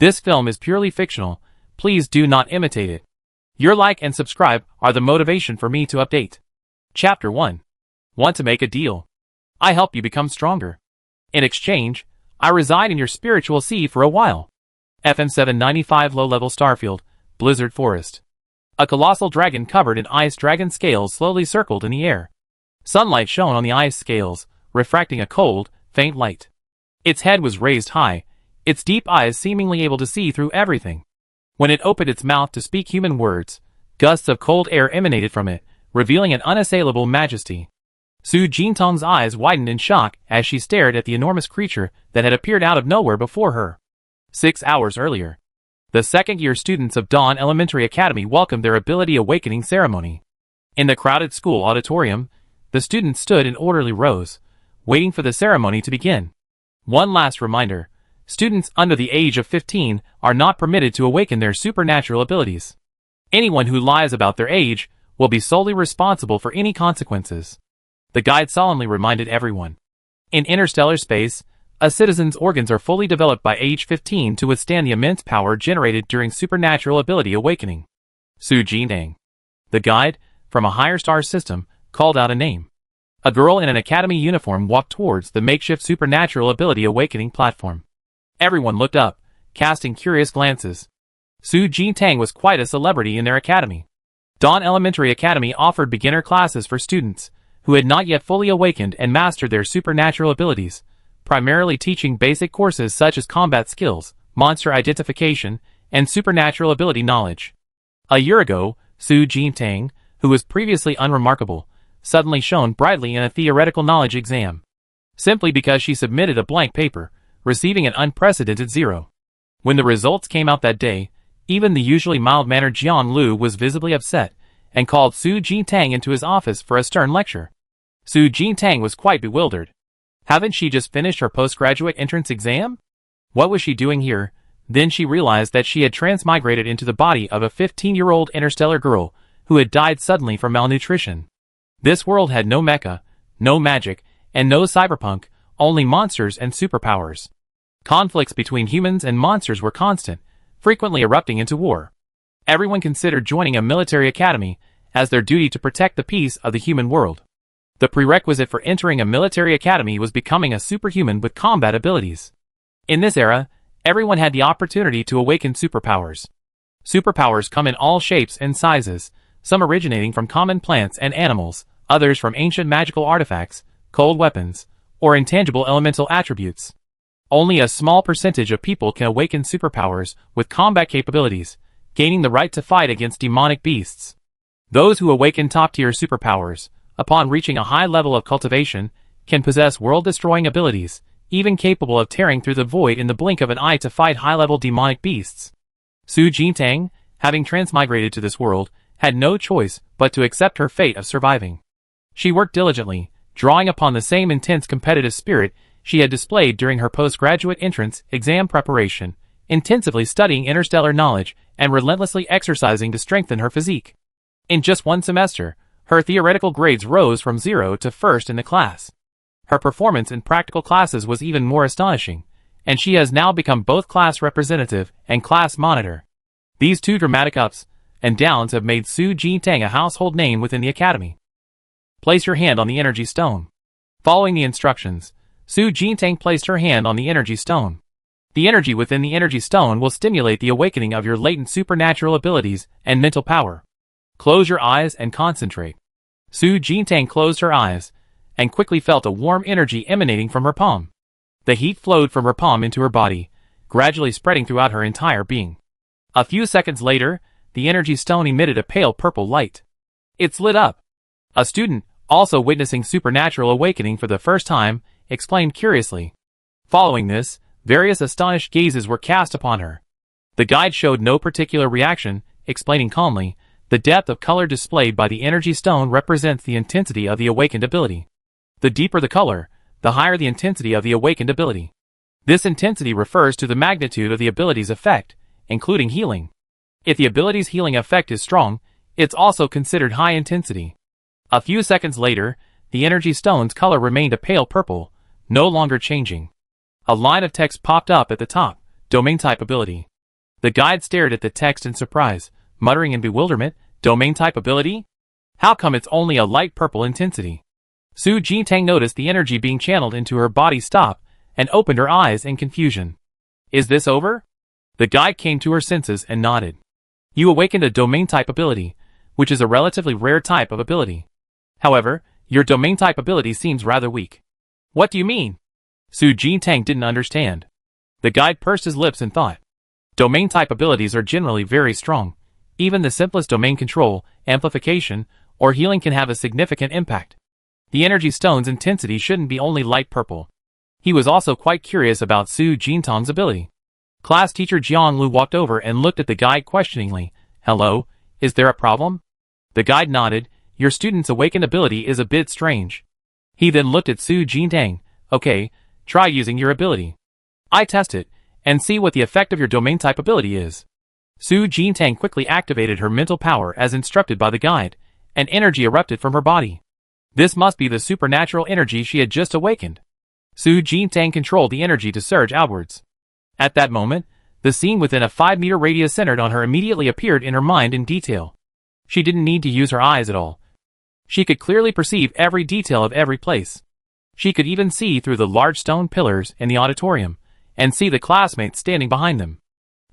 This film is purely fictional. Please do not imitate it. Your like and subscribe are the motivation for me to update. Chapter 1. Want to make a deal? I help you become stronger. In exchange, I reside in your spiritual sea for a while. FM 795 Low-Level Starfield, Blizzard Forest. A colossal dragon covered in ice dragon scales slowly circled in the air. Sunlight shone on the ice scales, refracting a cold, faint light. Its head was raised high, its deep eyes seemingly able to see through everything. When it opened its mouth to speak human words, gusts of cold air emanated from it, revealing an unassailable majesty. Su Jintang's eyes widened in shock as she stared at the enormous creature that had appeared out of nowhere before her. 6 hours earlier, the second-year students of Dawn Elementary Academy welcomed their ability awakening ceremony. In the crowded school auditorium, the students stood in orderly rows, waiting for the ceremony to begin. One last reminder: students under the age of 15 are not permitted to awaken their supernatural abilities. Anyone who lies about their age will be solely responsible for any consequences. The guide solemnly reminded everyone. In interstellar space, a citizen's organs are fully developed by age 15 to withstand the immense power generated during supernatural ability awakening. Su Jintang, the guide, from a higher star system, called out a name. A girl in an academy uniform walked towards the makeshift supernatural ability awakening platform. Everyone looked up, casting curious glances. Su Jintang was quite a celebrity in their academy. Dawn Elementary Academy offered beginner classes for students who had not yet fully awakened and mastered their supernatural abilities, primarily teaching basic courses such as combat skills, monster identification, and supernatural ability knowledge. A year ago, Su Jintang, who was previously unremarkable, suddenly shone brightly in a theoretical knowledge exam. Simply because she submitted a blank paper, receiving an unprecedented 0. When the results came out that day, even the usually mild-mannered Jian Lu was visibly upset, and called Su Jintang into his office for a stern lecture. Su Jintang was quite bewildered. Hadn't she just finished her postgraduate entrance exam? What was she doing here? Then she realized that she had transmigrated into the body of a 15-year-old interstellar girl who had died suddenly from malnutrition. This world had no mecha, no magic, and no cyberpunk, only monsters and superpowers. Conflicts between humans and monsters were constant, frequently erupting into war. Everyone considered joining a military academy as their duty to protect the peace of the human world. The prerequisite for entering a military academy was becoming a superhuman with combat abilities. In this era, everyone had the opportunity to awaken superpowers. Superpowers come in all shapes and sizes, some originating from common plants and animals, others from ancient magical artifacts, cold weapons, or intangible elemental attributes. Only a small percentage of people can awaken superpowers with combat capabilities, gaining the right to fight against demonic beasts. Those who awaken top-tier superpowers, upon reaching a high level of cultivation, can possess world-destroying abilities, even capable of tearing through the void in the blink of an eye to fight high-level demonic beasts. Su Jintang, having transmigrated to this world, had no choice but to accept her fate of surviving. She worked diligently, drawing upon the same intense competitive spirit she had displayed during her postgraduate entrance exam preparation, intensively studying interstellar knowledge and relentlessly exercising to strengthen her physique. In just one semester, her theoretical grades rose from 0 to 1st in the class. Her performance in practical classes was even more astonishing, and she has now become both class representative and class monitor. These two dramatic ups and downs have made Su Jintang a household name within the academy. Place your hand on the energy stone. Following the instructions, Su Jintang placed her hand on the energy stone. The energy within the energy stone will stimulate the awakening of your latent supernatural abilities and mental power. Close your eyes and concentrate. Su Jintang closed her eyes, and quickly felt a warm energy emanating from her palm. The heat flowed from her palm into her body, gradually spreading throughout her entire being. A few seconds later, the energy stone emitted a pale purple light. It's lit up. A student, also witnessing supernatural awakening for the first time, exclaimed curiously. Following this, various astonished gazes were cast upon her. The guide showed no particular reaction, explaining calmly, the depth of color displayed by the energy stone represents the intensity of the awakened ability. The deeper the color, the higher the intensity of the awakened ability. This intensity refers to the magnitude of the ability's effect, including healing. If the ability's healing effect is strong, it's also considered high intensity. A few seconds later, the energy stone's color remained a pale purple, no longer changing. A line of text popped up at the top, domain type ability. The guide stared at the text in surprise, muttering in bewilderment, domain type ability? How come it's only a light purple intensity? Su Jintang noticed the energy being channeled into her body stop and opened her eyes in confusion. Is this over? The guide came to her senses and nodded. You awakened a domain type ability, which is a relatively rare type of ability. However, your domain type ability seems rather weak. What do you mean? Su Jintang didn't understand. The guide pursed his lips and thought. Domain type abilities are generally very strong. Even the simplest domain control, amplification, or healing can have a significant impact. The energy stone's intensity shouldn't be only light purple. He was also quite curious about Su Jintang's ability. Class teacher Jiang Lu walked over and looked at the guide questioningly. Hello, is there a problem? The guide nodded. Your student's awakened ability is a bit strange. He then looked at Su Jintang. Okay, try using your ability. I test it, and see what the effect of your domain type ability is. Su Jintang quickly activated her mental power as instructed by the guide, and energy erupted from her body. This must be the supernatural energy she had just awakened. Su Jintang controlled the energy to surge outwards. At that moment, the scene within a 5-meter radius centered on her immediately appeared in her mind in detail. She didn't need to use her eyes at all. She could clearly perceive every detail of every place. She could even see through the large stone pillars in the auditorium, and see the classmates standing behind them.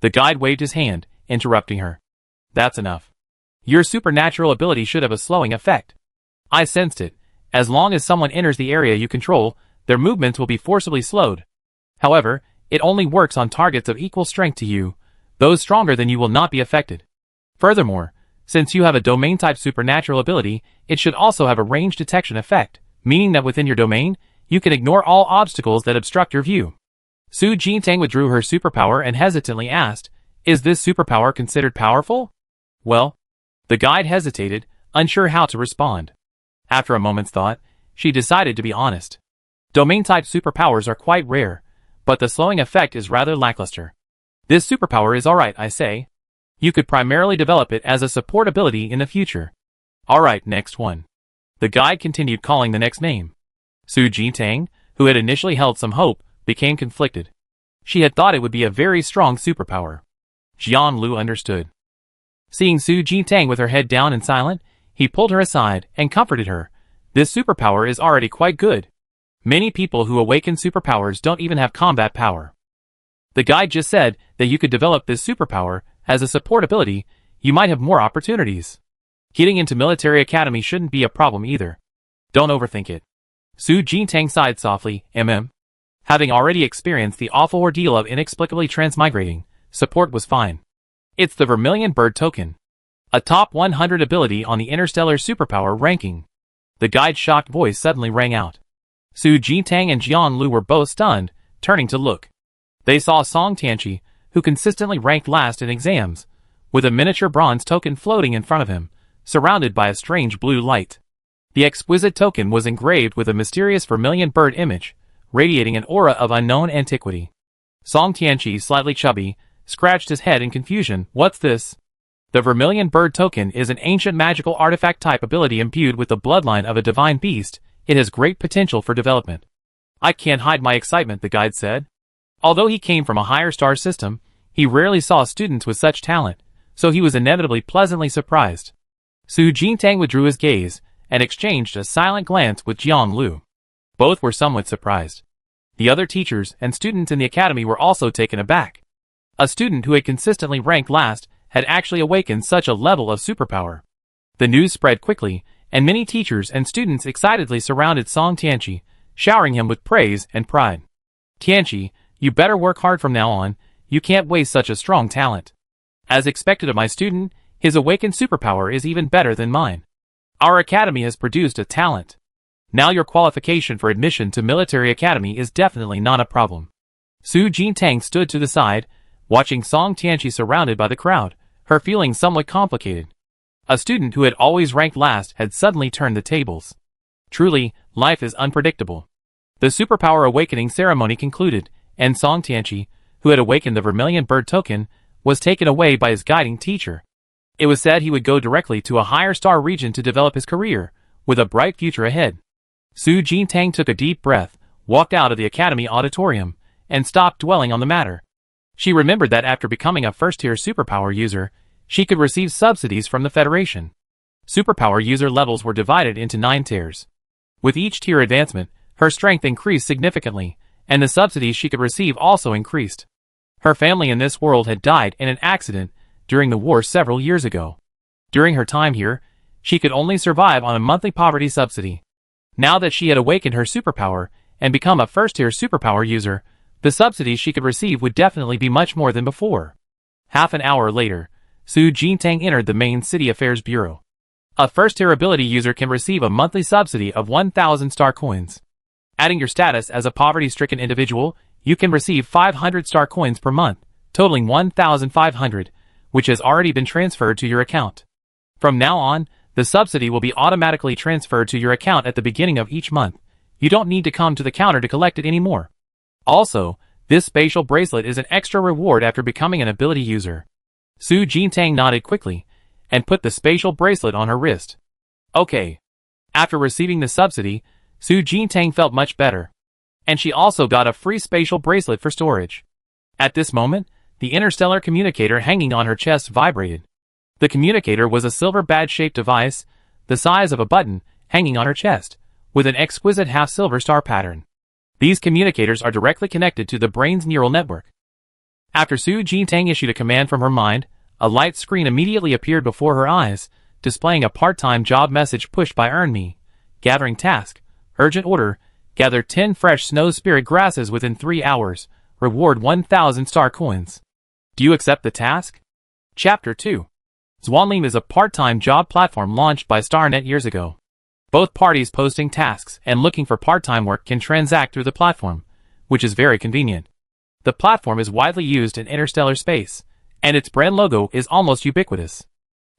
The guide waved his hand, interrupting her. That's enough. Your supernatural ability should have a slowing effect. I sensed it. As long as someone enters the area you control, their movements will be forcibly slowed. However, it only works on targets of equal strength to you. Those stronger than you will not be affected. Furthermore, since you have a domain-type supernatural ability, it should also have a range detection effect, meaning that within your domain, you can ignore all obstacles that obstruct your view. Su Jintang withdrew her superpower and hesitantly asked, Is this superpower considered powerful? Well, the guide hesitated, unsure how to respond. After a moment's thought, she decided to be honest. Domain-type superpowers are quite rare, but the slowing effect is rather lackluster. This superpower is alright, I say. You could primarily develop it as a support ability in the future. Alright, next one. The guide continued calling the next name. Su Jintang, who had initially held some hope, became conflicted. She had thought it would be a very strong superpower. Jiang Lu understood. Seeing Su Jintang with her head down and silent, he pulled her aside and comforted her. This superpower is already quite good. Many people who awaken superpowers don't even have combat power. The guide just said that you could develop this superpower as a support ability. You might have more opportunities. Getting into military academy shouldn't be a problem either. Don't overthink it. Su Jintang sighed softly. Having already experienced the awful ordeal of inexplicably transmigrating, support was fine. It's the Vermilion Bird token. A top 100 ability on the Interstellar Superpower ranking. The guide's shocked voice suddenly rang out. Su Jintang and Jiang Lu were both stunned, turning to look. They saw Song Tianqi, who consistently ranked last in exams, with a miniature bronze token floating in front of him, surrounded by a strange blue light. The exquisite token was engraved with a mysterious vermilion bird image, radiating an aura of unknown antiquity. Song Tianqi, slightly chubby, scratched his head in confusion. What's this? The Vermilion Bird token is an ancient magical artifact-type ability imbued with the bloodline of a divine beast. It has great potential for development. I can't hide my excitement, the guide said. Although he came from a higher star system, he rarely saw students with such talent, so he was inevitably pleasantly surprised. Su Jintang withdrew his gaze and exchanged a silent glance with Jiang Lu. Both were somewhat surprised. The other teachers and students in the academy were also taken aback. A student who had consistently ranked last had actually awakened such a level of superpower. The news spread quickly, and many teachers and students excitedly surrounded Song Tianqi, showering him with praise and pride. Tianqi, you better work hard from now on. You can't waste such a strong talent. As expected of my student, his awakened superpower is even better than mine. Our academy has produced a talent. Now your qualification for admission to military academy is definitely not a problem. Su Jintang stood to the side, watching Song Tianqi surrounded by the crowd, her feelings somewhat complicated. A student who had always ranked last had suddenly turned the tables. Truly, life is unpredictable. The superpower awakening ceremony concluded, and Song Tianqi, who had awakened the Vermilion Bird token, was taken away by his guiding teacher. It was said he would go directly to a higher star region to develop his career, with a bright future ahead. Su Jintang took a deep breath, walked out of the academy auditorium, and stopped dwelling on the matter. She remembered that after becoming a first-tier superpower user, she could receive subsidies from the Federation. Superpower user levels were divided into 9 tiers. With each tier advancement, her strength increased significantly, and the subsidies she could receive also increased. Her family in this world had died in an accident during the war several years ago. During her time here, she could only survive on a monthly poverty subsidy. Now that she had awakened her superpower and become a first-tier superpower user, the subsidies she could receive would definitely be much more than before. Half an hour later, Su Jintang entered the main city affairs bureau. A first-tier ability user can receive a monthly subsidy of 1,000 star coins. Adding your status as a poverty-stricken individual, you can receive 500 star coins per month, totaling 1,500, which has already been transferred to your account. From now on, the subsidy will be automatically transferred to your account at the beginning of each month. You don't need to come to the counter to collect it anymore. Also, this spatial bracelet is an extra reward after becoming an ability user. Su Jintang nodded quickly and put the spatial bracelet on her wrist. Okay. After receiving the subsidy, Su Jintang felt much better. And she also got a free spatial bracelet for storage. At this moment, the interstellar communicator hanging on her chest vibrated. The communicator was a silver badge-shaped device, the size of a button, hanging on her chest, with an exquisite half-silver star pattern. These communicators are directly connected to the brain's neural network. After Su Jintang issued a command from her mind, a light screen immediately appeared before her eyes, displaying a part-time job message pushed by Earn Me. Gathering task. Urgent order. Gather 10 fresh snow spirit grasses within 3 hours. Reward 1,000 star coins. Do you accept the task? Chapter 2. Zwanlim is a part-time job platform launched by StarNet years ago. Both parties posting tasks and looking for part-time work can transact through the platform, which is very convenient. The platform is widely used in interstellar space, and its brand logo is almost ubiquitous.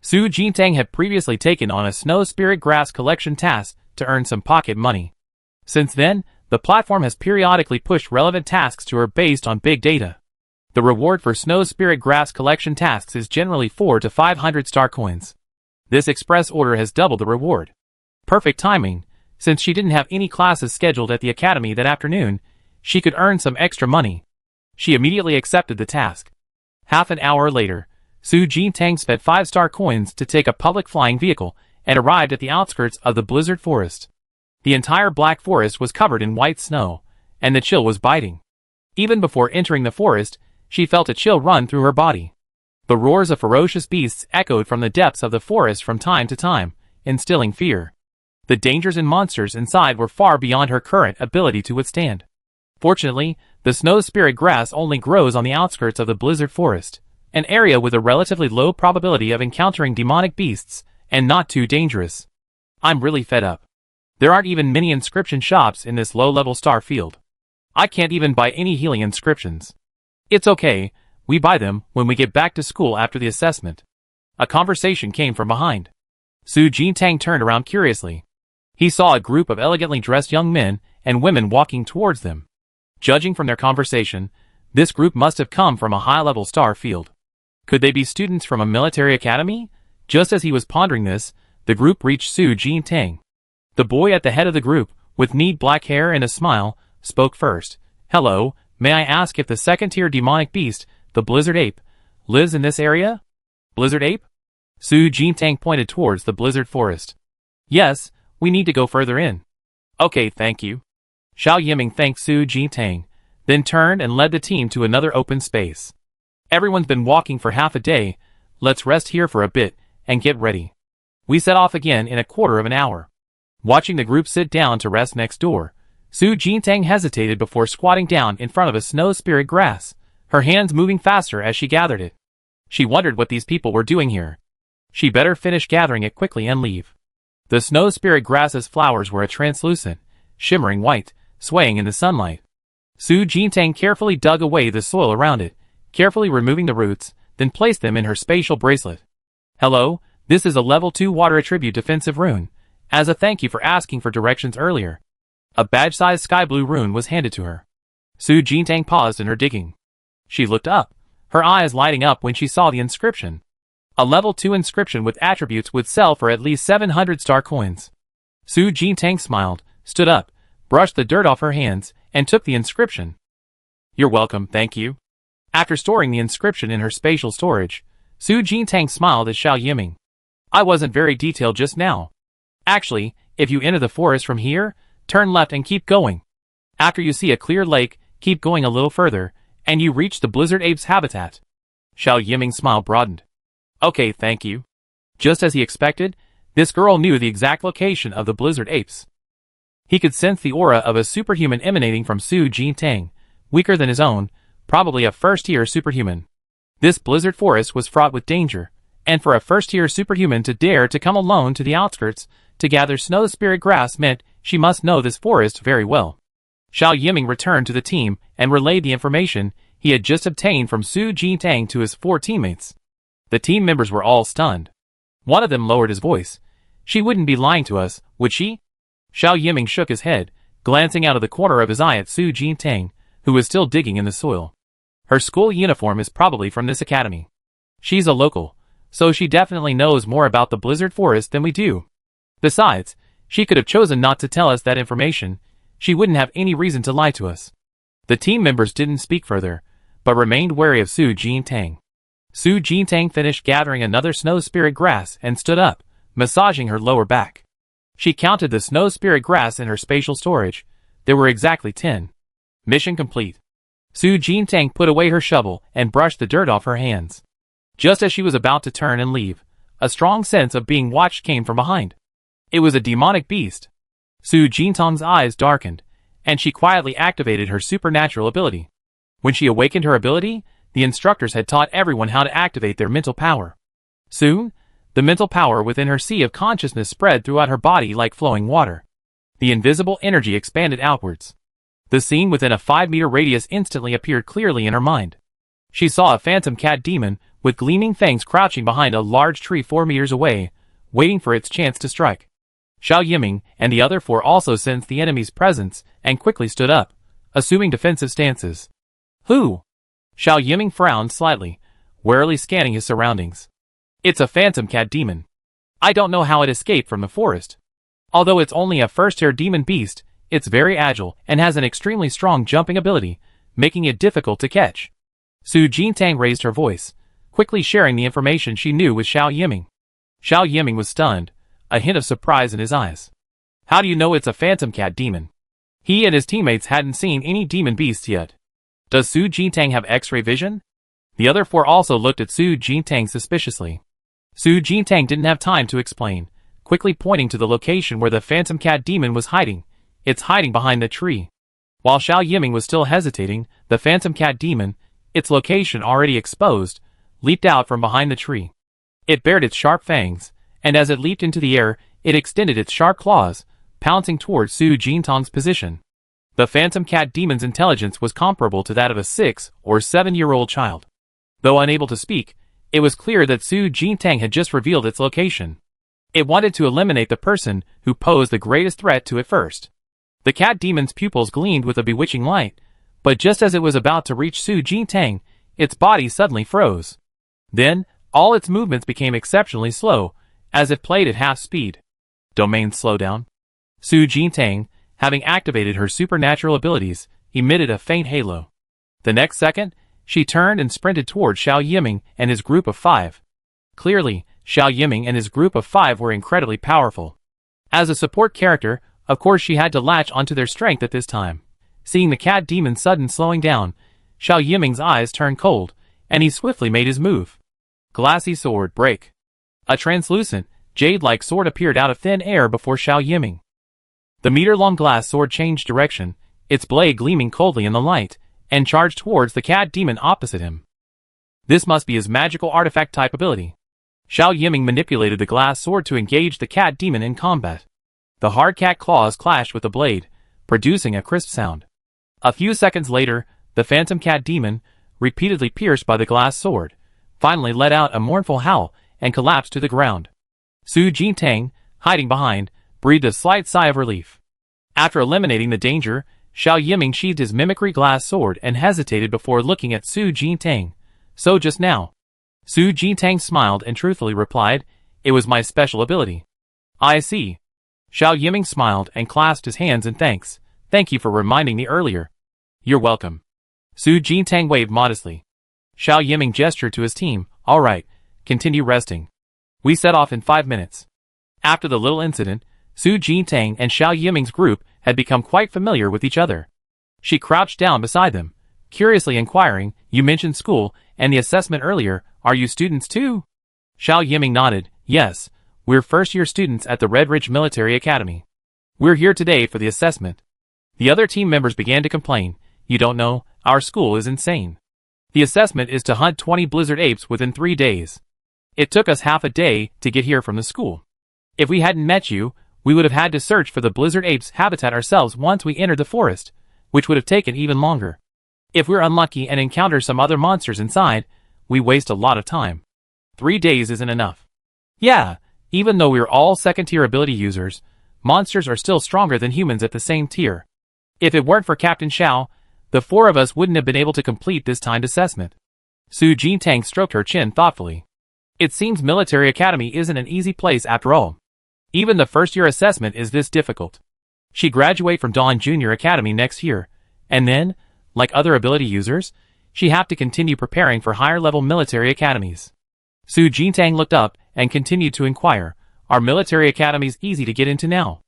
Su Jintang had previously taken on a snow spirit grass collection task to earn some pocket money. Since then, the platform has periodically pushed relevant tasks to her based on big data. The reward for snow spirit grass collection tasks is generally 400 to 500 star coins. This express order has doubled the reward. Perfect timing, since she didn't have any classes scheduled at the academy that afternoon, she could earn some extra money. She immediately accepted the task. Half an hour later, Su Jintang spent 5 star coins to take a public flying vehicle and arrived at the outskirts of the blizzard forest. The entire black forest was covered in white snow, and the chill was biting. Even before entering the forest, she felt a chill run through her body. The roars of ferocious beasts echoed from the depths of the forest from time to time, instilling fear. The dangers and monsters inside were far beyond her current ability to withstand. Fortunately, the snow spirit grass only grows on the outskirts of the blizzard forest, an area with a relatively low probability of encountering demonic beasts, and not too dangerous. I'm really fed up. There aren't even many inscription shops in this low-level star field. I can't even buy any healing inscriptions. It's okay, we buy them when we get back to school after the assessment. A conversation came from behind. Su Jintang turned around curiously. He saw a group of elegantly dressed young men and women walking towards them. Judging from their conversation, this group must have come from a high-level star field. Could they be students from a military academy? Just as he was pondering this, the group reached Su Jintang. The boy at the head of the group, with neat black hair and a smile, spoke first. Hello, may I ask if the second-tier demonic beast, the Blizzard Ape, lives in this area? Blizzard Ape? Su Jintang pointed towards the blizzard forest. Yes, we need to go further in. Okay, thank you. Xiao Yiming thanked Su Jintang, then turned and led the team to another open space. Everyone's been walking for half a day, let's rest here for a bit, and get ready. We set off again in a quarter of an hour. Watching the group sit down to rest next door, Su Jintang hesitated before squatting down in front of a snow spirit grass, her hands moving faster as she gathered it. She wondered what these people were doing here. She better finish gathering it quickly and leave. The snow spirit grass's flowers were a translucent, shimmering white, swaying in the sunlight. Su Jintang carefully dug away the soil around it, carefully removing the roots, then placed them in her spatial bracelet. Hello, this is a level 2 water attribute defensive rune, as a thank you for asking for directions earlier. A badge-sized sky blue rune was handed to her. Su Jintang paused in her digging. She looked up, her eyes lighting up when she saw the inscription. A level 2 inscription with attributes would sell for at least 700 star coins. Su Jintang smiled, stood up, brushed the dirt off her hands, and took the inscription. You're welcome, thank you. After storing the inscription in her spatial storage, Su Jintang smiled at Xiao Yiming. I wasn't very detailed just now. Actually, if you enter the forest from here, turn left and keep going. After you see a clear lake, keep going a little further, and you reach the blizzard ape's habitat. Xiao Yiming's smile broadened. Okay, thank you. Just as he expected, this girl knew the exact location of the blizzard apes. He could sense the aura of a superhuman emanating from Su Jintang, weaker than his own, probably a first-tier superhuman. This blizzard forest was fraught with danger, and for a first-tier superhuman to dare to come alone to the outskirts to gather snow spirit grass meant she must know this forest very well. Xiao Yiming returned to the team and relayed the information he had just obtained from Su Jintang to his 4 teammates. The team members were all stunned. One of them lowered his voice. She wouldn't be lying to us, would she? Xiao Yiming shook his head, glancing out of the corner of his eye at Su Jintang, who was still digging in the soil. Her school uniform is probably from this academy. She's a local, so she definitely knows more about the blizzard forest than we do. Besides, she could have chosen not to tell us that information. She wouldn't have any reason to lie to us. The team members didn't speak further, but remained wary of Su Jintang. Su Jintang finished gathering another snow spirit grass and stood up, massaging her lower back. She counted the snow spirit grass in her spatial storage. There were exactly 10. Mission complete. Su Jintang put away her shovel and brushed the dirt off her hands. Just as she was about to turn and leave, a strong sense of being watched came from behind. It was a demonic beast. Su Jintang's eyes darkened, and she quietly activated her supernatural ability. When she awakened her ability, the instructors had taught everyone how to activate their mental power. Soon, the mental power within her sea of consciousness spread throughout her body like flowing water. The invisible energy expanded outwards. The scene within a 5-meter radius instantly appeared clearly in her mind. She saw a phantom cat demon with gleaming fangs crouching behind a large tree 4 meters away, waiting for its chance to strike. Xiao Yiming and the other 4 also sensed the enemy's presence and quickly stood up, assuming defensive stances. Who? Xiao Yiming frowned slightly, warily scanning his surroundings. It's a phantom cat demon. I don't know how it escaped from the forest. Although it's only a first-tier demon beast, it's very agile and has an extremely strong jumping ability, making it difficult to catch. Su Jintang raised her voice, quickly sharing the information she knew with Xiao Yiming. Xiao Yiming was stunned, a hint of surprise in his eyes. How do you know it's a phantom cat demon? He and his teammates hadn't seen any demon beasts yet. Does Su Jintang have X-ray vision? The other 4 also looked at Su Jintang suspiciously. Su Jintang didn't have time to explain, quickly pointing to the location where the phantom cat demon was hiding. It's hiding behind the tree. While Xiao Yiming was still hesitating, the phantom cat demon, its location already exposed, leaped out from behind the tree. It bared its sharp fangs, and as it leaped into the air, it extended its sharp claws, pouncing towards Su Jintang's position. The phantom cat demon's intelligence was comparable to that of a 6- or 7-year-old child. Though unable to speak, it was clear that Su Jintang had just revealed its location. It wanted to eliminate the person who posed the greatest threat to it first. The cat demon's pupils gleamed with a bewitching light, but just as it was about to reach Su Jintang, its body suddenly froze. Then, all its movements became exceptionally slow, as if played at half speed. Domain slowdown. Su Jintang, having activated her supernatural abilities, emitted a faint halo. The next second, she turned and sprinted toward Xiao Yiming and his group of 5. Clearly, Xiao Yiming and his group of 5 were incredibly powerful. As a support character, of course she had to latch onto their strength at this time. Seeing the cat demon's sudden slowing down, Xiao Yiming's eyes turned cold, and he swiftly made his move. Glassy sword break. A translucent, jade-like sword appeared out of thin air before Xiao Yiming. The meter-long glass sword changed direction, its blade gleaming coldly in the light, and charged towards the cat demon opposite him. This must be his magical artifact-type ability. Xiao Yiming manipulated the glass sword to engage the cat demon in combat. The hard cat claws clashed with the blade, producing a crisp sound. A few seconds later, the phantom cat demon, repeatedly pierced by the glass sword, finally let out a mournful howl and collapsed to the ground. Su Jintang, hiding behind, breathed a slight sigh of relief. After eliminating the danger, Xiao Yiming sheathed his mimicry glass sword and hesitated before looking at Su Jintang. So just now. Su Jintang smiled and truthfully replied, "It was my special ability." "I see." Xiao Yiming smiled and clasped his hands in thanks. "Thank you for reminding me earlier." "You're welcome." Su Jintang waved modestly. Xiao Yiming gestured to his team. All right, continue resting. We set off in 5 minutes. After the little incident, Su Jintang and Xiao Yiming's group had become quite familiar with each other. She crouched down beside them, curiously inquiring, you mentioned school and the assessment earlier, are you students too? Xiao Yiming nodded, yes, we're first-year students at the Red Ridge Military Academy. We're here today for the assessment. The other team members began to complain, you don't know, our school is insane. The assessment is to hunt 20 blizzard apes within 3 days. It took us half a day to get here from the school. If we hadn't met you, we would have had to search for the blizzard apes' habitat ourselves once we entered the forest, which would have taken even longer. If we're unlucky and encounter some other monsters inside, we waste a lot of time. 3 days isn't enough. Yeah, even though we're all second-tier ability users, monsters are still stronger than humans at the same tier. If it weren't for Captain Xiao, the 4 of us wouldn't have been able to complete this timed assessment. Su Jintang stroked her chin thoughtfully. It seems Military Academy isn't an easy place after all. Even the first-year assessment is this difficult. She graduate from Dawn Junior Academy next year, and then, like other ability users, she have to continue preparing for higher-level military academies. Su Jintang looked up and continued to inquire, are military academies easy to get into now?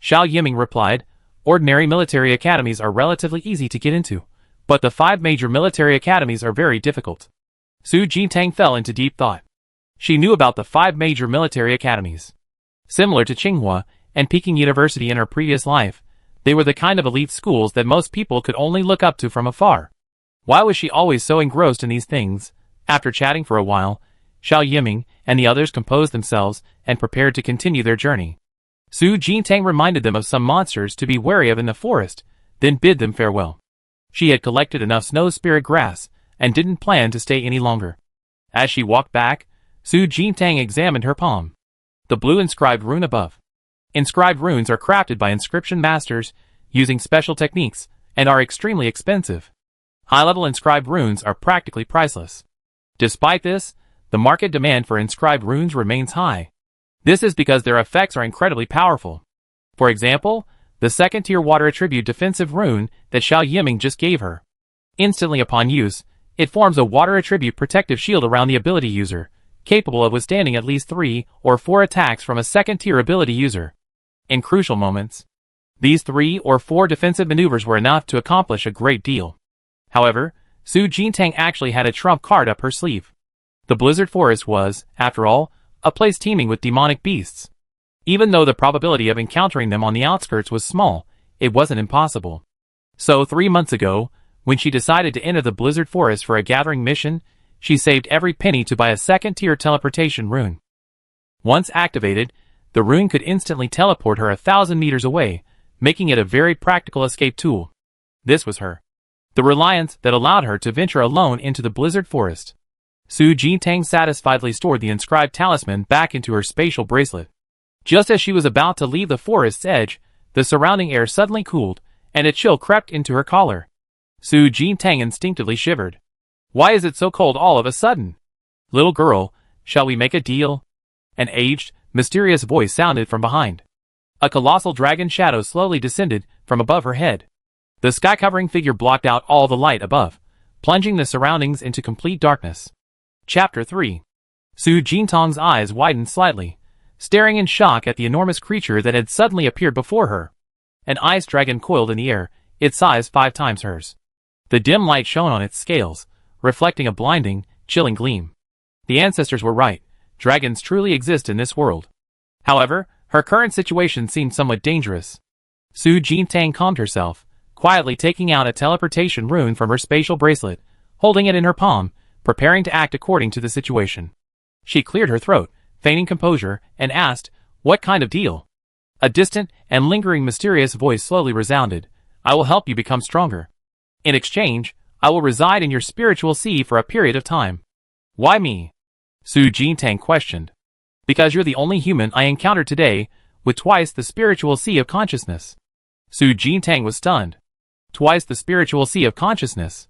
Xiao Yiming replied, ordinary military academies are relatively easy to get into, but the 5 major military academies are very difficult. Su Jintang fell into deep thought. She knew about the 5 major military academies. Similar to Tsinghua and Peking University in her previous life, they were the kind of elite schools that most people could only look up to from afar. Why was she always so engrossed in these things? After chatting for a while, Xiao Yiming and the others composed themselves and prepared to continue their journey. Su Jintang reminded them of some monsters to be wary of in the forest, then bid them farewell. She had collected enough snow spirit grass and didn't plan to stay any longer. As she walked back, Su Jintang examined her palm. The blue inscribed rune above. Inscribed runes are crafted by inscription masters using special techniques and are extremely expensive. High-level inscribed runes are practically priceless. Despite this, the market demand for inscribed runes remains high. This is because their effects are incredibly powerful. For example, the second-tier water attribute defensive rune that Xiao Yiming just gave her. Instantly upon use, it forms a water attribute protective shield around the ability user, capable of withstanding at least 3 or 4 attacks from a second-tier ability user. In crucial moments, these 3 or 4 defensive maneuvers were enough to accomplish a great deal. However, Su Jintang actually had a trump card up her sleeve. The Blizzard Forest was, after all, a place teeming with demonic beasts. Even though the probability of encountering them on the outskirts was small, it wasn't impossible. So 3 months ago, when she decided to enter the Blizzard Forest for a gathering mission, she saved every penny to buy a second-tier teleportation rune. Once activated, the rune could instantly teleport her 1,000 meters away, making it a very practical escape tool. This was the reliance that allowed her to venture alone into the Blizzard Forest. Su Jintang satisfiedly stored the inscribed talisman back into her spatial bracelet. Just as she was about to leave the forest's edge, the surrounding air suddenly cooled, and a chill crept into her collar. Su Jintang instinctively shivered. Why is it so cold all of a sudden? Little girl, shall we make a deal? An aged, mysterious voice sounded from behind. A colossal dragon shadow slowly descended from above her head. The sky-covering figure blocked out all the light above, plunging the surroundings into complete darkness. Chapter 3. Su Jintang's eyes widened slightly, staring in shock at the enormous creature that had suddenly appeared before her. An ice dragon coiled in the air, its size 5 times hers. The dim light shone on its scales, reflecting a blinding, chilling gleam. The ancestors were right, dragons truly exist in this world. However, her current situation seemed somewhat dangerous. Su Jintang calmed herself, quietly taking out a teleportation rune from her spatial bracelet, holding it in her palm, preparing to act according to the situation. She cleared her throat, feigning composure, and asked, what kind of deal? A distant and lingering mysterious voice slowly resounded, I will help you become stronger. In exchange, I will reside in your spiritual sea for a period of time. Why me? Su Jintang questioned. Because you're the only human I encountered today, with twice the spiritual sea of consciousness. Su Jintang was stunned. Twice the spiritual sea of consciousness.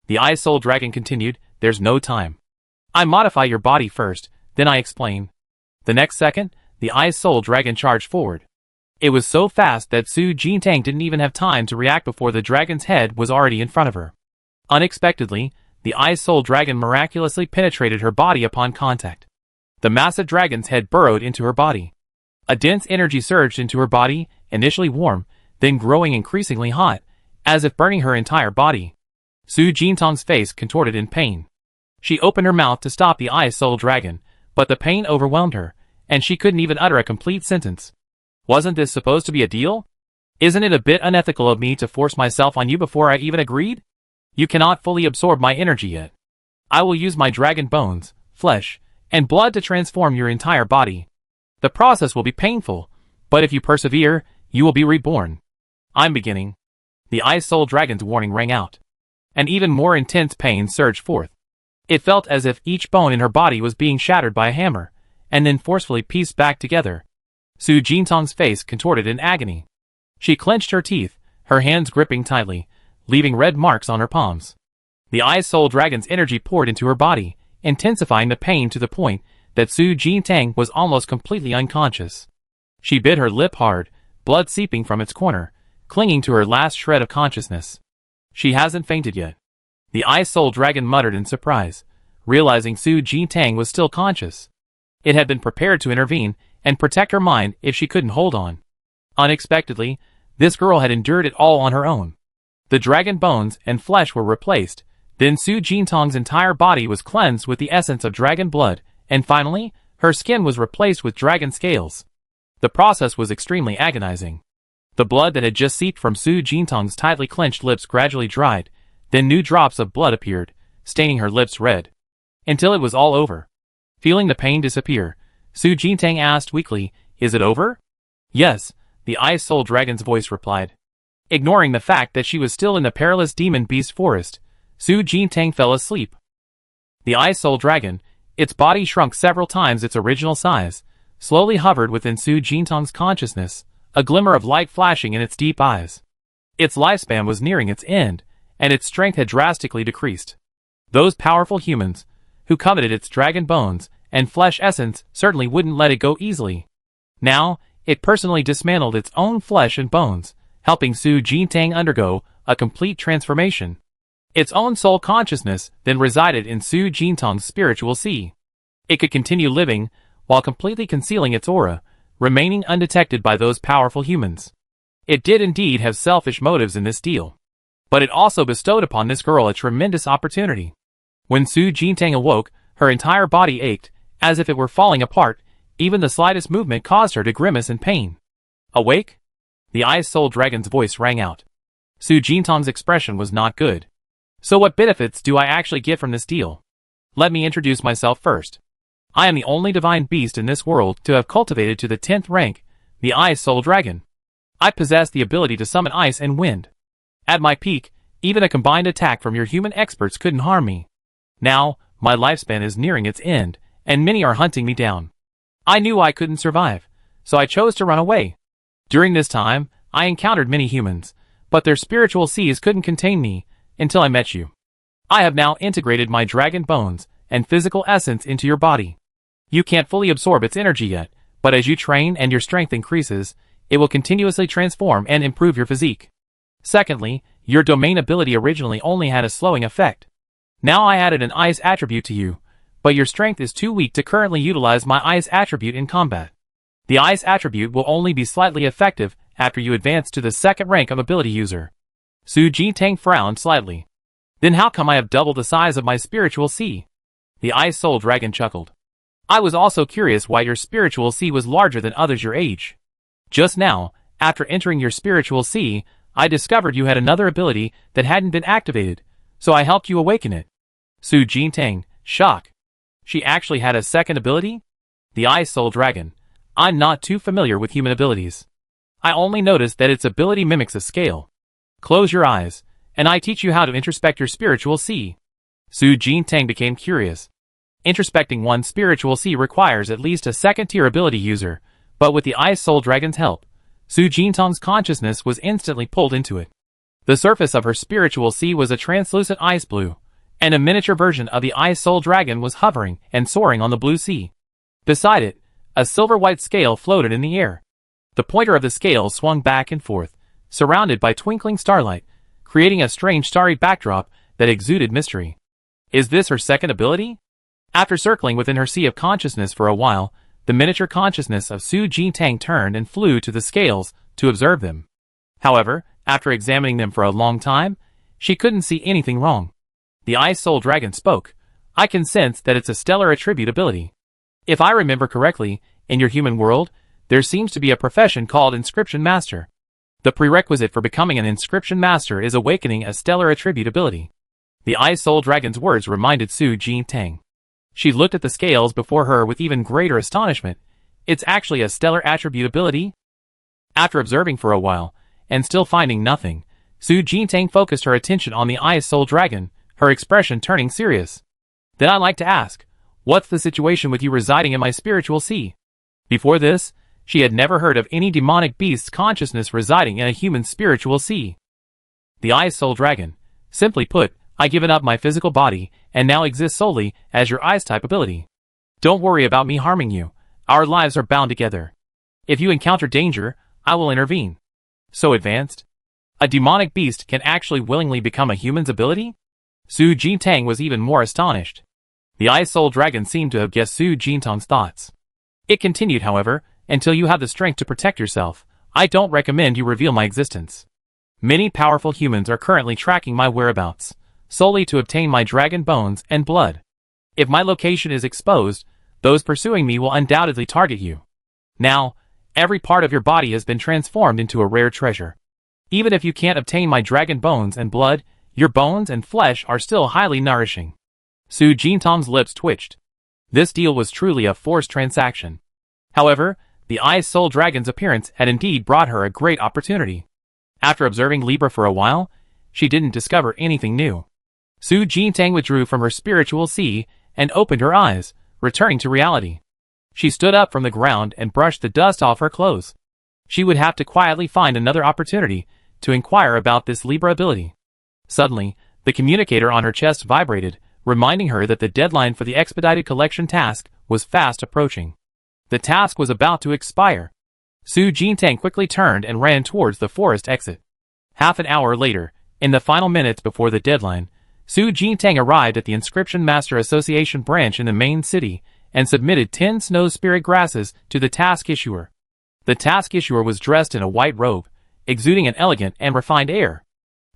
The Ice Soul Dragon continued, there's no time. I modify your body first, then I explain. The next second, the Ice Soul Dragon charged forward. It was so fast that Su Jintang didn't even have time to react before the dragon's head was already in front of her. Unexpectedly, The Ice Soul Dragon miraculously penetrated her body upon contact. The massive dragon's head burrowed into her body. A dense energy surged into her body, initially warm, then growing increasingly hot, as if burning her entire body. Su Jintang's face contorted in pain. She opened her mouth to stop the Ice Soul Dragon, but the pain overwhelmed her, and she couldn't even utter a complete sentence. Wasn't this supposed to be a deal? Isn't it a bit unethical of me to force myself on you before I even agreed? You cannot fully absorb my energy yet. I will use my dragon bones, flesh, and blood to transform your entire body. The process will be painful, but if you persevere, you will be reborn. I'm beginning. The Ice Soul Dragon's warning rang out. An even more intense pain surged forth. It felt as if each bone in her body was being shattered by a hammer, and then forcefully pieced back together. Su Jintang's face contorted in agony. She clenched her teeth, her hands gripping tightly, leaving red marks on her palms. The Ice Soul Dragon's energy poured into her body, intensifying the pain to the point that Su Jintang was almost completely unconscious. She bit her lip hard, blood seeping from its corner, clinging to her last shred of consciousness. She hasn't fainted yet. The Ice Soul Dragon muttered in surprise, realizing Su Jintang was still conscious. It had been prepared to intervene and protect her mind if she couldn't hold on. Unexpectedly, this girl had endured it all on her own. The dragon bones and flesh were replaced, then Su Jintang's entire body was cleansed with the essence of dragon blood, and finally, her skin was replaced with dragon scales. The process was extremely agonizing. The blood that had just seeped from Su Jintang's tightly clenched lips gradually dried, then new drops of blood appeared, staining her lips red. Until it was all over. Feeling the pain disappear, Su Jintang asked weakly, "Is it over?" "Yes," the Ice Soul Dragon's voice replied. Ignoring the fact that she was still in the perilous demon beast forest, Su Jintang fell asleep. The Ice Soul Dragon, its body shrunk several times its original size, slowly hovered within Su Jintang's consciousness, a glimmer of light flashing in its deep eyes. Its lifespan was nearing its end, and its strength had drastically decreased. Those powerful humans, who coveted its dragon bones and flesh essence, certainly wouldn't let it go easily. Now, it personally dismantled its own flesh and bones, helping Su Jintang undergo a complete transformation. Its own soul consciousness then resided in Su Jintang's spiritual sea. It could continue living, while completely concealing its aura, remaining undetected by those powerful humans. It did indeed have selfish motives in this deal. But it also bestowed upon this girl a tremendous opportunity. When Su Jintang awoke, her entire body ached, as if it were falling apart. Even the slightest movement caused her to grimace in pain. "Awake?" The Ice Soul Dragon's voice rang out. Su Jintang's expression was not good. "So what benefits do I actually get from this deal? Let me introduce myself first. I am the only divine beast in this world to have cultivated to the 10th rank, the Ice Soul Dragon. I possess the ability to summon ice and wind. At my peak, even a combined attack from your human experts couldn't harm me. Now, my lifespan is nearing its end, and many are hunting me down. I knew I couldn't survive, so I chose to run away. During this time, I encountered many humans, but their spiritual seas couldn't contain me, until I met you. I have now integrated my dragon bones and physical essence into your body. You can't fully absorb its energy yet, but as you train and your strength increases, it will continuously transform and improve your physique. Secondly, your domain ability originally only had a slowing effect. Now I added an ice attribute to you, but your strength is too weak to currently utilize my ice attribute in combat. The ice attribute will only be slightly effective after you advance to the 2nd rank of ability user." Su Jintang frowned slightly. "Then how come I have double the size of my spiritual sea?" The Ice Soul Dragon chuckled. "I was also curious why your spiritual sea was larger than others your age. Just now, after entering your spiritual sea, I discovered you had another ability that hadn't been activated, so I helped you awaken it." Su Jintang, shock. She actually had a second ability? The Ice Soul Dragon. "I'm not too familiar with human abilities. I only noticed that its ability mimics a scale. Close your eyes, and I teach you how to introspect your spiritual sea." Su Jintang became curious. Introspecting one's spiritual sea requires at least a 2nd-tier ability user, but with the Ice Soul Dragon's help, Su Jintang's consciousness was instantly pulled into it. The surface of her spiritual sea was a translucent ice blue, and a miniature version of the Ice Soul Dragon was hovering and soaring on the blue sea. Beside it, a silver-white scale floated in the air. The pointer of the scale swung back and forth, surrounded by twinkling starlight, creating a strange starry backdrop that exuded mystery. Is this her second ability? After circling within her sea of consciousness for a while, the miniature consciousness of Su Jintang turned and flew to the scales to observe them. However, after examining them for a long time, she couldn't see anything wrong. The Ice Soul Dragon spoke. I can sense that it's a stellar attribute ability. If I remember correctly, in your human world, there seems to be a profession called Inscription Master. The prerequisite for becoming an Inscription Master is awakening a stellar attribute ability. The Ice Soul Dragon's words reminded Su Jintang. She looked at the scales before her with even greater astonishment. It's actually a stellar attribute ability? After observing for a while, and still finding nothing, Su Jintang focused her attention on the Ice Soul Dragon, her expression turning serious. Then I'd like to ask, what's the situation with you residing in my spiritual sea? Before this, she had never heard of any demonic beast's consciousness residing in a human spiritual sea. The Ice Soul Dragon. Simply put, I've given up my physical body, and now exist solely as your Ice-type ability. Don't worry about me harming you. Our lives are bound together. If you encounter danger, I will intervene. So advanced? A demonic beast can actually willingly become a human's ability? Su Jintang was even more astonished. The Ice Soul Dragon seemed to have guessed Su Jintang's thoughts. It continued, however, until you have the strength to protect yourself, I don't recommend you reveal my existence. Many powerful humans are currently tracking my whereabouts, solely to obtain my dragon bones and blood. If my location is exposed, those pursuing me will undoubtedly target you. Now, every part of your body has been transformed into a rare treasure. Even if you can't obtain my dragon bones and blood, your bones and flesh are still highly nourishing. Su Jintang's lips twitched. This deal was truly a forced transaction. However, the Ice Soul Dragon's appearance had indeed brought her a great opportunity. After observing Libra for a while, she didn't discover anything new. Su Jintang withdrew from her spiritual sea and opened her eyes, returning to reality. She stood up from the ground and brushed the dust off her clothes. She would have to quietly find another opportunity to inquire about this Libra ability. Suddenly, the communicator on her chest vibrated, reminding her that the deadline for the expedited collection task was fast approaching. The task was about to expire. Su Jintang quickly turned and ran towards the forest exit. Half an hour later, in the final minutes before the deadline, Su Jintang arrived at the Inscription Master Association branch in the main city and submitted 10 snow spirit grasses to the task issuer. The task issuer was dressed in a white robe, exuding an elegant and refined air.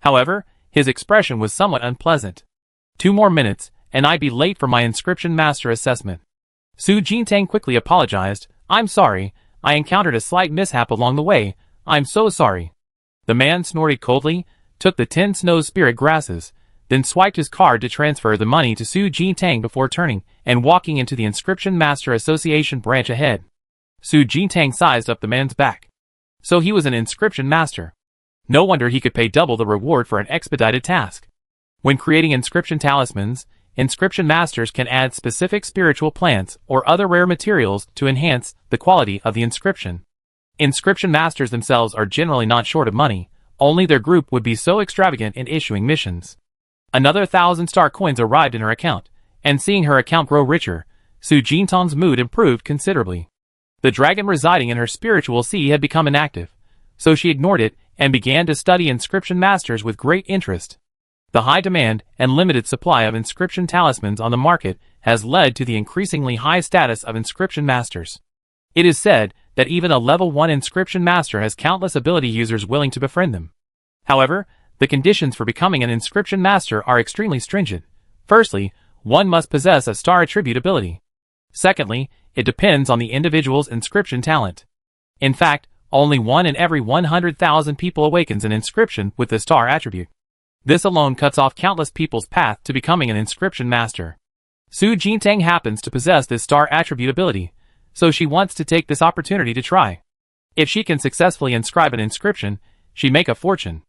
However, his expression was somewhat unpleasant. 2 more minutes, and I'd be late for my Inscription Master assessment. Su Jintang quickly apologized. I'm sorry, I encountered a slight mishap along the way. I'm so sorry. The man snorted coldly, took the 10 snow spirit grasses, then swiped his card to transfer the money to Su Jintang before turning and walking into the Inscription Master Association branch ahead. Su Jintang sized up the man's back. So he was an Inscription Master. No wonder he could pay double the reward for an expedited task. When creating inscription talismans, Inscription Masters can add specific spiritual plants or other rare materials to enhance the quality of the inscription. Inscription Masters themselves are generally not short of money, only their group would be so extravagant in issuing missions. Another 1,000 star coins arrived in her account, and seeing her account grow richer, Su Jintang's mood improved considerably. The dragon residing in her spiritual sea had become inactive, so she ignored it and began to study Inscription Masters with great interest. The high demand and limited supply of inscription talismans on the market has led to the increasingly high status of Inscription Masters. It is said that even a level 1 Inscription Master has countless ability users willing to befriend them. However, the conditions for becoming an Inscription Master are extremely stringent. Firstly, one must possess a star attribute ability. Secondly, it depends on the individual's inscription talent. In fact, only 1 in every 100,000 people awakens an inscription with the star attribute. This alone cuts off countless people's path to becoming an Inscription Master. Su Jintang happens to possess this star attribute ability, so she wants to take this opportunity to try. If she can successfully inscribe an inscription, she'd make a fortune.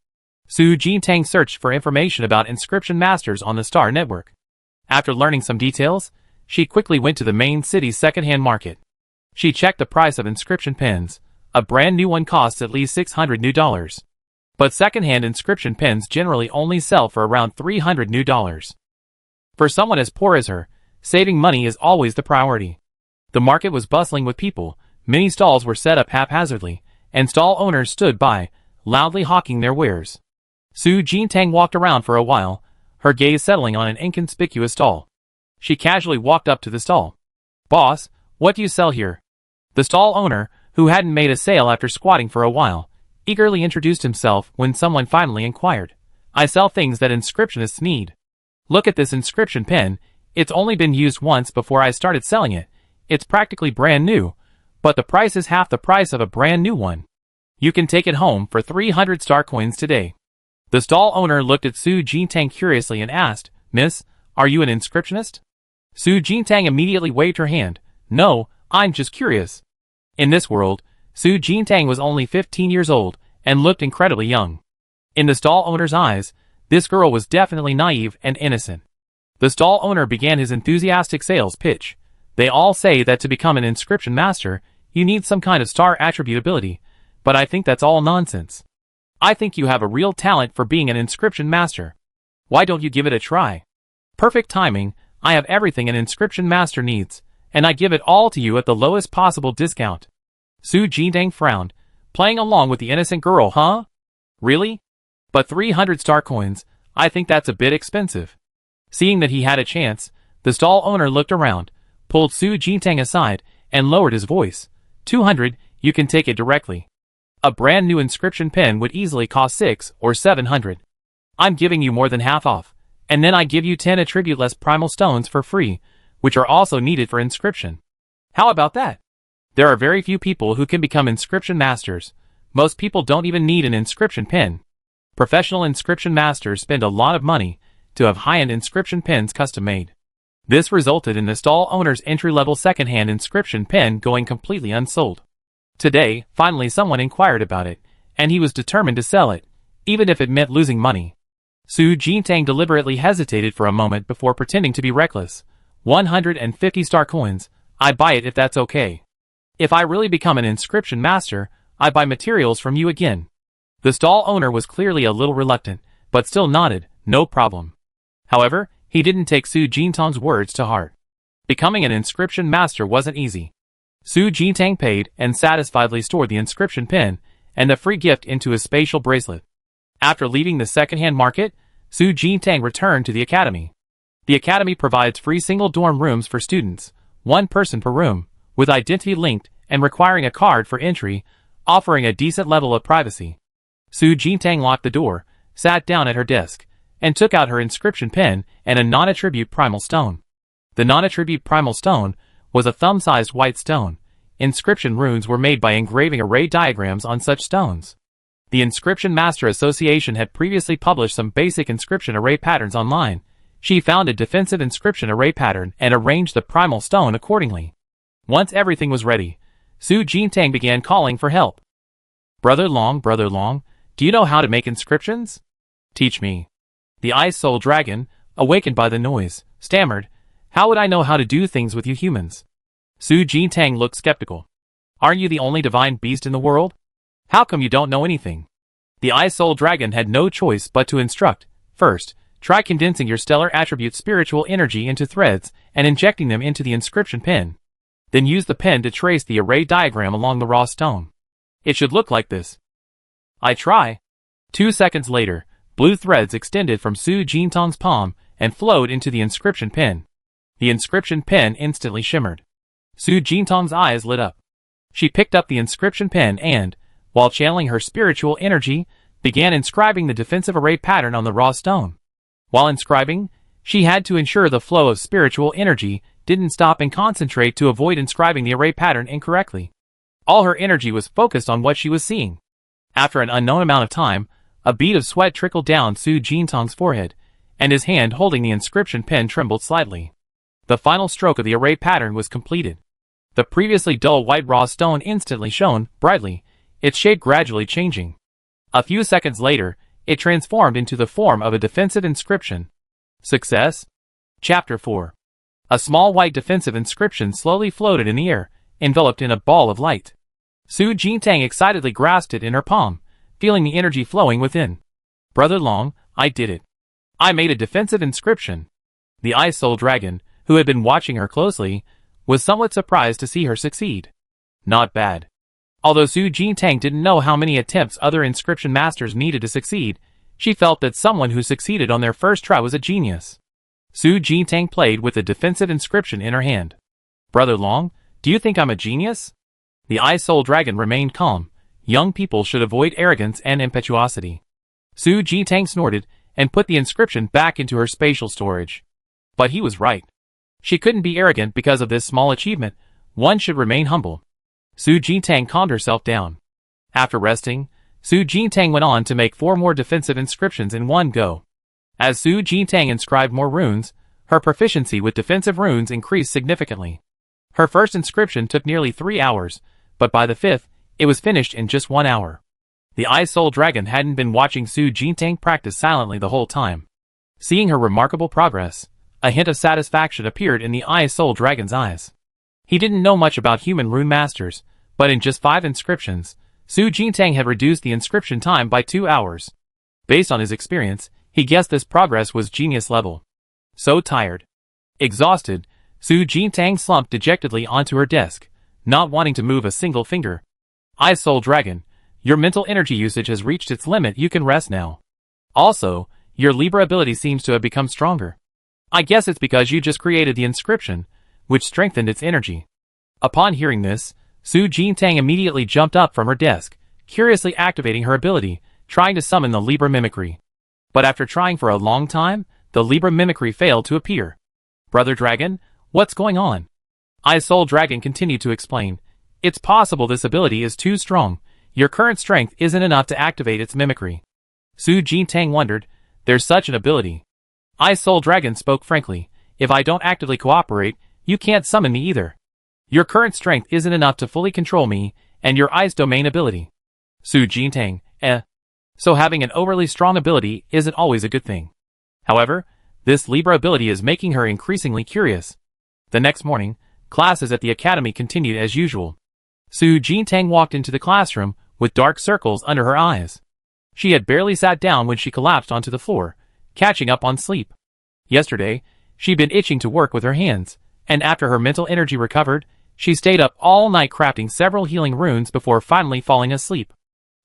Su Jintang searched for information about Inscription Masters on the Star Network. After learning some details, she quickly went to the main city's second-hand market. She checked the price of inscription pens. A brand new one costs at least $600 new. But second-hand inscription pens generally only sell for around $300 new. For someone as poor as her, saving money is always the priority. The market was bustling with people, many stalls were set up haphazardly, and stall owners stood by, loudly hawking their wares. Su Jintang walked around for a while, her gaze settling on an inconspicuous stall. She casually walked up to the stall. "Boss, what do you sell here?" The stall owner, who hadn't made a sale after squatting for a while, eagerly introduced himself when someone finally inquired. "I sell things that inscriptionists need. Look at this inscription pen. It's only been used once before I started selling it. It's practically brand new, but the price is half the price of a brand new one. You can take it home for 300 star coins today." The stall owner looked at Su Jintang curiously and asked, "Miss, are you an inscriptionist?" Su Jintang immediately waved her hand. "No, I'm just curious." In this world, Su Jintang was only 15 years old and looked incredibly young. In the stall owner's eyes, this girl was definitely naive and innocent. The stall owner began his enthusiastic sales pitch. "They all say that to become an inscription master, you need some kind of star attribute ability, but I think that's all nonsense. I think you have a real talent for being an inscription master. Why don't you give it a try? Perfect timing, I have everything an inscription master needs, and I give it all to you at the lowest possible discount." Su Jintang frowned, playing along with the innocent girl, huh? "Really? But 300 star coins, I think that's a bit expensive." Seeing that he had a chance, the stall owner looked around, pulled Su Jintang aside, and lowered his voice. 200, you can take it directly. A brand new inscription pen would easily cost 600 or 700. I'm giving you more than half off, and then I give you 10 attribute-less primal stones for free, which are also needed for inscription. How about that? There are very few people who can become inscription masters. Most people don't even need an inscription pen. Professional inscription masters spend a lot of money to have high-end inscription pens custom-made. This resulted in the stall owner's entry-level second-hand inscription pen going completely unsold. Today, finally someone inquired about it, and he was determined to sell it, even if it meant losing money. Su Jintang deliberately hesitated for a moment before pretending to be reckless. 150 star coins, I buy it if that's okay. If I really become an inscription master, I buy materials from you again. The stall owner was clearly a little reluctant, but still nodded, no problem. However, he didn't take Su Jintang's words to heart. Becoming an inscription master wasn't easy. Su Jintang paid and satisfiedly stored the inscription pen and the free gift into his spatial bracelet. After leaving the second-hand market, Su Jintang returned to the academy. The academy provides free single dorm rooms for students, one person per room, with identity linked and requiring a card for entry, offering a decent level of privacy. Su Jintang locked the door, sat down at her desk, and took out her inscription pen and a non-attribute primal stone. The non-attribute primal stone was a thumb-sized white stone. Inscription runes were made by engraving array diagrams on such stones. The Inscription Master Association had previously published some basic inscription array patterns online. She found a defensive inscription array pattern and arranged the primal stone accordingly. Once everything was ready, Su Jintang began calling for help. Brother Long, do you know how to make inscriptions? Teach me." The Ice Soul Dragon, awakened by the noise, stammered, "How would I know how to do things with you humans?" Su Jintang looked skeptical. "Aren't you the only divine beast in the world? How come you don't know anything?" The Ice Soul Dragon had no choice but to instruct. "First, try condensing your stellar attribute spiritual energy into threads and injecting them into the inscription pen. Then use the pen to trace the array diagram along the raw stone. It should look like this." "I try." 2 seconds later, blue threads extended from Su Jintang's palm and flowed into the inscription pen. The inscription pen instantly shimmered. Su Jintang's eyes lit up. She picked up the inscription pen and, while channeling her spiritual energy, began inscribing the defensive array pattern on the raw stone. While inscribing, she had to ensure the flow of spiritual energy didn't stop and concentrate to avoid inscribing the array pattern incorrectly. All her energy was focused on what she was seeing. After an unknown amount of time, a bead of sweat trickled down Su Jintang's forehead, and his hand holding the inscription pen trembled slightly. The final stroke of the array pattern was completed. The previously dull white raw stone instantly shone brightly, its shade gradually changing. A few seconds later, it transformed into the form of a defensive inscription. Success? Chapter 4. A small white defensive inscription slowly floated in the air, enveloped in a ball of light. Su Jintang excitedly grasped it in her palm, feeling the energy flowing within. Brother Long, I did it. I made a defensive inscription. The Ice Soul Dragon, who had been watching her closely, was somewhat surprised to see her succeed. Not bad. Although Su Jintang didn't know how many attempts other inscription masters needed to succeed, She felt that someone who succeeded on their first try was a genius. Su Jintang played with a defensive inscription in her hand. Brother Long, do you think I'm a genius? The Ice Soul Dragon remained calm. Young people should avoid arrogance and impetuosity. Su Jintang snorted and put the inscription back into her spatial storage. But he was right. She couldn't be arrogant because of this small achievement. One should remain humble. Su Jintang calmed herself down. After resting, Su Jintang went on to make 4 more defensive inscriptions in one go. As Su Jintang inscribed more runes, her proficiency with defensive runes increased significantly. Her first inscription took nearly 3 hours, but by the 5th, it was finished in just 1 hour. The Ice Soul Dragon hadn't been watching Su Jintang practice silently the whole time. Seeing her remarkable progress, a hint of satisfaction appeared in the Ice Soul Dragon's eyes. He didn't know much about human rune masters, but in just 5 inscriptions, Su Jintang had reduced the inscription time by 2 hours. Based on his experience, he guessed this progress was genius level. So tired. Exhausted, Su Jintang slumped dejectedly onto her desk, not wanting to move a single finger. Ice Soul Dragon, your mental energy usage has reached its limit. You can rest now. Also, your Libra ability seems to have become stronger. I guess it's because you just created the inscription, which strengthened its energy. Upon hearing this, Su Jintang immediately jumped up from her desk, curiously activating her ability, trying to summon the Libra mimicry. But after trying for a long time, the Libra mimicry failed to appear. Brother Dragon, what's going on? Ice Soul Dragon continued to explain. It's possible this ability is too strong. Your current strength isn't enough to activate its mimicry. Su Jintang wondered, there's such an ability. Ice Soul Dragon spoke frankly, if I don't actively cooperate, you can't summon me either. Your current strength isn't enough to fully control me, and your Ice Domain ability. Su Jintang, So having an overly strong ability isn't always a good thing. However, this Libra ability is making her increasingly curious. The next morning, classes at the academy continued as usual. Su Jintang walked into the classroom with dark circles under her eyes. She had barely sat down when she collapsed onto the floor, catching up on sleep. Yesterday, she'd been itching to work with her hands, and after her mental energy recovered, she stayed up all night crafting several healing runes before finally falling asleep.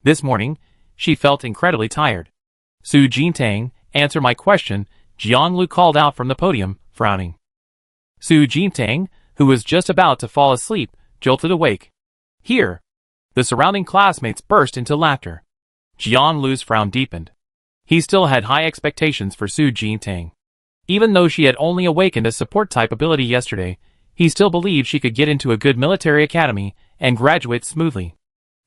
This morning, she felt incredibly tired. Su Jintang, answer my question, Jianglu called out from the podium, frowning. Su Jintang, who was just about to fall asleep, jolted awake. Here! The surrounding classmates burst into laughter. Jianglu's frown deepened. He still had high expectations for Su Jintang. Even though she had only awakened a support-type ability yesterday, he still believed she could get into a good military academy and graduate smoothly.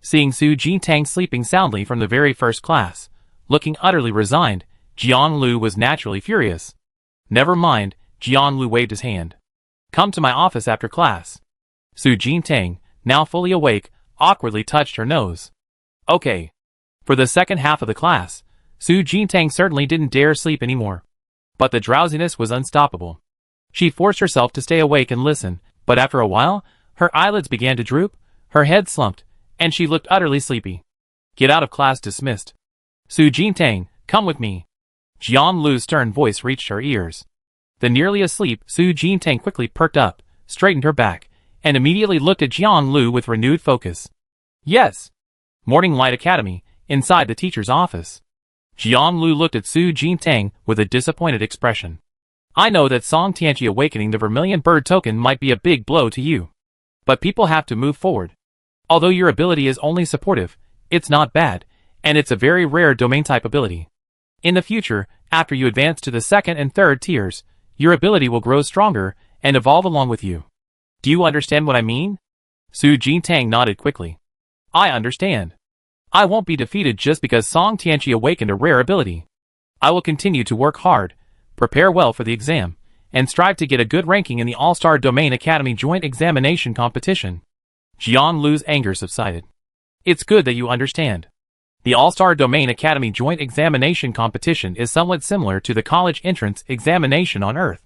Seeing Su Jintang sleeping soundly from the very first class, looking utterly resigned, Jianglu was naturally furious. Never mind, Jianglu waved his hand. Come to my office after class. Su Jintang, now fully awake, awkwardly touched her nose. Okay. For the second half of the class, Su Jintang certainly didn't dare sleep anymore. But the drowsiness was unstoppable. She forced herself to stay awake and listen, but after a while, her eyelids began to droop, her head slumped, and she looked utterly sleepy. Get out of class dismissed. Su Jintang, come with me. Jianglu's stern voice reached her ears. The nearly asleep Su Jintang quickly perked up, straightened her back, and immediately looked at Jianglu with renewed focus. Yes. Morning Light Academy, inside the teacher's office. Jianglu looked at Su Jintang with a disappointed expression. I know that Song Tianqi awakening the Vermilion Bird token might be a big blow to you. But people have to move forward. Although your ability is only supportive, it's not bad, and it's a very rare domain-type ability. In the future, after you advance to the 2nd and 3rd tiers, your ability will grow stronger and evolve along with you. Do you understand what I mean? Su Jintang nodded quickly. I understand. I won't be defeated just because Song Tianqi awakened a rare ability. I will continue to work hard, prepare well for the exam, and strive to get a good ranking in the All-Star Domain Academy Joint Examination Competition. Jianglu's anger subsided. It's good that you understand. The All-Star Domain Academy Joint Examination Competition is somewhat similar to the college entrance examination on Earth.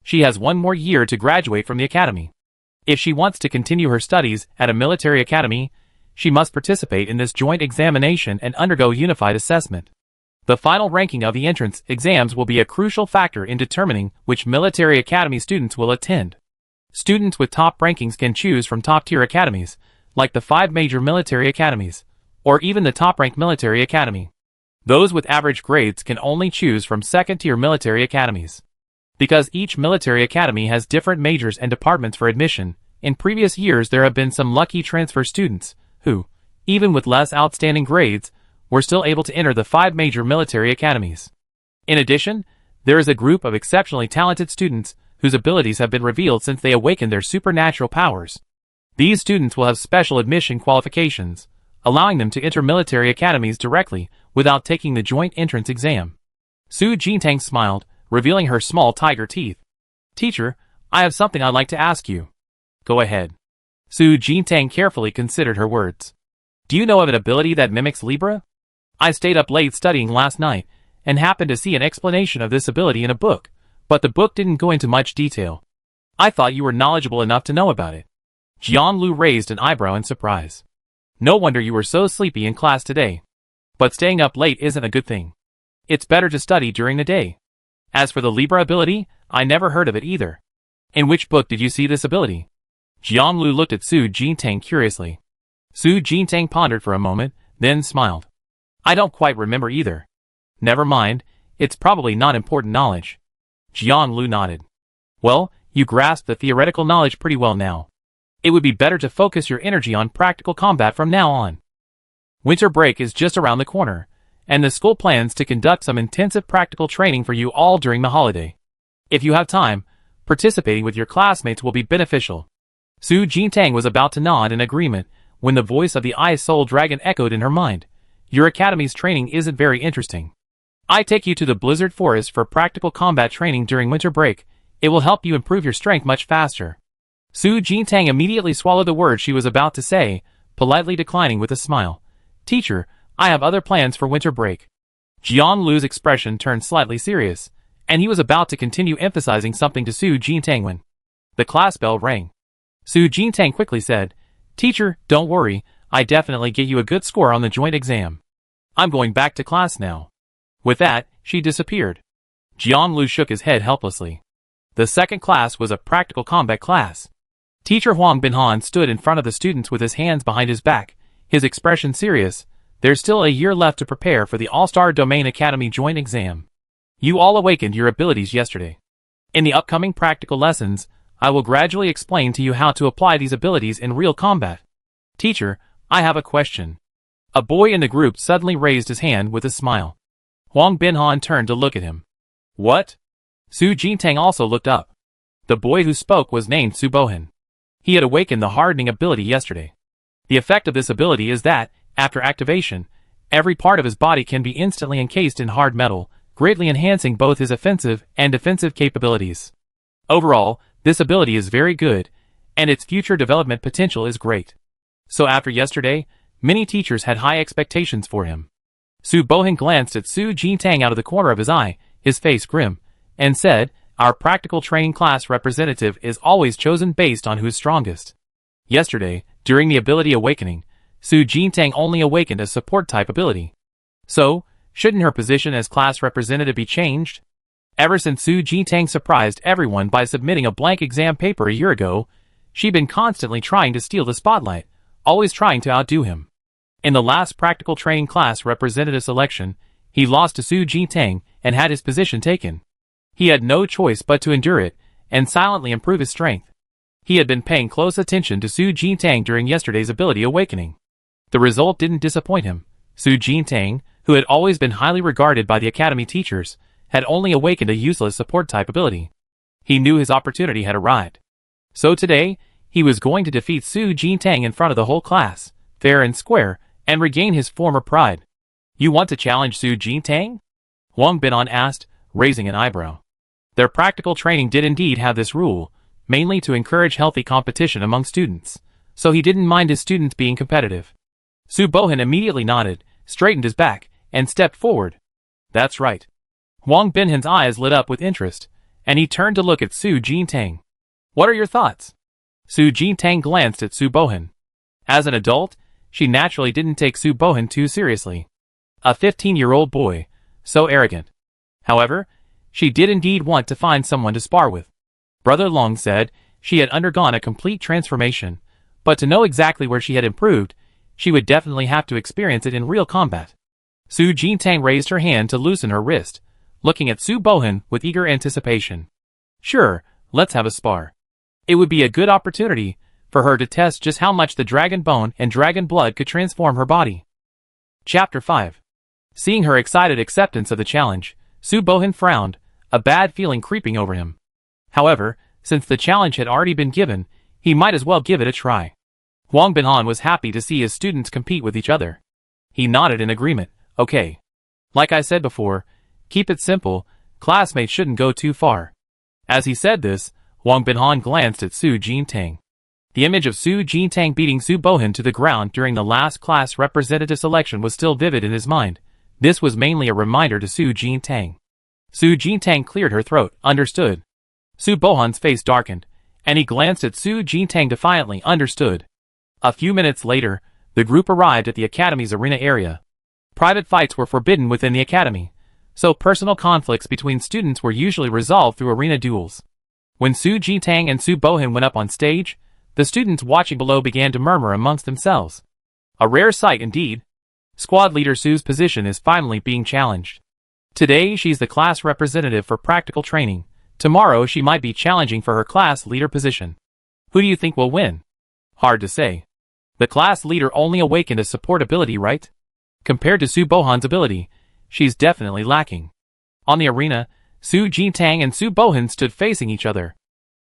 She has 1 more year to graduate from the academy. If she wants to continue her studies at a military academy, she must participate in this joint examination and undergo unified assessment. The final ranking of the entrance exams will be a crucial factor in determining which military academy students will attend. Students with top rankings can choose from top-tier academies, like the 5 major military academies, or even the top-ranked military academy. Those with average grades can only choose from second-tier military academies. Because each military academy has different majors and departments for admission, in previous years there have been some lucky transfer students who, even with less outstanding grades, were still able to enter the 5 major military academies. In addition, there is a group of exceptionally talented students whose abilities have been revealed since they awakened their supernatural powers. These students will have special admission qualifications, allowing them to enter military academies directly without taking the joint entrance exam. Su Jintang smiled, revealing her small tiger teeth. Teacher, I have something I'd like to ask you. Go ahead. Su Jintang carefully considered her words. Do you know of an ability that mimics Libra? I stayed up late studying last night and happened to see an explanation of this ability in a book, but the book didn't go into much detail. I thought you were knowledgeable enough to know about it. Jian Lu raised an eyebrow in surprise. No wonder you were so sleepy in class today. But staying up late isn't a good thing. It's better to study during the day. As for the Libra ability, I never heard of it either. In which book did you see this ability? Jian Lu looked at Su Jintang curiously. Su Jintang pondered for a moment, then smiled. I don't quite remember either. Never mind, it's probably not important knowledge. Jian Lu nodded. Well, you grasp the theoretical knowledge pretty well now. It would be better to focus your energy on practical combat from now on. Winter break is just around the corner, and the school plans to conduct some intensive practical training for you all during the holiday. If you have time, participating with your classmates will be beneficial. Su Jintang was about to nod in agreement when the voice of the Ice Soul Dragon echoed in her mind. Your academy's training isn't very interesting. I take you to the Blizzard Forest for practical combat training during winter break. It will help you improve your strength much faster. Su Jintang immediately swallowed the words she was about to say, politely declining with a smile. Teacher, I have other plans for winter break. Jian Lu's expression turned slightly serious, and he was about to continue emphasizing something to Su Jintang when the class bell rang. Su Jintang quickly said, Teacher, don't worry, I definitely get you a good score on the joint exam. I'm going back to class now. With that, she disappeared. Jian Lu shook his head helplessly. The second class was a practical combat class. Teacher Huang Binhan stood in front of the students with his hands behind his back, his expression serious. There's still a year left to prepare for the All-Star Domain Academy joint exam. You all awakened your abilities yesterday. In the upcoming practical lessons, I will gradually explain to you how to apply these abilities in real combat. Teacher, I have a question. A boy in the group suddenly raised his hand with a smile. Huang Binhan turned to look at him. What? Su Jintang also looked up. The boy who spoke was named Su Bohan. He had awakened the hardening ability yesterday. The effect of this ability is that, after activation, every part of his body can be instantly encased in hard metal, greatly enhancing both his offensive and defensive capabilities. Overall, this ability is very good, and its future development potential is great. So after yesterday, many teachers had high expectations for him. Su Bohan glanced at Su Jintang out of the corner of his eye, his face grim, and said, Our practical training class representative is always chosen based on who's strongest. Yesterday, during the ability awakening, Su Jintang only awakened a support-type ability. So, shouldn't her position as class representative be changed? Ever since Su Jintang surprised everyone by submitting a blank exam paper a year ago, she'd been constantly trying to steal the spotlight, always trying to outdo him. In the last practical training class representative selection, he lost to Su Jintang and had his position taken. He had no choice but to endure it and silently improve his strength. He had been paying close attention to Su Jintang during yesterday's ability awakening. The result didn't disappoint him. Su Jintang, who had always been highly regarded by the academy teachers, had only awakened a useless support-type ability. He knew his opportunity had arrived. So today, he was going to defeat Su Jintang in front of the whole class, fair and square, and regain his former pride. You want to challenge Su Jintang? Huang Binhan asked, raising an eyebrow. Their practical training did indeed have this rule, mainly to encourage healthy competition among students, so he didn't mind his students being competitive. Su Bohan immediately nodded, straightened his back, and stepped forward. That's right. Huang Binhan's eyes lit up with interest, and he turned to look at Su Jintang. What are your thoughts? Su Jintang glanced at Su Bohan. As an adult, she naturally didn't take Su Bohan too seriously. A 15-year-old boy, so arrogant. However, she did indeed want to find someone to spar with. Brother Long said she had undergone a complete transformation, but to know exactly where she had improved, she would definitely have to experience it in real combat. Su Jintang raised her hand to loosen her wrist, looking at Su Bohan with eager anticipation. Sure, let's have a spar. It would be a good opportunity for her to test just how much the dragon bone and dragon blood could transform her body. Chapter 5. Seeing her excited acceptance of the challenge, Su Bohan frowned, a bad feeling creeping over him. However, since the challenge had already been given, he might as well give it a try. Huang Binhan was happy to see his students compete with each other. He nodded in agreement. Okay. Like I said before, keep it simple, classmates shouldn't go too far. As he said this, Huang Binhan glanced at Su Jintang. The image of Su Jintang beating Su Bohan to the ground during the last class representative selection was still vivid in his mind. This was mainly a reminder to Su Jintang. Su Jintang cleared her throat, understood. Su Bohan's face darkened, and he glanced at Su Jintang defiantly, understood. A few minutes later, the group arrived at the academy's arena area. Private fights were forbidden within the academy, so personal conflicts between students were usually resolved through arena duels. When Su Jintang and Su Bohan went up on stage, the students watching below began to murmur amongst themselves. A rare sight indeed. Squad leader Su's position is finally being challenged. Today she's the class representative for practical training. Tomorrow she might be challenging for her class leader position. Who do you think will win? Hard to say. The class leader only awakened a support ability, right? Compared to Su Bohan's ability, she's definitely lacking. On the arena, Su Jintang and Su Bohan stood facing each other.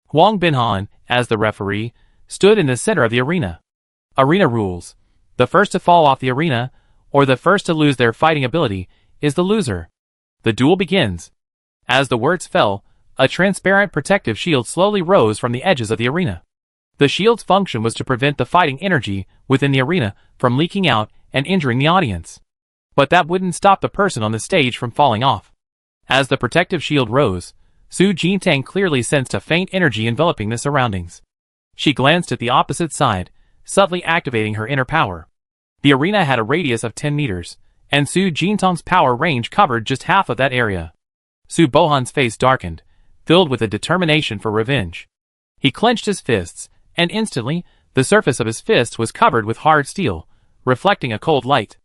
Huang Binhan, as the referee, stood in the center of the arena. Arena rules. The first to fall off the arena, or the first to lose their fighting ability, is the loser. The duel begins. As the words fell, a transparent protective shield slowly rose from the edges of the arena. The shield's function was to prevent the fighting energy within the arena from leaking out and injuring the audience. But that wouldn't stop the person on the stage from falling off. As the protective shield rose, Su Jintang clearly sensed a faint energy enveloping the surroundings. She glanced at the opposite side, subtly activating her inner power. The arena had a radius of 10 meters, and Su Jintang's power range covered just half of that area. Su Bohan's face darkened, filled with a determination for revenge. He clenched his fists, and instantly, the surface of his fist was covered with hard steel, reflecting a cold light.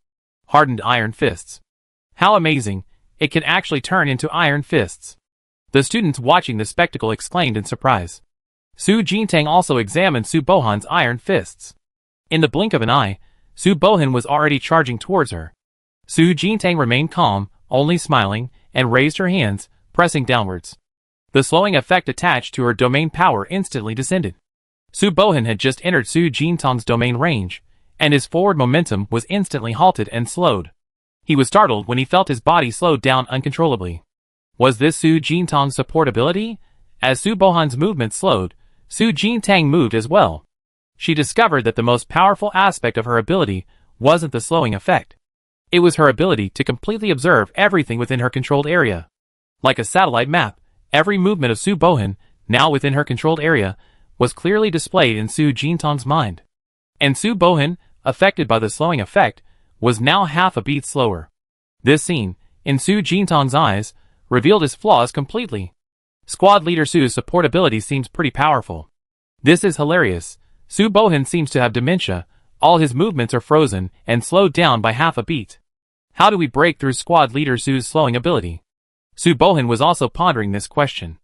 Hardened iron fists. How amazing, it can actually turn into iron fists. The students watching the spectacle exclaimed in surprise. Su Jintang also examined Su Bohan's iron fists. In the blink of an eye, Su Bohan was already charging towards her. Su Jintang remained calm, only smiling, and raised her hands, pressing downwards. The slowing effect attached to her domain power instantly descended. Su Bohan had just entered Su Jintang's domain range, and his forward momentum was instantly halted and slowed. He was startled when he felt his body slowed down uncontrollably. Was this Su Jintang's support ability? As Su Bohan's movement slowed, Su Jintang moved as well. She discovered that the most powerful aspect of her ability wasn't the slowing effect. It was her ability to completely observe everything within her controlled area. Like a satellite map, every movement of Su Bohan, now within her controlled area, was clearly displayed in Su Jintang's mind. And Su Bohan, affected by the slowing effect, was now half a beat slower. This scene, in Su Jintang's eyes, revealed his flaws completely. Squad leader Su's support ability seems pretty powerful. This is hilarious. Su Bohan seems to have dementia, all his movements are frozen and slowed down by half a beat. How do we break through squad leader Su's slowing ability? Su Bohan was also pondering this question.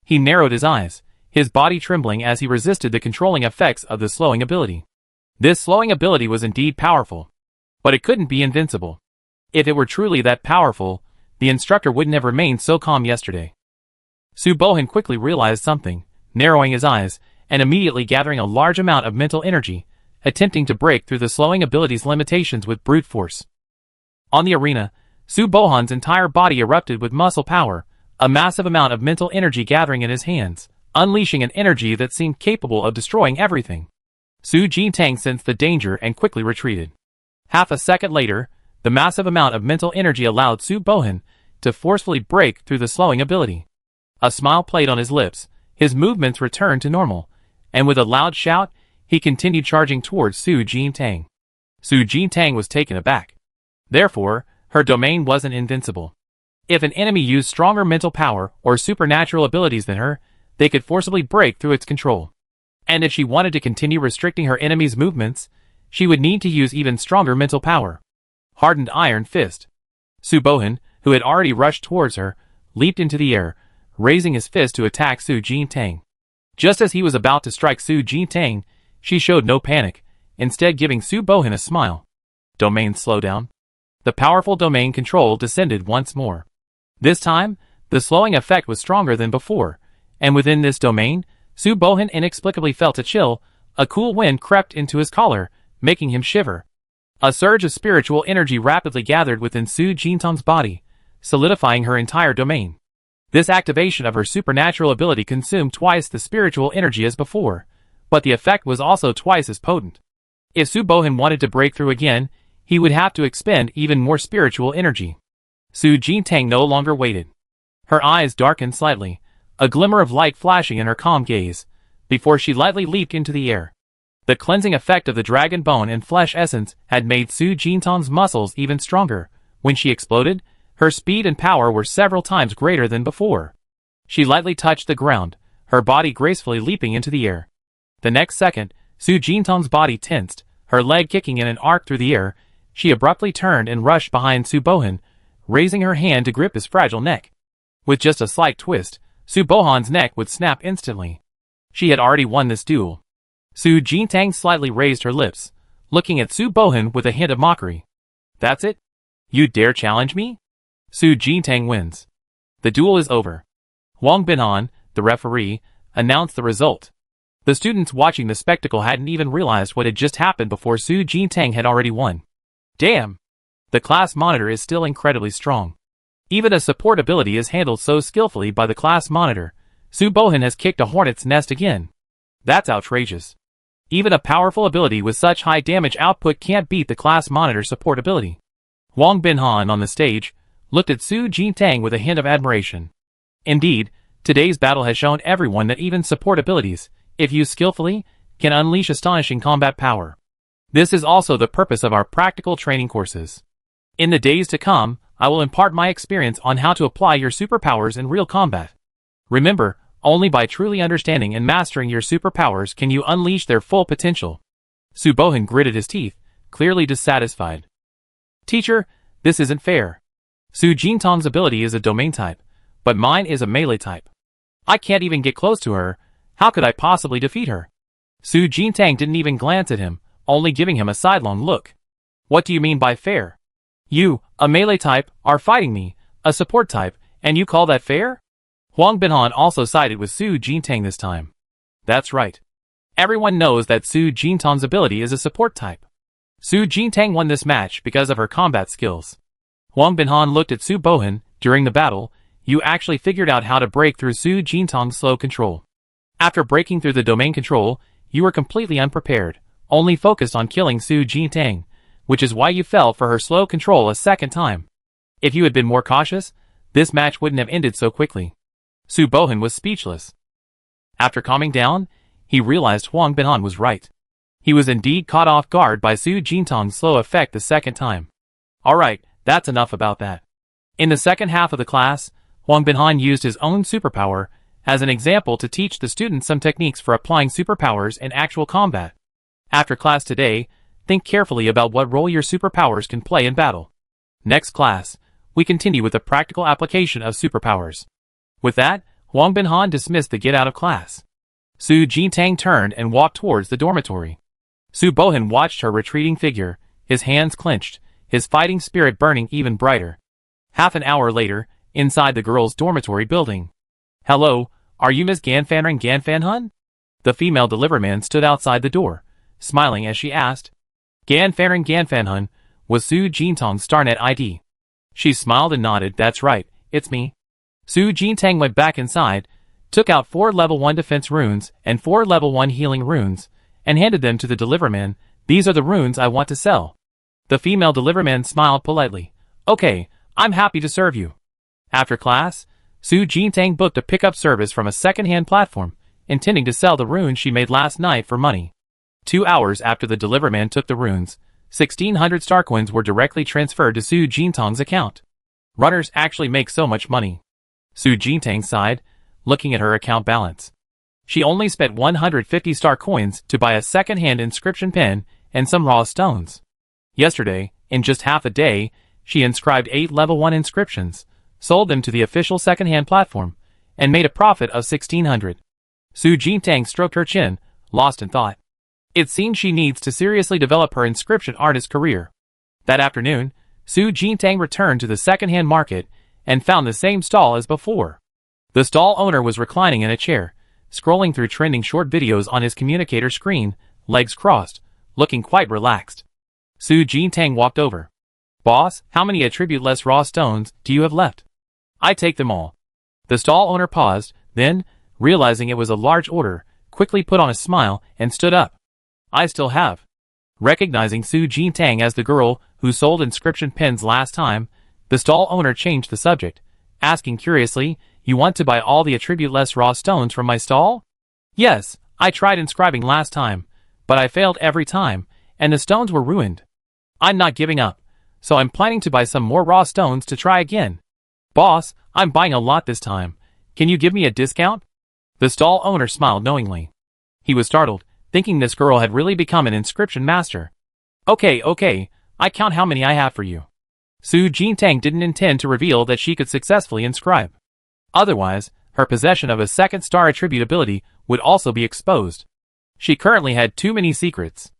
He narrowed his eyes, his body trembling as he resisted the controlling effects of the slowing ability. This slowing ability was indeed powerful. But it couldn't be invincible. If it were truly that powerful, the instructor wouldn't have remained so calm yesterday. Su Bohan quickly realized something, narrowing his eyes, and immediately gathering a large amount of mental energy, attempting to break through the slowing ability's limitations with brute force. On the arena, Su Bohan's entire body erupted with muscle power, a massive amount of mental energy gathering in his hands, unleashing an energy that seemed capable of destroying everything. Su Jintang sensed the danger and quickly retreated. Half a second later, the massive amount of mental energy allowed Su Bohan to forcefully break through the slowing ability. A smile played on his lips, his movements returned to normal, and with a loud shout, he continued charging towards Su Jintang. Su Jintang was taken aback. Therefore, her domain wasn't invincible. If an enemy used stronger mental power or supernatural abilities than her, they could forcibly break through its control. And if she wanted to continue restricting her enemy's movements, she would need to use even stronger mental power. Hardened iron fist. Su Bohan, who had already rushed towards her, leaped into the air, raising his fist to attack Su Jintang. Just as he was about to strike Su Jintang, she showed no panic, instead giving Su Bohan a smile. Domain slowdown. The powerful domain control descended once more. This time, the slowing effect was stronger than before, and within this domain, Su Bohan inexplicably felt a chill. A cool wind crept into his collar, making him shiver. A surge of spiritual energy rapidly gathered within Su Jintang's body, solidifying her entire domain. This activation of her supernatural ability consumed twice the spiritual energy as before, but the effect was also twice as potent. If Su Bohan wanted to break through again, he would have to expend even more spiritual energy. Su Jintang no longer waited. Her eyes darkened slightly, a glimmer of light flashing in her calm gaze, before she lightly leaped into the air. The cleansing effect of the dragon bone and flesh essence had made Su Jintang's muscles even stronger. When she exploded, her speed and power were several times greater than before. She lightly touched the ground, her body gracefully leaping into the air. The next second, Su Jintang's body tensed, her leg kicking in an arc through the air. She abruptly turned and rushed behind Su Bohan, raising her hand to grip his fragile neck. With just a slight twist, Su Bohan's neck would snap instantly. She had already won this duel. Su Jintang slightly raised her lips, looking at Su Bohan with a hint of mockery. That's it? You dare challenge me? Su Jintang wins. The duel is over. Wang Binhan, the referee, announced the result. The students watching the spectacle hadn't even realized what had just happened before Su Jintang had already won. Damn! The class monitor is still incredibly strong. Even a support ability is handled so skillfully by the class monitor. Su Bohan has kicked a hornet's nest again. That's outrageous. Even a powerful ability with such high damage output can't beat the class monitor support ability. Wang Binhan on the stage looked at Su Jintang with a hint of admiration. Indeed, today's battle has shown everyone that even support abilities, if used skillfully, can unleash astonishing combat power. This is also the purpose of our practical training courses. In the days to come, I will impart my experience on how to apply your superpowers in real combat. Remember, only by truly understanding and mastering your superpowers can you unleash their full potential. Su Bohan gritted his teeth, clearly dissatisfied. Teacher, this isn't fair. Su Jintang's ability is a domain type, but mine is a melee type. I can't even get close to her. How could I possibly defeat her? Su Jintang didn't even glance at him, only giving him a sidelong look. What do you mean by fair? You, a melee type, are fighting me, a support type, and you call that fair? Wang Binhan also sided with Su Jintang this time. That's right. Everyone knows that Su Jintang's ability is a support type. Su Jintang won this match because of her combat skills. Wang Binhan looked at Su Bohan. During the battle, you actually figured out how to break through Su Jintang's slow control. After breaking through the domain control, you were completely unprepared, only focused on killing Su Jintang, which is why you fell for her slow control a second time. If you had been more cautious, this match wouldn't have ended so quickly. Su Bohan was speechless. After calming down, he realized Wang Binhan was right. He was indeed caught off guard by Su Jintang's slow effect the second time. Alright, that's enough about that. In the second half of the class, Wang Binhan used his own superpower as an example to teach the students some techniques for applying superpowers in actual combat. After class today, think carefully about what role your superpowers can play in battle. Next class, we continue with the practical application of superpowers. With that, Wang Binhan dismissed the get-out of class. Su Jintang turned and walked towards the dormitory. Su Bohan watched her retreating figure, his hands clenched, his fighting spirit burning even brighter. Half an hour later, inside the girls' dormitory building. Hello, are you Miss Ganfanren Ganfanhun? The female deliverman stood outside the door, smiling as she asked. Ganfanren Ganfanhun was Su Jintang's StarNet ID. She smiled and nodded. That's right, it's me. Su Jintang went back inside, took out 4 level 1 defense runes and 4 level 1 healing runes, and handed them to the deliverman. These are the runes I want to sell. The female deliverman smiled politely. Okay, I'm happy to serve you. After class, Su Jintang booked a pickup service from a second-hand platform, intending to sell the runes she made last night for money. 2 hours after the deliverman took the runes, 1,600 star coins were directly transferred to Su Jintang's account. Runners actually make so much money. Su Jintang sighed, looking at her account balance. She only spent 150 star coins to buy a second-hand inscription pen and some raw stones. Yesterday, in just half a day, she inscribed 8 level 1 inscriptions, sold them to the official second-hand platform, and made a profit of 1,600. Su Jintang stroked her chin, lost in thought. It seemed she needs to seriously develop her inscription artist career. That afternoon, Su Jintang returned to the second-hand market and found the same stall as before. The stall owner was reclining in a chair, scrolling through trending short videos on his communicator screen, legs crossed, looking quite relaxed. Su Jintang walked over. "Boss, how many attribute-less raw stones do you have left?" "I take them all." The stall owner paused, then, realizing it was a large order, quickly put on a smile and stood up. "I still have." Recognizing Su Jintang as the girl who sold inscription pens last time, the stall owner changed the subject, asking curiously, "You want to buy all the attribute-less raw stones from my stall?" "Yes, I tried inscribing last time, but I failed every time, and the stones were ruined. I'm not giving up, so I'm planning to buy some more raw stones to try again." "Boss, I'm buying a lot this time. Can you give me a discount?" The stall owner smiled knowingly. He was startled, thinking this girl had really become an inscription master. Okay, I count how many I have for you." Su Jintang didn't intend to reveal that she could successfully inscribe. Otherwise, her possession of a second star attribute ability would also be exposed. She currently had too many secrets.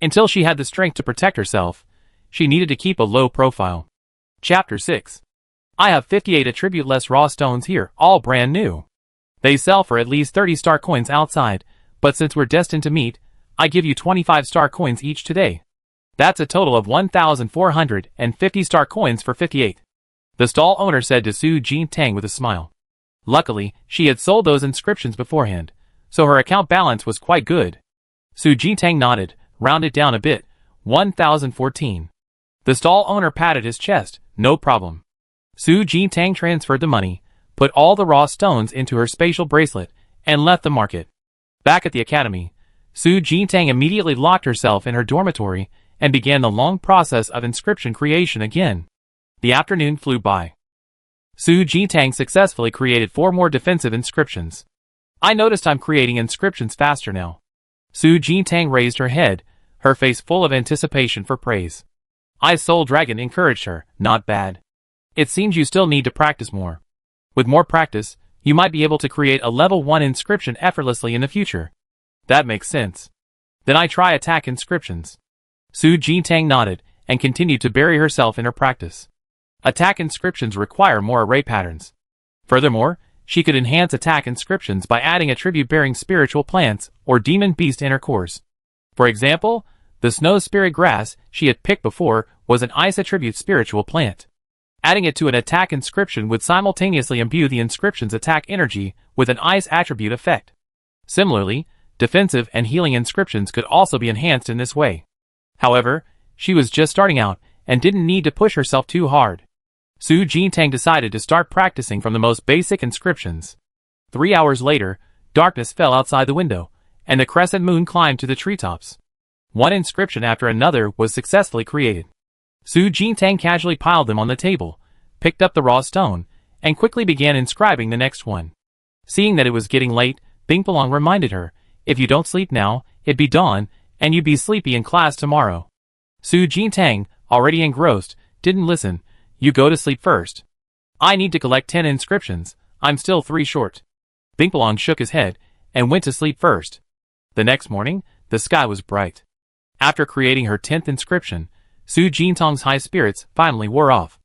Until she had the strength to protect herself, she needed to keep a low profile. Chapter 6. I have 58 attribute-less raw stones here, all brand new. They sell for at least 30 star coins outside, but since we're destined to meet, I give you 25 star coins each today. That's a total of 1,450 star coins for 58. The stall owner said to Su Jintang with a smile. Luckily, she had sold those inscriptions beforehand, so her account balance was quite good. Su Jintang nodded, rounded down a bit, 1,014. The stall owner patted his chest, "No problem." Su Jintang transferred the money, put all the raw stones into her spatial bracelet, and left the market. Back at the academy, Su Jintang immediately locked herself in her dormitory and began the long process of inscription creation again. The afternoon flew by. Su Jintang successfully created 4 more defensive inscriptions. "I noticed I'm creating inscriptions faster now." Su Jintang raised her head, her face full of anticipation for praise. Soul Dragon encouraged her, "Not bad. It seems you still need to practice more. With more practice, you might be able to create a level 1 inscription effortlessly in the future." "That makes sense. Then I try attack inscriptions." Su Jintang nodded and continued to bury herself in her practice. Attack inscriptions require more array patterns. Furthermore, she could enhance attack inscriptions by adding attribute-bearing spiritual plants or demon beast in her cores. For example, the snow spirit grass she had picked before was an ice attribute spiritual plant. Adding it to an attack inscription would simultaneously imbue the inscription's attack energy with an ice attribute effect. Similarly, defensive and healing inscriptions could also be enhanced in this way. However, she was just starting out and didn't need to push herself too hard. Su Jintang decided to start practicing from the most basic inscriptions. 3 hours later, darkness fell outside the window, and the crescent moon climbed to the treetops. One inscription after another was successfully created. Su Jintang casually piled them on the table, picked up the raw stone, and quickly began inscribing the next one. Seeing that it was getting late, Bing Pelong reminded her, "If you don't sleep now, it'd be dawn, and you'd be sleepy in class tomorrow." Su Jintang, already engrossed, didn't listen. "You go to sleep first. I need to collect 10 inscriptions, I'm still 3 short." Bing Pelong shook his head, and went to sleep first. The next morning, the sky was bright. After creating her 10th inscription, Su Jintang's high spirits finally wore off.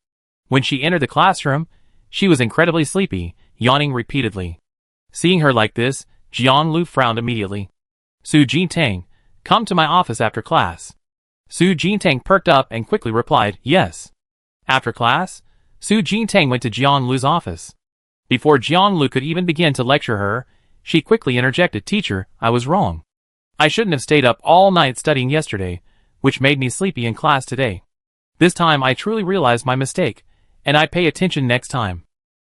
When she entered the classroom, she was incredibly sleepy, yawning repeatedly. Seeing her like this, Jiang Lu frowned immediately. "Su Jintang, come to my office after class." Su Jintang perked up and quickly replied, "Yes." After class, Su Jintang went to Jiang Lu's office. Before Jiang Lu could even begin to lecture her, she quickly interjected, "Teacher, I was wrong. I shouldn't have stayed up all night studying yesterday, which made me sleepy in class today. This time I truly realized my mistake, and I'd pay attention next time."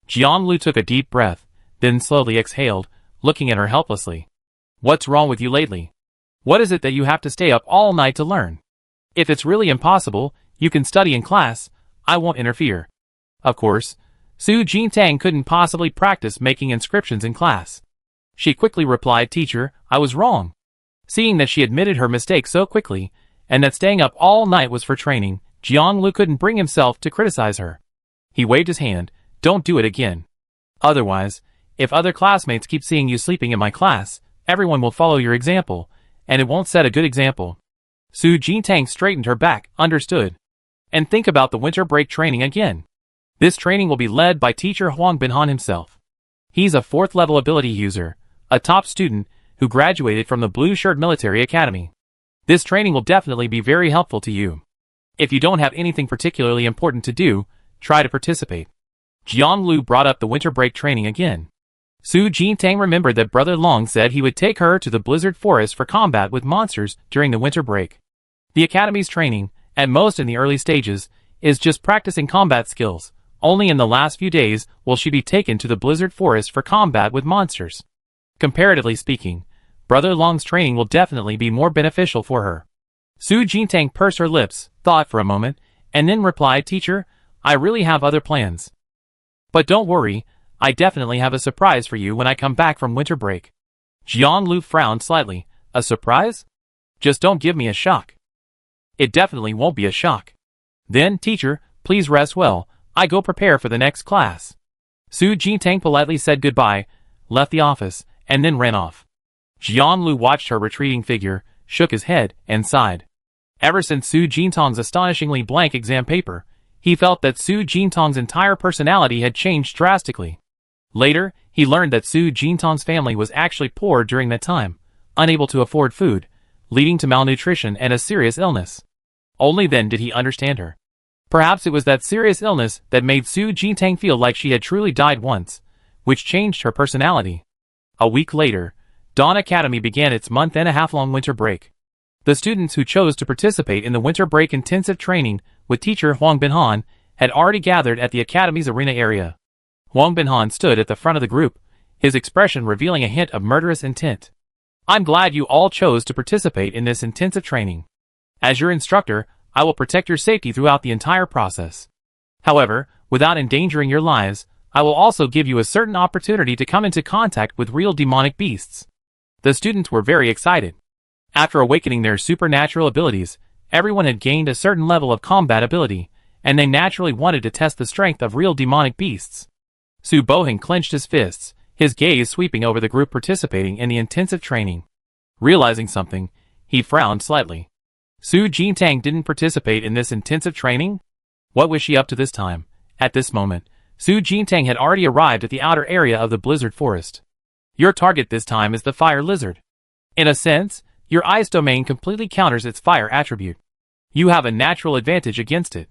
Jiang Lu took a deep breath, then slowly exhaled, looking at her helplessly. "What's wrong with you lately? What is it that you have to stay up all night to learn? If it's really impossible, you can study in class, I won't interfere." Of course, Su Jintang couldn't possibly practice making inscriptions in class. She quickly replied, "Teacher, I was wrong." Seeing that she admitted her mistake so quickly, and that staying up all night was for training, Jianglu couldn't bring himself to criticize her. He waved his hand. Don't do it again. Otherwise, if other classmates keep seeing you sleeping in my class, everyone will follow your example, and it won't set a good example. Su Jintang straightened her back. Understood. And think about the winter break training again. This training will be led by teacher Huang Binhan himself. He's a 4th level ability user, a top student, who graduated from the Blue Shirt Military Academy. This training will definitely be very helpful to you. If you don't have anything particularly important to do, try to participate. Jiang Lu brought up the winter break training again. Su Jintang remembered that Brother Long said he would take her to the blizzard forest for combat with monsters during the winter break. The Academy's training, at most in the early stages, is just practicing combat skills. Only in the last few days will she be taken to the blizzard forest for combat with monsters. Comparatively speaking, Brother Long's training will definitely be more beneficial for her. Su Jintang pursed her lips, thought for a moment, and then replied, Teacher, I really have other plans. But don't worry, I definitely have a surprise for you when I come back from winter break. Jiang Lu frowned slightly. A surprise? Just don't give me a shock. It definitely won't be a shock. Then, teacher, please rest well, I go prepare for the next class. Su Jintang politely said goodbye, left the office, and then ran off. Jiang Lu watched her retreating figure, shook his head, and sighed. Ever since Su Jintang's astonishingly blank exam paper, he felt that Su Jintang's entire personality had changed drastically. Later, he learned that Su Jintang's family was actually poor during that time, unable to afford food, leading to malnutrition and a serious illness. Only then did he understand her. Perhaps it was that serious illness that made Su Jintang feel like she had truly died once, which changed her personality. A week later, Dawn Academy began its month-and-a-half-long winter break. The students who chose to participate in the winter break intensive training with teacher Huang Binhan had already gathered at the Academy's arena area. Huang Binhan stood at the front of the group, his expression revealing a hint of murderous intent. I'm glad you all chose to participate in this intensive training. As your instructor, I will protect your safety throughout the entire process. However, without endangering your lives, I will also give you a certain opportunity to come into contact with real demonic beasts. The students were very excited. After awakening their supernatural abilities, everyone had gained a certain level of combat ability, and they naturally wanted to test the strength of real demonic beasts. Su Boheng clenched his fists, his gaze sweeping over the group participating in the intensive training. Realizing something, he frowned slightly. Su Jintang didn't participate in this intensive training? What was she up to this time? At this moment, Su Jintang had already arrived at the outer area of the blizzard forest. Your target this time is the fire lizard. In a sense, your ice domain completely counters its fire attribute. You have a natural advantage against it.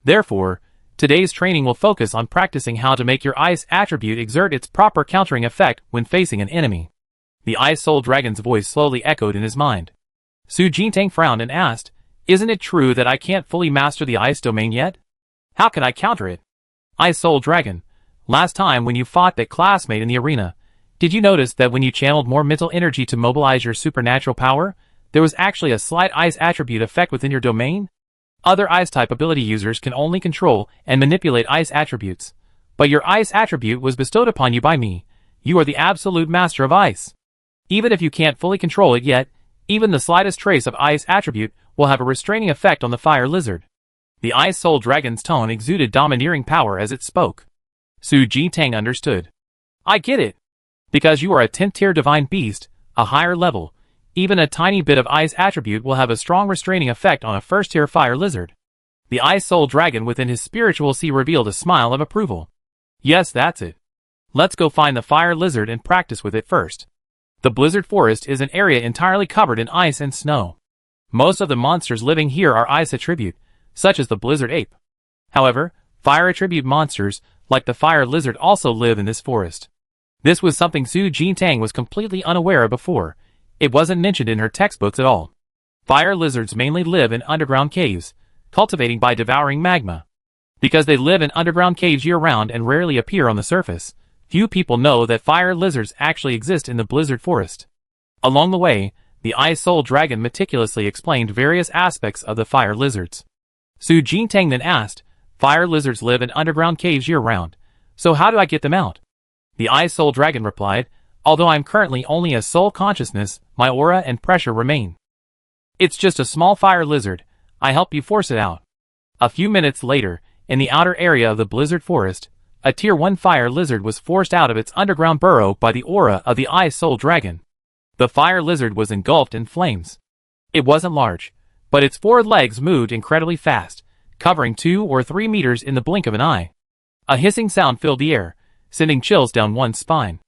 Therefore, today's training will focus on practicing how to make your ice attribute exert its proper countering effect when facing an enemy. The Ice Soul Dragon's voice slowly echoed in his mind. Su Jintang frowned and asked, Isn't it true that I can't fully master the ice domain yet? How can I counter it? Ice Soul Dragon, last time when you fought that classmate in the arena, did you notice that when you channeled more mental energy to mobilize your supernatural power, there was actually a slight ice attribute effect within your domain? Other ice-type ability users can only control and manipulate ice attributes, but your ice attribute was bestowed upon you by me. You are the absolute master of ice. Even if you can't fully control it yet, even the slightest trace of ice attribute will have a restraining effect on the fire lizard. The Ice Soul Dragon's tone exuded domineering power as it spoke. Su Jintang understood. I get it. Because you are a 10th tier divine beast, a higher level, even a tiny bit of ice attribute will have a strong restraining effect on a 1st tier fire lizard. The Ice Soul Dragon within his spiritual sea revealed a smile of approval. Yes, that's it. Let's go find the fire lizard and practice with it first. The blizzard forest is an area entirely covered in ice and snow. Most of the monsters living here are ice attribute, such as the blizzard ape. However, fire attribute monsters, like the fire lizard, also live in this forest. This was something Su Jintang was completely unaware of before. It wasn't mentioned in her textbooks at all. Fire lizards mainly live in underground caves, cultivating by devouring magma. Because they live in underground caves year-round and rarely appear on the surface, few people know that fire lizards actually exist in the blizzard forest. Along the way, the Ice Soul Dragon meticulously explained various aspects of the fire lizards. Su Jintang then asked, Fire lizards live in underground caves year-round, so how do I get them out? The Ice Soul Dragon replied, Although I'm currently only a soul consciousness, my aura and pressure remain. It's just a small fire lizard, I help you force it out. A few minutes later, in the outer area of the blizzard forest, a Tier 1 fire lizard was forced out of its underground burrow by the aura of the Ice Soul Dragon. The fire lizard was engulfed in flames. It wasn't large, but its 4 legs moved incredibly fast, covering 2 or 3 meters in the blink of an eye. A hissing sound filled the air, sending chills down one's spine.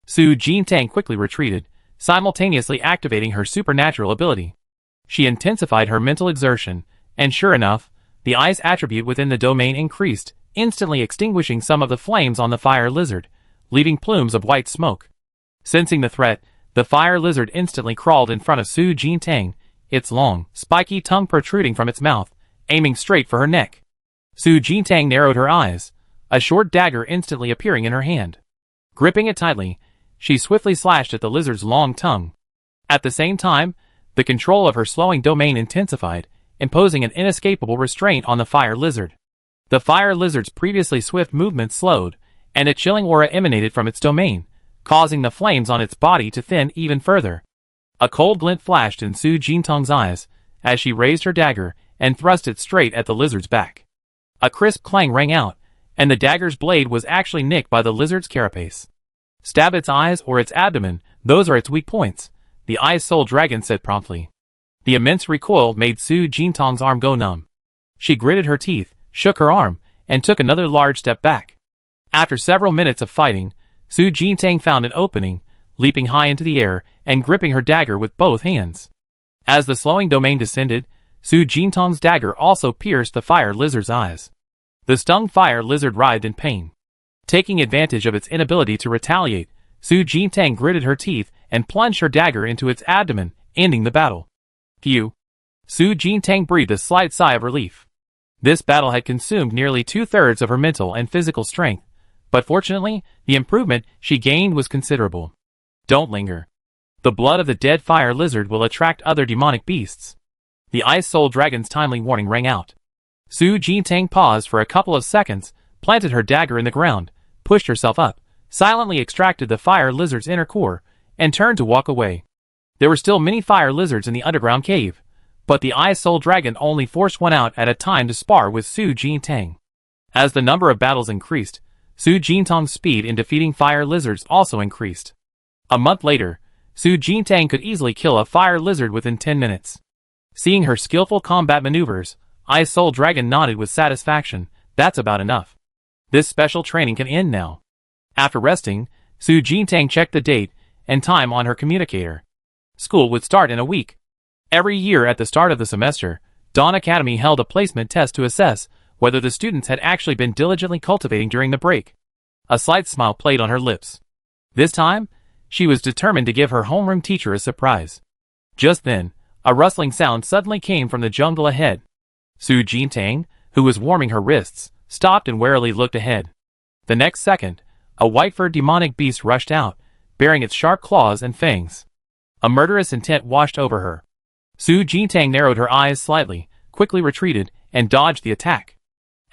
Su Jintang quickly retreated, simultaneously activating her supernatural ability. She intensified her mental exertion, and sure enough, the ice attribute within the domain increased, instantly extinguishing some of the flames on the fire lizard, leaving plumes of white smoke. Sensing the threat, the fire lizard instantly crawled in front of Su Jintang, its long, spiky tongue protruding from its mouth, aiming straight for her neck. Su Jintang narrowed her eyes, a short dagger instantly appearing in her hand. Gripping it tightly, she swiftly slashed at the lizard's long tongue. At the same time, the control of her slowing domain intensified, imposing an inescapable restraint on the fire lizard. The fire lizard's previously swift movement slowed, and a chilling aura emanated from its domain, causing the flames on its body to thin even further. A cold glint flashed in Su Jintang's eyes, as she raised her dagger and thrust it straight at the lizard's back. A crisp clang rang out, and the dagger's blade was actually nicked by the lizard's carapace. "Stab its eyes or its abdomen, those are its weak points," the Ice Soul Dragon said promptly. The immense recoil made Su Jintang's arm go numb. She gritted her teeth, shook her arm, and took another large step back. After several minutes of fighting, Su Jintang found an opening, leaping high into the air and gripping her dagger with both hands. As the slowing domain descended, Su Jintang's dagger also pierced the fire lizard's eyes. The stung fire lizard writhed in pain. Taking advantage of its inability to retaliate, Su Jintang gritted her teeth and plunged her dagger into its abdomen, ending the battle. Phew! Su Jintang breathed a slight sigh of relief. This battle had consumed nearly 2/3 of her mental and physical strength, but fortunately, the improvement she gained was considerable. Don't linger. The blood of the dead fire lizard will attract other demonic beasts. The Ice Soul Dragon's timely warning rang out. Su Jintang paused for a couple of seconds, planted her dagger in the ground, pushed herself up, silently extracted the fire lizard's inner core, and turned to walk away. There were still many fire lizards in the underground cave, but the Ice Soul Dragon only forced one out at a time to spar with Su Jintang. As the number of battles increased, Su Jintang's speed in defeating fire lizards also increased. A month later, Su Jintang could easily kill a fire lizard within 10 minutes. Seeing her skillful combat maneuvers, Ice Soul Dragon nodded with satisfaction. That's about enough. This special training can end now. After resting, Su Jintang checked the date and time on her communicator. School would start in a week. Every year at the start of the semester, Dawn Academy held a placement test to assess whether the students had actually been diligently cultivating during the break. A slight smile played on her lips. This time, she was determined to give her homeroom teacher a surprise. Just then, a rustling sound suddenly came from the jungle ahead. Su Jintang, who was warming her wrists, stopped and warily looked ahead. The next second, a white-furred demonic beast rushed out, bearing its sharp claws and fangs. A murderous intent washed over her. Su Jintang narrowed her eyes slightly, quickly retreated, and dodged the attack.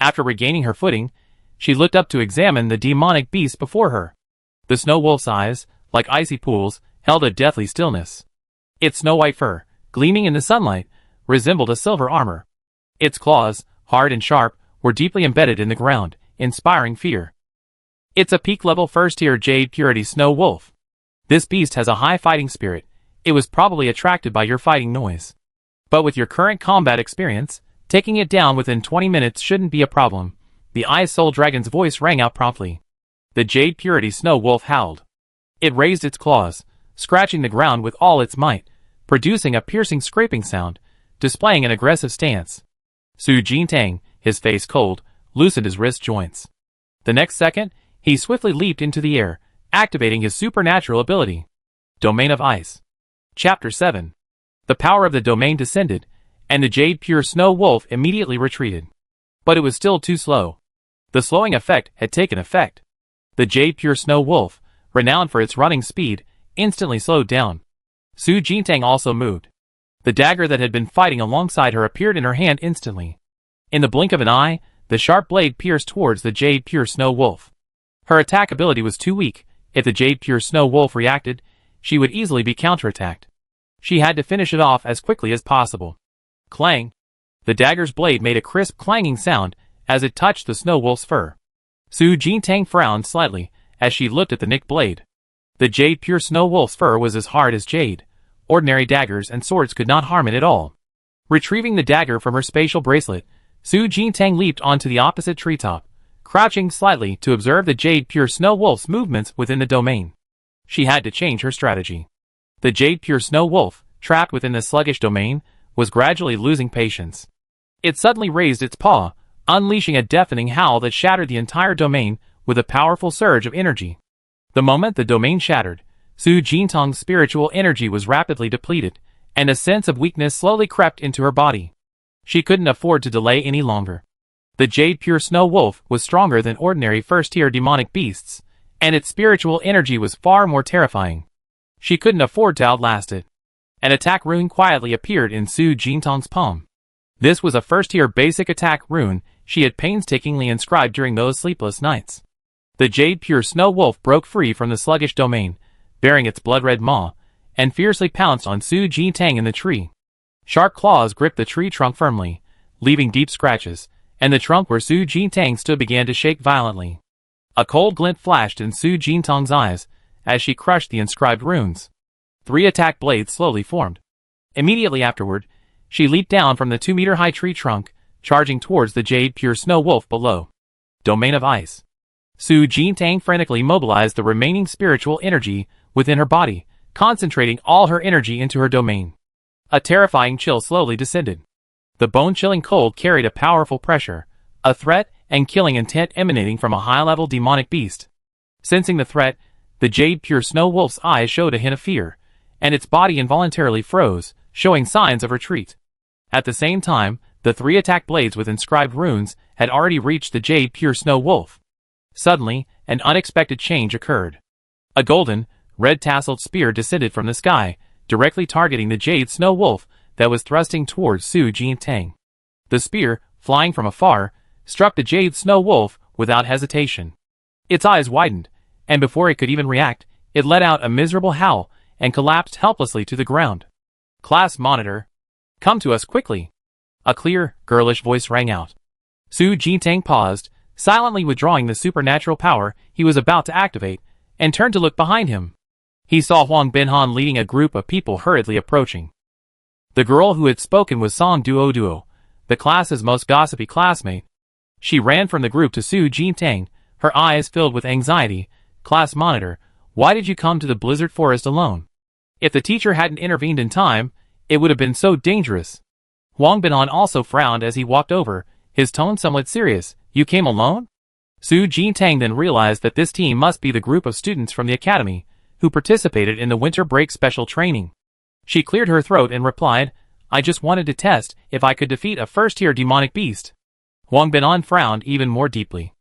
After regaining her footing, she looked up to examine the demonic beast before her. The snow wolf's eyes, like icy pools, held a deathly stillness. Its snow-white fur, gleaming in the sunlight, resembled a silver armor. Its claws, hard and sharp, were deeply embedded in the ground, inspiring fear. It's a peak-level first-tier Jade Purity Snow Wolf. This beast has a high fighting spirit. It was probably attracted by your fighting noise. But with your current combat experience, taking it down within 20 minutes shouldn't be a problem. The Ice Soul Dragon's voice rang out promptly. The Jade Purity Snow Wolf howled. It raised its claws, scratching the ground with all its might, producing a piercing scraping sound, displaying an aggressive stance. Su Jintang, his face cold, loosened his wrist joints. The next second, he swiftly leaped into the air, activating his supernatural ability. Domain of Ice. Chapter 7. The power of the domain descended, and the Jade Pure Snow Wolf immediately retreated. But it was still too slow. The slowing effect had taken effect. The Jade Pure Snow Wolf, renowned for its running speed, instantly slowed down. Su Jintang also moved. The dagger that had been fighting alongside her appeared in her hand instantly. In the blink of an eye, the sharp blade pierced towards the Jade Pure Snow Wolf. Her attack ability was too weak. If the Jade Pure Snow Wolf reacted, she would easily be counterattacked. She had to finish it off as quickly as possible. Clang! The dagger's blade made a crisp clanging sound as it touched the snow wolf's fur. Su Jintang frowned slightly as she looked at the nicked blade. The jade pure snow wolf's fur was as hard as jade. Ordinary daggers and swords could not harm it at all. Retrieving the dagger from her spatial bracelet, Su Jintang leaped onto the opposite treetop, crouching slightly to observe the jade pure snow wolf's movements within the domain. She had to change her strategy. The jade pure snow wolf, trapped within the sluggish domain, was gradually losing patience. It suddenly raised its paw, unleashing a deafening howl that shattered the entire domain with a powerful surge of energy. The moment the domain shattered, Su Jintang's spiritual energy was rapidly depleted, and a sense of weakness slowly crept into her body. She couldn't afford to delay any longer. The jade pure snow wolf was stronger than ordinary first-tier demonic beasts, and its spiritual energy was far more terrifying. She couldn't afford to outlast it. An attack rune quietly appeared in Su Jintang's palm. This was a first-tier basic attack rune she had painstakingly inscribed during those sleepless nights. The jade pure snow wolf broke free from the sluggish domain, bearing its blood-red maw, and fiercely pounced on Su Jintang in the tree. Sharp claws gripped the tree trunk firmly, leaving deep scratches, and the trunk where Su Jintang stood began to shake violently. A cold glint flashed in Su Jintang's eyes as she crushed the inscribed runes. 3 attack blades slowly formed. Immediately afterward, she leaped down from the 2-meter-high tree trunk, charging towards the jade pure snow wolf below. Domain of Ice. Su Jintang frantically mobilized the remaining spiritual energy within her body, concentrating all her energy into her domain. A terrifying chill slowly descended. The bone-chilling cold carried a powerful pressure, a threat and killing intent emanating from a high-level demonic beast. Sensing the threat, the jade pure snow wolf's eyes showed a hint of fear, and its body involuntarily froze, showing signs of retreat. At the same time, the 3 attack blades with inscribed runes had already reached the jade pure snow wolf. Suddenly, an unexpected change occurred. A golden, red-tasseled spear descended from the sky, directly targeting the jade snow wolf that was thrusting towards Su Jintang. The spear, flying from afar, struck the jade snow wolf without hesitation. Its eyes widened, and before it could even react, it let out a miserable howl and collapsed helplessly to the ground. "Class monitor, come to us quickly!" A clear, girlish voice rang out. Su Jintang paused, silently withdrawing the supernatural power he was about to activate, and turned to look behind him. He saw Huang Binhan leading a group of people hurriedly approaching. The girl who had spoken was Song Duo, the class's most gossipy classmate. She ran from the group to Su Jintang, her eyes filled with anxiety. "Class monitor, why did you come to the blizzard forest alone? If the teacher hadn't intervened in time, it would have been so dangerous." Huang Binhan also frowned as he walked over, his tone somewhat serious. "You came alone?" Su Jintang then realized that this team must be the group of students from the academy who participated in the winter break special training. She cleared her throat and replied, "I just wanted to test if I could defeat a first-tier demonic beast." Huang Binhan frowned even more deeply.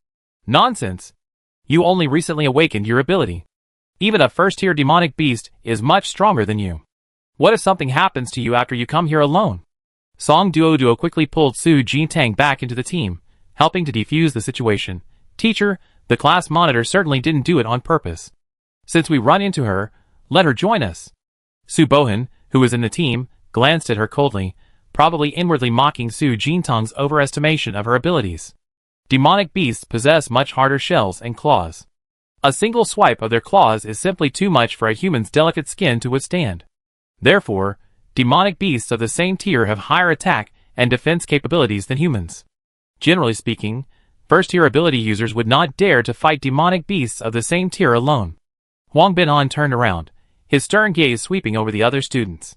"Nonsense! You only recently awakened your ability. Even a first-tier demonic beast is much stronger than you. What if something happens to you after you come here alone?" Song Duo quickly pulled Su Jintang back into the team, helping to defuse the situation. "Teacher, the class monitor certainly didn't do it on purpose. Since we run into her, let her join us." Su Bohan, who was in the team, glanced at her coldly, probably inwardly mocking Su Jintang's overestimation of her abilities. Demonic beasts possess much harder shells and claws. A single swipe of their claws is simply too much for a human's delicate skin to withstand. Therefore, demonic beasts of the same tier have higher attack and defense capabilities than humans. Generally speaking, first-tier ability users would not dare to fight demonic beasts of the same tier alone. Huang Binhan turned around, his stern gaze sweeping over the other students.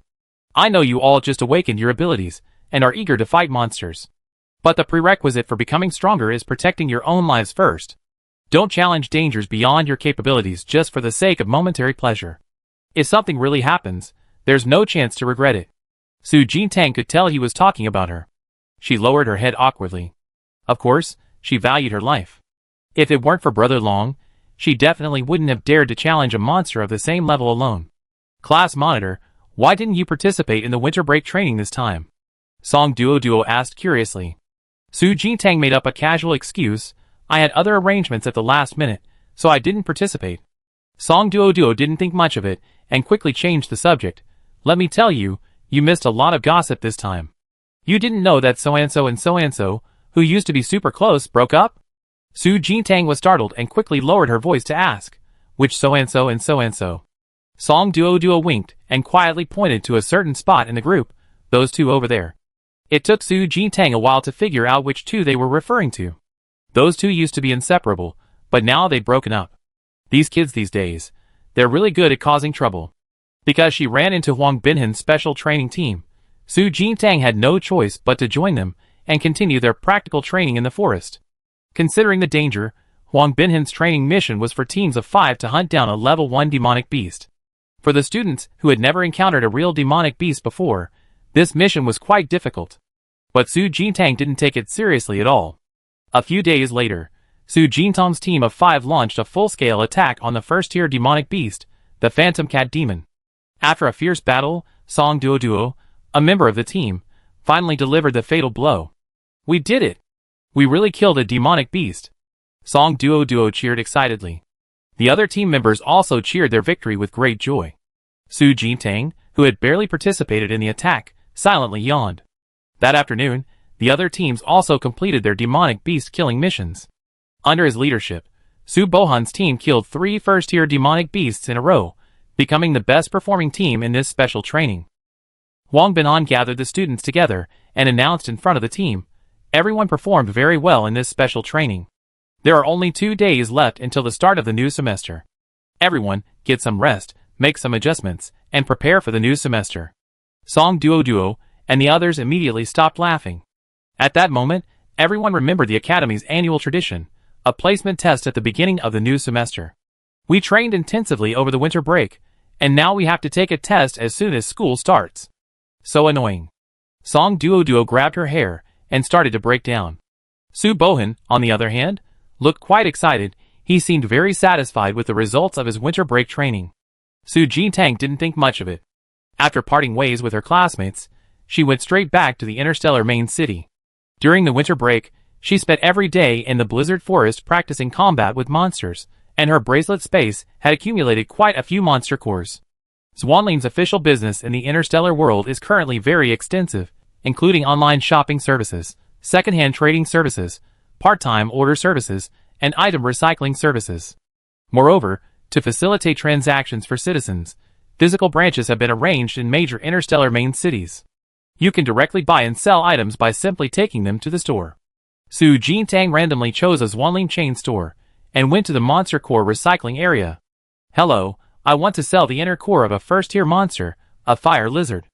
"I know you all just awakened your abilities and are eager to fight monsters. But the prerequisite for becoming stronger is protecting your own lives first. Don't challenge dangers beyond your capabilities just for the sake of momentary pleasure. If something really happens, there's no chance to regret it." Su Jintang could tell he was talking about her. She lowered her head awkwardly. Of course, she valued her life. If it weren't for Brother Long, she definitely wouldn't have dared to challenge a monster of the same level alone. "Class monitor, why didn't you participate in the winter break training this time?" Song Duo asked curiously. Su Jintang made up a casual excuse. "I had other arrangements at the last minute, so I didn't participate." Song Duo didn't think much of it, and quickly changed the subject. "Let me tell you, you missed a lot of gossip this time. You didn't know that so-and-so, who used to be super close, broke up? Su Jintang was startled and quickly lowered her voice to ask, which so-and-so and so-and-so? Song Duo winked and quietly pointed to a certain spot in the group, those two over there. It took Su Jintang a while to figure out which two they were referring to. Those two used to be inseparable, but now they'd broken up. These kids these days, they're really good at causing trouble. Because she ran into Huang Binhan's special training team, Su Jintang had no choice but to join them and continue their practical training in the forest. Considering the danger, Huang Binhan's training mission was for teams of 5 to hunt down a level 1 demonic beast. For the students who had never encountered a real demonic beast before, this mission was quite difficult. But Su Jintang didn't take it seriously at all. A few days later, Su Jintang's team of 5 launched a full-scale attack on the first-tier demonic beast, the Phantom Cat Demon. After a fierce battle, Song Duo, a member of the team, finally delivered the fatal blow. We did it! We really killed a demonic beast! Song Duo cheered excitedly. The other team members also cheered their victory with great joy. Su Jintang, who had barely participated in the attack, silently yawned. That afternoon, the other teams also completed their demonic beast-killing missions. Under his leadership, Su Bohan's team killed 3 first-tier demonic beasts in a row, becoming the best-performing team in this special training. Huang Binhan gathered the students together and announced in front of the team, everyone performed very well in this special training. There are only 2 days left until the start of the new semester. Everyone, get some rest, make some adjustments, and prepare for the new semester. Song Duo and the others immediately stopped laughing. At that moment, everyone remembered the Academy's annual tradition, a placement test at the beginning of the new semester. We trained intensively over the winter break, and now we have to take a test as soon as school starts. So annoying. Song Duo grabbed her hair and started to break down. Su Bohan, on the other hand, looked quite excited. He seemed very satisfied with the results of his winter break training. Su Jintang didn't think much of it. After parting ways with her classmates, she went straight back to the interstellar main city. During the winter break, she spent every day in the blizzard forest practicing combat with monsters, and her bracelet space had accumulated quite a few monster cores. Xuanlin's official business in the interstellar world is currently very extensive, including online shopping services, second-hand trading services, part-time order services, and item recycling services. Moreover, to facilitate transactions for citizens, physical branches have been arranged in major interstellar main cities. You can directly buy and sell items by simply taking them to the store. Su Jintang randomly chose a Xuanlin chain store, and went to the monster core recycling area. Hello, I want to sell the inner core of a first-tier monster, a fire lizard.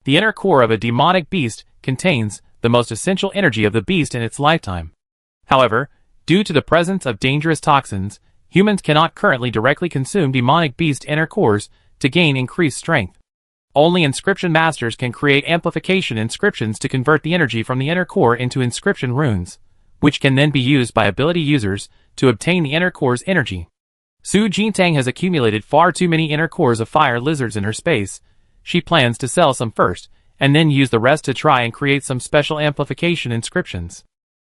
The inner core of a demonic beast contains the most essential energy of the beast in its lifetime. However, due to the presence of dangerous toxins, humans cannot currently directly consume demonic beast inner cores to gain increased strength. Only inscription masters can create amplification inscriptions to convert the energy from the inner core into inscription runes, which can then be used by ability users to obtain the inner core's energy. Su Jintang has accumulated far too many inner cores of fire lizards in her space. She plans to sell some first, and then use the rest to try and create some special amplification inscriptions.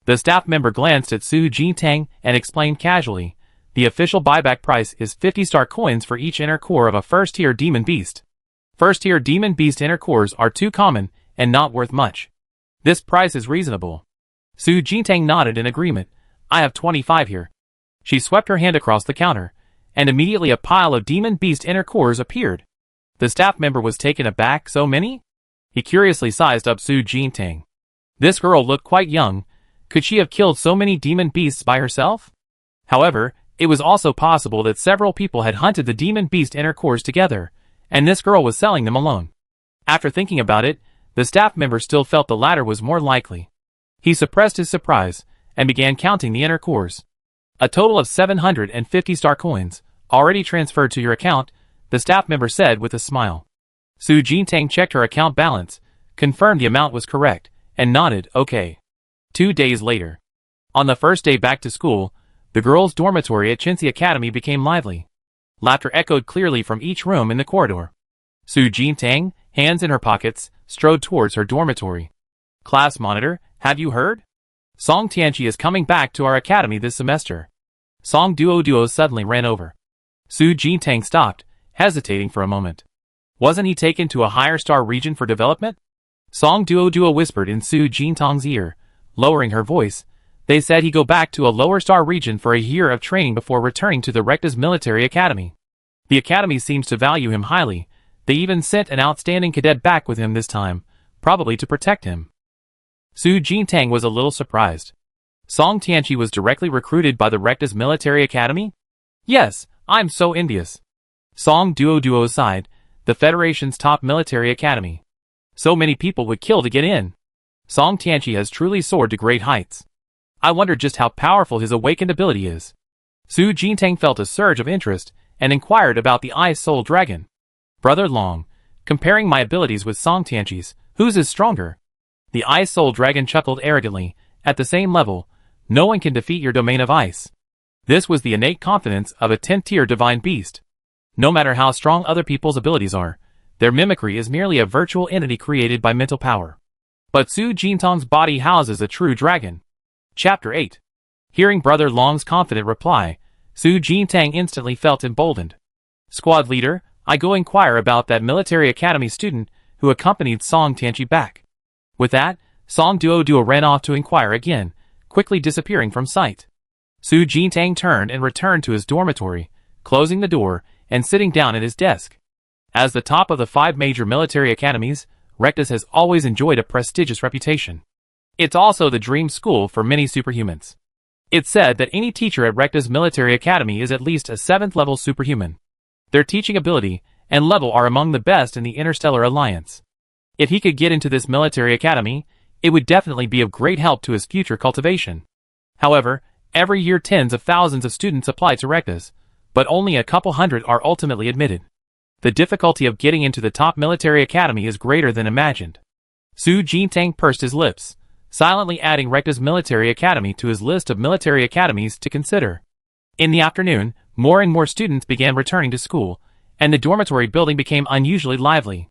The staff member glanced at Su Jintang and explained casually, the official buyback price is 50 star coins for each inner core of a first-tier demon beast. First-tier demon beast inner cores are too common and not worth much. This price is reasonable. Su Jintang nodded in agreement. I have 25 here. She swept her hand across the counter, and immediately a pile of demon beast inner cores appeared. The staff member was taken aback. So many? He curiously sized up Su Jintang. This girl looked quite young. Could she have killed so many demon beasts by herself? However, it was also possible that several people had hunted the demon beast inner cores together, and this girl was selling them alone. After thinking about it, the staff member still felt the latter was more likely. He suppressed his surprise, and began counting the inner cores. A total of 750 star coins, already transferred to your account, the staff member said with a smile. Su Jintang checked her account balance, confirmed the amount was correct, and nodded, okay. 2 days later. On the first day back to school, the girls' dormitory at Chinsi Academy became lively. Laughter echoed clearly from each room in the corridor. Su Jintang, hands in her pockets, strode towards her dormitory. Class monitor, have you heard? Song Tianqi is coming back to our academy this semester. Song Duo suddenly ran over. Su Jintang stopped, hesitating for a moment. Wasn't he taken to a higher star region for development? Song Duo whispered in Su Jintang's ear, lowering her voice. They said he go back to a lower star region for a year of training before returning to the Recta's military academy. The academy seems to value him highly. They even sent an outstanding cadet back with him this time, probably to protect him. Su Jintang was a little surprised. Song Tianqi was directly recruited by the Recta's military academy? Yes, I'm so envious. Song Duo sighed, the Federation's top military academy. So many people would kill to get in. Song Tianqi has truly soared to great heights. I wonder just how powerful his awakened ability is. Su Jintang felt a surge of interest and inquired about the Ice Soul Dragon. Brother Long, comparing my abilities with Song Tianqi's, whose is stronger? The Ice Soul Dragon chuckled arrogantly. At the same level, no one can defeat your domain of ice. This was the innate confidence of a 10th-tier divine beast. No matter how strong other people's abilities are, their mimicry is merely a virtual entity created by mental power. But Su Jintang's body houses a true dragon. Chapter 8. Hearing Brother Long's confident reply, Su Jintang instantly felt emboldened. Squad leader, I go inquire about that military academy student who accompanied Song Tianqi back. With that, Song Duo ran off to inquire again, quickly disappearing from sight. Su Jintang turned and returned to his dormitory, closing the door and sitting down at his desk. As the top of the 5 major military academies, Recta's has always enjoyed a prestigious reputation. It's also the dream school for many superhumans. It's said that any teacher at Recta's military academy is at least a 7th-level superhuman. Their teaching ability and level are among the best in the Interstellar Alliance. If he could get into this military academy, it would definitely be of great help to his future cultivation. However, every year tens of thousands of students apply to Recta's, but only a couple hundred are ultimately admitted. The difficulty of getting into the top military academy is greater than imagined. Su Jintang pursed his lips, silently adding Recta's military academy to his list of military academies to consider. In the afternoon, more and more students began returning to school, and the dormitory building became unusually lively.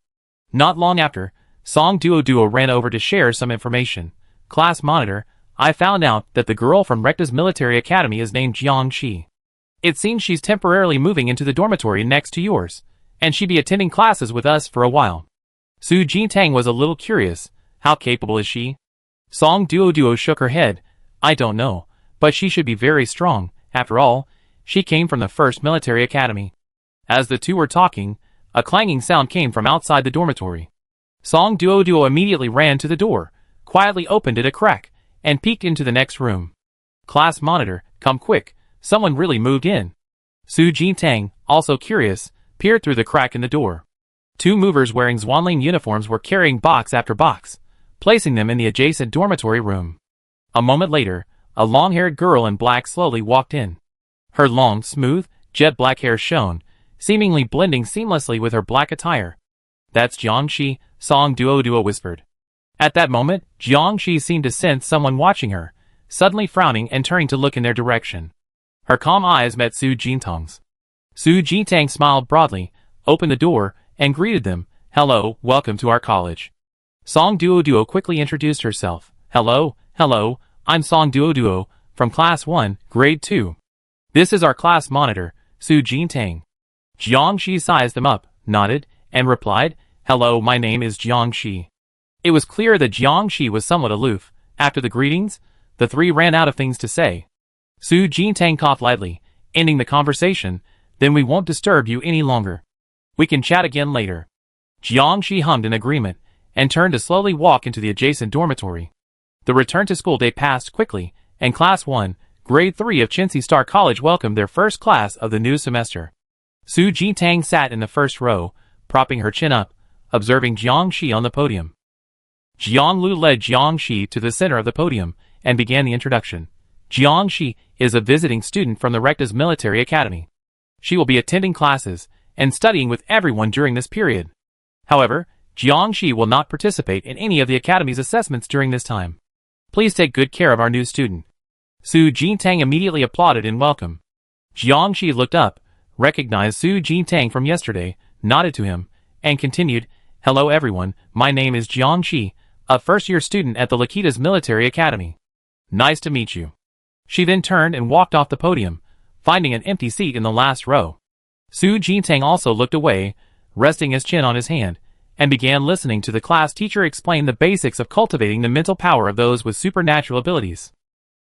Not long after, Song Duo ran over to share some information. Class monitor, I found out that the girl from Recta's military academy is named Jiang Shi. It seems she's temporarily moving into the dormitory next to yours, and she be attending classes with us for a while. Su Jintang was a little curious. How capable is she? Song Duo shook her head. I don't know, but she should be very strong. After all, she came from the first military academy. As the two were talking, a clanging sound came from outside the dormitory. Song Duo immediately ran to the door, quietly opened it a crack, and peeked into the next room. Class monitor, come quick, someone really moved in. Su Jintang, also curious, peered through the crack in the door. 2 movers wearing Xuanling uniforms were carrying box after box, placing them in the adjacent dormitory room. A moment later, a long-haired girl in black slowly walked in. Her long, smooth, jet black hair shone, seemingly blending seamlessly with her black attire. That's Jiang Shi, Song Duo whispered. At that moment, Jiang Shi seemed to sense someone watching her, suddenly frowning and turning to look in their direction. Her calm eyes met Su Jintang's. Su Jintang smiled broadly, opened the door, and greeted them. Hello, welcome to our college. Song Duo quickly introduced herself. Hello, I'm Song Duo, from Class 1, Grade 2. This is our class monitor, Su Jintang. Jiang Shi sized them up, nodded, and replied, Hello, my name is Jiang Shi. It was clear that Jiang Shi was somewhat aloof. After the greetings, the 3 ran out of things to say. Su Jintang coughed lightly, ending the conversation. Then we won't disturb you any longer. We can chat again later. Jiang Shi hummed in agreement, and turned to slowly walk into the adjacent dormitory. The return to school day passed quickly, and Class 1, Grade 3 of Chincy Star College welcomed their first class of the new semester. Su Jintang sat in the first row, propping her chin up, observing Jiang Shi on the podium. Jiang Lu led Jiang Shi to the center of the podium, and began the introduction. Jiang Shi is a visiting student from the Recta's military academy. She will be attending classes and studying with everyone during this period. However, Jiang Shi will not participate in any of the academy's assessments during this time. Please take good care of our new student. Su Jintang immediately applauded in welcome. Jiang Shi looked up, recognized Su Jintang from yesterday, nodded to him, and continued, Hello everyone, my name is Jiang Shi, a first-year student at the Lakita's military academy. Nice to meet you. She then turned and walked off the podium, finding an empty seat in the last row. Su Jintang also looked away, resting his chin on his hand, and began listening to the class teacher explain the basics of cultivating the mental power of those with supernatural abilities.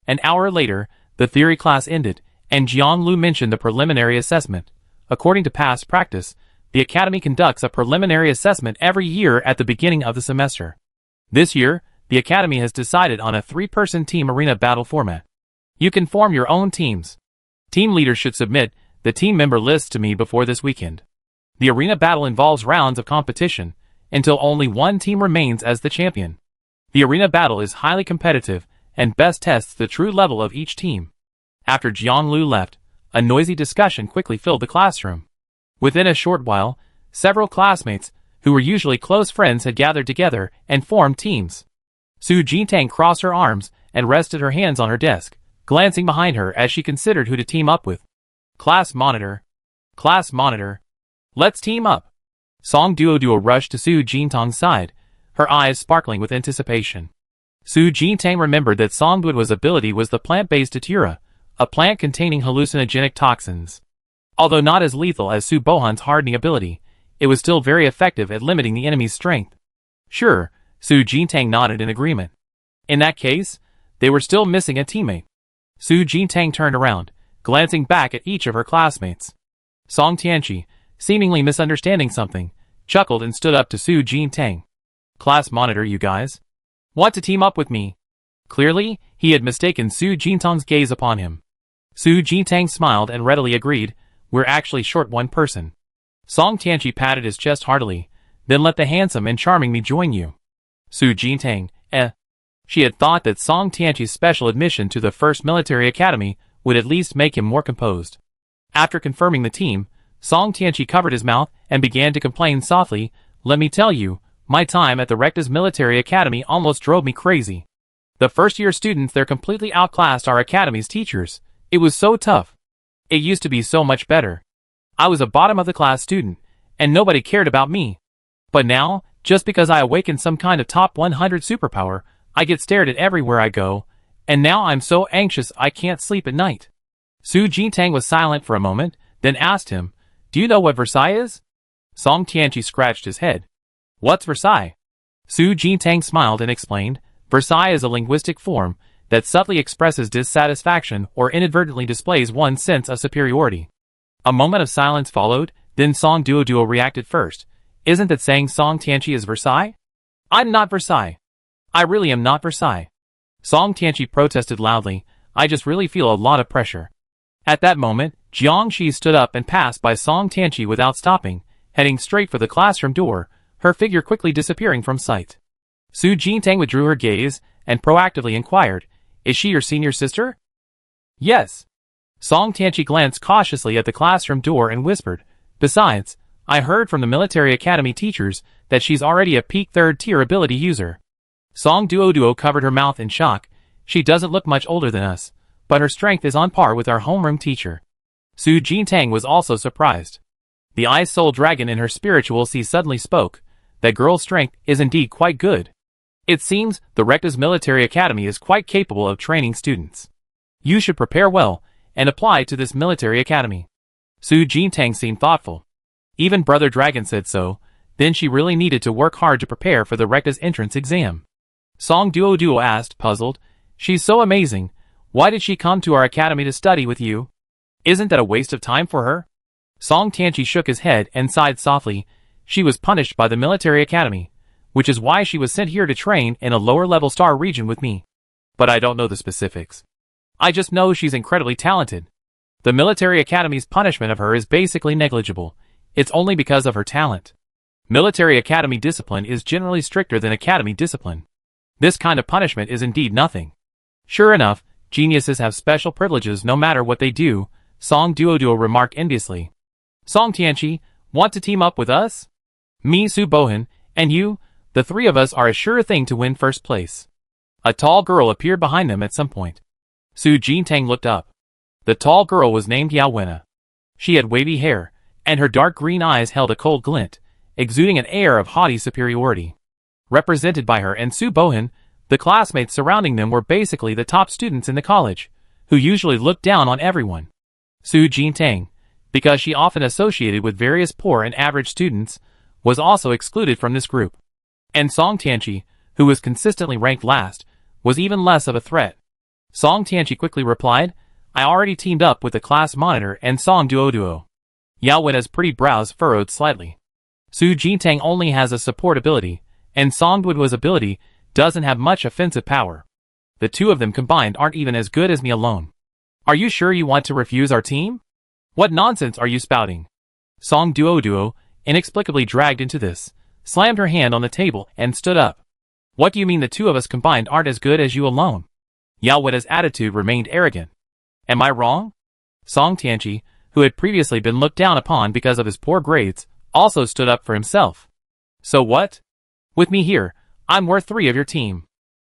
An hour later, the theory class ended, and Jianglu mentioned the preliminary assessment. According to past practice, the Academy conducts a preliminary assessment every year at the beginning of the semester. This year, the Academy has decided on a 3-person team arena battle format. You can form your own teams. Team leaders should submit the team member lists to me before this weekend. The arena battle involves rounds of competition, until only one team remains as the champion. The arena battle is highly competitive, and best tests the true level of each team. After Jianglu left, a noisy discussion quickly filled the classroom. Within a short while, several classmates, who were usually close friends, had gathered together and formed teams. Su Jintang crossed her arms and rested her hands on her desk, glancing behind her as she considered who to team up with. Class monitor. Class monitor. Let's team up. Song Duo rushed to Su Jintang's side, her eyes sparkling with anticipation. Su Jintang remembered that Song Duo's ability was the plant-based datura, a plant containing hallucinogenic toxins. Although not as lethal as Su Bohan's hardening ability, it was still very effective at limiting the enemy's strength. Sure, Su Jintang nodded in agreement. In that case, they were still missing a teammate. Su Jintang turned around, glancing back at each of her classmates. Song Tianqi, seemingly misunderstanding something, chuckled and stood up to Su Jintang. Class monitor, you guys. Want to team up with me? Clearly, he had mistaken Su Jintang's gaze upon him. Su Jintang smiled and readily agreed, we're actually short one person. Song Tianqi patted his chest heartily, then let the handsome and charming me join you. Su Jintang, She had thought that Song Tianqi's special admission to the first military academy would at least make him more composed. After confirming the team, Song Tianqi covered his mouth and began to complain softly, let me tell you, my time at the Recta's military academy almost drove me crazy. The first-year students there completely outclassed our academy's teachers. It was so tough. It used to be so much better. I was a bottom-of-the-class student, and nobody cared about me. But now, just because I awakened some kind of top 100 superpower, I get stared at everywhere I go, and now I'm so anxious I can't sleep at night. Su Jintang was silent for a moment, then asked him, do you know what Versailles is? Song Tianqi scratched his head. What's Versailles? Su Jintang smiled and explained, Versailles is a linguistic form that subtly expresses dissatisfaction or inadvertently displays one's sense of superiority. A moment of silence followed, then Song Duo reacted first. Isn't that saying Song Tianqi is Versailles? I'm not Versailles. I really am not Versailles. Song Tianqi protested loudly, I just really feel a lot of pressure. At that moment, Jiang Shi stood up and passed by Song Tianqi without stopping, heading straight for the classroom door, her figure quickly disappearing from sight. Su Jintang withdrew her gaze and proactively inquired, is she your senior sister? Yes. Song Tianqi glanced cautiously at the classroom door and whispered, besides, I heard from the military academy teachers that she's already a peak 3rd-tier ability user. Song Duo covered her mouth in shock. She doesn't look much older than us, but her strength is on par with our homeroom teacher. Su Jintang was also surprised. The Ice Soul Dragon in her spiritual sea suddenly spoke. That girl's strength is indeed quite good. It seems the Recta's military academy is quite capable of training students. You should prepare well and apply to this military academy. Su Jintang seemed thoughtful. Even Brother Dragon said so, then she really needed to work hard to prepare for the Recta's entrance exam. Song Duo asked, puzzled, she's so amazing, why did she come to our academy to study with you? Isn't that a waste of time for her? Song Tianqi shook his head and sighed softly, she was punished by the military academy, which is why she was sent here to train in a lower-level star region with me. But I don't know the specifics. I just know she's incredibly talented. The military academy's punishment of her is basically negligible. It's only because of her talent. Military academy discipline is generally stricter than academy discipline. This kind of punishment is indeed nothing. Sure enough, geniuses have special privileges no matter what they do, Song Duo remarked enviously. Song Tianqi, want to team up with us? Me, Su Bohan, and you, the 3 of us are a sure thing to win first place. A tall girl appeared behind them at some point. Su Jintang looked up. The tall girl was named Yao Wenna. She had wavy hair, and her dark green eyes held a cold glint, exuding an air of haughty superiority. Represented by her and Su Bohan, the classmates surrounding them were basically the top students in the college, who usually looked down on everyone. Su Jintang, because she often associated with various poor and average students, was also excluded from this group. And Song Tianqi, who was consistently ranked last, was even less of a threat. Song Tianqi quickly replied, I already teamed up with the class monitor and Song Duo. Yao Wen's pretty brows furrowed slightly. Su Jintang only has a support ability, and Song Duo's ability doesn't have much offensive power. The two of them combined aren't even as good as me alone. Are you sure you want to refuse our team? What nonsense are you spouting? Song Duo, inexplicably dragged into this, slammed her hand on the table and stood up. What do you mean the two of us combined aren't as good as you alone? Yao Wen's attitude remained arrogant. Am I wrong? Song Tianqi, who had previously been looked down upon because of his poor grades, also stood up for himself. So what? With me here, I'm worth 3 of your team.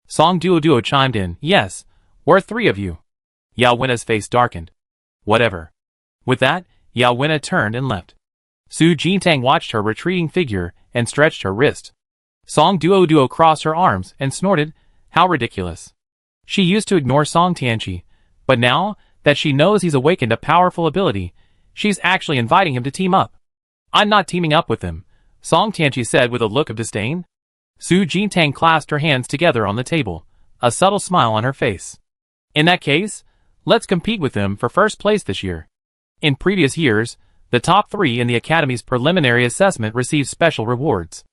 Song Duo chimed in, yes, worth 3 of you. Yao Wen's face darkened. Whatever. With that, Yao Wen turned and left. Su Jintang watched her retreating figure and stretched her wrist. Song Duo crossed her arms and snorted, how ridiculous. She used to ignore Song Tianqi, but now that she knows he's awakened a powerful ability, she's actually inviting him to team up. I'm not teaming up with him, Song Tianqi said with a look of disdain. Su Jintang clasped her hands together on the table, a subtle smile on her face. In that case, let's compete with him for first place this year. In previous years, the top 3 in the Academy's preliminary assessment received special rewards.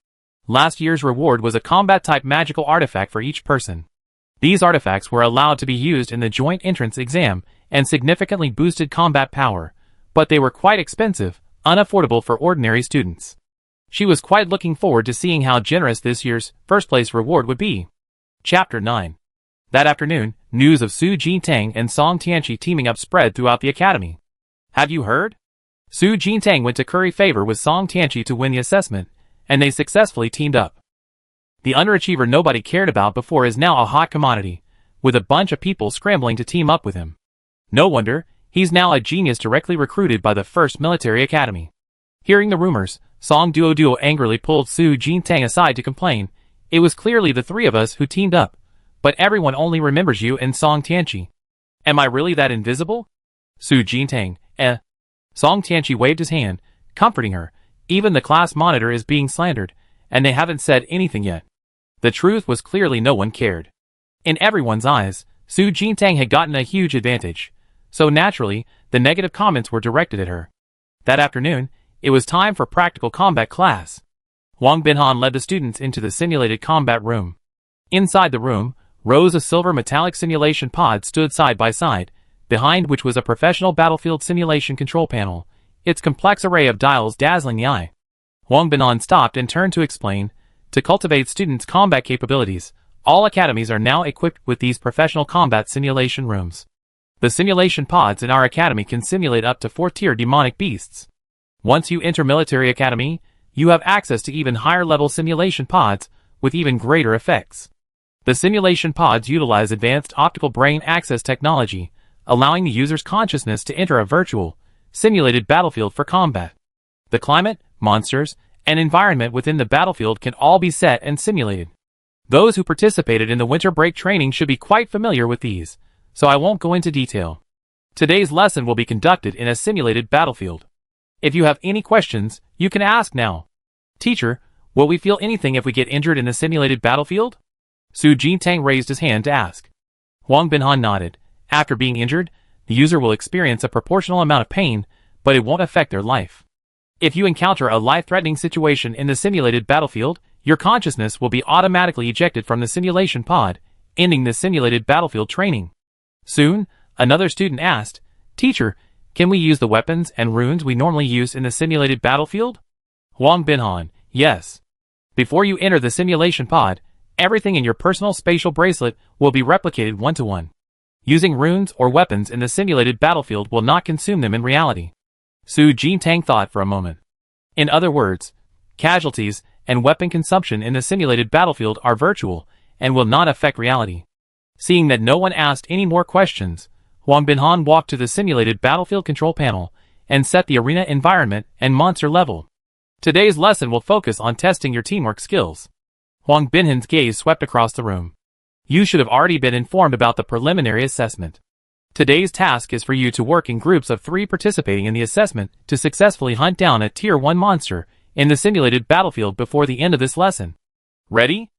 Last year's reward was a combat-type magical artifact for each person. These artifacts were allowed to be used in the joint entrance exam and significantly boosted combat power, but they were quite expensive, unaffordable for ordinary students. She was quite looking forward to seeing how generous this year's first-place reward would be. Chapter 9. That afternoon, news of Su Jintang and Song Tianqi teaming up spread throughout the academy. Have you heard? Su Jintang went to curry favor with Song Tianqi to win the assessment, and they successfully teamed up. The underachiever nobody cared about before is now a hot commodity, with a bunch of people scrambling to team up with him. No wonder, he's now a genius directly recruited by the First Military Academy. Hearing the rumors, Song Duo angrily pulled Su Jintang aside to complain, it was clearly the 3 of us who teamed up, but everyone only remembers you and Song Tianqi. Am I really that invisible? Su Jintang, Song Tianqi waved his hand, comforting her, even the class monitor is being slandered, and they haven't said anything yet. The truth was clearly no one cared. In everyone's eyes, Su Jintang had gotten a huge advantage, so naturally, the negative comments were directed at her. That afternoon, it was time for practical combat class. Wang Binhan led the students into the simulated combat room. Inside the room, rows of silver metallic simulation pods stood side by side, behind which was a professional battlefield simulation control panel, its complex array of dials dazzling the eye. Wang Binhan stopped and turned to explain, to cultivate students' combat capabilities, all academies are now equipped with these professional combat simulation rooms. The simulation pods in our academy can simulate up to 4-tier demonic beasts. Once you enter military academy, you have access to even higher level simulation pods with even greater effects. The simulation pods utilize advanced optical brain access technology, allowing the user's consciousness to enter a virtual, simulated battlefield for combat. The climate, monsters, and environment within the battlefield can all be set and simulated. Those who participated in the winter break training should be quite familiar with these, so I won't go into detail. Today's lesson will be conducted in a simulated battlefield. If you have any questions, you can ask now. Teacher, will we feel anything if we get injured in the simulated battlefield? Su Jintang raised his hand to ask. Wang Binhan nodded. After being injured, the user will experience a proportional amount of pain, but it won't affect their life. If you encounter a life-threatening situation in the simulated battlefield, your consciousness will be automatically ejected from the simulation pod, ending the simulated battlefield training. Soon, another student asked, Teacher, can we use the weapons and runes we normally use in the simulated battlefield? Wang Binhan, yes. Before you enter the simulation pod, everything in your personal spatial bracelet will be replicated 1-to-1. Using runes or weapons in the simulated battlefield will not consume them in reality. Su Jintang thought for a moment. In other words, casualties and weapon consumption in the simulated battlefield are virtual and will not affect reality. Seeing that no one asked any more questions, Wang Binhan walked to the simulated battlefield control panel and set the arena environment and monster level. Today's lesson will focus on testing your teamwork skills. Wang Binhan's gaze swept across the room. You should have already been informed about the preliminary assessment. Today's task is for you to work in groups of 3 participating in the assessment to successfully hunt down a Tier 1 monster in the simulated battlefield before the end of this lesson. Ready?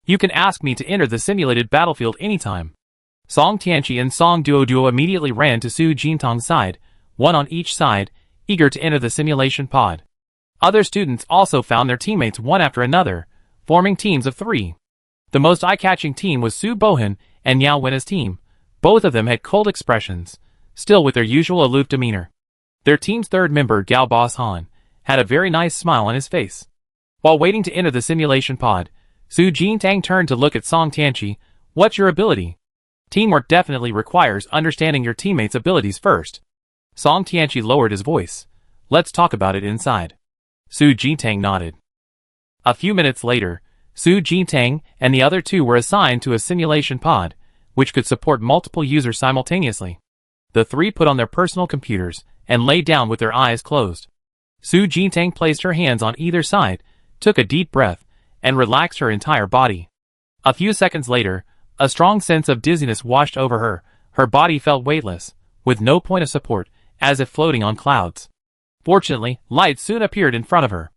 You can ask me to enter the simulated battlefield anytime. Song Tianqi and Song Duo immediately ran to Su Jintang's side, one on each side, eager to enter the simulation pod. Other students also found their teammates one after another, forming teams of 3. The most eye-catching team was Su Bohan and Yao Wen's team. Both of them had cold expressions, still with their usual aloof demeanor. Their team's third member, Gao Boss Han, had a very nice smile on his face. While waiting to enter the simulation pod, Su Jintang turned to look at Song Tianqi. What's your ability? Teamwork definitely requires understanding your teammates' abilities first. Song Tianqi lowered his voice. Let's talk about it inside. Su Jintang nodded. A few minutes later, Su Jintang and the other 2 were assigned to a simulation pod, which could support multiple users simultaneously. The 3 put on their personal computers and lay down with their eyes closed. Su Jintang placed her hands on either side, took a deep breath, and relaxed her entire body. A few seconds later, a strong sense of dizziness washed over her. Her body felt weightless, with no point of support, as if floating on clouds. Fortunately, light soon appeared in front of her.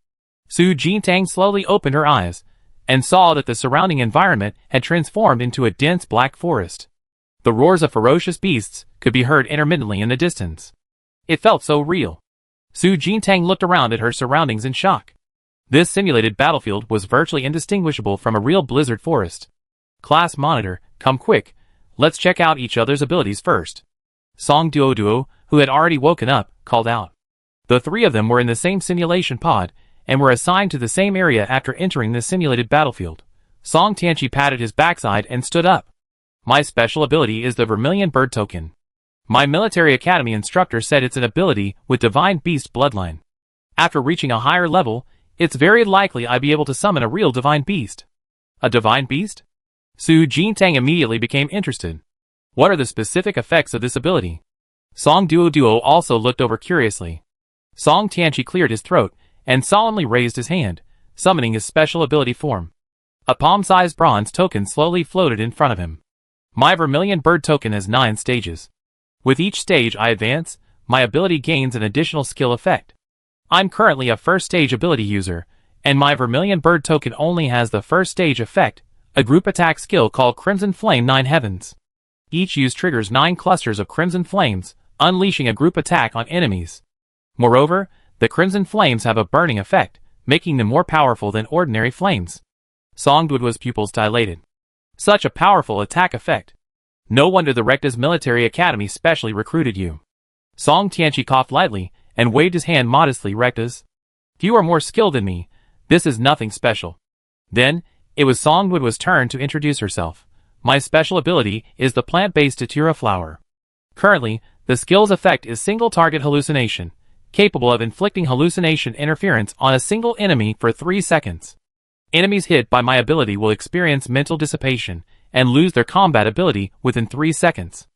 Su Jintang slowly opened her eyes, and saw that the surrounding environment had transformed into a dense black forest. The roars of ferocious beasts could be heard intermittently in the distance. It felt so real. Su Jintang looked around at her surroundings in shock. This simulated battlefield was virtually indistinguishable from a real blizzard forest. Class monitor, come quick, let's check out each other's abilities first. Song Duo, who had already woken up, called out. The 3 of them were in the same simulation pod, and were assigned to the same area after entering the simulated battlefield. Song Tianqi patted his backside and stood up. My special ability is the Vermilion Bird Token. My military academy instructor said it's an ability with Divine Beast bloodline. After reaching a higher level, it's very likely I'd be able to summon a real Divine Beast. A Divine Beast? Su Jintang immediately became interested. What are the specific effects of this ability? Song Duo also looked over curiously. Song Tianqi cleared his throat and solemnly raised his hand, summoning his special ability form. A palm-sized bronze token slowly floated in front of him. My Vermilion Bird Token has 9 stages. With each stage I advance, my ability gains an additional skill effect. I'm currently a first stage ability user, and my Vermilion Bird Token only has the first stage effect, a group attack skill called Crimson Flame 9 Heavens. Each use triggers 9 clusters of Crimson Flames, unleashing a group attack on enemies. Moreover, the Crimson Flames have a burning effect, making them more powerful than ordinary flames. Song Duo's pupils dilated. Such a powerful attack effect. No wonder the Recta's military academy specially recruited you. Song Tianqi coughed lightly and waved his hand modestly. Rectas, you are more skilled than me. This is nothing special. Then, it was Song Duo's turn to introduce herself. My special ability is the plant-based Datura flower. Currently, the skill's effect is single target hallucination, capable of inflicting hallucination interference on a single enemy for 3 seconds. Enemies hit by my ability will experience mental dissipation and lose their combat ability within 3 seconds.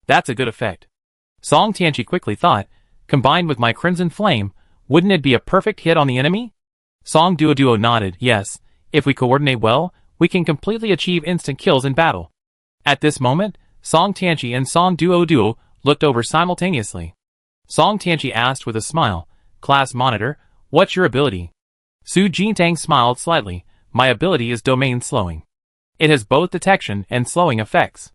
That's a good effect. Song Tianqi quickly thought, combined with my Crimson Flame, wouldn't it be a perfect hit on the enemy? Song Duo nodded. Yes, if we coordinate well, we can completely achieve instant kills in battle. At this moment, Song Tianqi and Song Duo looked over simultaneously. Song Tianqi asked with a smile, Class monitor, what's your ability? Su Jintang smiled slightly. My ability is Domain Slowing. It has both detection and slowing effects.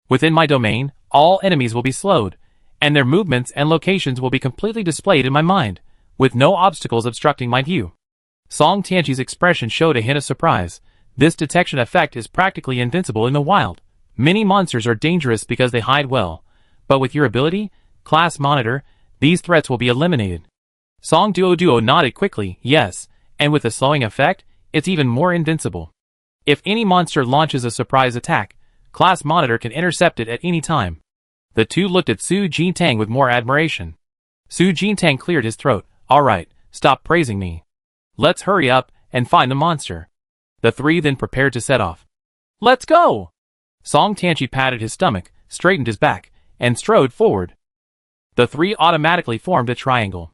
Within my domain, all enemies will be slowed, and their movements and locations will be completely displayed in my mind, with no obstacles obstructing my view. Song Tianqi's expression showed a hint of surprise. This detection effect is practically invincible in the wild. Many monsters are dangerous because they hide well, but with your ability, Class monitor, these threats will be eliminated. Song Duo nodded quickly. Yes, and with the slowing effect, it's even more invincible. If any monster launches a surprise attack, Class monitor can intercept it at any time. The 2 looked at Su Jintang with more admiration. Su Jintang cleared his throat. Alright, stop praising me. Let's hurry up and find the monster. The 3 then prepared to set off. Let's go! Song Tianqi patted his stomach, straightened his back, and strode forward. The 3 automatically formed a triangle.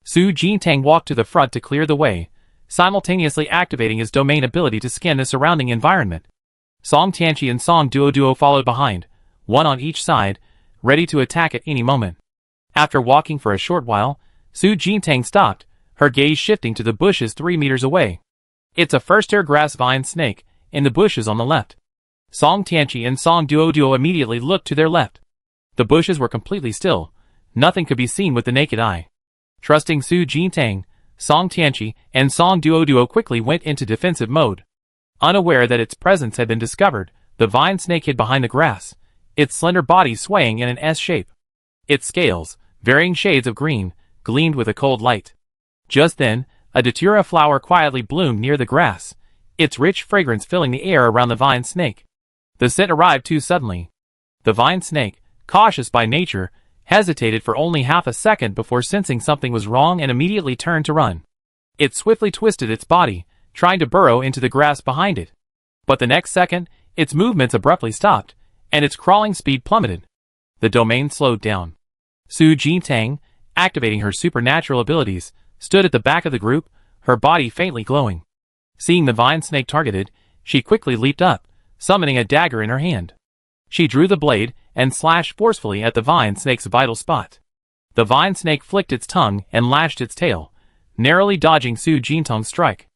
Su Jintang walked to the front to clear the way, simultaneously activating his domain ability to scan the surrounding environment. Song Tianqi and Song Duo followed behind, one on each side, ready to attack at any moment. After walking for a short while, Su Jintang stopped, her gaze shifting to the bushes 3 meters away. It's a first-tier grass vine snake, in the bushes on the left. Song Tianqi and Song Duo immediately looked to their left. The bushes were completely still. Nothing could be seen with the naked eye. Trusting Su Jintang, Song Tianqi and Song Duo quickly went into defensive mode. Unaware that its presence had been discovered, the vine snake hid behind the grass, its slender body swaying in an S shape. Its scales, varying shades of green, gleamed with a cold light. Just then, a datura flower quietly bloomed near the grass, its rich fragrance filling the air around the vine snake. The scent arrived too suddenly. The vine snake, cautious by nature, hesitated for only half a second before sensing something was wrong and immediately turned to run. It swiftly twisted its body, trying to burrow into the grass behind it. But the next second, its movements abruptly stopped, and its crawling speed plummeted. The domain slowed down. Su Jintang, activating her supernatural abilities, stood at the back of the group, her body faintly glowing. Seeing the vine snake targeted, she quickly leaped up, summoning a dagger in her hand. She drew the blade and slashed forcefully at the vine snake's vital spot. The vine snake flicked its tongue and lashed its tail, narrowly dodging Su Jintang's strike.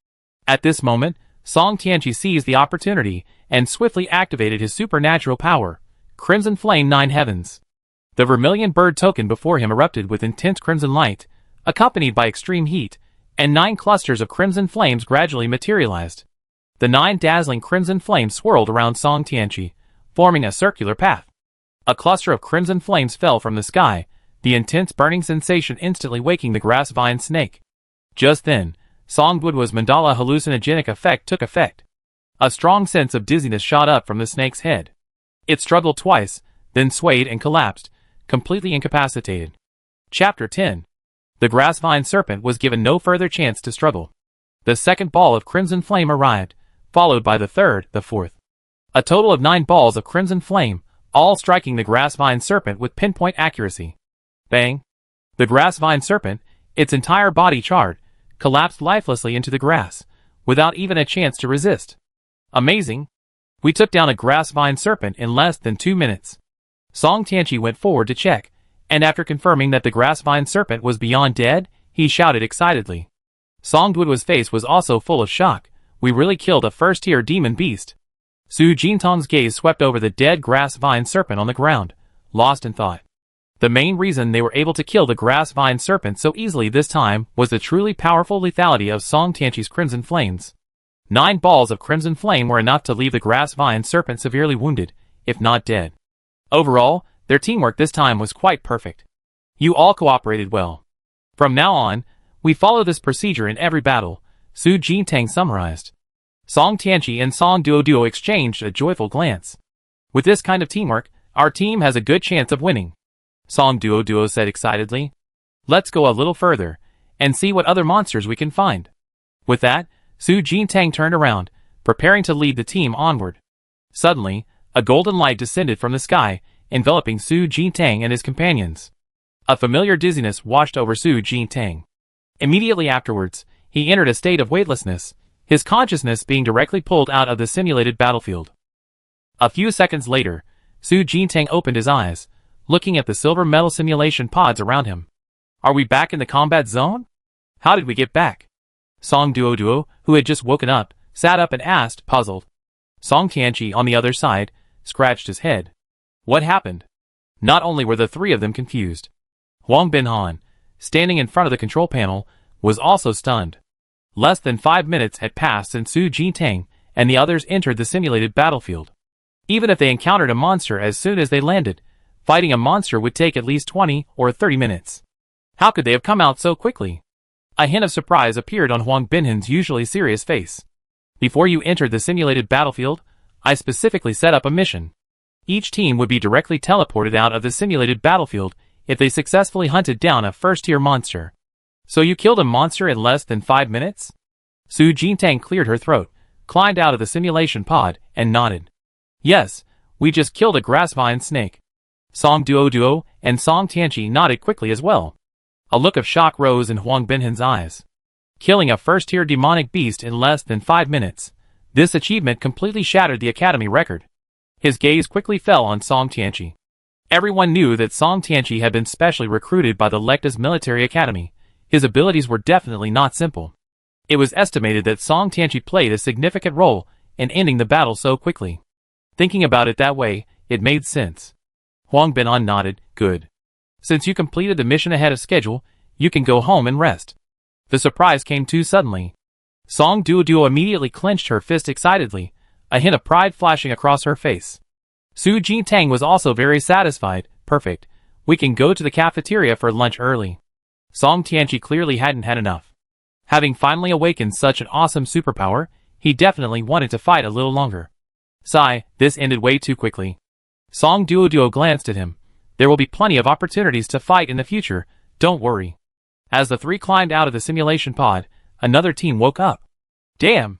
At this moment, Song Tianqi seized the opportunity and swiftly activated his supernatural power, Crimson Flame 9 Heavens. The vermilion bird token before him erupted with intense crimson light, accompanied by extreme heat, and 9 clusters of crimson flames gradually materialized. The 9 dazzling crimson flames swirled around Song Tianqi, forming a circular path. A cluster of crimson flames fell from the sky, the intense burning sensation instantly waking the grass vine snake. Just then, Song Duo's mandala hallucinogenic effect took effect. A strong sense of dizziness shot up from the snake's head. It struggled twice, then swayed and collapsed, completely incapacitated. Chapter 10. The grass vine serpent was given no further chance to struggle. The second ball of crimson flame arrived, followed by the third, the fourth. A total of 9 balls of crimson flame, all striking the grass vine serpent with pinpoint accuracy. Bang! The grass vine serpent, its entire body charred, collapsed lifelessly into the grass, without even a chance to resist. Amazing! We took down a grass vine serpent in less than 2 minutes. Song Tianqi went forward to check, and after confirming that the grass vine serpent was beyond dead, he shouted excitedly. Song Duo's face was also full of shock. We really killed a first-tier demon beast. Su Jintang's gaze swept over the dead grass vine serpent on the ground, lost in thought. The main reason they were able to kill the grass vine serpent so easily this time was the truly powerful lethality of Song Tianqi's crimson flames. 9 balls of crimson flame were enough to leave the grass vine serpent severely wounded, if not dead. Overall, their teamwork this time was quite perfect. You all cooperated well. From now on, we follow this procedure in every battle, Su Jintang summarized. Song Tianqi and Song Duo exchanged a joyful glance. With this kind of teamwork, our team has a good chance of winning, Song Duo said excitedly. Let's go a little further, and see what other monsters we can find. With that, Su Jintang turned around, preparing to lead the team onward. Suddenly, a golden light descended from the sky, enveloping Su Jintang and his companions. A familiar dizziness washed over Su Jintang. Immediately afterwards, he entered a state of weightlessness, his consciousness being directly pulled out of the simulated battlefield. A few seconds later, Su Jintang opened his eyes, looking at the silver metal simulation pods around him. Are we back in the combat zone? How did we get back? Song Duo, who had just woken up, sat up and asked, puzzled. Song Tianqi, on the other side, scratched his head. What happened? Not only were the 3 of them confused. Huang Binhan, standing in front of the control panel, was also stunned. Less than 5 minutes had passed since Su Jintang and the others entered the simulated battlefield. Even if they encountered a monster as soon as they landed, fighting a monster would take at least 20 or 30 minutes. How could they have come out so quickly? A hint of surprise appeared on Huang Binhan's usually serious face. Before you entered the simulated battlefield, I specifically set up a mission. Each team would be directly teleported out of the simulated battlefield if they successfully hunted down a first-tier monster. So you killed a monster in less than 5 minutes? Su Jintang cleared her throat, climbed out of the simulation pod, and nodded. Yes, we just killed a grass vine snake. Song Duo and Song Tianqi nodded quickly as well. A look of shock rose in Huang Binhan's eyes. Killing a first-tier demonic beast in less than 5 minutes, this achievement completely shattered the academy record. His gaze quickly fell on Song Tianqi. Everyone knew that Song Tianqi had been specially recruited by the Lectus Military Academy. His abilities were definitely not simple. It was estimated that Song Tianqi played a significant role in ending the battle so quickly. Thinking about it that way, it made sense. Huang Binhan nodded, good. Since you completed the mission ahead of schedule, you can go home and rest. The surprise came too suddenly. Song Duoduo immediately clenched her fist excitedly, a hint of pride flashing across her face. Su Jintang was also very satisfied. Perfect. We can go to the cafeteria for lunch early. Song Tianqi clearly hadn't had enough. Having finally awakened such an awesome superpower, he definitely wanted to fight a little longer. Sigh, this ended way too quickly. Song Duoduo glanced at him. There will be plenty of opportunities to fight in the future, don't worry. As the three climbed out of the simulation pod, another team woke up. Damn!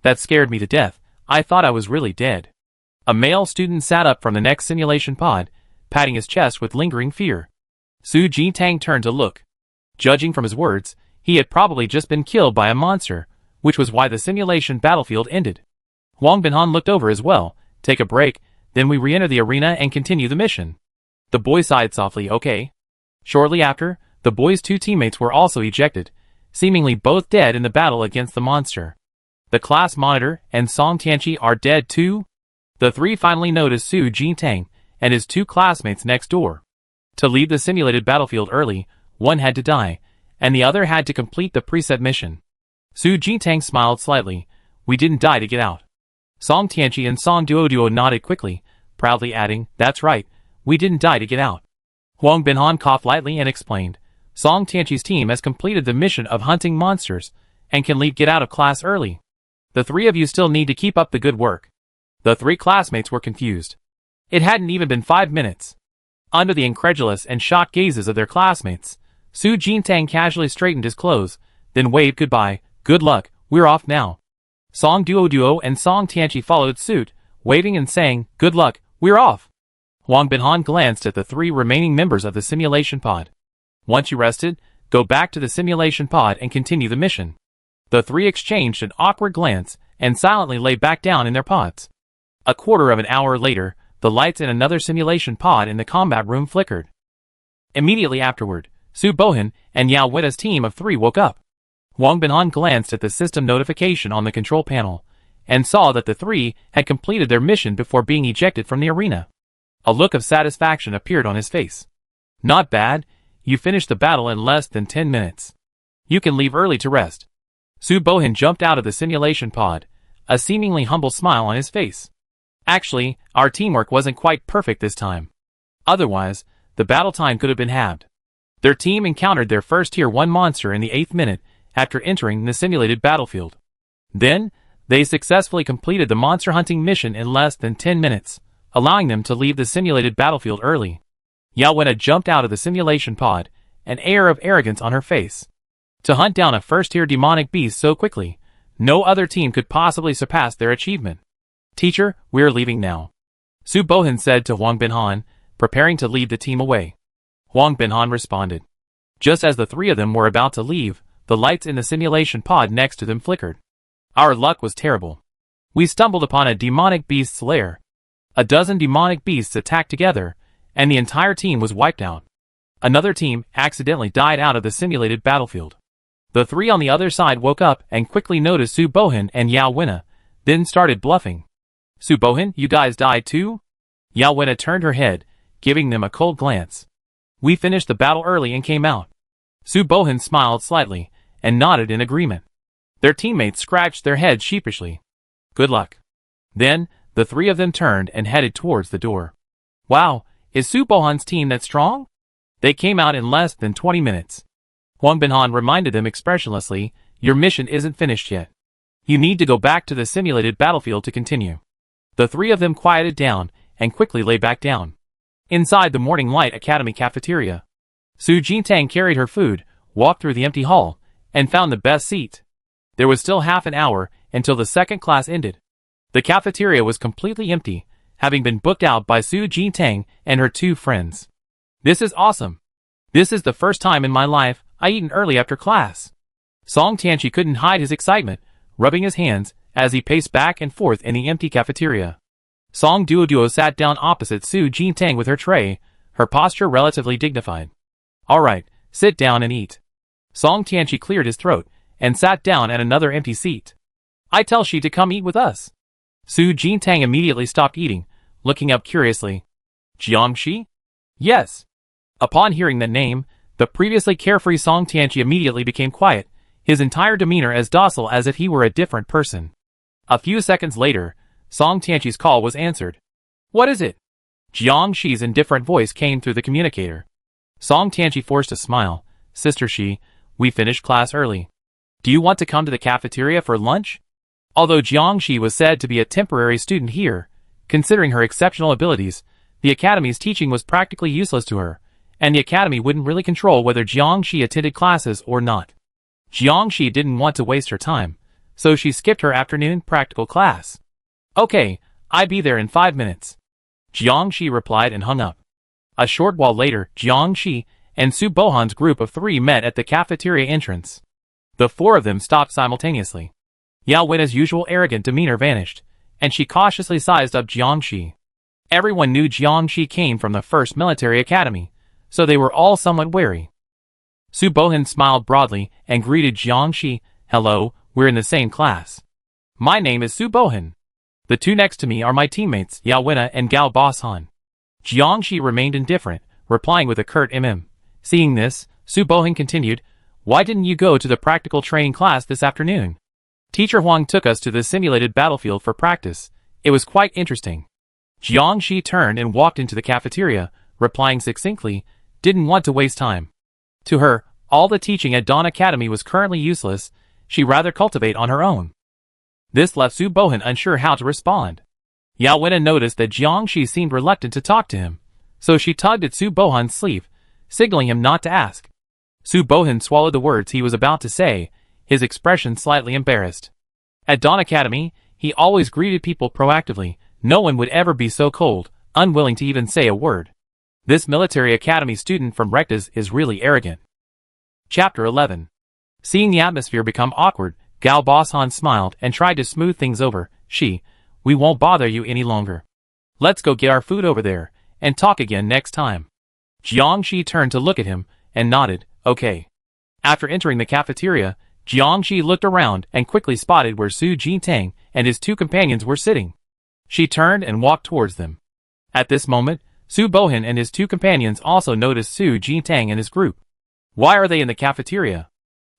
That scared me to death. I thought I was really dead. A male student sat up from the next simulation pod, patting his chest with lingering fear. Su Jintang turned to look. Judging from his words, he had probably just been killed by a monster, which was why the simulation battlefield ended. Huang Binhan looked over as well. Take a break, then we re-enter the arena and continue the mission. The boy sighed softly, okay. Shortly after, the boy's two teammates were also ejected, seemingly both dead in the battle against the monster. The class monitor and Song Tianqi are dead too? The three finally noticed Su Jintang and his two classmates next door. To leave the simulated battlefield early, one had to die, and the other had to complete the preset mission. Su Jintang smiled slightly. We didn't die to get out. Song Tianqi and Song Duoduo nodded quickly, proudly adding, that's right, we didn't die to get out. Huang Binhan coughed lightly and explained, Song Tianqi's team has completed the mission of hunting monsters, and can get out of class early. The three of you still need to keep up the good work. The three classmates were confused. It hadn't even been 5 minutes. Under the incredulous and shocked gazes of their classmates, Su Jintang casually straightened his clothes, then waved goodbye. Good luck, we're off now. Song Duoduo and Song Tianqi followed suit, waving and saying, good luck, we're off. Huang Binhan glanced at the three remaining members of the simulation pod. Once you rested, go back to the simulation pod and continue the mission. The three exchanged an awkward glance and silently lay back down in their pods. A quarter of an hour later, the lights in another simulation pod in the combat room flickered. Immediately afterward, Su Bohan and Yao Weda's team of three woke up. Huang Binhan glanced at the system notification on the control panel, and saw that the three had completed their mission before being ejected from the arena. A look of satisfaction appeared on his face. Not bad, you finished the battle in less than 10 minutes. You can leave early to rest. Su Bohan jumped out of the simulation pod, a seemingly humble smile on his face. Actually, our teamwork wasn't quite perfect this time. Otherwise, the battle time could have been halved. Their team encountered their first Tier 1 monster in the 8th minute after entering the simulated battlefield. Then, they successfully completed the monster hunting mission in less than 10 minutes, allowing them to leave the simulated battlefield early. Yao Wena jumped out of the simulation pod, an air of arrogance on her face. To hunt down a first-tier demonic beast so quickly, no other team could possibly surpass their achievement. Teacher, we're leaving now. Su Bohan said to Huang Binhan, preparing to lead the team away. Huang Binhan responded. Just as the three of them were about to leave, the lights in the simulation pod next to them flickered. Our luck was terrible. We stumbled upon a demonic beast's lair. A dozen demonic beasts attacked together, and the entire team was wiped out. Another team accidentally died out of the simulated battlefield. The three on the other side woke up and quickly noticed Su Bohan and Yao Wena, then started bluffing. Su Bohan, you guys died too? Yao Wena turned her head, giving them a cold glance. We finished the battle early and came out. Su Bohan smiled slightly, and nodded in agreement. Their teammates scratched their heads sheepishly. Good luck. Then, the three of them turned and headed towards the door. Wow, is Su Bohan's team that strong? They came out in less than 20 minutes. Huang Binhan reminded them expressionlessly, your mission isn't finished yet. You need to go back to the simulated battlefield to continue. The three of them quieted down, and quickly lay back down. Inside the Morning Light Academy cafeteria, Su Jintang carried her food, walked through the empty hall, and found the best seat. There was still half an hour until the second class ended. The cafeteria was completely empty, having been booked out by Su Jintang and her two friends. This is awesome. This is the first time in my life I eaten early after class. Song Tianqi couldn't hide his excitement, rubbing his hands as he paced back and forth in the empty cafeteria. Song Duoduo sat down opposite Su Jintang with her tray, her posture relatively dignified. All right, sit down and eat. Song Tianqi cleared his throat and sat down at another empty seat. I tell she to come eat with us. Su Jintang immediately stopped eating, looking up curiously. Jiangxi? Yes. Upon hearing that name, the previously carefree Song Tianqi immediately became quiet, his entire demeanor as docile as if he were a different person. A few seconds later, Song Tianqi's call was answered. What is it? Jiangxi's indifferent voice came through the communicator. Song Tianqi forced a smile. Sister Shi, we finished class early. Do you want to come to the cafeteria for lunch? Although Jiangxi was said to be a temporary student here, considering her exceptional abilities, the academy's teaching was practically useless to her, and the academy wouldn't really control whether Jiangxi attended classes or not. Jiangxi didn't want to waste her time, so she skipped her afternoon practical class. Okay, I'll be there in 5 minutes. Jiangxi replied and hung up. A short while later, Jiangxi and Su Bohan's group of 3 met at the cafeteria entrance. The 4 of them stopped simultaneously. Yao Wen's usual arrogant demeanor vanished, and she cautiously sized up Jiangxi. Everyone knew Jiangxi came from the first military academy, so they were all somewhat wary. Su Bohan smiled broadly and greeted Jiangxi. Hello, we're in the same class. My name is Su Bohan. The 2 next to me are my teammates Yao Wen and Gao Bosan. Jiangxi remained indifferent, replying with a curt Seeing this, Su Bohan continued, Why didn't you go to the practical training class this afternoon? Teacher Huang took us to the simulated battlefield for practice. It was quite interesting. Jiangxi turned and walked into the cafeteria, replying succinctly, didn't want to waste time. To her, all the teaching at Dawn Academy was currently useless, she'd rather cultivate on her own. This left Su Bohan unsure how to respond. Yao Wen noticed that Jiangxi seemed reluctant to talk to him, so she tugged at Su Bohan's sleeve, signaling him not to ask. Su Bohan swallowed the words he was about to say, his expression slightly embarrassed. At Dawn Academy, he always greeted people proactively. No one would ever be so cold, unwilling to even say a word. This military academy student from Rectas is really arrogant. Chapter 11. Seeing the atmosphere become awkward, Gao Bosan smiled and tried to smooth things over. We won't bother you any longer. Let's go get our food over there, and talk again next time. Jiangxi turned to look at him, and nodded, okay. After entering the cafeteria, Jiangxi looked around and quickly spotted where Su Jintang and his 2 companions were sitting. She turned and walked towards them. At this moment, Su Bohan and his 2 companions also noticed Su Jintang and his group. Why are they in the cafeteria?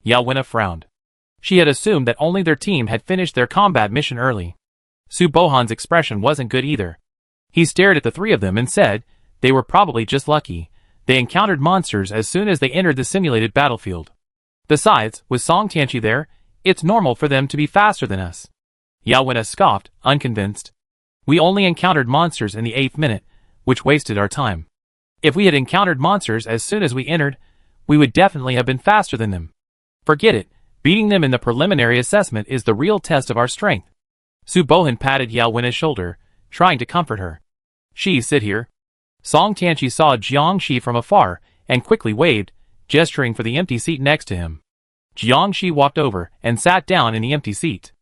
Yao Wen frowned. She had assumed that only their team had finished their combat mission early. Su Bohan's expression wasn't good either. He stared at the 3 of them and said, they were probably just lucky. They encountered monsters as soon as they entered the simulated battlefield. Besides, with Song Tianqi there, it's normal for them to be faster than us. Yao Wen scoffed, unconvinced. We only encountered monsters in the 8th minute, which wasted our time. If we had encountered monsters as soon as we entered, we would definitely have been faster than them. Forget it, beating them in the preliminary assessment is the real test of our strength. Su Bohan patted Yao Wen's shoulder, trying to comfort her. Sit here. Song Tianqi saw Jiangxi from afar, and quickly waved, gesturing for the empty seat next to him. Jiangxi walked over and sat down in the empty seat.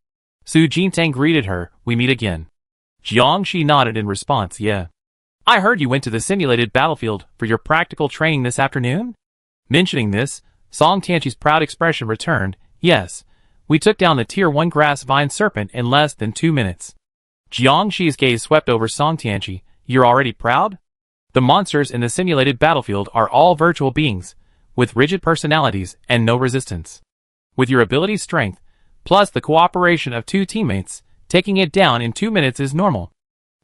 Su Jintang greeted her, we meet again. Jiangxi nodded in response, yeah. I heard you went to the simulated battlefield for your practical training this afternoon? Mentioning this, Song Tianqi's proud expression returned, yes. We took down the Tier 1 grass vine serpent in less than 2 minutes. Jiangxi's gaze swept over Song Tianqi, you're already proud? The monsters in the simulated battlefield are all virtual beings, with rigid personalities and no resistance. With your ability strength, plus the cooperation of 2 teammates, taking it down in 2 minutes is normal.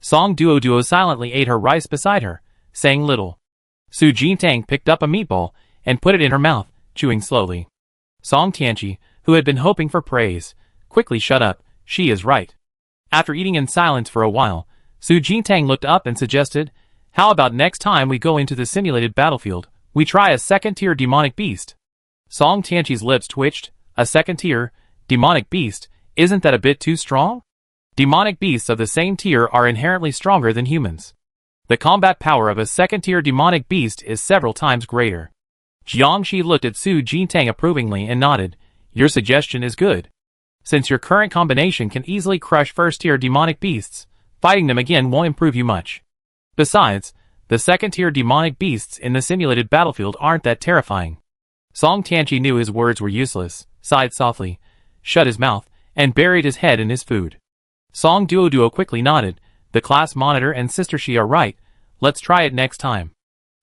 Song Duo silently ate her rice beside her, saying little. Su Jintang picked up a meatball and put it in her mouth, chewing slowly. Song Tianqi, who had been hoping for praise, quickly shut up, she is right. After eating in silence for a while, Su Jintang looked up and suggested, how about next time we go into the simulated battlefield, we try a 2nd-tier demonic beast? Song Tianqi's lips twitched, a 2nd-tier, demonic beast, isn't that a bit too strong? Demonic beasts of the same tier are inherently stronger than humans. The combat power of a 2nd-tier demonic beast is several times greater. Jiangxi looked at Su Jintang approvingly and nodded, your suggestion is good. Since your current combination can easily crush 1st-tier demonic beasts, fighting them again won't improve you much. Besides, the 2nd-tier demonic beasts in the simulated battlefield aren't that terrifying. Song Tianqi knew his words were useless, sighed softly, shut his mouth, and buried his head in his food. Song Duoduo quickly nodded. The class monitor and Sister Shi are right. Let's try it next time.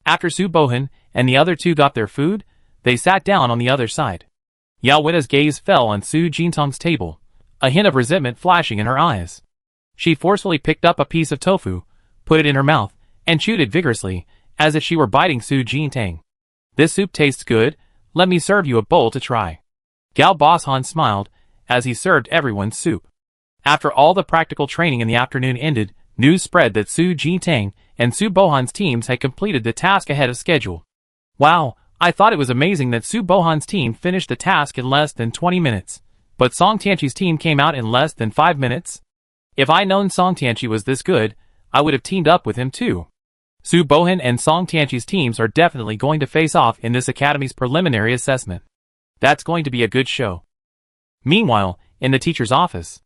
After Su Bohan and the other two got their food, they sat down on the other side. Yao Wena's gaze fell on Su Jintang's table, a hint of resentment flashing in her eyes. She forcefully picked up a piece of tofu, put it in her mouth, and chewed it vigorously, as if she were biting Su Jintang. This soup tastes good. Let me serve you a bowl to try. Gao Boshan smiled, as he served everyone's soup. After all the practical training in the afternoon ended, news spread that Su Jintang and Su Bohan's teams had completed the task ahead of schedule. Wow, I thought it was amazing that Su Bohan's team finished the task in less than 20 minutes. But Song Tianqi's team came out in less than 5 minutes? If I'd known Song Tianqi was this good, I would have teamed up with him too. Su Bohan and Song Tianqi's teams are definitely going to face off in this academy's preliminary assessment. That's going to be a good show. Meanwhile, in the teacher's office,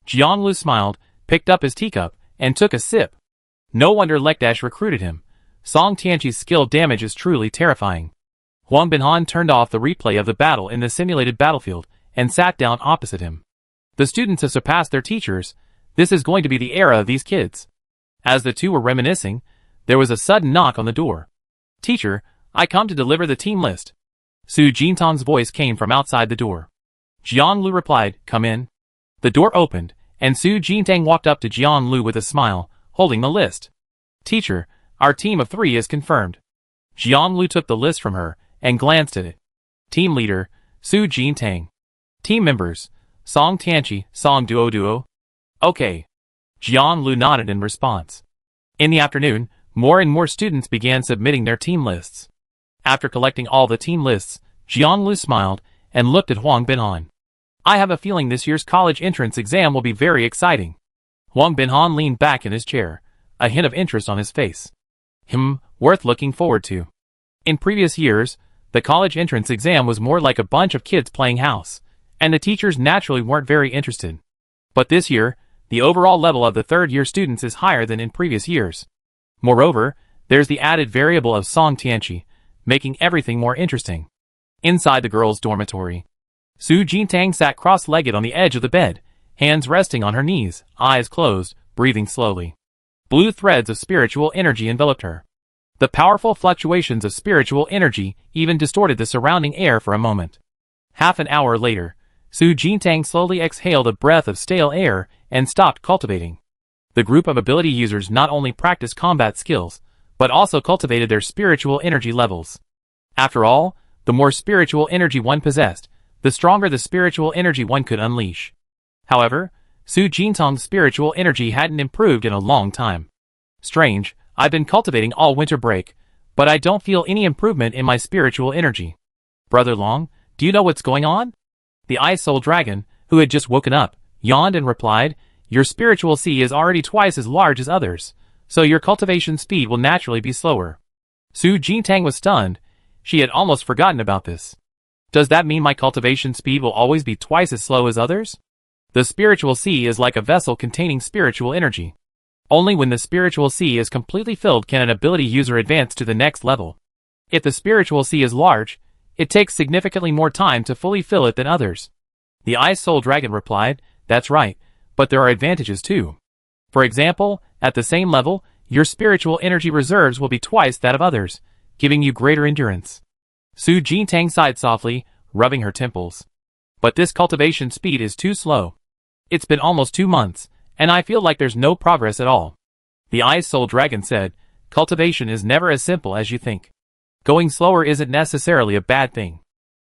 Jianglu smiled, picked up his teacup, and took a sip. No wonder Lekdash recruited him. Song Tianqi's skill damage is truly terrifying. Huang Binhan turned off the replay of the battle in the simulated battlefield, and sat down opposite him. The students have surpassed their teachers. This is going to be the era of these kids. As the two were reminiscing, there was a sudden knock on the door. Teacher, I come to deliver the team list. Su Jintang's voice came from outside the door. Jianglu replied, come in. The door opened, and Su Jintang walked up to Jianglu with a smile, holding the list. Teacher, our team of 3 is confirmed. Jianglu took the list from her, and glanced at it. Team leader, Su Jintang. Team members, Song Tianqi, Song Duoduo. Okay. Jianglu nodded in response. In the afternoon, more and more students began submitting their team lists. After collecting all the team lists, Jianglu smiled, and looked at Huang Binhan. I have a feeling this year's college entrance exam will be very exciting. Huang Binhan leaned back in his chair, a hint of interest on his face. Worth looking forward to. In previous years, the college entrance exam was more like a bunch of kids playing house, and the teachers naturally weren't very interested. But this year, the overall level of the third-year students is higher than in previous years. Moreover, there's the added variable of Song Tianqi, making everything more interesting. Inside the girls' dormitory, Su Jintang sat cross-legged on the edge of the bed, hands resting on her knees, eyes closed, breathing slowly. Blue threads of spiritual energy enveloped her. The powerful fluctuations of spiritual energy even distorted the surrounding air for a moment. Half an hour later, Su Jintang slowly exhaled a breath of stale air and stopped cultivating. The group of ability users not only practiced combat skills, but also cultivated their spiritual energy levels. After all, the more spiritual energy one possessed, the stronger the spiritual energy one could unleash. However, Su Jintang's spiritual energy hadn't improved in a long time. Strange, I've been cultivating all winter break, but I don't feel any improvement in my spiritual energy. Brother Long, do you know what's going on? The Ice Soul Dragon, who had just woken up, yawned and replied, your spiritual sea is already twice as large as others, so your cultivation speed will naturally be slower. Su Jintang was stunned. She had almost forgotten about this. Does that mean my cultivation speed will always be twice as slow as others? The spiritual sea is like a vessel containing spiritual energy. Only when the spiritual sea is completely filled can an ability user advance to the next level. If the spiritual sea is large, it takes significantly more time to fully fill it than others. The Ice Soul Dragon replied, that's right, but there are advantages too. For example, at the same level, your spiritual energy reserves will be twice that of others, giving you greater endurance. Su Jintang sighed softly, rubbing her temples. But this cultivation speed is too slow. It's been almost 2 months, and I feel like there's no progress at all. The Ice Soul Dragon said, cultivation is never as simple as you think. Going slower isn't necessarily a bad thing.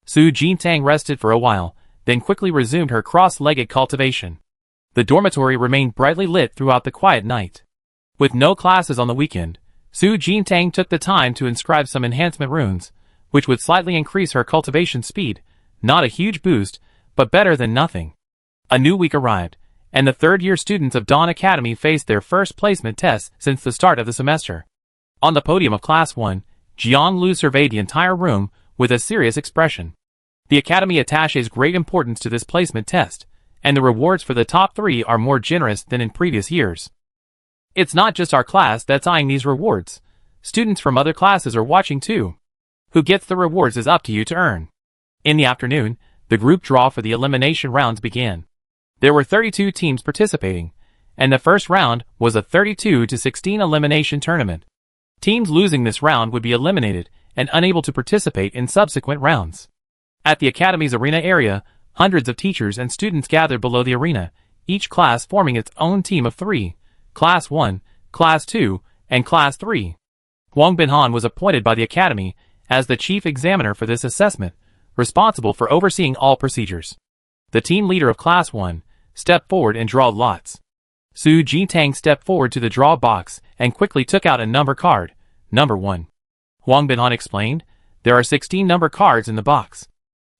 Su Jintang rested for a while, then quickly resumed her cross-legged cultivation. The dormitory remained brightly lit throughout the quiet night. With no classes on the weekend, Su Jintang took the time to inscribe some enhancement runes, which would slightly increase her cultivation speed, not a huge boost, but better than nothing. A new week arrived, and the third-year students of Dawn Academy faced their first placement tests since the start of the semester. On the podium of Class 1, Jianglu surveyed the entire room with a serious expression. The Academy attaches great importance to this placement test, and the rewards for the top 3 are more generous than in previous years. It's not just our class that's eyeing these rewards. Students from other classes are watching too. Who gets the rewards is up to you to earn. In the afternoon, the group draw for the elimination rounds began. There were 32 teams participating, and the first round was a 32-16 elimination tournament. Teams losing this round would be eliminated and unable to participate in subsequent rounds. At the Academy's arena area, hundreds of teachers and students gathered below the arena, each class forming its own team of 3, Class 1, Class 2, and Class 3. Wang Binhan was appointed by the Academy as the chief examiner for this assessment, responsible for overseeing all procedures. The team leader of Class 1 stepped forward and drew lots. Su Jintang stepped forward to the draw box and quickly took out a number card, number 1. Wang Binhan explained, there are 16 number cards in the box.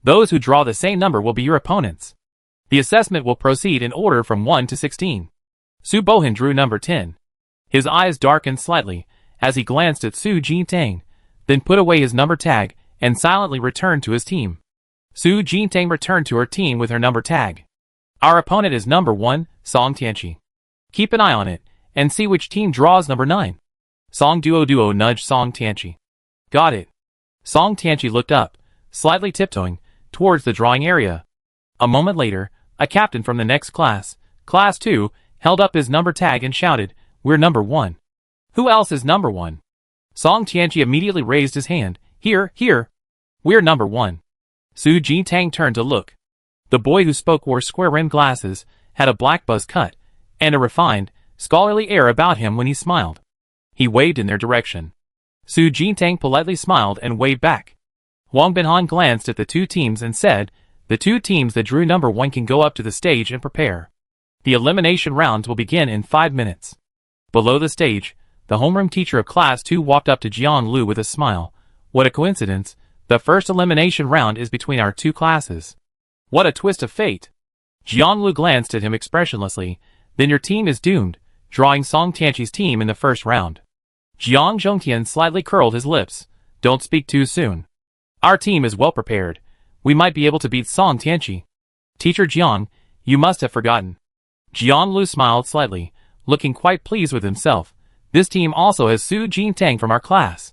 Those who draw the same number will be your opponents. The assessment will proceed in order from 1 to 16. Su Bohan drew number 10. His eyes darkened slightly as he glanced at Su Jintang, then put away his number tag and silently returned to his team. Su Jintang returned to her team with her number tag. Our opponent is number 1, Song Tianqi. Keep an eye on it and see which team draws number 9. Song Duo nudged Song Tianqi. Got it. Song Tianqi looked up, slightly tiptoeing towards the drawing area. A moment later, a captain from the next class, Class 2, held up his number tag and shouted, "We're number 1. Who else is number 1? Song Tianqi immediately raised his hand. Here. We're number 1. Su Jintang turned to look. The boy who spoke wore square-rimmed glasses, had a black buzz cut, and a refined, scholarly air about him when he smiled. He waved in their direction. Su Jintang politely smiled and waved back. Wang Binhan glanced at the two teams and said, the two teams that drew number 1 can go up to the stage and prepare. The elimination rounds will begin in 5 minutes. Below the stage, the homeroom teacher of Class 2 walked up to Jiang Lu with a smile. What a coincidence, the first elimination round is between our two classes. What a twist of fate. Jiang Lu glanced at him expressionlessly. Then your team is doomed, drawing Song Tianqi's team in the first round. Jiang Zhongtian slightly curled his lips. Don't speak too soon. Our team is well prepared. We might be able to beat Song Tianqi. Teacher Jiang, you must have forgotten. Jiang Lu smiled slightly, looking quite pleased with himself. This team also has Su Jintang from our class.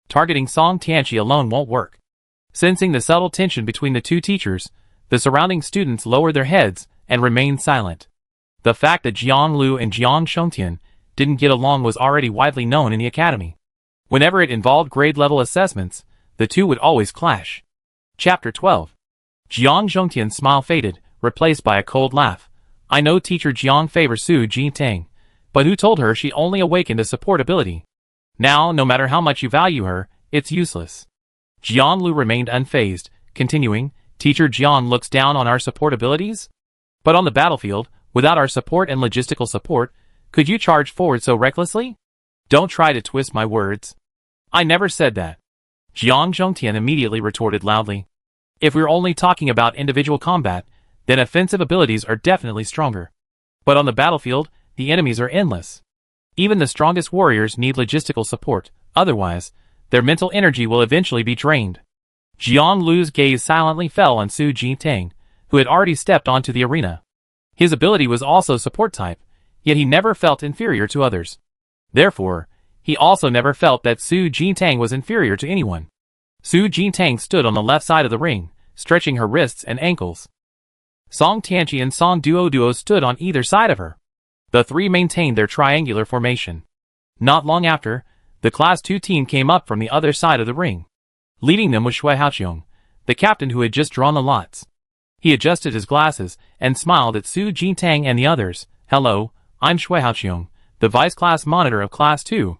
Targeting Song Tianqi alone won't work. Sensing the subtle tension between the two teachers, the surrounding students lowered their heads and remained silent. The fact that Jiang Lu and Jiang Zhongtian didn't get along was already widely known in the academy. Whenever it involved grade-level assessments, the two would always clash. Chapter 12. Jiang Zhongtian's smile faded, replaced by a cold laugh. I know teacher Jiang favors Su Jintang, but who told her she only awakened a support ability? Now, no matter how much you value her, it's useless. Jiang Lu remained unfazed, continuing, Teacher Jiang looks down on our support abilities? But on the battlefield, without our support and logistical support, could you charge forward so recklessly? Don't try to twist my words. I never said that. Jiang Zhongtian immediately retorted loudly. If we're only talking about individual combat, then offensive abilities are definitely stronger. But on the battlefield, the enemies are endless. Even the strongest warriors need logistical support, otherwise, their mental energy will eventually be drained. Jiang Lu's gaze silently fell on Su Jintang, who had already stepped onto the arena. His ability was also support type, yet he never felt inferior to others. Therefore, he also never felt that Su Jintang was inferior to anyone. Su Jintang stood on the left side of the ring, stretching her wrists and ankles. Song Tianqi and Song Duo stood on either side of her. The three maintained their triangular formation. Not long after, the Class 2 team came up from the other side of the ring. Leading them was Shui Haoqiong, the captain who had just drawn the lots. He adjusted his glasses and smiled at Su Jintang and the others. Hello, I'm Shui Haoqiong, the vice class monitor of Class 2.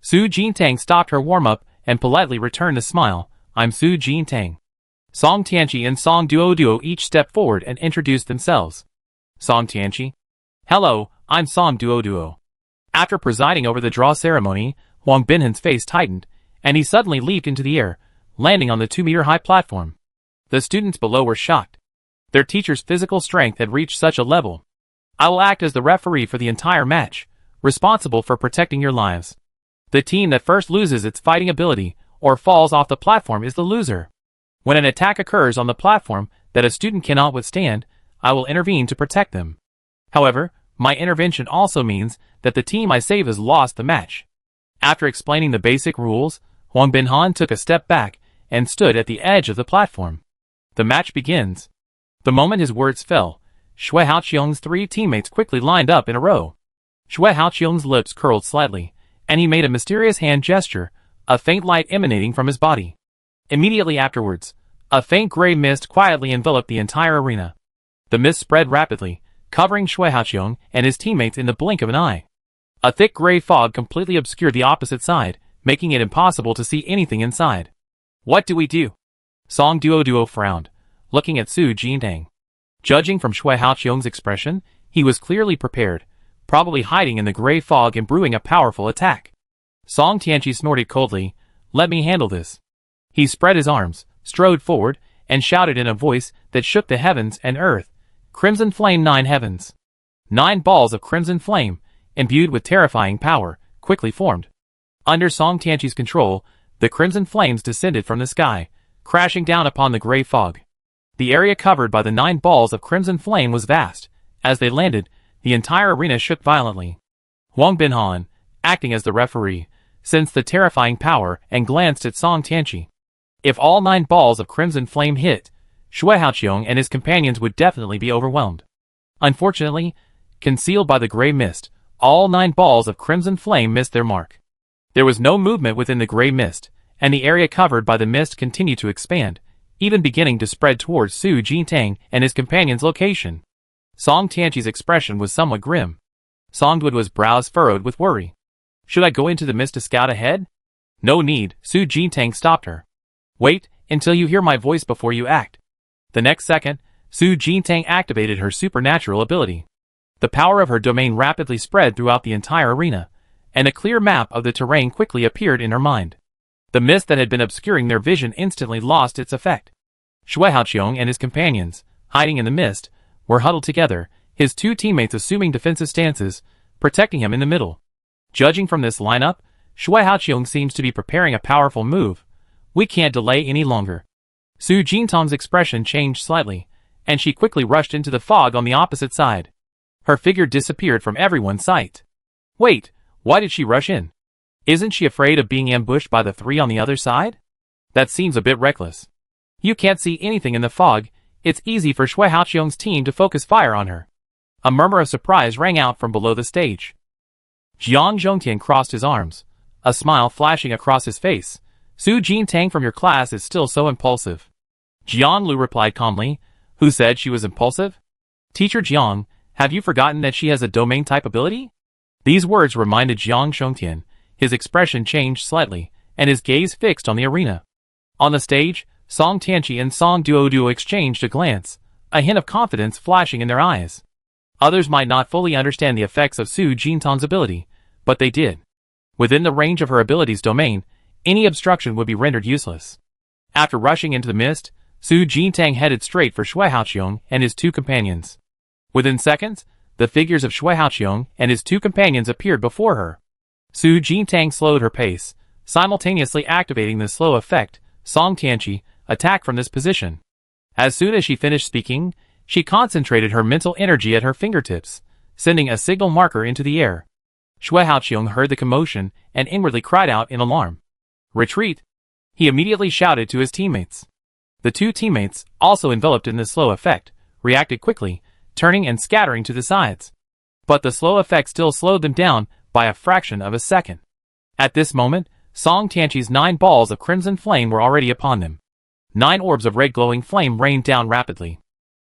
Su Jintang stopped her warm-up and politely returned the smile. I'm Su Jintang. Song Tianqi and Song Duo each stepped forward and introduced themselves. Song Tianqi. Hello, I'm Song Duo. After presiding over the draw ceremony, Wang Binhan's face tightened, and he suddenly leaped into the air, landing on the 2-meter-high platform. The students below were shocked. Their teacher's physical strength had reached such a level. I will act as the referee for the entire match, responsible for protecting your lives. The team that first loses its fighting ability or falls off the platform is the loser. When an attack occurs on the platform that a student cannot withstand, I will intervene to protect them. However, my intervention also means that the team I save has lost the match. After explaining the basic rules, Wang Binhan took a step back and stood at the edge of the platform. The match begins. The moment his words fell, Shui Haoqiong's 3 teammates quickly lined up in a row. Shui Haoqiong's lips curled slightly, and he made a mysterious hand gesture, a faint light emanating from his body. Immediately afterwards, a faint gray mist quietly enveloped the entire arena. The mist spread rapidly, covering Shui Haoqiong and his teammates in the blink of an eye. A thick gray fog completely obscured the opposite side, making it impossible to see anything inside. What do we do? Song Duo frowned, looking at Su Jintang. Judging from Shui Haoqiong's expression, he was clearly prepared, probably hiding in the gray fog and brewing a powerful attack. Song Tianqi snorted coldly, "Let me handle this." He spread his arms, strode forward, and shouted in a voice that shook the heavens and earth, "Crimson Flame 9 heavens." 9 balls of crimson flame, imbued with terrifying power, quickly formed. Under Song Tianqi's control, the crimson flames descended from the sky, crashing down upon the gray fog. The area covered by the 9 balls of crimson flame was vast. As they landed, the entire arena shook violently. Huang Binhan, acting as the referee, sensed the terrifying power and glanced at Song Tianqi. If all 9 balls of crimson flame hit, Shui Haoqiong and his companions would definitely be overwhelmed. Unfortunately, concealed by the gray mist, all 9 balls of crimson flame missed their mark. There was no movement within the gray mist, and the area covered by the mist continued to expand, even beginning to spread towards Su Jintang and his companion's location. Song Tianqi's expression was somewhat grim. Song Duo's brows furrowed with worry. Should I go into the mist to scout ahead? No need, Su Jintang stopped her. Wait until you hear my voice before you act. The next second, Su Jintang activated her supernatural ability. The power of her domain rapidly spread throughout the entire arena, and a clear map of the terrain quickly appeared in her mind. The mist that had been obscuring their vision instantly lost its effect. Shui Haoqiong and his companions, hiding in the mist, were huddled together, his 2 teammates assuming defensive stances, protecting him in the middle. Judging from this lineup, Shui Haoqiong seems to be preparing a powerful move. We can't delay any longer. Su Jintang's expression changed slightly, and she quickly rushed into the fog on the opposite side. Her figure disappeared from everyone's sight. Wait, why did she rush in? Isn't she afraid of being ambushed by the 3 on the other side? That seems a bit reckless. You can't see anything in the fog. It's easy for Shui Haoqiong's team to focus fire on her. A murmur of surprise rang out from below the stage. Jiang Zhongtian crossed his arms, a smile flashing across his face. Su Jintang from your class is still so impulsive. Jiang Lu replied calmly. Who said she was impulsive? Teacher Jiang, have you forgotten that she has a domain type ability? These words reminded Jiang Zhongtian. His expression changed slightly, and his gaze fixed on the arena. On the stage, Song Tianqi and Song Duo exchanged a glance, a hint of confidence flashing in their eyes. Others might not fully understand the effects of Su Jintang's ability, but they did. Within the range of her ability's domain, any obstruction would be rendered useless. After rushing into the mist, Su Jintang headed straight for Shui Haoqiong and his 2 companions. Within seconds, the figures of Shui Haoqiong and his 2 companions appeared before her. Su Jintang slowed her pace, simultaneously activating the slow effect, Song Tianqi, attack from this position. As soon as she finished speaking, she concentrated her mental energy at her fingertips, sending a signal marker into the air. Shui Haoqiong heard the commotion and inwardly cried out in alarm. Retreat! He immediately shouted to his teammates. The 2 teammates, also enveloped in this slow effect, reacted quickly, turning and scattering to the sides. But the slow effect still slowed them down by a fraction of a second. At this moment, Song Tianqi's 9 balls of crimson flame were already upon them. 9 orbs of red glowing flame rained down rapidly.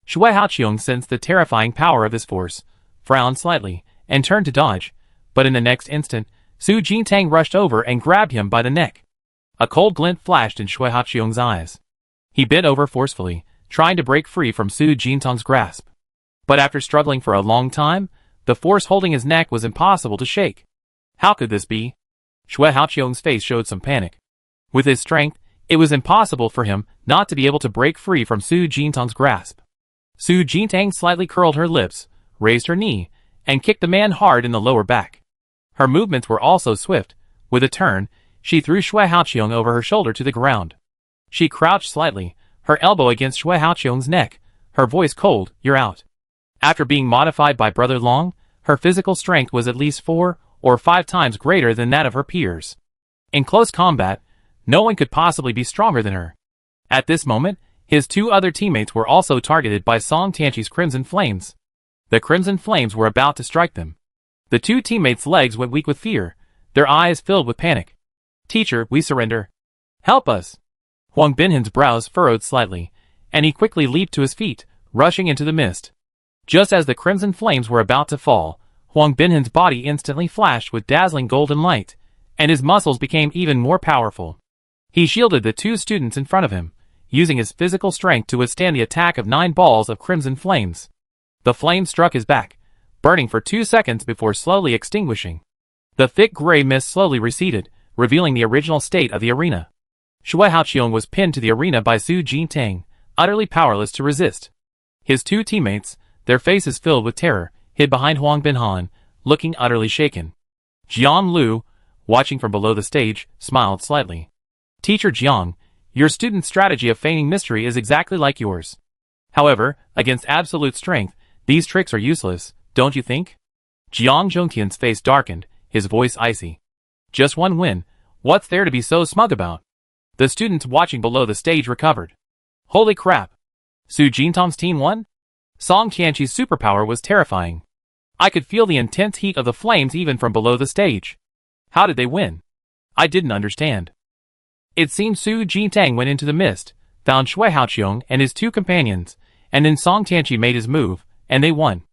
Shui Haoqiong sensed the terrifying power of this force, frowned slightly, and turned to dodge, but in the next instant, Su Jintang rushed over and grabbed him by the neck. A cold glint flashed in Shui Haoqiong's eyes. He bent over forcefully, trying to break free from Su Jintang's grasp. But after struggling for a long time, the force holding his neck was impossible to shake. How could this be? Shui Haoqiong's face showed some panic. With his strength, it was impossible for him not to be able to break free from Su Jintang's grasp. Su Jintang slightly curled her lips, raised her knee, and kicked the man hard in the lower back. Her movements were also swift. With a turn, she threw Shui Haoqiong over her shoulder to the ground. She crouched slightly, her elbow against Shui Haoqiong's neck, her voice cold, "You're out." After being modified by Brother Long, her physical strength was at least 4 or 5 times greater than that of her peers. In close combat, No one could possibly be stronger than her. At this moment, his two other teammates were also targeted by Song Tianqi's Crimson Flames. The Crimson Flames were about to strike them. The two teammates' legs went weak with fear, their eyes filled with panic. "Teacher, we surrender. Help us." Huang Binhan's brows furrowed slightly, and he quickly leaped to his feet, rushing into the mist. Just as the Crimson Flames were about to fall, Huang Binhan's body instantly flashed with dazzling golden light, and his muscles became even more powerful. He shielded the two students in front of him, using his physical strength to withstand the attack of 9 balls of Crimson Flames. The flame struck his back, burning for 2 seconds before slowly extinguishing. The thick gray mist slowly receded, revealing the original state of the arena. Shui Haoqiong was pinned to the arena by Su Jintang, utterly powerless to resist. His two teammates, their faces filled with terror, hid behind Huang Binhan, looking utterly shaken. Jiang Lu, watching from below the stage, smiled slightly. "Teacher Jiang, your student's strategy of feigning mystery is exactly like yours. However, against absolute strength, these tricks are useless, don't you think?" Jiang Zhongtian's face darkened, his voice icy. "Just one win, what's there to be so smug about?" The students watching below the stage recovered. "Holy crap! Su Jintang's team won?" Song Tianqi's superpower was terrifying. I could feel the intense heat of the flames even from below the stage. How did they win? I didn't understand. It seemed Su Jintang went into the mist, found Shui Haoqiong and his two companions, and then Song Tianqi made his move, and they won.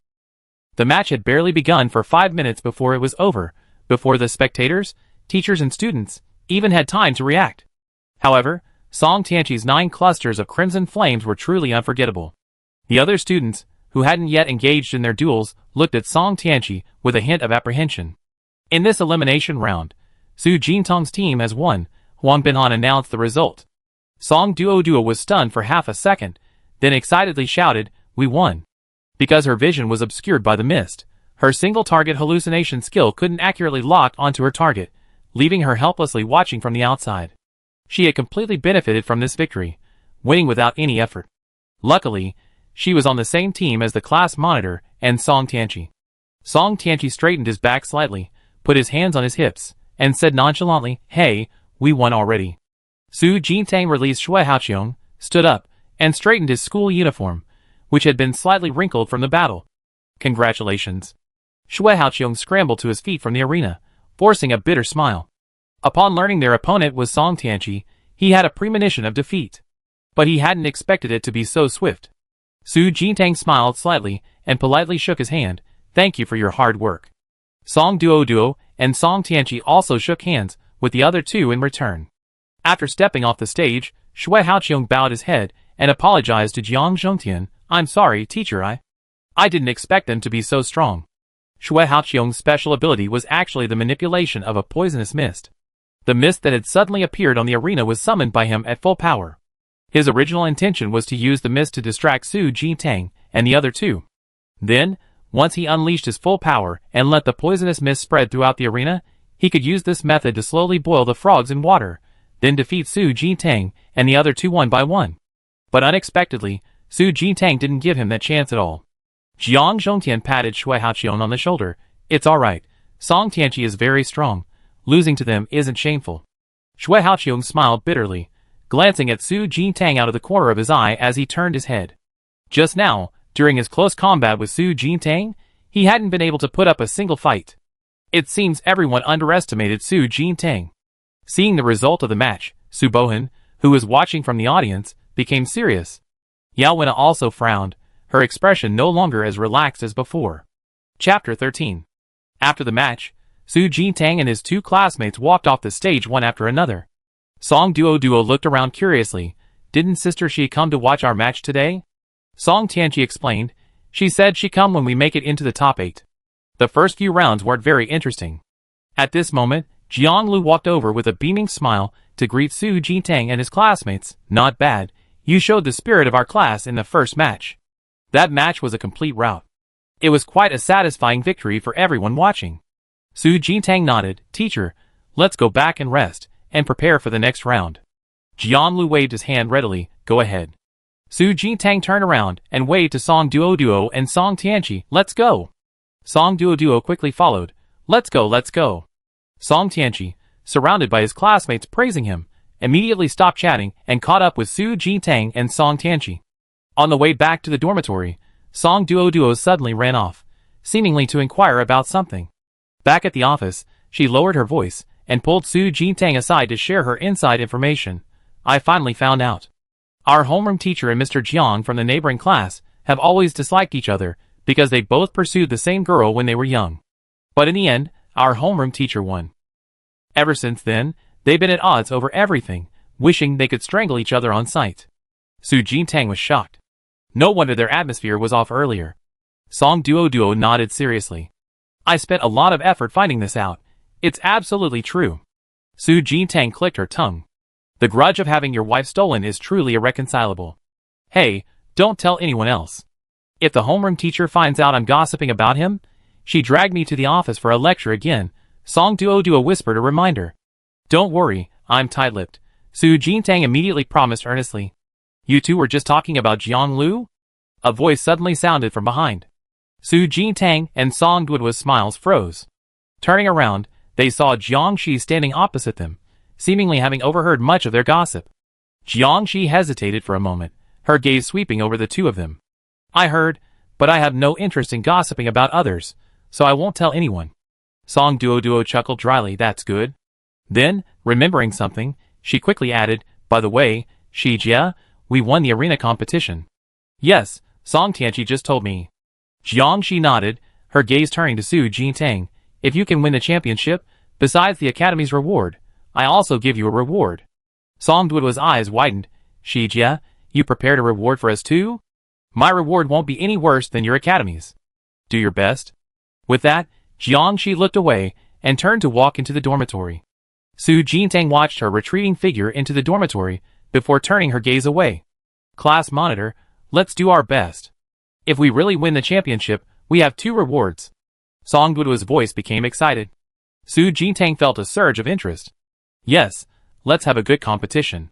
The match had barely begun for 5 minutes before it was over, before the spectators, teachers and students, even had time to react. However, Song Tianqi's 9 clusters of crimson flames were truly unforgettable. The other students, who hadn't yet engaged in their duels, looked at Song Tianqi with a hint of apprehension. In this elimination round, Su Jintang's team has won. Huang Binhan announced the result. Song Duo was stunned for half a second, then excitedly shouted, "We won." Because her vision was obscured by the mist, her single-target hallucination skill couldn't accurately lock onto her target, leaving her helplessly watching from the outside. She had completely benefited from this victory, winning without any effort. Luckily, she was on the same team as the class monitor and Song Tianqi. Song Tianqi straightened his back slightly, put his hands on his hips, and said nonchalantly, "Hey, we won already." Su Jintang released Shui Haoqiong, stood up, and straightened his school uniform, which had been slightly wrinkled from the battle. "Congratulations." Shui Haoqiong scrambled to his feet from the arena, forcing a bitter smile. Upon learning their opponent was Song Tianqi, he had a premonition of defeat. But he hadn't expected it to be so swift. Su Jintang smiled slightly and politely shook his hand, "Thank you for your hard work." Song Duo and Song Tianqi also shook hands with the other two in return. After stepping off the stage, Shui Haoqiong bowed his head and apologized to Jiang Zhongtian. "I'm sorry, teacher, I didn't expect them to be so strong." Shui Haoqiong's special ability was actually the manipulation of a poisonous mist. The mist that had suddenly appeared on the arena was summoned by him at full power. His original intention was to use the mist to distract Su Jintang and the other two. Then, once he unleashed his full power and let the poisonous mist spread throughout the arena, he could use this method to slowly boil the frogs in water, then defeat Su Jintang and the other two one by one. But unexpectedly, Su Jintang didn't give him that chance at all. Jiang Zhongtian patted Shui Haoqiong on the shoulder. "It's alright, Song Tianqi is very strong. Losing to them isn't shameful." Shui Haoqiong smiled bitterly, glancing at Su Jintang out of the corner of his eye as he turned his head. Just now, during his close combat with Su Jintang, he hadn't been able to put up a single fight. It seems everyone underestimated Su Jintang. Seeing the result of the match, Su Bohan, who was watching from the audience, became serious. Yao Wenna also frowned, her expression no longer as relaxed as before. Chapter 13. After the match, Su Jintang and his two classmates walked off the stage one after another. Song Duo looked around curiously. "Didn't Sister Shi come to watch our match today?" Song Tianqi explained. "She said she come when we make it into the top 8. The first few rounds weren't very interesting." At this moment, Jiang Lu walked over with a beaming smile to greet Su Jintang and his classmates. "Not bad, you showed the spirit of our class in the first match." That match was a complete rout. It was quite a satisfying victory for everyone watching. Su Jintang nodded. "Teacher, let's go back and rest, and prepare for the next round." Jiang Lu waved his hand readily. "Go ahead." Su Jintang turned around and waved to Song Duo and Song Tianqi. "Let's go." Song Duo quickly followed. "Let's go, let's go." Song Tianqi, surrounded by his classmates praising him, immediately stopped chatting and caught up with Su Jintang and Song Tianqi. On the way back to the dormitory, Song Duo suddenly ran off, seemingly to inquire about something. Back at the office, she lowered her voice and pulled Su Jintang aside to share her inside information. I finally found out. Our homeroom teacher and Mr. Jiang from the neighboring class have always disliked each other because they both pursued the same girl when they were young. But in the end, our homeroom teacher won. Ever since then, they've been at odds over everything, wishing they could strangle each other on sight. Su Jintang was shocked. No wonder their atmosphere was off earlier. Song Duo nodded seriously. I spent a lot of effort finding this out. It's absolutely true. Su Jintang clicked her tongue. The grudge of having your wife stolen is truly irreconcilable. Hey, don't tell anyone else. If the homeroom teacher finds out I'm gossiping about him, she dragged me to the office for a lecture again. Song Duo whispered a reminder. Don't worry, I'm tight-lipped. Su Jintang immediately promised earnestly. You two were just talking about Jiang Lu? A voice suddenly sounded from behind. Su Jintang and Song Duo's smiles froze. Turning around, they saw Jiang Shi standing opposite them, seemingly having overheard much of their gossip. Jiang Shi hesitated for a moment, her gaze sweeping over the two of them. I heard, but I have no interest in gossiping about others, so I won't tell anyone. Song Duo chuckled dryly. That's good. Then, remembering something, she quickly added, by the way, Shi Jia, we won the arena competition. Yes, Song Tianqi just told me. Jiang Shi nodded, her gaze turning to Su Jintang. If you can win the championship, besides the academy's reward, I also give you a reward. Song Duo's eyes widened. Shi Jia, you prepared a reward for us too? My reward won't be any worse than your academy's. Do your best. With that, Jiang Shi looked away and turned to walk into the dormitory. Su Jintang watched her retreating figure into the dormitory before turning her gaze away. Class monitor, let's do our best. If we really win the championship, we have 2 rewards. Song Duo's voice became excited. Su Jintang felt a surge of interest. Yes, let's have a good competition.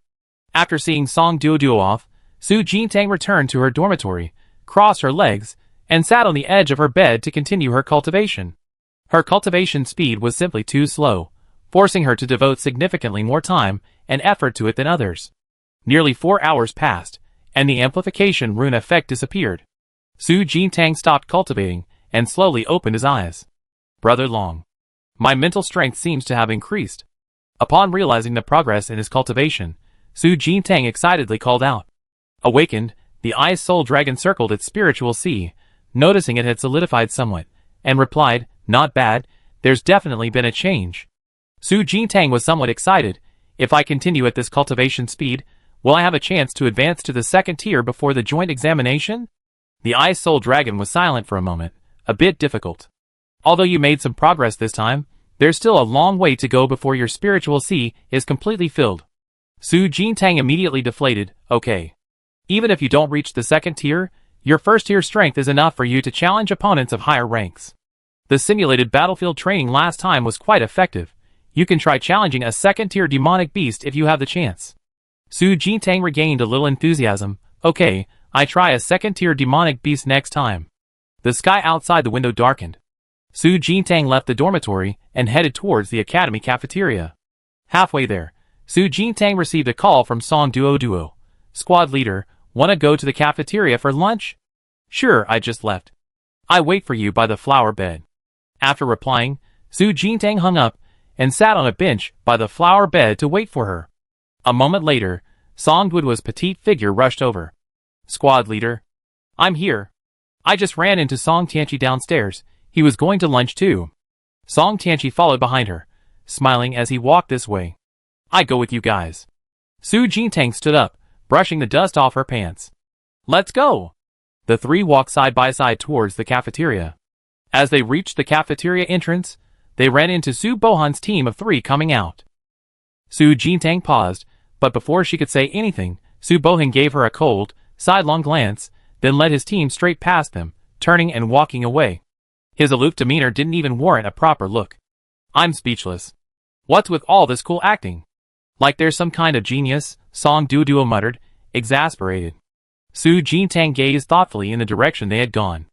After seeing Song Duo off, Su Jintang returned to her dormitory, crossed her legs, and sat on the edge of her bed to continue her cultivation. Her cultivation speed was simply too slow, forcing her to devote significantly more time and effort to it than others. Nearly 4 hours passed, and the amplification rune effect disappeared. Su Jintang stopped cultivating and slowly opened his eyes. Brother Long. My mental strength seems to have increased. Upon realizing the progress in his cultivation, Su Jintang excitedly called out. Awakened, the Ice Soul Dragon circled its spiritual sea, noticing it had solidified somewhat, and replied, Not bad, there's definitely been a change. Su Jintang was somewhat excited. If I continue at this cultivation speed, will I have a chance to advance to the 2nd tier before the joint examination? The Ice Soul Dragon was silent for a moment, a bit difficult. Although you made some progress this time, there's still a long way to go before your spiritual sea is completely filled. Su Jintang immediately deflated. Okay. Even if you don't reach the 2nd tier, your 1st tier strength is enough for you to challenge opponents of higher ranks. The simulated battlefield training last time was quite effective. You can try challenging a 2nd tier demonic beast if you have the chance. Su Jintang regained a little enthusiasm. Okay, I try a 2nd tier demonic beast next time. The sky outside the window darkened. Su Jintang left the dormitory and headed towards the academy cafeteria. Halfway there, Su Jintang received a call from Song Duo. Squad leader, wanna go to the cafeteria for lunch? Sure, I just left. I wait for you by the flower bed. After replying, Su Jintang hung up and sat on a bench by the flower bed to wait for her. A moment later, Song Duo's petite figure rushed over. Squad leader. I'm here. I just ran into Song Tianqi downstairs. He was going to lunch too. Song Tianqi followed behind her, smiling as he walked this way. I go with you guys. Su Jintang stood up, brushing the dust off her pants. Let's go. The 3 walked side by side towards the cafeteria. As they reached the cafeteria entrance, they ran into Su Bohan's team of 3 coming out. Su Jintang paused, but before she could say anything, Su Bohan gave her a cold, sidelong glance, then led his team straight past them, turning and walking away. His aloof demeanor didn't even warrant a proper look. I'm speechless. What's with all this cool acting? Like there's some kind of genius, Song Duo muttered, exasperated. Su Jintang gazed thoughtfully in the direction they had gone.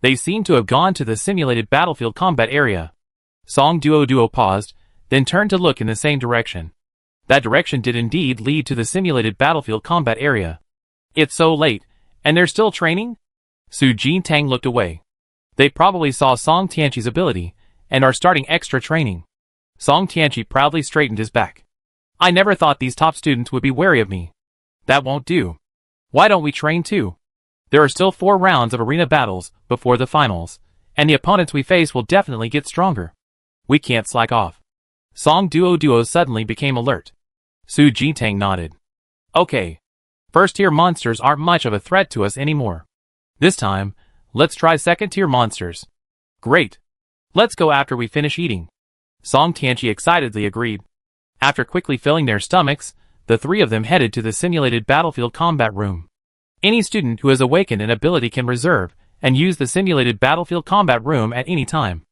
They seemed to have gone to the simulated battlefield combat area. Song Duo paused, then turned to look in the same direction. That direction did indeed lead to the simulated battlefield combat area. It's so late, and they're still training? Su Jintang looked away. They probably saw Song Tianqi's ability, and are starting extra training. Song Tianqi proudly straightened his back. I never thought these top students would be wary of me. That won't do. Why don't we train too? There are still 4 rounds of arena battles before the finals, and the opponents we face will definitely get stronger. We can't slack off. Song Duo suddenly became alert. Su Jintang nodded. Okay. First-tier monsters aren't much of a threat to us anymore. This time, let's try second-tier monsters. Great. Let's go after we finish eating. Song Tianqi excitedly agreed. After quickly filling their stomachs, the 3 of them headed to the simulated battlefield combat room. Any student who has awakened an ability can reserve and use the simulated battlefield combat room at any time.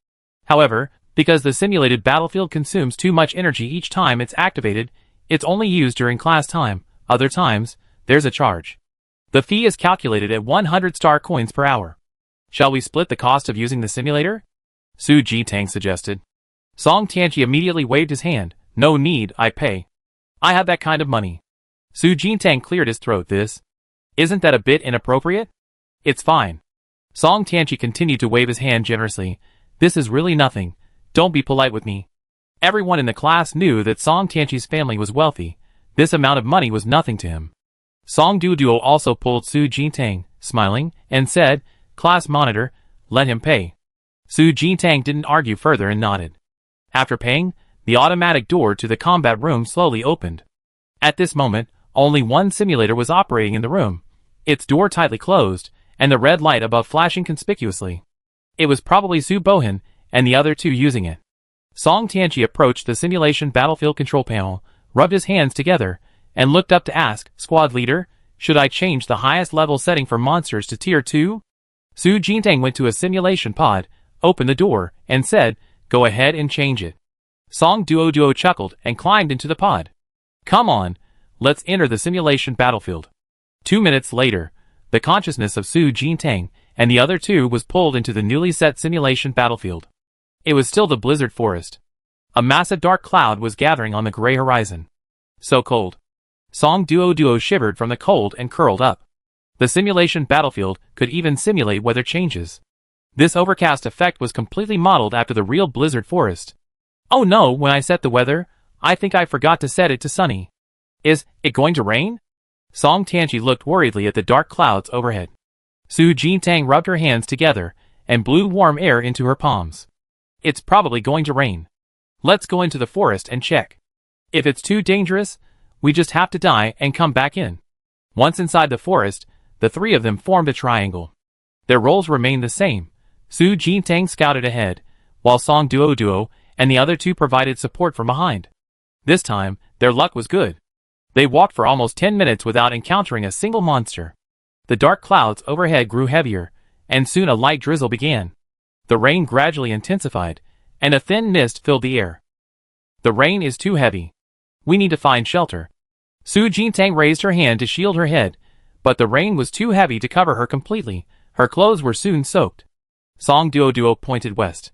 However, because the simulated battlefield consumes too much energy each time it's activated, it's only used during class time. Other times, there's a charge. The fee is calculated at 100 star coins per hour. Shall we split the cost of using the simulator? Su Jintang suggested. Song Tianqi immediately waved his hand. No need, I pay. I have that kind of money. Su Jintang cleared his throat. Isn't that a bit inappropriate? It's fine. Song Tianqi continued to wave his hand generously. This is really nothing. Don't be polite with me. Everyone in the class knew that Song Tianqi's family was wealthy. This amount of money was nothing to him. Song Duo also pulled Su Jintang, smiling, and said, Class monitor, let him pay. Su Jintang didn't argue further and nodded. After paying, the automatic door to the combat room slowly opened. At this moment, only one simulator was operating in the room, its door tightly closed, and the red light above flashing conspicuously. It was probably Su Bohan and the other 2 using it. Song Tianqi approached the simulation battlefield control panel, rubbed his hands together, and looked up to ask, Squad leader, should I change the highest level setting for monsters to tier 2? Su Jintang went to a simulation pod, opened the door, and said, Go ahead and change it. Song Duo chuckled and climbed into the pod. Come on, let's enter the simulation battlefield. 2 minutes later, the consciousness of Su Jintang and the other 2 was pulled into the newly set simulation battlefield. It was still the blizzard forest. A massive dark cloud was gathering on the gray horizon. So cold. Song Duo shivered from the cold and curled up. The simulation battlefield could even simulate weather changes. This overcast effect was completely modeled after the real blizzard forest. Oh no, when I set the weather, I think I forgot to set it to sunny. Is it going to rain? Song Tianqi looked worriedly at the dark clouds overhead. Su Jintang rubbed her hands together and blew warm air into her palms. It's probably going to rain. Let's go into the forest and check. If it's too dangerous, we just have to die and come back in. Once inside the forest, the 3 of them formed a triangle. Their roles remained the same. Su Jintang scouted ahead, while Song Duo and the other 2 provided support from behind. This time, their luck was good. They walked for almost 10 minutes without encountering a single monster. The dark clouds overhead grew heavier, and soon a light drizzle began. The rain gradually intensified, and a thin mist filled the air. The rain is too heavy. We need to find shelter. Su Jintang raised her hand to shield her head, but the rain was too heavy to cover her completely. Her clothes were soon soaked. Song Duo pointed west.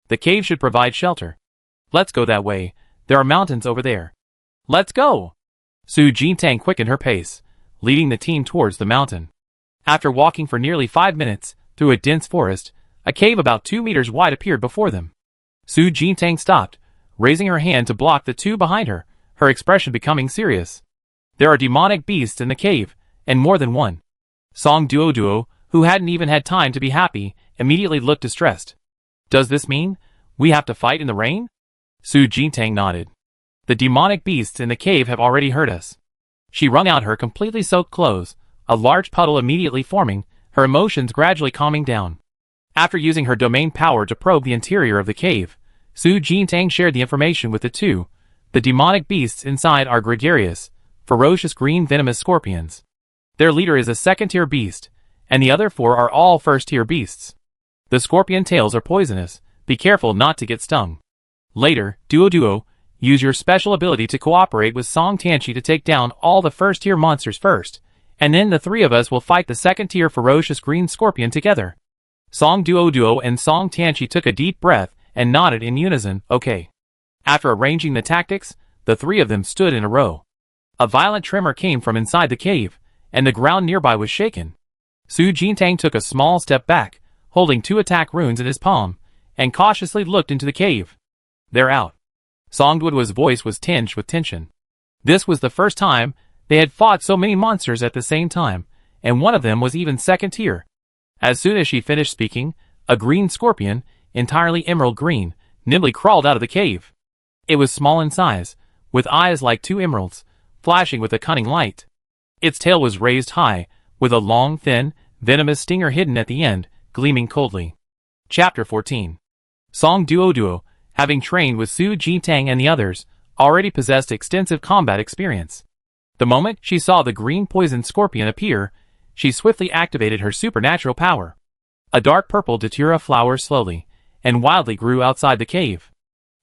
The cave should provide shelter. Let's go that way. There are mountains over there. Let's go! Su Jintang quickened her pace, leading the team towards the mountain. After walking for nearly 5 minutes, through a dense forest, a cave about 2 meters wide appeared before them. Su Jintang stopped, raising her hand to block the 2 behind her, her expression becoming serious. There are demonic beasts in the cave, and more than one. Song Duo, who hadn't even had time to be happy, immediately looked distressed. Does this mean we have to fight in the rain? Su Jintang nodded. The demonic beasts in the cave have already hurt us. She wrung out her completely soaked clothes, a large puddle immediately forming, her emotions gradually calming down. After using her domain power to probe the interior of the cave, Su Jintang shared the information with the 2. The demonic beasts inside are gregarious, ferocious green venomous scorpions. Their leader is a second-tier beast, and the other 4 are all first-tier beasts. The scorpion tails are poisonous. Be careful not to get stung. Later, Duo, use your special ability to cooperate with Song Tianqi to take down all the first-tier monsters first, and then the 3 of us will fight the second-tier ferocious green scorpion together. Song Duo and Song Tianqi took a deep breath and nodded in unison, okay. After arranging the tactics, The three of them stood in a row. A violent tremor came from inside the cave, and the ground nearby was shaken. Su Jintang took a small step back, holding 2 attack runes in his palm, and cautiously looked into the cave. "They're out." Song Duoduo's voice was tinged with tension. This was the first time they had fought so many monsters at the same time, and one of them was even second tier. As soon as she finished speaking, a green scorpion, entirely emerald green, nimbly crawled out of the cave. It was small in size, with eyes like 2 emeralds, flashing with a cunning light. Its tail was raised high, with a long, thin, venomous stinger hidden at the end, gleaming coldly. Chapter 14. Song Duoduo, having trained with Su Jintang and the others, already possessed extensive combat experience. The moment she saw the green poison scorpion appear, she swiftly activated her supernatural power. A dark purple datura flower slowly and wildly grew outside the cave.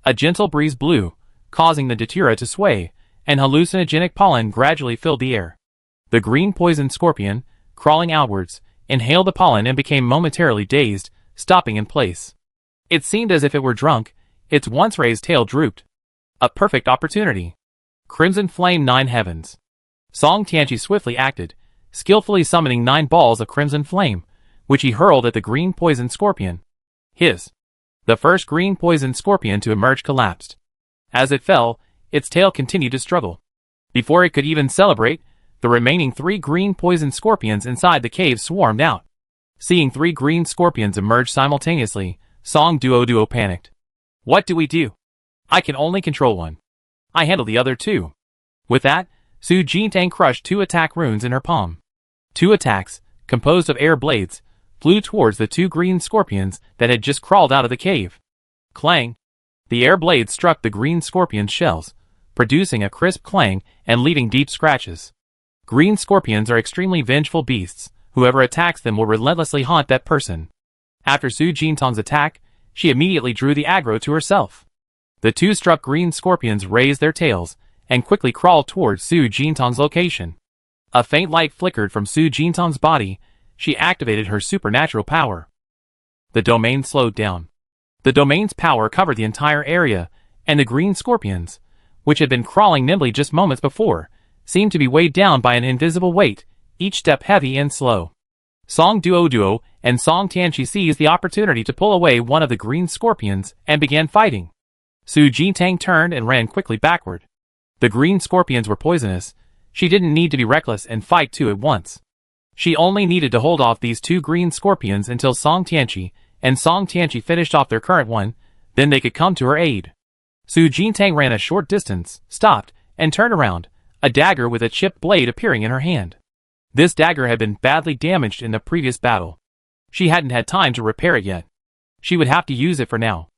A gentle breeze blew, causing the datura to sway, and hallucinogenic pollen gradually filled the air. The green poison scorpion, crawling outwards, inhaled the pollen and became momentarily dazed, stopping in place. It seemed as if it were drunk. Its once raised tail drooped. A perfect opportunity. Crimson flame 9 heavens. Song Tianqi swiftly acted, skillfully summoning 9 balls of crimson flame, which he hurled at the green poison scorpion. Hiss. The first green poison scorpion to emerge collapsed. As it fell, its tail continued to struggle. Before it could even celebrate, the remaining 3 green poison scorpions inside the cave swarmed out. Seeing 3 green scorpions emerge simultaneously, Song Duoduo panicked. "What do we do? I can only control one. I handle the other 2. With that, Su Jintang crushed 2 attack runes in her palm. 2 attacks, composed of air blades, flew towards the 2 green scorpions that had just crawled out of the cave. Clang! The air blades struck the green scorpion's shells, producing a crisp clang and leaving deep scratches. Green scorpions are extremely vengeful beasts. Whoever attacks them will relentlessly haunt that person. After Su Jintang's attack, she immediately drew the aggro to herself. The 2 struck green scorpions raised their tails and quickly crawled towards Su Jintang's location. A faint light flickered from Su Jintang's body. She activated her supernatural power. The domain slowed down. The domain's power covered the entire area, and the green scorpions, which had been crawling nimbly just moments before, seemed to be weighed down by an invisible weight, each step heavy and slow. Song Duoduo and Song Tianqi seized the opportunity to pull away one of the green scorpions and began fighting. Su Jintang turned and ran quickly backward. The green scorpions were poisonous. She didn't need to be reckless and fight 2 at once. She only needed to hold off these 2 green scorpions until Song Tianqi and Song Tianqi finished off their current one, then they could come to her aid. Su Jintang ran a short distance, stopped, and turned around, a dagger with a chipped blade appearing in her hand. This dagger had been badly damaged in the previous battle. She hadn't had time to repair it yet. She would have to use it for now.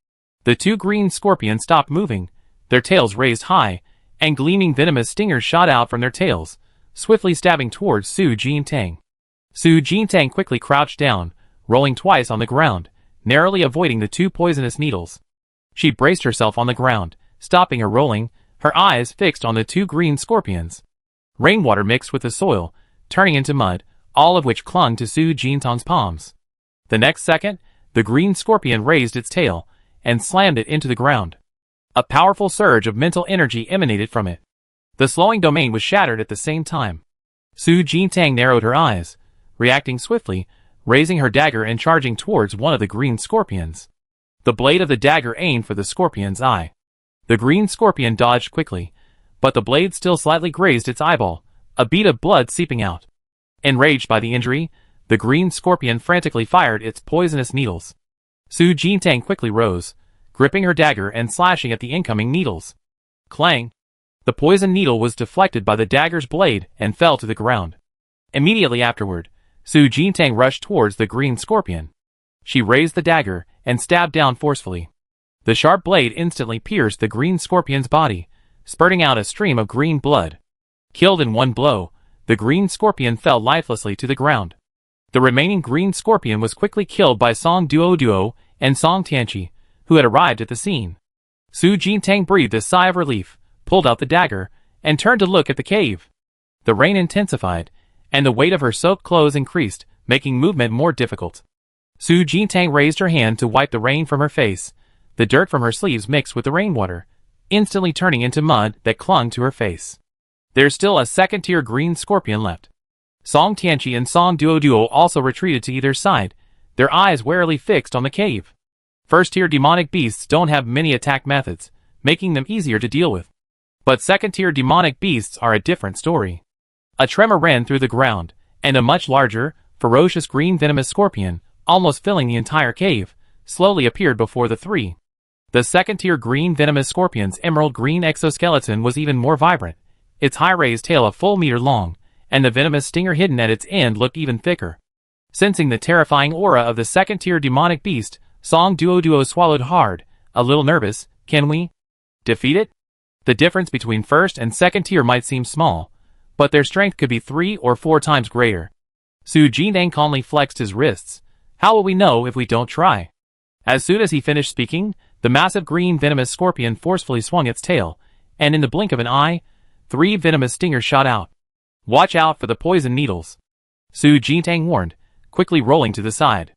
The 2 green scorpions stopped moving, their tails raised high, and gleaming venomous stingers shot out from their tails, swiftly stabbing towards Su Jintang. Su Jintang quickly crouched down, rolling twice on the ground, narrowly avoiding the 2 poisonous needles. She braced herself on the ground, stopping her rolling, her eyes fixed on the 2 green scorpions. Rainwater mixed with the soil, turning into mud, all of which clung to Su Jintang's palms. The next second, the green scorpion raised its tail and slammed it into the ground. A powerful surge of mental energy emanated from it. The slowing domain was shattered at the same time. Su Jintang narrowed her eyes, reacting swiftly, raising her dagger and charging towards one of the green scorpions. The blade of the dagger aimed for the scorpion's eye. The green scorpion dodged quickly, but the blade still slightly grazed its eyeball, a bead of blood seeping out. Enraged by the injury, the green scorpion frantically fired its poisonous needles. Su Jintang quickly rose, gripping her dagger and slashing at the incoming needles. Clang! The poison needle was deflected by the dagger's blade and fell to the ground. Immediately afterward, Su Jintang rushed towards the green scorpion. She raised the dagger and stabbed down forcefully. The sharp blade instantly pierced the green scorpion's body, spurting out a stream of green blood. Killed in one blow, the green scorpion fell lifelessly to the ground. The remaining green scorpion was quickly killed by Song Duoduo and Song Tianqi, who had arrived at the scene. Su Jintang breathed a sigh of relief, pulled out the dagger, and turned to look at the cave. The rain intensified, and the weight of her soaked clothes increased, making movement more difficult. Su Jintang raised her hand to wipe the rain from her face. The dirt from her sleeves mixed with the rainwater. instantly turning into mud that clung to her face. There's still a second-tier green scorpion left. Song Tianqi and Song Duo also retreated to either side, their eyes warily fixed on the cave. First-tier demonic beasts don't have many attack methods, making them easier to deal with. But second-tier demonic beasts are a different story. A tremor ran through the ground, and a much larger, ferocious green venomous scorpion, almost filling the entire cave, slowly appeared before the three. The second-tier green venomous scorpion's emerald green exoskeleton was even more vibrant, its high-raised tail a full meter long, and the venomous stinger hidden at its end looked even thicker. Sensing the terrifying aura of the second-tier demonic beast, Song Duo swallowed hard, a little nervous. Can we defeat it? The difference between first and second tier might seem small, but their strength could be 3 or 4 times greater. Su Jinang calmly flexed his wrists. How will we know if we don't try? As soon as he finished speaking, the massive green venomous scorpion forcefully swung its tail, and in the blink of an eye, 3 venomous stingers shot out. Watch out for the poison needles, Su Jintang warned, quickly rolling to the side.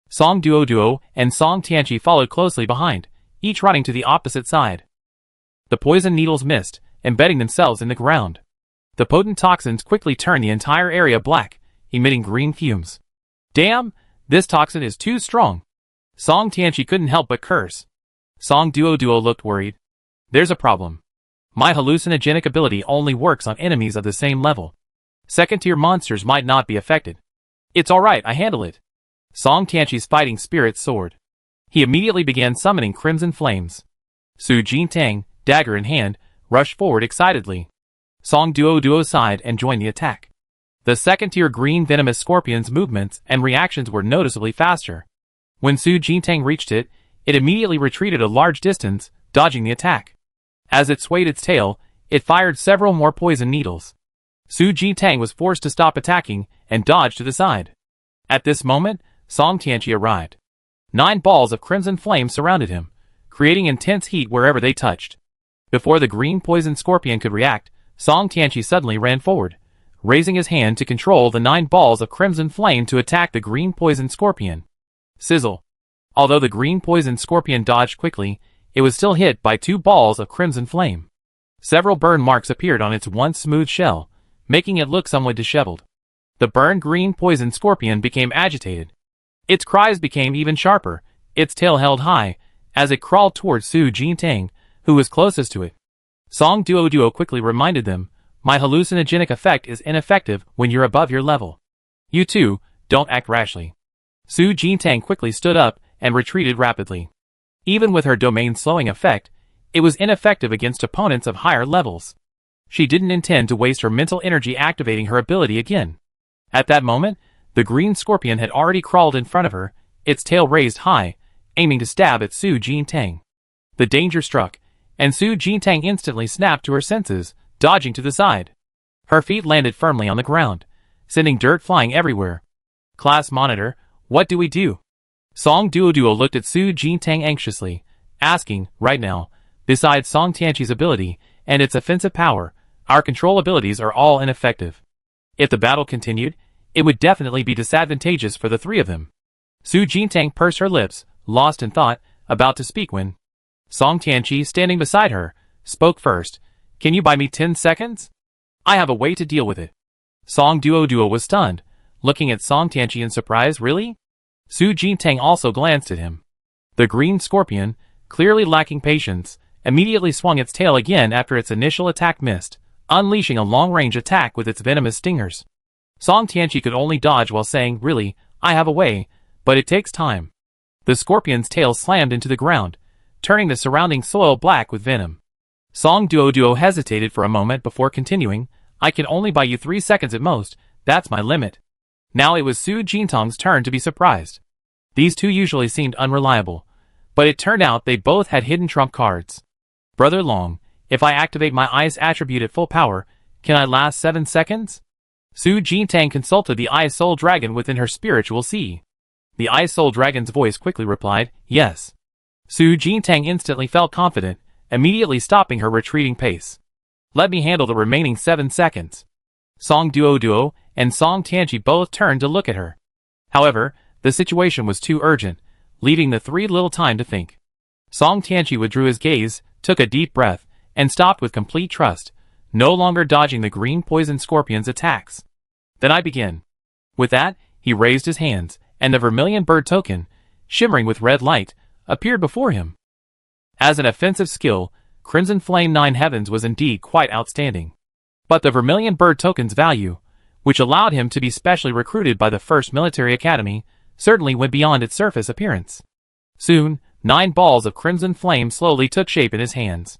Song Duo and Song Tianqi followed closely behind, each running to the opposite side. The poison needles missed, embedding themselves in the ground. The potent toxins quickly turned the entire area black, emitting green fumes. Damn, this toxin is too strong. Song Tianqi couldn't help but curse. Song Duo looked worried. There's a problem. My hallucinogenic ability only works on enemies of the same level. Second-tier monsters might not be affected. It's alright, I handle it. Song Tianqi's fighting spirit soared. He immediately began summoning crimson flames. Su Jintang, dagger in hand, rushed forward excitedly. Song Duo sighed and joined the attack. The second-tier green venomous scorpion's movements and reactions were noticeably faster. When Su Jintang reached it, it immediately retreated a large distance, dodging the attack. As it swayed its tail, it fired several more poison needles. Su Jintang was forced to stop attacking and dodge to the side. At this moment, Song Tianqi arrived. 9 balls of crimson flame surrounded him, creating intense heat wherever they touched. Before the green poison scorpion could react, Song Tianqi suddenly ran forward, raising his hand to control the 9 balls of crimson flame to attack the green poison scorpion. Sizzle. Although the green poison scorpion dodged quickly, it was still hit by 2 balls of crimson flame. Several burn marks appeared on its once smooth shell, making it look somewhat disheveled. The burned green poison scorpion became agitated. Its cries became even sharper, its tail held high, as it crawled towards Su Jintang, who was closest to it. Song Duo quickly reminded them, my hallucinogenic effect is ineffective when you're above your level. You too, don't act rashly. Su Jintang quickly stood up and retreated rapidly. Even with her domain slowing effect, it was ineffective against opponents of higher levels. She didn't intend to waste her mental energy activating her ability again. At that moment, the green scorpion had already crawled in front of her, its tail raised high, aiming to stab at Su Jintang. The danger struck, and Su Jintang instantly snapped to her senses, dodging to the side. Her feet landed firmly on the ground, sending dirt flying everywhere. Class monitor, what do we do? Song Duo looked at Su Jintang anxiously, asking, right now, besides Song Tianqi's ability and its offensive power, our control abilities are all ineffective. If the battle continued, it would definitely be disadvantageous for the 3 of them. Su Jintang pursed her lips, lost in thought, about to speak when Song Tianqi, standing beside her, spoke first. Can you buy me 10 seconds? I have a way to deal with it. Song Duo was stunned, looking at Song Tianqi in surprise. Really? Su Jintang also glanced at him. The green scorpion, clearly lacking patience, immediately swung its tail again after its initial attack missed, unleashing a long-range attack with its venomous stingers. Song Tianqi could only dodge while saying, really, I have a way, but it takes time. The scorpion's tail slammed into the ground, turning the surrounding soil black with venom. Song Duo hesitated for a moment before continuing, I can only buy you 3 seconds at most, that's my limit. Now it was Su Jintang's turn to be surprised. These two usually seemed unreliable, but it turned out they both had hidden trump cards. Brother Long, if I activate my ice attribute at full power, can I last 7 seconds? Su Jintang consulted the Ice Soul Dragon within her spiritual sea. The Ice Soul Dragon's voice quickly replied, yes. Su Jintang instantly felt confident, immediately stopping her retreating pace. Let me handle the remaining 7 seconds. Song Duo and Song Tianqi both turned to look at her. However, the situation was too urgent, leaving the 3 little time to think. Song Tianqi withdrew his gaze, took a deep breath, and stopped with complete trust, no longer dodging the green poison scorpion's attacks. "Then I begin." With that, he raised his hands, and the vermilion bird token, shimmering with red light, appeared before him. As an offensive skill, Crimson Flame 9 Heavens was indeed quite outstanding. But the vermilion bird token's value, which allowed him to be specially recruited by the First Military Academy, certainly went beyond its surface appearance. Soon, 9 balls of crimson flame slowly took shape in his hands.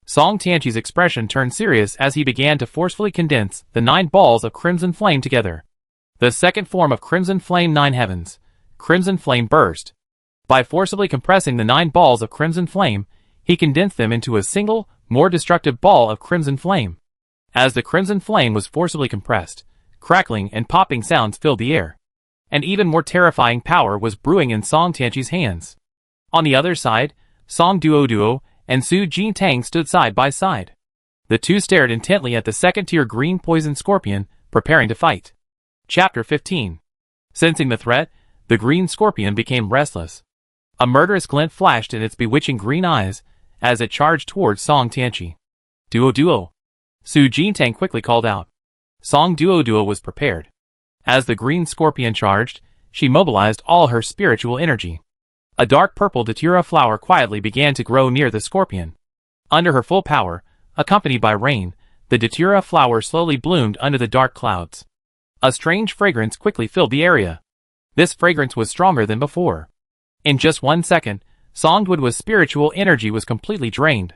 Song Tianqi's expression turned serious as he began to forcefully condense the 9 balls of crimson flame together. The second form of Crimson Flame 9 Heavens, Crimson Flame Burst. By forcibly compressing the 9 balls of crimson flame, he condensed them into a single, more destructive ball of crimson flame. As the crimson flame was forcibly compressed, crackling and popping sounds filled the air. An even more terrifying power was brewing in Song Tianqi's hands. On the other side, Song Duo and Su Jintang stood side by side. The two stared intently at the second-tier green poison scorpion, preparing to fight. Chapter 15. Sensing the threat, the green scorpion became restless. A murderous glint flashed in its bewitching green eyes as it charged towards Song Tianqi. Duo. Su Jintang quickly called out. Song Duo was prepared. As the green scorpion charged, she mobilized all her spiritual energy. A dark purple datura flower quietly began to grow near the scorpion. Under her full power, accompanied by rain, the datura flower slowly bloomed under the dark clouds. A strange fragrance quickly filled the area. This fragrance was stronger than before. In just 1 second, Song Duo's spiritual energy was completely drained.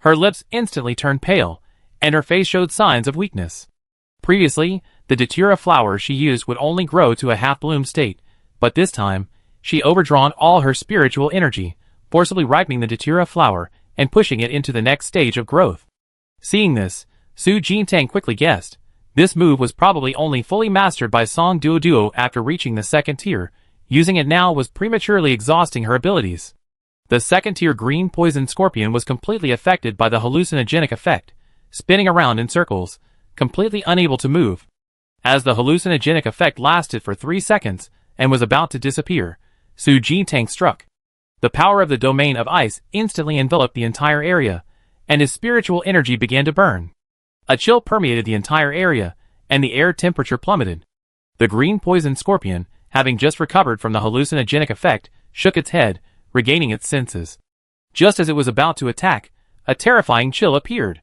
Her lips instantly turned pale, and her face showed signs of weakness. Previously, the datura flower she used would only grow to a half-bloom state, but this time, she overdrawn all her spiritual energy, forcibly ripening the datura flower and pushing it into the next stage of growth. Seeing this, Su Jintang quickly guessed. This move was probably only fully mastered by Song Duo after reaching the second tier. Using it now was prematurely exhausting her abilities. The second-tier green poison scorpion was completely affected by the hallucinogenic effect, spinning around in circles, completely unable to move. As the hallucinogenic effect lasted for 3 seconds and was about to disappear, Su Jintang struck. The power of the domain of ice instantly enveloped the entire area, and his spiritual energy began to burn. A chill permeated the entire area, and the air temperature plummeted. The green poison scorpion, having just recovered from the hallucinogenic effect, shook its head, regaining its senses. Just as it was about to attack, a terrifying chill appeared.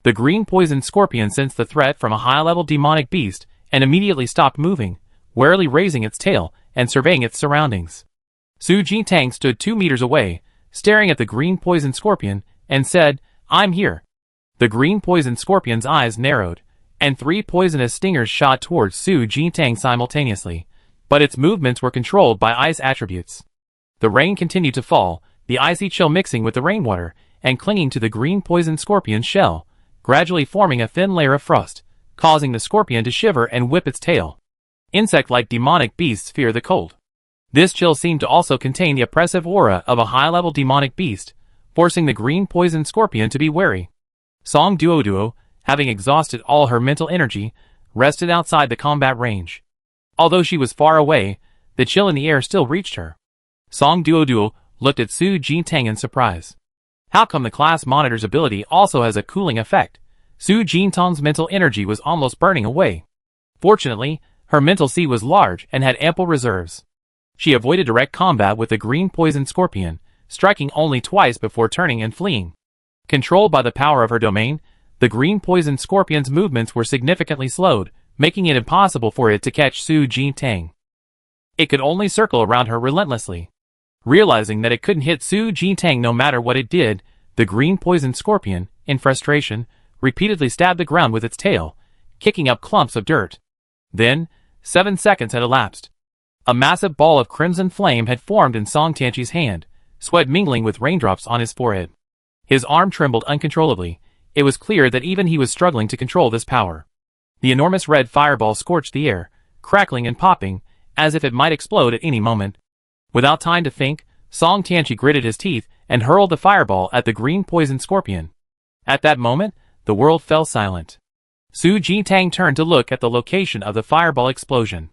The green poison scorpion sensed the threat from a high-level demonic beast and immediately stopped moving, warily raising its tail and surveying its surroundings. Su Jintang stood 2 meters away, staring at the green poison scorpion, and said, "I'm here." The green poison scorpion's eyes narrowed, and 3 poisonous stingers shot towards Su Jintang simultaneously, but its movements were controlled by ice attributes. The rain continued to fall, the icy chill mixing with the rainwater, and clinging to the green poison scorpion's shell, gradually forming a thin layer of frost, causing the scorpion to shiver and whip its tail. Insect-like demonic beasts fear the cold. This chill seemed to also contain the oppressive aura of a high-level demonic beast, forcing the green poison scorpion to be wary. Song Duo, having exhausted all her mental energy, rested outside the combat range. Although she was far away, the chill in the air still reached her. Song Duo looked at Su Jintang in surprise. How come the class monitor's ability also has a cooling effect? Su Jintang's mental energy was almost burning away. Fortunately, her mental sea was large and had ample reserves. She avoided direct combat with the green poison scorpion, striking only twice before turning and fleeing. Controlled by the power of her domain, the green poison scorpion's movements were significantly slowed, making it impossible for it to catch Su Jintang. It could only circle around her relentlessly. Realizing that it couldn't hit Su Jintang no matter what it did, the green poison scorpion, in frustration, repeatedly stabbed the ground with its tail, kicking up clumps of dirt. Then, 7 seconds had elapsed. A massive ball of crimson flame had formed in Song Tianqi's hand, sweat mingling with raindrops on his forehead. His arm trembled uncontrollably. It was clear that even he was struggling to control this power. The enormous red fireball scorched the air, crackling and popping, as if it might explode at any moment. Without time to think, Song Tianqi gritted his teeth and hurled the fireball at the green poison scorpion. At that moment, the world fell silent. Su Jintang turned to look at the location of the fireball explosion.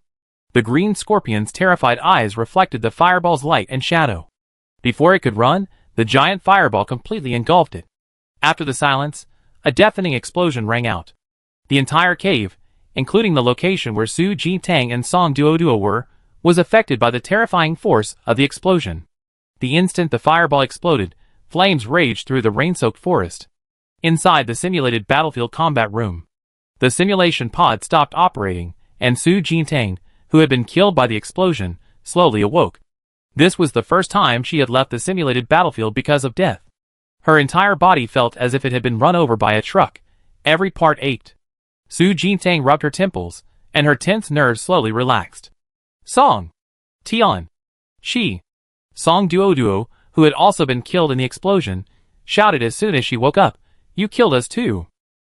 The green scorpion's terrified eyes reflected the fireball's light and shadow. Before it could run, The giant fireball completely engulfed it. After the silence, a deafening explosion rang out. The entire cave, including the location where Su Jintang and Song Duoduo were, was affected by the terrifying force of the explosion. The instant the fireball exploded, flames raged through the rain-soaked forest. Inside the simulated battlefield combat room, the simulation pod stopped operating, and Su Jintang, who had been killed by the explosion, slowly awoke. This was the first time she had left the simulated battlefield because of death. Her entire body felt as if it had been run over by a truck. Every part ached. Su Jintang rubbed her temples, and her tense nerves slowly relaxed. Song Tian. She. Song Duoduo, who had also been killed in the explosion, shouted as soon as she woke up, "You killed us too."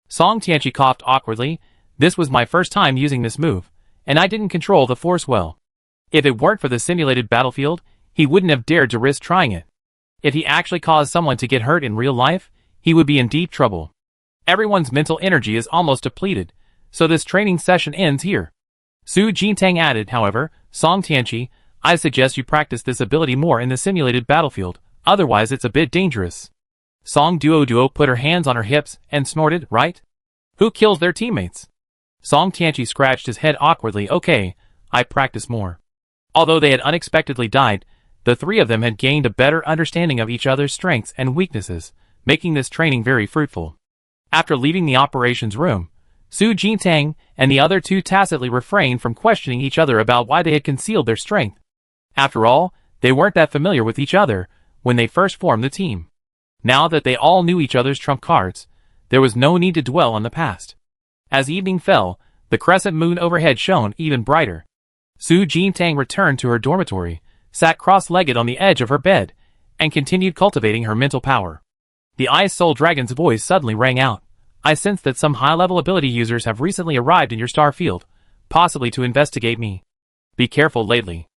Song Tianchi coughed awkwardly. "This was my first time using this move, and I didn't control the force well. If it weren't for the simulated battlefield, he wouldn't have dared to risk trying it. If he actually caused someone to get hurt in real life, he would be in deep trouble. Everyone's mental energy is almost depleted, so this training session ends here." Su Jintang added, however, "Song Tianchi, I suggest you practice this ability more in the simulated battlefield, otherwise it's a bit dangerous." Song Duoduo put her hands on her hips and snorted, "Right? Who kills their teammates?" Song Tianchi scratched his head awkwardly. "Okay, I practice more." Although they had unexpectedly died, the three of them had gained a better understanding of each other's strengths and weaknesses, making this training very fruitful. After leaving the operations room, Su Jintang and the other two tacitly refrained from questioning each other about why they had concealed their strength. After all, they weren't that familiar with each other when they first formed the team. Now that they all knew each other's trump cards, there was no need to dwell on the past. As evening fell, the crescent moon overhead shone even brighter. Su Jintang returned to her dormitory, sat cross-legged on the edge of her bed, and continued cultivating her mental power. The Ice Soul Dragon's voice suddenly rang out. "I sense that some high-level ability users have recently arrived in your star field, possibly to investigate me. Be careful lately."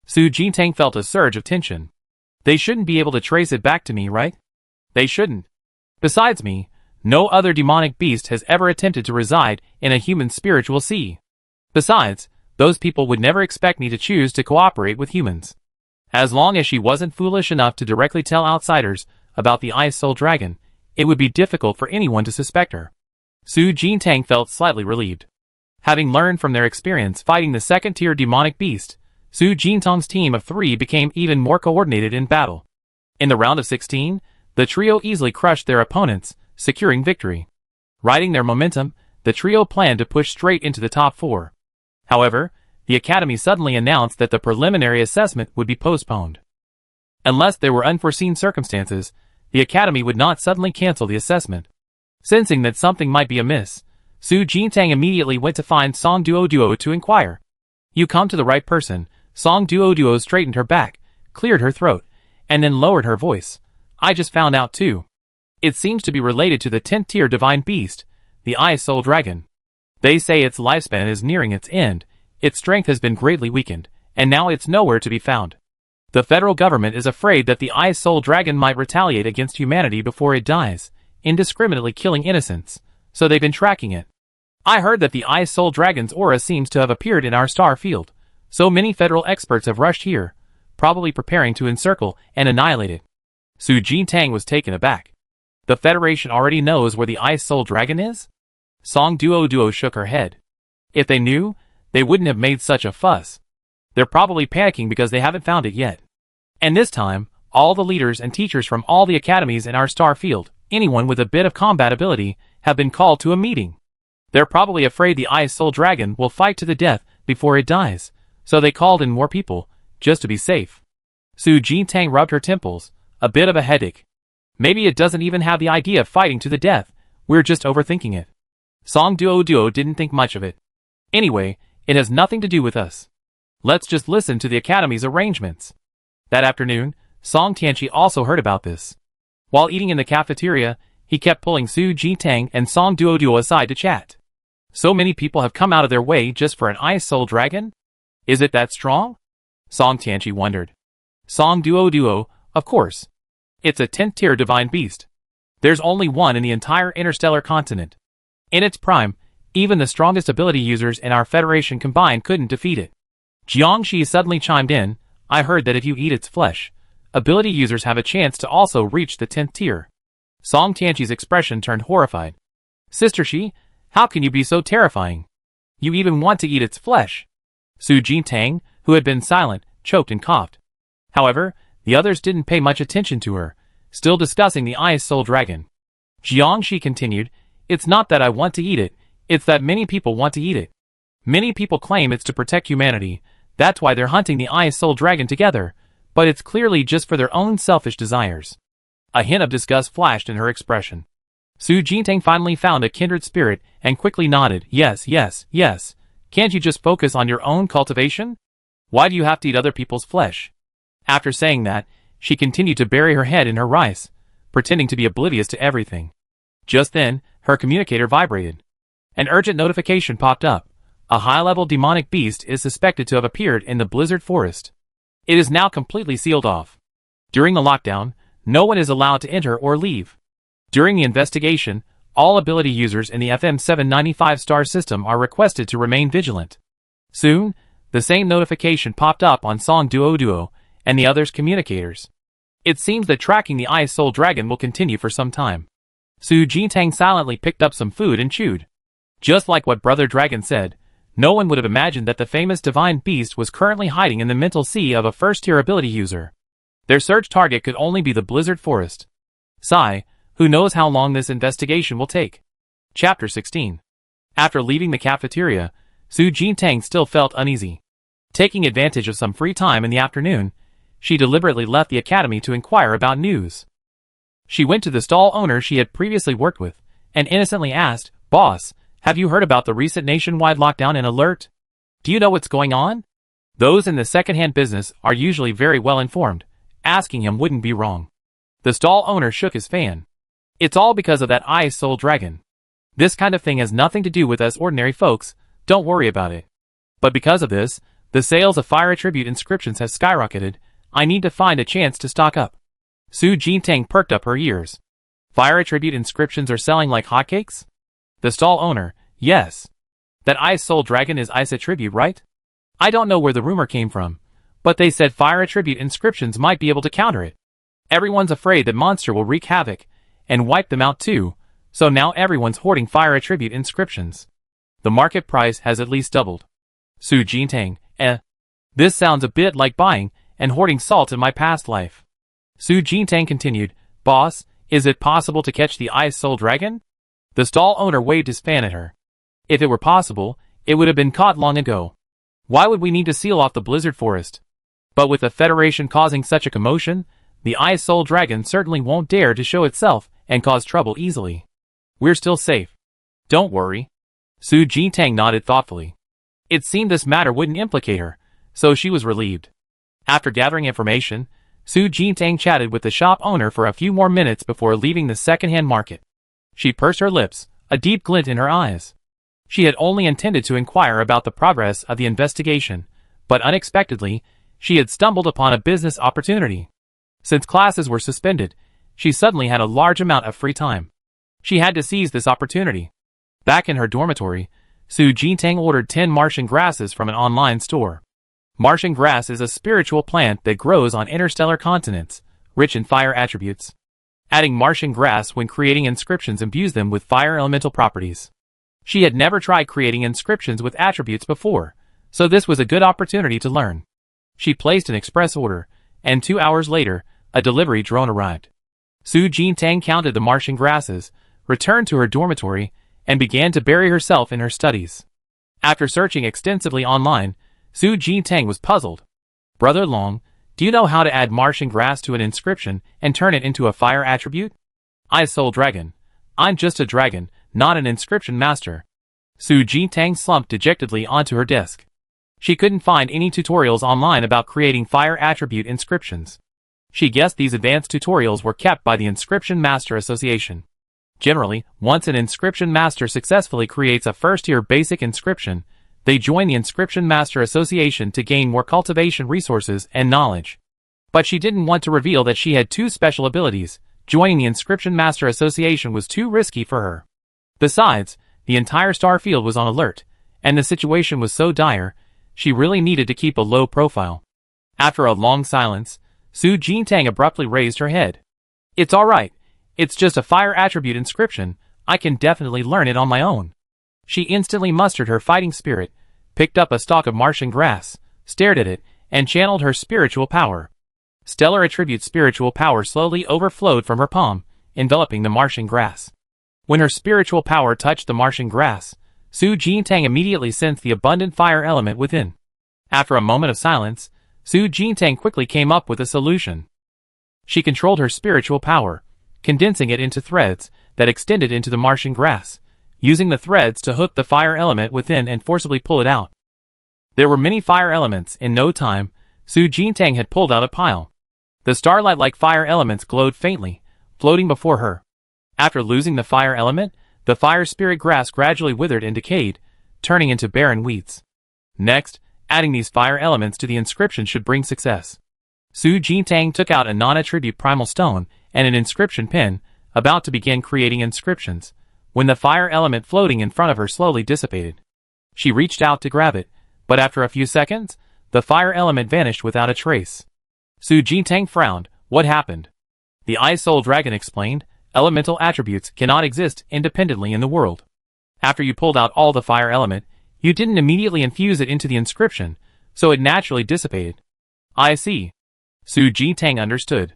Su Jintang felt a surge of tension. They shouldn't be able to trace it back to me, right? They shouldn't. Besides me, no other demonic beast has ever attempted to reside in a human spiritual sea. Besides, those people would never expect me to choose to cooperate with humans. As long as she wasn't foolish enough to directly tell outsiders about the Ice Soul Dragon, it would be difficult for anyone to suspect her. Su Jintang felt slightly relieved. Having learned from their experience fighting the second-tier demonic beast, Su Jintang's team of 3 became even more coordinated in battle. In the round of 16, the trio easily crushed their opponents, securing victory. Riding their momentum, the trio planned to push straight into the top 4. However, the Academy suddenly announced that the preliminary assessment would be postponed. Unless there were unforeseen circumstances, the Academy would not suddenly cancel the assessment. Sensing that something might be amiss, Su Jintang immediately went to find Song Duoduo to inquire. "You come to the right person." Song Duoduo straightened her back, cleared her throat, and then lowered her voice. "I just found out too. It seems to be related to the 10th tier divine beast, the Ice Soul Dragon. They say its lifespan is nearing its end, its strength has been greatly weakened, and now it's nowhere to be found. The federal government is afraid that the Ice Soul Dragon might retaliate against humanity before it dies, indiscriminately killing innocents, so they've been tracking it. I heard that the Ice Soul Dragon's aura seems to have appeared in our star field, so many federal experts have rushed here, probably preparing to encircle and annihilate it." Su Jintang was taken aback. "The Federation already knows where the Ice Soul Dragon is?" Song Duoduo shook her head. "If they knew, they wouldn't have made such a fuss. They're probably panicking because they haven't found it yet. And this time, all the leaders and teachers from all the academies in our star field, anyone with a bit of combat ability, have been called to a meeting. They're probably afraid the Ice Soul Dragon will fight to the death before it dies, so they called in more people, just to be safe." Su Jintang rubbed her temples, a bit of a headache. "Maybe it doesn't even have the idea of fighting to the death, we're just overthinking it." Song Duoduo didn't think much of it. "Anyway, it has nothing to do with us. Let's just listen to the Academy's arrangements." That afternoon, Song Tianchi also heard about this. While eating in the cafeteria, he kept pulling Su Jintang and Song Duoduo aside to chat. "So many people have come out of their way just for an Ice Soul Dragon? Is it that strong?" Song Tianchi wondered. Song Duoduo, "Of course. It's a 10th tier divine beast. There's only one in the entire interstellar continent. In its prime, even the strongest ability users in our Federation combined couldn't defeat it." Jiangxi suddenly chimed in, "I heard that if you eat its flesh, ability users have a chance to also reach the 10th tier. Song Tianqi's expression turned horrified. Sister Shi, how can you be so terrifying? You even want to eat its flesh. Su Jintang, who had been silent, choked and coughed. However, the others didn't pay much attention to her, still discussing the Ice Soul Dragon. Jiang Shi continued, it's not that I want to eat it, it's that many people want to eat it. Many people claim it's to protect humanity, that's why they're hunting the Ice Soul Dragon together, but it's clearly just for their own selfish desires. A hint of disgust flashed in her expression. Su Jintang finally found a kindred spirit and quickly nodded, yes, yes, yes. Can't you just focus on your own cultivation? Why do you have to eat other people's flesh? After saying that, she continued to bury her head in her rice, pretending to be oblivious to everything. Just then, her communicator vibrated. An urgent notification popped up. A high-level demonic beast is suspected to have appeared in the Blizzard Forest. It is now completely sealed off. During the lockdown, no one is allowed to enter or leave. During the investigation, all ability users in the FM795 star system are requested to remain vigilant. Soon, the same notification popped up on Song Duo and the others' communicators. It seems that tracking the Ice Soul Dragon will continue for some time. Su Jintang silently picked up some food and chewed. Just like what Brother Dragon said, no one would have imagined that the famous divine beast was currently hiding in the mental sea of a first-tier ability user. Their search target could only be the Blizzard Forest. Sigh, who knows how long this investigation will take. Chapter 16. After leaving the cafeteria, Su Jintang still felt uneasy. Taking advantage of some free time in the afternoon, she deliberately left the academy to inquire about news. She went to the stall owner she had previously worked with, and innocently asked, Boss, have you heard about the recent nationwide lockdown and alert? Do you know what's going on? Those in the second-hand business are usually very well informed. Asking him wouldn't be wrong. The stall owner shook his fan. It's all because of that Ice Soul Dragon. This kind of thing has nothing to do with us ordinary folks, don't worry about it. But because of this, the sales of fire attribute inscriptions have skyrocketed. I need to find a chance to stock up. Su Jintang perked up her ears. Fire attribute inscriptions are selling like hotcakes? The stall owner, yes. That Ice Soul Dragon is ice attribute, right? I don't know where the rumor came from, but they said fire attribute inscriptions might be able to counter it. Everyone's afraid that monster will wreak havoc and wipe them out too, so now everyone's hoarding fire attribute inscriptions. The market price has at least doubled. Su Jintang, This sounds a bit like buying and hoarding salt in my past life. Su Jintang continued, Boss, is it possible to catch the Ice Soul Dragon? The stall owner waved his fan at her. If it were possible, it would have been caught long ago. Why would we need to seal off the Blizzard Forest? But with the Federation causing such a commotion, the Ice Soul Dragon certainly won't dare to show itself and cause trouble easily. We're still safe. Don't worry. Su Jintang nodded thoughtfully. It seemed this matter wouldn't implicate her, so she was relieved. After gathering information, Su Jintang chatted with the shop owner for a few more minutes before leaving the second-hand market. She pursed her lips, a deep glint in her eyes. She had only intended to inquire about the progress of the investigation, but unexpectedly, she had stumbled upon a business opportunity. Since classes were suspended, she suddenly had a large amount of free time. She had to seize this opportunity. Back in her dormitory, Su Jintang ordered 10 Martian grasses from an online store. Martian grass is a spiritual plant that grows on interstellar continents, rich in fire attributes. Adding Martian grass when creating inscriptions imbues them with fire elemental properties. She had never tried creating inscriptions with attributes before, so this was a good opportunity to learn. She placed an express order, and 2 hours later, a delivery drone arrived. Su Jintang counted the Martian grasses, returned to her dormitory, and began to bury herself in her studies. After searching extensively online, Su Jintang was puzzled. Brother Long, do you know how to add Martian grass to an inscription and turn it into a fire attribute? Ice Soul Dragon. I'm just a dragon, not an inscription master. Su Jintang slumped dejectedly onto her desk. She couldn't find any tutorials online about creating fire attribute inscriptions. She guessed these advanced tutorials were kept by the Inscription Master Association. Generally, once an inscription master successfully creates a first-tier basic inscription, they join the Inscription Master Association to gain more cultivation resources and knowledge. But she didn't want to reveal that she had 2 special abilities. Joining the Inscription Master Association was too risky for her. Besides, the entire star field was on alert, and the situation was so dire, she really needed to keep a low profile. After a long silence, Su Jintang abruptly raised her head. It's alright. It's just a fire attribute inscription. I can definitely learn it on my own. She instantly mustered her fighting spirit, picked up a stalk of Martian grass, stared at it, and channeled her spiritual power. Stellar attribute spiritual power slowly overflowed from her palm, enveloping the Martian grass. When her spiritual power touched the Martian grass, Su Jintang immediately sensed the abundant fire element within. After a moment of silence, Su Jintang quickly came up with a solution. She controlled her spiritual power, condensing it into threads that extended into the Martian grass, using the threads to hook the fire element within and forcibly pull it out. There were many fire elements. In no time, Su Jintang had pulled out a pile. The starlight-like fire elements glowed faintly, floating before her. After losing the fire element, the fire spirit grass gradually withered and decayed, turning into barren weeds. Next, adding these fire elements to the inscription should bring success. Su Jintang took out a non-attribute primal stone and an inscription pen, about to begin creating inscriptions, when the fire element floating in front of her slowly dissipated. She reached out to grab it, but after a few seconds, the fire element vanished without a trace. Su Jintang frowned. What happened? The Ice Soul Dragon explained, elemental attributes cannot exist independently in the world. After you pulled out all the fire element, you didn't immediately infuse it into the inscription, so it naturally dissipated. I see. Su Jintang understood.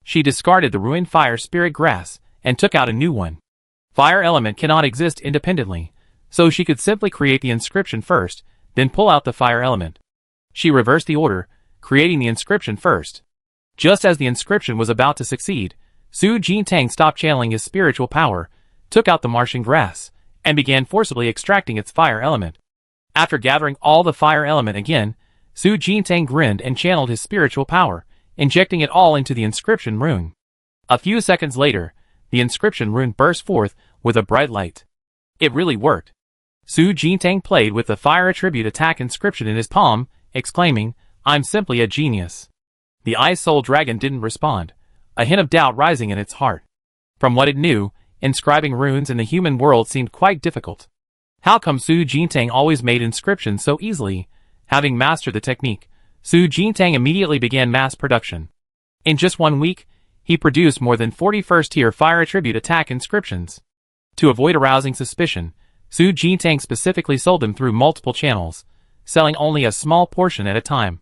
She discarded the ruined fire spirit grass and took out a new one. Fire element cannot exist independently, so she could simply create the inscription first, then pull out the fire element. She reversed the order, creating the inscription first. Just as the inscription was about to succeed, Su Jintang stopped channeling his spiritual power, took out the Martian grass, and began forcibly extracting its fire element. After gathering all the fire element again, Su Jintang grinned and channeled his spiritual power, injecting it all into the inscription rune. A few seconds later, the inscription rune burst forth with a bright light. It really worked. Su Jintang played with the fire attribute attack inscription in his palm, exclaiming, I'm simply a genius. The Ice Soul Dragon didn't respond, a hint of doubt rising in its heart. From what it knew, inscribing runes in the human world seemed quite difficult. How come Su Jintang always made inscriptions so easily? Having mastered the technique, Su Jintang immediately began mass production. In just 1 week, he produced more than 40 first-tier fire attribute attack inscriptions. To avoid arousing suspicion, Su Jintang specifically sold them through multiple channels, selling only a small portion at a time.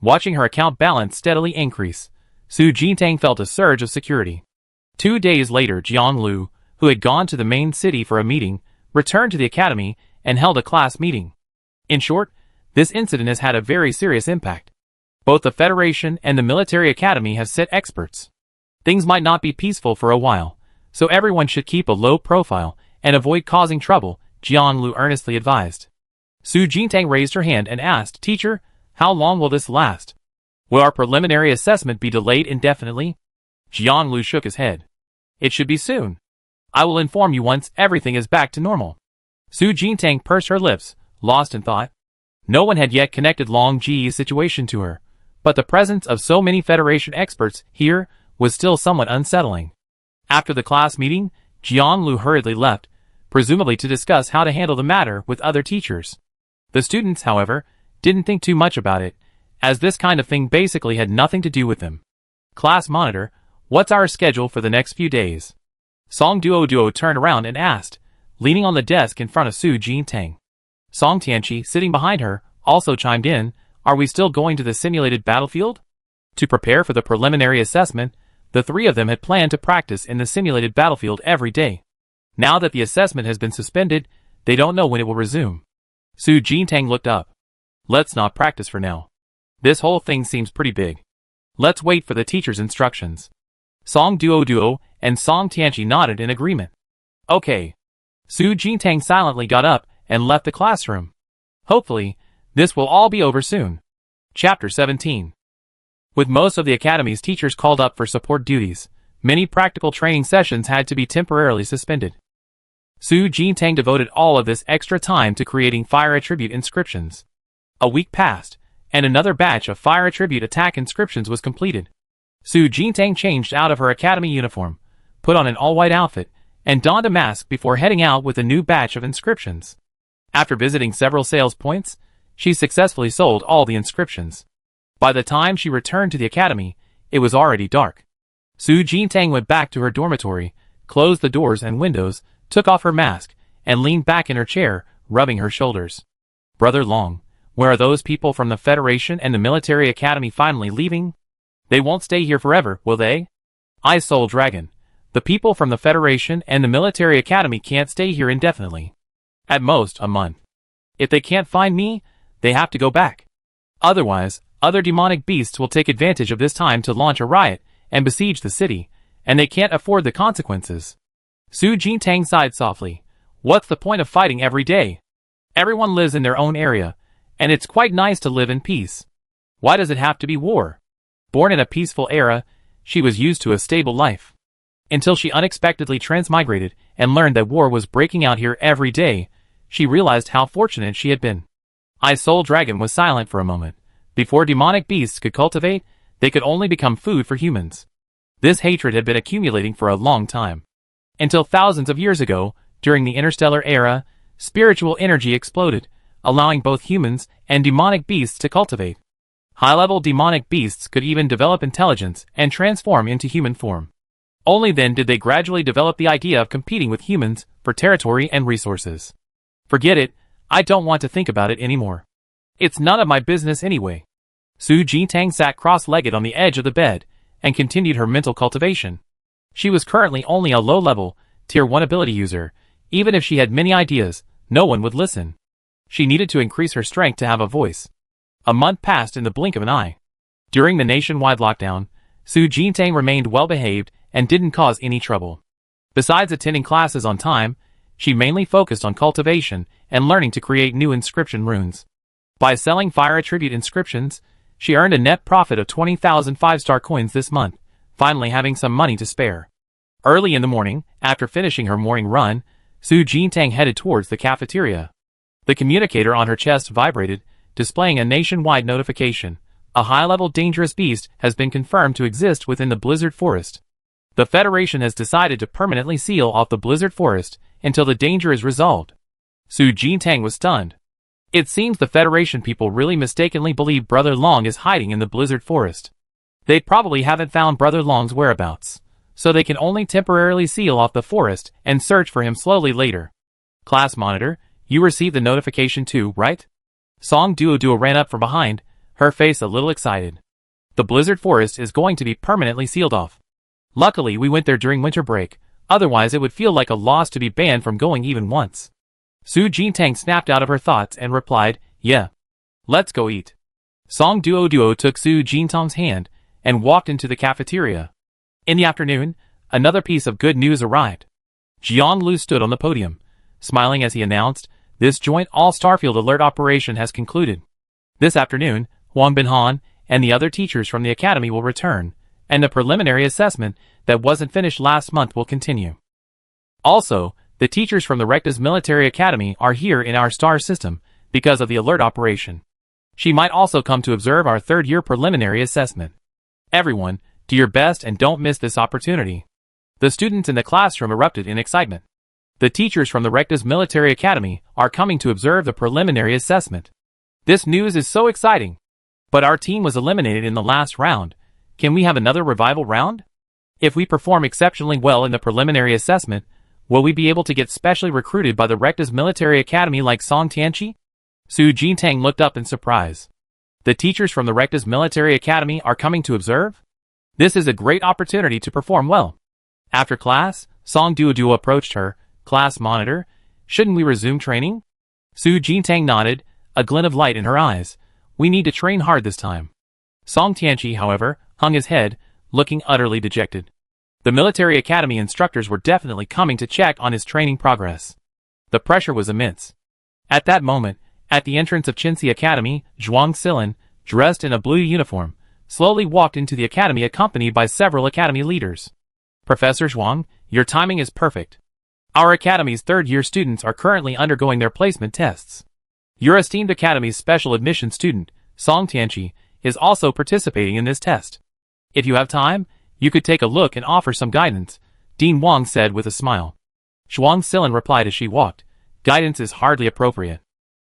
Watching her account balance steadily increase, Su Jintang felt a surge of security. 2 days later, Jiang Lu, who had gone to the main city for a meeting, returned to the academy and held a class meeting. In short, this incident has had a very serious impact. Both the Federation and the military academy have set experts. Things might not be peaceful for a while, so everyone should keep a low profile and avoid causing trouble, Jiang Lu earnestly advised. Su Jintang raised her hand and asked, Teacher, how long will this last? Will our preliminary assessment be delayed indefinitely? Jiang Lu shook his head. It should be soon. I will inform you once everything is back to normal. Su Jintang pursed her lips, lost in thought. No one had yet connected Long Ji's situation to her, but the presence of so many Federation experts here was still somewhat unsettling. After the class meeting, Jiang Lu hurriedly left, presumably to discuss how to handle the matter with other teachers. The students, however, didn't think too much about it, as this kind of thing basically had nothing to do with them. Class monitor, what's our schedule for the next few days? Song Duo turned around and asked, leaning on the desk in front of Su Jintang. Song Tianqi, sitting behind her, also chimed in, are we still going to the simulated battlefield? To prepare for the preliminary assessment, the three of them had planned to practice in the simulated battlefield every day. Now that the assessment has been suspended, they don't know when it will resume. Su Jintang looked up. Let's not practice for now. This whole thing seems pretty big. Let's wait for the teacher's instructions. Song Duo and Song Tianqi nodded in agreement. Okay. Su Jintang silently got up and left the classroom. Hopefully, this will all be over soon. Chapter 17. With most of the academy's teachers called up for support duties, many practical training sessions had to be temporarily suspended. Su Jintang devoted all of this extra time to creating fire attribute inscriptions. A week passed, and another batch of fire attribute attack inscriptions was completed. Su Jintang changed out of her academy uniform, put on an all-white outfit, and donned a mask before heading out with a new batch of inscriptions. After visiting several sales points, she successfully sold all the inscriptions. By the time she returned to the academy, it was already dark. Su Jintang went back to her dormitory, closed the doors and windows, took off her mask, and leaned back in her chair, rubbing her shoulders. Brother Long, where are those people from the Federation and the military academy finally leaving? They won't stay here forever, will they? I Soul Dragon. The people from the Federation and the military academy can't stay here indefinitely. At most, a month. If they can't find me, they have to go back. Otherwise, other demonic beasts will take advantage of this time to launch a riot and besiege the city, and they can't afford the consequences. Su Jintang sighed softly. What's the point of fighting every day? Everyone lives in their own area, and it's quite nice to live in peace. Why does it have to be war? Born in a peaceful era, she was used to a stable life. Until she unexpectedly transmigrated and learned that war was breaking out here every day, she realized how fortunate she had been. I Soul Dragon was silent for a moment. Before demonic beasts could cultivate, they could only become food for humans. This hatred had been accumulating for a long time. Until thousands of years ago, during the interstellar era, spiritual energy exploded, allowing both humans and demonic beasts to cultivate. High-level demonic beasts could even develop intelligence and transform into human form. Only then did they gradually develop the idea of competing with humans for territory and resources. Forget it, I don't want to think about it anymore. It's none of my business anyway. Su Jintang sat cross-legged on the edge of the bed and continued her mental cultivation. She was currently only a low-level, Tier 1 ability user. Even if she had many ideas, no one would listen. She needed to increase her strength to have a voice. A month passed in the blink of an eye. During the nationwide lockdown, Su Jintang remained well-behaved and didn't cause any trouble. Besides attending classes on time, she mainly focused on cultivation and learning to create new inscription runes. By selling fire attribute inscriptions, she earned a net profit of 20,000 5-star coins this month, finally having some money to spare. Early in the morning, after finishing her morning run, Su Jintang headed towards the cafeteria. The communicator on her chest vibrated, displaying a nationwide notification. A high-level dangerous beast has been confirmed to exist within the Blizzard Forest. The Federation has decided to permanently seal off the Blizzard Forest until the danger is resolved. Su Jintang was stunned. It seems the Federation people really mistakenly believe Brother Long is hiding in the Blizzard Forest. They probably haven't found Brother Long's whereabouts, so they can only temporarily seal off the forest and search for him slowly later. Class monitor, you received the notification too, right? Song Duo ran up from behind, her face a little excited. The Blizzard Forest is going to be permanently sealed off. Luckily we went there during winter break, otherwise it would feel like a loss to be banned from going even once. Su Jintang snapped out of her thoughts and replied, yeah. Let's go eat. Song Duo took Su Jintang's hand and walked into the cafeteria. In the afternoon, another piece of good news arrived. Jiang Lu stood on the podium, smiling as he announced, this joint all-Starfield alert operation has concluded. This afternoon, Huang Binhan and the other teachers from the academy will return, and the preliminary assessment that wasn't finished last month will continue. Also, the teachers from the Recta's military academy are here in our star system because of the alert operation. She might also come to observe our third-year preliminary assessment. Everyone, do your best and don't miss this opportunity. The students in the classroom erupted in excitement. The teachers from the Recta's military academy are coming to observe the preliminary assessment. This news is so exciting. But our team was eliminated in the last round. Can we have another revival round? If we perform exceptionally well in the preliminary assessment, will we be able to get specially recruited by the Recta's military academy like Song Tianqi? Su Jintang looked up in surprise. The teachers from the Recta's military academy are coming to observe? This is a great opportunity to perform well. After class, Song Duo approached her. Class monitor, shouldn't we resume training? Su Jintang nodded, a glint of light in her eyes. We need to train hard this time. Song Tianqi, however, hung his head, looking utterly dejected. The military academy instructors were definitely coming to check on his training progress. The pressure was immense. At that moment, at the entrance of Qinxi Academy, Zhuang Silin, dressed in a blue uniform, slowly walked into the academy accompanied by several academy leaders. Professor Zhuang, your timing is perfect. Our academy's third-year students are currently undergoing their placement tests. Your esteemed academy's special admission student, Song Tianqi, is also participating in this test. If you have time, you could take a look and offer some guidance, Dean Wang said with a smile. Zhuang Silin replied as she walked, guidance is hardly appropriate.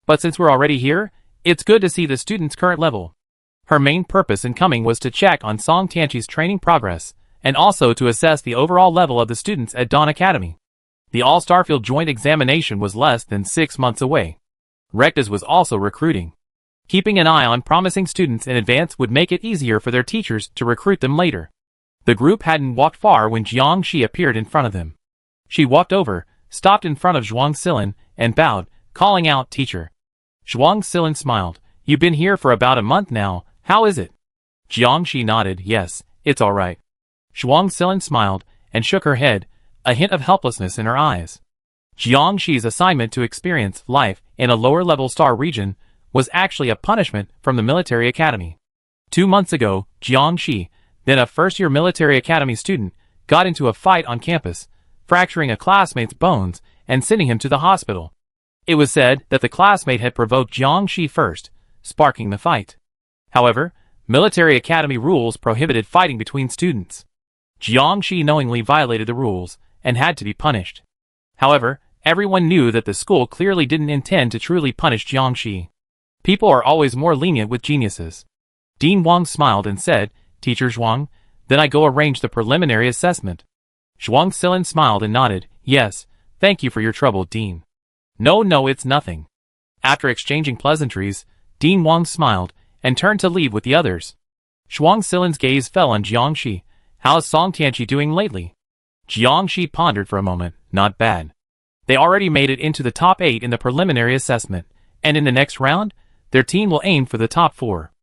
But since we're already here, it's good to see the student's current level. Her main purpose in coming was to check on Song Tianqi's training progress, and also to assess the overall level of the students at Dawn Academy. The All-Starfield joint examination was less than 6 months away. Rectas was also recruiting. Keeping an eye on promising students in advance would make it easier for their teachers to recruit them later. The group hadn't walked far when Jiang Shi appeared in front of them. She walked over, stopped in front of Zhuang Silin, and bowed, calling out, "Teacher." Zhuang Silin smiled. "You've been here for about a month now, how is it?" Jiang Shi nodded. "Yes, it's all right." Zhuang Silin smiled, and shook her head, a hint of helplessness in her eyes. Jiang Shi's assignment to experience life in a lower-level star region was actually a punishment from the military academy. 2 months ago, Jiang Shi, then a first-year military academy student, got into a fight on campus, fracturing a classmate's bones and sending him to the hospital. It was said that the classmate had provoked Jiang Shi first, sparking the fight. However, military academy rules prohibited fighting between students. Jiang Shi knowingly violated the rules and had to be punished. However, everyone knew that the school clearly didn't intend to truly punish Jiang Shi. People are always more lenient with geniuses. Dean Wang smiled and said, "Teacher Zhuang, then I go arrange the preliminary assessment." Zhuang Silin smiled and nodded. "Yes, thank you for your trouble, Dean." No, it's nothing." After exchanging pleasantries, Dean Wang smiled and turned to leave with the others. Zhuang Silin's gaze fell on Jiang Shi. "How's Song Tianqi doing lately?" Jiang Shi pondered for a moment. "Not bad. They already made it into the top 8 in the preliminary assessment, and in the next round, their team will aim for the top 4.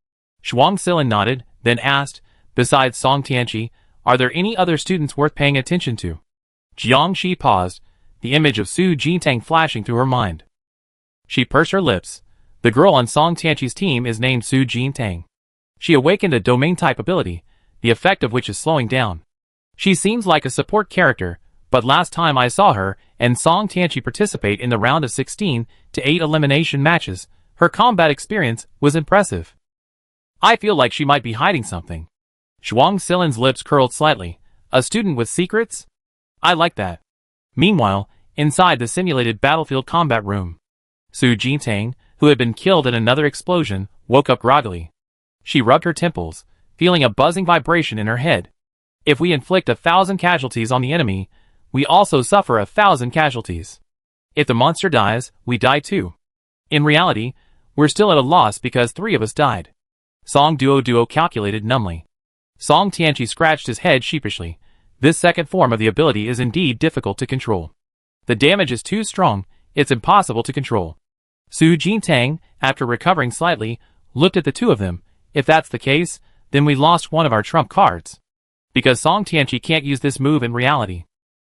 Zhuang Silin nodded, then asked, "Besides Song Tianqi, are there any other students worth paying attention to?" Jiang Shi paused, the image of Su Jintang flashing through her mind. She pursed her lips. The girl on Song Tianqi's team is named Su Jintang. She awakened a domain-type ability, the effect of which is slowing down. She seems like a support character, but last time I saw her and Song Tianqi participate in the round of 16 to 8 elimination matches, her combat experience was impressive. I feel like she might be hiding something. Zhuang Silin's lips curled slightly. A student with secrets? I like that. Meanwhile, inside the simulated battlefield combat room, Su Jintang, who had been killed in another explosion, woke up groggily. She rubbed her temples, feeling a buzzing vibration in her head. If we inflict 1,000 casualties on the enemy, we also suffer 1,000 casualties. If the monster dies, we die too. In reality, we're still at a loss because 3 of us died. Song Duo calculated numbly. Song Tianqi scratched his head sheepishly. This second form of the ability is indeed difficult to control. The damage is too strong, it's impossible to control. Su Jintang, after recovering slightly, looked at the two of them. If that's the case, then we lost one of our trump cards. Because Song Tianqi can't use this move in reality.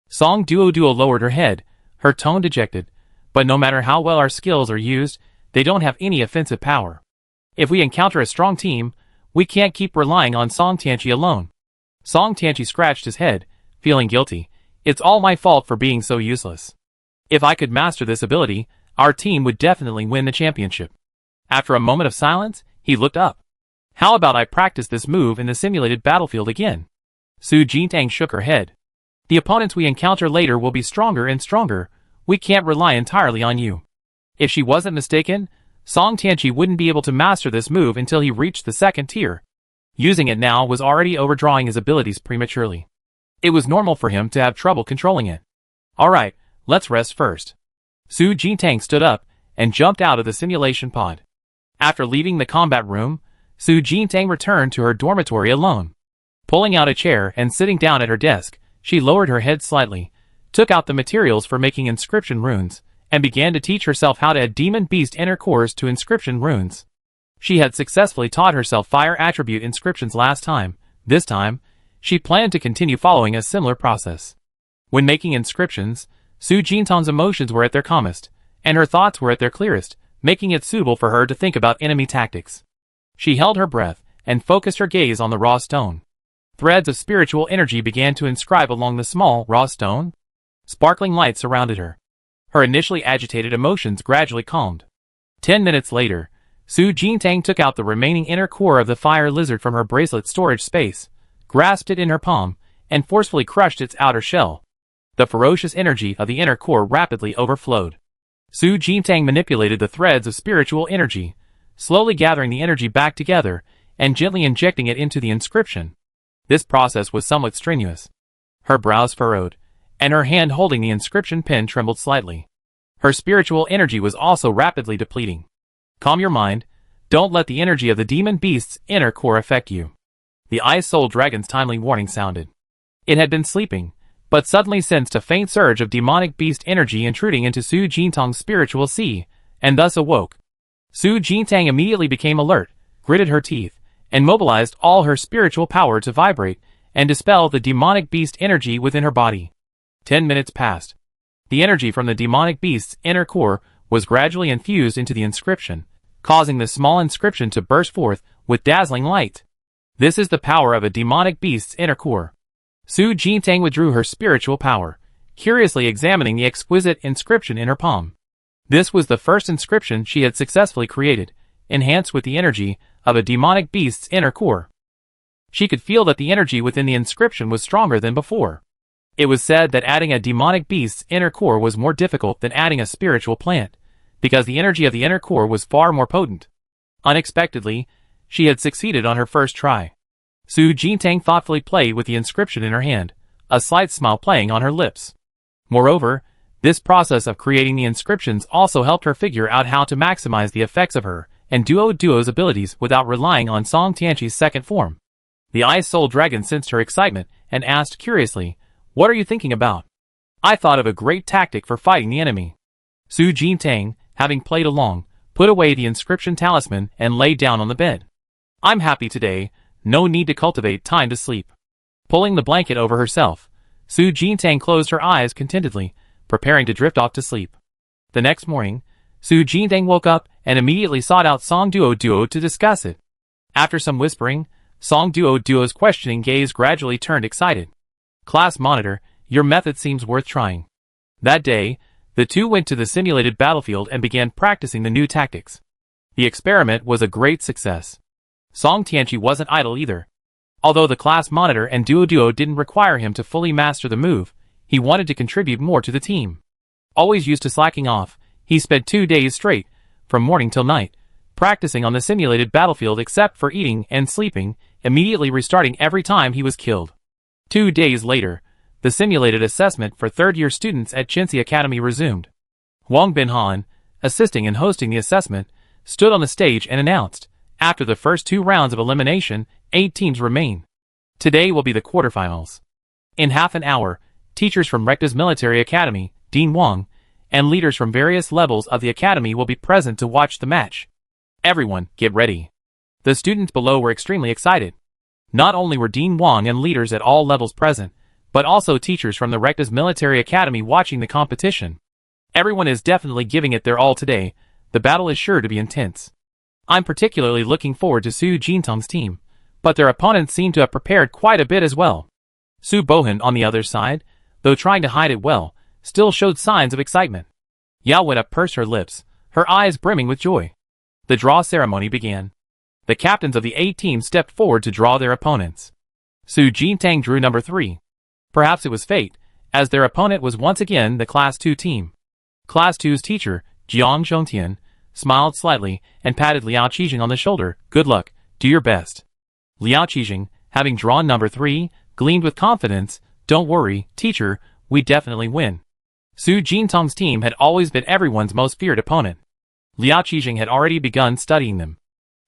Song Duo lowered her head, her tone dejected. But no matter how well our skills are used, they don't have any offensive power. If we encounter a strong team, we can't keep relying on Song Tianqi alone. Song Tianqi scratched his head, feeling guilty. It's all my fault for being so useless. If I could master this ability, our team would definitely win the championship. After a moment of silence, he looked up. How about I practice this move in the simulated battlefield again? Su Jintang shook her head. The opponents we encounter later will be stronger and stronger. We can't rely entirely on you. If she wasn't mistaken, Song Tianqi wouldn't be able to master this move until he reached the 2nd tier. Using it now was already overdrawing his abilities prematurely. It was normal for him to have trouble controlling it. Alright, let's rest first. Su Jintang stood up and jumped out of the simulation pod. After leaving the combat room, Su Jintang returned to her dormitory alone. Pulling out a chair and sitting down at her desk, she lowered her head slightly, took out the materials for making inscription runes, and began to teach herself how to add demon beast inner cores to inscription runes. She had successfully taught herself fire attribute inscriptions last time. This time, she planned to continue following a similar process. When making inscriptions, Su Jintang's emotions were at their calmest, and her thoughts were at their clearest, making it suitable for her to think about enemy tactics. She held her breath and focused her gaze on the raw stone. Threads of spiritual energy began to inscribe along the small, raw stone. Sparkling light surrounded her. Her initially agitated emotions gradually calmed. 10 minutes later, Su Jintang took out the remaining inner core of the fire lizard from her bracelet storage space, grasped it in her palm, and forcefully crushed its outer shell. The ferocious energy of the inner core rapidly overflowed. Su Jintang manipulated the threads of spiritual energy, slowly gathering the energy back together and gently injecting it into the inscription. This process was somewhat strenuous. Her brows furrowed, and her hand holding the inscription pen trembled slightly. Her spiritual energy was also rapidly depleting. Calm your mind. Don't let the energy of the demon beast's inner core affect you. The Ice Soul Dragon's timely warning sounded. It had been sleeping, but suddenly sensed a faint surge of demonic beast energy intruding into Su Jintang's spiritual sea, and thus awoke. Su Jintang immediately became alert, gritted her teeth, and mobilized all her spiritual power to vibrate and dispel the demonic beast energy within her body. 10 minutes passed. The energy from the demonic beast's inner core was gradually infused into the inscription, causing the small inscription to burst forth with dazzling light. This is the power of a demonic beast's inner core. Su Jintang withdrew her spiritual power, curiously examining the exquisite inscription in her palm. This was the first inscription she had successfully created, enhanced with the energy of a demonic beast's inner core. She could feel that the energy within the inscription was stronger than before. It was said that adding a demonic beast's inner core was more difficult than adding a spiritual plant, because the energy of the inner core was far more potent. Unexpectedly, she had succeeded on her first try. Su Jintang thoughtfully played with the inscription in her hand, a slight smile playing on her lips. Moreover, this process of creating the inscriptions also helped her figure out how to maximize the effects of her and Duo's abilities without relying on Song Tianqi's second form. The Ice Soul Dragon sensed her excitement and asked curiously, "What are you thinking about?" "I thought of a great tactic for fighting the enemy." Su Jintang, having played along, put away the inscription talisman and lay down on the bed. "I'm happy today, no need to cultivate time to sleep." Pulling the blanket over herself, Su Jintang closed her eyes contentedly, preparing to drift off to sleep. The next morning, Su Jintang woke up and immediately sought out Song Duo to discuss it. After some whispering, Song Duo's questioning gaze gradually turned excited. "Class monitor, your method seems worth trying." That day, the two went to the simulated battlefield and began practicing the new tactics. The experiment was a great success. Song Tianqi wasn't idle either. Although the class monitor and Duo didn't require him to fully master the move, he wanted to contribute more to the team. Always used to slacking off, he spent 2 days straight, from morning till night, practicing on the simulated battlefield except for eating and sleeping, immediately restarting every time he was killed. 2 days later, the simulated assessment for third-year students at Chenxi Academy resumed. Wang Binhan, assisting and hosting the assessment, stood on the stage and announced, "After the first 2 rounds of elimination, 8 teams remain. Today will be the quarterfinals. In half an hour, teachers from Recta's Military Academy, Dean Wang, and leaders from various levels of the academy will be present to watch the match. Everyone, get ready." The students below were extremely excited. Not only were Dean Wang and leaders at all levels present, but also teachers from the Recta's Military Academy watching the competition. Everyone is definitely giving it their all today. The battle is sure to be intense. I'm particularly looking forward to Su Jintang's team, but their opponents seem to have prepared quite a bit as well. Su Bohan, on the other side, though trying to hide it well, still showed signs of excitement. Yao Wen pursed her lips, her eyes brimming with joy. The draw ceremony began. The captains of the 8 teams stepped forward to draw their opponents. Su Jintang drew number 3. Perhaps it was fate, as their opponent was once again the Class 2 team. Class 2's teacher, Jiang Zhongtian, smiled slightly and patted Liao Qijing on the shoulder. "Good luck, do your best." Liao Qijing, having drawn number 3, gleamed with confidence. "Don't worry, teacher, we definitely win." Su Jintang's team had always been everyone's most feared opponent. Liao Qijing had already begun studying them.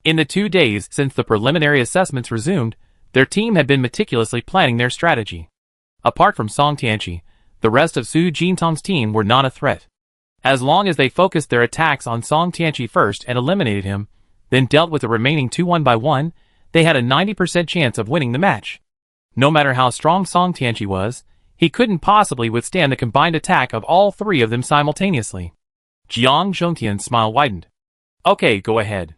In the 2 days since the preliminary assessments resumed, their team had been meticulously planning their strategy. Apart from Song Tianqi, the rest of Su Jintang's team were not a threat. As long as they focused their attacks on Song Tianqi first and eliminated him, then dealt with the remaining 2 one by one, they had a 90% chance of winning the match. No matter how strong Song Tianqi was, he couldn't possibly withstand the combined attack of all 3 of them simultaneously. Jiang Zhongtian's smile widened. "Okay, go ahead."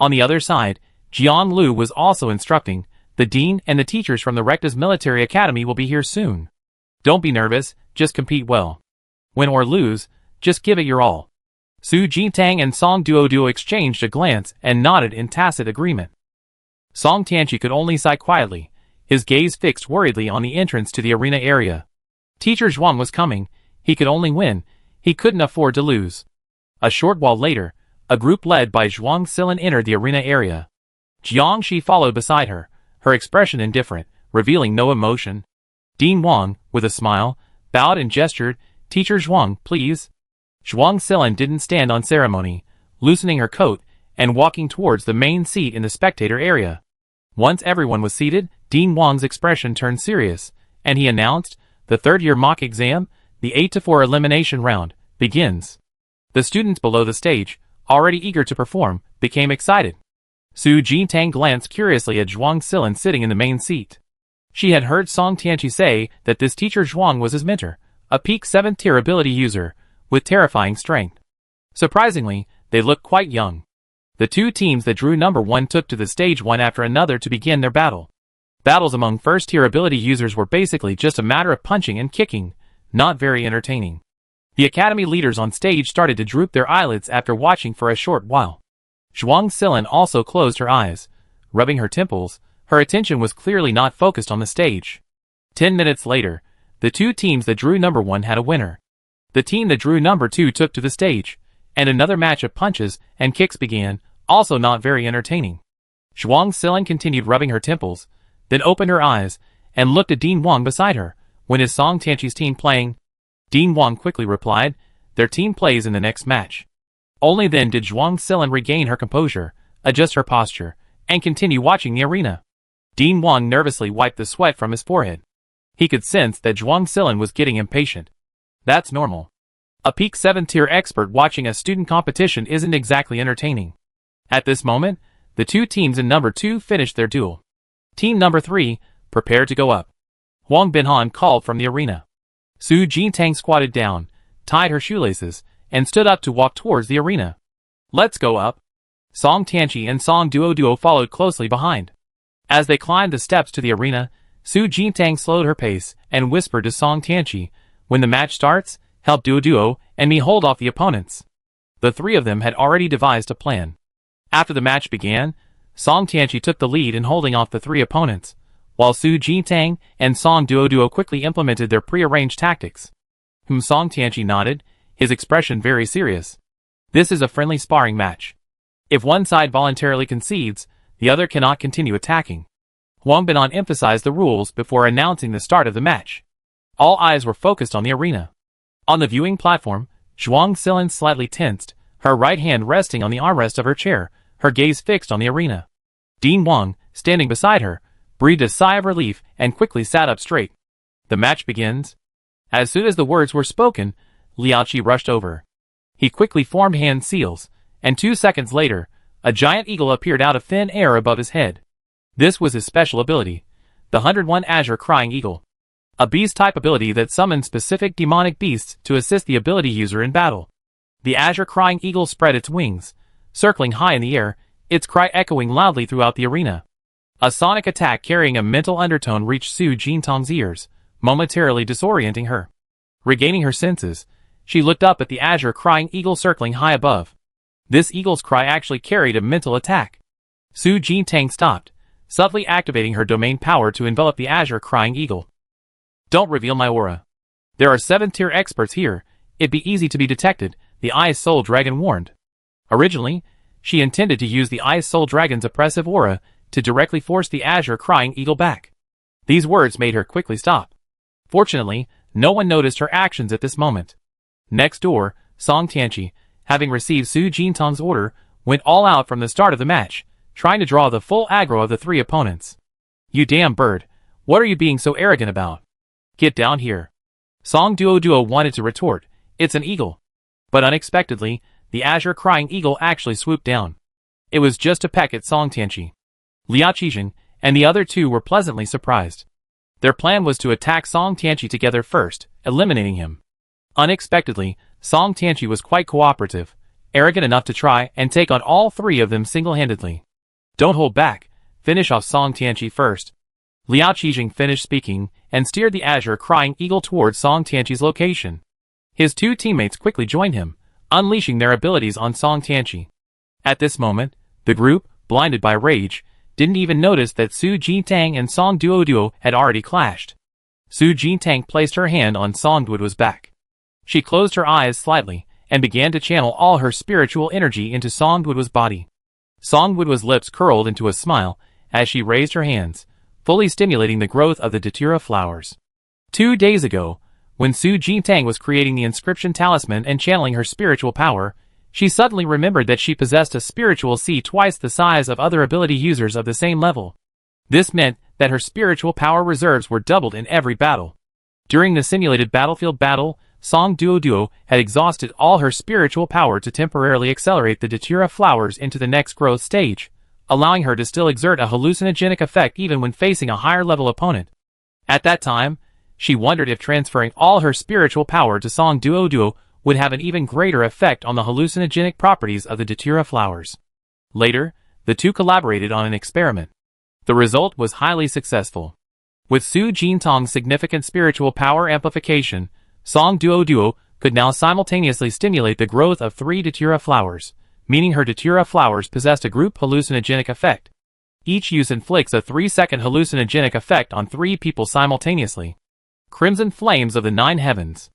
On the other side, Jiang Lu was also instructing, "The dean and the teachers from the Recta's Military Academy will be here soon. Don't be nervous, just compete well. Win or lose, just give it your all." Su Jintang and Song Duo exchanged a glance and nodded in tacit agreement. Song Tianqi could only sigh quietly, his gaze fixed worriedly on the entrance to the arena area. Teacher Zhuang was coming, he could only win, he couldn't afford to lose. A short while later, a group led by Zhuang Silin entered the arena area. Jiangxi followed beside her, her expression indifferent, revealing no emotion. Dean Wang, with a smile, bowed and gestured, "Teacher Zhuang, please." Zhuang Silin didn't stand on ceremony, loosening her coat and walking towards the main seat in the spectator area. Once everyone was seated, Dean Wang's expression turned serious, and he announced, "The third-year mock exam, the 8-4 elimination round, begins." The students below the stage, already eager to perform, became excited. Su Jintang glanced curiously at Zhuang Silin sitting in the main seat. She had heard Song Tianqi say that this teacher Zhuang was his mentor, a peak 7th tier ability user, with terrifying strength. Surprisingly, they looked quite young. The two teams that drew number 1 took to the stage one after another to begin their battle. Battles among first-tier ability users were basically just a matter of punching and kicking, not very entertaining. The academy leaders on stage started to droop their eyelids after watching for a short while. Zhuang Silin also closed her eyes, rubbing her temples. Her attention was clearly not focused on the stage. 10 minutes later, the two teams that drew number 1 had a winner. The team that drew number 2 took to the stage, and another match of punches and kicks began, also not very entertaining. Zhuang Silin continued rubbing her temples, then opened her eyes, and looked at Dean Wang beside her. "When is Song Tianqi's team playing?" Dean Wang quickly replied, "Their team plays in the next match." Only then did Zhuang Silin regain her composure, adjust her posture, and continue watching the arena. Dean Wang nervously wiped the sweat from his forehead. He could sense that Zhuang Silin was getting impatient. That's normal. A peak 7th tier expert watching a student competition isn't exactly entertaining. At this moment, the two teams in number 2 finished their duel. Team number 3, prepare to go up. Huang Binhan called from the arena. Su Jintang squatted down, tied her shoelaces, and stood up to walk towards the arena. "Let's go up." Song Tianqi and Song Duo followed closely behind. As they climbed the steps to the arena, Su Jintang slowed her pace and whispered to Song Tianqi, "When the match starts, help Duo and me hold off the opponents." The three of them had already devised a plan. After the match began, Song Tianqi took the lead in holding off the 3 opponents, while Su Jintang and Song Duo quickly implemented their pre-arranged tactics. Song Tianqi nodded, his expression very serious. This is a friendly sparring match. If one side voluntarily concedes, the other cannot continue attacking. Huang Binhan emphasized the rules before announcing the start of the match. All eyes were focused on the arena. On the viewing platform, Zhuang Silin slightly tensed, her right hand resting on the armrest of her chair, her gaze fixed on the arena. Dean Wang, standing beside her, breathed a sigh of relief and quickly sat up straight. "The match begins." As soon as the words were spoken, Liaoqi rushed over. He quickly formed hand seals, and 2 seconds later, a giant eagle appeared out of thin air above his head. This was his special ability, the 101 Azure Crying Eagle. A beast-type ability that summons specific demonic beasts to assist the ability user in battle. The Azure Crying Eagle spread its wings, circling high in the air, its cry echoing loudly throughout the arena. A sonic attack carrying a mental undertone reached Su Jintang's ears, momentarily disorienting her. Regaining her senses, she looked up at the Azure Crying Eagle circling high above. This eagle's cry actually carried a mental attack. Su Jintang stopped, subtly activating her domain power to envelop the Azure Crying Eagle. "Don't reveal my aura. There are 7th-tier experts here, it'd be easy to be detected," the Ice Soul Dragon warned. Originally, she intended to use the Ice Soul Dragon's oppressive aura to directly force the Azure Crying Eagle back. These words made her quickly stop. Fortunately, no one noticed her actions at this moment. Next door, Song Tianqi, having received Su Jintang's order, went all out from the start of the match, trying to draw the full aggro of the 3 opponents. "You damn bird, what are you being so arrogant about? Get down here." Song Duo wanted to retort, "It's an eagle." But unexpectedly, the Azure Crying Eagle actually swooped down. It was just a peck at Song Tianqi. Liao Qijing and the other 2 were pleasantly surprised. Their plan was to attack Song Tianqi together first, eliminating him. Unexpectedly, Song Tianqi was quite cooperative, arrogant enough to try and take on all 3 of them single-handedly. "Don't hold back, finish off Song Tianqi first." Liao Qijing finished speaking and steered the Azure Crying Eagle towards Song Tianqi's location. His 2 teammates quickly joined him, unleashing their abilities on Song Tianqi. At this moment, the group, blinded by rage, didn't even notice that Su Jintang and Song Duo had already clashed. Su Jintang placed her hand on Song Duo's back. She closed her eyes slightly and began to channel all her spiritual energy into Song Duo's body. Songwood's lips curled into a smile as she raised her hands, fully stimulating the growth of the datura flowers. 2 days ago, when Su Jintang was creating the inscription talisman and channeling her spiritual power, she suddenly remembered that she possessed a spiritual C twice the size of other ability users of the same level. This meant that her spiritual power reserves were doubled in every battle. During the simulated battlefield battle, Song Duo had exhausted all her spiritual power to temporarily accelerate the datura flowers into the next growth stage, allowing her to still exert a hallucinogenic effect even when facing a higher level opponent. At that time, she wondered if transferring all her spiritual power to Song Duo would have an even greater effect on the hallucinogenic properties of the datura flowers. Later, the two collaborated on an experiment. The result was highly successful. With Su Jintang's significant spiritual power amplification, Song Duo could now simultaneously stimulate the growth of 3 datura flowers, meaning her datura flowers possessed a group hallucinogenic effect. Each use inflicts a 3-second hallucinogenic effect on 3 people simultaneously. Crimson flames of the 9 heavens.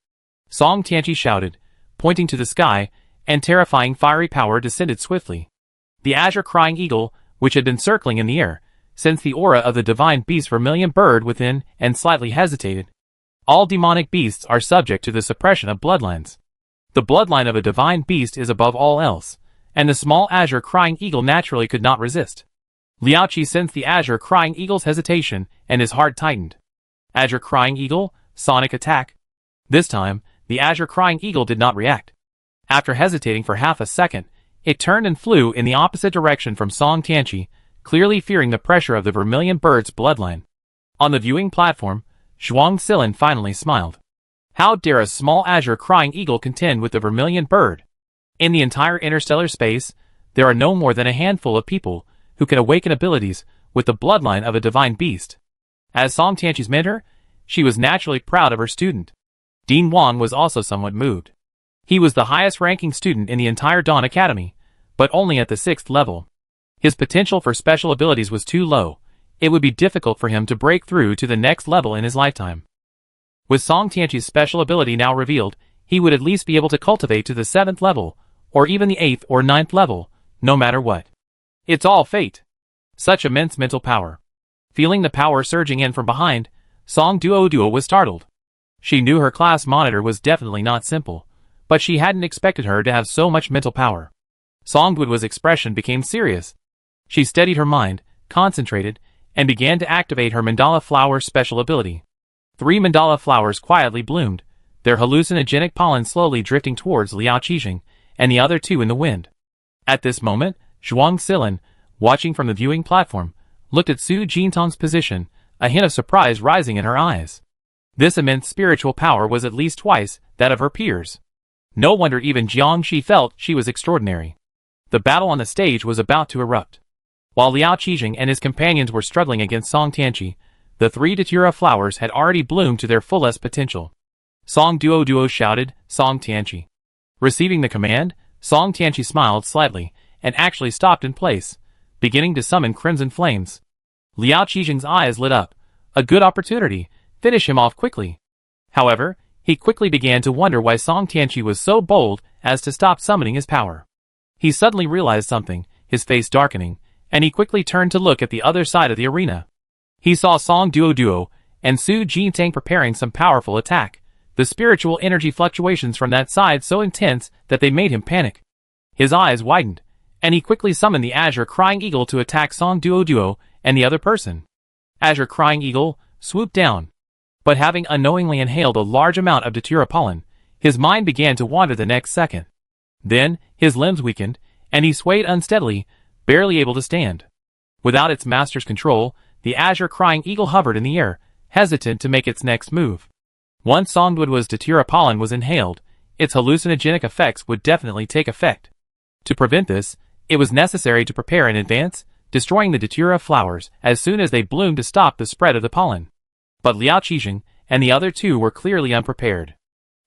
Song Tianqi shouted, pointing to the sky, and terrifying fiery power descended swiftly. The azure crying eagle, which had been circling in the air, sensed the aura of the divine beast vermilion bird within and slightly hesitated. All demonic beasts are subject to the suppression of bloodlines. The bloodline of a divine beast is above all else, and the small azure crying eagle naturally could not resist. Liao Qi sensed the azure crying eagle's hesitation, and his heart tightened. Azure crying eagle, sonic attack. This time, the azure crying eagle did not react. After hesitating for half a second, it turned and flew in the opposite direction from Song Tianqi, clearly fearing the pressure of the vermilion bird's bloodline. On the viewing platform, Zhuang Silin finally smiled. How dare a small azure crying eagle contend with the vermilion bird? In the entire interstellar space, there are no more than a handful of people who can awaken abilities with the bloodline of a divine beast. As Song Tianqi's mentor, she was naturally proud of her student. Dean Wang was also somewhat moved. He was the highest-ranking student in the entire Dawn Academy, but only at the 6th level. His potential for special abilities was too low. It would be difficult for him to break through to the next level in his lifetime. With Song Tianqi's special ability now revealed, he would at least be able to cultivate to the 7th level, or even the 8th or 9th level, no matter what. It's all fate. Such immense mental power. Feeling the power surging in from behind, Song Duo was startled. She knew her class monitor was definitely not simple, but she hadn't expected her to have so much mental power. Songwood's expression became serious. She steadied her mind, concentrated, and began to activate her mandala flower special ability. 3 mandala flowers quietly bloomed, their hallucinogenic pollen slowly drifting towards Liao Qijing, and the other 2 in the wind. At this moment, Zhuang Silin, watching from the viewing platform, looked at Su Jintang's position, a hint of surprise rising in her eyes. This immense spiritual power was at least twice that of her peers. No wonder even Jiang Shi felt she was extraordinary. The battle on the stage was about to erupt. While Liao Qijing and his companions were struggling against Song Tianqi, the 3 datura flowers had already bloomed to their fullest potential. Song Duo shouted, Song Tianqi. Receiving the command, Song Tianqi smiled slightly, and actually stopped in place, beginning to summon crimson flames. Liao Qijing's eyes lit up. A good opportunity. Finish him off quickly. However, he quickly began to wonder why Song Tianqi was so bold as to stop summoning his power. He suddenly realized something, his face darkening, and he quickly turned to look at the other side of the arena. He saw Song Duo and Su Jintang preparing some powerful attack, the spiritual energy fluctuations from that side so intense that they made him panic. His eyes widened, and he quickly summoned the Azure Crying Eagle to attack Song Duo and the other person. Azure Crying Eagle swooped down, but having unknowingly inhaled a large amount of datura pollen, his mind began to wander the next second. Then, his limbs weakened, and he swayed unsteadily, barely able to stand. Without its master's control, the Azure Crying Eagle hovered in the air, hesitant to make its next move. Once Songwood's datura pollen was inhaled, its hallucinogenic effects would definitely take effect. To prevent this, it was necessary to prepare in advance, destroying the datura flowers as soon as they bloomed to stop the spread of the pollen. But Liao Qijing and the other 2 were clearly unprepared.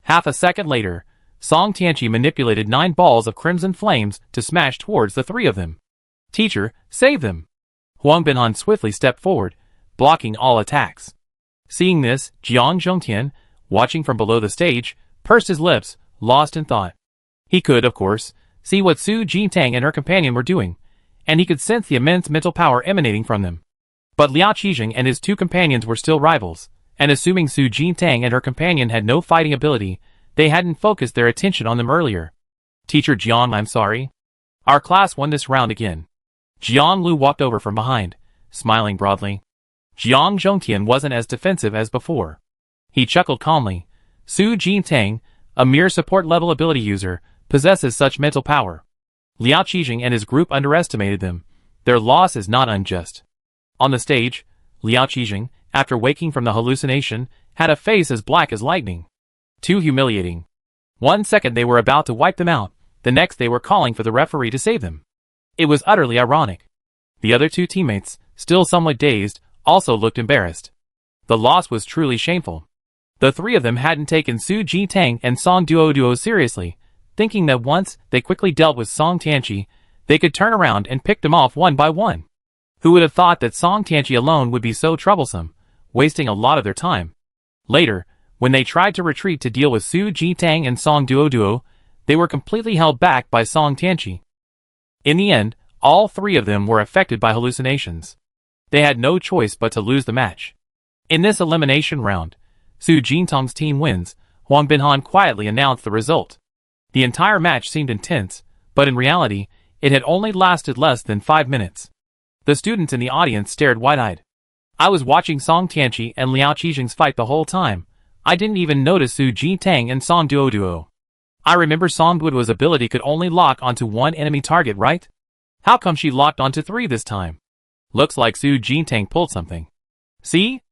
Half a second later, Song Tianqi manipulated 9 balls of crimson flames to smash towards the 3 of them. Teacher, save them! Huang Binhan swiftly stepped forward, blocking all attacks. Seeing this, Jiang Zhongtian, watching from below the stage, pursed his lips, lost in thought. He could, of course, see what Su Jintang and her companion were doing, and he could sense the immense mental power emanating from them. But Liao Qijing and his two companions were still rivals, and assuming Su Jintang and her companion had no fighting ability, they hadn't focused their attention on them earlier. Teacher Jiang, I'm sorry. Our class won this round again. Jiang Lu walked over from behind, smiling broadly. Jiang Zhongtian wasn't as defensive as before. He chuckled calmly. Su Jintang, a mere support-level ability user, possesses such mental power. Liao Qijing and his group underestimated them. Their loss is not unjust. On the stage, Liao Qijing, after waking from the hallucination, had a face as black as lightning. Too humiliating. 1 second they were about to wipe them out, the next they were calling for the referee to save them. It was utterly ironic. The other two teammates, still somewhat dazed, also looked embarrassed. The loss was truly shameful. The three of them hadn't taken Su Jintang and Song Duo seriously, thinking that once they quickly dealt with Song Tianqi, they could turn around and pick them off one by one. Who would have thought that Song Tianqi alone would be so troublesome, wasting a lot of their time? Later, when they tried to retreat to deal with Su Jintang and Song Duo, they were completely held back by Song Tianqi. In the end, all three of them were affected by hallucinations. They had no choice but to lose the match. In this elimination round, Su Jintang's team wins. Huang Binhan quietly announced the result. The entire match seemed intense, but in reality, it had only lasted less than 5 minutes. The students in the audience stared wide-eyed. I was watching Song Tianqi and Liao Qijing's fight the whole time. I didn't even notice Su Jintang and Song Duo. I remember Song Duo's ability could only lock onto one enemy target, right? How come she locked onto 3 this time? Looks like Su Jintang pulled something. See?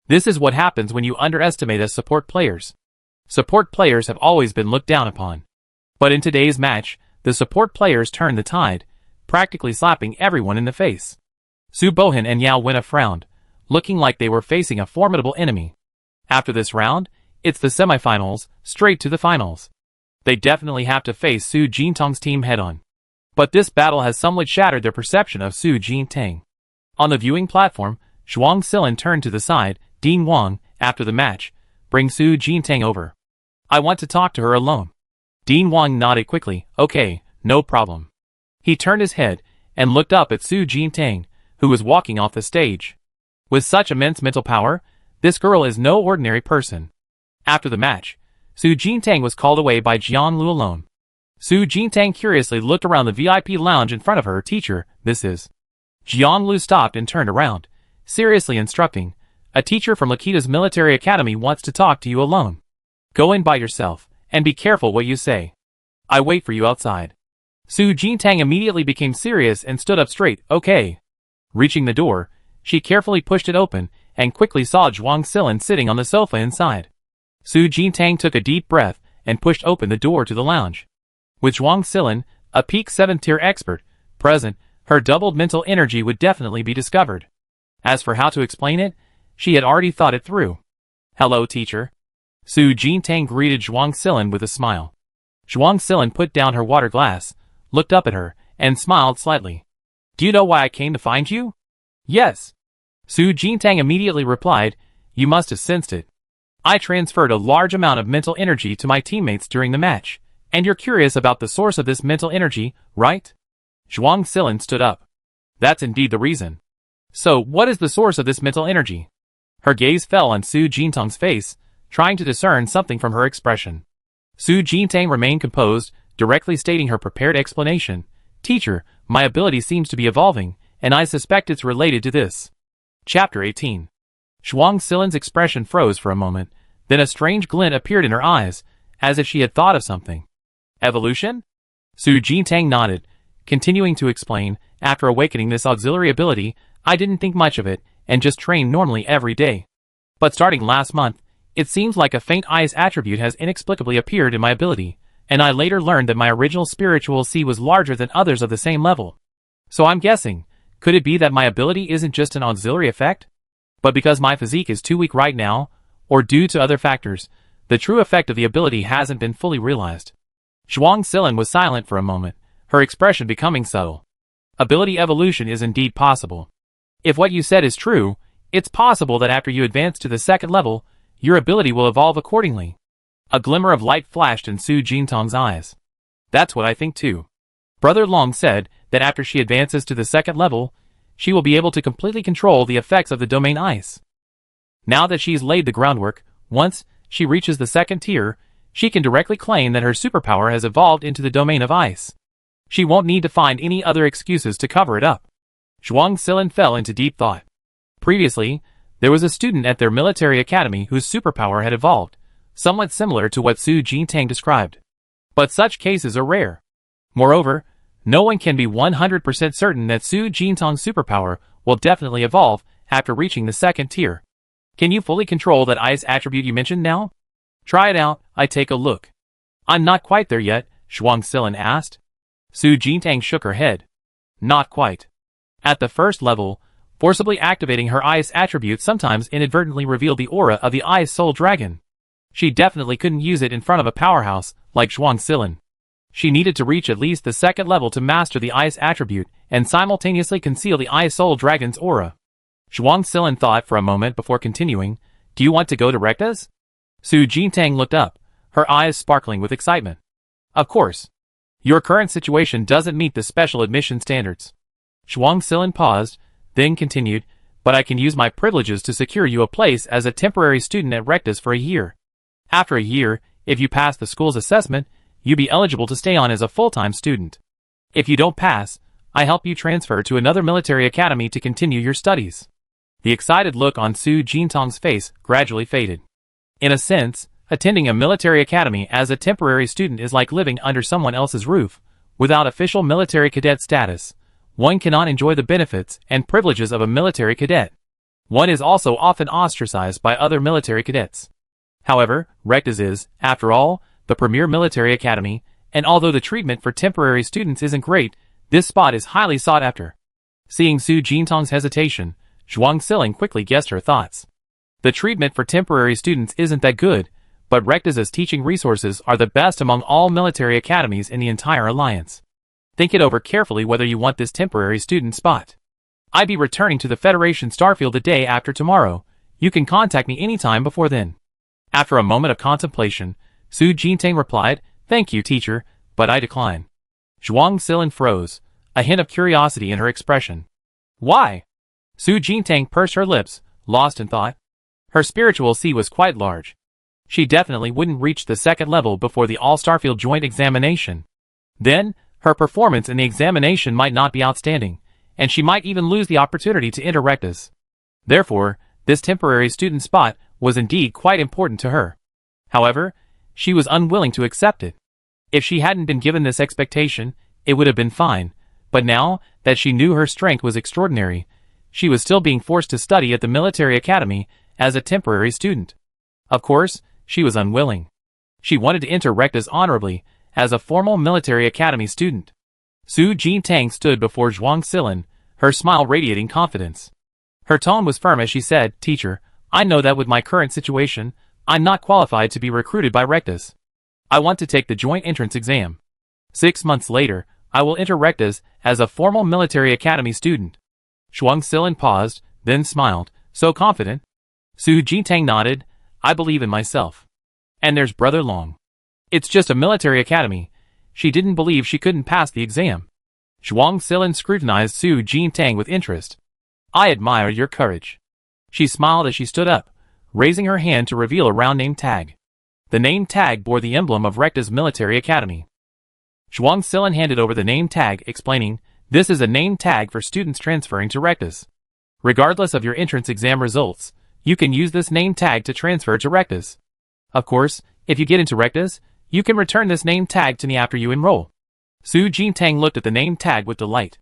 This is what happens when you underestimate us support players. Support players have always been looked down upon. But in today's match, the support players turned the tide, practically slapping everyone in the face. Su Bohan and Yao Wenna frowned, looking like they were facing a formidable enemy. After this round, it's the semifinals, straight to the finals. They definitely have to face Su Jintang's team head-on. But this battle has somewhat shattered their perception of Su Jintang. On the viewing platform, Zhuang Silin turned to the side. Dean Wang, after the match, bring Su Jintang over. I want to talk to her alone. Dean Wang nodded quickly. Okay, no problem. He turned his head and looked up at Su Jintang, who was walking off the stage. With such immense mental power, this girl is no ordinary person. After the match, Su Jintang was called away by Jiang Lu alone. Su Jintang curiously looked around the VIP lounge in front of her. Teacher, this is... Jiang Lu stopped and turned around, seriously instructing, a teacher from Lakita's military academy wants to talk to you alone. Go in by yourself, and be careful what you say. I wait for you outside. Su Jintang immediately became serious and stood up straight. Okay. Reaching the door, she carefully pushed it open, and quickly saw Zhuang Silin sitting on the sofa inside. Su Jintang took a deep breath, and pushed open the door to the lounge. With Zhuang Silin, a peak 7th-tier expert, present, her doubled mental energy would definitely be discovered. As for how to explain it, she had already thought it through. Hello, teacher. Su Jintang greeted Zhuang Silin with a smile. Zhuang Silin put down her water glass, looked up at her, and smiled slightly. Do you know why I came to find you? Yes. Su Jintang immediately replied, you must have sensed it. I transferred a large amount of mental energy to my teammates during the match, and you're curious about the source of this mental energy, right? Zhuang Silin stood up. That's indeed the reason. So, what is the source of this mental energy? Her gaze fell on Su Jintang's face, trying to discern something from her expression. Su Jintang remained composed, directly stating her prepared explanation. Teacher, my ability seems to be evolving, and I suspect it's related to this. Chapter 18. Zhuang Silin's expression froze for a moment, then a strange glint appeared in her eyes, as if she had thought of something. Evolution? Su Jintang nodded, continuing to explain, after awakening this auxiliary ability, I didn't think much of it, and just trained normally every day. But starting last month, it seems like a faint ice attribute has inexplicably appeared in my ability, and I later learned that my original spiritual C was larger than others of the same level. So I'm guessing, could it be that my ability isn't just an auxiliary effect? But because my physique is too weak right now, or due to other factors, the true effect of the ability hasn't been fully realized. Zhuang Silin was silent for a moment, her expression becoming subtle. Ability evolution is indeed possible. If what you said is true, it's possible that after you advance to the 2nd level, your ability will evolve accordingly. A glimmer of light flashed in Su Jintang's eyes. That's what I think too. Brother Long said that that after she advances to the second level, she will be able to completely control the effects of the domain ice. Now that she's laid the groundwork, once she reaches the second tier, she can directly claim that her superpower has evolved into the domain of ice. She won't need to find any other excuses to cover it up. Zhuang Silin fell into deep thought. Previously, there was a student at their military academy whose superpower had evolved, somewhat similar to what Su Jintang described. But such cases are rare. Moreover, no one can be 100% certain that Su Jintang's superpower will definitely evolve after reaching the second tier. Can you fully control that ice attribute you mentioned now? Try it out, I take a look. I'm not quite there yet, Zhuang Silin asked. Su Jintang shook her head. Not quite. At the first level, forcibly activating her ice attribute sometimes inadvertently revealed the aura of the Ice Soul Dragon. She definitely couldn't use it in front of a powerhouse like Zhuang Silin. She needed to reach at least the second level to master the ice attribute and simultaneously conceal the Ice Soul Dragon's aura. Zhuang Silin thought for a moment before continuing, Do you want to go to Recta's? Su Jintang looked up, her eyes sparkling with excitement. Of course. Your current situation doesn't meet the special admission standards. Zhuang Silin paused, then continued, But I can use my privileges to secure you a place as a temporary student at Recta's for a year. After a year, if you pass the school's assessment, you'll be eligible to stay on as a full-time student. If you don't pass, I help you transfer to another military academy to continue your studies. The excited look on Su Jintang's face gradually faded. In a sense, attending a military academy as a temporary student is like living under someone else's roof. Without official military cadet status, one cannot enjoy the benefits and privileges of a military cadet. One is also often ostracized by other military cadets. However, Recta's is, after all, the premier military academy, and although the treatment for temporary students isn't great, this spot is highly sought after. Seeing Su Jintang's hesitation, Zhuang Silin quickly guessed her thoughts. The treatment for temporary students isn't that good, but Recta's teaching resources are the best among all military academies in the entire alliance. Think it over carefully whether you want this temporary student spot. I'd be returning to the Federation Starfield the day after tomorrow. You can contact me anytime before then. After a moment of contemplation, Su Jintang replied, Thank you, teacher, but I decline. Zhuang Silin froze, a hint of curiosity in her expression. Why? Su Jintang pursed her lips, lost in thought. Her spiritual sea was quite large. She definitely wouldn't reach the second level before the All-Starfield joint examination. Then, her performance in the examination might not be outstanding, and she might even lose the opportunity to enter Recta's. Therefore, this temporary student spot was indeed quite important to her. However, she was unwilling to accept it. If she hadn't been given this expectation, it would have been fine, but now that she knew her strength was extraordinary, she was still being forced to study at the military academy as a temporary student. Of course, she was unwilling. She wanted to enter Recta's honorably, as a formal military academy student. Su Jintang stood before Zhuang Silin, her smile radiating confidence. Her tone was firm as she said, Teacher, I know that with my current situation, I'm not qualified to be recruited by Recta's. I want to take the joint entrance exam. 6 months later, I will enter Recta's as a formal military academy student. Zhuang Silin paused, then smiled, so confident. Su Jintang nodded, I believe in myself. And there's Brother Long. It's just a military academy. She didn't believe she couldn't pass the exam. Zhuang Silin scrutinized Su Jintang with interest. I admire your courage. She smiled as she stood up, raising her hand to reveal a round name tag. The name tag bore the emblem of Recta's military academy. Zhuang Silin handed over the name tag, explaining, This is a name tag for students transferring to Recta's. Regardless of your entrance exam results, you can use this name tag to transfer to Recta's. Of course, if you get into Recta's, you can return this name tag to me after you enroll. Su Jintang looked at the name tag with delight.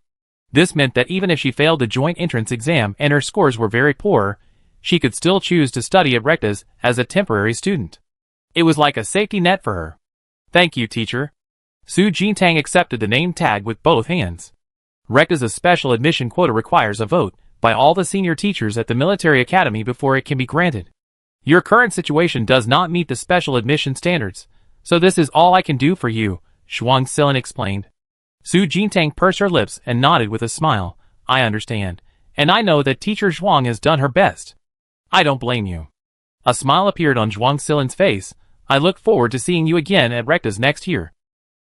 This meant that even if she failed the joint entrance exam and her scores were very poor, she could still choose to study at Recta's as a temporary student. It was like a safety net for her. Thank you, teacher. Su Jintang accepted the name tag with both hands. Recta's special admission quota requires a vote by all the senior teachers at the military academy before it can be granted. Your current situation does not meet the special admission standards, so this is all I can do for you, Zhuang Silin explained. Su Jintang pursed her lips and nodded with a smile. I understand, and I know that teacher Zhuang has done her best. I don't blame you. A smile appeared on Zhuang Silin's face. I look forward to seeing you again at Recta's next year.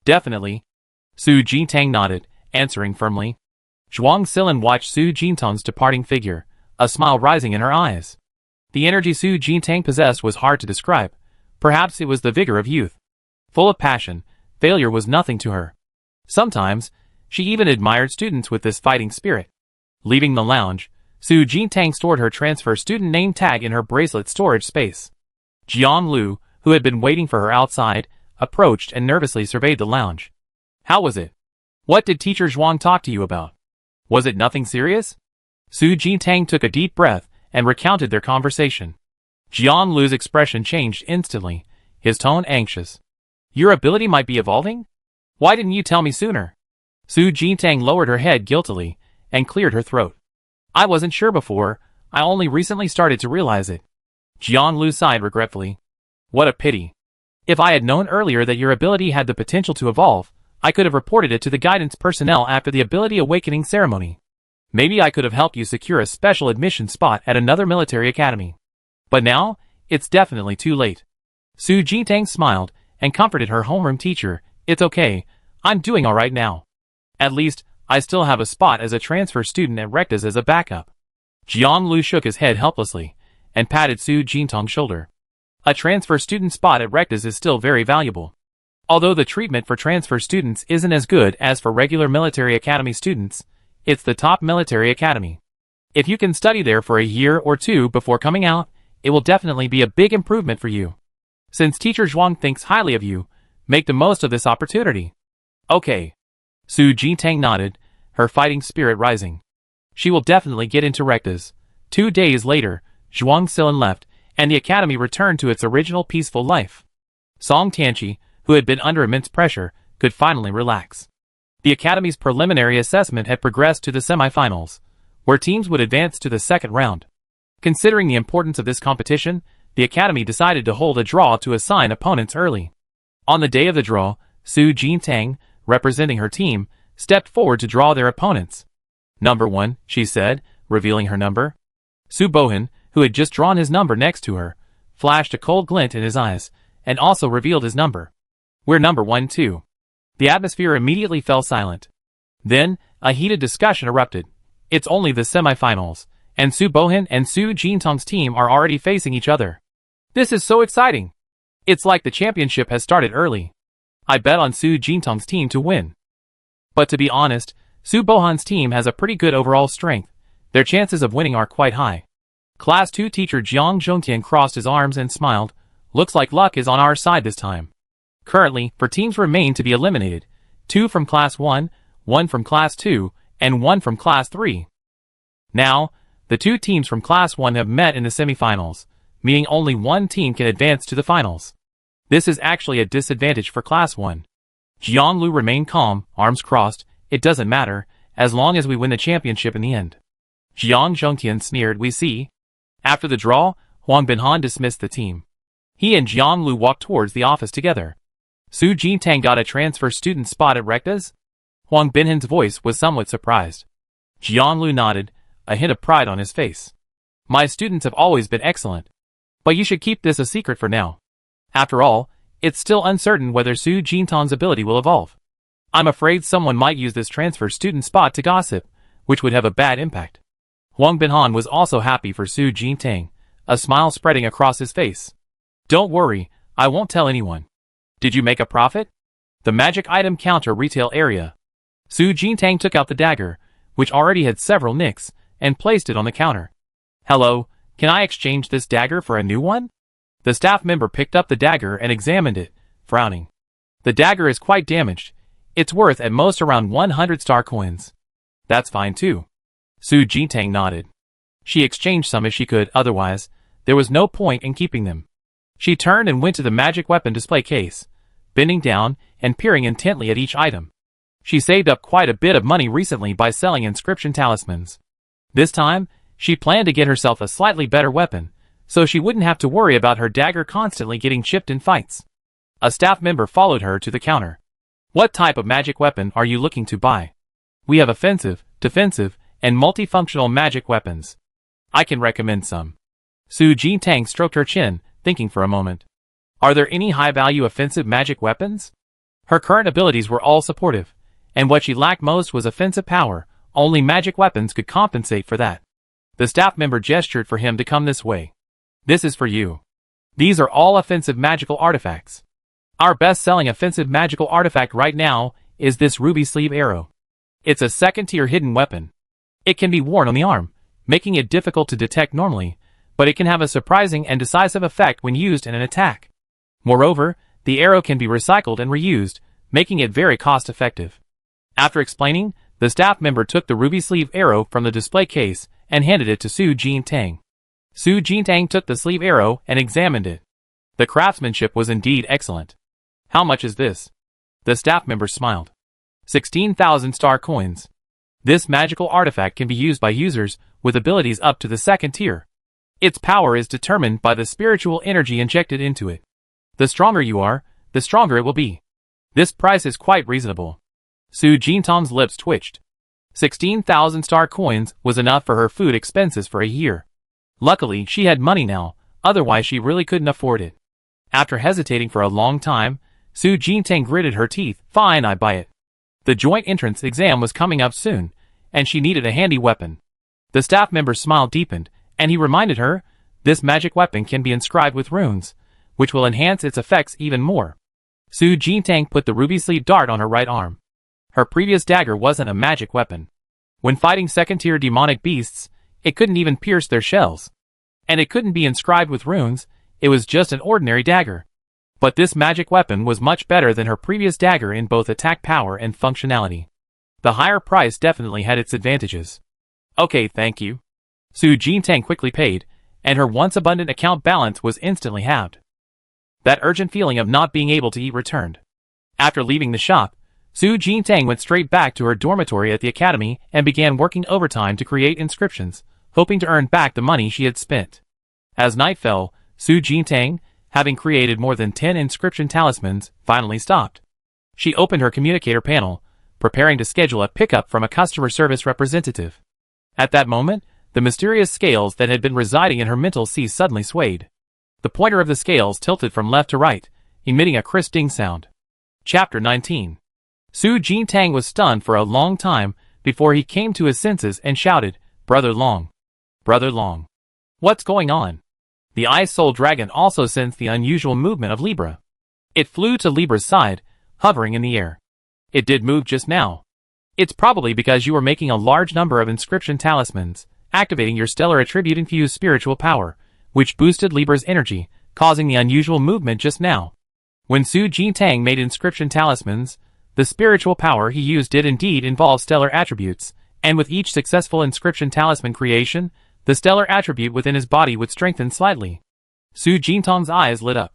Definitely. Su Jintang nodded, answering firmly. Zhuang Silin watched Su Jintang's departing figure, a smile rising in her eyes. The energy Su Jintang possessed was hard to describe. Perhaps it was the vigor of youth. Full of passion, failure was nothing to her. Sometimes, she even admired students with this fighting spirit. Leaving the lounge, Su Jintang stored her transfer student name tag in her bracelet storage space. Jiang Lu, who had been waiting for her outside, approached and nervously surveyed the lounge. How was it? What did Teacher Zhuang talk to you about? Was it nothing serious? Su Jintang took a deep breath and recounted their conversation. Jiang Lu's expression changed instantly, his tone anxious. Your ability might be evolving? Why didn't you tell me sooner? Su Jintang lowered her head guiltily and cleared her throat. I wasn't sure before, I only recently started to realize it. Jiang Lu sighed regretfully. What a pity. If I had known earlier that your ability had the potential to evolve, I could have reported it to the guidance personnel after the ability awakening ceremony. Maybe I could have helped you secure a special admission spot at another military academy. But now, it's definitely too late. Su Jintang smiled and comforted her homeroom teacher. It's okay, I'm doing alright now. At least, I still have a spot as a transfer student at Recta's as a backup. Jiang Lu shook his head helplessly and patted Su Jintang's shoulder. A transfer student spot at Recta's is still very valuable. Although the treatment for transfer students isn't as good as for regular military academy students, it's the top military academy. If you can study there for a year or two before coming out, it will definitely be a big improvement for you. Since Teacher Zhuang thinks highly of you, make the most of this opportunity. Okay. Su Jintang nodded, her fighting spirit rising. She will definitely get into Recta's. 2 days later, Zhuang Silin left, and the academy returned to its original peaceful life. Song Tianqi, who had been under immense pressure, could finally relax. The academy's preliminary assessment had progressed to the semifinals, where teams would advance to the second round. Considering the importance of this competition, the academy decided to hold a draw to assign opponents early. On the day of the draw, Su Jintang, representing her team, stepped forward to draw their opponents. Number 1, she said, revealing her number. Su Bohan, who had just drawn his number next to her, flashed a cold glint in his eyes, and also revealed his number. We're number 1 too. The atmosphere immediately fell silent. Then, a heated discussion erupted. It's only the semifinals, and Su Bohan and Su Jintang's team are already facing each other. This is so exciting. It's like the championship has started early. I bet on Su Jintang's team to win. But to be honest, Su Bohan's team has a pretty good overall strength. Their chances of winning are quite high. Class 2 teacher Jiang Zhongtian crossed his arms and smiled. Looks like luck is on our side this time. Currently, 4 teams remain to be eliminated. 2 from Class 1, 1 from Class 2, and 1 from Class 3. Now, the 2 teams from Class 1 have met in the semifinals, meaning only 1 team can advance to the finals. This is actually a disadvantage for Class 1. Jiang Lu remained calm, arms crossed. It doesn't matter, as long as we win the championship in the end. Jiang Zhongtian sneered. We see. After the draw, Huang Binhan dismissed the team. He and Jiang Lu walked towards the office together. Su Jintang got a transfer student spot at Recta's? Huang Binhan's voice was somewhat surprised. Jiang Lu nodded, a hint of pride on his face. My students have always been excellent. But you should keep this a secret for now. After all, it's still uncertain whether Su Jintang's ability will evolve. I'm afraid someone might use this transfer student spot to gossip, which would have a bad impact. Huang Binhan was also happy for Su Jintang, a smile spreading across his face. Don't worry, I won't tell anyone. Did you make a profit? The magic item counter retail area. Su Jintang took out the dagger, which already had several nicks, and placed it on the counter. Hello, can I exchange this dagger for a new one? The staff member picked up the dagger and examined it, frowning. The dagger is quite damaged. It's worth at most around 100 star coins. That's fine too. Su Jintang nodded. She exchanged some if she could, otherwise, there was no point in keeping them. She turned and went to the magic weapon display case, bending down and peering intently at each item. She saved up quite a bit of money recently by selling inscription talismans. This time, she planned to get herself a slightly better weapon, so she wouldn't have to worry about her dagger constantly getting chipped in fights. A staff member followed her to the counter. What type of magic weapon are you looking to buy? We have offensive, defensive, and multifunctional magic weapons. I can recommend some. Su Jintang stroked her chin, thinking for a moment. Are there any high-value offensive magic weapons? Her current abilities were all supportive, And what she lacked most was offensive power. Only magic weapons could compensate for that. The staff member gestured for him to come this way. This is for you. These are all offensive magical artifacts. Our best-selling offensive magical artifact right now is this ruby sleeve arrow. It's a second-tier hidden weapon. It can be worn on the arm, making it difficult to detect normally, but it can have a surprising and decisive effect when used in an attack. Moreover, the arrow can be recycled and reused, making it very cost-effective. After explaining, the staff member took the ruby sleeve arrow from the display case and handed it to Su Jintang. Su Jintang took the sleeve arrow and examined it. The craftsmanship was indeed excellent. How much is this? The staff member smiled. 16,000 star coins. This magical artifact can be used by users with abilities up to the second tier. Its power is determined by the spiritual energy injected into it. The stronger you are, the stronger it will be. This price is quite reasonable. Su Jintang's lips twitched. 16,000 star coins was enough for her food expenses for a year. Luckily, she had money now, otherwise she really couldn't afford it. After hesitating for a long time, Su Jintang gritted her teeth. Fine, I buy it. The joint entrance exam was coming up soon, and she needed a handy weapon. The staff member's smile deepened, and he reminded her, this magic weapon can be inscribed with runes, which will enhance its effects even more. Su Jintang put the ruby sleeve dart on her right arm. Her previous dagger wasn't a magic weapon. When fighting second-tier demonic beasts, it couldn't even pierce their shells. And it couldn't be inscribed with runes, it was just an ordinary dagger. But this magic weapon was much better than her previous dagger in both attack power and functionality. The higher price definitely had its advantages. Okay, thank you. Su Jintang quickly paid, and her once abundant account balance was instantly halved. That urgent feeling of not being able to eat returned. After leaving the shop, Su Jintang went straight back to her dormitory at the academy and began working overtime to create inscriptions, hoping to earn back the money she had spent. As night fell, Su Jintang, having created more than 10 inscription talismans, finally stopped. She opened her communicator panel, preparing to schedule a pickup from a customer service representative. At that moment, the mysterious scales that had been residing in her mental sea suddenly swayed. The pointer of the scales tilted from left to right, emitting a crisp ding sound. Chapter 19. Su Jintang was stunned for a long time before he came to his senses and shouted, Brother Long. Brother Long. What's going on? The Ice Soul Dragon also sensed the unusual movement of Libra. It flew to Libra's side, hovering in the air. It did move just now. It's probably because you were making a large number of inscription talismans, activating your stellar attribute-infused spiritual power, which boosted Libra's energy, causing the unusual movement just now. When Su Jintang made inscription talismans, the spiritual power he used did indeed involve stellar attributes, and with each successful inscription talisman creation, the stellar attribute within his body would strengthen slightly. Su Jintang's eyes lit up.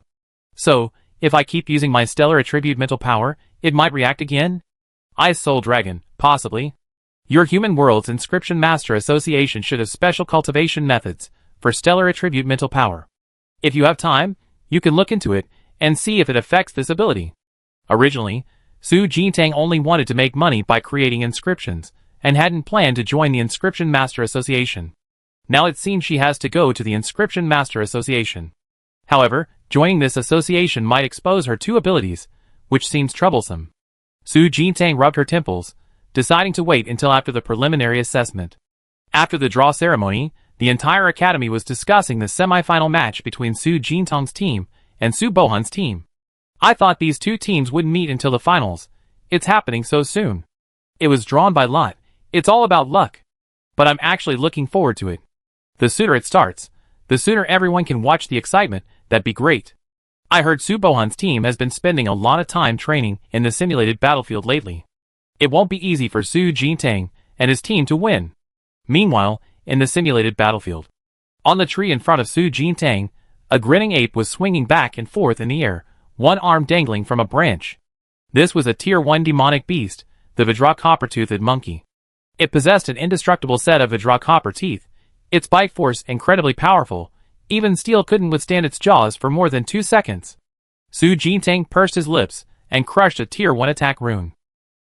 So, if I keep using my stellar attribute mental power, it might react again? Ice Soul Dragon, possibly. Your Human World's Inscription Master Association should have special cultivation methods for stellar attribute mental power. If you have time, you can look into it and see if it affects this ability. Originally, Su Jintang only wanted to make money by creating inscriptions, and hadn't planned to join the Inscription Master Association. Now it seems she has to go to the Inscription Master Association. However, joining this association might expose her two abilities, which seems troublesome. Su Jintang rubbed her temples, deciding to wait until after the preliminary assessment. After the draw ceremony, the entire academy was discussing the semi-final match between Su Jintang's team and Su Bohan's team. I thought these two teams wouldn't meet until the finals. It's happening so soon. It was drawn by lot. It's all about luck. But I'm actually looking forward to it. The sooner it starts, the sooner everyone can watch the excitement. That'd be great. I heard Su Bohan's team has been spending a lot of time training in the simulated battlefield lately. It won't be easy for Su Jintang and his team to win. Meanwhile, in the simulated battlefield, on the tree in front of Su Jintang, a grinning ape was swinging back and forth in the air, one arm dangling from a branch. This was a Tier 1 demonic beast, the Vajra-copper-toothed monkey. It possessed an indestructible set of Vajra-copper teeth. Its bite force incredibly powerful. Even steel couldn't withstand its jaws for more than 2 seconds. Su Jintang pursed his lips and crushed a Tier 1 attack rune.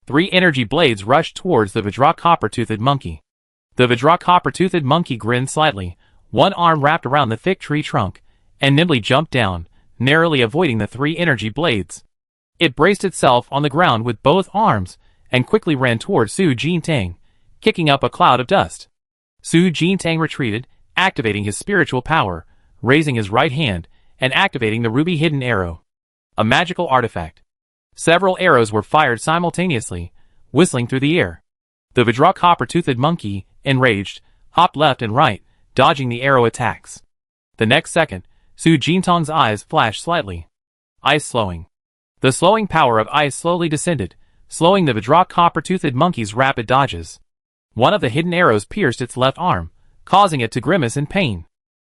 3 energy blades rushed towards the Vajra-copper-toothed monkey. The Vajra-copper-toothed monkey grinned slightly, one arm wrapped around the thick tree trunk, and nimbly jumped down, narrowly avoiding the 3 energy blades. It braced itself on the ground with both arms, and quickly ran toward Su Jintang, kicking up a cloud of dust. Su Jintang retreated, activating his spiritual power, raising his right hand, and activating the ruby hidden arrow. A magical artifact. Several arrows were fired simultaneously, whistling through the air. The Vidra copper-toothed monkey, enraged, hopped left and right, dodging the arrow attacks. The next second, Su Jintang's eyes flashed slightly. Ice slowing. The slowing power of ice slowly descended, slowing the Vidra copper-toothed monkey's rapid dodges. One of the hidden arrows pierced its left arm, causing it to grimace in pain.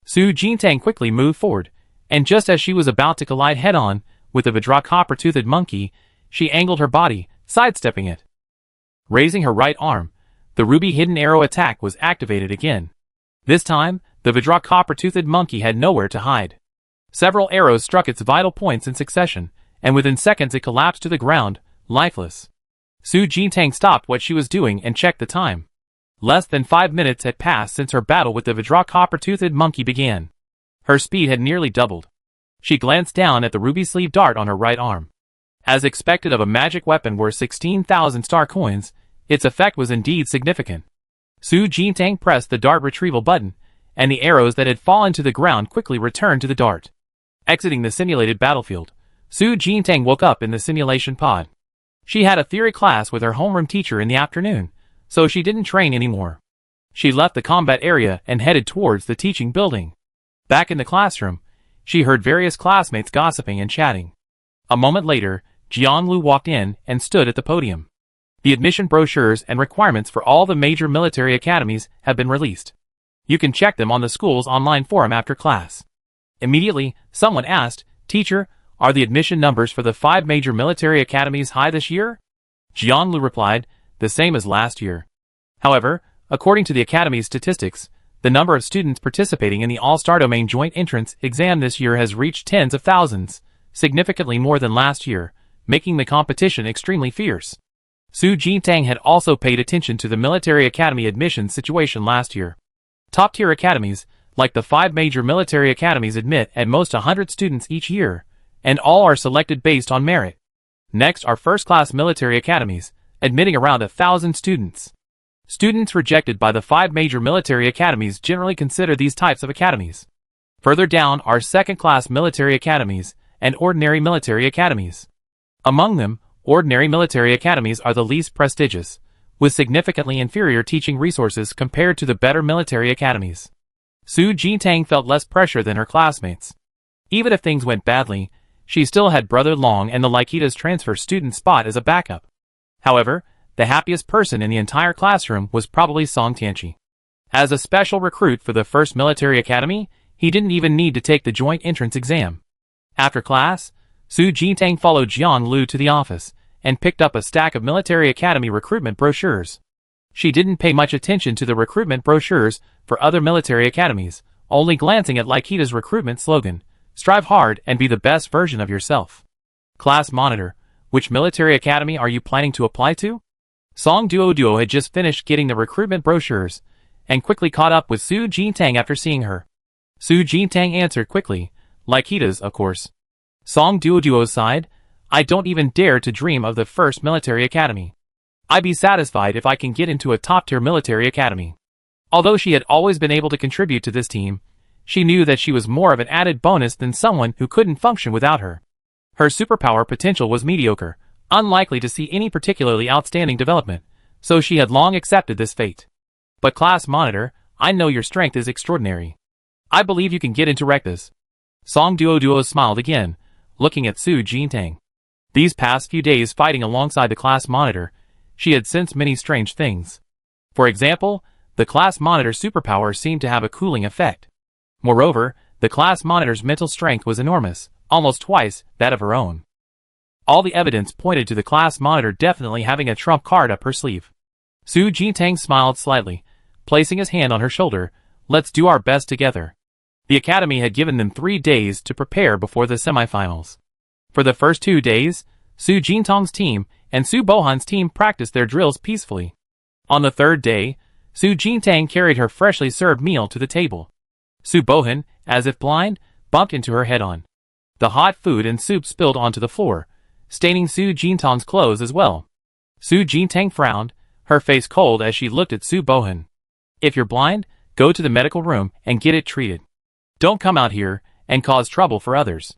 Su Jintang quickly moved forward, and just as she was about to collide head-on with the Vidra copper-toothed monkey, she angled her body, sidestepping it. Raising her right arm, the ruby hidden arrow attack was activated again. This time, the Vidra copper-toothed monkey had nowhere to hide. Several arrows struck its vital points in succession, and within seconds it collapsed to the ground, lifeless. Su Jintang stopped what she was doing and checked the time. Less than 5 minutes had passed since her battle with the Vidra copper-toothed monkey began. Her speed had nearly doubled. She glanced down at the ruby sleeve dart on her right arm. As expected of a magic weapon worth 16,000 star coins, its effect was indeed significant. Su Jintang pressed the dart retrieval button, and the arrows that had fallen to the ground quickly returned to the dart. Exiting the simulated battlefield, Su Jintang woke up in the simulation pod. She had a theory class with her homeroom teacher in the afternoon, so she didn't train anymore. She left the combat area and headed towards the teaching building. Back in the classroom, she heard various classmates gossiping and chatting. A moment later, Jianlu walked in and stood at the podium. The admission brochures and requirements for all the major military academies have been released. You can check them on the school's online forum after class. Immediately, someone asked, "Teacher, are the admission numbers for the 5 major military academies high this year?" Jianlu replied, "The same as last year." However, according to the academy's statistics, the number of students participating in the All-Star Domain Joint Entrance exam this year has reached tens of thousands, significantly more than last year, making the competition extremely fierce. Su Jintang had also paid attention to the military academy admissions situation last year. Top-tier academies, like the 5 major military academies, admit at most 100 students each year, and all are selected based on merit. Next are first-class military academies, admitting around 1,000 students. Students rejected by the 5 major military academies generally consider these types of academies. Further down are second-class military academies and ordinary military academies. Among them, ordinary military academies are the least prestigious, with significantly inferior teaching resources compared to the better military academies. Su Jintang felt less pressure than her classmates. Even if things went badly, she still had Brother Long and the Laikida's transfer student spot as a backup. However, the happiest person in the entire classroom was probably Song Tianqi. As a special recruit for the first military academy, he didn't even need to take the joint entrance exam. After class, Su Jintang followed Jian Lu to the office and picked up a stack of military academy recruitment brochures. She didn't pay much attention to the recruitment brochures for other military academies, only glancing at Laikida's recruitment slogan, "Strive hard and be the best version of yourself." Class monitor, which military academy are you planning to apply to? Song Duo had just finished getting the recruitment brochures, and quickly caught up with Su Jintang after seeing her. Su Jintang answered quickly, "Laikida's, of course." Song Duo sighed, "I don't even dare to dream of the first military academy. I'd be satisfied if I can get into a top-tier military academy." Although she had always been able to contribute to this team, she knew that she was more of an added bonus than someone who couldn't function without her. Her superpower potential was mediocre, unlikely to see any particularly outstanding development, so she had long accepted this fate. "But class monitor, I know your strength is extraordinary. I believe you can get into Rectas." Song Duo smiled again, looking at Su Jintang. These past few days fighting alongside the class monitor, she had sensed many strange things. For example, the class monitor's superpower seemed to have a cooling effect. Moreover, the class monitor's mental strength was enormous, almost twice that of her own. All the evidence pointed to the class monitor definitely having a trump card up her sleeve. Su Jintang smiled slightly, placing his hand on her shoulder. "Let's do our best together." The academy had given them 3 days to prepare before the semifinals. For the first 2 days, Su Jintang's team and Su Bohan's team practiced their drills peacefully. On the 3rd day, Su Jintang carried her freshly served meal to the table. Su Bohan, as if blind, bumped into her head-on. The hot food and soup spilled onto the floor, staining Su Jintang's clothes as well. Su Jintang frowned, her face cold as she looked at Su Bohan. If you're blind, go to the medical room and get it treated. Don't come out here and cause trouble for others.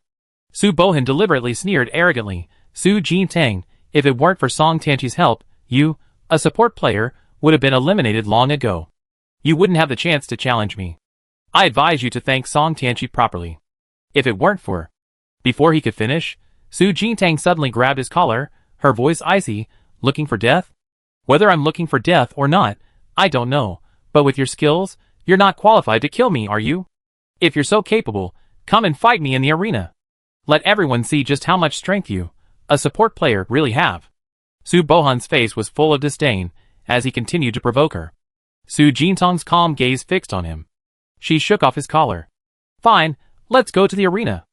Su Bohan deliberately sneered arrogantly. Su Jintang, if it weren't for Song Tanchi's help, you, a support player, would have been eliminated long ago. You wouldn't have the chance to challenge me. I advise you to thank Song Tanchi properly. If it weren't for... Before he could finish, Su Jintang suddenly grabbed his collar, her voice icy. Looking for death? Whether I'm looking for death or not, I don't know, but with your skills, you're not qualified to kill me, are you? If you're so capable, come and fight me in the arena. Let everyone see just how much strength you, a support player, really have. Su Bohan's face was full of disdain as he continued to provoke her. Su Jintang's calm gaze fixed on him. She shook off his collar. Fine, let's go to the arena.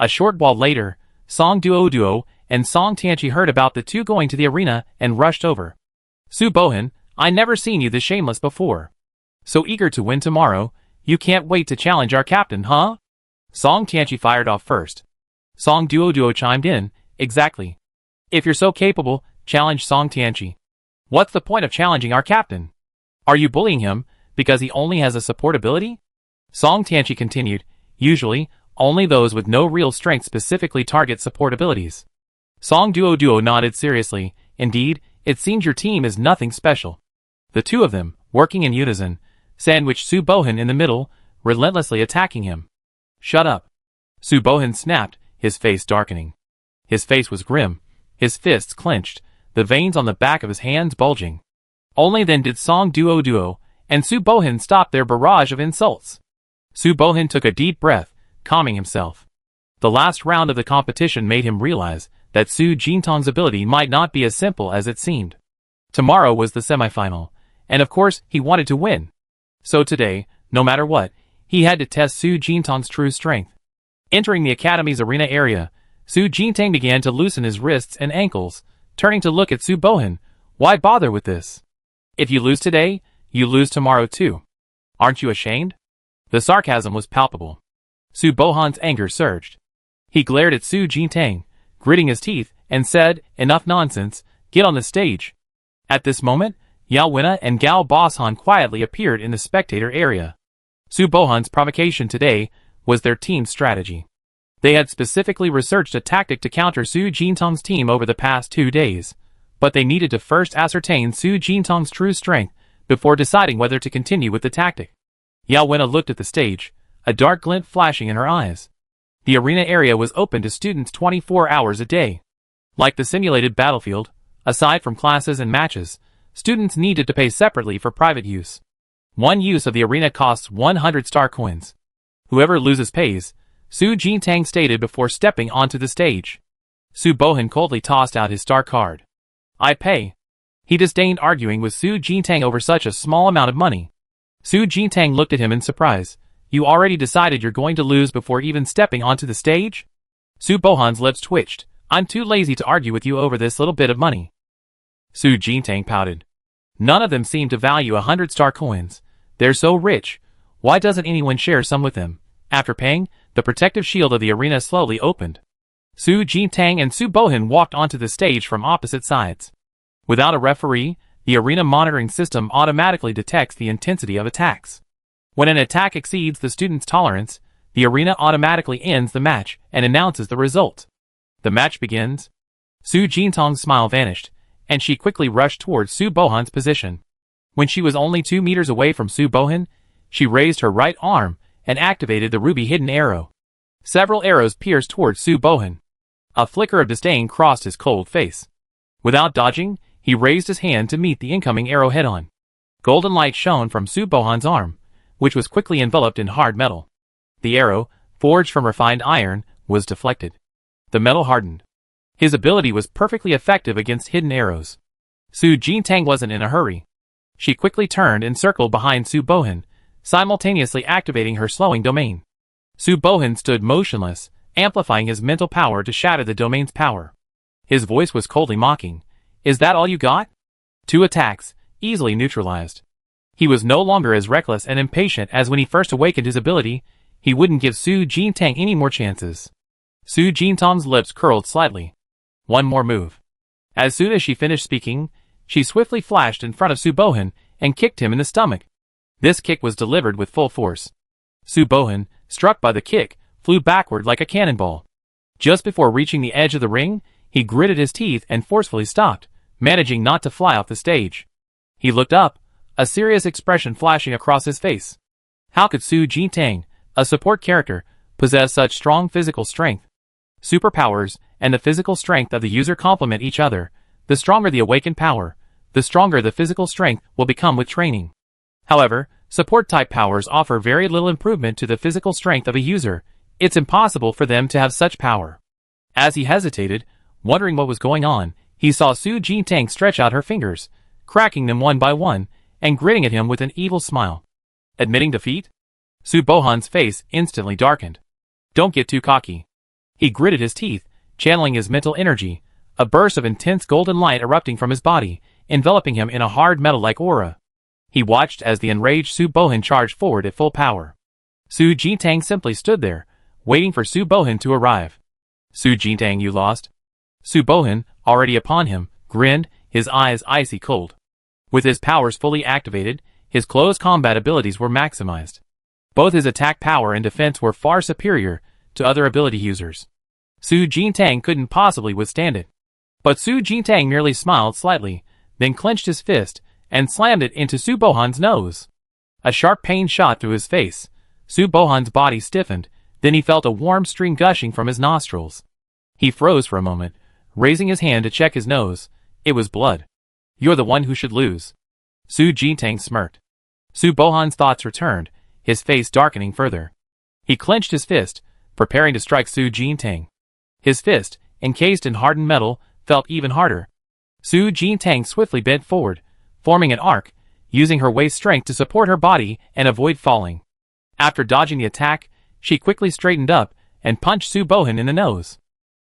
A short while later, Song Duo and Song Tanchi heard about the two going to the arena and rushed over. Su Bohan, I never seen you this shameless before. So eager to win tomorrow, you can't wait to challenge our captain, huh? Song Tanchi fired off first. Song Duo chimed in, exactly. If you're so capable, challenge Song Tanchi. What's the point of challenging our captain? Are you bullying him because he only has a support ability? Song Tanchi continued, usually, only those with no real strength specifically target support abilities. Song Duo nodded seriously. Indeed, it seems your team is nothing special. The two of them, working in unison, sandwiched Su Bohan in the middle, relentlessly attacking him. Shut up. Su Bohan snapped, his face darkening. His face was grim, his fists clenched, the veins on the back of his hands bulging. Only then did Song Duo and Su Bohan stop their barrage of insults. Su Bohan took a deep breath, calming himself. The last round of the competition made him realize that Su Jintang's ability might not be as simple as it seemed. Tomorrow was the semifinal, and of course he wanted to win. So today, no matter what, he had to test Su Jintang's true strength. Entering the academy's arena area, Su Jintang began to loosen his wrists and ankles, turning to look at Su Bohan. Why bother with this? If you lose today, you lose tomorrow too. Aren't you ashamed? The sarcasm was palpable. Su Bohan's anger surged. He glared at Su Jintang, gritting his teeth, and said, enough nonsense, get on the stage. At this moment, Yao Wina and Gao Boshan quietly appeared in the spectator area. Su Bohan's provocation today was their team's strategy. They had specifically researched a tactic to counter Su Jintang's team over the past 2 days, but they needed to first ascertain Su Jintang's true strength before deciding whether to continue with the tactic. Yao Wina looked at the stage, a dark glint flashing in her eyes. The arena area was open to students 24 hours a day. Like the simulated battlefield, aside from classes and matches, students needed to pay separately for private use. One use of the arena costs 100 star coins. Whoever loses pays, Su Jintang stated before stepping onto the stage. Su Bohan coldly tossed out his star card. I pay. He disdained arguing with Su Jintang over such a small amount of money. Su Jintang looked at him in surprise. You already decided you're going to lose before even stepping onto the stage? Su Bohan's lips twitched. I'm too lazy to argue with you over this little bit of money. Su Jintang pouted. None of them seem to value 100 star coins. They're so rich. Why doesn't anyone share some with them? After paying, the protective shield of the arena slowly opened. Su Jintang and Su Bohan walked onto the stage from opposite sides. Without a referee, the arena monitoring system automatically detects the intensity of attacks. When an attack exceeds the student's tolerance, the arena automatically ends the match and announces the result. The match begins. Su Jintang's smile vanished, and she quickly rushed towards Su Bohan's position. When she was only 2 meters away from Su Bohan, she raised her right arm and activated the ruby hidden arrow. Several arrows pierced towards Su Bohan. A flicker of disdain crossed his cold face. Without dodging, he raised his hand to meet the incoming arrow head-on. Golden light shone from Su Bohan's arm, which was quickly enveloped in hard metal. The arrow, forged from refined iron, was deflected. The metal hardened. His ability was perfectly effective against hidden arrows. Su Jintang wasn't in a hurry. She quickly turned and circled behind Su Bohan, simultaneously activating her slowing domain. Su Bohan stood motionless, amplifying his mental power to shatter the domain's power. His voice was coldly mocking. Is that all you got? 2 attacks, easily neutralized. He was no longer as reckless and impatient as when he first awakened his ability. He wouldn't give Su Jintang any more chances. Su Jintang's lips curled slightly. One more move. As soon as she finished speaking, she swiftly flashed in front of Subohan and kicked him in the stomach. This kick was delivered with full force. Subohan, struck by the kick, flew backward like a cannonball. Just before reaching the edge of the ring, he gritted his teeth and forcefully stopped, managing not to fly off the stage. He looked up, a serious expression flashing across his face. How could Su Jintang, a support character, possess such strong physical strength? Superpowers and the physical strength of the user complement each other. The stronger the awakened power, the stronger the physical strength will become with training. However, support-type powers offer very little improvement to the physical strength of a user. It's impossible for them to have such power. As he hesitated, wondering what was going on, he saw Su Jintang stretch out her fingers, cracking them one by one, and grinning at him with an evil smile. Admitting defeat? Subohan's face instantly darkened. Don't get too cocky. He gritted his teeth, channeling his mental energy, a burst of intense golden light erupting from his body, enveloping him in a hard metal-like aura. He watched as the enraged Subohan charged forward at full power. Su Jintang simply stood there, waiting for Subohan to arrive. Su Jintang, you lost. Subohan, already upon him, grinned, his eyes icy cold. With his powers fully activated, his close combat abilities were maximized. Both his attack power and defense were far superior to other ability users. Su Jintang couldn't possibly withstand it. But Su Jintang merely smiled slightly, then clenched his fist, and slammed it into Subohan's nose. A sharp pain shot through his face. Subohan's body stiffened, then he felt a warm stream gushing from his nostrils. He froze for a moment, raising his hand to check his nose. It was blood. You're the one who should lose. Su Jintang smirked. Subohan's thoughts returned, his face darkening further. He clenched his fist, preparing to strike Su Jintang. His fist, encased in hardened metal, felt even harder. Su Jintang swiftly bent forward, forming an arc, using her waist strength to support her body and avoid falling. After dodging the attack, she quickly straightened up and punched Subohan in the nose.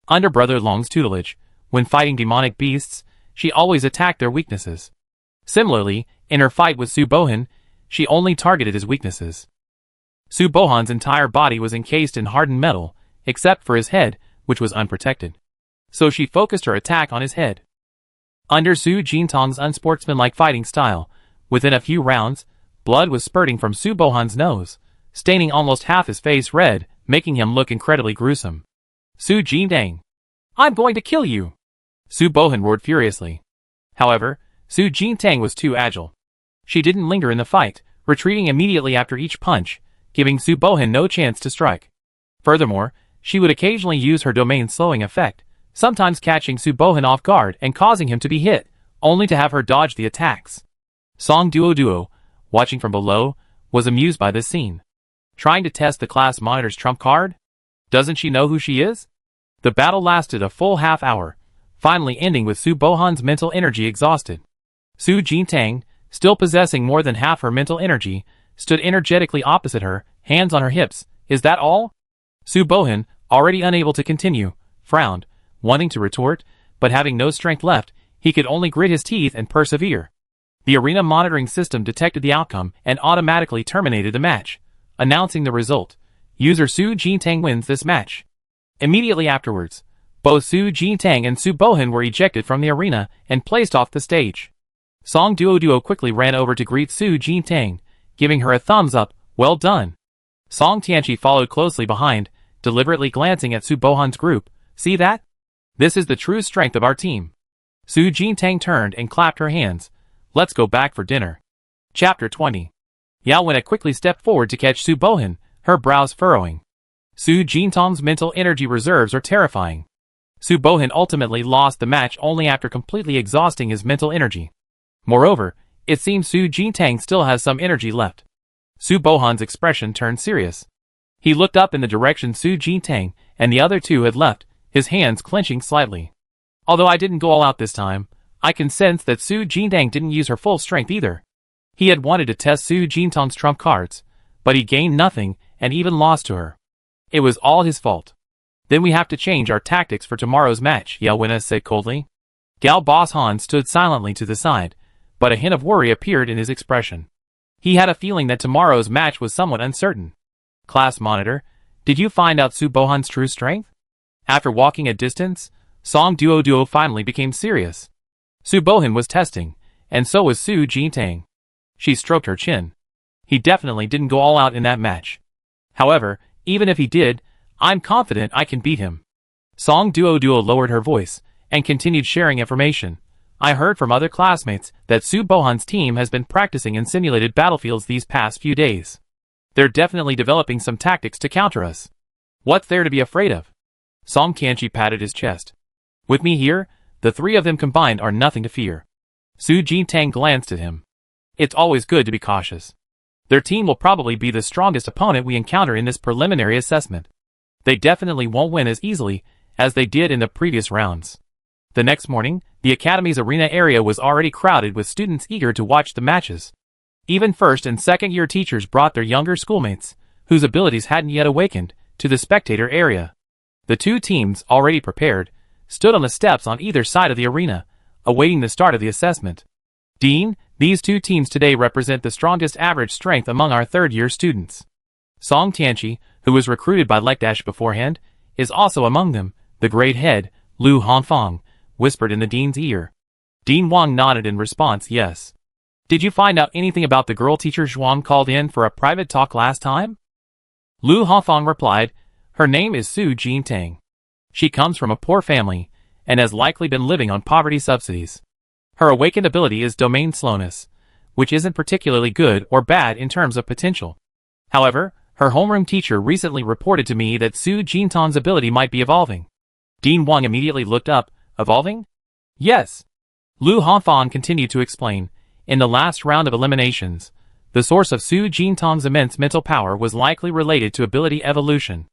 Under Brother Long's tutelage, when fighting demonic beasts, she always attacked their weaknesses. Similarly, in her fight with Subohan, she only targeted his weaknesses. Subohan's entire body was encased in hardened metal, except for his head, which was unprotected. So she focused her attack on his head. Under Su Jintang's unsportsmanlike fighting style, within a few rounds, blood was spurting from Subohan's nose, staining almost half his face red, making him look incredibly gruesome. Su Jintang! I'm going to kill you! Subohan roared furiously. However, Su Jintang was too agile. She didn't linger in the fight, retreating immediately after each punch, giving Subohan no chance to strike. Furthermore, she would occasionally use her domain slowing effect, sometimes catching Subohan off guard and causing him to be hit, only to have her dodge the attacks. Song Duo, watching from below, was amused by this scene. Trying to test the class monitor's trump card? Doesn't she know who she is? The battle lasted a full half hour, finally ending with Subohan's mental energy exhausted. Su Jintang, still possessing more than half her mental energy, stood energetically opposite her, hands on her hips. Is that all? Subohan, already unable to continue, frowned, wanting to retort, but having no strength left, he could only grit his teeth and persevere. The arena monitoring system detected the outcome and automatically terminated the match, announcing the result. User Su Jintang wins this match. Immediately afterwards, both Su Jintang and Subohan were ejected from the arena and placed off the stage. Song Duo quickly ran over to greet Su Jintang, giving her a thumbs up. Well done. Song Tianchi followed closely behind, deliberately glancing at Subohan's group. See that? This is the true strength of our team. Su Jintang turned and clapped her hands. Let's go back for dinner. Chapter 20. Yao Wenna quickly stepped forward to catch Subohan, her brows furrowing. Su Jintang's mental energy reserves are terrifying. Subohan ultimately lost the match only after completely exhausting his mental energy. Moreover, it seems Su Jintang still has some energy left. Subohan's expression turned serious. He looked up in the direction Su Jintang and the other two had left, his hands clenching slightly. Although I didn't go all out this time, I can sense that Su Jintang didn't use her full strength either. He had wanted to test Su Jintang's trump cards, but he gained nothing and even lost to her. It was all his fault. Then we have to change our tactics for tomorrow's match, Yao Wenna said coldly. Gao Boss Han stood silently to the side, but a hint of worry appeared in his expression. He had a feeling that tomorrow's match was somewhat uncertain. Class monitor, did you find out Subohan's true strength? After walking a distance, Song Duo finally became serious. Su Bohan was testing, and so was Su Jintang. She stroked her chin. He definitely didn't go all out in that match. However, even if he did, I'm confident I can beat him. Song Duo lowered her voice, and continued sharing information. I heard from other classmates that Su Bohan's team has been practicing in simulated battlefields these past few days. They're definitely developing some tactics to counter us. What's there to be afraid of? Song Tianqi patted his chest. With me here, the three of them combined are nothing to fear. Su Jintang glanced at him. It's always good to be cautious. Their team will probably be the strongest opponent we encounter in this preliminary assessment. They definitely won't win as easily as they did in the previous rounds. The next morning, the Academy's arena area was already crowded with students eager to watch the matches. Even first and second year teachers brought their younger schoolmates, whose abilities hadn't yet awakened, to the spectator area. The two teams, already prepared, stood on the steps on either side of the arena, awaiting the start of the assessment. Dean, these two teams today represent the strongest average strength among our third-year students. Song Tianqi, who was recruited by Lekdash beforehand, is also among them. The great head, Lu Hanfang, whispered in the dean's ear. Dean Wang nodded in response, yes. Did you find out anything about the girl teacher Zhuang called in for a private talk last time? Lu Hanfang replied, her name is Su Jintang. She comes from a poor family, and has likely been living on poverty subsidies. Her awakened ability is domain slowness, which isn't particularly good or bad in terms of potential. However, her homeroom teacher recently reported to me that Su Jintang's ability might be evolving. Dean Wang immediately looked up. Evolving? Yes. Lu Hanfang continued to explain. In the last round of eliminations, the source of Su Jintang's immense mental power was likely related to ability evolution.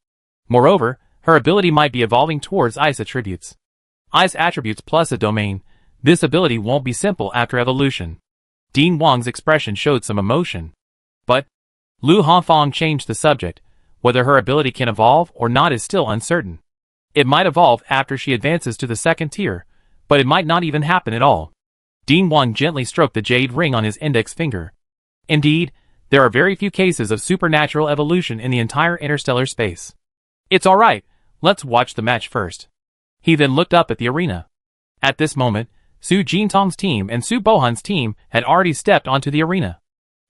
Moreover, her ability might be evolving towards ice attributes. Ice attributes plus a domain. This ability won't be simple after evolution. Dean Wang's expression showed some emotion. But Lu Hanfang changed the subject. Whether her ability can evolve or not is still uncertain. It might evolve after she advances to the second tier, but it might not even happen at all. Dean Wang gently stroked the jade ring on his index finger. Indeed, there are very few cases of supernatural evolution in the entire interstellar space. It's alright, let's watch the match first. He then looked up at the arena. At this moment, Su Jintang's team and Su Bohan's team had already stepped onto the arena.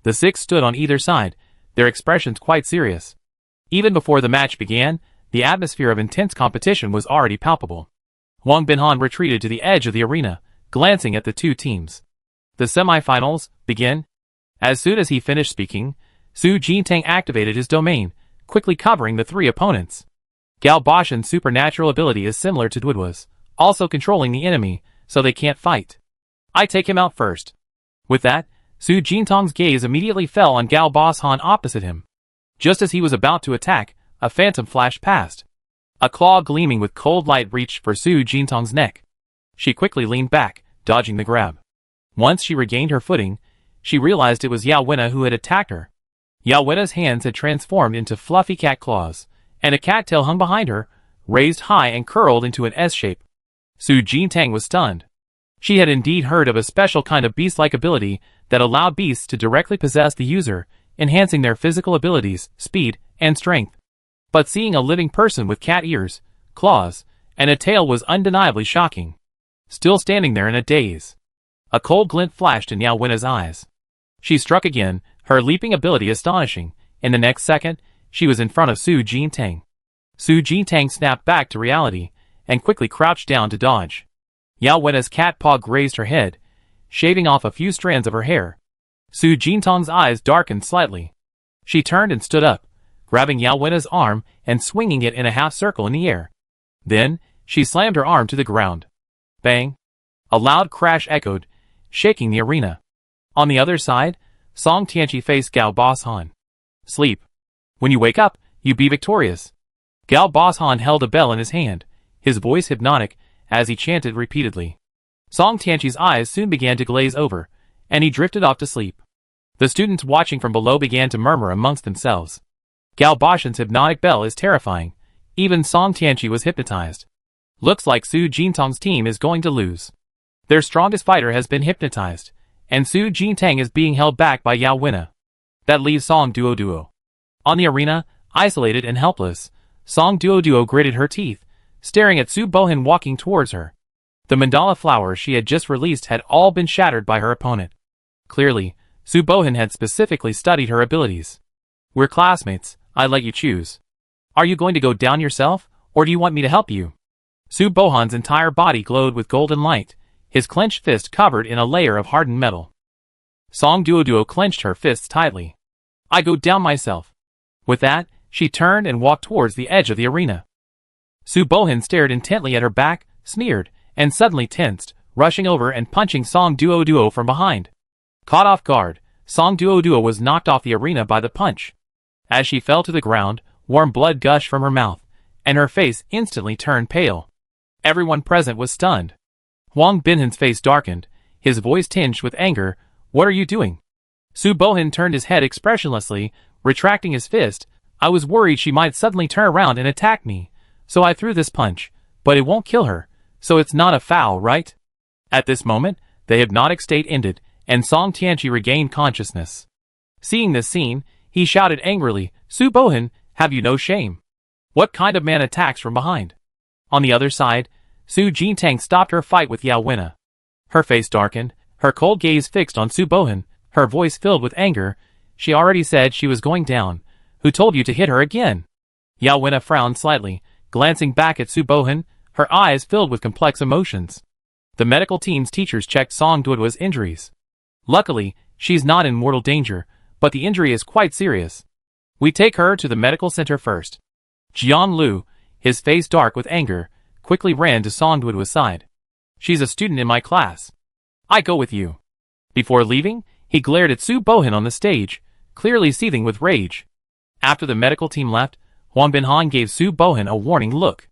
The six stood on either side, their expressions quite serious. Even before the match began, the atmosphere of intense competition was already palpable. Wang Binhan retreated to the edge of the arena, glancing at the two teams. The semifinals begin. As soon as he finished speaking, Su Jintang activated his domain, quickly covering the three opponents. Gao Bashan's supernatural ability is similar to Duoduo's, also controlling the enemy, so they can't fight. I take him out first. With that, Su Jintang's gaze immediately fell on Gao Bashan opposite him. Just as he was about to attack, a phantom flashed past. A claw gleaming with cold light reached for Su Jintang's neck. She quickly leaned back, dodging the grab. Once she regained her footing, she realized it was Yao Wenna who had attacked her. Yao Wenna's hands had transformed into fluffy cat claws, and a cattail hung behind her, raised high and curled into an S shape. Su Jintang was stunned. She had indeed heard of a special kind of beast-like ability that allowed beasts to directly possess the user, enhancing their physical abilities, speed, and strength. But seeing a living person with cat ears, claws, and a tail was undeniably shocking. Still standing there in a daze, a cold glint flashed in Yao Wenna's eyes. She struck again, her leaping ability astonishing. In the next second, she was in front of Su Jintang. Su Jintang snapped back to reality, and quickly crouched down to dodge. Yao Wenna's cat paw grazed her head, shaving off a few strands of her hair. Su Jintang's eyes darkened slightly. She turned and stood up, grabbing Yao Wenna's arm and swinging it in a half circle in the air. Then, she slammed her arm to the ground. Bang! A loud crash echoed, shaking the arena. On the other side, Song Tianqi faced Gao Bashan. Sleep. When you wake up, you be victorious. Gao Bashan held a bell in his hand, his voice hypnotic, as he chanted repeatedly. Song Tianqi's eyes soon began to glaze over, and he drifted off to sleep. The students watching from below began to murmur amongst themselves. Gao Bashan's hypnotic bell is terrifying. Even Song Tianqi was hypnotized. Looks like Su Jintang's team is going to lose. Their strongest fighter has been hypnotized, and Su Jintang is being held back by Yao Wenna. That leaves Song Duo. On the arena, isolated and helpless, Song Duo gritted her teeth, staring at Su Bohin walking towards her. The mandala flowers she had just released had all been shattered by her opponent. Clearly, Su Bohin had specifically studied her abilities. We're classmates, I let you choose. Are you going to go down yourself, or do you want me to help you? Su Bohan's entire body glowed with golden light, his clenched fist covered in a layer of hardened metal. Song Duoduo clenched her fists tightly. I go down myself. With that, she turned and walked towards the edge of the arena. Su Bohin stared intently at her back, sneered, and suddenly tensed, rushing over and punching Song Duoduo from behind. Caught off guard, Song Duoduo was knocked off the arena by the punch. As she fell to the ground, warm blood gushed from her mouth, and her face instantly turned pale. Everyone present was stunned. Huang Binhan's face darkened, his voice tinged with anger. What are you doing? Su Bohin turned his head expressionlessly, retracting his fist. I was worried she might suddenly turn around and attack me, so I threw this punch, but it won't kill her, so it's not a foul, right? At this moment, the hypnotic state ended, and Song Tianqi regained consciousness. Seeing this scene, he shouted angrily, Su Bohin, have you no shame? What kind of man attacks from behind? On the other side, Su Jintang stopped her fight with Yao Wenna. Her face darkened, her cold gaze fixed on Su Bohin, her voice filled with anger. She already said she was going down. Who told you to hit her again? Yao Wenna frowned slightly, glancing back at Su Bohin, her eyes filled with complex emotions. The medical team's teachers checked Song Duoduo's injuries. Luckily, she's not in mortal danger, but the injury is quite serious. We take her to the medical center first. Jian Lu, his face dark with anger, quickly ran to Song Duoduo's side. She's a student in my class. I go with you. Before leaving, he glared at Su Bohin on the stage, clearly seething with rage. After the medical team left, Huang Binhan gave Su Bohin a warning look.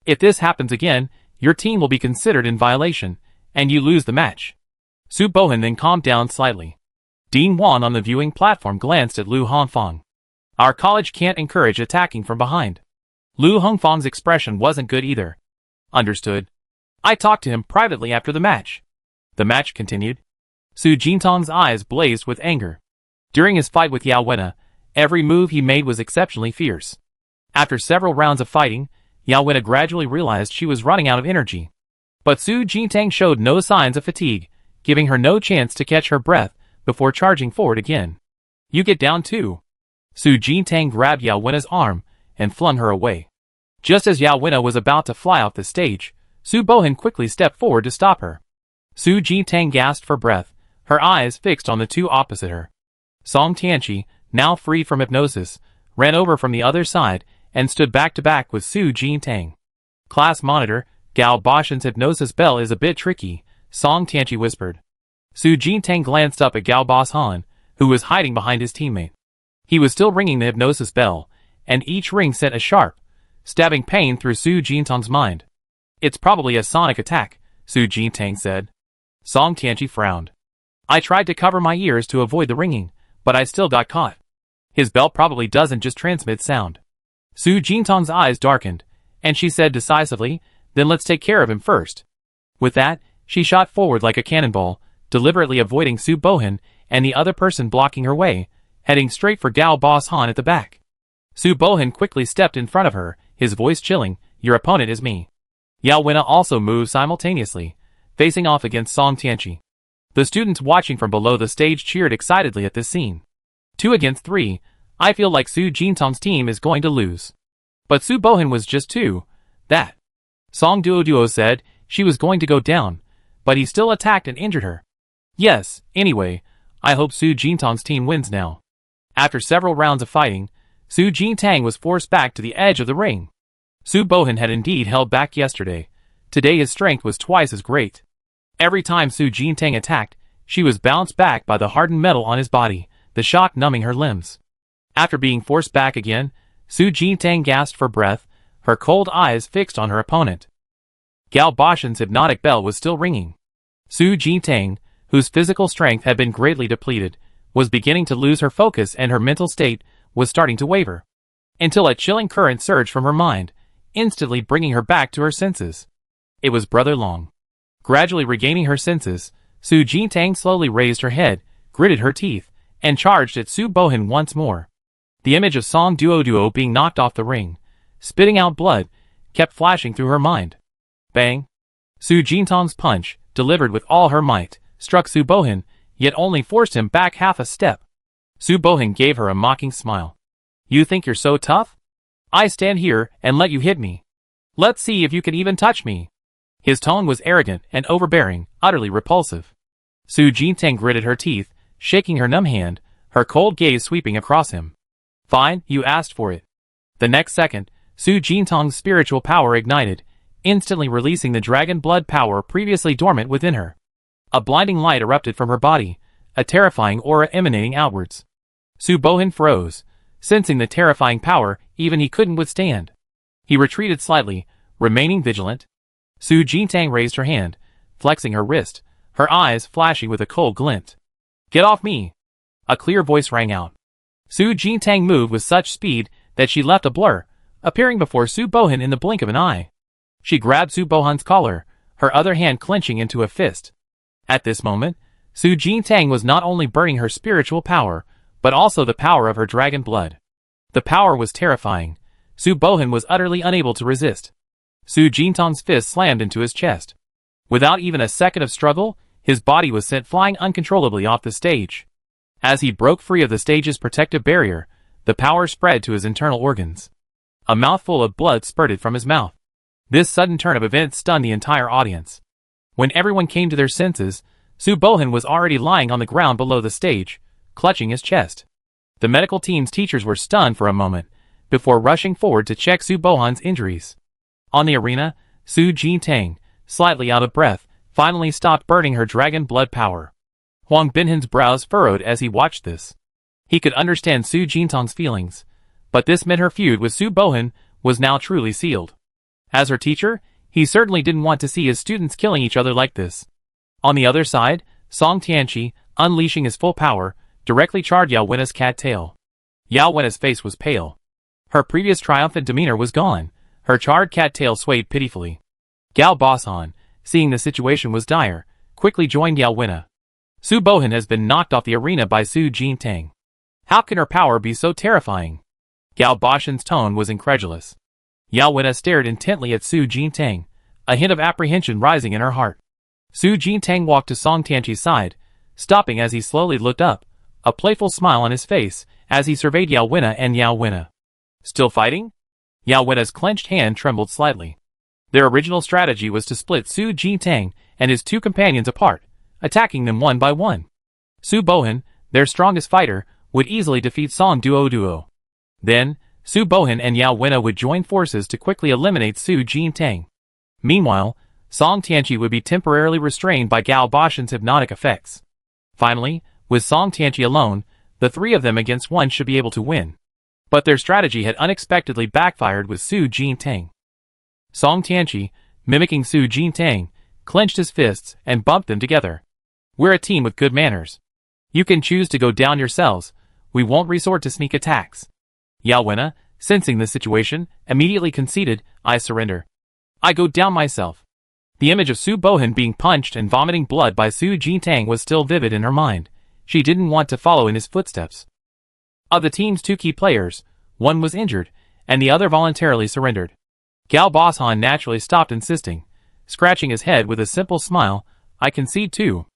If this happens again, your team will be considered in violation, and you lose the match. Su Bohin then calmed down slightly. Dean Wan on the viewing platform glanced at Lu Hongfang. Our college can't encourage attacking from behind. Lu Hongfang's expression wasn't good either. Understood. I talked to him privately after the match. The match continued. Su Jintang's eyes blazed with anger. During his fight with Yao Wenna, every move he made was exceptionally fierce. After several rounds of fighting, Yao Wenna gradually realized she was running out of energy. But Su Jintang showed no signs of fatigue, giving her no chance to catch her breath before charging forward again. You get down too. Su Jintang grabbed Yao Wenna's arm and flung her away. Just as Yao Wenna was about to fly off the stage, Su Bohin quickly stepped forward to stop her. Su Jintang gasped for breath, her eyes fixed on the two opposite her. Song Tianqi, now freed from hypnosis, ran over from the other side and stood back to back with Su Jintang. Class monitor, Gao Bashan's hypnosis bell is a bit tricky, Song Tianqi whispered. Su Jintang glanced up at Gao Bashan, who was hiding behind his teammate. He was still ringing the hypnosis bell, and each ring sent a sharp, stabbing pain through Su Jintang's mind. It's probably a sonic attack, Su Jintang said. Song Tianqi frowned. I tried to cover my ears to avoid the ringing, but I still got caught. His bell probably doesn't just transmit sound. Su Jintang's eyes darkened, and she said decisively, then let's take care of him first. With that, she shot forward like a cannonball, deliberately avoiding Su Bohin and the other person blocking her way, heading straight for Gao Bashan at the back. Su Bohin quickly stepped in front of her, his voice chilling, your opponent is me. Yao Wenna also moved simultaneously, facing off against Song Tianqi. The students watching from below the stage cheered excitedly at this scene. 2 against 3, I feel like Su Jintang's team is going to lose. But Su Bohin was just 2, that. Song Duoduo said she was going to go down, but he still attacked and injured her. Yes, anyway, I hope Su Jintang's team wins now. After several rounds of fighting, Su Jintang was forced back to the edge of the ring. Su Bohin had indeed held back yesterday. Today his strength was twice as great. Every time Su Jintang attacked, she was bounced back by the hardened metal on his body, the shock numbing her limbs. After being forced back again, Su Jintang gasped for breath, her cold eyes fixed on her opponent. Gao Bashan's hypnotic bell was still ringing. Su Jintang, whose physical strength had been greatly depleted, was beginning to lose her focus and her mental state was starting to waver. Until a chilling current surged from her mind, instantly bringing her back to her senses. It was Brother Long. Gradually regaining her senses, Su Jintang slowly raised her head, gritted her teeth, and charged at Su Bohin once more. The image of Song Duoduo being knocked off the ring, spitting out blood, kept flashing through her mind. Bang! Su Jintang's punch, delivered with all her might, struck Su Bohan, yet only forced him back half a step. Su Bohan gave her a mocking smile. You think you're so tough? I stand here and let you hit me. Let's see if you can even touch me. His tone was arrogant and overbearing, utterly repulsive. Su Jintang gritted her teeth, shaking her numb hand, her cold gaze sweeping across him. Fine, you asked for it. The next second, Su Jintang's spiritual power ignited, instantly releasing the dragon blood power previously dormant within her. A blinding light erupted from her body, a terrifying aura emanating outwards. Su Bohan froze, sensing the terrifying power even he couldn't withstand. He retreated slightly, remaining vigilant. Su Jintang raised her hand, flexing her wrist, her eyes flashing with a cold glint. Get off me! A clear voice rang out. Su Jintang moved with such speed that she left a blur, appearing before Su Bohan in the blink of an eye. She grabbed Su Bohan's collar, her other hand clenching into a fist. At this moment, Su Jintang was not only burning her spiritual power, but also the power of her dragon blood. The power was terrifying. Su Bohan was utterly unable to resist. Su Jintang's fist slammed into his chest. Without even a second of struggle, his body was sent flying uncontrollably off the stage. As he broke free of the stage's protective barrier, the power spread to his internal organs. A mouthful of blood spurted from his mouth. This sudden turn of events stunned the entire audience. When everyone came to their senses, Su Bohan was already lying on the ground below the stage, clutching his chest. The medical team's teachers were stunned for a moment, before rushing forward to check Su Bohan's injuries. On the arena, Su Jintang, slightly out of breath, finally stopped burning her dragon blood power. Huang Binhan's brows furrowed as he watched this. He could understand Su Jintang's feelings, but this meant her feud with Su Bohan was now truly sealed. As her teacher, he certainly didn't want to see his students killing each other like this. On the other side, Song Tianqi, unleashing his full power, directly charged Yao Wenna's cattail. Yao Wenna's face was pale. Her previous triumphant demeanor was gone. Her charred cattail swayed pitifully. Gao Boshan, seeing the situation was dire, quickly joined Yao Wenna. Su Bohan has been knocked off the arena by Su Jintang. How can her power be so terrifying? Gao Boshan's tone was incredulous. Yao Wenna stared intently at Su Jintang, a hint of apprehension rising in her heart. Su Jintang walked to Song Tianqi's side, stopping as he slowly looked up, a playful smile on his face as he surveyed Yao Wenna and Yao Wenna. Still fighting? Yao Wenna's clenched hand trembled slightly. Their original strategy was to split Su Jintang and his two companions apart, attacking them one by one. Su Bohan, their strongest fighter, would easily defeat Song Duo. Then, Su Bohan and Yao Wenna would join forces to quickly eliminate Su Jintang. Meanwhile, Song Tianqi would be temporarily restrained by Gao Boshan's hypnotic effects. Finally, with Song Tianqi alone, the three of them against one should be able to win. But their strategy had unexpectedly backfired with Su Jintang. Song Tianqi, mimicking Su Jintang, clenched his fists and bumped them together. We're a team with good manners. You can choose to go down yourselves. We won't resort to sneak attacks. Yao Wenna, sensing the situation, immediately conceded, I surrender. I go down myself. The image of Su Bohan being punched and vomiting blood by Su Jintang was still vivid in her mind. She didn't want to follow in his footsteps. Of the team's two key players, one was injured, and the other voluntarily surrendered. Gao Boshan naturally stopped insisting, scratching his head with a simple smile, I concede too.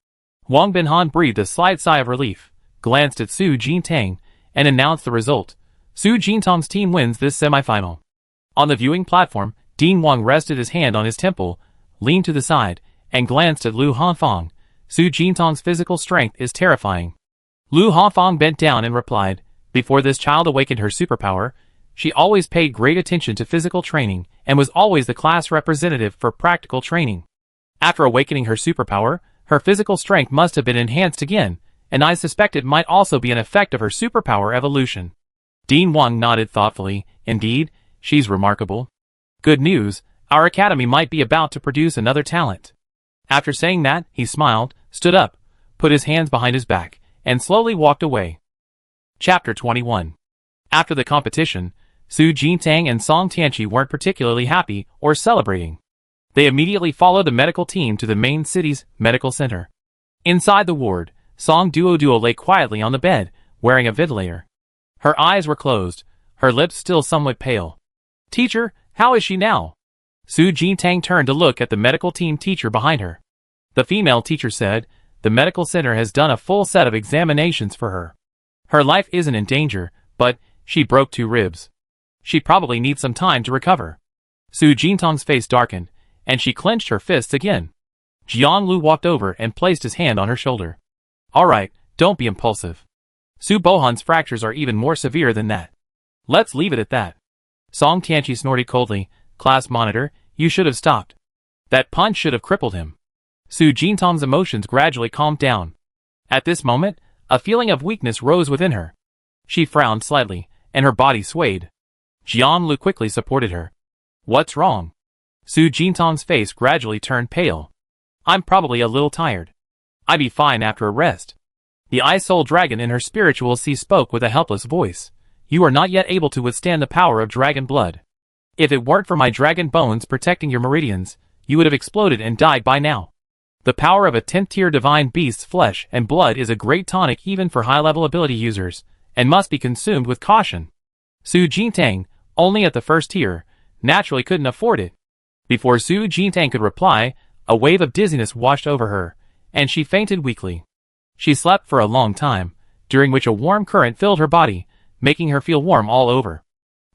Huang Binhan breathed a slight sigh of relief, glanced at Su Jintang, and announced the result. Su Jintang's team wins this semifinal. On the viewing platform, Dean Wang rested his hand on his temple, leaned to the side, and glanced at Lu Hanfang. Su Jintang's physical strength is terrifying. Lu Hanfang bent down and replied, before this child awakened her superpower, she always paid great attention to physical training and was always the class representative for practical training. After awakening her superpower, her physical strength must have been enhanced again, and I suspect it might also be an effect of her superpower evolution. Dean Wang nodded thoughtfully, indeed, she's remarkable. Good news, our academy might be about to produce another talent. After saying that, he smiled, stood up, put his hands behind his back, and slowly walked away. Chapter 21. After the competition, Su Jintang and Song Tianqi weren't particularly happy or celebrating. They immediately followed the medical team to the main city's medical center. Inside the ward, Song Duo lay quietly on the bed, wearing a ventilator. Her eyes were closed, her lips still somewhat pale. Teacher, how is she now? Su Jintang turned to look at the medical team teacher behind her. The female teacher said, "The medical center has done a full set of examinations for her. Her life isn't in danger, but she broke 2 ribs. She probably needs some time to recover." Su Jintang's face darkened, and she clenched her fists again. Jianlu walked over and placed his hand on her shoulder. "Alright, don't be impulsive. Su Bohan's fractures are even more severe than that. Let's leave it at that." Song Tianqi snorted coldly, "Class monitor, you should have stopped. That punch should have crippled him." Su Jintang's emotions gradually calmed down. At this moment, a feeling of weakness rose within her. She frowned slightly, and her body swayed. Jianlu quickly supported her. "What's wrong?" Su Jintang's face gradually turned pale. "I'm probably a little tired. I'd be fine after a rest." The Ice Soul Dragon in her spiritual sea spoke with a helpless voice. "You are not yet able to withstand the power of dragon blood. If it weren't for my dragon bones protecting your meridians, you would have exploded and died by now. The power of a 10th tier divine beast's flesh and blood is a great tonic even for high-level ability users, and must be consumed with caution." Su Jintang, only at the 1st tier, naturally couldn't afford it. Before Su Jintang could reply, a wave of dizziness washed over her, and she fainted weakly. She slept for a long time, during which a warm current filled her body, making her feel warm all over.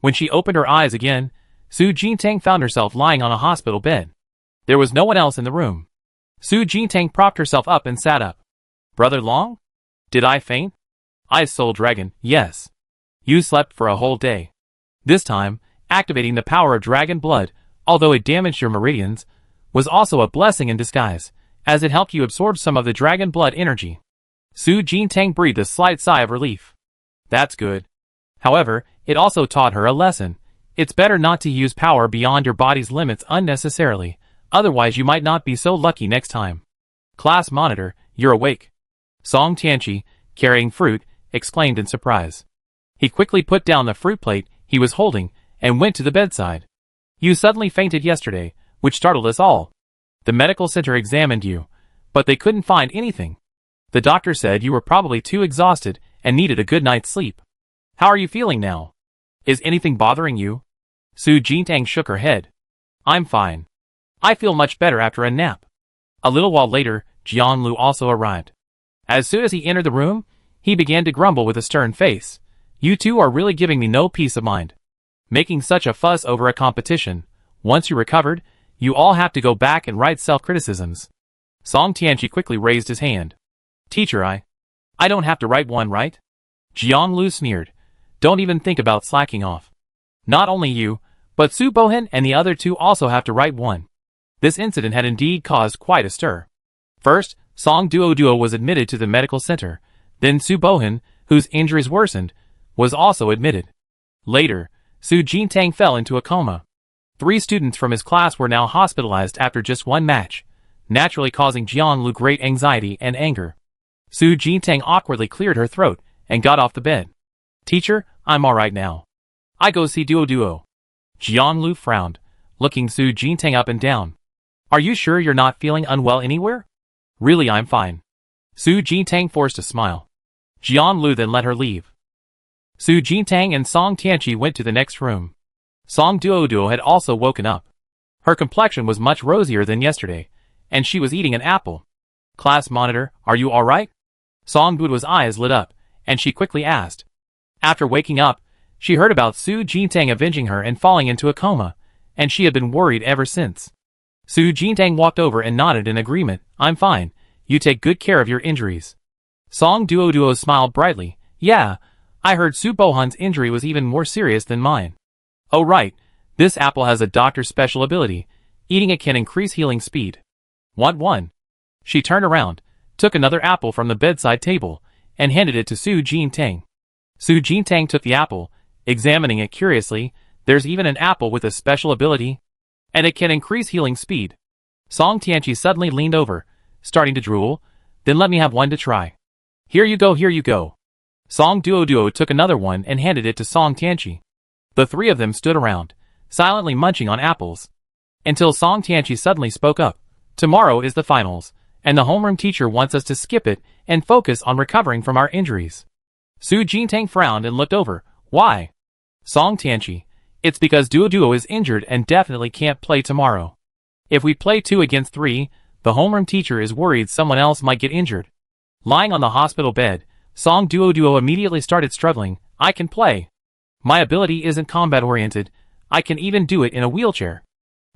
When she opened her eyes again, Su Jintang found herself lying on a hospital bed. There was no one else in the room. Su Jintang propped herself up and sat up. "Brother Long? Did I faint?" "Ice Soul Dragon, yes. You slept for a whole day. This time, activating the power of dragon blood, although it damaged your meridians, was also a blessing in disguise, as it helped you absorb some of the dragon blood energy." Su Jintang breathed a slight sigh of relief. "That's good. However, it also taught her a lesson. It's better not to use power beyond your body's limits unnecessarily, otherwise you might not be so lucky next time." "Class monitor, you're awake." Song Tianqi, carrying fruit, exclaimed in surprise. He quickly put down the fruit plate he was holding and went to the bedside. "You suddenly fainted yesterday, which startled us all. The medical center examined you, but they couldn't find anything. The doctor said you were probably too exhausted and needed a good night's sleep. How are you feeling now? Is anything bothering you?" Su Jintang shook her head. "I'm fine. I feel much better after a nap." A little while later, Jianlu also arrived. As soon as he entered the room, he began to grumble with a stern face. "You two are really giving me no peace of mind. Making such a fuss over a competition. Once you recovered, you all have to go back and write self-criticisms." Song Tianqi quickly raised his hand. "Teacher, I don't have to write one, right?" Jianlu sneered. "Don't even think about slacking off. Not only you, but Su Bohan and the other 2 also have to write one." This incident had indeed caused quite a stir. First, Song Duo was admitted to the medical center, then Su Bohan, whose injuries worsened, was also admitted. Later, Su Jintang fell into a coma. 3 students from his class were now hospitalized after just one match, naturally causing Jianlu great anxiety and anger. Su Jintang awkwardly cleared her throat and got off the bed. "Teacher, I'm alright now. I go see Duo." Jianlu frowned, looking Su Jintang up and down. "Are you sure you're not feeling unwell anywhere?" "Really, I'm fine." Su Jintang forced a smile. Jianlu then let her leave. Su Jintang and Song Tianqi went to the next room. Song Duo had also woken up. Her complexion was much rosier than yesterday, and she was eating an apple. "Class monitor, are you alright?" Song Duo's eyes lit up, and she quickly asked. After waking up, she heard about Su Jintang avenging her and falling into a coma, and she had been worried ever since. Su Jintang walked over and nodded in agreement. "I'm fine. You take good care of your injuries." Song Duo smiled brightly. "Yeah, I heard Su Bohan's injury was even more serious than mine." "Oh right, this apple has a doctor's special ability. Eating it can increase healing speed." "Want one?" She turned around, took another apple from the bedside table, and handed it to Su Jintang. Su Jintang took the apple, examining it curiously. "There's even an apple with a special ability? And it can increase healing speed." Song Tianqi suddenly leaned over, starting to drool. "Then let me have one to try." Here you go." Song Duo took another one and handed it to Song Tianqi. The 3 of them stood around, silently munching on apples. Until Song Tianqi suddenly spoke up. "Tomorrow is the finals, and the homeroom teacher wants us to skip it and focus on recovering from our injuries." Su Jintang frowned and looked over. "Why?" Song Tianqi, It's because Duo is injured and definitely can't play tomorrow. If we play 2 against 3, the homeroom teacher is worried someone else might get injured. Lying on the hospital bed, Song Duo immediately started struggling. I can play. My ability isn't combat-oriented. I can even do it in a wheelchair.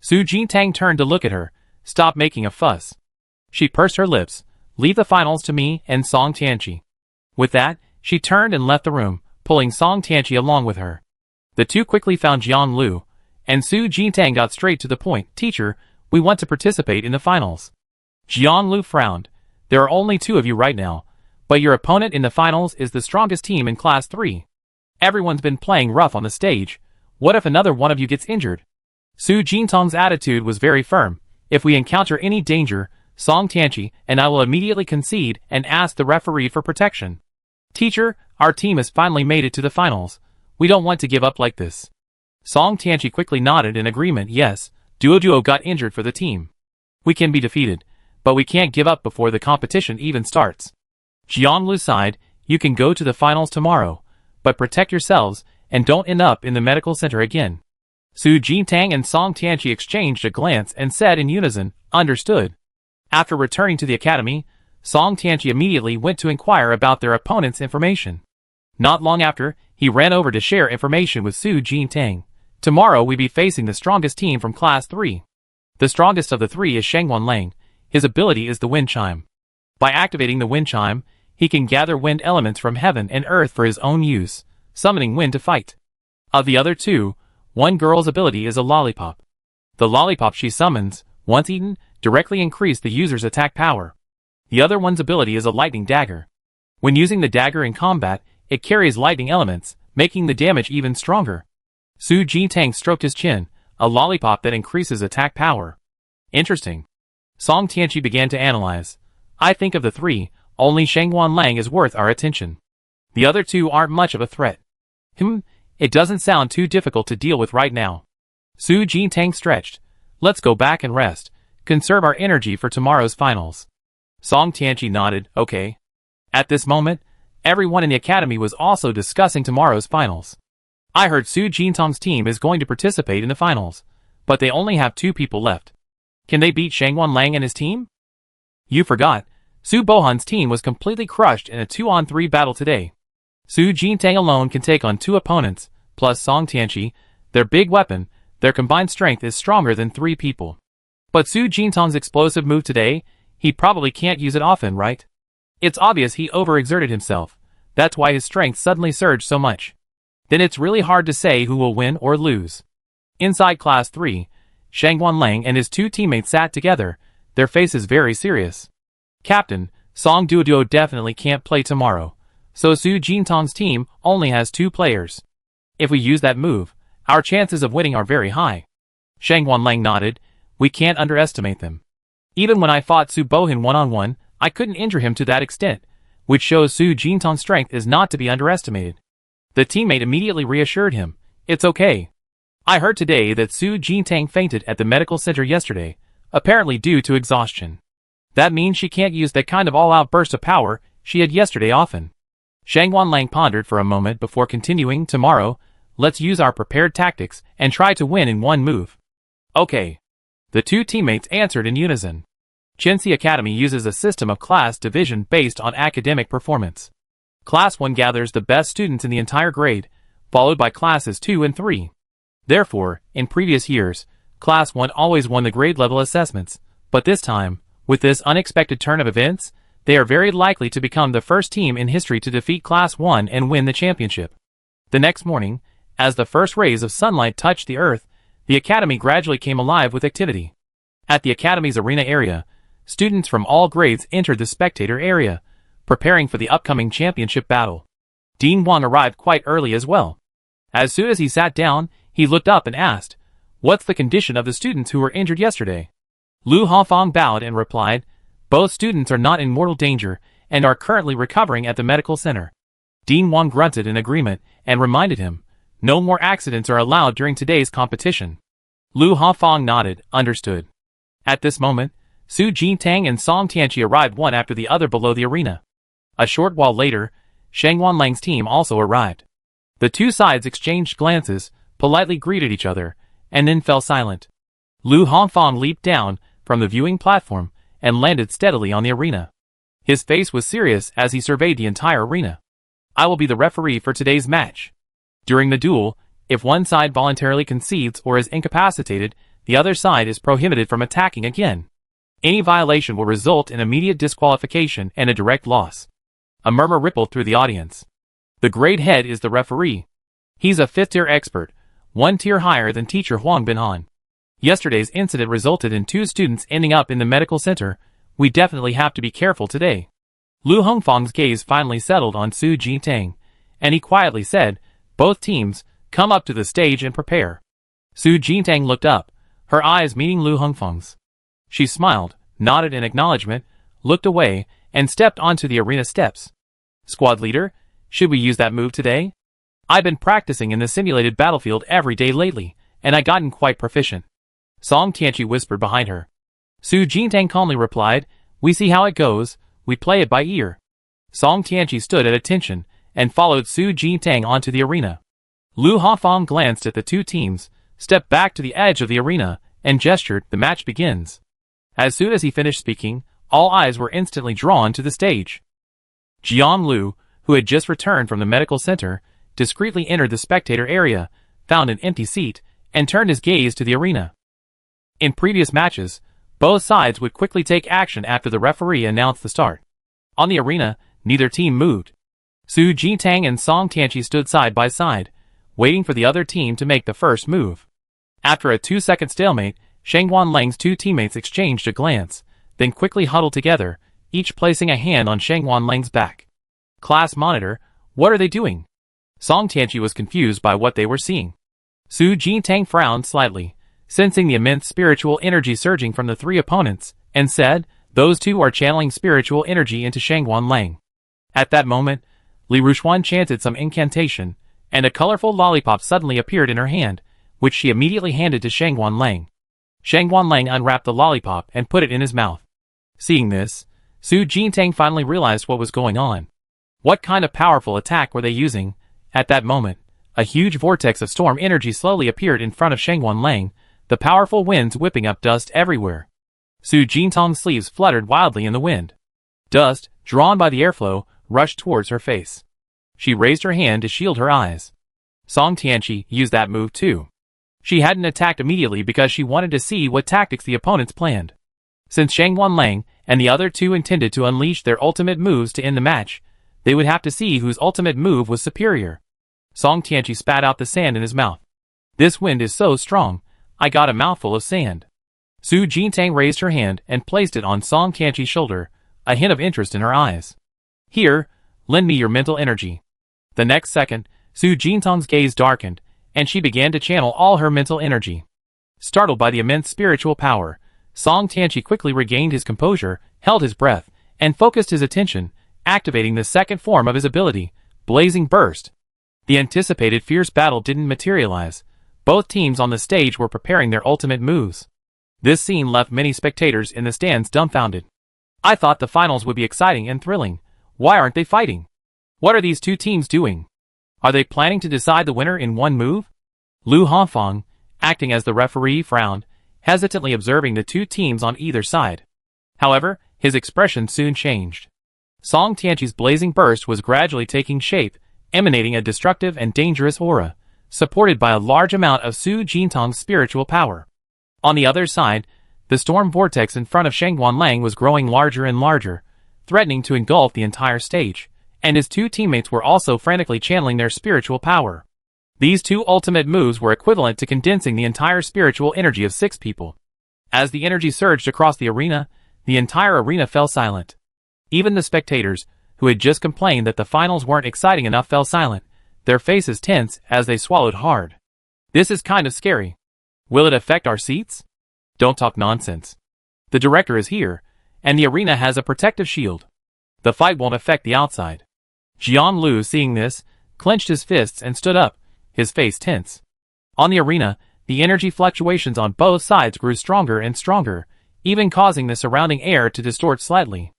Su Jintang turned to look at her. Stop making a fuss. She pursed her lips. Leave the finals to me and Song Tianqi. With that, she turned and left the room, pulling Song Tianqi along with her. The two quickly found Jian Lu, and Su Jintang got straight to the point. Teacher, we want to participate in the finals. Jian Lu frowned. There are only 2 of you right now, but your opponent in the finals is the strongest team in Class 3. Everyone's been playing rough on the stage. What if another one of you gets injured? Su Jintang's attitude was very firm. If we encounter any danger, Song Tianqi and I will immediately concede and ask the referee for protection. Teacher, our team has finally made it to the finals. We don't want to give up like this. Song Tianqi quickly nodded in agreement. Yes, Duo got injured for the team. We can be defeated, but we can't give up before the competition even starts. Jian Lu sighed. You can go to the finals tomorrow, but protect yourselves and don't end up in the medical center again. Su Jintang and Song Tianqi exchanged a glance and said in unison, understood. After returning to the academy, Song Tianqi immediately went to inquire about their opponent's information. Not long after, he ran over to share information with Su Jintang. Tomorrow we be facing the strongest team from Class 3. The strongest of the 3 is Shangwan Lang. His ability is the wind chime. By activating the wind chime, he can gather wind elements from heaven and earth for his own use, summoning wind to fight. Of the other 2, one girl's ability is a lollipop. The lollipop she summons, once eaten, directly increase the user's attack power. The other one's ability is a lightning dagger. When using the dagger in combat, it carries lightning elements, making the damage even stronger. Su Jintang stroked his chin, a lollipop that increases attack power. Interesting. Song Tianqi began to analyze. I think of the 3, only Shangwan Lang is worth our attention. The other 2 aren't much of a threat. It doesn't sound too difficult to deal with right now. Su Jintang stretched. Let's go back and rest. Conserve our energy for tomorrow's finals. Song Tianqi nodded, okay. At this moment, everyone in the academy was also discussing tomorrow's finals. I heard Su Jintang's team is going to participate in the finals, but they only have 2 people left. Can they beat Shangwan Lang and his team? You forgot, Su Bohan's team was completely crushed in a 2-on-3 battle today. Su Jintang alone can take on 2 opponents, plus Song Tianqi, their big weapon. Their combined strength is stronger than 3 people. But Su Jintang's explosive move today, he probably can't use it often, right? It's obvious he overexerted himself. That's why his strength suddenly surged so much. Then it's really hard to say who will win or lose. Inside Class 3, Shangwan Lang and his 2 teammates sat together, their faces very serious. Captain, Song Duo definitely can't play tomorrow, so Su Jintang's team only has 2 players. If we use that move, our chances of winning are very high. Shangwan Lang nodded. We can't underestimate them. Even when I fought Su Bohan one-on-one, I couldn't injure him to that extent, which shows Su Jintang's strength is not to be underestimated. The teammate immediately reassured him. It's okay. I heard today that Su Jintang fainted at the medical center yesterday, apparently due to exhaustion. That means she can't use that kind of all-out burst of power she had yesterday often. Shangwan Lang pondered for a moment before continuing. Tomorrow, let's use our prepared tactics and try to win in one move. Okay. The 2 teammates answered in unison. Chensi Academy uses a system of class division based on academic performance. Class 1 gathers the best students in the entire grade, followed by classes 2 and 3. Therefore, in previous years, Class 1 always won the grade level assessments, but this time, with this unexpected turn of events, they are very likely to become the first team in history to defeat Class 1 and win the championship. The next morning, as the first rays of sunlight touched the earth, the academy gradually came alive with activity. At the academy's arena area, students from all grades entered the spectator area, preparing for the upcoming championship battle. Dean Wang arrived quite early as well. As soon as he sat down, he looked up and asked, "What's the condition of the students who were injured yesterday?" Lu Hongfang bowed and replied, "Both students are not in mortal danger and are currently recovering at the medical center." Dean Wang grunted in agreement and reminded him, "No more accidents are allowed during today's competition." Lu Hongfang nodded, understood. At this moment, Su Jintang and Song Tianqi arrived one after the other below the arena. A short while later, Shangwan Lang's team also arrived. The 2 sides exchanged glances, politely greeted each other, and then fell silent. Lu Hongfang leaped down from the viewing platform and landed steadily on the arena. His face was serious as he surveyed the entire arena. I will be the referee for today's match. During the duel, if one side voluntarily concedes or is incapacitated, the other side is prohibited from attacking again. Any violation will result in immediate disqualification and a direct loss. A murmur rippled through the audience. The great head is the referee. He's a 5th-tier expert, 1 tier higher than teacher Huang Binhan. Yesterday's incident resulted in 2 students ending up in the medical center. We definitely have to be careful today. Lu Hongfang's gaze finally settled on Su Jintang, and he quietly said, "Both teams, come up to the stage and prepare." Su Jintang looked up, her eyes meeting Lu Hongfang's. She smiled, nodded in acknowledgement, looked away, and stepped onto the arena steps. "Squad leader, should we use that move today? I've been practicing in the simulated battlefield every day lately, and I gotten quite proficient." Song Tianqi whispered behind her. Su Jintang calmly replied, "We see how it goes, we play it by ear." Song Tianqi stood at attention, and followed Su Jintang onto the arena. Lu Hongfang glanced at the 2 teams, stepped back to the edge of the arena, and gestured, "The match begins." As soon as he finished speaking, all eyes were instantly drawn to the stage. Jiang Lu, who had just returned from the medical center, discreetly entered the spectator area, found an empty seat, and turned his gaze to the arena. In previous matches, both sides would quickly take action after the referee announced the start. On the arena, neither team moved. Su Jintang and Song Tianqi stood side by side, waiting for the other team to make the first move. After a 2-second stalemate, Sheng Wanlang's 2 teammates exchanged a glance, then quickly huddled together, each placing a hand on Sheng Wanlang's back. "Class monitor, what are they doing?" Song Tianqi was confused by what they were seeing. Su Jintang frowned slightly, sensing the immense spiritual energy surging from the 3 opponents, and said, "Those 2 are channeling spiritual energy into Sheng Wanlang." At that moment, Li Rushuan chanted some incantation, and a colorful lollipop suddenly appeared in her hand, which she immediately handed to Sheng Wanlang. Sheng Wanlang unwrapped the lollipop and put it in his mouth. Seeing this, Su Jintang finally realized what was going on. What kind of powerful attack were they using? At that moment, a huge vortex of storm energy slowly appeared in front of Sheng Wanlang, the powerful winds whipping up dust everywhere. Su Jintang's sleeves fluttered wildly in the wind. Dust, drawn by the airflow, rushed towards her face. She raised her hand to shield her eyes. Song Tianqi used that move too. She hadn't attacked immediately because she wanted to see what tactics the opponents planned. Since Sheng Wanlang and the other 2 intended to unleash their ultimate moves to end the match, they would have to see whose ultimate move was superior. Song Tianqi spat out the sand in his mouth. "This wind is so strong, I got a mouthful of sand." Su Jintang raised her hand and placed it on Song Tianqi's shoulder, a hint of interest in her eyes. "Here, lend me your mental energy." The next second, Su Jintang's gaze darkened, and she began to channel all her mental energy. Startled by the immense spiritual power, Song Tianqi quickly regained his composure, held his breath, and focused his attention, activating the second form of his ability, Blazing Burst. The anticipated fierce battle didn't materialize. Both teams on the stage were preparing their ultimate moves. This scene left many spectators in the stands dumbfounded. "I thought the finals would be exciting and thrilling. Why aren't they fighting? What are these 2 teams doing? Are they planning to decide the winner in one move?" Lu Hongfang, acting as the referee, frowned, hesitantly observing the 2 teams on either side. However, his expression soon changed. Song Tianqi's blazing burst was gradually taking shape, emanating a destructive and dangerous aura, supported by a large amount of Su Jintang's spiritual power. On the other side, the storm vortex in front of Sheng Wanlang was growing larger and larger, threatening to engulf the entire stage, and his 2 teammates were also frantically channeling their spiritual power. These 2 ultimate moves were equivalent to condensing the entire spiritual energy of 6 people. As the energy surged across the arena entire arena fell silent. Even the spectators, who had just complained that the finals weren't exciting enough, fell silent, their faces tense as they swallowed hard. "This is kind of scary. Will it affect our seats?" "Don't talk nonsense. The director is here, and the arena has a protective shield. The fight won't affect the outside." Jiang Lu, seeing this, clenched his fists and stood up, his face tense. On the arena, the energy fluctuations on both sides grew stronger and stronger, even causing the surrounding air to distort slightly.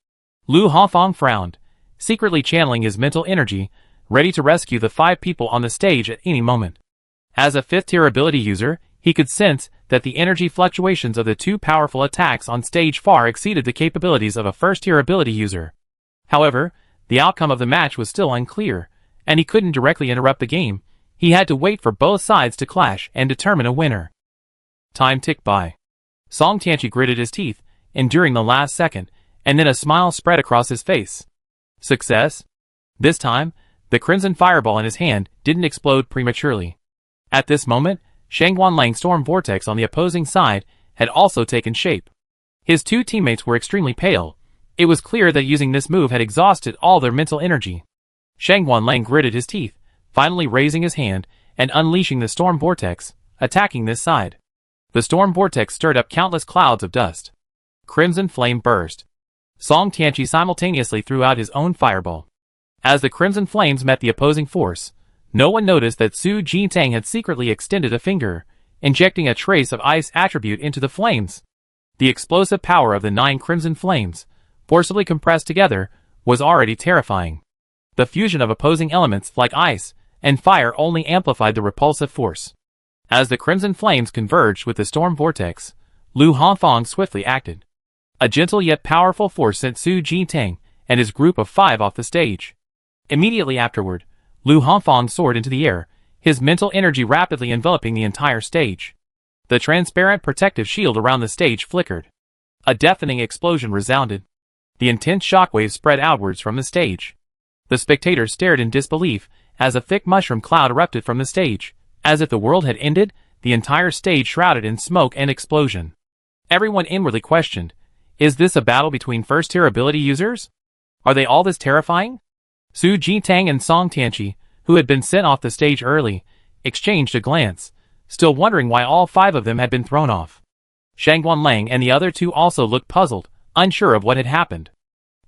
Lu Hongfang frowned, secretly channeling his mental energy, ready to rescue the 5 people on the stage at any moment. As a 5th-tier ability user, he could sense that the energy fluctuations of the two powerful attacks on stage far exceeded the capabilities of a 1st-tier ability user. However, the outcome of the match was still unclear, and he couldn't directly interrupt the game. He had to wait for both sides to clash and determine a winner. Time ticked by. Song Tianqi gritted his teeth, enduring the last second, and then a smile spread across his face. Success? This time, the crimson fireball in his hand didn't explode prematurely. At this moment, Shangguanlang's storm vortex on the opposing side had also taken shape. His two teammates were extremely pale. It was clear that using this move had exhausted all their mental energy. Shangguanlang gritted his teeth, finally raising his hand and unleashing the storm vortex, attacking this side. The storm vortex stirred up countless clouds of dust. Crimson flame burst. Song Tianqi simultaneously threw out his own fireball. As the crimson flames met the opposing force, no one noticed that Su Jintang had secretly extended a finger, injecting a trace of ice attribute into the flames. The explosive power of the 9 crimson flames, forcibly compressed together, was already terrifying. The fusion of opposing elements like ice and fire only amplified the repulsive force. As the crimson flames converged with the storm vortex, Lu Hongfang swiftly acted. A gentle yet powerful force sent Su Jintang and his group of 5 off the stage. Immediately afterward, Lu Hongfang soared into the air, his mental energy rapidly enveloping the entire stage. The transparent protective shield around the stage flickered. A deafening explosion resounded. The intense shockwave spread outwards from the stage. The spectators stared in disbelief as a thick mushroom cloud erupted from the stage. As if the world had ended, the entire stage shrouded in smoke and explosion. Everyone inwardly questioned, is this a battle between 1st-tier ability users? Are they all this terrifying? Su Jintang and Song Tianqi, who had been sent off the stage early, exchanged a glance, still wondering why all 5 of them had been thrown off. Shangguanlang and the other 2 also looked puzzled, unsure of what had happened.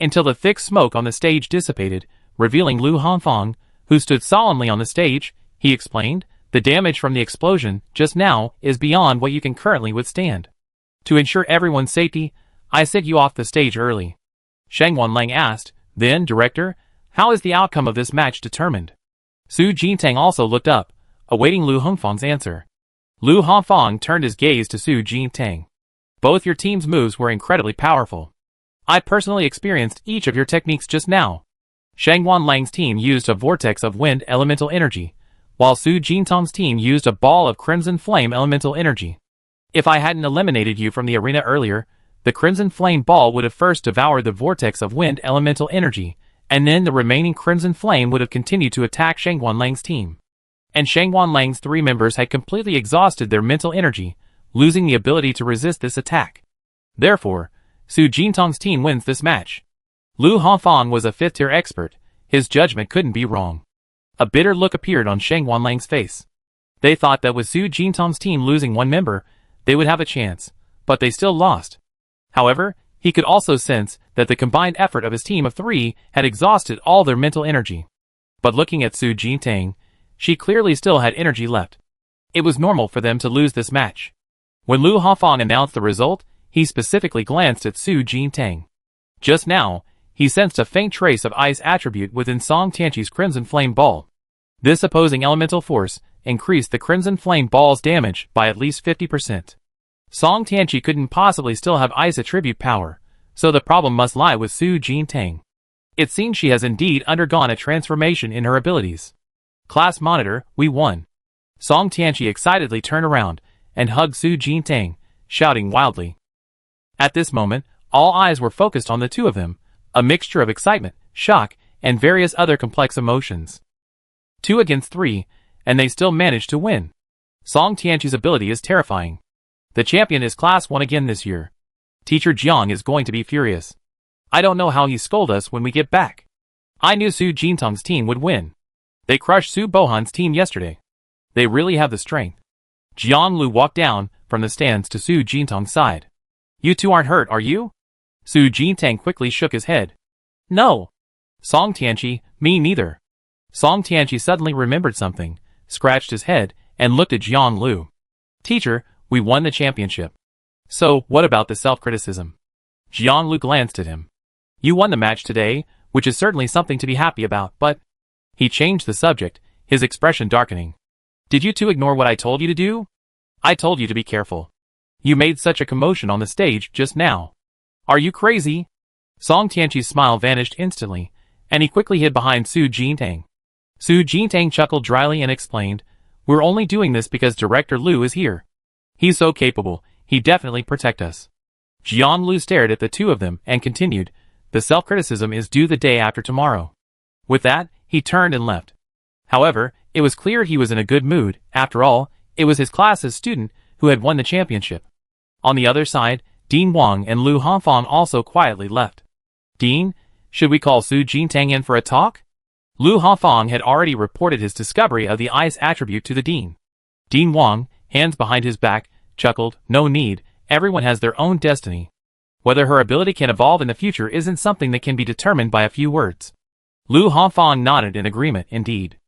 Until the thick smoke on the stage dissipated, revealing Lu Hongfang, who stood solemnly on the stage. He explained, the damage from the explosion just now is beyond what you can currently withstand. To ensure everyone's safety, I sent you off the stage early. Shangguanlang asked, then, Director, how is the outcome of this match determined? Su Jintang also looked up, awaiting Lu Hongfang's answer. Lu Hongfang turned his gaze to Su Jintang. Both your team's moves were incredibly powerful. I personally experienced each of your techniques just now. Shangguanlang's team used a vortex of wind elemental energy, while Su Jintang's team used a ball of crimson flame elemental energy. If I hadn't eliminated you from the arena earlier, the crimson flame ball would have first devoured the vortex of wind elemental energy, and then the remaining crimson flame would have continued to attack Shangguanlang's team. And Shangguanlang's 3 members had completely exhausted their mental energy, losing the ability to resist this attack. Therefore, Su Jintang's team wins this match. Lu Hongfang was a 5th-tier expert. His judgment couldn't be wrong. A bitter look appeared on Shangguanlang's face. They thought that with Su Jintang's team losing 1 member, they would have a chance, but they still lost. However, he could also sense that the combined effort of his team of 3 had exhausted all their mental energy. But looking at Su Jintang, she clearly still had energy left. It was normal for them to lose this match. When Lu Hongfang announced the result, he specifically glanced at Su Jintang. Just now, he sensed a faint trace of ice attribute within Song Tianqi's Crimson Flame Ball. This opposing elemental force increased the Crimson Flame Ball's damage by at least 50%. Song Tianqi couldn't possibly still have ice attribute power, so the problem must lie with Su Jintang. It seems she has indeed undergone a transformation in her abilities. Class Monitor, we won. Song Tianqi excitedly turned around and hugged Su Jintang, shouting wildly. At this moment, all eyes were focused on the 2 of them, a mixture of excitement, shock, and various other complex emotions. 2 against 3, and they still managed to win. Song Tianqi's ability is terrifying. The champion is Class 1 again this year. Teacher Jiang is going to be furious. I don't know how he scold us when we get back. I knew Su Jintang's team would win. They crushed Su Bohan's team yesterday. They really have the strength. Jiang Lu walked down from the stands to Su Jintang's side. You 2 aren't hurt, are you? Su Jintang quickly shook his head. No. Song Tianqi, me neither. Song Tianqi suddenly remembered something, scratched his head, and looked at Jiang Lu. Teacher, we won the championship. So, what about the self-criticism? Jiang Lu glanced at him. You won the match today, which is certainly something to be happy about, but... He changed the subject, his expression darkening. Did you two ignore what I told you to do? I told you to be careful. You made such a commotion on the stage just now. Are you crazy? Song Tianqi's smile vanished instantly, and he quickly hid behind Su Jintang. Su Jintang chuckled dryly and explained, "We're only doing this because Director Liu is here. He's so capable, he'd definitely protect us." Jiang Lu stared at the two of them and continued, "The self-criticism is due the day after tomorrow." With that, he turned and left. However, it was clear he was in a good mood. After all, it was his class's student who had won the championship. On the other side, Dean Wang and Lu Hongfang also quietly left. "Dean, should we call Su Jintang in for a talk?" Lu Hongfang had already reported his discovery of the ice attribute to the Dean. Dean Wang, hands behind his back, chuckled, "No need, everyone has their own destiny. Whether her ability can evolve in the future isn't something that can be determined by a few words." Lu Hongfang nodded in agreement indeed.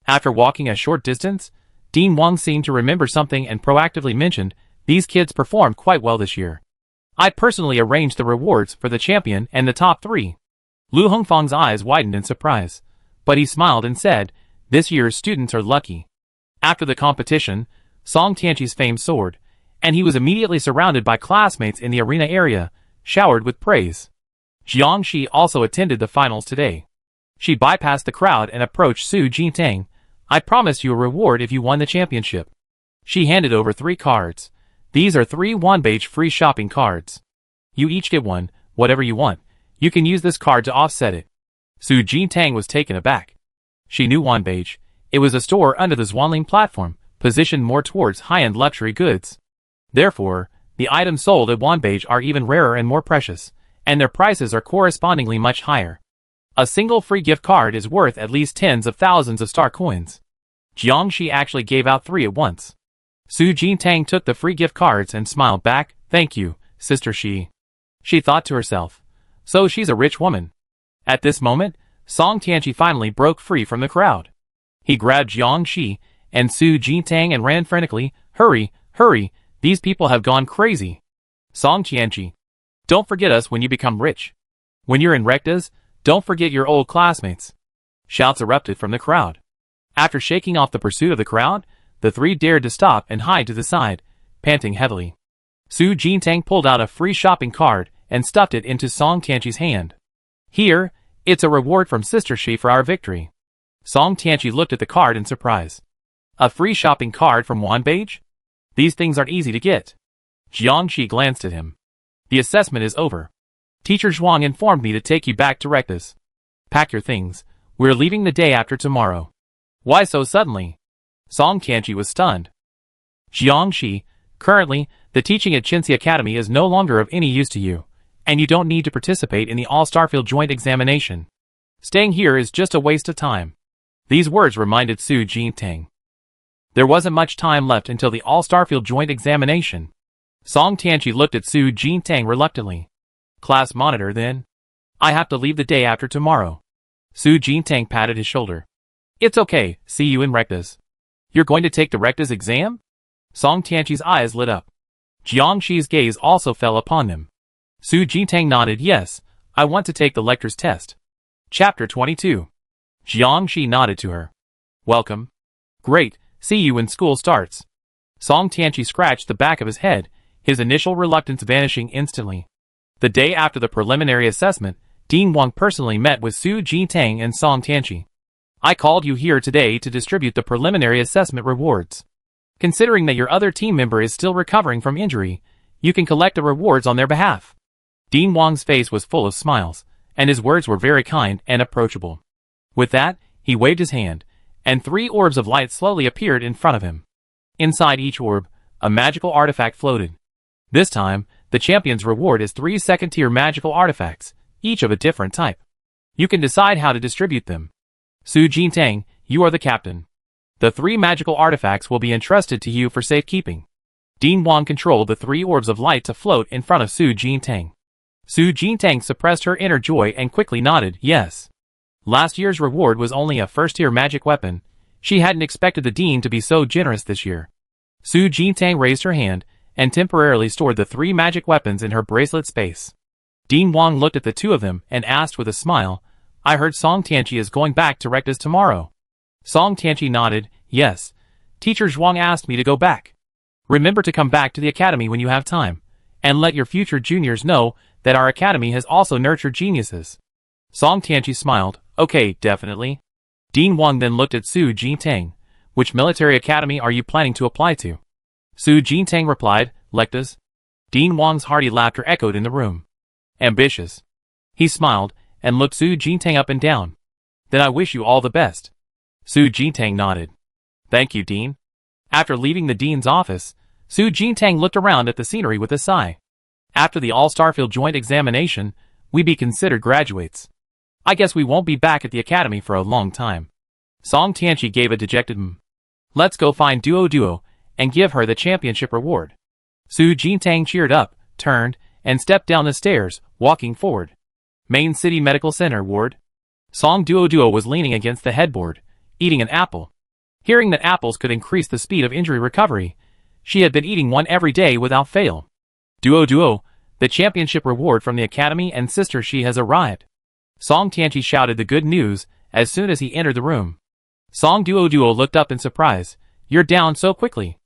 After walking a short distance, Dean Wang seemed to remember something and proactively mentioned, "These kids performed quite well this year. I personally arranged the rewards for the champion and the top 3. Lu Hongfang's eyes widened in surprise, but he smiled and said, "This year's students are lucky." After the competition, Song Tianqi's fame soared, and he was immediately surrounded by classmates in the arena area, showered with praise. Jiang Shi also attended the finals today. She bypassed the crowd and approached Su Jintang. "I promised you a reward if you won the championship." She handed over 3 cards. "These are 3 Wanbage free shopping cards. You each get one, whatever you want. You can use this card to offset it." Su Jintang was taken aback. She knew Wanbage. It was a store under the Zhuanling platform, positioned more towards high-end luxury goods. Therefore, the items sold at Wanbage are even rarer and more precious, and their prices are correspondingly much higher. A single free gift card is worth at least tens of thousands of star coins. Jiang Shi actually gave out 3 at once. Su Jintang took the free gift cards and smiled back, "Thank you, Sister Shi." She thought to herself, "So she's a rich woman." At this moment, Song Tianqi finally broke free from the crowd. He grabbed Jiang Shi and Su Jintang and ran frantically, "Hurry, hurry, these people have gone crazy." "Song Tianqi, don't forget us when you become rich. When you're in Rectas, don't forget your old classmates." Shouts erupted from the crowd. After shaking off the pursuit of the crowd, the 3 dared to stop and hide to the side, panting heavily. Su Jintang pulled out a free shopping card and stuffed it into Song Tianqi's hand. "Here, it's a reward from Sister Shi for our victory." Song Tianqi looked at the card in surprise. "A free shopping card from Wanbage? These things aren't easy to get." Jiang Shi glanced at him. "The assessment is over. Teacher Zhuang informed me to take you back to Rectas. Pack your things. We're leaving the day after tomorrow." "Why so suddenly?" Song Tianqi was stunned. "Jiang Shi, currently, the teaching at Qinxi Academy is no longer of any use to you, and you don't need to participate in the All-Starfield Joint Examination. Staying here is just a waste of time." These words reminded Su Jintang. There wasn't much time left until the All-Starfield Joint Examination. Song Tianqi looked at Su Jintang reluctantly. "Class monitor, then. I have to leave the day after tomorrow." Su Jintang patted his shoulder. "It's okay, see you in Rectas." "You're going to take the Rectas exam?" Song Tianqi's eyes lit up. Jiang Shi's gaze also fell upon them. Su Jintang nodded, "Yes, I want to take the lecturer's test." Chapter 22. Jiang Shi nodded to her. "Welcome." "Great, see you when school starts." Song Tianqi scratched the back of his head, his initial reluctance vanishing instantly. The day after the preliminary assessment, Dean Wang personally met with Su Jintang and Song Tianqi. "I called you here today to distribute the preliminary assessment rewards. Considering that your other team member is still recovering from injury, you can collect the rewards on their behalf." Dean Wang's face was full of smiles, and his words were very kind and approachable. With that, he waved his hand, and 3 orbs of light slowly appeared in front of him. Inside each orb, a magical artifact floated. This time, the champion's reward is 3 second-tier magical artifacts, each of a different type. You can decide how to distribute them. Su Jintang, you are the captain. The 3 magical artifacts will be entrusted to you for safekeeping. Dean Wang controlled the 3 orbs of light to float in front of Su Jintang. Su Jintang suppressed her inner joy and quickly nodded, "Yes." Last year's reward was only a first-tier magic weapon. She hadn't expected the Dean to be so generous this year. Su Jintang raised her hand and temporarily stored the 3 magic weapons in her bracelet space. Dean Wang looked at the 2 of them and asked with a smile, "I heard Song Tianqi is going back to Rectas tomorrow." Song Tianqi nodded, "Yes. Teacher Zhuang asked me to go back. Remember to come back to the academy when you have time, and let your future juniors know that our academy has also nurtured geniuses. Song Tianqi smiled. Okay, definitely. Dean Wang then looked at Su Jintang. Which military academy are you planning to apply to? Su Jintang replied, Lectas. Dean Wang's hearty laughter echoed in the room. Ambitious. He smiled, and looked Su Jintang up and down. Then I wish you all the best. Su Jintang nodded. Thank you, Dean. After leaving the Dean's office, Su Jintang looked around at the scenery with a sigh. After the All-Starfield joint examination, we be considered graduates. I guess we won't be back at the academy for a long time. Song Tianqi gave a dejected Let's go find Duo and give her the championship reward. Su Jintang cheered up, turned, and stepped down the stairs, walking forward. Main City Medical Center ward. Song Duo was leaning against the headboard, eating an apple. Hearing that apples could increase the speed of injury recovery, she had been eating one every day without fail. Duo, the championship reward from the academy and sister she has arrived. Song Tianqi shouted the good news as soon as he entered the room. Song Duo looked up in surprise. You're down so quickly.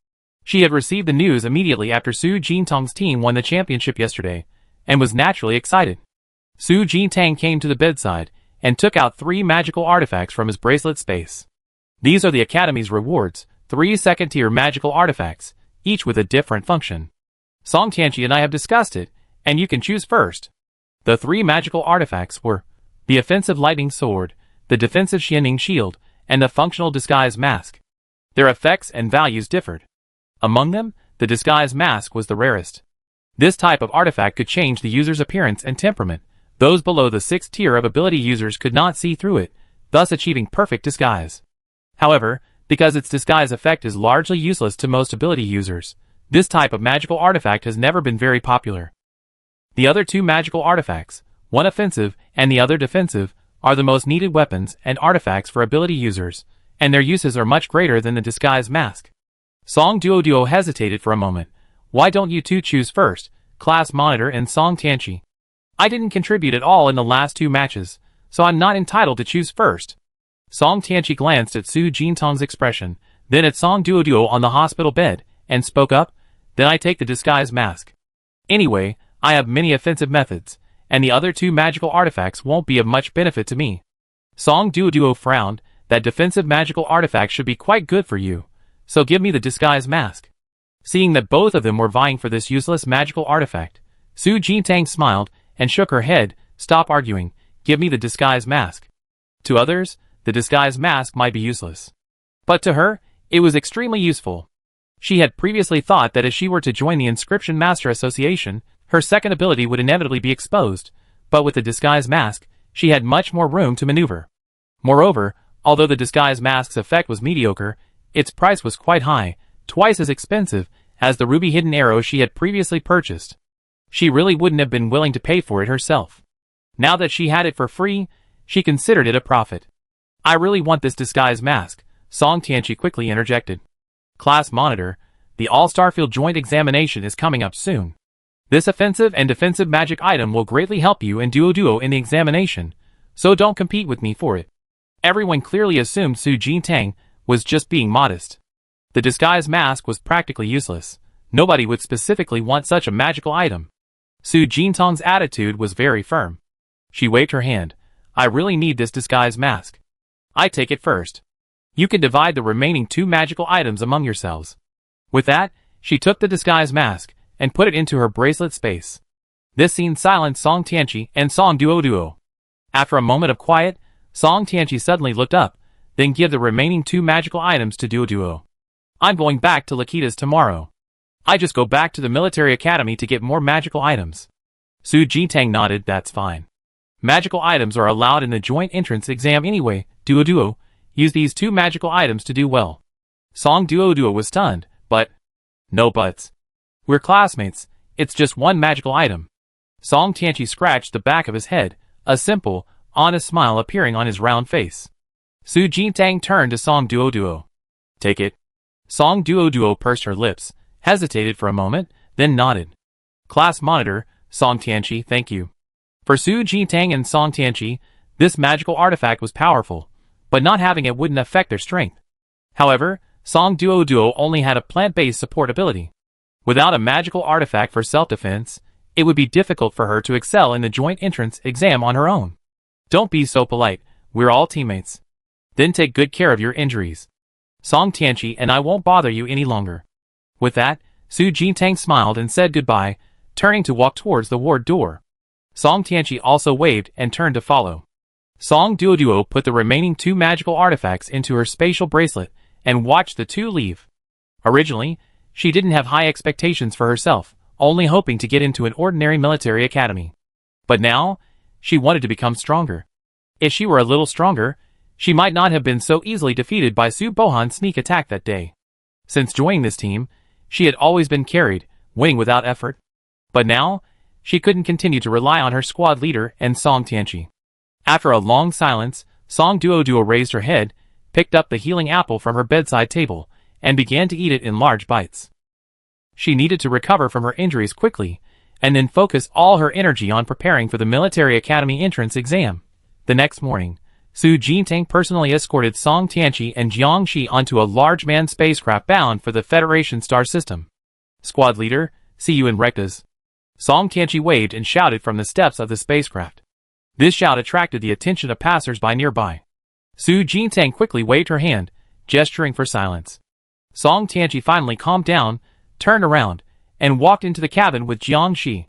She had received the news immediately after Su Jintang's team won the championship yesterday, and was naturally excited. Su Jintang came to the bedside, and took out 3 magical artifacts from his bracelet space. These are the Academy's rewards, 3 second-tier magical artifacts, each with a different function. Song Tianqi and I have discussed it, and you can choose first. The 3 magical artifacts were the offensive lightning sword, the defensive Xianing shield, and the functional disguise mask. Their effects and values differed. Among them, the disguise mask was the rarest. This type of artifact could change the user's appearance and temperament. Those below the 6th tier of ability users could not see through it, thus achieving perfect disguise. However, because its disguise effect is largely useless to most ability users, this type of magical artifact has never been very popular. The other 2 magical artifacts, one offensive and the other defensive, are the most needed weapons and artifacts for ability users, and their uses are much greater than the disguise mask. Song Duo hesitated for a moment. Why don't you two choose first, Class Monitor and Song Tianqi? I didn't contribute at all in the last 2 matches, so I'm not entitled to choose first. Song Tianqi glanced at Su Jintang's expression, then at Song Duo on the hospital bed, and spoke up. Then I take the disguise mask. Anyway, I have many offensive methods, and the other 2 magical artifacts won't be of much benefit to me. Song Duo frowned. That defensive magical artifact should be quite good for you, so give me the disguise mask. Seeing that both of them were vying for this useless magical artifact, Su Jintang smiled and shook her head. Stop arguing, give me the disguise mask. To others, the disguise mask might be useless. But to her, it was extremely useful. She had previously thought that if she were to join the Inscription Master Association, her second ability would inevitably be exposed, but with the disguise mask, she had much more room to maneuver. Moreover, although the disguise mask's effect was mediocre, its price was quite high, twice as expensive as the ruby hidden arrow she had previously purchased. She really wouldn't have been willing to pay for it herself. Now that she had it for free, she considered it a profit. I really want this disguise mask, Song Tianqi quickly interjected. Class Monitor, the All-Starfield joint examination is coming up soon. This offensive and defensive magic item will greatly help you and Duo in the examination, so don't compete with me for it. Everyone clearly assumed Su Jintang was just being modest. The disguise mask was practically useless. Nobody would specifically want such a magical item. Su Jintang's attitude was very firm. She waved her hand. I really need this disguise mask. I take it first. You can divide the remaining 2 magical items among yourselves. With that, she took the disguise mask and put it into her bracelet space. This scene silenced Song Tianqi and Song Duo. After a moment of quiet, Song Tianqi suddenly looked up, then give the remaining 2 magical items to Duo. I'm going back to Lakita's tomorrow. I just go back to the military academy to get more magical items. Su Jintang nodded. That's fine. Magical items are allowed in the joint entrance exam anyway. Duo, use these 2 magical items to do well. Song Duo was stunned, but... No buts. We're classmates, it's just 1 magical item. Song Tianqi scratched the back of his head, a simple, honest smile appearing on his round face. Su Jintang turned to Song Duo. Take it. Song Duo pursed her lips, hesitated for a moment, then nodded. Class Monitor, Song Tianqi, thank you. For Su Jintang and Song Tianqi, this magical artifact was powerful, but not having it wouldn't affect their strength. However, Song Duo only had a plant-based support ability. Without a magical artifact for self-defense, it would be difficult for her to excel in the joint entrance exam on her own. Don't be so polite, we're all teammates. Then take good care of your injuries. Song Tianqi and I won't bother you any longer. With that, Su Jintang smiled and said goodbye, turning to walk towards the ward door. Song Tianqi also waved and turned to follow. Song Duo put the remaining 2 magical artifacts into her spatial bracelet and watched the 2 leave. Originally, she didn't have high expectations for herself, only hoping to get into an ordinary military academy. But now, she wanted to become stronger. If she were a little stronger, she might not have been so easily defeated by Su Bohan's sneak attack that day. Since joining this team, she had always been carried, winning without effort. But now, she couldn't continue to rely on her squad leader and Song Tianqi. After a long silence, Song Duo raised her head, picked up the healing apple from her bedside table, and began to eat it in large bites. She needed to recover from her injuries quickly, and then focus all her energy on preparing for the military academy entrance exam. The next morning, Su Jintang personally escorted Song Tianqi and Jiang Shi onto a large manned spacecraft bound for the Federation star system. Squad leader, see you in Rectas. Song Tianqi waved and shouted from the steps of the spacecraft. This shout attracted the attention of passers-by nearby. Su Jintang quickly waved her hand, gesturing for silence. Song Tianqi finally calmed down, turned around, and walked into the cabin with Jiang Shi.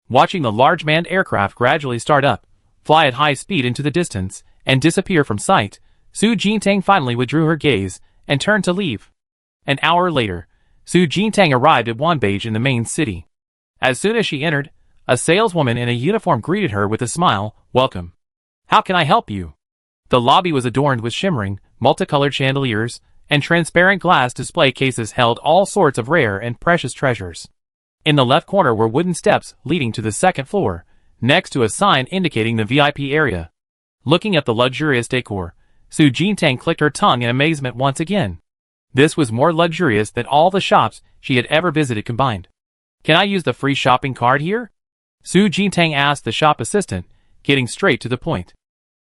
Watching the large manned aircraft gradually start up, fly at high speed into the distance, and disappear from sight, Su Jintang finally withdrew her gaze and turned to leave. An hour later, Su Jintang arrived at Wanbage in the main city. As soon as she entered, a saleswoman in a uniform greeted her with a smile, "Welcome. How can I help you?" The lobby was adorned with shimmering, multicolored chandeliers, and transparent glass display cases held all sorts of rare and precious treasures. In the left corner were wooden steps leading to the second floor, next to a sign indicating the VIP area. Looking at the luxurious decor, Su Jintang clicked her tongue in amazement once again. This was more luxurious than all the shops she had ever visited combined. "Can I use the free shopping card here?" Su Jintang asked the shop assistant, getting straight to the point.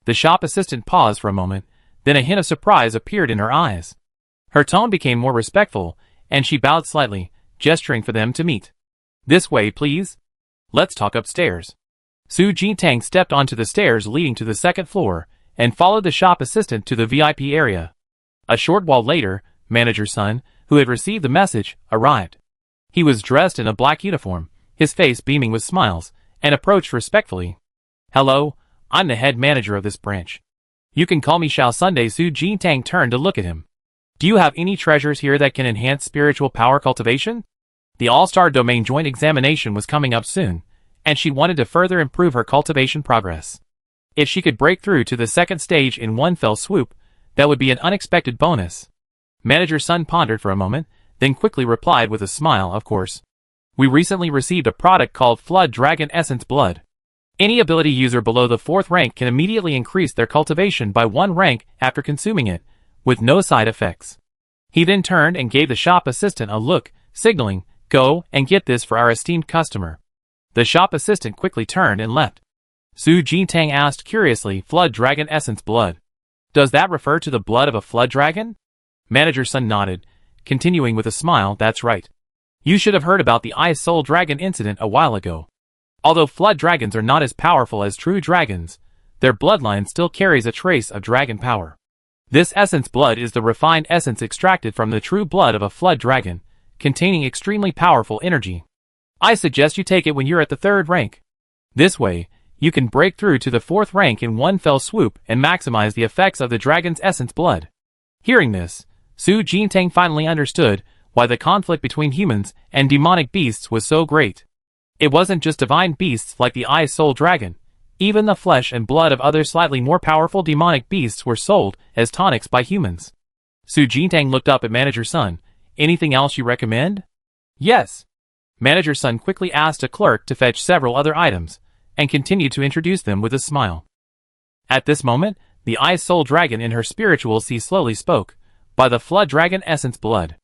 The shop assistant paused for a moment, then a hint of surprise appeared in her eyes. Her tone became more respectful, and she bowed slightly, gesturing for them to meet. "This way, please. Let's talk upstairs." Su Jintang stepped onto the stairs leading to the second floor, and followed the shop assistant to the VIP area. A short while later, Manager Sun, who had received the message, arrived. He was dressed in a black uniform, his face beaming with smiles, and approached respectfully. "Hello, I'm the head manager of this branch. You can call me Xiao Sunday." Su Jintang turned to look at him. "Do you have any treasures here that can enhance spiritual power cultivation?" The All-Star Domain Joint Examination was coming up soon, and she wanted to further improve her cultivation progress. If she could break through to the second stage in one fell swoop, that would be an unexpected bonus. Manager Sun pondered for a moment, then quickly replied with a smile, "Of course. We recently received a product called Flood Dragon Essence Blood. Any ability user below the 4th rank can immediately increase their cultivation by 1 rank after consuming it, with no side effects." He then turned and gave the shop assistant a look, signaling, "Go and get this for our esteemed customer." The shop assistant quickly turned and left. Su Jintang asked curiously, "Flood Dragon Essence Blood. Does that refer to the blood of a flood dragon?" Manager Sun nodded, continuing with a smile, "That's right. You should have heard about the Ice Soul Dragon incident a while ago. Although flood dragons are not as powerful as true dragons, their bloodline still carries a trace of dragon power. This essence blood is the refined essence extracted from the true blood of a flood dragon, containing extremely powerful energy. I suggest you take it when you're at the 3rd rank. This way, you can break through to the 4th rank in one fell swoop and maximize the effects of the dragon's essence blood." Hearing this, Su Jintang finally understood why the conflict between humans and demonic beasts was so great. It wasn't just divine beasts like the Ice Soul Dragon. Even the flesh and blood of other slightly more powerful demonic beasts were sold as tonics by humans. Su Jintang looked up at Manager Sun. "Anything else you recommend?" "Yes." Manager Sun quickly asked a clerk to fetch several other items, and continued to introduce them with a smile. At this moment, the Ice Soul Dragon in her spiritual sea slowly spoke, "By the Flood Dragon Essence Blood."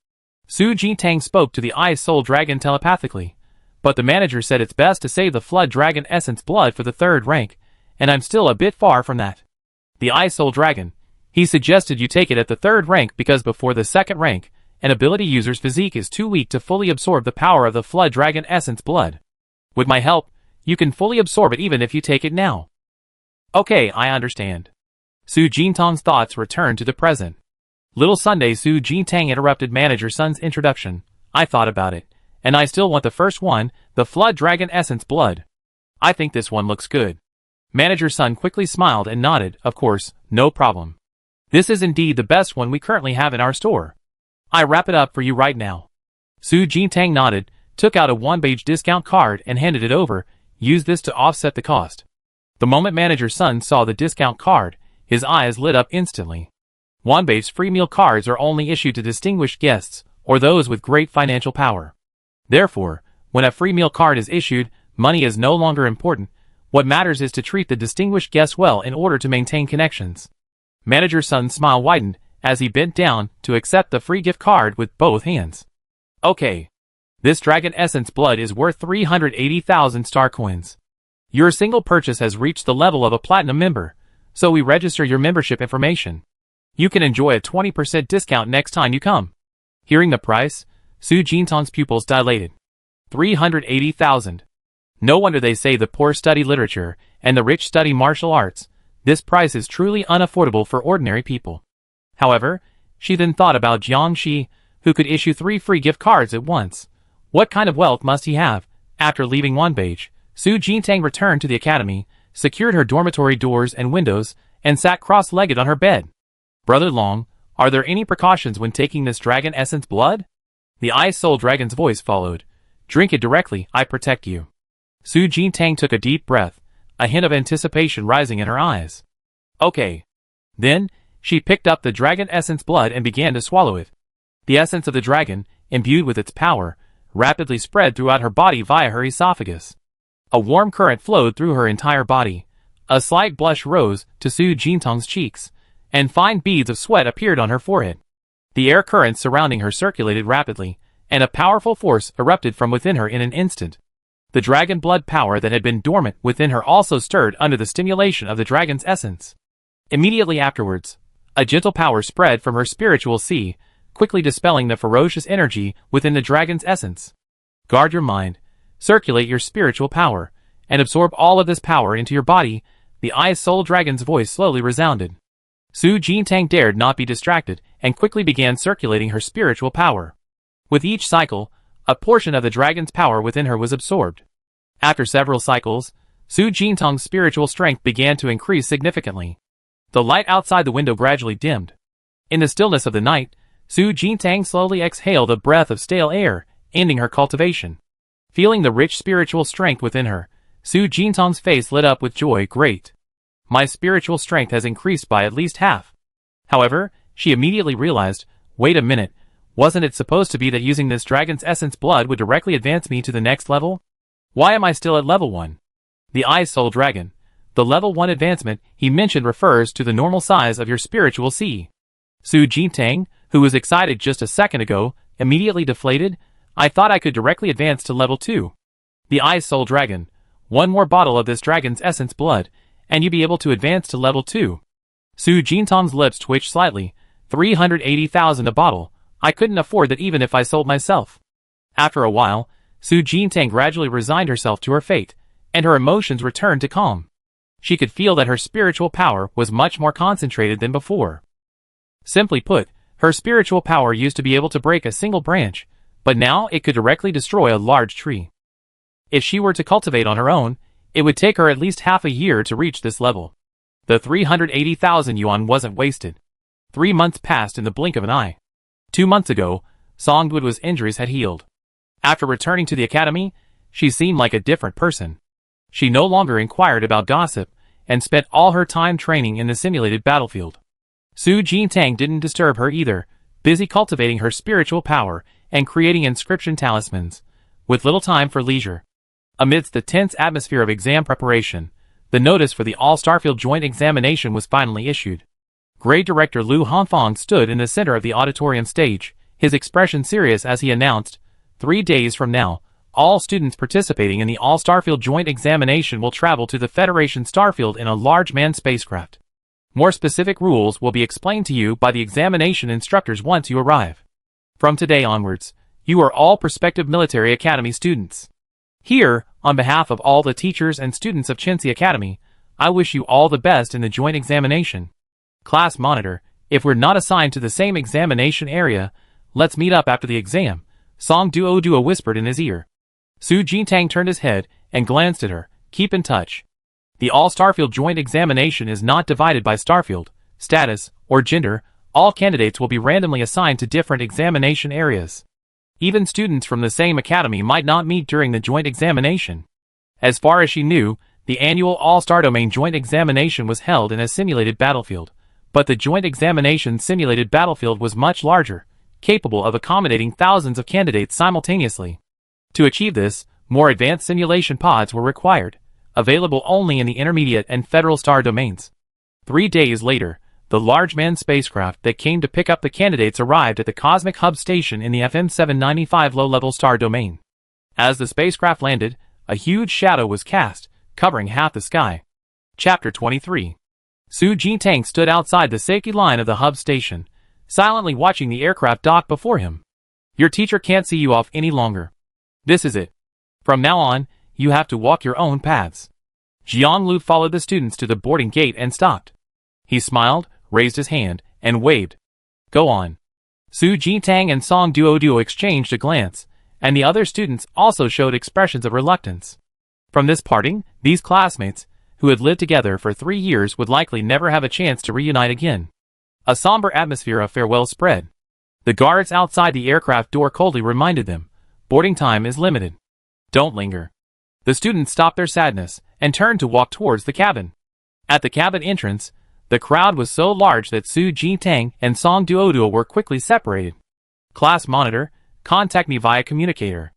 Su Jintang spoke to the Ice Soul Dragon telepathically, but the manager said it's best to save the Flood Dragon Essence Blood for the 3rd rank, and I'm still a bit far from that. The Ice Soul Dragon, He suggested you take it at the 3rd rank because before the 2nd rank, an ability user's physique is too weak to fully absorb the power of the Flood Dragon Essence blood. With my help, you can fully absorb it even if you take it now. Okay, I understand. Su Jintang's thoughts returned to the present. Little Sunday. Su Jintang interrupted Manager Sun's introduction. I thought about it, and I still want the first one, the Flood Dragon Essence blood. I think this one looks good. Manager Sun quickly smiled and nodded. Of course, no problem. This is indeed the best one we currently have in our store. I wrap it up for you right now. Su Jintang nodded, took out a 1-page discount card and handed it over. Use this to offset the cost. The moment Manager Sun saw the discount card, his eyes lit up instantly. 1-page free meal cards are only issued to distinguished guests or those with great financial power. Therefore, when a free meal card is issued, money is no longer important. What matters is to treat the distinguished guests well in order to maintain connections. Manager Sun's smile widened as he bent down to accept the free gift card with both hands. Okay. This Dragon Essence blood is worth 380,000 star coins. Your single purchase has reached the level of a platinum member, so we register your membership information. You can enjoy a 20% discount next time you come. Hearing the price, Su Jintang's pupils dilated. 380,000. No wonder they say the poor study literature and the rich study martial arts. This price is truly unaffordable for ordinary people. However, she then thought about Jiang Shi, who could issue 3 free gift cards at once. What kind of wealth must he have? After leaving 1-page, Su Jintang returned to the academy, secured her dormitory doors and windows, and sat cross-legged on her bed. Brother Long, are there any precautions when taking this Dragon Essence blood? The Ice Soul Dragon's voice followed. Drink it directly, I protect you. Su Jintang took a deep breath, a hint of anticipation rising in her eyes. Okay. Then, she picked up the Dragon Essence blood and began to swallow it. The essence of the dragon, imbued with its power, rapidly spread throughout her body via her esophagus. A warm current flowed through her entire body. A slight blush rose to Su Jintang's cheeks, and fine beads of sweat appeared on her forehead. The air currents surrounding her circulated rapidly, and a powerful force erupted from within her in an instant. The dragon blood power that had been dormant within her also stirred under the stimulation of the dragon's essence. Immediately afterwards, a gentle power spread from her spiritual sea, quickly dispelling the ferocious energy within the dragon's essence. Guard your mind, circulate your spiritual power, and absorb all of this power into your body, the Ice Soul Dragon's voice slowly resounded. Su Jintang dared not be distracted and quickly began circulating her spiritual power. With each cycle, a portion of the dragon's power within her was absorbed. After several cycles, Su Jintang's spiritual strength began to increase significantly. The light outside the window gradually dimmed. In the stillness of the night, Su Jintang slowly exhaled a breath of stale air, ending her cultivation. Feeling the rich spiritual strength within her, Su Jintang's face lit up with joy. Great. My spiritual strength has increased by at least half. However, she immediately realized, wait a minute, wasn't it supposed to be that using this dragon's essence blood would directly advance me to the next level? Why am I still at level 1? The Ice Soul Dragon. The level 1 advancement he mentioned refers to the normal size of your spiritual sea. Su Jintang, who was excited just a second ago, immediately deflated. I thought I could directly advance to level 2. The Ice Soul Dragon. One more bottle of this dragon's essence blood, and you'd be able to advance to level 2. Su Jintang's lips twitched slightly. 380,000 a bottle. I couldn't afford that even if I sold myself. After a while, Su Jintang gradually resigned herself to her fate, and her emotions returned to calm. She could feel that her spiritual power was much more concentrated than before. Simply put, her spiritual power used to be able to break a single branch, but now it could directly destroy a large tree. If she were to cultivate on her own, it would take her at least half a year to reach this level. The 380,000 yuan wasn't wasted. 3 months passed in the blink of an eye. 2 months ago, Songwood's injuries had healed. After returning to the academy, she seemed like a different person. She no longer inquired about gossip, and spent all her time training in the simulated battlefield. Su Jintang didn't disturb her either, busy cultivating her spiritual power and creating inscription talismans, with little time for leisure. Amidst the tense atmosphere of exam preparation, the notice for the All-Starfield joint examination was finally issued. Grade Director Lu Hanfang stood in the center of the auditorium stage, his expression serious as he announced, 3 days from now, all students participating in the All-Starfield joint examination will travel to the Federation Starfield in a large manned spacecraft. More specific rules will be explained to you by the examination instructors once you arrive. From today onwards, you are all prospective Military Academy students. Here, on behalf of all the teachers and students of Chensey Academy, I wish you all the best in the joint examination. Class monitor, if we're not assigned to the same examination area, let's meet up after the exam, Song Duo whispered in his ear. Su Jintang turned his head and glanced at her. Keep in touch. The All-Starfield joint examination is not divided by starfield, status, or gender. All candidates will be randomly assigned to different examination areas. Even students from the same academy might not meet during the joint examination. As far as she knew, the annual All-Star Domain joint examination was held in a simulated battlefield, but the joint examination simulated battlefield was much larger, capable of accommodating thousands of candidates simultaneously. To achieve this, more advanced simulation pods were required, available only in the intermediate and federal star domains. 3 days later, the large manned spacecraft that came to pick up the candidates arrived at the Cosmic Hub Station in the FM 795 low-level star domain. As the spacecraft landed, a huge shadow was cast, covering half the sky. Chapter 23. Su Jintang stood outside the safety line of the hub station, silently watching the aircraft dock before him. Your teacher can't see you off any longer. This is it. From now on, you have to walk your own paths. Jiang Lu followed the students to the boarding gate and stopped. He smiled, raised his hand, and waved. Go on. Su Jintang and Song Duo exchanged a glance, and the other students also showed expressions of reluctance. From this parting, these classmates, who had lived together for 3 years, would likely never have a chance to reunite again. A somber atmosphere of farewell spread. The guards outside the aircraft door coldly reminded them, boarding time is limited. Don't linger. The students stopped their sadness and turned to walk towards the cabin. At the cabin entrance, the crowd was so large that Su Jintang and Song Duo were quickly separated. Class monitor, contact me via communicator.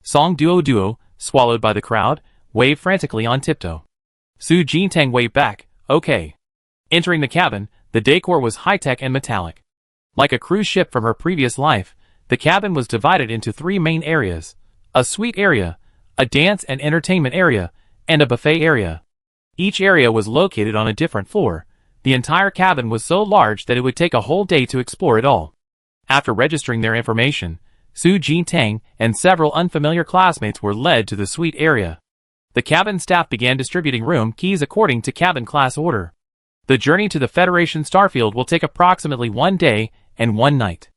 Song Duo, swallowed by the crowd, waved frantically on tiptoe. Su Jintang waved back, okay. Entering the cabin, the decor was high-tech and metallic. Like a cruise ship from her previous life, the cabin was divided into 3 main areas: a suite area, a dance and entertainment area, and a buffet area. Each area was located on a different floor. The entire cabin was so large that it would take a whole day to explore it all. After registering their information, Su Jintang and several unfamiliar classmates were led to the suite area. The cabin staff began distributing room keys according to cabin class order. The journey to the Federation Starfield will take approximately 1 day and 1 night.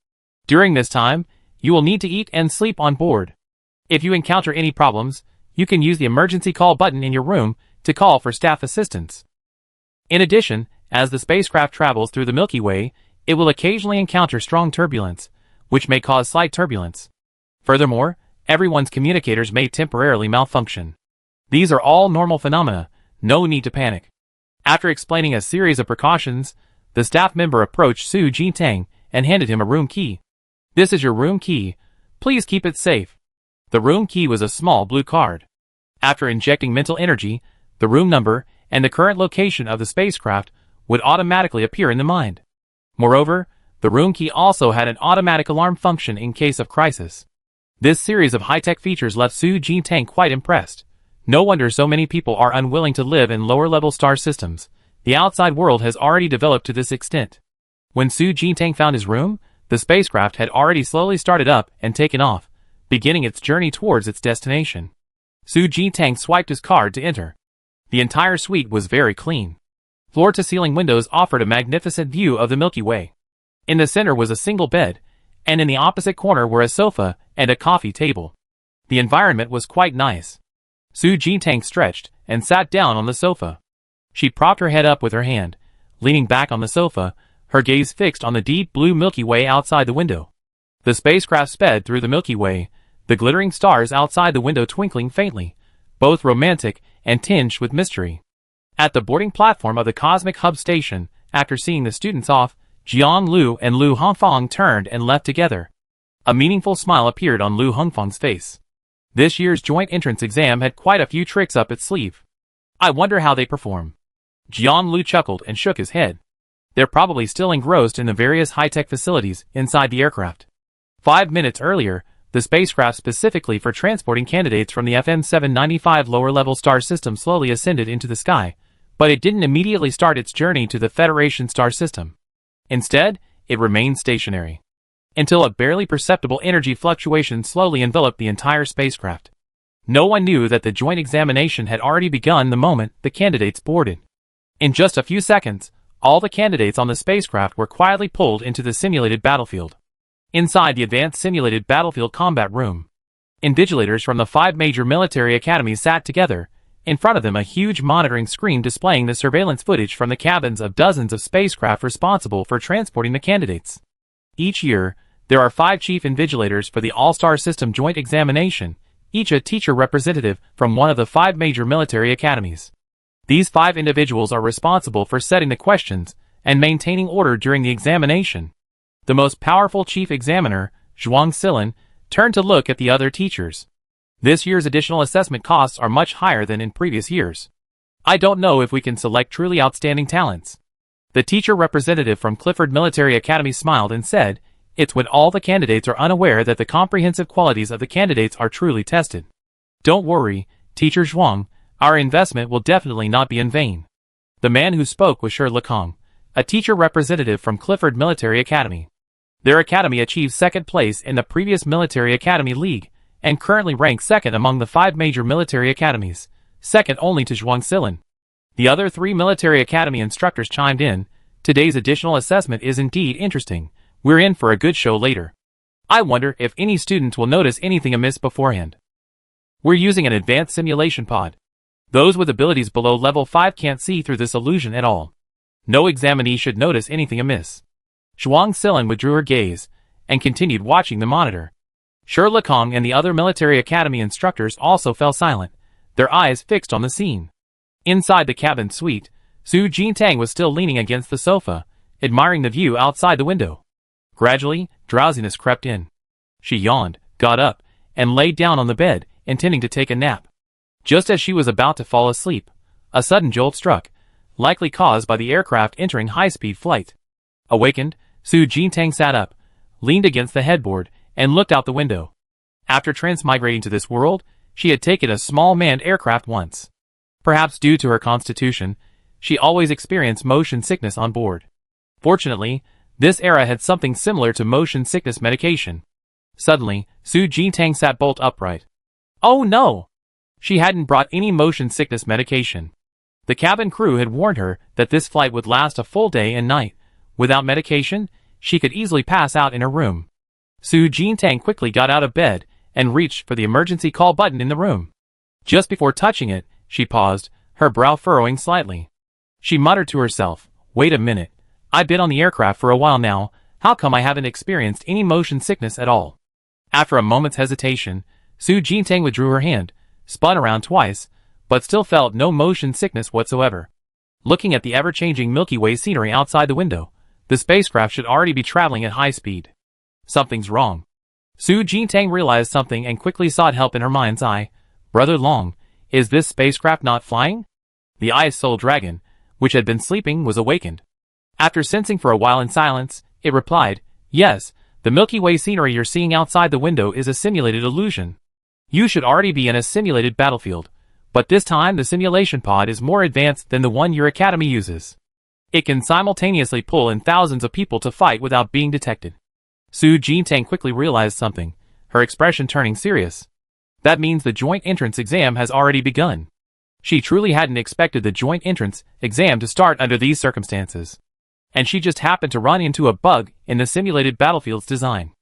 During this time, you will need to eat and sleep on board. If you encounter any problems, you can use the emergency call button in your room to call for staff assistance. In addition, as the spacecraft travels through the Milky Way, it will occasionally encounter strong turbulence, which may cause slight turbulence. Furthermore, everyone's communicators may temporarily malfunction. These are all normal phenomena, no need to panic. After explaining a series of precautions, the staff member approached Su Jintang and handed him a room key. This is your room key. Please keep it safe. The room key was a small blue card. After injecting mental energy, the room number and the current location of the spacecraft would automatically appear in the mind. Moreover, the room key also had an automatic alarm function in case of crisis. This series of high-tech features left Su Jintang quite impressed. No wonder so many people are unwilling to live in lower-level star systems. The outside world has already developed to this extent. When Su Jintang found his room, the spacecraft had already slowly started up and taken off, beginning its journey towards its destination. Su Jintang swiped his card to enter. The entire suite was very clean. Floor-to-ceiling windows offered a magnificent view of the Milky Way. In the center was a single bed, and in the opposite corner were a sofa and a coffee table. The environment was quite nice. Su Jintang stretched and sat down on the sofa. She propped her head up with her hand, leaning back on the sofa, her gaze fixed on the deep blue Milky Way outside the window. The spacecraft sped through the Milky Way, the glittering stars outside the window twinkling faintly, both romantic and tinged with mystery. At the boarding platform of the Cosmic Hub Station, after seeing the students off, Jiang Lu and Lu Hongfang turned and left together. A meaningful smile appeared on Lu Hongfang's face. This year's joint entrance exam had quite a few tricks up its sleeve. I wonder how they perform. Jiang Lu chuckled and shook his head. They're probably still engrossed in the various high-tech facilities inside the aircraft. 5 minutes earlier, the spacecraft specifically for transporting candidates from the FM 795 lower-level star system slowly ascended into the sky, but it didn't immediately start its journey to the Federation star system. Instead, it remained stationary until a barely perceptible energy fluctuation slowly enveloped the entire spacecraft. No one knew that the joint examination had already begun the moment the candidates boarded. In just a few seconds, all the candidates on the spacecraft were quietly pulled into the simulated battlefield. Inside the advanced simulated battlefield combat room, invigilators from the 5 major military academies sat together, in front of them a huge monitoring screen displaying the surveillance footage from the cabins of dozens of spacecraft responsible for transporting the candidates. Each year, there are 5 chief invigilators for the All-Star System Joint Examination, each a teacher representative from one of the 5 major military academies. These 5 individuals are responsible for setting the questions and maintaining order during the examination. The most powerful chief examiner, Zhuang Silin, turned to look at the other teachers. This year's additional assessment costs are much higher than in previous years. I don't know if we can select truly outstanding talents. The teacher representative from Clifford Military Academy smiled and said, "It's when all the candidates are unaware that the comprehensive qualities of the candidates are truly tested. Don't worry, Teacher Zhuang, our investment will definitely not be in vain." The man who spoke was Shi Lekong, a teacher representative from Clifford Military Academy. Their academy achieved 2nd place in the previous Military Academy League, and currently ranks 2nd among the 5 major military academies, 2nd only to Zhuang Silin. The other 3 military academy instructors chimed in. "Today's additional assessment is indeed interesting. We're in for a good show later. I wonder if any students will notice anything amiss beforehand. We're using an advanced simulation pod. Those with abilities below level 5 can't see through this illusion at all. No examinee should notice anything amiss." Zhuang Silin withdrew her gaze and continued watching the monitor. Shi Lekong and the other military academy instructors also fell silent, their eyes fixed on the scene. Inside the cabin suite, Su Jintang was still leaning against the sofa, admiring the view outside the window. Gradually, drowsiness crept in. She yawned, got up, and laid down on the bed, intending to take a nap. Just as she was about to fall asleep, a sudden jolt struck, likely caused by the aircraft entering high-speed flight. Awakened, Su Jintang sat up, leaned against the headboard, and looked out the window. After transmigrating to this world, she had taken a small manned aircraft once. Perhaps due to her constitution, she always experienced motion sickness on board. Fortunately, this era had something similar to motion sickness medication. Suddenly, Su Jintang sat bolt upright. Oh no! She hadn't brought any motion sickness medication. The cabin crew had warned her that this flight would last a full day and night. Without medication, she could easily pass out in her room. Su Jintang quickly got out of bed and reached for the emergency call button in the room. Just before touching it, she paused, her brow furrowing slightly. She muttered to herself, "Wait a minute. I've been on the aircraft for a while now, how come I haven't experienced any motion sickness at all?" After a moment's hesitation, Su Jintang withdrew her hand, spun around twice, but still felt no motion sickness whatsoever. Looking at the ever-changing Milky Way scenery outside the window, the spacecraft should already be traveling at high speed. Something's wrong. Su Jintang realized something and quickly sought help in her mind's eye. "Brother Long, is this spacecraft not flying?" The Ice Soul Dragon, which had been sleeping, was awakened. After sensing for a while in silence, it replied, "Yes, the Milky Way scenery you're seeing outside the window is a simulated illusion. You should already be in a simulated battlefield, but this time the simulation pod is more advanced than the one your academy uses. It can simultaneously pull in thousands of people to fight without being detected." Su Jintang quickly realized something, her expression turning serious. That means the joint entrance exam has already begun. She truly hadn't expected the joint entrance exam to start under these circumstances. And she just happened to run into a bug in the simulated battlefield's design.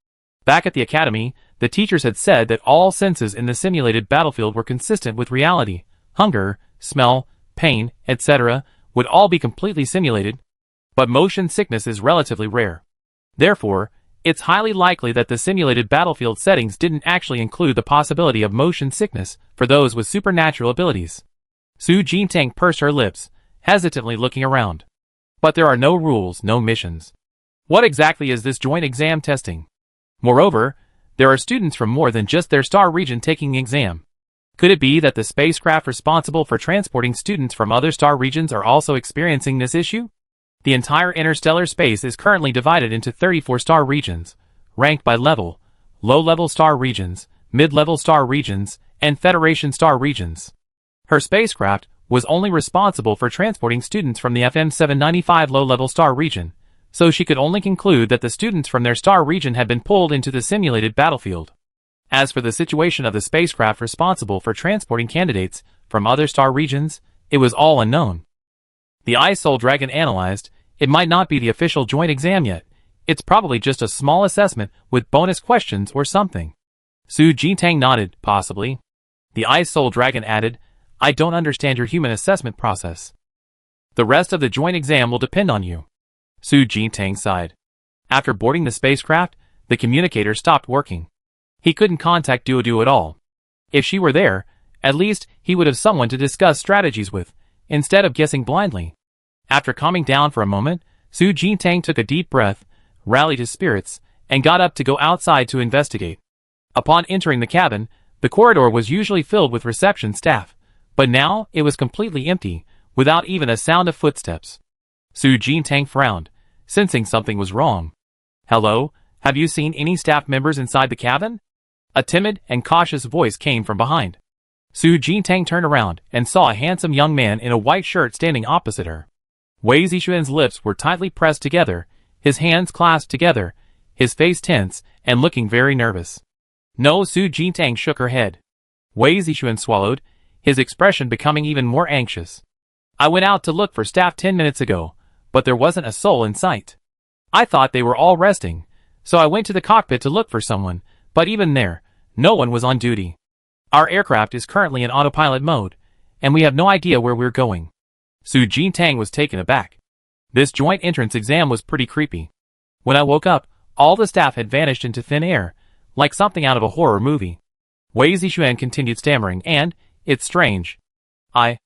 Back at the academy, the teachers had said that all senses in the simulated battlefield were consistent with reality. Hunger, smell, pain, etc. would all be completely simulated. But motion sickness is relatively rare. Therefore, it's highly likely that the simulated battlefield settings didn't actually include the possibility of motion sickness for those with supernatural abilities. Su Jintang pursed her lips, hesitantly looking around. But there are no rules, no missions. What exactly is this joint exam testing? Moreover, there are students from more than just their star region taking the exam. Could it be that the spacecraft responsible for transporting students from other star regions are also experiencing this issue? The entire interstellar space is currently divided into 34 star regions, ranked by level, low-level star regions, mid-level star regions, and Federation star regions. Her spacecraft, was only responsible for transporting students from the FM 795 low-level star region, so she could only conclude that the students from their star region had been pulled into the simulated battlefield. As for the situation of the spacecraft responsible for transporting candidates from other star regions, it was all unknown. The Ice Soul Dragon analyzed, it might not be the official joint exam yet. It's probably just a small assessment with bonus questions or something. Su Jintang nodded, possibly. The Ice Soul Dragon added, I don't understand your human assessment process. The rest of the joint exam will depend on you. Su Jintang sighed. After boarding the spacecraft, the communicator stopped working. He couldn't contact Duodu at all. If she were there, at least he would have someone to discuss strategies with, instead of guessing blindly. After calming down for a moment, Su Jintang took a deep breath, rallied his spirits, and got up to go outside to investigate. Upon entering the cabin, the corridor was usually filled with reception staff, but now it was completely empty, without even a sound of footsteps. Su Jintang frowned, sensing something was wrong. Hello, have you seen any staff members inside the cabin? A timid and cautious voice came from behind. Su Jintang turned around and saw a handsome young man in a white shirt standing opposite her. Wei Zixuan's lips were tightly pressed together, his hands clasped together, his face tense and looking very nervous. No, Su Jintang shook her head. Wei Zixuan swallowed, his expression becoming even more anxious. I went out to look for staff 10 minutes ago, but there wasn't a soul in sight. I thought they were all resting, so I went to the cockpit to look for someone, but even there, no one was on duty. Our aircraft is currently in autopilot mode, and we have no idea where we're going. Su Jintang was taken aback. This joint entrance exam was pretty creepy. When I woke up, all the staff had vanished into thin air, like something out of a horror movie. Wei Zixuan continued stammering, and, it's strange. I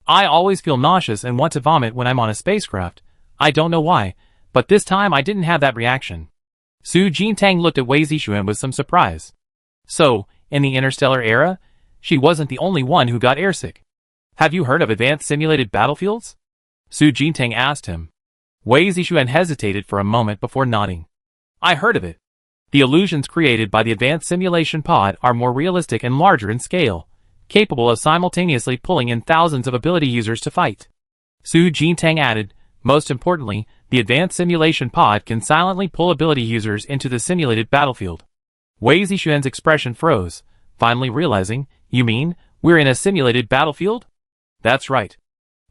always feel nauseous and want to vomit when I'm on a spacecraft. I don't know why, but this time I didn't have that reaction. Su Jintang looked at Wei Zixuan with some surprise. So, in the interstellar era, she wasn't the only one who got airsick. Have you heard of advanced simulated battlefields? Su Jintang asked him. Wei Zixuan hesitated for a moment before nodding. I heard of it. The illusions created by the advanced simulation pod are more realistic and larger in scale, capable of simultaneously pulling in thousands of ability users to fight. Su Jintang added, most importantly, the advanced simulation pod can silently pull ability users into the simulated battlefield. Wei Zixuan's expression froze, finally realizing, you mean, we're in a simulated battlefield? That's right.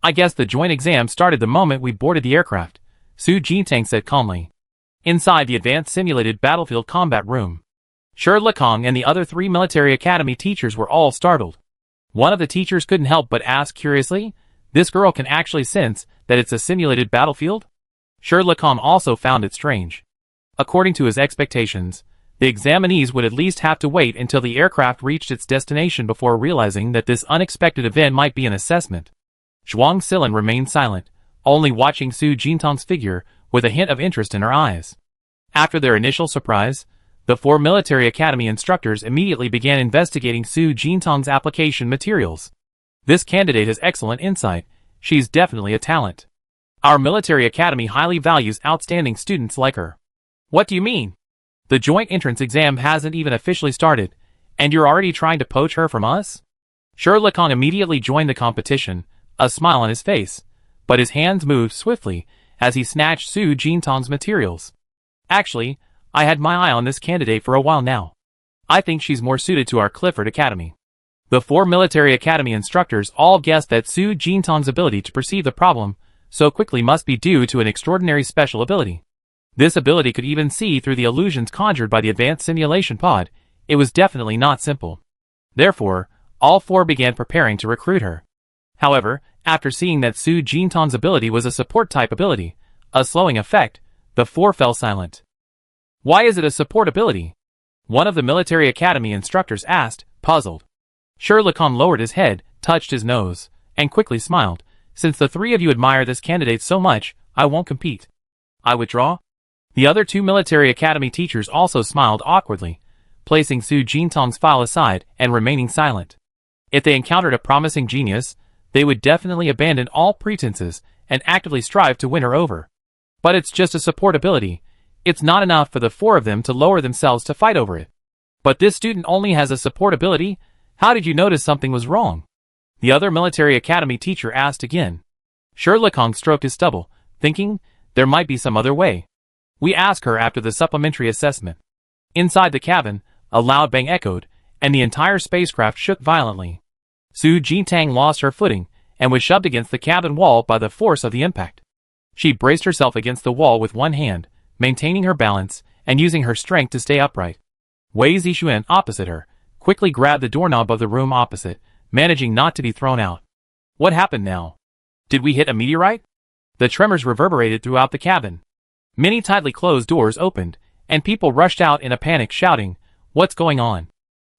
I guess the joint exam started the moment we boarded the aircraft, Su Jintang said calmly. Inside the advanced simulated battlefield combat room, Shi Lekong and the other 3 military academy teachers were all startled. One of the teachers couldn't help but ask curiously, this girl can actually sense that it's a simulated battlefield? Shi Lekong also found it strange. According to his expectations, the examinees would at least have to wait until the aircraft reached its destination before realizing that this unexpected event might be an assessment. Zhuang Silin remained silent, only watching Su Jintang's figure with a hint of interest in her eyes. After their initial surprise, the 4 military academy instructors immediately began investigating Su Jintang's application materials. This candidate has excellent insight. She's definitely a talent. Our military academy highly values outstanding students like her. What do you mean? The joint entrance exam hasn't even officially started, and you're already trying to poach her from us? Shi Lekong immediately joined the competition, a smile on his face, but his hands moved swiftly as he snatched Su Jintang's materials. Actually, I had my eye on this candidate for a while now. I think she's more suited to our Clifford Academy. The 4 military academy instructors all guessed that Su Jintang's ability to perceive the problem so quickly must be due to an extraordinary special ability. This ability could even see through the illusions conjured by the advanced simulation pod. It was definitely not simple. Therefore, all 4 began preparing to recruit her. However, after seeing that Su Jintang's ability was a support-type ability, a slowing effect, the 4 fell silent. Why is it a support ability? One of the military academy instructors asked, puzzled. Shi Lekong lowered his head, touched his nose, and quickly smiled. Since the 3 of you admire this candidate so much, I won't compete. I withdraw? The other 2 military academy teachers also smiled awkwardly, placing Su Jintang's file aside and remaining silent. If they encountered a promising genius, they would definitely abandon all pretenses and actively strive to win her over. But it's just a support ability. It's not enough for the 4 of them to lower themselves to fight over it. But this student only has a support ability? How did you notice something was wrong? The other military academy teacher asked again. Shirley stroked his stubble, thinking there might be some other way. We ask her after the supplementary assessment. Inside the cabin, a loud bang echoed, and the entire spacecraft shook violently. Su Jintang lost her footing and was shoved against the cabin wall by the force of the impact. She braced herself against the wall with one hand, maintaining her balance and using her strength to stay upright. Wei Zixuan, opposite her, quickly grabbed the doorknob of the room opposite, managing not to be thrown out. What happened now? Did we hit a meteorite? The tremors reverberated throughout the cabin. Many tightly closed doors opened, and people rushed out in a panic shouting, "What's going on?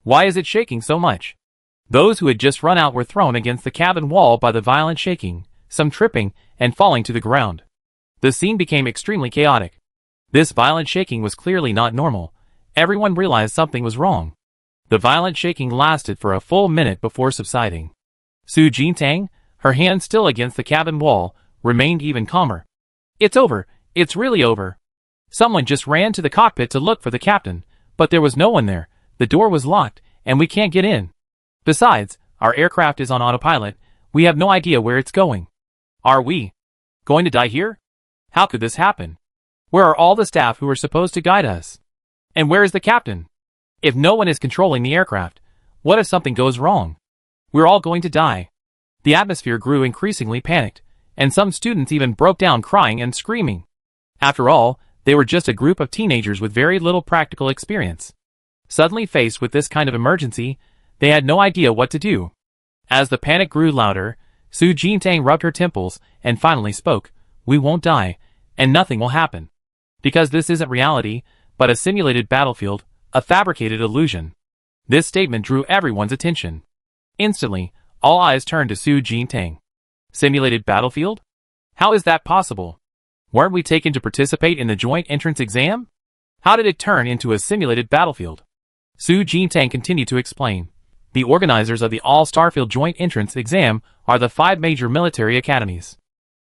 Why is it shaking so much?" Those who had just run out were thrown against the cabin wall by the violent shaking, some tripping and falling to the ground. The scene became extremely chaotic. This violent shaking was clearly not normal. Everyone realized something was wrong. The violent shaking lasted for a full minute before subsiding. Su Jintang, her hand still against the cabin wall, remained even calmer. "It's over. It's really over." Someone just ran to the cockpit to look for the captain, but there was no one there. The door was locked, and we can't get in. Besides, our aircraft is on autopilot. We have no idea where it's going. Are we going to die here? How could this happen? Where are all the staff who are supposed to guide us? And where is the captain? If no one is controlling the aircraft, what if something goes wrong? We're all going to die. The atmosphere grew increasingly panicked, and some students even broke down crying and screaming. After all, they were just a group of teenagers with very little practical experience. Suddenly faced with this kind of emergency, they had no idea what to do. As the panic grew louder, Su Jintang rubbed her temples and finally spoke, "We won't die, and nothing will happen. Because this isn't reality, but a simulated battlefield, a fabricated illusion." This statement drew everyone's attention. Instantly, all eyes turned to Su Jintang. Simulated battlefield? How is that possible? Weren't we taken to participate in the joint entrance exam? How did it turn into a simulated battlefield? Su Jintang continued to explain. The organizers of the All-Starfield Joint Entrance Exam are the 5 major military academies.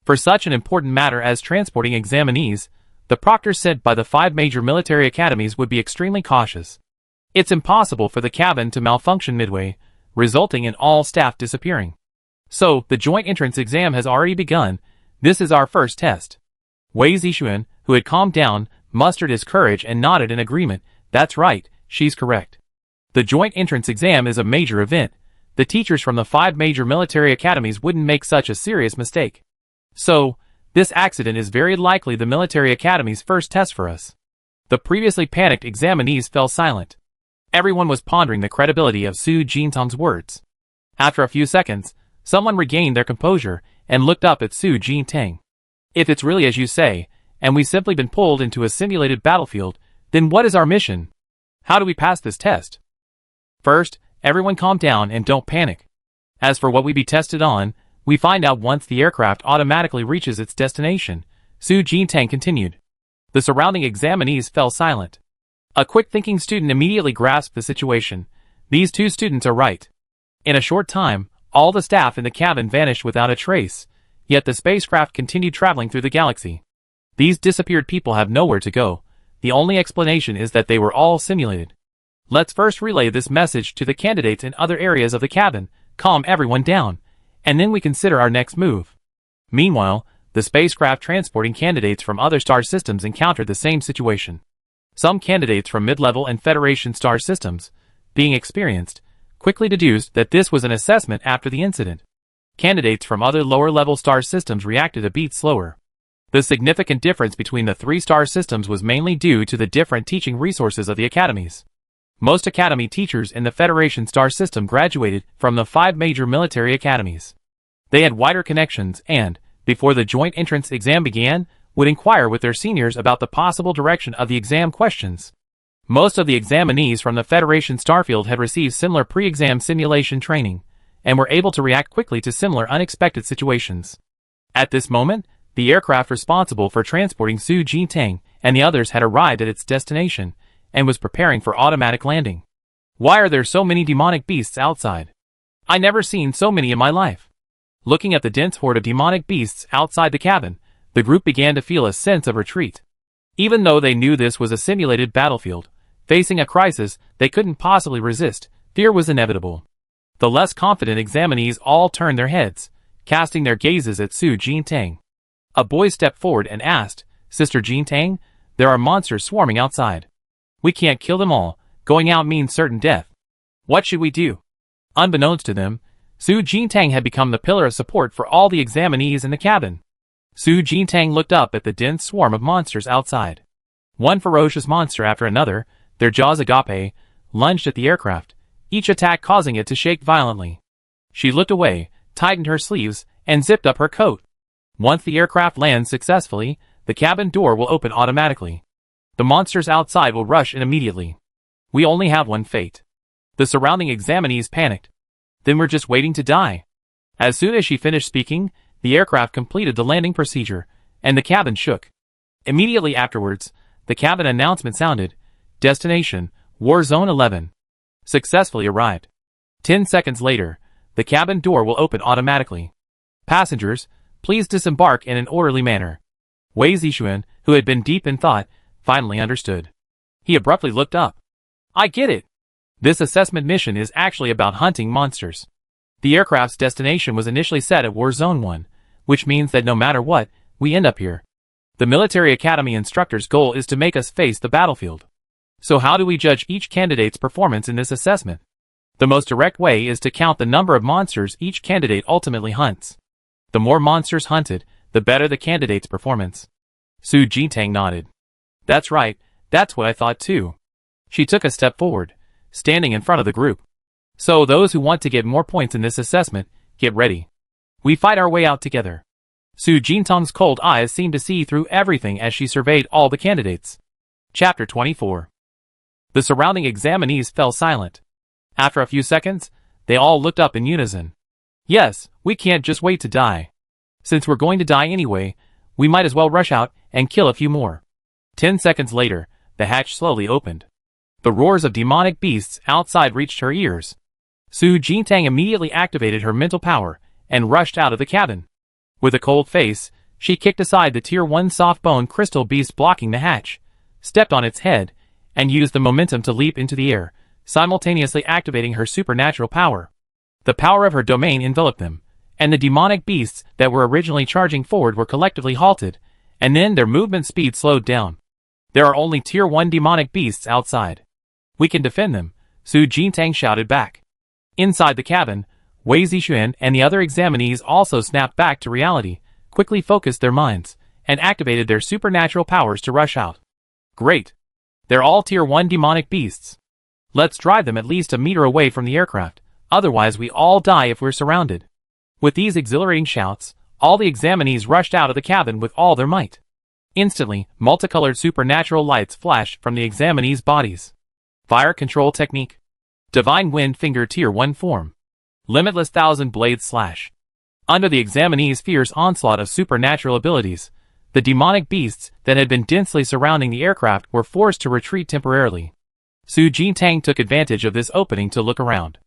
For such an important matter as transporting examinees, the proctors sent by the 5 major military academies would be extremely cautious. It's impossible for the cabin to malfunction midway, resulting in all staff disappearing. So, the joint entrance exam has already begun. This is our first test. Wei Zixuan, who had calmed down, mustered his courage and nodded in agreement. That's right, she's correct. The joint entrance exam is a major event. The teachers from the 5 major military academies wouldn't make such a serious mistake. So, this accident is very likely the military academy's first test for us. The previously panicked examinees fell silent. Everyone was pondering the credibility of Su Jintang's words. After a few seconds, someone regained their composure and looked up at Su Jintang. "If it's really as you say, and we've simply been pulled into a simulated battlefield, then what is our mission? How do we pass this test?" First, everyone calm down and don't panic. As for what we be tested on, we find out once the aircraft automatically reaches its destination, Su Jintang continued. The surrounding examinees fell silent. A quick-thinking student immediately grasped the situation. These 2 students are right. In a short time, all the staff in the cabin vanished without a trace, yet the spacecraft continued traveling through the galaxy. These disappeared people have nowhere to go. The only explanation is that they were all simulated. Let's first relay this message to the candidates in other areas of the cabin, calm everyone down, and then we consider our next move. Meanwhile, the spacecraft transporting candidates from other star systems encountered the same situation. Some candidates from mid-level and Federation star systems, being experienced, quickly deduced that this was an assessment after the incident. Candidates from other lower-level star systems reacted a bit slower. The significant difference between the 3 star systems was mainly due to the different teaching resources of the academies. Most academy teachers in the Federation star system graduated from the 5 major military academies. They had wider connections and, before the joint entrance exam began, would inquire with their seniors about the possible direction of the exam questions. Most of the examinees from the Federation starfield had received similar pre-exam simulation training, and were able to react quickly to similar unexpected situations. At this moment, the aircraft responsible for transporting Su Jintang and the others had arrived at its destination, and was preparing for automatic landing. Why are there so many demonic beasts outside? I never seen so many in my life. Looking at the dense horde of demonic beasts outside the cabin, the group began to feel a sense of retreat. Even though they knew this was a simulated battlefield, facing a crisis they couldn't possibly resist, fear was inevitable. The less confident examinees all turned their heads, casting their gazes at Su Jintang. A boy stepped forward and asked, "Sister Jintang, there are monsters swarming outside. We can't kill them all. Going out means certain death. What should we do?" Unbeknownst to them, Su Jintang had become the pillar of support for all the examinees in the cabin. Su Jintang looked up at the dense swarm of monsters outside. One ferocious monster after another, their jaws agape, lunged at the aircraft, each attack causing it to shake violently. She looked away, tightened her sleeves, and zipped up her coat. Once the aircraft lands successfully, the cabin door will open automatically. The monsters outside will rush in immediately. We only have one fate. The surrounding examinees panicked. Then we're just waiting to die. As soon as she finished speaking, the aircraft completed the landing procedure, and the cabin shook. Immediately afterwards, the cabin announcement sounded, "Destination, War Zone 11. Successfully arrived." 10 seconds later, the cabin door will open automatically. "Passengers, please disembark in an orderly manner." Wei Zixuan, who had been deep in thought, finally understood. He abruptly looked up. "I get it. This assessment mission is actually about hunting monsters." The aircraft's destination was initially set at War Zone 1, which means that no matter what, we end up here. The military academy instructor's goal is to make us face the battlefield. So how do we judge each candidate's performance in this assessment? The most direct way is to count the number of monsters each candidate ultimately hunts. The more monsters hunted, the better the candidate's performance. Su Jintang nodded. "That's right, that's what I thought too." She took a step forward, standing in front of the group. "So those who want to get more points in this assessment, get ready. We fight our way out together." Su Jintang's cold eyes seemed to see through everything as she surveyed all the candidates. Chapter 24. The surrounding examinees fell silent. After a few seconds, they all looked up in unison. "Yes, we can't just wait to die. Since we're going to die anyway, we might as well rush out and kill a few more." 10 seconds later, the hatch slowly opened. The roars of demonic beasts outside reached her ears. Su Jintang immediately activated her mental power and rushed out of the cabin. With a cold face, she kicked aside the Tier 1 soft bone crystal beast blocking the hatch, stepped on its head, and used the momentum to leap into the air, simultaneously activating her supernatural power. The power of her domain enveloped them, and the demonic beasts that were originally charging forward were collectively halted, and then their movement speed slowed down. "There are only Tier 1 demonic beasts outside. We can defend them," Su Jintang shouted back. Inside the cabin, Wei Zixuan and the other examinees also snapped back to reality, quickly focused their minds, and activated their supernatural powers to rush out. "Great. They're all Tier 1 demonic beasts. Let's drive them at least a meter away from the aircraft, otherwise we all die if we're surrounded." With these exhilarating shouts, all the examinees rushed out of the cabin with all their might. Instantly, multicolored supernatural lights flashed from the examinees' bodies. Fire control technique. Divine Wind Finger Tier 1 form. Limitless Thousand Blade Slash. Under the examinees' fierce onslaught of supernatural abilities, the demonic beasts that had been densely surrounding the aircraft were forced to retreat temporarily. Su Jintang took advantage of this opening to look around.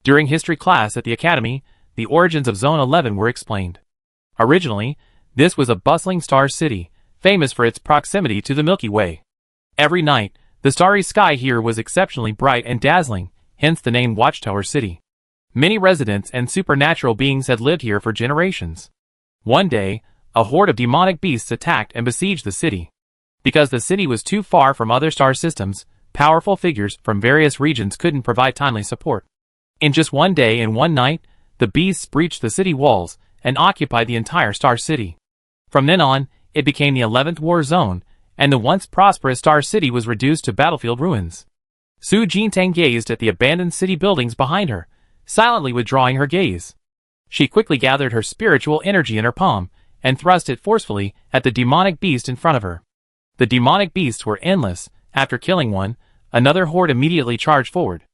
During history class at the academy, the origins of Zone 11 were explained. Originally, this was a bustling star city, famous for its proximity to the Milky Way. Every night, the starry sky here was exceptionally bright and dazzling, hence the name Watchtower City. Many residents and supernatural beings had lived here for generations. One day, a horde of demonic beasts attacked and besieged the city. Because the city was too far from other star systems, powerful figures from various regions couldn't provide timely support. In just one day and one night, the beasts breached the city walls and occupied the entire star city. From then on, it became the 11th war zone, and the once prosperous star city was reduced to battlefield ruins. Su Jintang gazed at the abandoned city buildings behind her, silently withdrawing her gaze. She quickly gathered her spiritual energy in her palm and thrust it forcefully at the demonic beast in front of her. The demonic beasts were endless. After killing one, another horde immediately charged forward.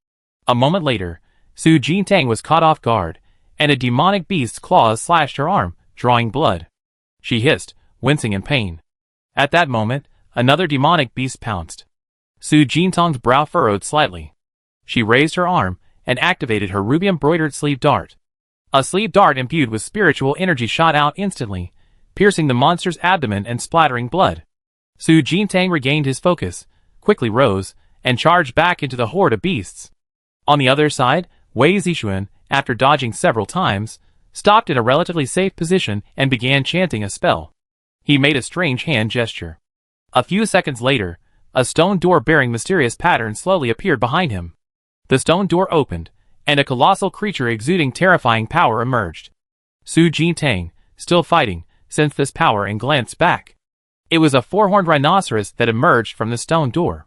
A moment later, Su Jintang was caught off guard, and a demonic beast's claws slashed her arm, drawing blood. She hissed, wincing in pain. At that moment, another demonic beast pounced. Su Jintang's brow furrowed slightly. She raised her arm and activated her ruby-embroidered sleeve dart. A sleeve dart imbued with spiritual energy shot out instantly, piercing the monster's abdomen and splattering blood. Su Jintang regained his focus, quickly rose, and charged back into the horde of beasts. On the other side, Wei Zixuan after dodging several times, stopped in a relatively safe position and began chanting a spell. He made a strange hand gesture. A few seconds later, a stone door bearing mysterious pattern slowly appeared behind him. The stone door opened, and a colossal creature exuding terrifying power emerged. Su Jintang, still fighting, sensed this power and glanced back. It was a four-horned rhinoceros that emerged from the stone door.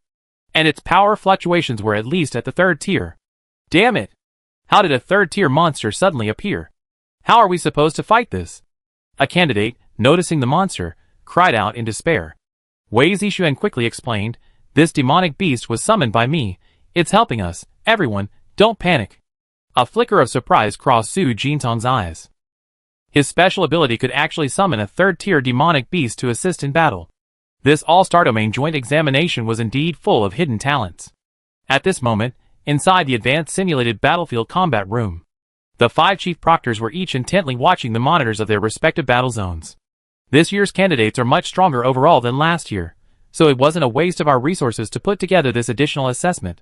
And its power fluctuations were at least at the third tier. Damn it! How did a third-tier monster suddenly appear? How are we supposed to fight this? A candidate, noticing the monster, cried out in despair. Wei Zixuan quickly explained, "This demonic beast was summoned by me. It's helping us. Everyone, don't panic." A flicker of surprise crossed Su Jintang's eyes. His special ability could actually summon a third-tier demonic beast to assist in battle. This all-star domain joint examination was indeed full of hidden talents. At this moment, inside the advanced simulated battlefield combat room, the 5 chief proctors were each intently watching the monitors of their respective battle zones. This year's candidates are much stronger overall than last year, so it wasn't a waste of our resources to put together this additional assessment.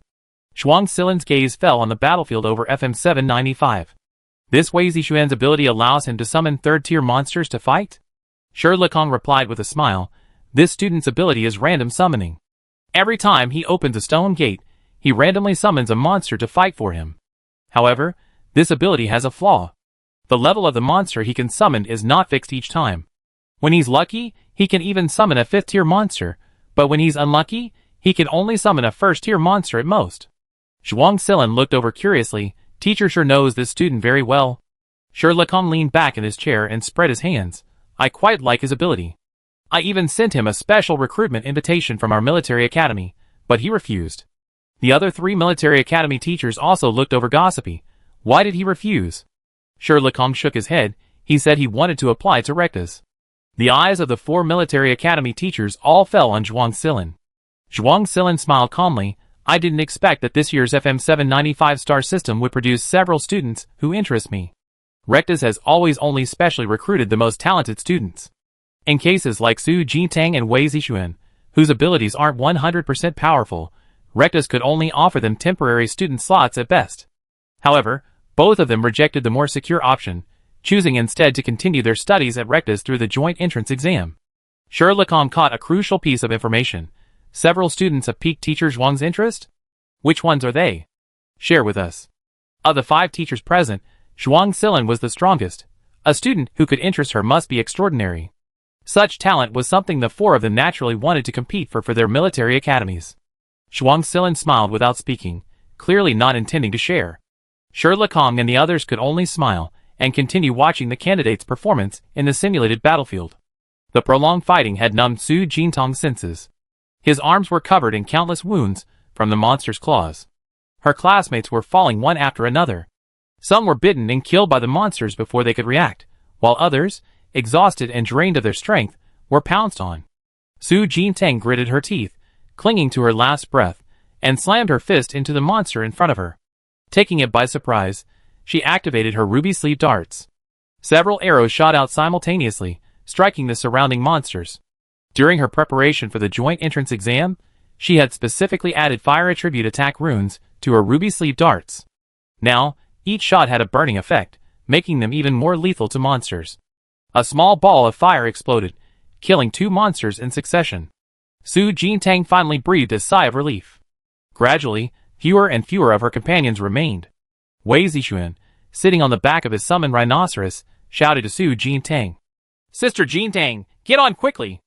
Zhuang Silin's gaze fell on the battlefield over FM 795. This Wei Zixuan's ability allows him to summon third-tier monsters to fight? Shi Lekong replied with a smile, "This student's ability is random summoning. Every time he opens a stone gate, he randomly summons a monster to fight for him. However, this ability has a flaw. The level of the monster he can summon is not fixed each time. When he's lucky, he can even summon a 5th-tier monster, but when he's unlucky, he can only summon a 1st-tier monster at most." Zhuang Silin looked over curiously. Teacher sure knows this student very well. Shi Lekong leaned back in his chair and spread his hands. "I quite like his ability. I even sent him a special recruitment invitation from our military academy, but he refused." The other 3 military academy teachers also looked over gossipy. Why did he refuse? Shi Lekong shook his head. He said he wanted to apply to Rectus. The eyes of the 4 military academy teachers all fell on Zhuang Silin. Zhuang Silin smiled calmly. "I didn't expect that this year's FM 795 star system would produce several students who interest me. Rectus has always only specially recruited the most talented students. In cases like Su Jintang and Wei Zixuan, whose abilities aren't 100% powerful, Rectus could only offer them temporary student slots at best. However, both of them rejected the more secure option, choosing instead to continue their studies at Rectus through the joint entrance exam." Shi Lekong caught a crucial piece of information. "Several students have piqued Teacher Zhuang's interest? Which ones are they? Share with us." Of the 5 teachers present, Zhuang Silin was the strongest. A student who could interest her must be extraordinary. Such talent was something the 4 of them naturally wanted to compete for their military academies. Zhuang Silin smiled without speaking, clearly not intending to share. Shi Lekong and the others could only smile and continue watching the candidate's performance in the simulated battlefield. The prolonged fighting had numbed Su Jintang's senses. His arms were covered in countless wounds from the monster's claws. Her classmates were falling one after another. Some were bitten and killed by the monsters before they could react, while others, exhausted and drained of their strength, were pounced on. Su Jintang gritted her teeth, clinging to her last breath, and slammed her fist into the monster in front of her. Taking it by surprise, she activated her ruby sleeve darts. Several arrows shot out simultaneously, striking the surrounding monsters. During her preparation for the joint entrance exam, she had specifically added fire attribute attack runes to her ruby sleeve darts. Now, each shot had a burning effect, making them even more lethal to monsters. A small ball of fire exploded, killing 2 monsters in succession. Su Jintang finally breathed a sigh of relief. Gradually, fewer and fewer of her companions remained. Wei Zixuan, sitting on the back of his summoned rhinoceros, shouted to Su Jintang, "Sister Jintang, get on quickly!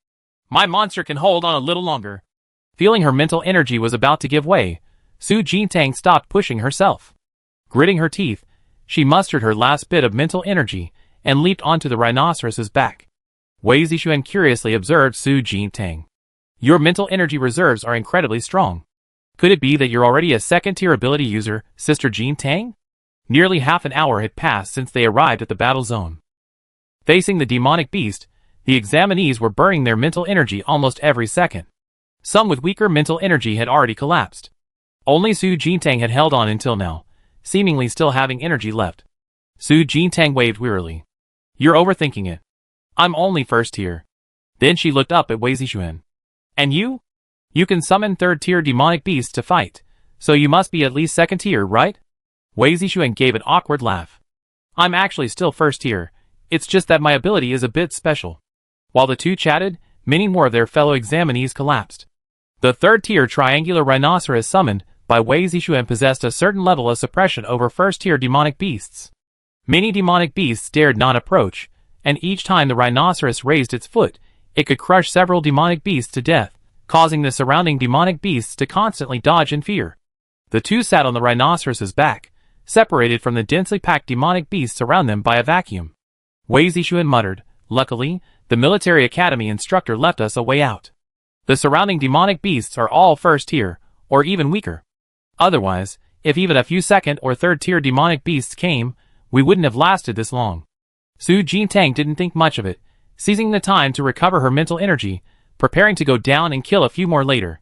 My monster can hold on a little longer." Feeling her mental energy was about to give way, Su Jintang stopped pushing herself. Gritting her teeth, she mustered her last bit of mental energy and leaped onto the rhinoceros's back. Wei Zixuan curiously observed Su Jintang. "Your mental energy reserves are incredibly strong. Could it be that you're already a 2nd-tier ability user, Sister Jintang?" Nearly half an hour had passed since they arrived at the battle zone. Facing the demonic beast, the examinees were burning their mental energy almost every second. Some with weaker mental energy had already collapsed. Only Su Jintang had held on until now, seemingly still having energy left. Su Jintang waved wearily. "You're overthinking it. I'm only 1st-tier. Then she looked up at Wei Zixuan. "And you? You can summon 3rd-tier demonic beasts to fight, so you must be at least 2nd-tier, right?" Wei Zixuan gave an awkward laugh. I'm actually still first tier. It's just that my ability is a bit special. While the two chatted, many more of their fellow examinees collapsed. The third-tier triangular rhinoceros summoned by Wei Zixuan possessed a certain level of suppression over first-tier demonic beasts. Many demonic beasts dared not approach, and each time the rhinoceros raised its foot, it could crush several demonic beasts to death, causing the surrounding demonic beasts to constantly dodge in fear. The two sat on the rhinoceros's back, separated from the densely packed demonic beasts around them by a vacuum. Wei Zixuan muttered, "Luckily, the military academy instructor left us a way out. The surrounding demonic beasts are all first tier, or even weaker. Otherwise, if even a few second or third tier demonic beasts came, we wouldn't have lasted this long." Su Jintang didn't think much of it, seizing the time to recover her mental energy, preparing to go down and kill a few more later.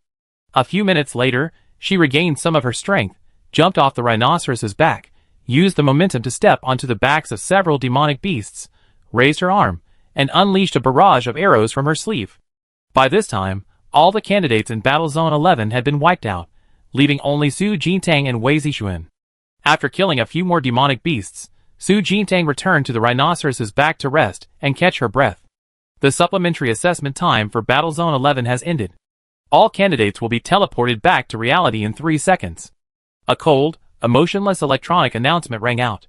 A few minutes later, she regained some of her strength, jumped off the rhinoceros's back, used the momentum to step onto the backs of several demonic beasts, raised her arm, and unleashed a barrage of arrows from her sleeve. By this time, all the candidates in Battle Zone 11 had been wiped out, leaving only Su Jintang and Wei Zixuan. After killing a few more demonic beasts, Su Jintang returned to the rhinoceros's back to rest and catch her breath. The supplementary assessment time for Battle Zone 11 has ended. All candidates will be teleported back to reality in 3 seconds. A cold, emotionless electronic announcement rang out.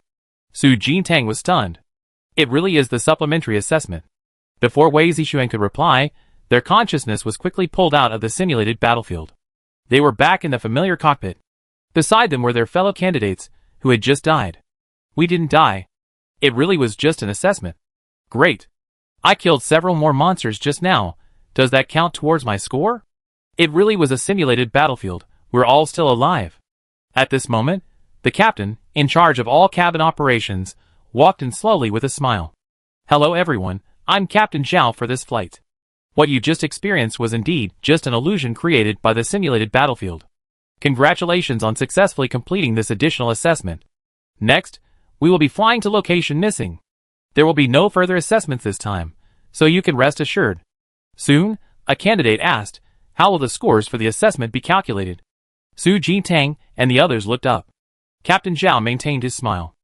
Su Jintang was stunned. It really is the supplementary assessment. Before Wei Zixuan could reply, their consciousness was quickly pulled out of the simulated battlefield. They were back in the familiar cockpit. Beside them were their fellow candidates, who had just died. "We didn't die. It really was just an assessment." "Great. I killed several more monsters just now. Does that count towards my score?" "It really was a simulated battlefield. We're all still alive." At this moment, the captain, in charge of all cabin operations, walked in slowly with a smile. "Hello everyone, I'm Captain Zhao for this flight. What you just experienced was indeed just an illusion created by the simulated battlefield. Congratulations on successfully completing this additional assessment. Next, we will be flying to location missing. There will be no further assessments this time, so you can rest assured." Soon, a candidate asked, "How will the scores for the assessment be calculated?" Su Jintang and the others looked up. Captain Zhao maintained his smile.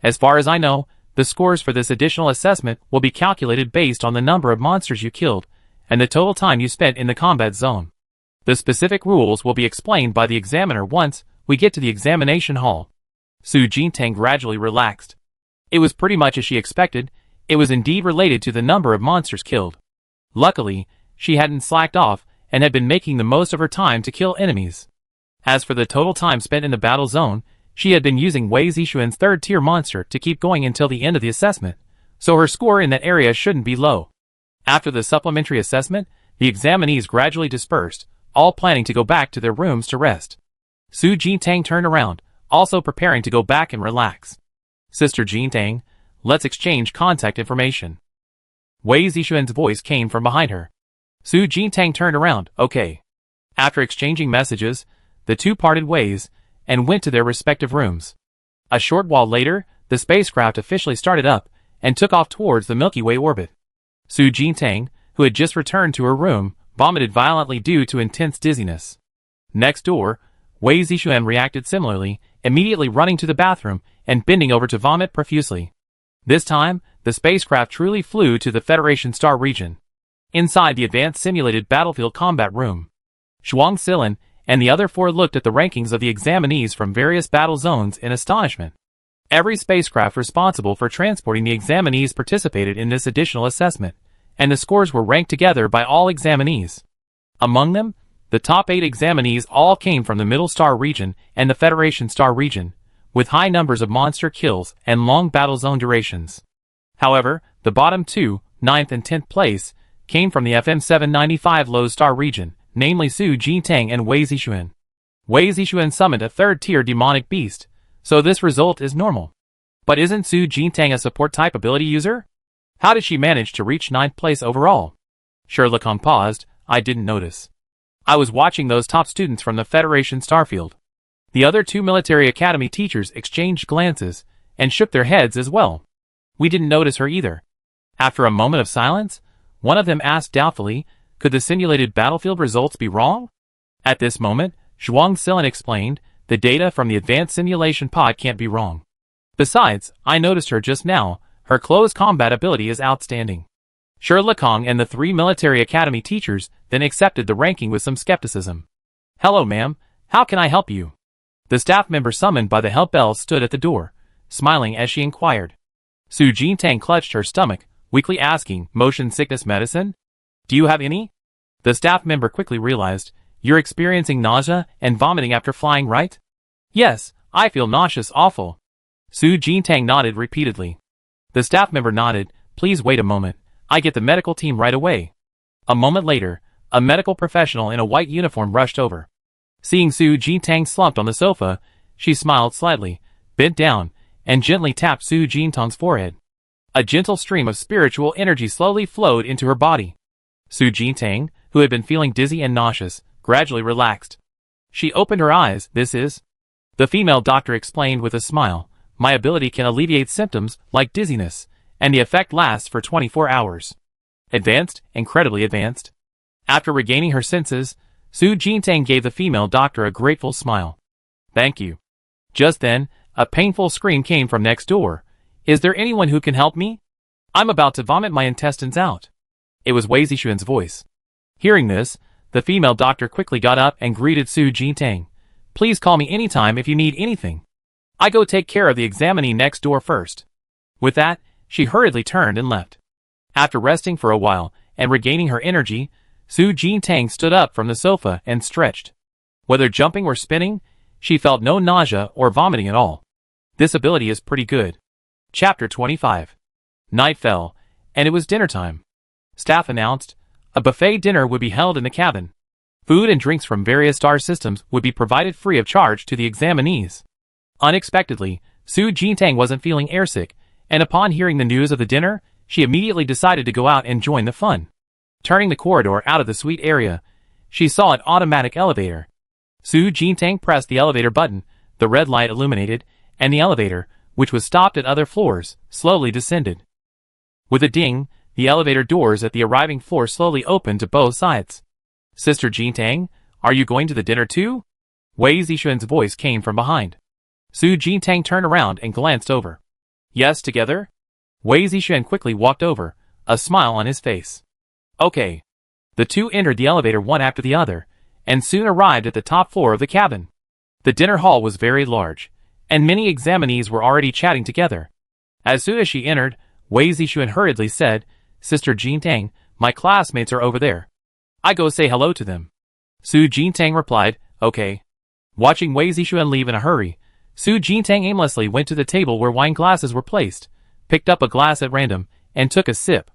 "As far as I know, the scores for this additional assessment will be calculated based on the number of monsters you killed and the total time you spent in the combat zone. The specific rules will be explained by the examiner once we get to the examination hall." Su Jintang gradually relaxed. It was pretty much as she expected. It was indeed related to the number of monsters killed. Luckily, she hadn't slacked off and had been making the most of her time to kill enemies. As for the total time spent in the battle zone, she had been using Wei Zixuan's third-tier monster to keep going until the end of the assessment, so her score in that area shouldn't be low. After the supplementary assessment, the examinees gradually dispersed, all planning to go back to their rooms to rest. Su Jintang turned around, also preparing to go back and relax. "Sister Jintang, let's exchange contact information." Wei Zixuan's voice came from behind her. Su Jintang turned around, "Okay." After exchanging messages, the two parted ways and went to their respective rooms. A short while later, the spacecraft officially started up and took off towards the Milky Way orbit. Su Jintang, who had just returned to her room, vomited violently due to intense dizziness. Next door, Wei Zixuan reacted similarly, immediately running to the bathroom and bending over to vomit profusely. This time, the spacecraft truly flew to the Federation Star region. Inside the advanced simulated battlefield combat room, Zhuang Silin and the other four looked at the rankings of the examinees from various battle zones in astonishment. Every spacecraft responsible for transporting the examinees participated in this additional assessment, and the scores were ranked together by all examinees. Among them, the top 8 examinees all came from the Middle Star region and the Federation Star region, with high numbers of monster kills and long battle zone durations. However, the bottom 2, 9th and 10th place, came from the FM 795 Low Star region, namely Su Jintang and Wei Zixuan. Wei Zixuan summoned a third-tier demonic beast, so this result is normal. But isn't Su Jintang a support-type ability user? How did she manage to reach 9th place overall? Sherlock paused. "I didn't notice. I was watching those top students from the Federation Starfield." The other 2 military academy teachers exchanged glances and shook their heads as well. "We didn't notice her either." After a moment of silence, one of them asked doubtfully, "Could the simulated battlefield results be wrong?" At this moment, Zhuang Silin explained, The data from the advanced simulation pod can't be wrong. Besides, I noticed her just now. Her close combat ability is outstanding. Lekong and the 3 military academy teachers then accepted the ranking with some skepticism. Hello, ma'am. How can I help you? The staff member summoned by the help bell stood at the door, smiling as she inquired. Su Jintang clutched her stomach, weakly asking, motion sickness medicine? Do you have any? The staff member quickly realized, you're experiencing nausea and vomiting after flying, right? Yes, I feel nauseous awful. Su Jintang nodded repeatedly. The staff member nodded, please wait a moment, I get the medical team right away. A moment later, a medical professional in a white uniform rushed over. Seeing Su Jintang slumped on the sofa, she smiled slightly, bent down, and gently tapped Su Jintang's forehead. A gentle stream of spiritual energy slowly flowed into her body. Su Jintang, who had been feeling dizzy and nauseous, gradually relaxed. She opened her eyes. This is? The female doctor explained with a smile. My ability can alleviate symptoms like dizziness, and the effect lasts for 24 hours. Advanced, incredibly advanced. After regaining her senses, Su Jintang gave the female doctor a grateful smile. Thank you. Just then, a painful scream came from next door. Is there anyone who can help me? I'm about to vomit my intestines out. It was Wei Zixuan's voice. Hearing this, the female doctor quickly got up and greeted Su Jintang. Please call me anytime if you need anything. I go take care of the examinee next door first. With that, she hurriedly turned and left. After resting for a while and regaining her energy, Su Jintang stood up from the sofa and stretched. Whether jumping or spinning, she felt no nausea or vomiting at all. This ability is pretty good. Chapter 25. Night fell, and it was dinner time. Staff announced, a buffet dinner would be held in the cabin. Food and drinks from various star systems would be provided free of charge to the examinees. Unexpectedly, Su Jintang wasn't feeling airsick, and upon hearing the news of the dinner, she immediately decided to go out and join the fun. Turning the corridor out of the suite area, she saw an automatic elevator. Su Jintang pressed the elevator button, the red light illuminated, and the elevator, which was stopped at other floors, slowly descended. With a ding, the elevator doors at the arriving floor slowly opened to both sides. Sister Jintang, are you going to the dinner too? Wei Zixuan's voice came from behind. Su Jintang turned around and glanced over. Yes, together? Wei Zixuan quickly walked over, a smile on his face. Okay. The two entered the elevator one after the other, and soon arrived at the top floor of the cabin. The dinner hall was very large, and many examinees were already chatting together. As soon as she entered, Wei Zixuan hurriedly said, Sister Jintang, my classmates are over there. I go say hello to them. Su Jintang replied, okay. Watching Wei Zixuan leave in a hurry, Su Jintang aimlessly went to the table where wine glasses were placed, picked up a glass at random, and took a sip.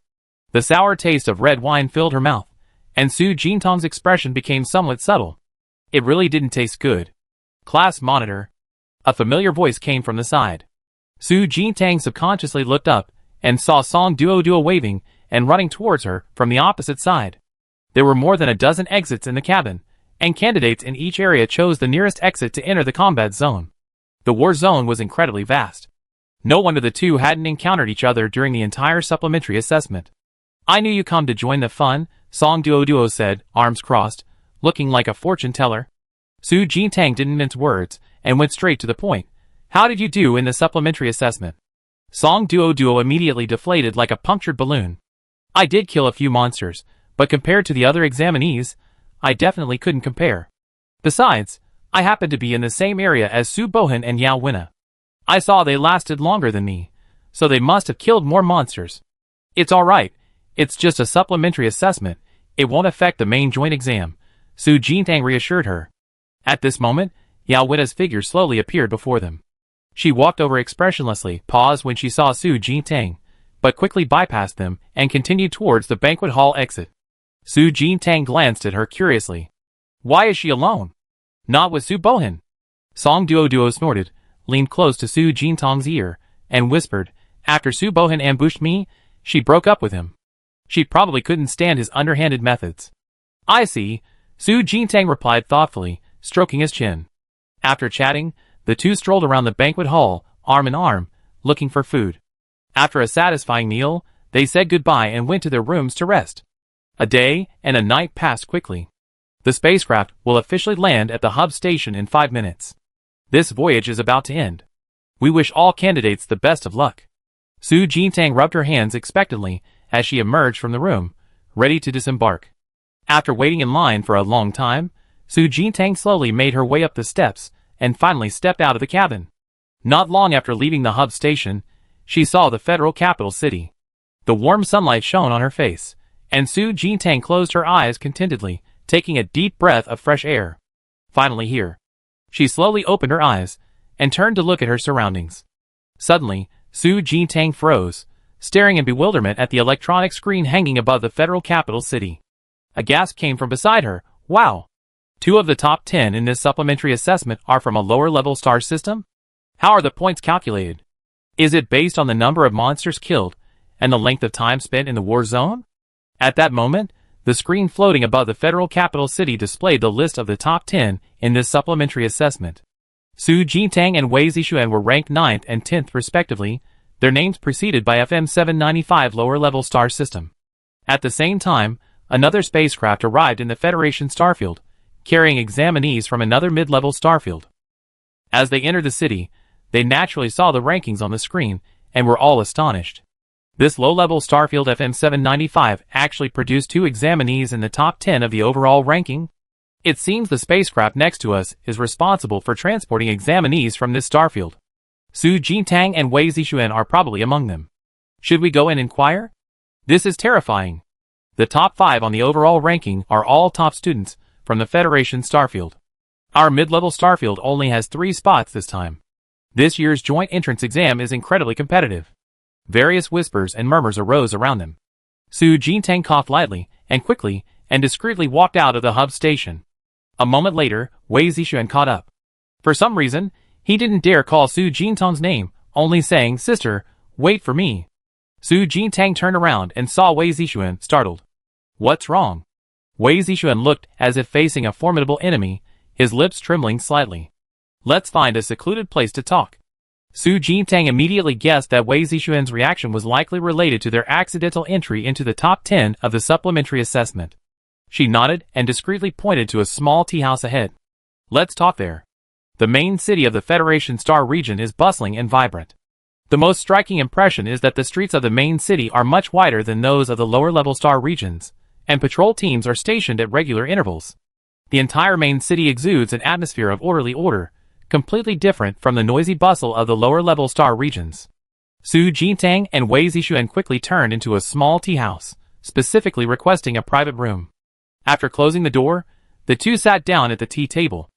The sour taste of red wine filled her mouth, and Su Jintang's expression became somewhat subtle. It really didn't taste good. Class monitor. A familiar voice came from the side. Su Jintang subconsciously looked up, and saw Song Duo waving and running towards her from the opposite side. There were more than a dozen exits in the cabin, and candidates in each area chose the nearest exit to enter the combat zone. The war zone was incredibly vast. No wonder the two hadn't encountered each other during the entire supplementary assessment. I knew you come to join the fun, Song Duo said, arms crossed, looking like a fortune teller. Su Jintang didn't mince words, and went straight to the point. How did you do in the supplementary assessment? Song Duo immediately deflated like a punctured balloon. I did kill a few monsters, but compared to the other examinees, I definitely couldn't compare. Besides, I happened to be in the same area as Su Bohan and Yao Winna. I saw they lasted longer than me, so they must have killed more monsters. It's alright, it's just a supplementary assessment, it won't affect the main joint exam, Su Jintang reassured her. At this moment, Yao Winna's figure slowly appeared before them. She walked over expressionlessly, paused when she saw Su Jintang, but quickly bypassed them and continued towards the banquet hall exit. Su Jintang glanced at her curiously. Why is she alone? Not with Su Bohan. Song Duo snorted, leaned close to Su Jintang's ear, and whispered, after Su Bohan ambushed me, she broke up with him. She probably couldn't stand his underhanded methods. I see, Su Jintang replied thoughtfully, stroking his chin. After chatting, the two strolled around the banquet hall, arm in arm, looking for food. After a satisfying meal, they said goodbye and went to their rooms to rest. A day and a night passed quickly. The spacecraft will officially land at the hub station in 5 minutes. This voyage is about to end. We wish all candidates the best of luck. Su Jintang rubbed her hands expectantly as she emerged from the room, ready to disembark. After waiting in line for a long time, Su Jintang slowly made her way up the steps and finally stepped out of the cabin. Not long after leaving the hub station, she saw the federal capital city. The warm sunlight shone on her face, and Su Jintang closed her eyes contentedly, taking a deep breath of fresh air. Finally here. She slowly opened her eyes and turned to look at her surroundings. Suddenly, Su Jintang froze, staring in bewilderment at the electronic screen hanging above the federal capital city. A gasp came from beside her. Wow! 2 of the top 10 in this supplementary assessment are from a lower-level star system? How are the points calculated? Is it based on the number of monsters killed and the length of time spent in the war zone? At that moment, the screen floating above the federal capital city displayed the list of the top 10 in this supplementary assessment. Su Jintang and Wei Zixuan were ranked 9th and 10th respectively, their names preceded by FM 795 lower-level star system. At the same time, another spacecraft arrived in the Federation starfield, carrying examinees from another mid-level starfield. As they entered the city, they naturally saw the rankings on the screen and were all astonished. This low-level starfield FM 795 actually produced 2 examinees in the top 10 of the overall ranking. It seems the spacecraft next to us is responsible for transporting examinees from this starfield. Su Jintang and Wei Zixuan are probably among them. Should we go and inquire? This is terrifying. The top 5 on the overall ranking are all top students from the Federation starfield. Our mid-level starfield only has 3 spots this time. This year's joint entrance exam is incredibly competitive. Various whispers and murmurs arose around them. Su Jintang coughed lightly and quickly and discreetly walked out of the hub station. A moment later, Wei Zixuan caught up. For some reason, he didn't dare call Su Jintang's name, only saying, "Sister, wait for me." Su Jintang turned around and saw Wei Zixuan, startled. What's wrong? Wei Zixuan looked as if facing a formidable enemy, his lips trembling slightly. Let's find a secluded place to talk. Su Jintang immediately guessed that Wei Zixuan's reaction was likely related to their accidental entry into the top 10 of the supplementary assessment. She nodded and discreetly pointed to a small tea house ahead. Let's talk there. The main city of the Federation Star region is bustling and vibrant. The most striking impression is that the streets of the main city are much wider than those of the lower-level star regions, and patrol teams are stationed at regular intervals. The entire main city exudes an atmosphere of orderly order, completely different from the noisy bustle of the lower-level star regions. Su Jintang and Wei Zixuan quickly turned into a small tea house, specifically requesting a private room. After closing the door, the two sat down at the tea table.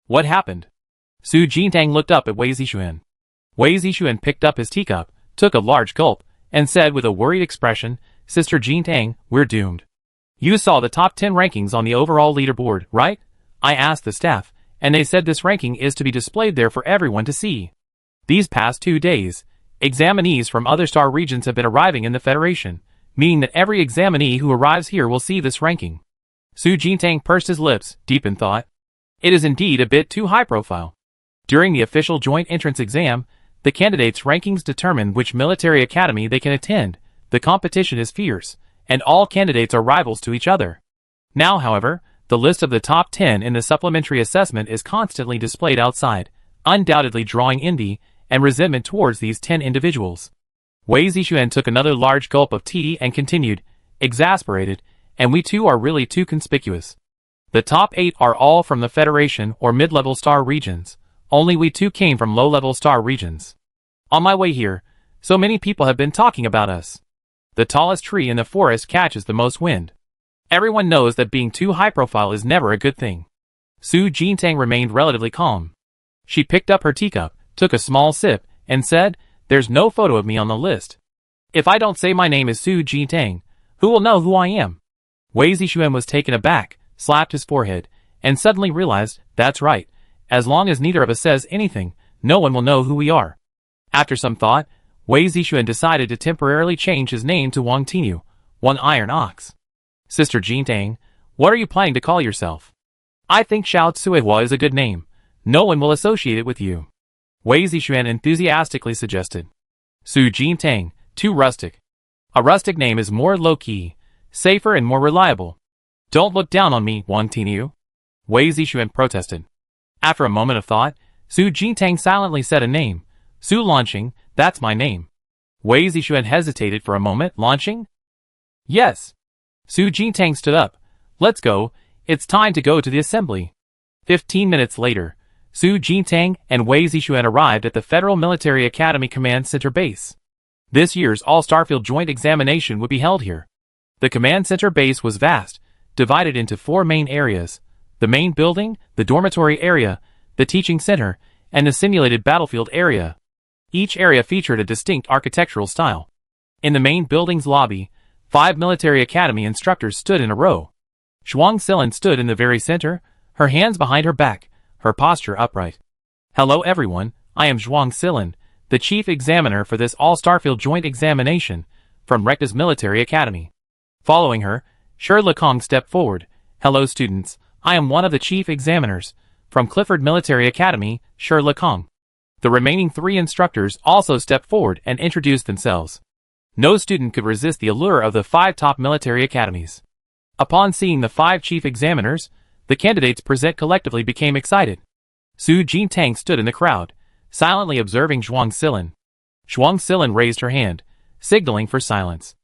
What happened? Su Jintang looked up at Wei Zixuan. Wei Zixuan picked up his teacup, took a large gulp, and said with a worried expression, "Sister Jintang, we're doomed. You saw the top 10 rankings on the overall leaderboard, right? I asked the staff, and they said this ranking is to be displayed there for everyone to see. These past 2 days, examinees from other star regions have been arriving in the Federation, meaning that every examinee who arrives here will see this ranking." Su Jintang pursed his lips, deep in thought. It is indeed a bit too high profile. During the official joint entrance exam, the candidates' rankings determine which military academy they can attend. The competition is fierce, and all candidates are rivals to each other. Now, however, the list of the top 10 in the supplementary assessment is constantly displayed outside, undoubtedly drawing envy and resentment towards these 10 individuals. Wei Zixuan took another large gulp of tea and continued, exasperated, and we too are really too conspicuous. The top 8 are all from the Federation or mid-level star regions. Only we two came from low-level star regions. On my way here, so many people have been talking about us. The tallest tree in the forest catches the most wind. Everyone knows that being too high-profile is never a good thing. Su Jintang remained relatively calm. She picked up her teacup, took a small sip, and said, "There's no photo of me on the list. If I don't say my name is Su Jintang, who will know who I am?" Wei Zixuan was taken aback, slapped his forehead, and suddenly realized, that's right. As long as neither of us says anything, no one will know who we are. After some thought, Wei Zixuan decided to temporarily change his name to Wang Tinu, one iron ox. Sister Jintang, what are you planning to call yourself? I think Xiao Tsuihua is a good name. No one will associate it with you. Wei Zixuan enthusiastically suggested. Su Jintang, too rustic. A rustic name is more low-key, safer and more reliable. Don't look down on me, Wang Tinu. Wei Zixuan protested. After a moment of thought, Su Jintang silently said a name. Su Launching, that's my name. Wei Zixuan hesitated for a moment. Launching? Yes. Su Jintang stood up. Let's go, it's time to go to the assembly. 15 minutes later, Su Jintang and Wei Zixuan arrived at the Federal Military Academy Command Center base. This year's All-Starfield Joint Examination would be held here. The Command Center base was vast, divided into 4 main areas: the main building, the dormitory area, the teaching center, and the simulated battlefield area. Each area featured a distinct architectural style. In the main building's lobby, 5 military academy instructors stood in a row. Zhuang Silin stood in the very center, her hands behind her back, her posture upright. Hello everyone, I am Zhuang Silin, the chief examiner for this All-Starfield Joint Examination, from Recta's Military Academy. Following her, Shi Lekong stepped forward. Hello students, I am one of the chief examiners, from Clifford Military Academy, Shi Lekong. The remaining 3 instructors also stepped forward and introduced themselves. No student could resist the allure of the 5 top military academies. Upon seeing the 5 chief examiners, the candidates present collectively became excited. Su Jintang stood in the crowd, silently observing Zhuang Silin. Zhuang Silin raised her hand, signaling for silence.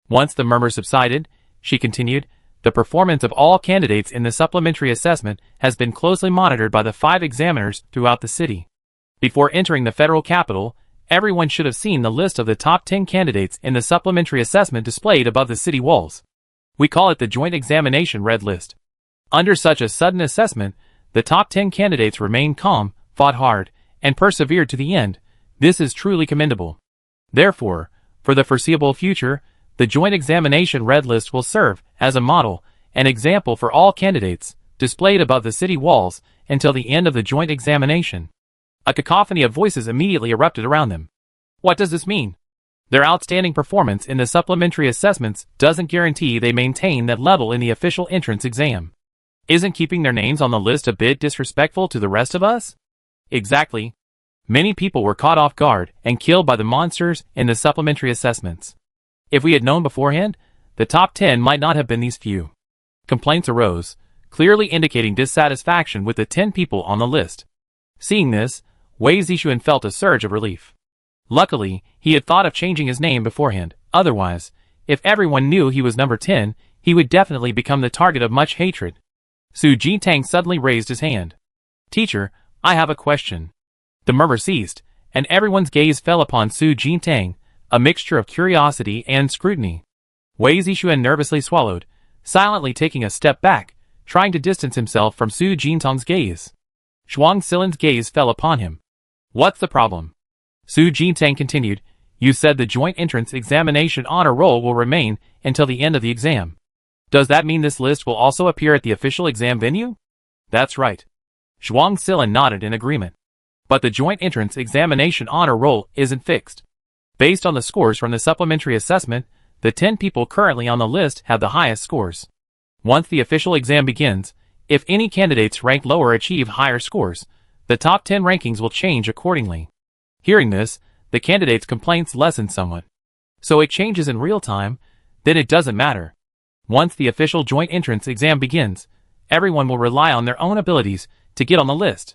Once the murmur subsided, she continued, the performance of all candidates in the supplementary assessment has been closely monitored by the 5 examiners throughout the city. Before entering the federal capital, everyone should have seen the list of the top 10 candidates in the supplementary assessment displayed above the city walls. We call it the Joint Examination Red List. Under such a sudden assessment, the top 10 candidates remained calm, fought hard, and persevered to the end. This is truly commendable. Therefore, for the foreseeable future, the Joint Examination Red List will serve as a model, an example for all candidates, displayed above the city walls until the end of the joint examination. A cacophony of voices immediately erupted around them. What does this mean? Their outstanding performance in the supplementary assessments doesn't guarantee they maintain that level in the official entrance exam. Isn't keeping their names on the list a bit disrespectful to the rest of us? Exactly. Many people were caught off guard and killed by the monsters in the supplementary assessments. If we had known beforehand, the top 10 might not have been these few. Complaints arose, clearly indicating dissatisfaction with the 10 people on the list. Seeing this, Wei Zixuan felt a surge of relief. Luckily, he had thought of changing his name beforehand. Otherwise, if everyone knew he was number 10, he would definitely become the target of much hatred. Su Jintang suddenly raised his hand. Teacher, I have a question. The murmur ceased, and everyone's gaze fell upon Su Jintang, a mixture of curiosity and scrutiny. Wei Zixuan nervously swallowed, silently taking a step back, trying to distance himself from Su Jintang's gaze. Zhuang Silin's gaze fell upon him. What's the problem? Su Jintang continued, you said the joint entrance examination honor roll will remain until the end of the exam. Does that mean this list will also appear at the official exam venue? That's right. Zhuang Silin nodded in agreement. But the joint entrance examination honor roll isn't fixed. Based on the scores from the supplementary assessment, the 10 people currently on the list have the highest scores. Once the official exam begins, if any candidates ranked lower achieve higher scores, the top 10 rankings will change accordingly. Hearing this, the candidates' complaints lessen somewhat. So it changes in real time, then it doesn't matter. Once the official joint entrance exam begins, everyone will rely on their own abilities to get on the list.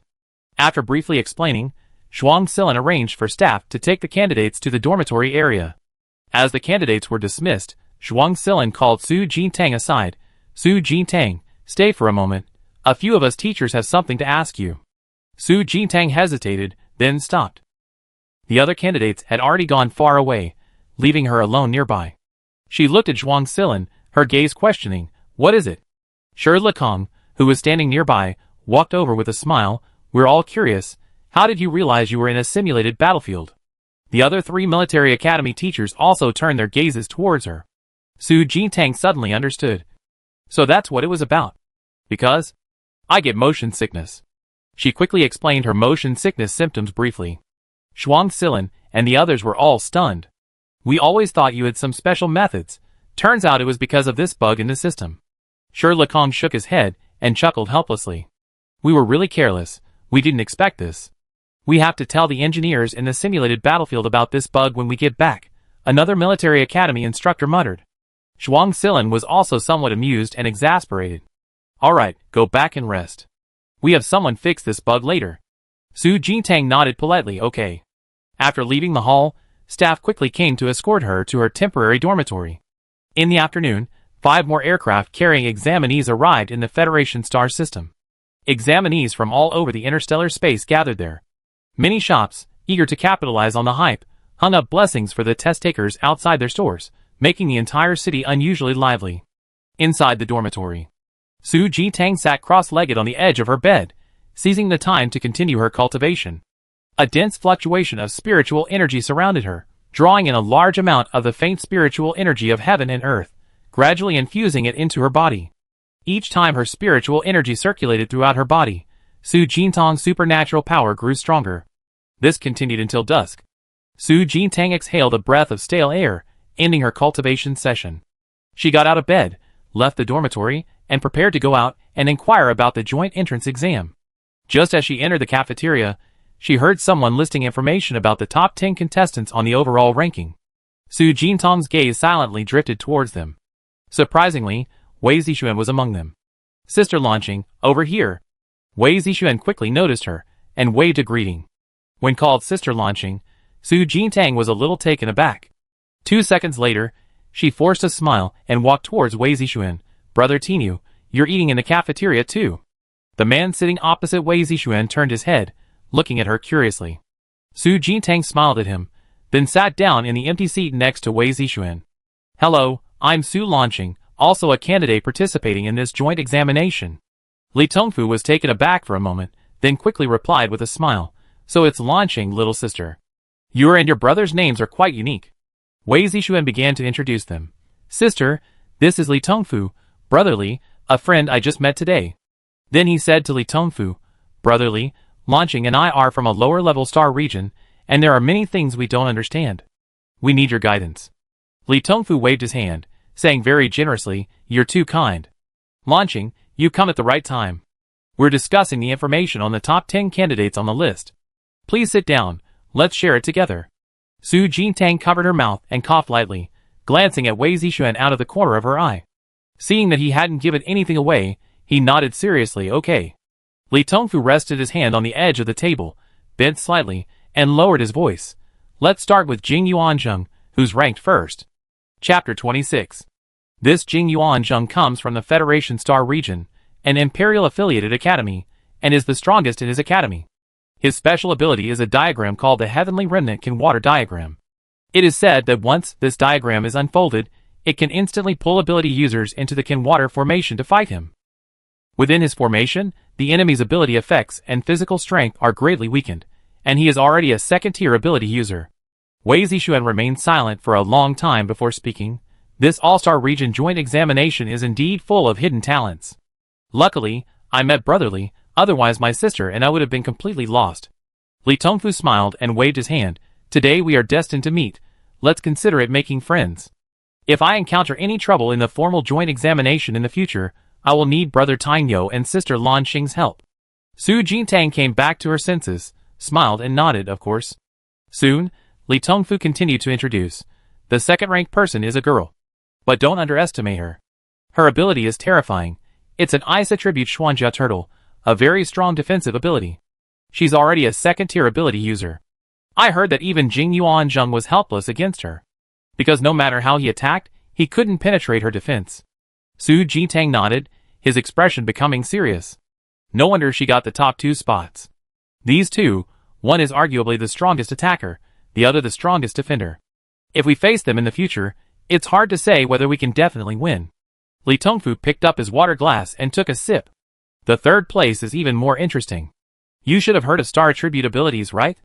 After briefly explaining, Zhuang Silin arranged for staff to take the candidates to the dormitory area. As the candidates were dismissed, Zhuang Silin called Su Jintang aside. Su Jintang, stay for a moment. A few of us teachers have something to ask you. Su Jintang hesitated, then stopped. The other candidates had already gone far away, leaving her alone nearby. She looked at Zhuang Silin, her gaze questioning, what is it? Shi Lekong, who was standing nearby, walked over with a smile. We're all curious. How did you realize you were in a simulated battlefield? The other 3 military academy teachers also turned their gazes towards her. Su Jintang suddenly understood. So that's what it was about. Because I get motion sickness. She quickly explained her motion sickness symptoms briefly. Zhuang Silin and the others were all stunned. We always thought you had some special methods. Turns out it was because of this bug in the system. Shi Lekong shook his head and chuckled helplessly. We were really careless. We didn't expect this. We have to tell the engineers in the simulated battlefield about this bug when we get back, another military academy instructor muttered. Zhuang Silin was also somewhat amused and exasperated. Alright, go back and rest. We have someone fix this bug later. Su Jintang nodded politely, okay. After leaving the hall, staff quickly came to escort her to her temporary dormitory. In the afternoon, 5 more aircraft carrying examinees arrived in the Federation star system. Examinees from all over the interstellar space gathered there. Many shops, eager to capitalize on the hype, hung up blessings for the test takers outside their stores, making the entire city unusually lively. Inside the dormitory, Su Jintang sat cross-legged on the edge of her bed, seizing the time to continue her cultivation. A dense fluctuation of spiritual energy surrounded her, drawing in a large amount of the faint spiritual energy of heaven and earth, gradually infusing it into her body. Each time her spiritual energy circulated throughout her body, Su Jintang's supernatural power grew stronger. This continued until dusk. Su Jintang exhaled a breath of stale air, ending her cultivation session. She got out of bed, left the dormitory, and prepared to go out and inquire about the joint entrance exam. Just as she entered the cafeteria, she heard someone listing information about the top 10 contestants on the overall ranking. Su Jintang's gaze silently drifted towards them. Surprisingly, Wei Zixuan was among them. Sister Lanqing, over here. Wei Zixuan quickly noticed her, and waved a greeting. When called Sister Lanqing, Su Jintang was a little taken aback. 2 seconds later, she forced a smile and walked towards Wei Zixuan. Brother Tinu, you're eating in the cafeteria too. The man sitting opposite Wei Zixuan turned his head, looking at her curiously. Su Jintang smiled at him, then sat down in the empty seat next to Wei Zixuan. Hello, I'm Su Lanqing, also a candidate participating in this joint examination. Li Tongfu was taken aback for a moment, then quickly replied with a smile. So it's Lanqing, little sister. Your and your brother's names are quite unique. Wei Zixuan began to introduce them. Sister, this is Li Tongfu, brother Li, a friend I just met today. Then he said to Li Tongfu, Brother Li, Lanqing and I are from a lower-level star region, and there are many things we don't understand. We need your guidance. Li Tongfu waved his hand, saying very generously, You're too kind. Lanqing, you come at the right time. We're discussing the information on the top 10 candidates on the list. Please sit down, let's share it together. Su Jintang covered her mouth and coughed lightly, glancing at Wei Zixuan out of the corner of her eye. Seeing that he hadn't given anything away, he nodded seriously, okay. Li Tongfu rested his hand on the edge of the table, bent slightly, and lowered his voice. Let's start with Jing Yuanzheng, who's ranked first. Chapter 26. This Jing Yuanzheng comes from the Federation Star region, an Imperial-affiliated academy, and is the strongest in his academy. His special ability is a diagram called the Heavenly Remnant Kin Water Diagram. It is said that once this diagram is unfolded, it can instantly pull ability users into the Kin Water formation to fight him. Within his formation, the enemy's ability effects and physical strength are greatly weakened, and he is already a second-tier ability user. Wei Zixuan remained silent for a long time before speaking. This All-Star Region joint examination is indeed full of hidden talents. Luckily, I met Brother Li, otherwise my sister and I would have been completely lost. Li Tongfu smiled and waved his hand. Today we are destined to meet. Let's consider it making friends. If I encounter any trouble in the formal joint examination in the future, I will need Brother Tinyo and Sister Lanqing's help. Su Jintang came back to her senses, smiled and nodded, of course. Soon, Li Tongfu continued to introduce. The second-ranked person is a girl. But don't underestimate her. Her ability is terrifying. It's an ice attribute Xuanjia turtle, a very strong defensive ability. She's already a second-tier ability user. I heard that even Jing Yuanzheng was helpless against her, because no matter how he attacked, he couldn't penetrate her defense. Su Jintang nodded, his expression becoming serious. No wonder she got the top 2 spots. These two, one is arguably the strongest attacker, the other the strongest defender. If we face them in the future, it's hard to say whether we can definitely win. Li Tongfu picked up his water glass and took a sip. The third place is even more interesting. You should have heard of star attribute abilities, right?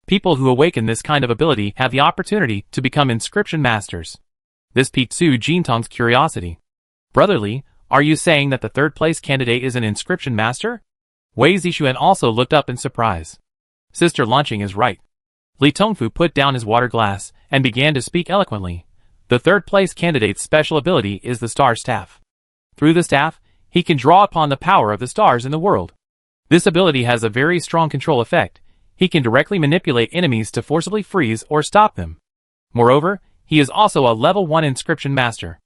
People who awaken this kind of ability have the opportunity to become inscription masters. This piqued Su Jintang's curiosity. Brother Li, are you saying that the third-place candidate is an inscription master? Wei Zixuan also looked up in surprise. Sister Lanqing is right. Li Tongfu put down his water glass and began to speak eloquently. The third-place candidate's special ability is the Star Staff. Through the staff, he can draw upon the power of the stars in the world. This ability has a very strong control effect. He can directly manipulate enemies to forcibly freeze or stop them. Moreover, he is also a level 1 inscription master.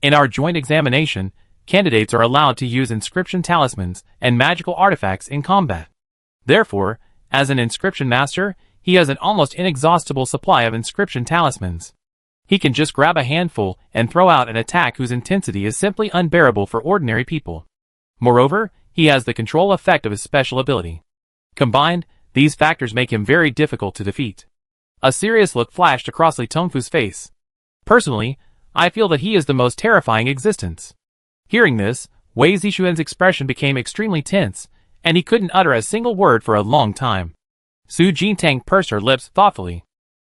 In our joint examination, candidates are allowed to use inscription talismans and magical artifacts in combat. Therefore, As an inscription master, he has an almost inexhaustible supply of inscription talismans. He can just grab a handful and throw out an attack whose intensity is simply unbearable for ordinary people. Moreover, he has the control effect of his special ability. Combined, these factors make him very difficult to defeat. A serious look flashed across Li Tongfu's face. Personally, I feel that he is the most terrifying existence. Hearing this, Wei Zixuan's expression became extremely tense, and he couldn't utter a single word for a long time. Su Jintang pursed her lips thoughtfully.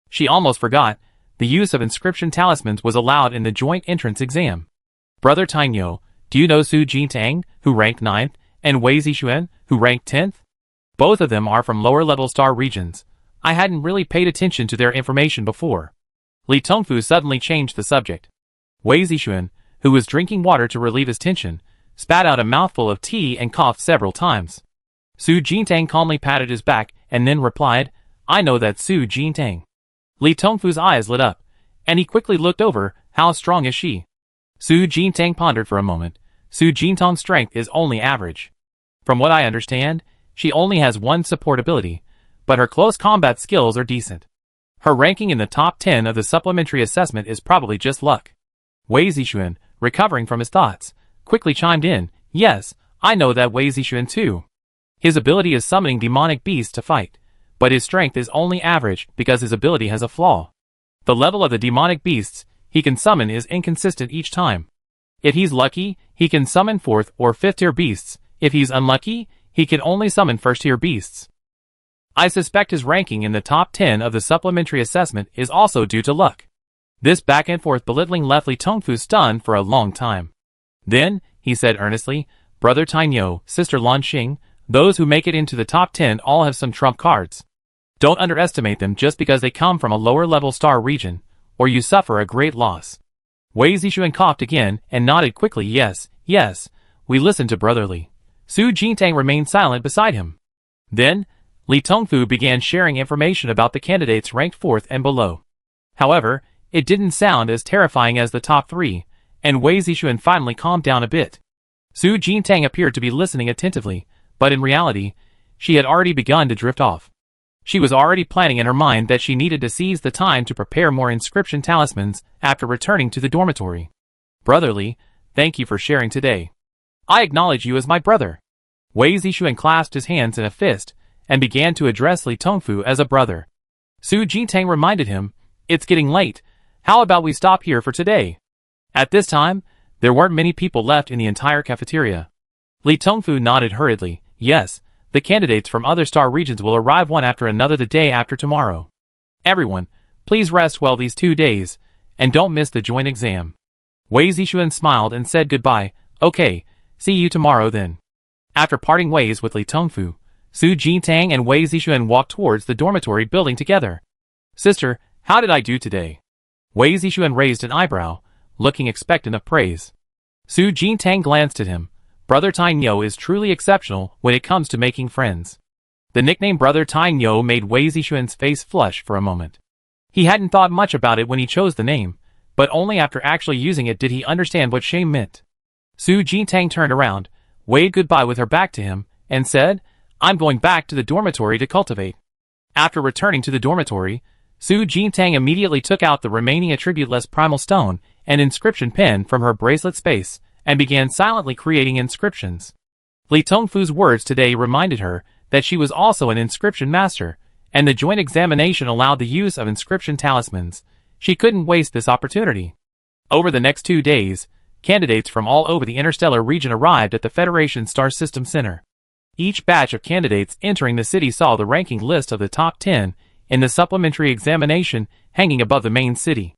She almost forgot, the use of inscription talismans was allowed in the joint entrance exam. Brother Tainyo, do you know Su Jintang, who ranked 9th, and Wei Zixuan, who ranked 10th? Both of them are from lower-level star regions. I hadn't really paid attention to their information before. Li Tongfu suddenly changed the subject. Wei Zixuan, who was drinking water to relieve his tension, spat out a mouthful of tea and coughed several times. Su Jintang calmly patted his back and then replied, I know that Su Jintang. Li Tongfu's eyes lit up, and he quickly looked over, how strong is she? Su Jintang pondered for a moment. Su Jintang's strength is only average. From what I understand, she only has one support ability, but her close combat skills are decent. Her ranking in the top 10 of the supplementary assessment is probably just luck. Wei Zixuan, recovering from his thoughts, quickly chimed in, yes, I know that Wei Zixuan too. His ability is summoning demonic beasts to fight, but his strength is only average because his ability has a flaw. The level of the demonic beasts he can summon is inconsistent each time. If he's lucky, he can summon 4th or 5th tier beasts. If he's unlucky, he can only summon 1st tier beasts. I suspect his ranking in the top 10 of the supplementary assessment is also due to luck. This back and forth belittling left Li Tongfu stunned for a long time. Then, he said earnestly, Brother Tainyo, Sister Lanxing, those who make it into the top 10 all have some trump cards. Don't underestimate them just because they come from a lower-level star region, or you suffer a great loss. Wei Zixuan coughed again and nodded quickly, yes, we listen to Brother Li. Su Jintang remained silent beside him. Then, Li Tongfu began sharing information about the candidates ranked 4th and below. However, it didn't sound as terrifying as the top 3, and Wei Zixuan finally calmed down a bit. Su Jintang appeared to be listening attentively, but in reality, she had already begun to drift off. She was already planning in her mind that she needed to seize the time to prepare more inscription talismans after returning to the dormitory. Brother Li, thank you for sharing today. I acknowledge you as my brother. Wei Zixuan clasped his hands in a fist and began to address Li Tongfu as a brother. Su Jintang reminded him, it's getting late. How about we stop here for today? At this time, there weren't many people left in the entire cafeteria. Li Tongfu nodded hurriedly, yes, the candidates from other star regions will arrive one after another the day after tomorrow. Everyone, please rest well these 2 days, and don't miss the joint exam. Wei Zixuan smiled and said goodbye, okay, see you tomorrow then. After parting ways with Li Tongfu, Su Jintang and Wei Zixuan walked towards the dormitory building together. Sister, how did I do today? Wei Zixuan raised an eyebrow, looking expectant of praise. Su Jintang glanced at him. Brother Tainyo is truly exceptional when it comes to making friends. The nickname Brother Tainyo made Wei Zixuan's face flush for a moment. He hadn't thought much about it when he chose the name, but only after actually using it did he understand what shame meant. Su Jintang turned around, waved goodbye with her back to him, and said, I'm going back to the dormitory to cultivate. After returning to the dormitory, Su Jintang immediately took out the remaining attributeless primal stone and inscription pen from her bracelet space and began silently creating inscriptions. Li Tongfu's words today reminded her that she was also an inscription master, and the joint examination allowed the use of inscription talismans. She couldn't waste this opportunity. Over the next 2 days, candidates from all over the interstellar region arrived at the Federation Star System Center. Each batch of candidates entering the city saw the ranking list of the top 10 in the supplementary examination hanging above the main city.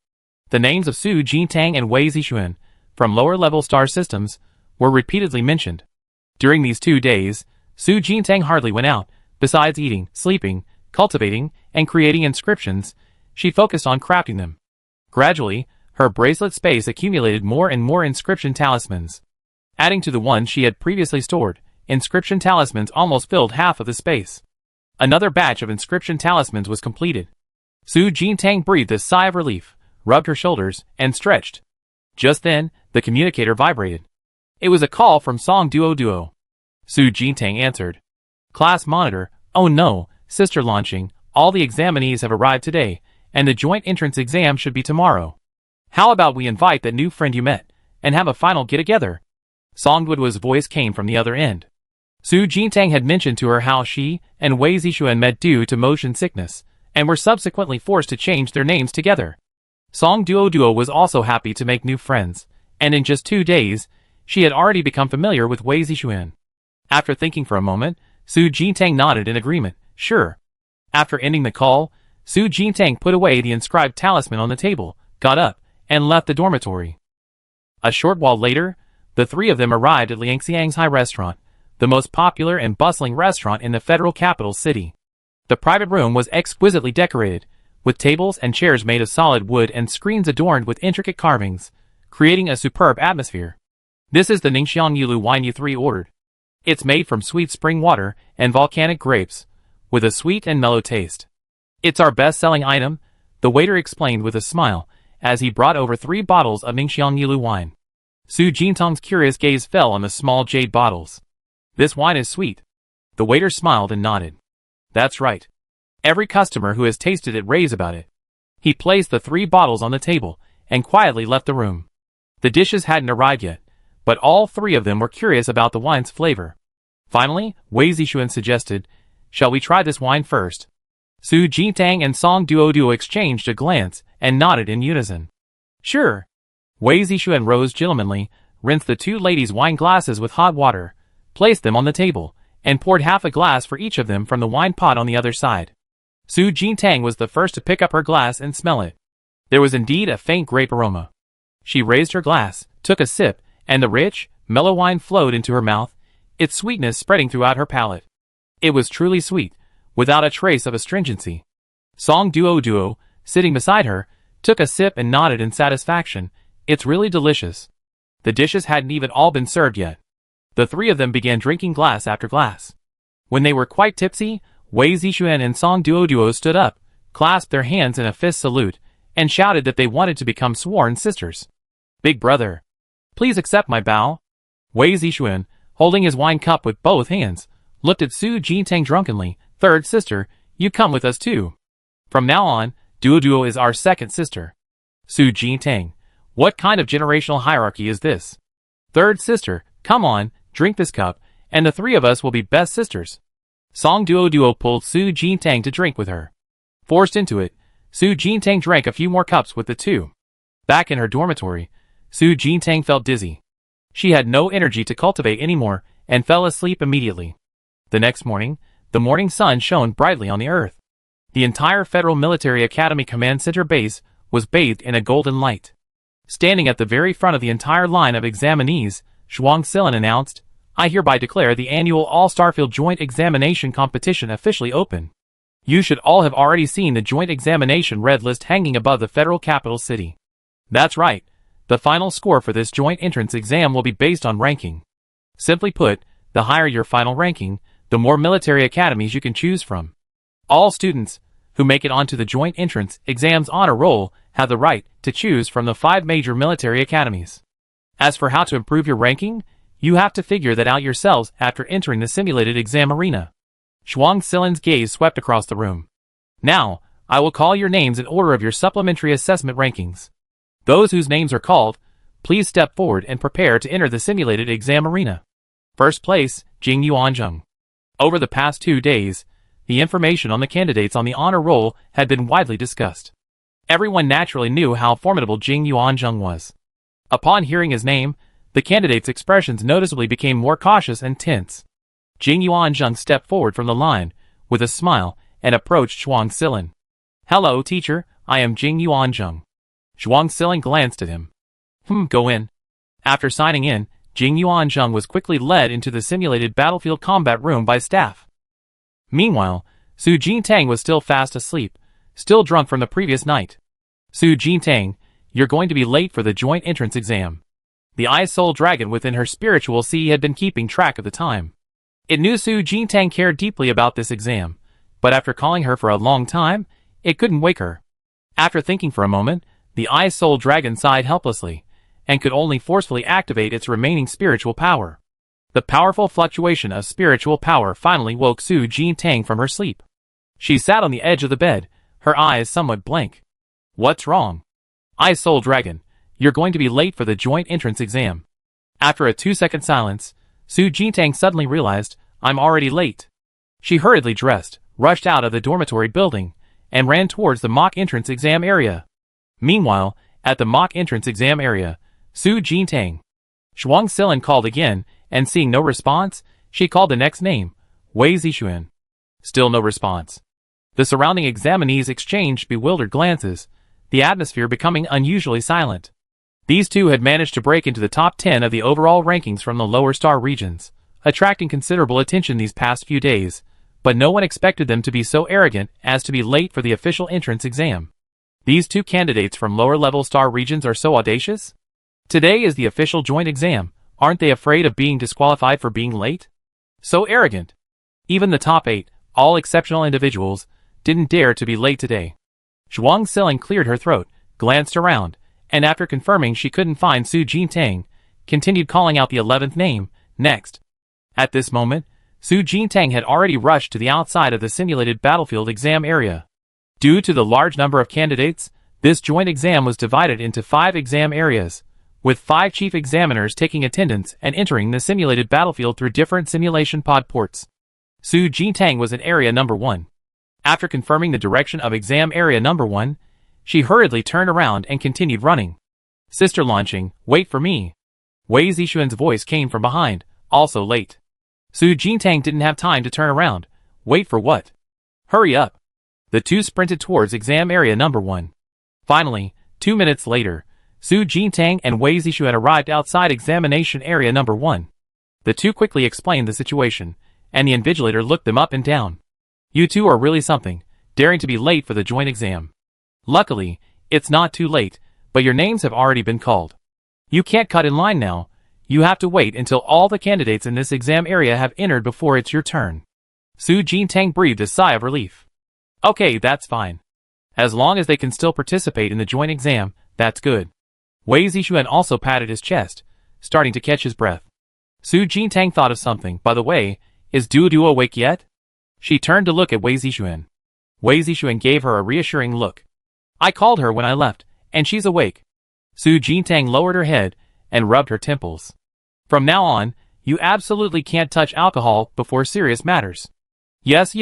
The names of Su Jintang and Wei Zixuan, from lower-level star systems, were repeatedly mentioned. During these 2 days, Su Jintang hardly went out. Besides eating, sleeping, cultivating, and creating inscriptions, she focused on crafting them. Gradually, her bracelet space accumulated more and more inscription talismans. Adding to the ones she had previously stored, inscription talismans almost filled half of the space. Another batch of inscription talismans was completed. Su Jintang breathed a sigh of relief, rubbed her shoulders, and stretched. Just then, the communicator vibrated. It was a call from Song Duo. Su Jintang answered. Class monitor, oh no, sister launching, all the examinees have arrived today, and the joint entrance exam should be tomorrow. How about we invite that new friend you met, and have a final get-together? Song Duoduo's voice came from the other end. Su Jintang had mentioned to her how she and Wei Zixuan met due to motion sickness, and were subsequently forced to change their names together. Song Duoduo was also happy to make new friends, and in just 2 days, she had already become familiar with Wei Zixuan. After thinking for a moment, Su Jintang nodded in agreement. Sure. After ending the call, Su Jintang put away the inscribed talisman on the table, got up, and left the dormitory. A short while later, the three of them arrived at Liangxiang's High Restaurant, the most popular and bustling restaurant in the federal capital city. The private room was exquisitely decorated, with tables and chairs made of solid wood and screens adorned with intricate carvings, creating a superb atmosphere. This is the Ningxiang Yulu wine you three ordered. It's made from sweet spring water and volcanic grapes, with a sweet and mellow taste. It's our best-selling item, the waiter explained with a smile, as he brought over 3 bottles of Ningxiang Yulu wine. Su Jintang's curious gaze fell on the small jade bottles. This wine is sweet. The waiter smiled and nodded. That's right. Every customer who has tasted it raves about it. He placed the 3 bottles on the table, and quietly left the room. The dishes hadn't arrived yet, but all 3 of them were curious about the wine's flavor. Finally, Wei Zixuan suggested, "Shall we try this wine first?" Su Jintang and Song Duoduo exchanged a glance, and nodded in unison. Sure. Wei Zixuan rose gentlemanly, rinsed the 2 ladies' wine glasses with hot water, placed them on the table, and poured half a glass for each of them from the wine pot on the other side. Su Jintang was the first to pick up her glass and smell it. There was indeed a faint grape aroma. She raised her glass, took a sip, and the rich, mellow wine flowed into her mouth, its sweetness spreading throughout her palate. It was truly sweet, without a trace of astringency. Song Duoduo, sitting beside her, took a sip and nodded in satisfaction. It's really delicious. The dishes hadn't even all been served yet. The 3 of them began drinking glass after glass. When they were quite tipsy, Wei Zixuan and Song Duoduo stood up, clasped their hands in a fist salute, and shouted that they wanted to become sworn sisters. Big brother, please accept my bow. Wei Zixuan, holding his wine cup with both hands, looked at Su Jintang drunkenly. Third sister, you come with us too. From now on, Duoduo is our second sister. Su Jintang, what kind of generational hierarchy is this? Third sister, come on, drink this cup, and the 3 of us will be best sisters. Song Duoduo pulled Su Jintang to drink with her. Forced into it, Su Jintang drank a few more cups with the 2. Back in her dormitory, Su Jintang felt dizzy. She had no energy to cultivate anymore, and fell asleep immediately. The next morning, the morning sun shone brightly on the earth. The entire Federal Military Academy Command Center base was bathed in a golden light. Standing at the very front of the entire line of examinees, Zhuang Silin announced, "I hereby declare the annual All-Starfield Joint Examination Competition officially open. You should all have already seen the joint examination red list hanging above the federal capital city. That's right, the final score for this joint entrance exam will be based on ranking. Simply put, the higher your final ranking, the more military academies you can choose from. All students who make it onto the joint entrance exams honor roll have the right to choose from the 5 major military academies. As for how to improve your ranking, you have to figure that out yourselves after entering the simulated exam arena." Zhuang Silin's gaze swept across the room. "Now, I will call your names in order of your supplementary assessment rankings. Those whose names are called, please step forward and prepare to enter the simulated exam arena. First place, Jing Yuanzheng." Over the past 2 days, the information on the candidates on the honor roll had been widely discussed. Everyone naturally knew how formidable Jing Yuanzheng was. Upon hearing his name, the candidates' expressions noticeably became more cautious and tense. Jing Yuanzheng stepped forward from the line, with a smile, and approached Zhuang Silin. "Hello, teacher, I am Jing Yuanzheng." Zhuang Silin glanced at him. Go in." After signing in, Jing Yuanzheng was quickly led into the simulated battlefield combat room by staff. Meanwhile, Su Jintang was still fast asleep, still drunk from the previous night. "Su Jintang, you're going to be late for the joint entrance exam." The Eye-Soul Dragon within her spiritual sea had been keeping track of the time. It knew Su Jintang cared deeply about this exam, but after calling her for a long time, it couldn't wake her. After thinking for a moment, the Eye-Soul Dragon sighed helplessly, and could only forcefully activate its remaining spiritual power. The powerful fluctuation of spiritual power finally woke Su Jintang from her sleep. She sat on the edge of the bed, her eyes somewhat blank. What's wrong? Soul Dragon, you're going to be late for the joint entrance exam. After a 2-second silence, Su Jintang suddenly realized, I'm already late. She hurriedly dressed, rushed out of the dormitory building, and ran towards the mock entrance exam area. Meanwhile, at the mock entrance exam area, Su Jintang. Zhuang Silin called again, and seeing no response, she called the next name, Wei Zixuan. Still no response. The surrounding examinees exchanged bewildered glances, the atmosphere becoming unusually silent. These two had managed to break into the top 10 of the overall rankings from the lower star regions, attracting considerable attention these past few days, but no one expected them to be so arrogant as to be late for the official entrance exam. These two candidates from lower-level star regions are so audacious? Today is the official joint exam, aren't they afraid of being disqualified for being late? So arrogant. Even the top 8, all exceptional individuals, didn't dare to be late today. Zhuang Silin cleared her throat, glanced around, and after confirming she couldn't find Su Jintang, continued calling out the 11th name, next. At this moment, Su Jintang had already rushed to the outside of the simulated battlefield exam area. Due to the large number of candidates, this joint exam was divided into 5 exam areas, with 5 chief examiners taking attendance and entering the simulated battlefield through different simulation pod ports. Su Jintang was in area number 1. After confirming the direction of exam area number 1, she hurriedly turned around and continued running. Sister launching, wait for me. Wei Zixuan's voice came from behind, also late. Su Jintang didn't have time to turn around. Wait for what? Hurry up. The two sprinted towards exam area number 1. Finally, 2 minutes later, Su Jintang and Wei Zixuan arrived outside examination area number 1. The two quickly explained the situation, and the invigilator looked them up and down. You two are really something, daring to be late for the joint exam. Luckily, it's not too late, but your names have already been called. You can't cut in line now. You have to wait until all the candidates in this exam area have entered before it's your turn. Su Jintang breathed a sigh of relief. Okay, that's fine. As long as they can still participate in the joint exam, that's good. Wei Zixuan also patted his chest, starting to catch his breath. Su Jintang thought of something. By the way, is Dudu awake yet? She turned to look at Wei Zixuan. Wei Zixuan gave her a reassuring look. I called her when I left, and she's awake. Su Jintang lowered her head and rubbed her temples. From now on, you absolutely can't touch alcohol before serious matters. Yes,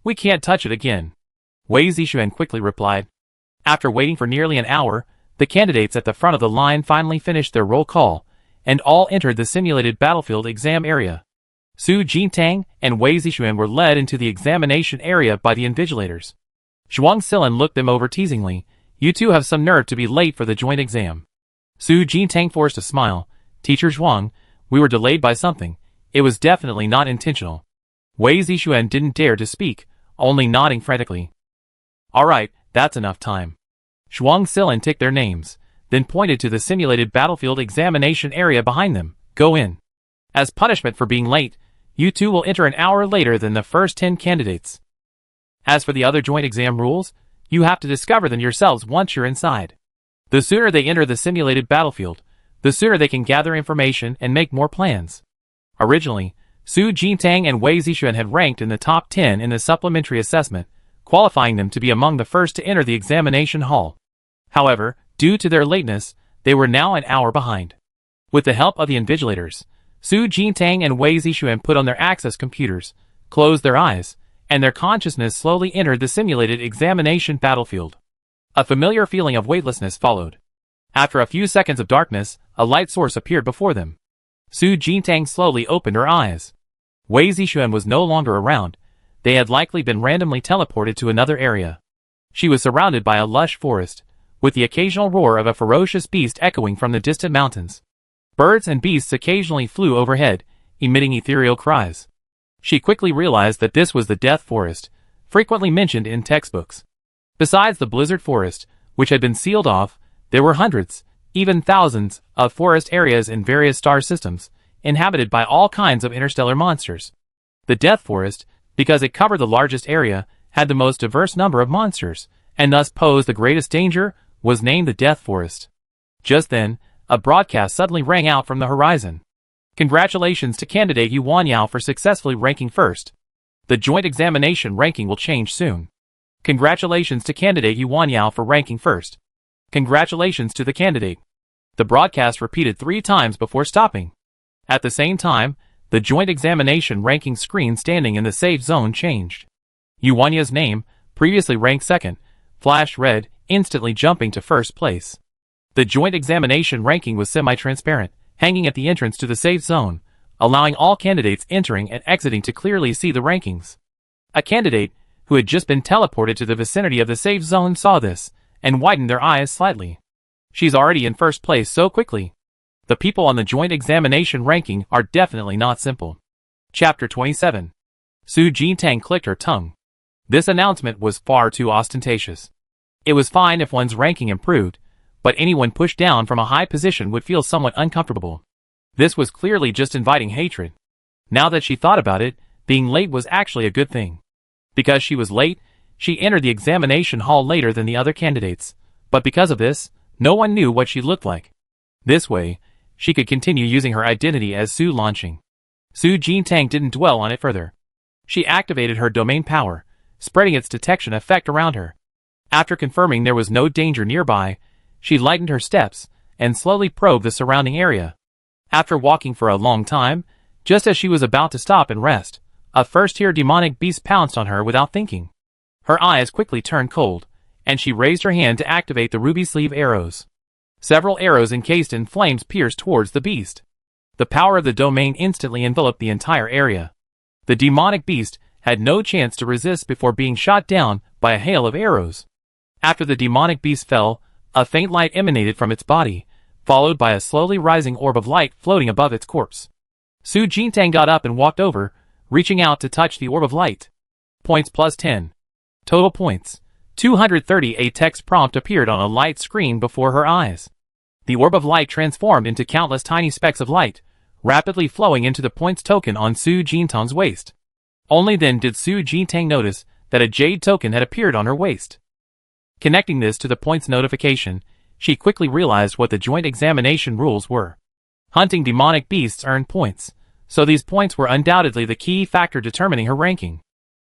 we can't touch it again. Wei Zixuan quickly replied. After waiting for nearly an hour, the candidates at the front of the line finally finished their roll call, and all entered the simulated battlefield exam area. Su Jintang and Wei Zixuan were led into the examination area by the invigilators. Zhuang Silin looked them over teasingly. You two have some nerve to be late for the joint exam. Su Jintang forced a smile. Teacher Zhuang, we were delayed by something. It was definitely not intentional. Wei Zixuan didn't dare to speak, only nodding frantically. Alright, that's enough time. Zhuang Silin ticked their names, then pointed to the simulated battlefield examination area behind them. Go in. As punishment for being late, you two will enter an hour later than the first 10 candidates. As for the other joint exam rules, you have to discover them yourselves once you're inside. The sooner they enter the simulated battlefield, the sooner they can gather information and make more plans. Originally, Su Jintang and Wei Zixuan had ranked in the top 10 in the supplementary assessment, qualifying them to be among the first to enter the examination hall. However, due to their lateness, they were now an hour behind. With the help of the invigilators, Su Jintang and Wei Zixuan put on their access computers, closed their eyes, and their consciousness slowly entered the simulated examination battlefield. A familiar feeling of weightlessness followed. After a few seconds of darkness, a light source appeared before them. Su Jintang slowly opened her eyes. Wei Zixuan was no longer around. They had likely been randomly teleported to another area. She was surrounded by a lush forest, with the occasional roar of a ferocious beast echoing from the distant mountains. Birds and beasts occasionally flew overhead, emitting ethereal cries. She quickly realized that this was the Death Forest, frequently mentioned in textbooks. Besides the Blizzard Forest, which had been sealed off, there were hundreds, even thousands, of forest areas in various star systems, inhabited by all kinds of interstellar monsters. The Death Forest, because it covered the largest area, had the most diverse number of monsters, and thus posed the greatest danger, was named the Death Forest. Just then, a broadcast suddenly rang out from the horizon. Congratulations to candidate Yu Wanyao for successfully ranking first. The joint examination ranking will change soon. Congratulations to candidate Yuan Yao for ranking first. Congratulations to the candidate. The broadcast repeated 3 times before stopping. At the same time, the joint examination ranking screen standing in the safe zone changed. Yuan Yao's name, previously ranked second, flashed red, instantly jumping to first place. The joint examination ranking was semi-transparent, hanging at the entrance to the safe zone, allowing all candidates entering and exiting to clearly see the rankings. A candidate, who had just been teleported to the vicinity of the safe zone, saw this, and widened their eyes slightly. She's already in first place so quickly. The people on the joint examination ranking are definitely not simple. Chapter 27. Su Jintang clicked her tongue. This announcement was far too ostentatious. It was fine if one's ranking improved, but anyone pushed down from a high position would feel somewhat uncomfortable. This was clearly just inviting hatred. Now that she thought about it, being late was actually a good thing. Because she was late, she entered the examination hall later than the other candidates, but because of this, no one knew what she looked like. This way, she could continue using her identity as Su Launching. Su Jintang didn't dwell on it further. She activated her domain power, spreading its detection effect around her. After confirming there was no danger nearby, she lightened her steps and slowly probed the surrounding area. After walking for a long time, just as she was about to stop and rest, a first-tier demonic beast pounced on her without thinking. Her eyes quickly turned cold, and she raised her hand to activate the ruby sleeve arrows. Several arrows encased in flames pierced towards the beast. The power of the domain instantly enveloped the entire area. The demonic beast had no chance to resist before being shot down by a hail of arrows. After the demonic beast fell, a faint light emanated from its body, followed by a slowly rising orb of light floating above its corpse. Su Jintang got up and walked over, reaching out to touch the orb of light. Points plus 10. Total points 230. A text prompt appeared on a light screen before her eyes. The orb of light transformed into countless tiny specks of light, rapidly flowing into the points token on Su Jintang's waist. Only then did Su Jintang notice that a jade token had appeared on her waist. Connecting this to the points notification, she quickly realized what the joint examination rules were. Hunting demonic beasts earned points, so these points were undoubtedly the key factor determining her ranking.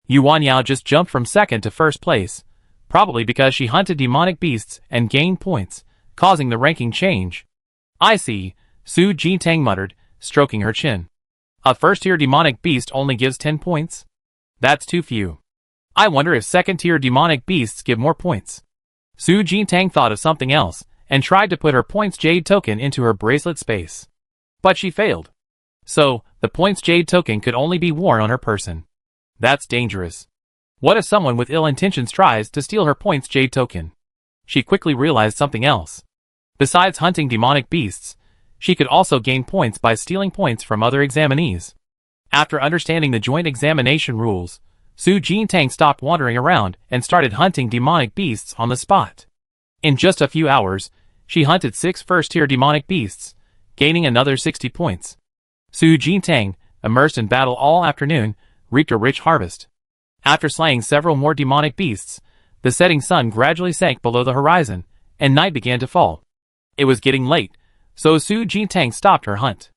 Yuan Yao just jumped from second to first place, probably because she hunted demonic beasts and gained points, causing the ranking change. I see, Su Jintang muttered, stroking her chin. A first-tier demonic beast only gives 10 points? That's too few. I wonder if second-tier demonic beasts give more points. Su Jintang thought of something else, and tried to put her points jade token into her bracelet space. But she failed. So, the points jade token could only be worn on her person. That's dangerous. What if someone with ill intentions tries to steal her points jade token? She quickly realized something else. Besides hunting demonic beasts, she could also gain points by stealing points from other examinees. After understanding the joint examination rules, Su Jintang stopped wandering around and started hunting demonic beasts on the spot. In just a few hours, she hunted 6 first-tier demonic beasts, gaining another 60 points. Su Jintang, immersed in battle all afternoon, reaped a rich harvest. After slaying several more demonic beasts, the setting sun gradually sank below the horizon, and night began to fall. It was getting late, so Su Jintang stopped her hunt.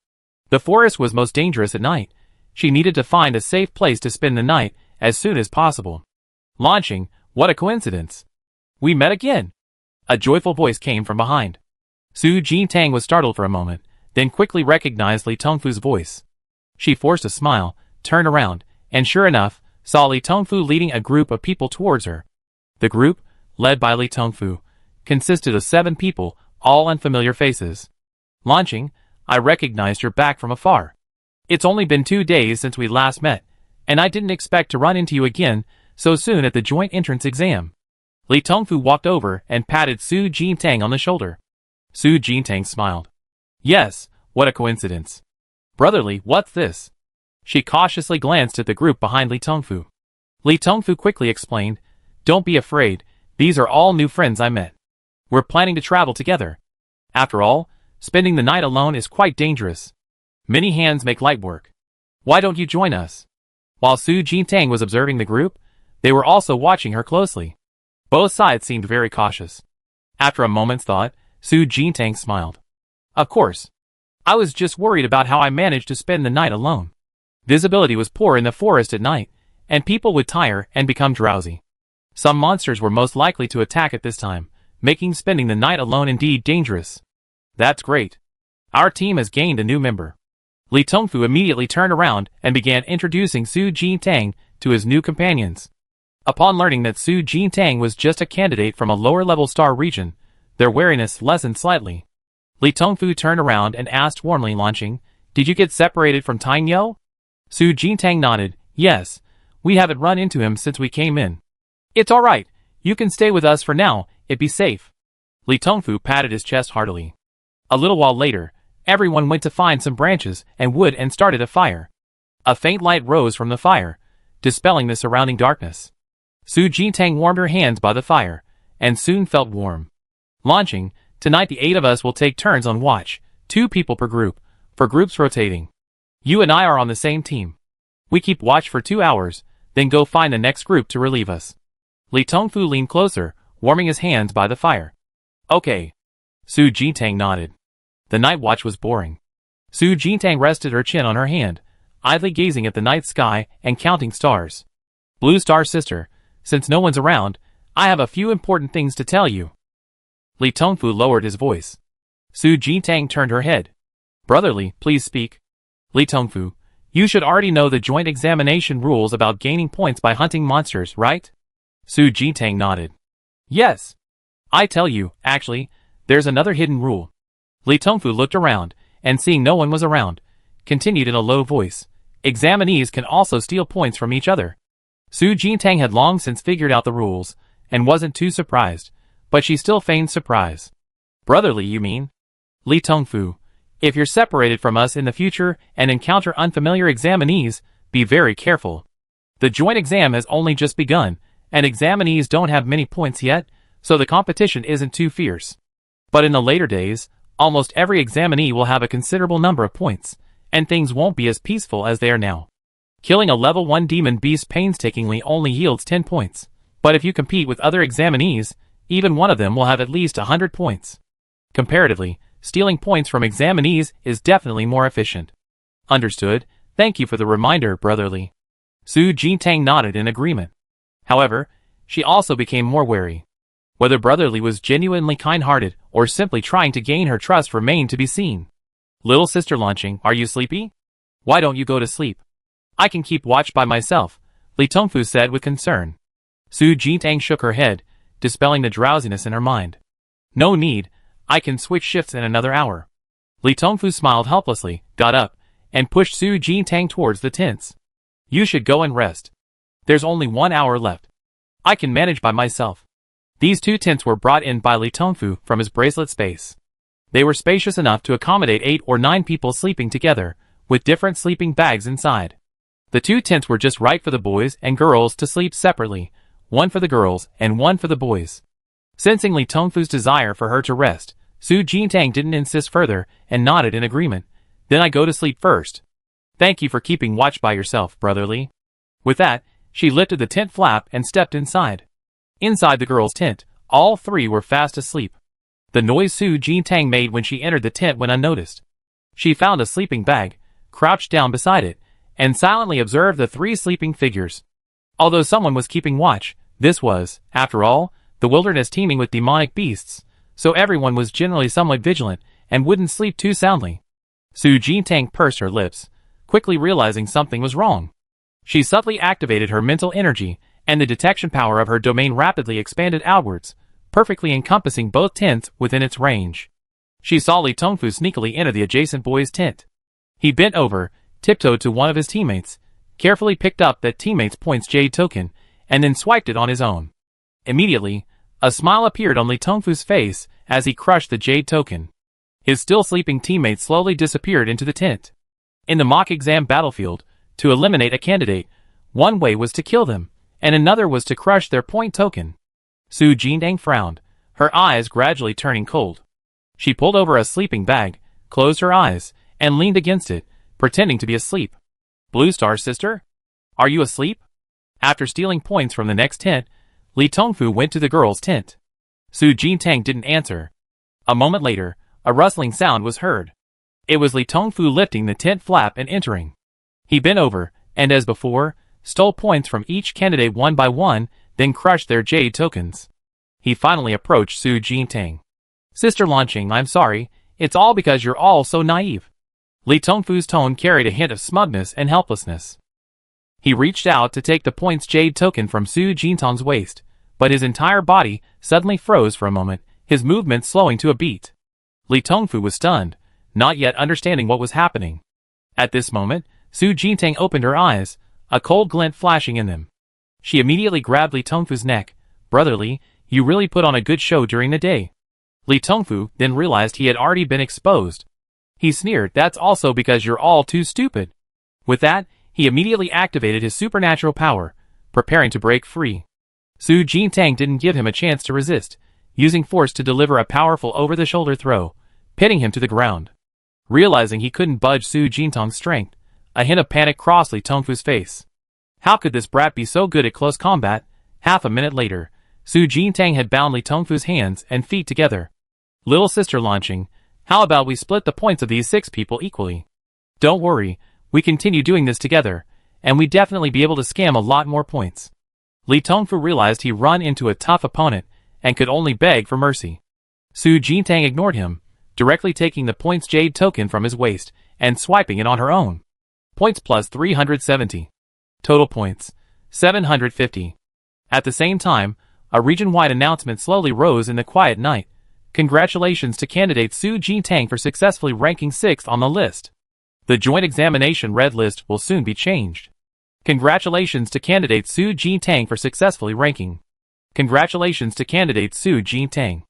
The forest was most dangerous at night. She needed to find a safe place to spend the night as soon as possible. Launching, what a coincidence. We met again. A joyful voice came from behind. Su Jintang was startled for a moment, then quickly recognized Li Tongfu's voice. She forced a smile, turned around, and sure enough, saw Li Tongfu leading a group of people towards her. The group, led by Li Tongfu, consisted of 7 people, all unfamiliar faces. Launching, I recognized your back from afar. It's only been 2 days since we last met, and I didn't expect to run into you again so soon at the joint entrance exam. Li Tongfu walked over and patted Su Jintang on the shoulder. Su Jintang smiled. Yes, what a coincidence. Brotherly, what's this? She cautiously glanced at the group behind Li Tongfu. Li Tongfu quickly explained, Don't be afraid, these are all new friends I met. We're planning to travel together. After all, spending the night alone is quite dangerous. Many hands make light work. Why don't you join us? While Su Jintang was observing the group, they were also watching her closely. Both sides seemed very cautious. After a moment's thought, Su Jintang smiled. Of course. I was just worried about how I managed to spend the night alone. Visibility was poor in the forest at night, and people would tire and become drowsy. Some monsters were most likely to attack at this time, making spending the night alone indeed dangerous. That's great. Our team has gained a new member. Li Tongfu immediately turned around and began introducing Su Jintang to his new companions. Upon learning that Su Jintang was just a candidate from a lower-level star region, their wariness lessened slightly. Li Tongfu turned around and asked warmly, launching, "Did you get separated from Tang Yo?" Su Jintang nodded, "Yes, we haven't run into him since we came in." "It's alright, you can stay with us for now, it'd be safe." Li Tongfu patted his chest heartily. A little while later, everyone went to find some branches and wood and started a fire. A faint light rose from the fire, dispelling the surrounding darkness. Su Jintang warmed her hands by the fire, and soon felt warm. Launching, "Tonight the 8 of us will take turns on watch, 2 people per group, for groups rotating. You and I are on the same team. We keep watch for 2 hours, then go find the next group to relieve us." Li Tongfu leaned closer, warming his hands by the fire. "Okay." Su Jintang nodded. The night watch was boring. Su Jintang rested her chin on her hand, idly gazing at the night sky and counting stars. "Blue Star Sister, since no one's around, I have a few important things to tell you." Li Tongfu lowered his voice. Su Jintang turned her head. "Brotherly, please speak." "Li Tongfu, you should already know the joint examination rules about gaining points by hunting monsters, right?" Su Jintang nodded. "Yes. I tell you, actually, there's another hidden rule." Li Tongfu looked around, and seeing no one was around, continued in a low voice, "Examinees can also steal points from each other." Su Jintang had long since figured out the rules, and wasn't too surprised, but she still feigned surprise. "Brotherly, you mean?" "Li Tongfu, if you're separated from us in the future and encounter unfamiliar examinees, be very careful. The joint exam has only just begun, and examinees don't have many points yet, so the competition isn't too fierce. But in the later days, almost every examinee will have a considerable number of points, and things won't be as peaceful as they are now. Killing a level 1 demon beast painstakingly only yields 10 points, but if you compete with other examinees, even one of them will have at least 100 points. Comparatively, stealing points from examinees is definitely more efficient." "Understood, thank you for the reminder, brotherly." Su Jintang nodded in agreement. However, she also became more wary. Whether brotherly was genuinely kind-hearted or simply trying to gain her trust remained to be seen. "Little sister launching, are you sleepy? Why don't you go to sleep? I can keep watch by myself," Li Tongfu said with concern. Su Jintang shook her head, dispelling the drowsiness in her mind. "No need, I can switch shifts in another hour." Li Tongfu smiled helplessly, got up, and pushed Su Jintang towards the tents. "You should go and rest. There's only 1 hour left. I can manage by myself." These 2 tents were brought in by Li Tongfu from his bracelet space. They were spacious enough to accommodate 8 or 9 people sleeping together, with different sleeping bags inside. The 2 tents were just right for the boys and girls to sleep separately, one for the girls and one for the boys. Sensing Li Tongfu's desire for her to rest, Su Jintang didn't insist further and nodded in agreement. "Then I go to sleep first. Thank you for keeping watch by yourself, brotherly." With that, she lifted the tent flap and stepped inside. Inside the girls' tent, all 3 were fast asleep. The noise Su Jintang made when she entered the tent went unnoticed. She found a sleeping bag, crouched down beside it, and silently observed the 3 sleeping figures. Although someone was keeping watch, this was, after all, the wilderness teeming with demonic beasts, so everyone was generally somewhat vigilant and wouldn't sleep too soundly. Su Jintang pursed her lips, quickly realizing something was wrong. She subtly activated her mental energy, and the detection power of her domain rapidly expanded outwards, perfectly encompassing both tents within its range. She saw Li Tongfu sneakily enter the adjacent boy's tent. He bent over, tiptoed to one of his teammates, carefully picked up that teammate's points jade token, and then swiped it on his own. Immediately, a smile appeared on Li Tongfu's face as he crushed the jade token. His still sleeping teammate slowly disappeared into the tent. In the mock exam battlefield, to eliminate a candidate, one way was to kill them, and another was to crush their point token. Su Jintang frowned, her eyes gradually turning cold. She pulled over a sleeping bag, closed her eyes, and leaned against it, pretending to be asleep. "Blue Star Sister? Are you asleep?" After stealing points from the next tent, Li Tongfu went to the girl's tent. Su Jintang didn't answer. A moment later, a rustling sound was heard. It was Li Tongfu lifting the tent flap and entering. He bent over, and as before, stole points from each candidate one by one, then crushed their jade tokens. He finally approached Su Jintang. Sister Lanqing, I'm sorry, it's all because you're all so naive. Li Tongfu's tone carried a hint of smugness and helplessness. He reached out to take the points jade token from Su Jintang's waist, but his entire body suddenly froze for a moment, his movements slowing to a beat. Li Tongfu was stunned, not yet understanding what was happening. At this moment, Su Jintang opened her eyes, a cold glint flashing in them. She immediately grabbed Li Tongfu's neck. Brother Li, you really put on a good show during the day. Li Tongfu then realized he had already been exposed. He sneered, that's also because you're all too stupid. With that, he immediately activated his supernatural power, preparing to break free. Su Jintang didn't give him a chance to resist, using force to deliver a powerful over-the-shoulder throw, pitting him to the ground. Realizing he couldn't budge Su Jintang's strength, a hint of panic crossed Li Tongfu's face. How could this brat be so good at close combat? Half a minute later, Su Jintang had bound Li Tongfu's hands and feet together. Little sister Lanqing, how about we split the points of these 6 people equally? Don't worry, we continue doing this together, and we'd definitely be able to scam a lot more points. Li Tongfu realized he'd run into a tough opponent, and could only beg for mercy. Su Jintang ignored him, directly taking the points jade token from his waist, and swiping it on her own. Points plus 370. Total points, 750. At the same time, a region-wide announcement slowly rose in the quiet night. Congratulations to candidate Su Jintang for successfully ranking 6th on the list. The joint examination red list will soon be changed. Congratulations to candidate Su Jintang for successfully ranking. Congratulations to candidate Su Jintang.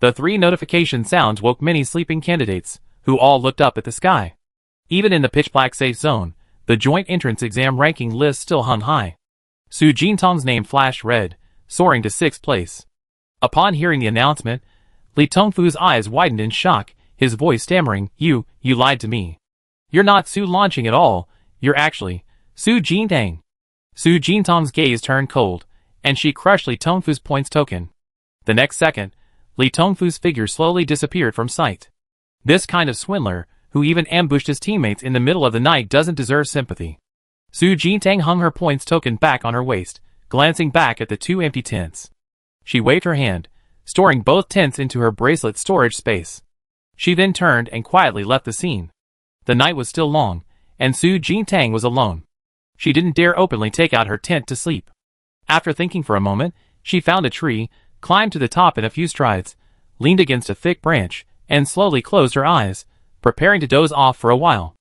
The 3 notification sounds woke many sleeping candidates, who all looked up at the sky. Even in the pitch-black safe zone, the joint entrance exam ranking list still hung high. Su Jintang's name flashed red, soaring to 6th place. Upon hearing the announcement, Li Tongfu's eyes widened in shock, his voice stammering, You lied to me. You're not Su Lanqing at all, you're actually Su Jintang. Su Jintang's gaze turned cold, and she crushed Li Tongfu's points token. The next second, Li Tongfu's figure slowly disappeared from sight. This kind of swindler, who even ambushed his teammates in the middle of the night, doesn't deserve sympathy. Su Jintang hung her points token back on her waist, glancing back at the 2 empty tents. She waved her hand, storing both tents into her bracelet storage space. She then turned and quietly left the scene. The night was still long, and Su Jintang was alone. She didn't dare openly take out her tent to sleep. After thinking for a moment, she found a tree, climbed to the top in a few strides, leaned against a thick branch, and slowly closed her eyes, preparing to doze off for a while.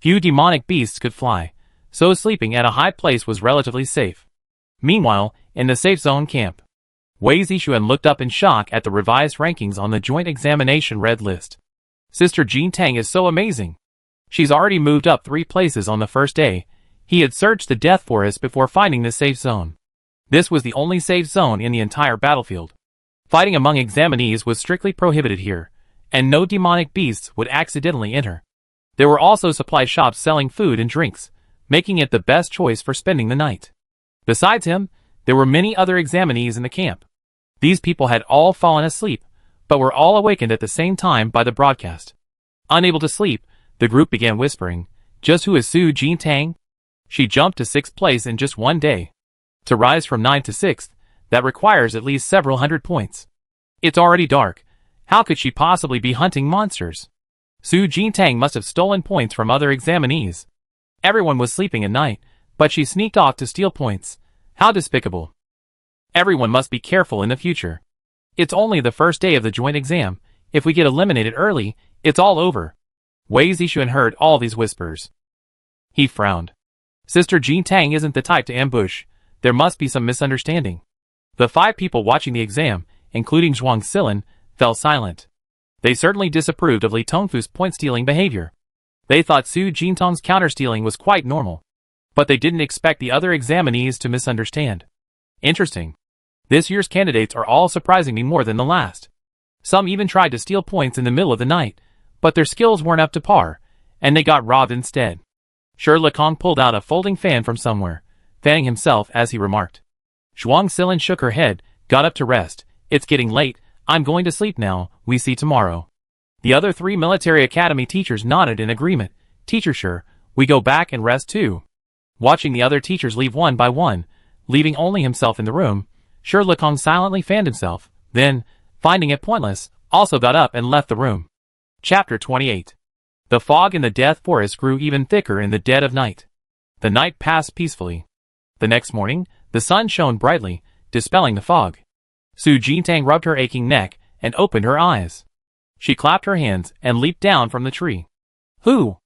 Few demonic beasts could fly, so sleeping at a high place was relatively safe. Meanwhile, in the safe zone camp, Wei Zixuan looked up in shock at the revised rankings on the joint examination red list. Sister Jintang is so amazing. She's already moved up 3 places on the first day. He had searched the death forest before finding this safe zone. This was the only safe zone in the entire battlefield. Fighting among examinees was strictly prohibited here, and no demonic beasts would accidentally enter. There were also supply shops selling food and drinks, making it the best choice for spending the night. Besides him, there were many other examinees in the camp. These people had all fallen asleep, but were all awakened at the same time by the broadcast. Unable to sleep, the group began whispering, Just who is Su Jintang? She jumped to 6th place in just one day. To rise from 9th to 6th, that requires at least several hundred points. It's already dark. How could she possibly be hunting monsters? Su Jintang must have stolen points from other examinees. Everyone was sleeping at night, but she sneaked off to steal points. How despicable. Everyone must be careful in the future. It's only the first day of the joint exam. If we get eliminated early, it's all over. Wei Zixuan heard all these whispers. He frowned. Sister Jintang isn't the type to ambush. There must be some misunderstanding. The 5 people watching the exam, including Zhuang Silin, fell silent. They certainly disapproved of Li Tongfu's point-stealing behavior. They thought Su Jintang's counter-stealing was quite normal. But they didn't expect the other examinees to misunderstand. Interesting. This year's candidates are all surprising me more than the last. Some even tried to steal points in the middle of the night, but their skills weren't up to par, and they got robbed instead. Shi Lekong pulled out a folding fan from somewhere, fanning himself as he remarked. Zhuang Silin shook her head, got up to rest. It's getting late, I'm going to sleep now, we see tomorrow. The other 3 military academy teachers nodded in agreement. Teacher Shi, we go back and rest too. Watching the other teachers leave one by one, leaving only himself in the room, Shirley silently fanned himself, then, finding it pointless, also got up and left the room. Chapter 28. The fog in the death forest grew even thicker in the dead of night. The night passed peacefully. The next morning, the sun shone brightly, dispelling the fog. Su Jintang rubbed her aching neck and opened her eyes. She clapped her hands and leaped down from the tree. Who?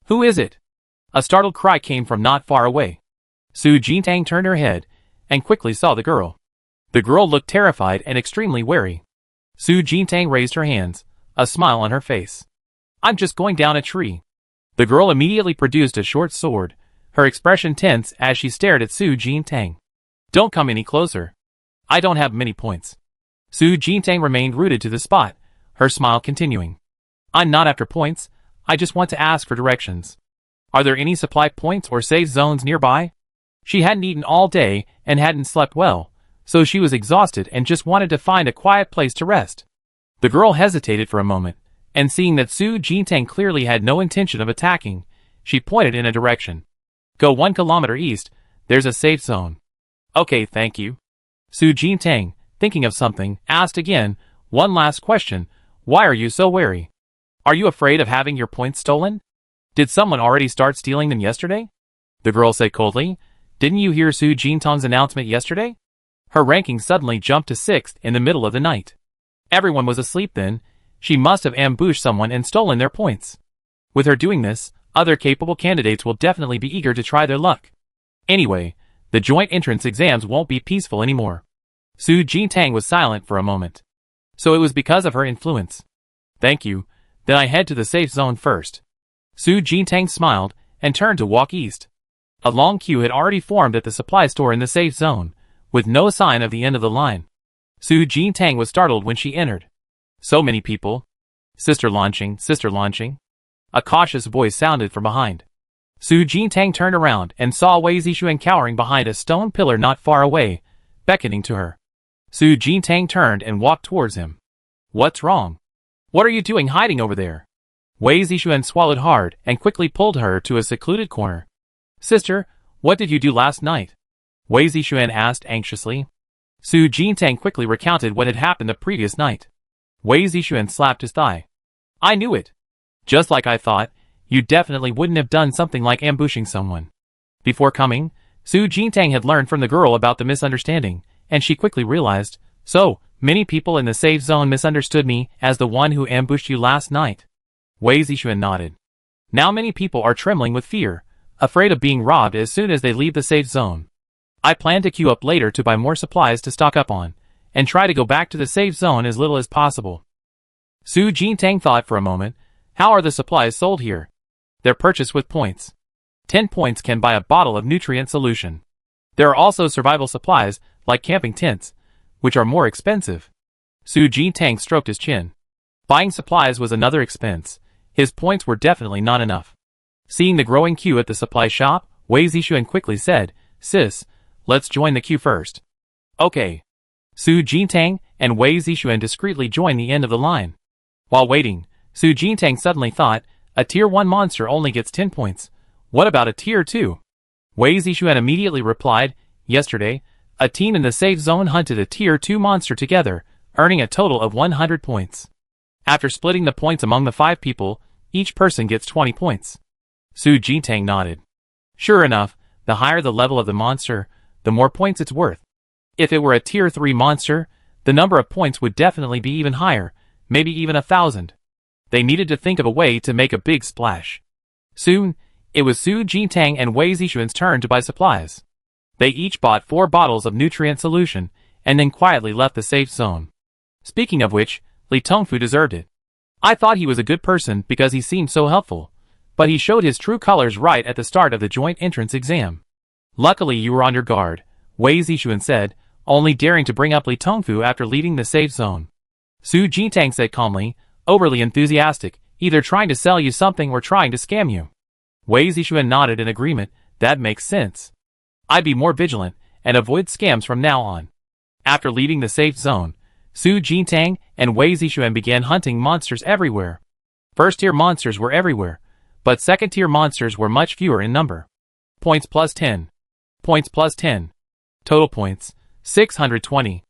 Who is it? A startled cry came from not far away. Su Jintang turned her head and quickly saw the girl. The girl looked terrified and extremely wary. Su Jintang raised her hands, a smile on her face. I'm just going down a tree. The girl immediately produced a short sword, her expression tense as she stared at Su Jintang. Don't come any closer. I don't have many points. Su Jintang remained rooted to the spot, her smile continuing. I'm not after points, I just want to ask for directions. Are there any supply points or safe zones nearby? She hadn't eaten all day and hadn't slept well, so she was exhausted and just wanted to find a quiet place to rest. The girl hesitated for a moment, and seeing that Su Jintang clearly had no intention of attacking, she pointed in a direction. Go 1 kilometer east, there's a safe zone. Okay, thank you. Su Jintang, thinking of something, asked again, one last question, why are you so wary? Are you afraid of having your points stolen? Did someone already start stealing them yesterday? The girl said coldly, didn't you hear Su Jintang's announcement yesterday? Her ranking suddenly jumped to 6th in the middle of the night. Everyone was asleep then, she must have ambushed someone and stolen their points. With her doing this, other capable candidates will definitely be eager to try their luck. Anyway, the joint entrance exams won't be peaceful anymore. Su Jintang was silent for a moment. So it was because of her influence. Thank you, then I head to the safe zone first. Su Jintang smiled and turned to walk east. A long queue had already formed at the supply store in the safe zone, with no sign of the end of the line. Su Jintang was startled when she entered. So many people. Sister launching. A cautious voice sounded from behind. Su Jintang turned around and saw Wei Zixuan cowering behind a stone pillar not far away, beckoning to her. Su Jintang turned and walked towards him. What's wrong? What are you doing hiding over there? Wei Zixuan swallowed hard and quickly pulled her to a secluded corner. Sister, what did you do last night? Wei Zixuan asked anxiously. Su Jintang quickly recounted what had happened the previous night. Wei Zixuan slapped his thigh. I knew it. Just like I thought, you definitely wouldn't have done something like ambushing someone. Before coming, Su Jintang had learned from the girl about the misunderstanding, and she quickly realized, so, many people in the safe zone misunderstood me as the one who ambushed you last night. Wei Zixuan nodded. Now many people are trembling with fear, afraid of being robbed as soon as they leave the safe zone. I plan to queue up later to buy more supplies to stock up on, and try to go back to the safe zone as little as possible. Su Jintang thought for a moment, how are the supplies sold here? They're purchased with points. 10 points can buy a bottle of nutrient solution. There are also survival supplies, like camping tents, which are more expensive. Su Jintang stroked his chin. Buying supplies was another expense. His points were definitely not enough. Seeing the growing queue at the supply shop, Wei Zixuan quickly said, Sis, let's join the queue first. Okay. Su Jintang and Wei Zixuan discreetly joined the end of the line. While waiting, Su Jintang suddenly thought, a Tier 1 monster only gets 10 points. What about a Tier 2? Wei Zixuan immediately replied, yesterday, a team in the safe zone hunted a Tier 2 monster together, earning a total of 100 points. After splitting the points among the 5 people, each person gets 20 points. Su Jintang nodded. Sure enough, the higher the level of the monster, the more points it's worth. If it were a Tier 3 monster, the number of points would definitely be even higher, maybe even 1,000. They needed to think of a way to make a big splash. Soon, it was Su Jintang and Wei Zixuan's turn to buy supplies. They each bought 4 bottles of nutrient solution, and then quietly left the safe zone. Speaking of which, Li Tongfu deserved it. I thought he was a good person because he seemed so helpful, but he showed his true colors right at the start of the joint entrance exam. Luckily you were on your guard, Wei Zixuan said, only daring to bring up Li Tongfu after leaving the safe zone. Su Jintang said calmly, overly enthusiastic, either trying to sell you something or trying to scam you. Wei Zixuan nodded in agreement, that makes sense. I'd be more vigilant, and avoid scams from now on. After leaving the safe zone, Su Jintang and Wei Zixuan began hunting monsters everywhere. First-tier monsters were everywhere, but second-tier monsters were much fewer in number. Points plus 10. Points plus 10. Total points, 620.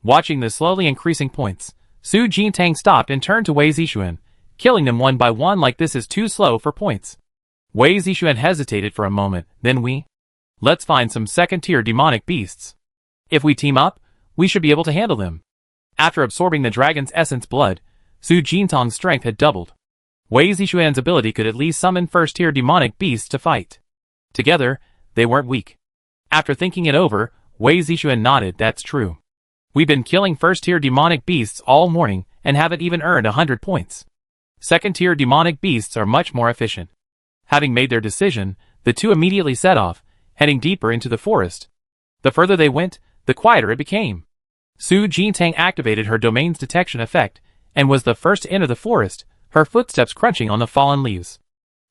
Watching the slowly increasing points, Su Jintang stopped and turned to Wei Zixuan, killing them one by one like this is too slow for points. Wei Zixuan hesitated for a moment, then let's find some second-tier demonic beasts. If we team up, we should be able to handle them. After absorbing the dragon's essence blood, Su Jintang's strength had doubled. Wei Zixuan's ability could at least summon first-tier demonic beasts to fight. Together, they weren't weak. After thinking it over, Wei Zixuan nodded, that's true. We've been killing first-tier demonic beasts all morning and haven't even earned 100 points. Second-tier demonic beasts are much more efficient. Having made their decision, the two immediately set off, heading deeper into the forest. The further they went, the quieter it became. Su Jintang activated her domain's detection effect, and was the first to enter the forest, her footsteps crunching on the fallen leaves.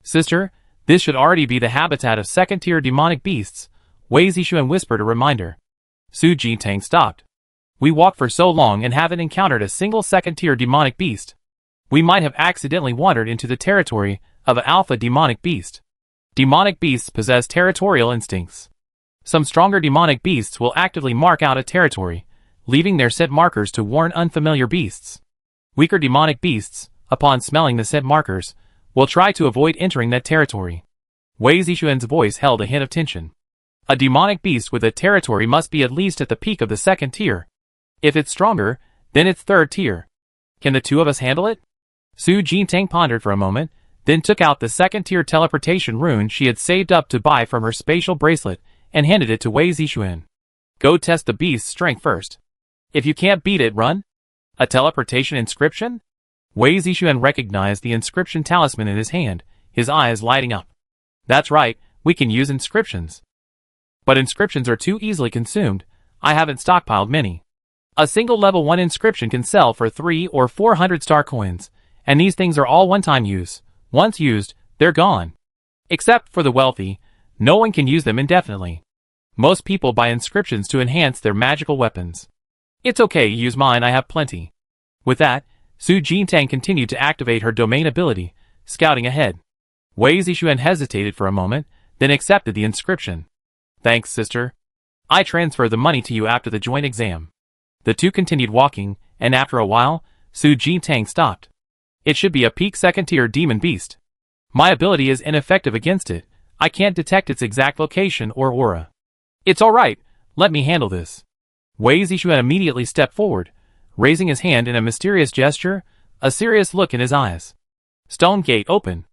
Sister, this should already be the habitat of second-tier demonic beasts, Wei Zixuan whispered a reminder. Su Jintang stopped. We walked for so long and haven't encountered a single second-tier demonic beast. We might have accidentally wandered into the territory of an alpha demonic beast. Demonic beasts possess territorial instincts. Some stronger demonic beasts will actively mark out a territory, leaving their scent markers to warn unfamiliar beasts. Weaker demonic beasts, upon smelling the scent markers, will try to avoid entering that territory. Wei Zixuan's voice held a hint of tension. A demonic beast with a territory must be at least at the peak of the second tier. If it's stronger, then it's third tier. Can the two of us handle it? Su Jintang pondered for a moment, then took out the second-tier teleportation rune she had saved up to buy from her spatial bracelet and handed it to Wei Zixuan. Go test the beast's strength first. If you can't beat it, run. A teleportation inscription? Wei Zixuan recognized the inscription talisman in his hand, his eyes lighting up. That's right, we can use inscriptions. But inscriptions are too easily consumed, I haven't stockpiled many. A single level 1 inscription can sell for 300 or 400 star coins, and these things are all one-time use. Once used, they're gone. Except for the wealthy, no one can use them indefinitely. Most people buy inscriptions to enhance their magical weapons. It's okay, use mine, I have plenty. With that, Su Jintang continued to activate her domain ability, scouting ahead. Wei Zixuan hesitated for a moment, then accepted the inscription. Thanks, sister. I transfer the money to you after the joint exam. The two continued walking, and after a while, Su Jintang stopped. It should be a peak second-tier demon beast. My ability is ineffective against it. I can't detect its exact location or aura. It's alright, let me handle this. Wei Zixuan immediately stepped forward, raising his hand in a mysterious gesture, a serious look in his eyes. Stone gate open.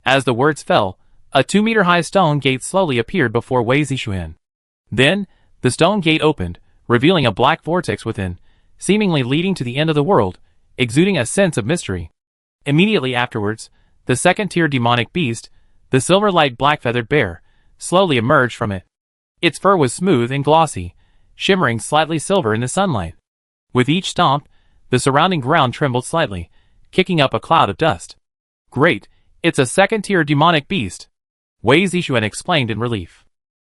As the words fell, a 2-meter-high stone gate slowly appeared before Wei Zixuan. Then, the stone gate opened, revealing a black vortex within, seemingly leading to the end of the world, exuding a sense of mystery. Immediately afterwards, the second-tier demonic beast, the silver-light black-feathered bear, slowly emerged from it. Its fur was smooth and glossy, shimmering slightly silver in the sunlight. With each stomp, the surrounding ground trembled slightly, kicking up a cloud of dust. Great, it's a second-tier demonic beast, Wei Zixuan explained in relief.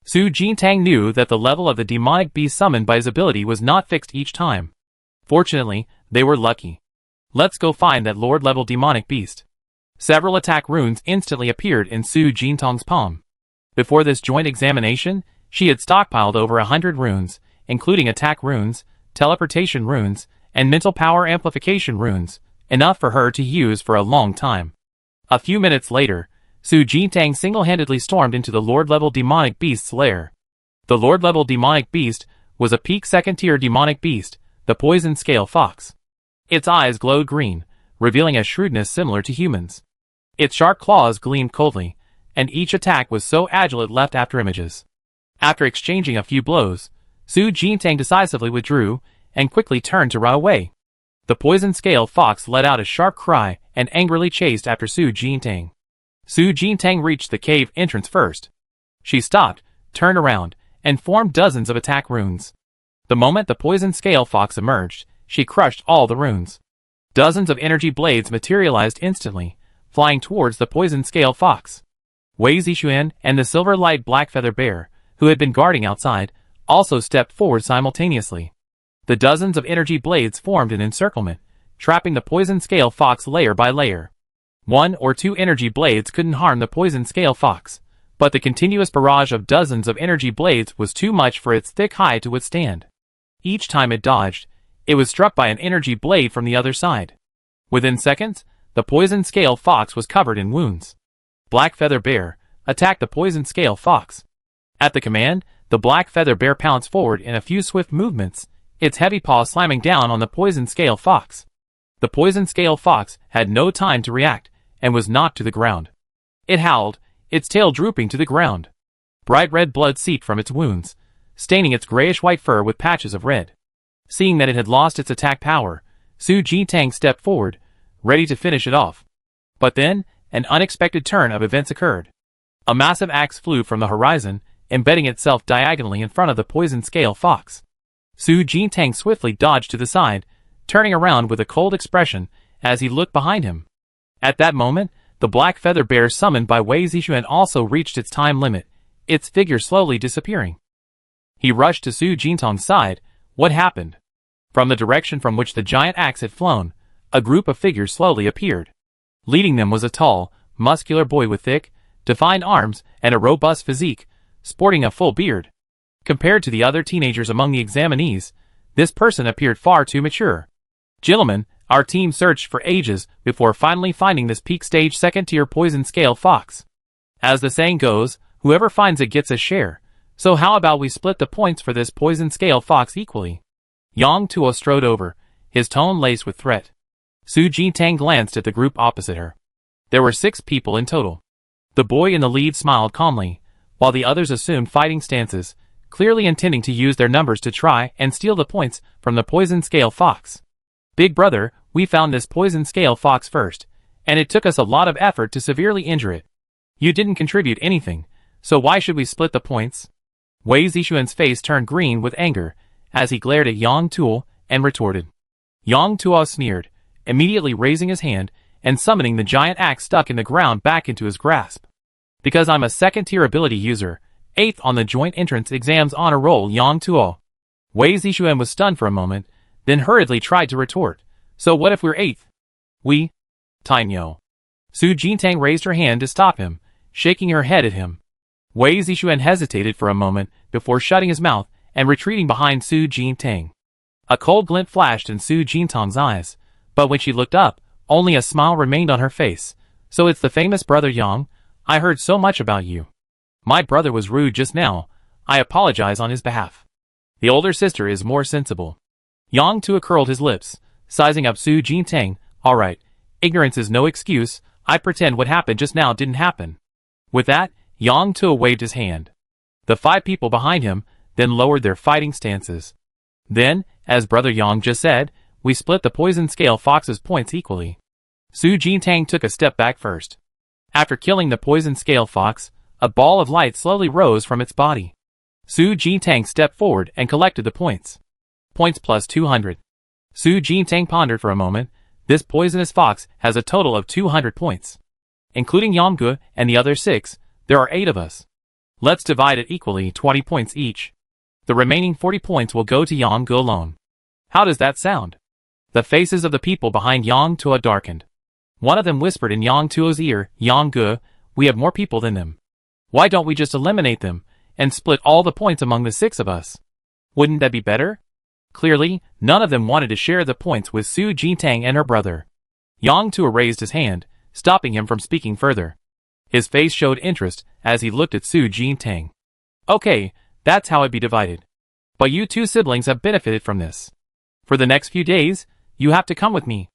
Su Jintang knew that the level of the demonic beast summoned by his ability was not fixed each time. Fortunately, they were lucky. Let's go find that Lord-level demonic beast. Several attack runes instantly appeared in Su Jintang's palm. Before this joint examination, she had stockpiled over 100 runes, including attack runes, teleportation runes, and mental power amplification runes, enough for her to use for a long time. A few minutes later, Su Jintang single-handedly stormed into the Lord-level demonic beast's lair. The Lord-level demonic beast was a peak second-tier demonic beast, the poison scale fox. Its eyes glowed green, revealing a shrewdness similar to humans. Its sharp claws gleamed coldly, and each attack was so agile it left after images. After exchanging a few blows, Su Jintang decisively withdrew, and quickly turned to run away. The poison scale fox let out a sharp cry and angrily chased after Su Jintang. Su Jintang reached the cave entrance first. She stopped, turned around, and formed dozens of attack runes. The moment the poison scale fox emerged, she crushed all the runes. Dozens of energy blades materialized instantly, flying towards the poison scale fox. Wei Zixuan and the silver-light black-feather bear, who had been guarding outside, also stepped forward simultaneously. The dozens of energy blades formed an encirclement, trapping the poison scale fox layer by layer. 1 or 2 energy blades couldn't harm the poison scale fox, but the continuous barrage of dozens of energy blades was too much for its thick hide to withstand. Each time it dodged, it was struck by an energy blade from the other side. Within seconds, the poison scale fox was covered in wounds. Black Feather Bear attacked the poison scale fox. At the command, the Black Feather Bear pounced forward in a few swift movements, its heavy paw slamming down on the poison scale fox. The poison scale fox had no time to react, and was knocked to the ground. It howled, its tail drooping to the ground. Bright red blood seeped from its wounds, staining its grayish-white fur with patches of red. Seeing that it had lost its attack power, Su Jintang stepped forward, ready to finish it off. But then, an unexpected turn of events occurred. A massive axe flew from the horizon, embedding itself diagonally in front of the poison scale fox. Su Jintang swiftly dodged to the side, turning around with a cold expression as he looked behind him. At that moment, the Black Feather Bear summoned by Wei Zixuan also reached its time limit, its figure slowly disappearing. He rushed to Su Jintang's side. What happened? From the direction from which the giant axe had flown, a group of figures slowly appeared. Leading them was a tall, muscular boy with thick, defined arms and a robust physique, sporting a full beard. Compared to the other teenagers among the examinees, this person appeared far too mature. Gentlemen, our team searched for ages before finally finding this peak stage second-tier poison scale fox. As the saying goes, whoever finds it gets a share, so how about we split the points for this poison scale fox equally? Yang Tuo strode over, his tone laced with threat. Su Jintang glanced at the group opposite her. There were 6 people in total. The boy in the lead smiled calmly, while the others assumed fighting stances, clearly intending to use their numbers to try and steal the points from the poison scale fox. Big brother, we found this poison scale fox first, and it took us a lot of effort to severely injure it. You didn't contribute anything, so why should we split the points? Wei Zixuan's face turned green with anger, as he glared at Yang Tuo and retorted. Yang Tuo sneered, immediately raising his hand and summoning the giant axe stuck in the ground back into his grasp. Because I'm a second-tier ability user, 8th on the joint entrance exams honor roll. Yang Tuo. Wei Zixuan was stunned for a moment, then hurriedly tried to retort. So what if we're 8th? We? Tainyo. Su Jintang raised her hand to stop him, shaking her head at him. Wei Zixuan hesitated for a moment before shutting his mouth and retreating behind Su Jintang. A cold glint flashed in Su Jintang's eyes, but when she looked up, only a smile remained on her face. So it's the famous brother Yang? I heard so much about you. My brother was rude just now. I apologize on his behalf. The older sister is more sensible. Yang Tuo curled his lips, sizing up Su Jintang. All right, ignorance is no excuse. I pretend what happened just now didn't happen. With that, Yang Tuo waved his hand. The 5 people behind him then lowered their fighting stances. Then, as brother Yang just said, we split the poison scale fox's points equally. Su Jintang took a step back first. After killing the poison scale fox, a ball of light slowly rose from its body. Su Jintang stepped forward and collected the points. Points plus 200. Su Jintang pondered for a moment. This poisonous fox has a total of 200 points. Including Yamgu and the other 6, there are 8 of us. Let's divide it equally, 20 points each. The remaining 40 points will go to Yamgu alone. How does that sound? The faces of the people behind Yang Tuo darkened. One of them whispered in Yang Tuo's ear, Yamgu, we have more people than them. Why don't we just eliminate them and split all the points among the 6 of us? Wouldn't that be better? Clearly, none of them wanted to share the points with Su Jintang and her brother. Yang Tuo raised his hand, stopping him from speaking further. His face showed interest as he looked at Su Jintang. Okay, that's how it be divided. But you 2 siblings have benefited from this. For the next few days, you have to come with me.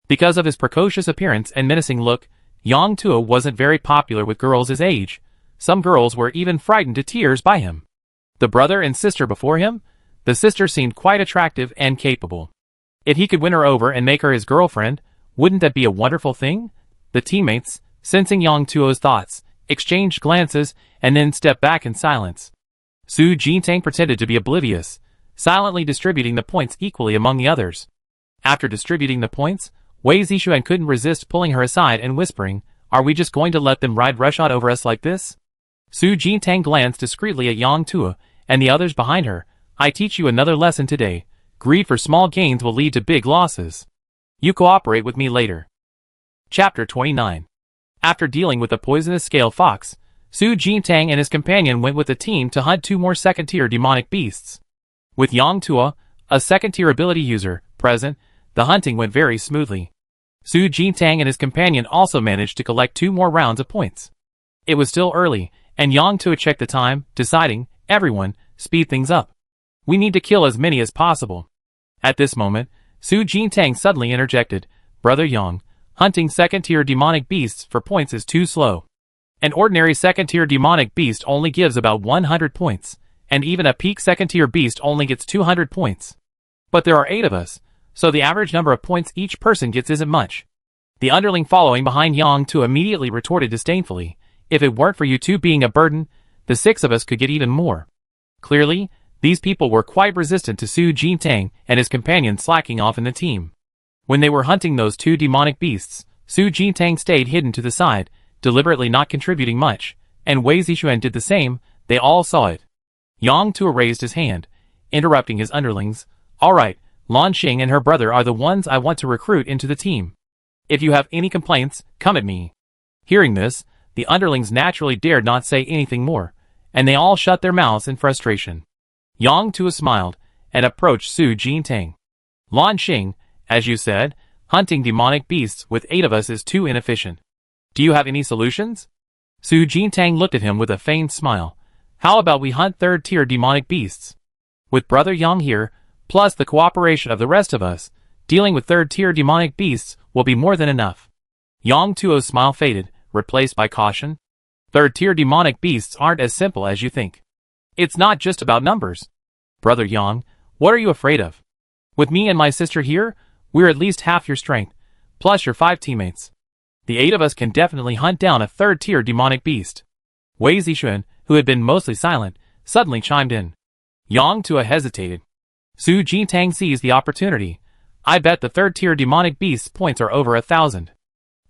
Because of his precocious appearance and menacing look, Yang Tuo wasn't very popular with girls his age. Some girls were even frightened to tears by him. The brother and sister before him? The sister seemed quite attractive and capable. If he could win her over and make her his girlfriend, wouldn't that be a wonderful thing? The teammates, sensing Yang Tuo's thoughts, exchanged glances and then stepped back in silence. Su Jintang pretended to be oblivious, silently distributing the points equally among the others. After distributing the points, Wei Zixuan couldn't resist pulling her aside and whispering, are we just going to let them ride roughshod over us like this? Su Jintang glanced discreetly at Yang Tuo and the others behind her. I teach you another lesson today. Greed for small gains will lead to big losses. You cooperate with me later. Chapter 29. After dealing with the poisonous scale fox, Su Jintang and his companion went with the team to hunt 2 more second-tier demonic beasts. With Yang Tuo, a second-tier ability user, present, the hunting went very smoothly. Su Jintang and his companion also managed to collect 2 more rounds of points. It was still early, and Yang Tuo checked the time, deciding, everyone, speed things up. We need to kill as many as possible. At this moment, Su Jintang suddenly interjected, Brother Yang, hunting second-tier demonic beasts for points is too slow. An ordinary second-tier demonic beast only gives about 100 points, and even a peak second-tier beast only gets 200 points. But there are 8 of us, so the average number of points each person gets isn't much. The underling following behind Yang Tuo immediately retorted disdainfully, if it weren't for you 2 being a burden, the 6 of us could get even more. Clearly, these people were quite resistant to Su Jintang and his companion slacking off in the team. When they were hunting those 2 demonic beasts, Su Jintang stayed hidden to the side, deliberately not contributing much, and Wei Zixuan did the same. They all saw it. Yang Tuo raised his hand, interrupting his underlings. Alright, Lan Xing and her brother are the ones I want to recruit into the team. If you have any complaints, come at me. Hearing this, the underlings naturally dared not say anything more, and they all shut their mouths in frustration. Yang Tuo smiled, and approached Su Jintang. Lan Xing, as you said, hunting demonic beasts with 8 of us is too inefficient. Do you have any solutions? Su Jintang looked at him with a feigned smile. How about we hunt 3rd-tier demonic beasts? With Brother Yang here, plus the cooperation of the rest of us, dealing with 3rd-tier demonic beasts will be more than enough. Yang Tuo's smile faded, replaced by caution. 3rd-tier demonic beasts aren't as simple as you think. It's not just about numbers. Brother Yang, what are you afraid of? With me and my sister here, we're at least half your strength, plus your 5 teammates. The 8 of us can definitely hunt down a 3rd-tier demonic beast. Wei Zixuan, who had been mostly silent, suddenly chimed in. Yang Tuo hesitated. Su Jintang seized the opportunity. I bet the 3rd-tier demonic beast's points are over 1,000.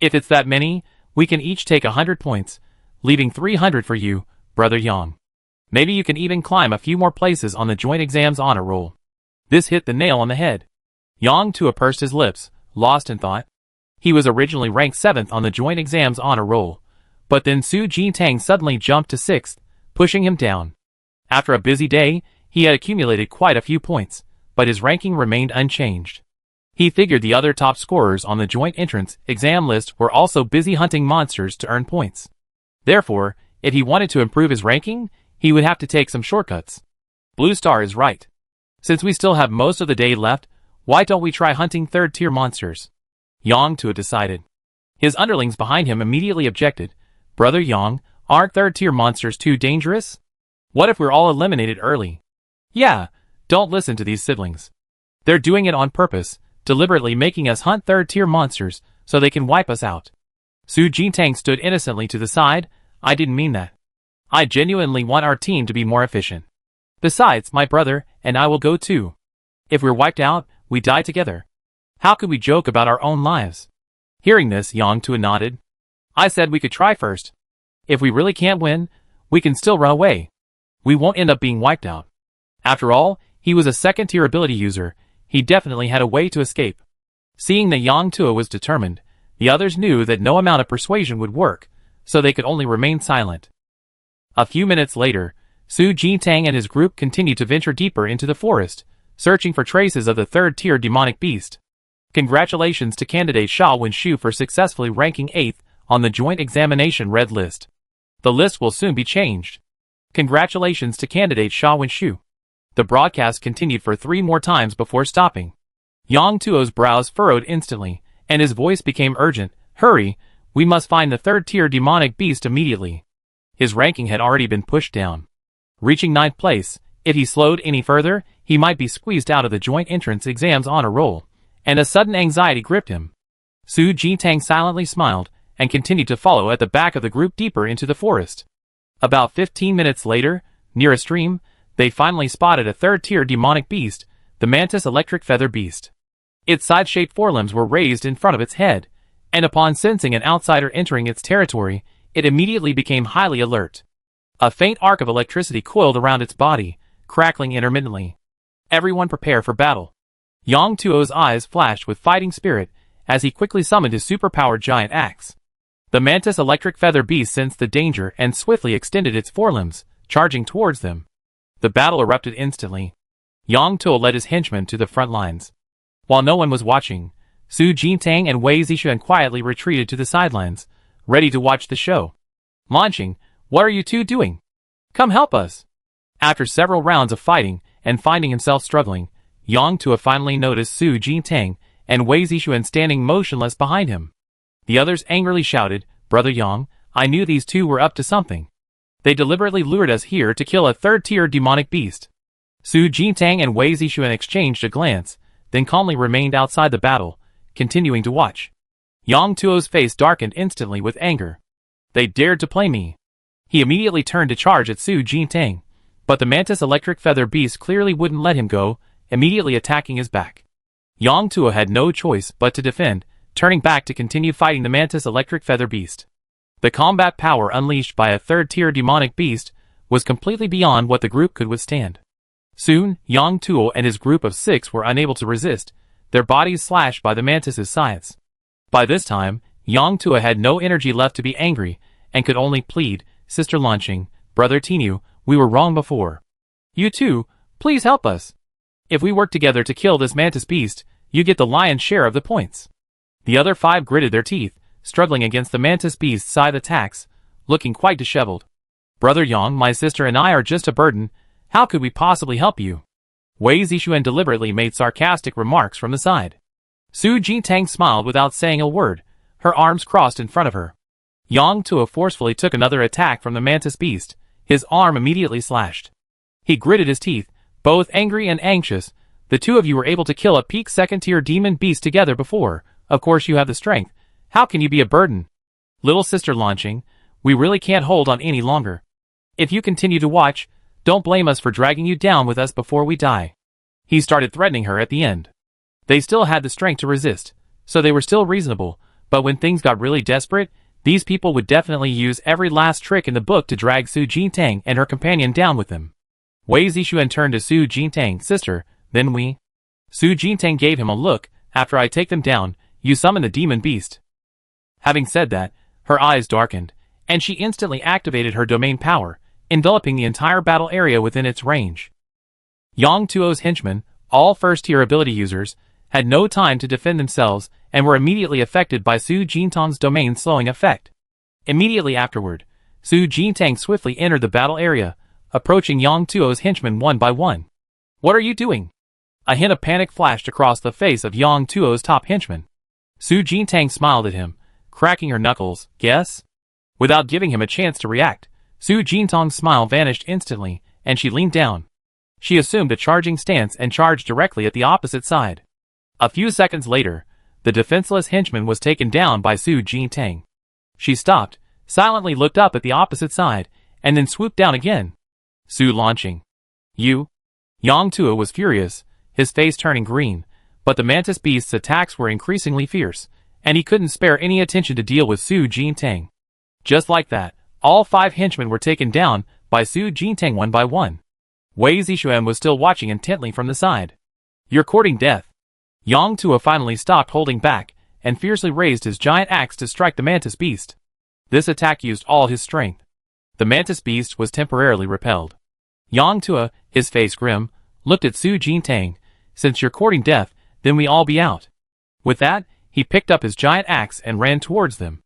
If it's that many, we can each take 100 points, leaving 300 for you, Brother Yang. Maybe you can even climb a few more places on the joint exam's honor roll. This hit the nail on the head. Yang Tuo pursed his lips, lost in thought. He was originally ranked 7th on the joint exam's honor roll, but then Su Jintang suddenly jumped to 6th, pushing him down. After a busy day, he had accumulated quite a few points, but his ranking remained unchanged. He figured the other top scorers on the joint entrance exam list were also busy hunting monsters to earn points. Therefore, if he wanted to improve his ranking, he would have to take some shortcuts. Blue Star is right. Since we still have most of the day left, why don't we try hunting 3rd-tier monsters? Yang Tuo decided. His underlings behind him immediately objected. Brother Yang, aren't 3rd-tier monsters too dangerous? What if we're all eliminated early? Yeah, don't listen to these siblings. They're doing it on purpose, deliberately making us hunt 3rd-tier monsters so they can wipe us out. Su Jintang stood innocently to the side. I didn't mean that. I genuinely want our team to be more efficient. Besides, my brother and I will go too. If we're wiped out, we die together. How could we joke about our own lives? Hearing this, Yang Tuo nodded. I said we could try first. If we really can't win, we can still run away. We won't end up being wiped out. After all, he was a 2nd-tier ability user. He definitely had a way to escape. Seeing that Yang Tuo was determined, the others knew that no amount of persuasion would work, so they could only remain silent. A few minutes later, Su Jintang and his group continued to venture deeper into the forest, searching for traces of the 3rd-tier demonic beast. Congratulations to candidate Sha Wenshu for successfully ranking 8th on the joint examination red list. The list will soon be changed. Congratulations to candidate Sha Wenshu. The broadcast continued for 3 more times before stopping. Yang Tuo's brows furrowed instantly, and his voice became urgent. Hurry, we must find the 3rd-tier demonic beast immediately. His ranking had already been pushed down. Reaching 9th place, if he slowed any further, he might be squeezed out of the joint entrance exam's honor roll, and a sudden anxiety gripped him. Su Jintang silently smiled, and continued to follow at the back of the group deeper into the forest. About 15 minutes later, near a stream, they finally spotted a 3rd-tier demonic beast, the Mantis Electric Feather Beast. Its side-shaped forelimbs were raised in front of its head, and upon sensing an outsider entering its territory, it immediately became highly alert. A faint arc of electricity coiled around its body, crackling intermittently. Everyone prepare for battle. Yang Tuo's eyes flashed with fighting spirit as he quickly summoned his superpowered giant axe. The mantis electric feather beast sensed the danger and swiftly extended its forelimbs, charging towards them. The battle erupted instantly. Yang Tuo led his henchmen to the front lines. While no one was watching, Su Jintang and Wei Zixuan quietly retreated to the sidelines, ready to watch the show. Lanqing, what are you two doing? Come help us. After several rounds of fighting and finding himself struggling, Yang Tuo finally noticed Su Jintang and Wei Zixuan standing motionless behind him. The others angrily shouted, Brother Yang, I knew these two were up to something. They deliberately lured us here to kill a third-tier demonic beast. Su Jintang and Wei Zixuan exchanged a glance, then calmly remained outside the battle, continuing to watch. Yang Tuo's face darkened instantly with anger. They dared to play me. He immediately turned to charge at Su Jintang, but the mantis electric feather beast clearly wouldn't let him go, immediately attacking his back. Yang Tuo had no choice but to defend, turning back to continue fighting the mantis electric feather beast. The combat power unleashed by a third-tier demonic beast was completely beyond what the group could withstand. Soon, Yang Tuo and his group of 6 were unable to resist, their bodies slashed by the mantis's scythes. By this time, Yang Tuo had no energy left to be angry, and could only plead, Sister Lanqing, Brother Tinu, we were wrong before. You two, please help us. If we work together to kill this mantis beast, you get the lion's share of the points. The other 5 gritted their teeth, struggling against the mantis beast's scythe attacks, looking quite disheveled. Brother Yang, my sister and I are just a burden. How could we possibly help you? Wei Zixuan deliberately made sarcastic remarks from the side. Su Jintang smiled without saying a word, her arms crossed in front of her. Yang Tuo forcefully took another attack from the mantis beast, his arm immediately slashed. He gritted his teeth, both angry and anxious. The two of you were able to kill a peak second-tier demon beast together before. Of course you have the strength. How can you be a burden? Little sister Lanqing, we really can't hold on any longer. If you continue to watch, don't blame us for dragging you down with us before we die. He started threatening her at the end. They still had the strength to resist, so they were still reasonable, but when things got really desperate, these people would definitely use every last trick in the book to drag Su Jintang and her companion down with them. Wei Zixuan turned to Su Jintang, sister, then we. Su Jintang gave him a look. After I take them down, you summon the demon beast. Having said that, her eyes darkened, and she instantly activated her domain power, enveloping the entire battle area within its range. Yang Tuo's henchmen, all first-tier ability users, had no time to defend themselves and were immediately affected by Su Jintang's domain slowing effect. Immediately afterward, Su Jintang swiftly entered the battle area, approaching Yang Tuo's henchmen one by one. What are you doing? A hint of panic flashed across the face of Yang Tuo's top henchman. Su Jintang smiled at him, cracking her knuckles. Guess? Without giving him a chance to react, Su Jintang's smile vanished instantly, and she leaned down. She assumed a charging stance and charged directly at the opposite side. A few seconds later, the defenseless henchman was taken down by Su Jintang. She stopped, silently looked up at the opposite side, and then swooped down again. Su Lanqing. You? Yang Tuo was furious, his face turning green, but the mantis beast's attacks were increasingly fierce, and he couldn't spare any attention to deal with Su Jintang. Just like that, all 5 henchmen were taken down by Su Jintang one by one. Wei Zixuan was still watching intently from the side. You're courting death. Yang Tuo finally stopped holding back, and fiercely raised his giant axe to strike the mantis beast. This attack used all his strength. The mantis beast was temporarily repelled. Yang Tuo, his face grim, looked at Su Jintang. Since you're courting death, then we all be out. With that, he picked up his giant axe and ran towards them.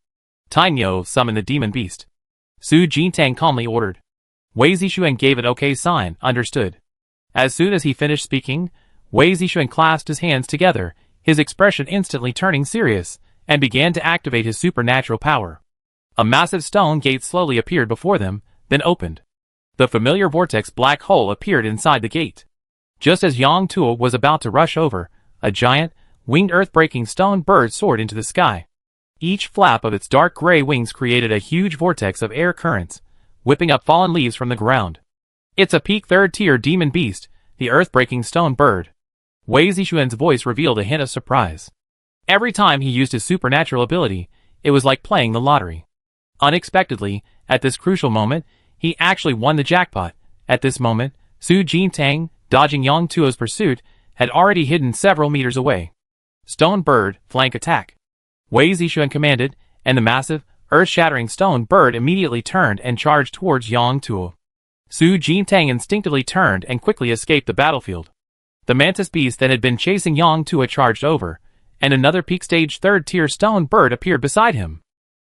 Tainyo, summon the demon beast. Su Jintang calmly ordered. Wei Zixuan gave an okay sign, understood. As soon as he finished speaking, Wei Zixuan clasped his hands together, his expression instantly turning serious, and began to activate his supernatural power. A massive stone gate slowly appeared before them, then opened. The familiar vortex black hole appeared inside the gate. Just as Yang Tuo was about to rush over, a giant, winged earth-breaking stone bird soared into the sky. Each flap of its dark gray wings created a huge vortex of air currents, whipping up fallen leaves from the ground. It's a peak third-tier demon beast, the earth-breaking stone bird. Wei Zixuan's voice revealed a hint of surprise. Every time he used his supernatural ability, it was like playing the lottery. Unexpectedly, at this crucial moment, he actually won the jackpot. At this moment, Su Jintang, dodging Yang Tuo's pursuit, had already hidden several meters away. Stone bird, flank attack. Wei Zixuan commanded, and the massive, earth-shattering stone bird immediately turned and charged towards Yang Tuo. Su Jintang instinctively turned and quickly escaped the battlefield. The mantis beast that had been chasing Yang Tuo charged over, and another peak stage 3rd tier stone bird appeared beside him.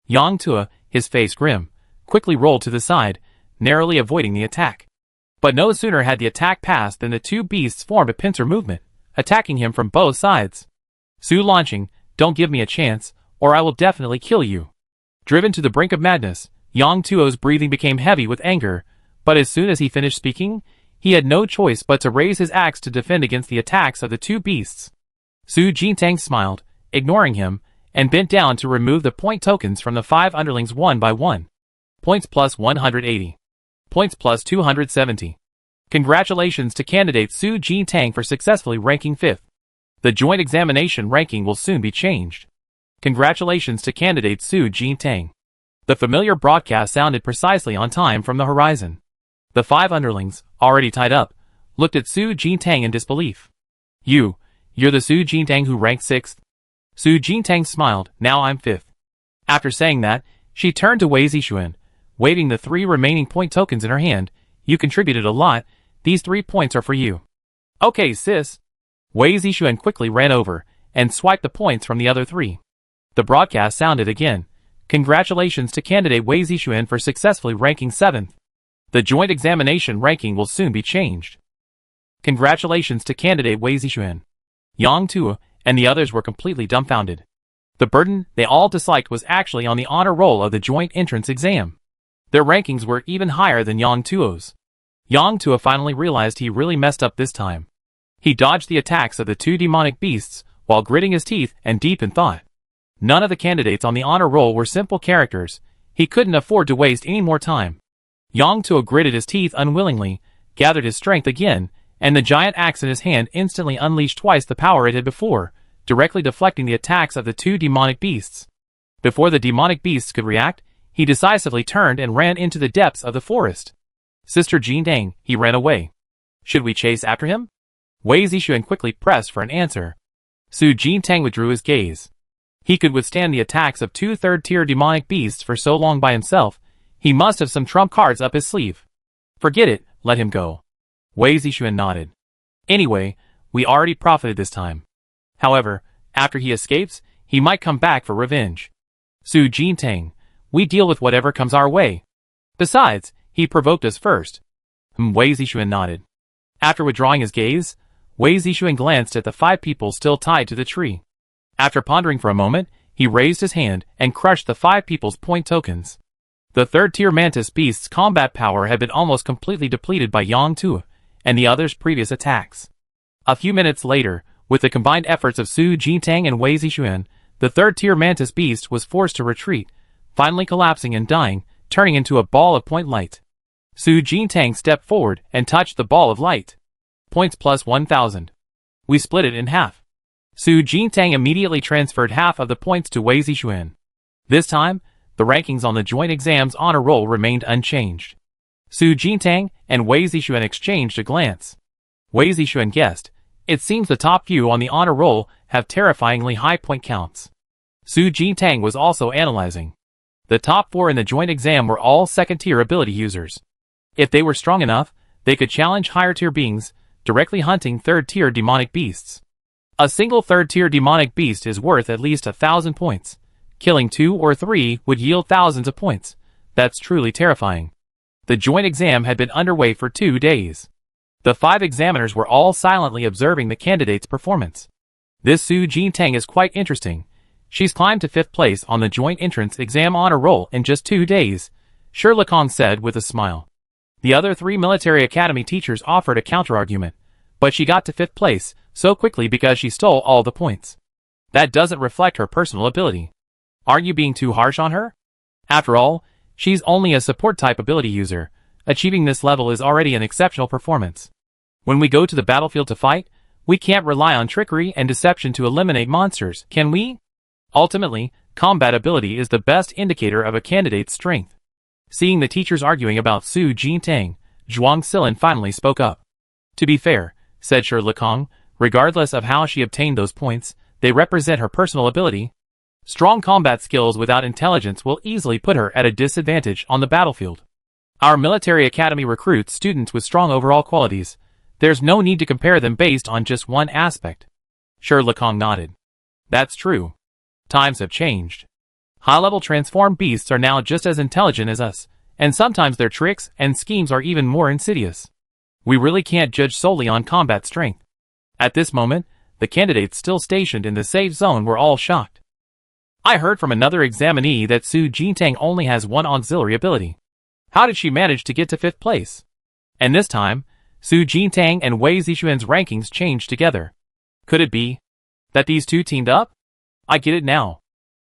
Yang Tuo, his face grim, quickly rolled to the side, narrowly avoiding the attack. But no sooner had the attack passed than the two beasts formed a pincer movement, attacking him from both sides. Su launching, "Don't give me a chance, or I will definitely kill you." Driven to the brink of madness, Yang Tuo's breathing became heavy with anger, but as soon as he finished speaking, he had no choice but to raise his axe to defend against the attacks of the two beasts. Su Jintang smiled, ignoring him, and bent down to remove the point tokens from the 5 underlings one by one. Points plus 180. Points plus 270. Congratulations to candidate Su Jintang for successfully ranking 5th. The joint examination ranking will soon be changed. Congratulations to candidate Su Jintang. The familiar broadcast sounded precisely on time from the horizon. The 5 underlings, already tied up, looked at Su Jintang in disbelief. You're the Su Jintang who ranked 6th? Su Jintang smiled, "Now I'm 5th. After saying that, she turned to Wei Zixuan, waving the 3 remaining point tokens in her hand. "You contributed a lot, these 3 points are for you." "Okay, sis." Wei Zixuan quickly ran over, and swiped the points from the other 3. The broadcast sounded again. Congratulations to candidate Wei Zixuan for successfully ranking 7th. The joint examination ranking will soon be changed. Congratulations to candidate Wei Zixuan. Yang Tuo and the others were completely dumbfounded. The burden they all disliked was actually on the honor roll of the joint entrance exam. Their rankings were even higher than Yang Tuo's. Yang Tuo finally realized he really messed up this time. He dodged the attacks of the 2 demonic beasts while gritting his teeth and deep in thought. None of the candidates on the honor roll were simple characters. He couldn't afford to waste any more time. Yang Tuo gritted his teeth unwillingly, gathered his strength again, and the giant axe in his hand instantly unleashed twice the power it had before, directly deflecting the attacks of the 2 demonic beasts. Before the demonic beasts could react, he decisively turned and ran into the depths of the forest. "Sister Jintang," he ran away. "Should we chase after him?" Wei Zixuan quickly pressed for an answer. Su Jintang withdrew his gaze. He could withstand the attacks of 2 third-tier demonic beasts for so long by himself. He must have some trump cards up his sleeve. "Forget it, let him go." Wei Zixuan nodded. "Anyway, we already profited this time. However, after he escapes, he might come back for revenge. Su Jintang, we deal with whatever comes our way. Besides, he provoked us first." Wei Zixuan nodded. After withdrawing his gaze, Wei Zixuan glanced at the 5 people still tied to the tree. After pondering for a moment, he raised his hand and crushed the 5 people's point tokens. The 3rd-tier mantis beast's combat power had been almost completely depleted by Yang Tuo and the others' previous attacks. A few minutes later, with the combined efforts of Su Jintang and Wei Zixuan, the 3rd-tier mantis beast was forced to retreat, finally collapsing and dying, turning into a ball of point light. Su Jintang stepped forward and touched the ball of light. Points plus 1,000. We split it in half. Su Jintang immediately transferred half of the points to Wei Zixuan. This time, the rankings on the joint exam's honor roll remained unchanged. Su Jintang and Wei Zixuan exchanged a glance. Wei Zixuan guessed, "It seems the top few on the honor roll have terrifyingly high point counts." Su Jintang was also analyzing. The top 4 in the joint exam were all 2nd-tier ability users. If they were strong enough, they could challenge higher-tier beings, directly hunting 3rd-tier demonic beasts. A single 3rd-tier demonic beast is worth at least 1,000 points. Killing 2 or 3 would yield thousands of points. That's truly terrifying. The joint exam had been underway for 2 days. The 5 examiners were all silently observing the candidate's performance. "This Su Jintang is quite interesting. She's climbed to 5th place on the joint entrance exam honor roll in just 2 days, Shi Lekong said with a smile. The other 3 military academy teachers offered a counterargument, but she got to 5th place so quickly because she stole all the points. That doesn't reflect her personal ability. Aren't you being too harsh on her? After all, she's only a support-type ability user. Achieving this level is already an exceptional performance. When we go to the battlefield to fight, we can't rely on trickery and deception to eliminate monsters, can we? Ultimately, combat ability is the best indicator of a candidate's strength." Seeing the teachers arguing about Su Jintang, Zhuang Silin finally spoke up. "To be fair," said Shi Lekong, "regardless of how she obtained those points, they represent her personal ability." Strong combat skills without intelligence will easily put her at a disadvantage on the battlefield. Our military academy recruits students with strong overall qualities. There's no need to compare them based on just one aspect. Sure, Lekong nodded. That's true. Times have changed. High-level transformed beasts are now just as intelligent as us, and sometimes their tricks and schemes are even more insidious. We really can't judge solely on combat strength. At this moment, the candidates still stationed in the safe zone were all shocked. I heard from another examinee that Su Jintang only has one auxiliary ability. How did she manage to get to 5th place? And this time, Su Jintang and Wei Zixuan's rankings changed together. Could it be that these two teamed up? I get it now.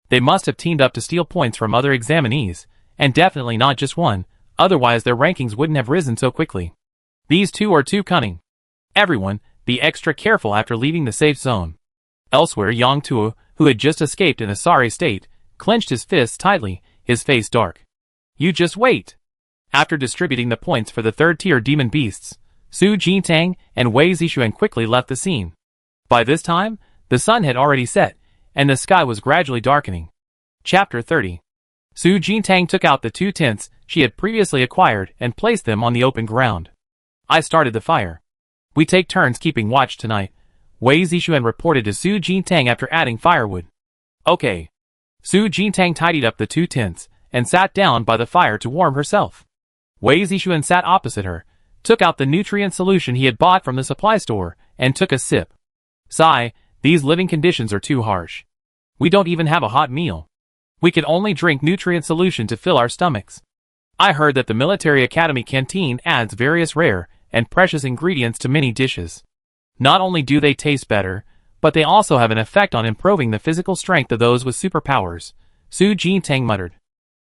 They must have teamed up to steal points from other examinees, and definitely not just one, otherwise their rankings wouldn't have risen so quickly. These two are too cunning. Everyone, be extra careful after leaving the safe zone. Elsewhere, Yang Tuo, who had just escaped in a sorry state, clenched his fists tightly, his face dark. You just wait. After distributing the points for the 3rd-tier demon beasts, Su Jintang and Wei Zixuan quickly left the scene. By this time, the sun had already set, and the sky was gradually darkening. Chapter 30. Su Jintang took out the 2 tents she had previously acquired and placed them on the open ground. I started the fire. We take turns keeping watch tonight, Wei Zixuan reported to Su Jintang after adding firewood. Okay. Su Jintang tidied up the 2 tents and sat down by the fire to warm herself. Wei Zixuan sat opposite her, took out the nutrient solution he had bought from the supply store, and took a sip. Sigh, these living conditions are too harsh. We don't even have a hot meal. We can only drink nutrient solution to fill our stomachs. I heard that the military academy canteen adds various rare and precious ingredients to many dishes. Not only do they taste better, but they also have an effect on improving the physical strength of those with superpowers, Su Jintang muttered.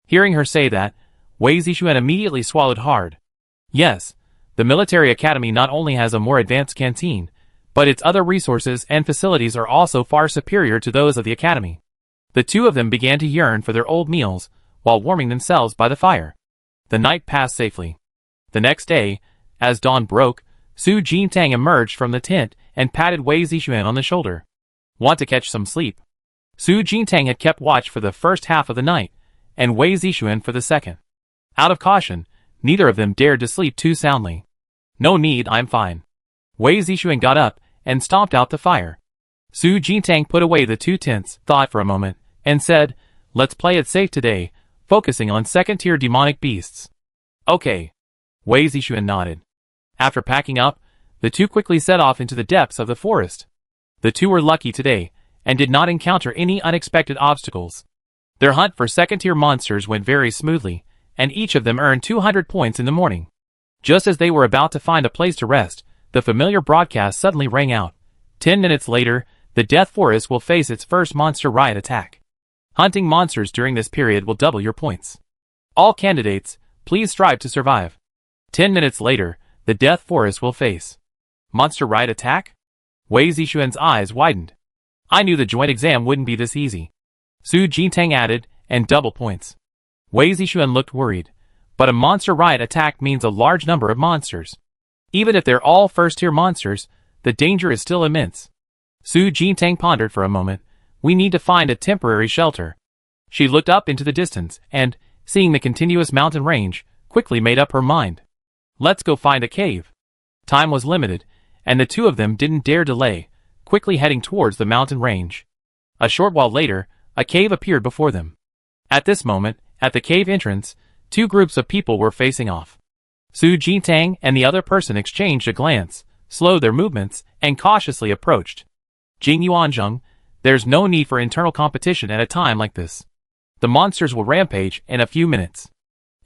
Hearing her say that, Wei Zixuan immediately swallowed hard. Yes, the military academy not only has a more advanced canteen, but its other resources and facilities are also far superior to those of the academy. The two of them began to yearn for their old meals, while warming themselves by the fire. The night passed safely. The next day, as dawn broke, Su Jintang emerged from the tent and patted Wei Zixuan on the shoulder. Want to catch some sleep? Su Jintang had kept watch for the first half of the night, and Wei Zixuan for the second. Out of caution, neither of them dared to sleep too soundly. No need, I'm fine. Wei Zixuan got up and stomped out the fire. Su Jintang put away the 2 tents, thought for a moment, and said, let's play it safe today, focusing on 2nd-tier demonic beasts. Okay. Wei Zixuan nodded. After packing up, the two quickly set off into the depths of the forest. The two were lucky today, and did not encounter any unexpected obstacles. Their hunt for 2nd-tier monsters went very smoothly, and each of them earned 200 points in the morning. Just as they were about to find a place to rest, the familiar broadcast suddenly rang out. 10 minutes later, the Death Forest will face its first monster riot attack. Hunting monsters during this period will double your points. All candidates, please strive to survive. 10 minutes later, the Death Forest will face monster riot attack? Wei Zixuan's eyes widened. I knew the joint exam wouldn't be this easy. Su Jintang added, and double points. Wei Zixuan looked worried, but a monster riot attack means a large number of monsters. Even if they're all 1st-tier monsters, the danger is still immense. Su Jintang pondered for a moment. We need to find a temporary shelter. She looked up into the distance and, seeing the continuous mountain range, quickly made up her mind. Let's go find a cave. Time was limited, and the two of them didn't dare delay, quickly heading towards the mountain range. A short while later, a cave appeared before them. At this moment, at the cave entrance, 2 groups of people were facing off. Su Jintang and the other person exchanged a glance, slowed their movements, and cautiously approached. Jing Yuanzheng, there's no need for internal competition at a time like this. The monsters will rampage in a few minutes.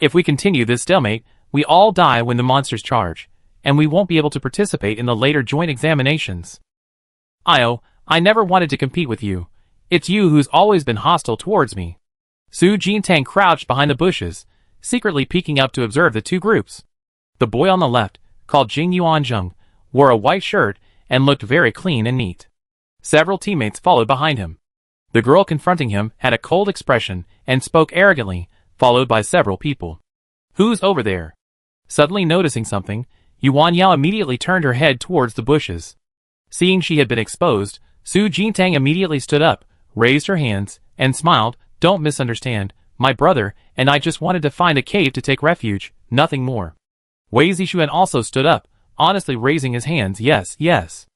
If we continue this stalemate, we all die when the monsters charge, and we won't be able to participate in the later joint examinations. I never wanted to compete with you. It's you who's always been hostile towards me. Su Jintang crouched behind the bushes, secretly peeking up to observe the 2 groups. The boy on the left, called Jing Yuanzheng, wore a white shirt and looked very clean and neat. Several teammates followed behind him. The girl confronting him had a cold expression and spoke arrogantly, followed by several people. Who's over there? Suddenly noticing something, Yuan Yao immediately turned her head towards the bushes. Seeing she had been exposed, Su Jintang immediately stood up, raised her hands, and smiled. Don't misunderstand, my brother and I just wanted to find a cave to take refuge, nothing more. Wei Zixuan also stood up, honestly raising his hands. Yes, yes.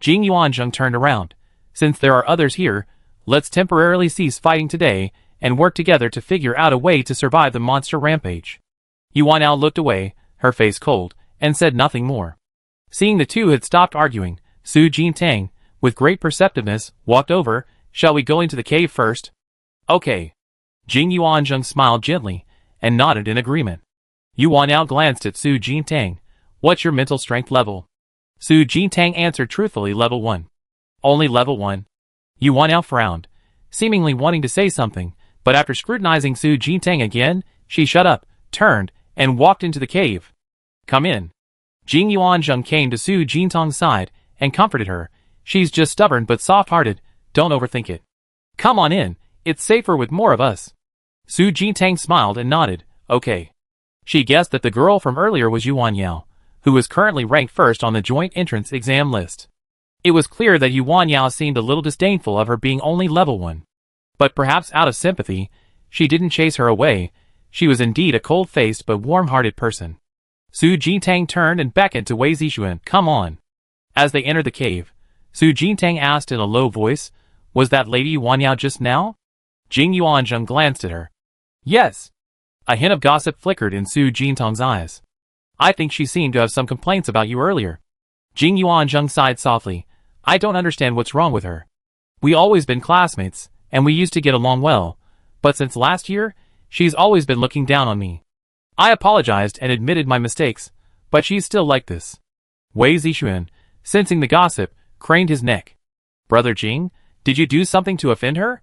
Jing Yuanzheng turned around. Since there are others here, let's temporarily cease fighting today and work together to figure out a way to survive the monster rampage. Yuan Yao looked away, her face cold, and said nothing more. Seeing the two had stopped arguing, Su Jintang, with great perceptiveness, walked over. Shall we go into the cave first? Okay. Jing Yuanzheng smiled gently and nodded in agreement. Yuan Yao glanced at Su Jintang. What's your mental strength level? Su Jintang answered truthfully, level 1. Only level 1. Yuan Yao frowned, seemingly wanting to say something, but after scrutinizing Su Jintang again, she shut up, turned, and walked into the cave. Come in. Jing Yuanzheng came to Su Jintang's side and comforted her. She's just stubborn but soft-hearted, don't overthink it. Come on in, it's safer with more of us. Su Jintang smiled and nodded, okay. She guessed that the girl from earlier was Yuan Yao, who was currently ranked first on the joint entrance exam list. It was clear that Yuan Yao seemed a little disdainful of her being only level 1. But perhaps out of sympathy, she didn't chase her away. She was indeed a cold-faced but warm-hearted person. Su Jintang turned and beckoned to Wei Zixuan. Come on. As they entered the cave, Su Jintang asked in a low voice, was that Lady Yuan Yao just now? Jing Yuanzheng glanced at her. Yes. A hint of gossip flickered in Su Jintang's eyes. I think she seemed to have some complaints about you earlier. Jing Yuanzheng sighed softly. I don't understand what's wrong with her. We always been classmates, and we used to get along well, but since last year, she's always been looking down on me. I apologized and admitted my mistakes, but she's still like this. Wei Zixuan, sensing the gossip, craned his neck. Brother Jing, did you do something to offend her?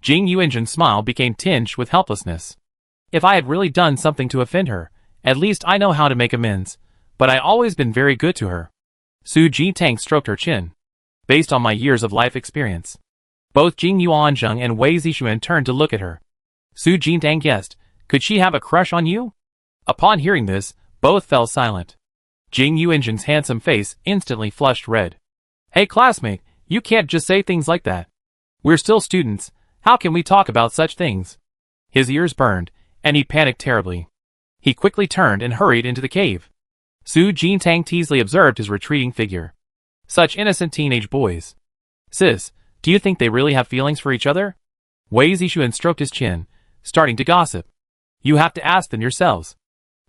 Jing Yuanzhen's smile became tinged with helplessness. If I had really done something to offend her, at least I know how to make amends, but I always been very good to her. Su Jintang stroked her chin. Based on my years of life experience. Both Jing Yuanzheng and Wei Zixuan turned to look at her. Su Jintang guessed, could she have a crush on you? Upon hearing this, both fell silent. Jing Yuanzhen's handsome face instantly flushed red. Hey classmate, you can't just say things like that. We're still students, how can we talk about such things? His ears burned, and he panicked terribly. He quickly turned and hurried into the cave. Su Jintang teasily observed his retreating figure. Such innocent teenage boys. Sis, do you think they really have feelings for each other? Wei Zixuan stroked his chin, starting to gossip. You have to ask them yourselves.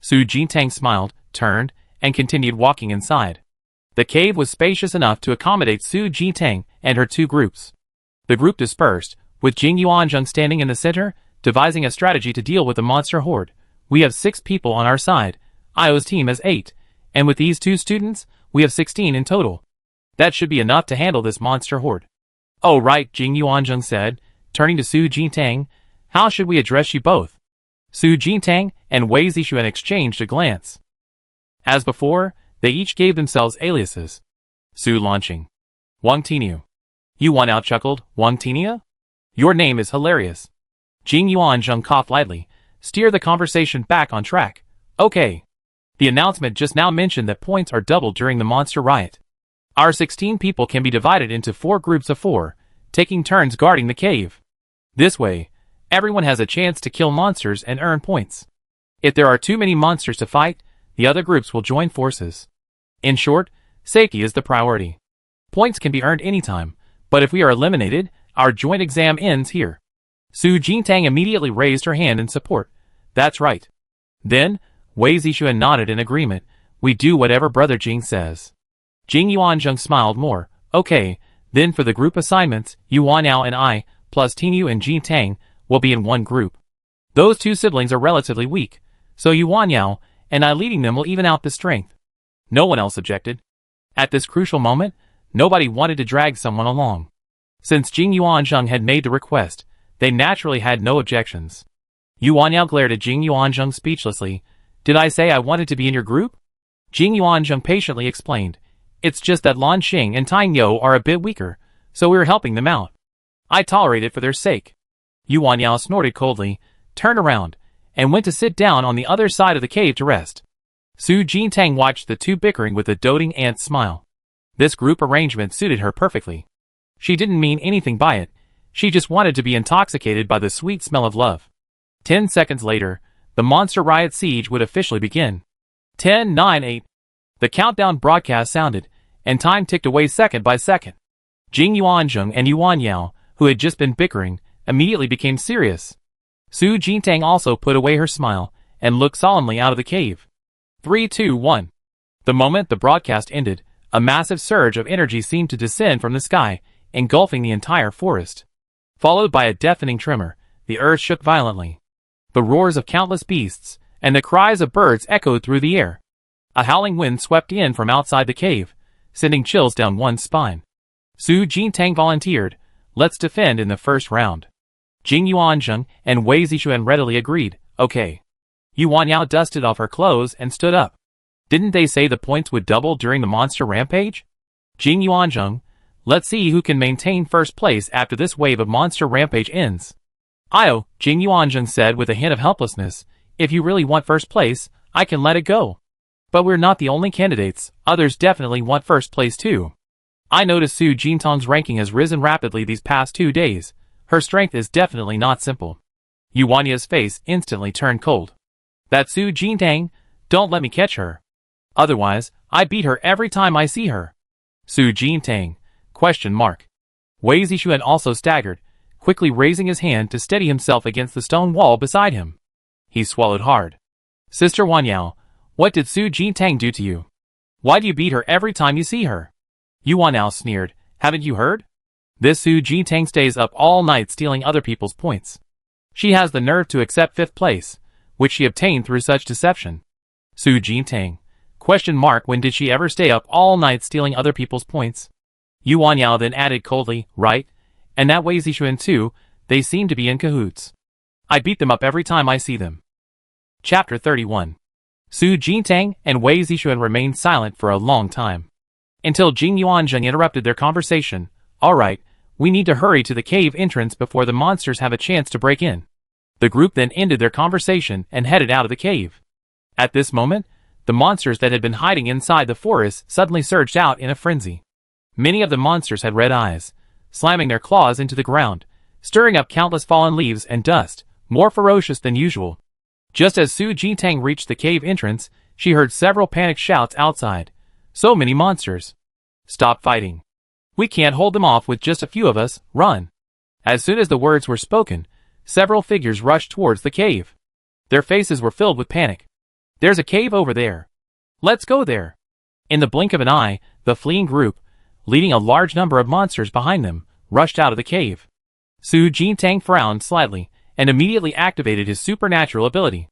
Su Jintang smiled, turned, and continued walking inside. The cave was spacious enough to accommodate Su Jintang and her two groups. The group dispersed, with Jing Yuanzheng standing in the center, devising a strategy to deal with the monster horde. We have 6 people on our side. Io's team has 8, and with these 2 students, we have 16 in total. That should be enough to handle this monster horde. Oh right, Jing Yuanzheng said, turning to Su Jintang. How should we address you both? Su Jintang and Wei Zixuan exchanged a glance. As before, they each gave themselves aliases. Su Launching. Wang Tiniu. Yuan Yao chuckled, Wang Tinia? Your name is hilarious. Jing Yuanzheng coughed lightly, steer the conversation back on track. Okay. The announcement just now mentioned that points are doubled during the monster riot. Our 16 people can be divided into 4 groups of 4, taking turns guarding the cave. This way, everyone has a chance to kill monsters and earn points. If there are too many monsters to fight, the other groups will join forces. In short, safety is the priority. Points can be earned anytime, but if we are eliminated, our joint exam ends here. Su Jintang immediately raised her hand in support. That's right. Then, Wei Zixuan nodded in agreement. We do whatever Brother Jing says. Jing Yuanzheng smiled more. Okay, then for the group assignments, Yuan Yao and I, plus Tiniu and Jintang, will be in one group. Those 2 siblings are relatively weak, so Yuan Yao and I leading them will even out the strength. No one else objected. At this crucial moment, nobody wanted to drag someone along. Since Jing Yuanzheng had made the request, they naturally had no objections. Yuan Yao glared at Jing Yuanzheng speechlessly. Did I say I wanted to be in your group? Jing Yuanzheng patiently explained. It's just that Lan Xing and Tang Yo are a bit weaker, so we're helping them out. I tolerate it for their sake. Yuan Yao snorted coldly, turned around, and went to sit down on the other side of the cave to rest. Su Jintang watched the 2 bickering with a doting aunt's smile. This group arrangement suited her perfectly. She didn't mean anything by it, She just wanted to be intoxicated by the sweet smell of love. 10 seconds later, the Monster Riot siege would officially begin. 10, 9, 8. The countdown broadcast sounded, and time ticked away second by second. Jing Yuanzheng and Yuan Yao, who had just been bickering, immediately became serious. Su Jintang also put away her smile, and looked solemnly out of the cave. 3, 2, 1. The moment the broadcast ended, a massive surge of energy seemed to descend from the sky, engulfing the entire forest. Followed by a deafening tremor, the earth shook violently. The roars of countless beasts, and the cries of birds echoed through the air. A howling wind swept in from outside the cave, sending chills down one's spine. Su Jintang volunteered, "Let's defend in the first round." Jing Yuanzheng and Wei Zixuan readily agreed, "Okay." Yuan Yao dusted off her clothes and stood up. "Didn't they say the points would double during the monster rampage?" Jing Yuanzheng, "Let's see who can maintain first place after this wave of monster rampage ends." "Io," Jing Yuanzheng said with a hint of helplessness, "if you really want first place, I can let it go. But we're not the only candidates, others definitely want first place too. I noticed Su Jintang's ranking has risen rapidly these past 2 days. Her strength is definitely not simple." Yuan Yao's face instantly turned cold. "That Su Jintang, don't let me catch her. Otherwise, I beat her every time I see her." Su Jintang? Wei Zixuan also staggered, quickly raising his hand to steady himself against the stone wall beside him. He swallowed hard. "Sister Wan Yao, what did Su Jintang do to you? Why do you beat her every time you see her?" Yuan Yao sneered, "Haven't you heard? This Su Jintang stays up all night stealing other people's points. She has the nerve to accept 5th place, which she obtained through such deception." Su Jintang? When did she ever stay up all night stealing other people's points? Yuan Yao then added coldly, "Right, and that Wei Zixuan too, they seem to be in cahoots. I beat them up every time I see them." Chapter 31. Su Jintang and Wei Zixuan remained silent for a long time. Until Jing Yuanzheng interrupted their conversation. "Alright, we need to hurry to the cave entrance before the monsters have a chance to break in." The group then ended their conversation and headed out of the cave. At this moment, the monsters that had been hiding inside the forest suddenly surged out in a frenzy. Many of the monsters had red eyes, slamming their claws into the ground, stirring up countless fallen leaves and dust, more ferocious than usual. Just as Su Jintang reached the cave entrance, she heard several panicked shouts outside. "So many monsters! Stop fighting! We can't hold them off with just a few of us, run!" As soon as the words were spoken, several figures rushed towards the cave. Their faces were filled with panic. "There's a cave over there! Let's go there!" In the blink of an eye, the fleeing group, leading a large number of monsters behind them, rushed out of the cave. Su Jintang frowned slightly, and immediately activated his supernatural ability.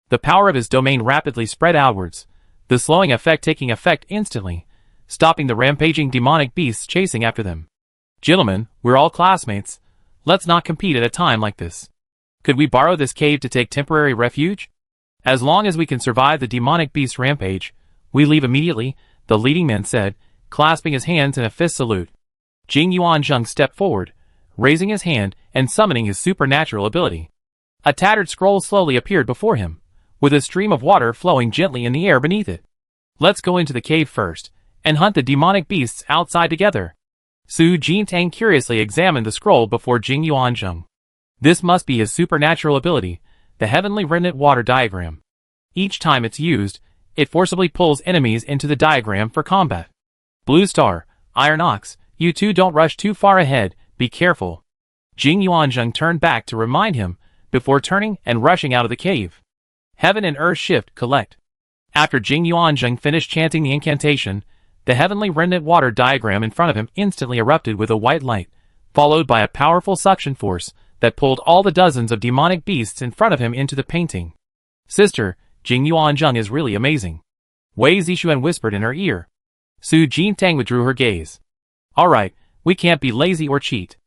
The power of his domain rapidly spread outwards, the slowing effect taking effect instantly, stopping the rampaging demonic beasts chasing after them. "Gentlemen, we're all classmates. Let's not compete at a time like this. Could we borrow this cave to take temporary refuge? As long as we can survive the demonic beast rampage, we leave immediately," the leading man said, clasping his hands in a fist salute. Jing Yuanzheng stepped forward, raising his hand and summoning his supernatural ability. A tattered scroll slowly appeared before him, with a stream of water flowing gently in the air beneath it. "Let's go into the cave first, and hunt the demonic beasts outside together." Su Jintang curiously examined the scroll before Jing Yuanzheng. This must be his supernatural ability, the heavenly remnant water diagram. Each time it's used, it forcibly pulls enemies into the diagram for combat. "Blue Star, Iron Ox, you two don't rush too far ahead, be careful." Jing Yuanzheng turned back to remind him, before turning and rushing out of the cave. Heaven and Earth shift, collect. After Jing Yuanzheng finished chanting the incantation, the heavenly remnant water diagram in front of him instantly erupted with a white light, followed by a powerful suction force that pulled all the dozens of demonic beasts in front of him into the painting. "Sister, Jing Yuanzheng is really amazing," Wei Zixuan whispered in her ear. Su Jintang withdrew her gaze. "Alright, we can't be lazy or cheat."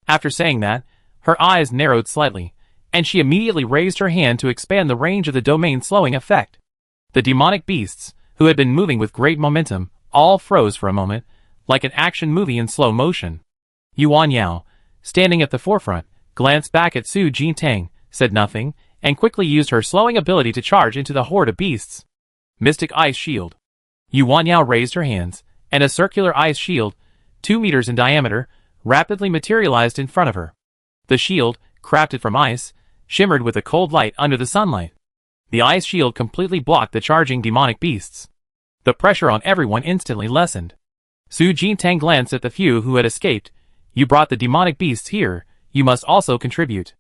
After saying that, her eyes narrowed slightly, and she immediately raised her hand to expand the range of the domain slowing effect. The demonic beasts, who had been moving with great momentum, all froze for a moment, like an action movie in slow motion. Yuan Yao, standing at the forefront, glanced back at Su Jintang, said nothing, and quickly used her slowing ability to charge into the horde of beasts. Mystic Ice Shield. Yuan Yao raised her hands, and a circular ice shield, 2 meters in diameter, rapidly materialized in front of her. The shield, crafted from ice, shimmered with a cold light under the sunlight. The ice shield completely blocked the charging demonic beasts. The pressure on everyone instantly lessened. Su Jintang glanced at the few who had escaped. You brought the demonic beasts here, you must also contribute.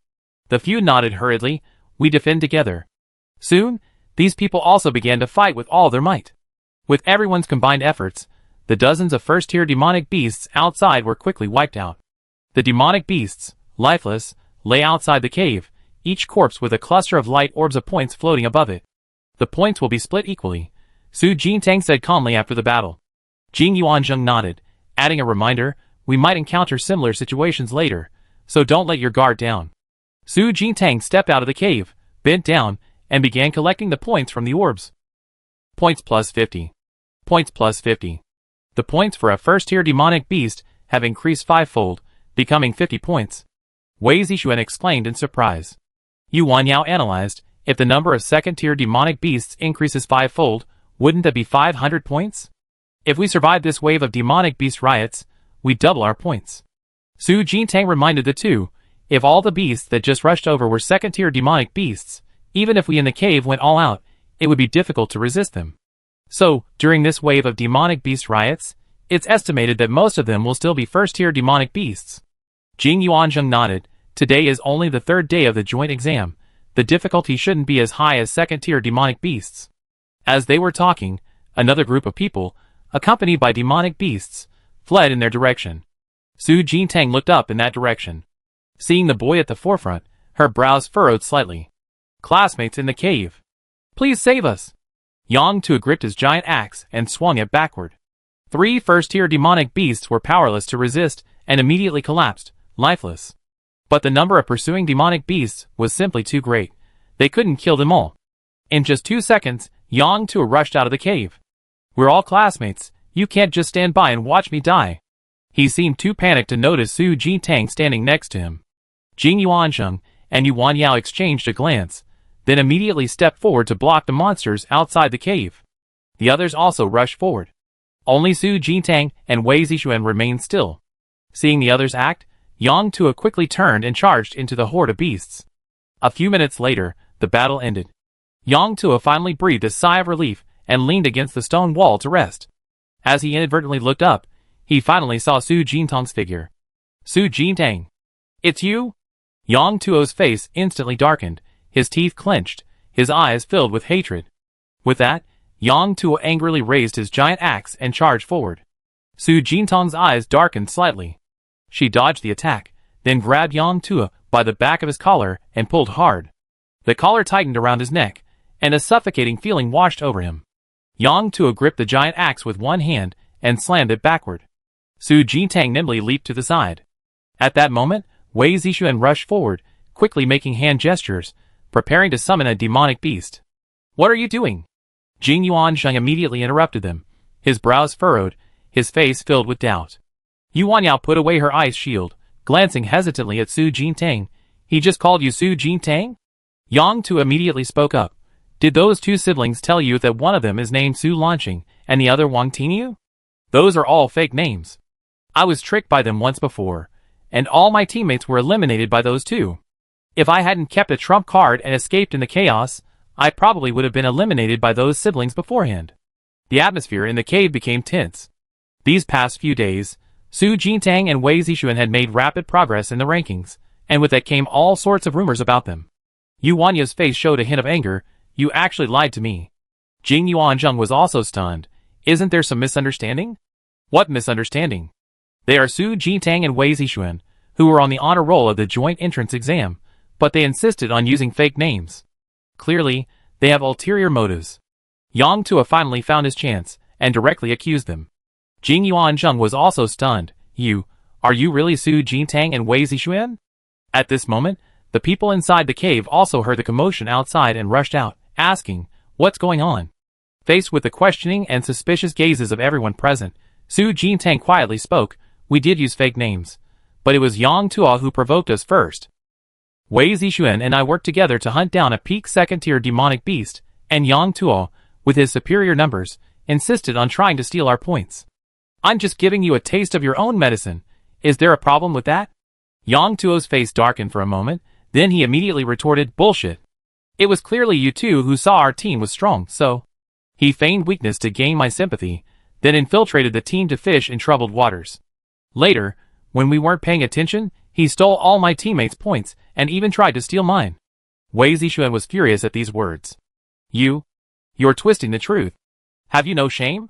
The few nodded hurriedly. We defend together. Soon, these people also began to fight with all their might. With everyone's combined efforts, the dozens of first-tier demonic beasts outside were quickly wiped out. The demonic beasts, lifeless, lay outside the cave, each corpse with a cluster of light orbs of points floating above it. The points will be split equally, Su Jintang said calmly after the battle. Jing Yuanzheng nodded, adding a reminder, we might encounter similar situations later, so don't let your guard down. Su Jintang stepped out of the cave, bent down, and began collecting the points from the orbs. Points plus 50. Points plus 50. The points for a first-tier demonic beast have increased fivefold, becoming 50 points. Wei Zixuan exclaimed in surprise. Yuan Yao analyzed, if the number of second-tier demonic beasts increases fivefold, wouldn't that be 500 points? If we survive this wave of demonic beast riots, we double our points. Su Jintang reminded the two, if all the beasts that just rushed over were second-tier demonic beasts, even if we in the cave went all out, it would be difficult to resist them. So, during this wave of demonic beast riots, it's estimated that most of them will still be first-tier demonic beasts. Jing Yuanzheng nodded. Today is only the third day of the joint exam. The difficulty shouldn't be as high as second-tier demonic beasts. As they were talking, another group of people, accompanied by demonic beasts, fled in their direction. Su Jintang looked up in that direction. Seeing the boy at the forefront, her brows furrowed slightly. Classmates in the cave. Please save us. Yang Tu gripped his giant axe and swung it backward. 3 first-tier demonic beasts were powerless to resist and immediately collapsed, lifeless. But the number of pursuing demonic beasts was simply too great. They couldn't kill them all. In just 2 seconds, Yang Tu rushed out of the cave. We're all classmates, you can't just stand by and watch me die. He seemed too panicked to notice Su Jintang standing next to him. Jing Yuanzheng and Yuan Yao exchanged a glance, then immediately stepped forward to block the monsters outside the cave. The others also rushed forward. Only Su Jintang and Wei Zixuan remained still. Seeing the others act, Yang Tu quickly turned and charged into the horde of beasts. A few minutes later, the battle ended. Yang Tu finally breathed a sigh of relief and leaned against the stone wall to rest. As he inadvertently looked up, he finally saw Su Jintang's figure. Su Jintang. It's you? Yang Tuo's face instantly darkened, his teeth clenched, his eyes filled with hatred. With that, Yang Tuo angrily raised his giant axe and charged forward. Su Jintang's eyes darkened slightly. She dodged the attack, then grabbed Yang Tuo by the back of his collar and pulled hard. The collar tightened around his neck, and a suffocating feeling washed over him. Yang Tuo gripped the giant axe with one hand and slammed it backward. Su Jintang nimbly leaped to the side. At that moment, Wei Zixuan rushed forward, quickly making hand gestures, preparing to summon a demonic beast. What are you doing? Jing Yuanzheng immediately interrupted them, his brows furrowed, his face filled with doubt. Yuan Yao put away her ice shield, glancing hesitantly at Su Jintang. He just called you Su Jintang? Yang Tu immediately spoke up. Did those 2 siblings tell you that one of them is named Su Lanqing and the other Wang Tinyu? Those are all fake names. I was tricked by them once before, and all my teammates were eliminated by those 2. If I hadn't kept a trump card and escaped in the chaos, I probably would have been eliminated by those siblings beforehand. The atmosphere in the cave became tense. These past few days, Su Jintang and Wei Zixuan had made rapid progress in the rankings, and with that came all sorts of rumors about them. Yuan Yao's face showed a hint of anger. You actually lied to me. Jing Yuanzheng was also stunned. Isn't there some misunderstanding? What misunderstanding? They are Su Jintang and Wei Zixuan, who were on the honor roll of the joint entrance exam, but they insisted on using fake names. Clearly, they have ulterior motives. Yang Tu finally found his chance, and directly accused them. Jing Yuanzheng was also stunned. Are you really Su Jintang and Wei Zixuan? At this moment, the people inside the cave also heard the commotion outside and rushed out, asking, what's going on? Faced with the questioning and suspicious gazes of everyone present, Su Jintang quietly spoke, we did use fake names, but it was Yang Tuo who provoked us first. Wei Zixuan and I worked together to hunt down a peak second-tier demonic beast, and Yang Tuo, with his superior numbers, insisted on trying to steal our points. I'm just giving you a taste of your own medicine. Is there a problem with that? Yang Tuo's face darkened for a moment, then he immediately retorted, "Bullshit. It was clearly you two who saw our team was strong, so..." He feigned weakness to gain my sympathy, then infiltrated the team to fish in troubled waters. Later, when we weren't paying attention, he stole all my teammates' points and even tried to steal mine. Wei Zixuan was furious at these words. You're twisting the truth. Have you no shame?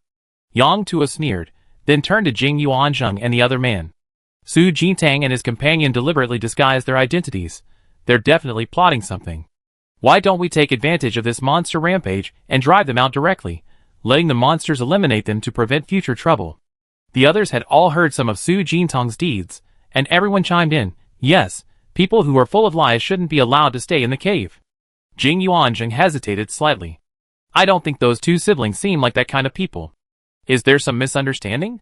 Yang Tuo sneered, then turned to Jing Yuanzheng and the other man. Su Jintang and his companion deliberately disguised their identities. They're definitely plotting something. Why don't we take advantage of this monster rampage and drive them out directly, letting the monsters eliminate them to prevent future trouble? The others had all heard some of Su Jintang's deeds, and everyone chimed in, yes, people who are full of lies shouldn't be allowed to stay in the cave. Jing Yuanzheng hesitated slightly. I don't think those two siblings seem like that kind of people. Is there some misunderstanding?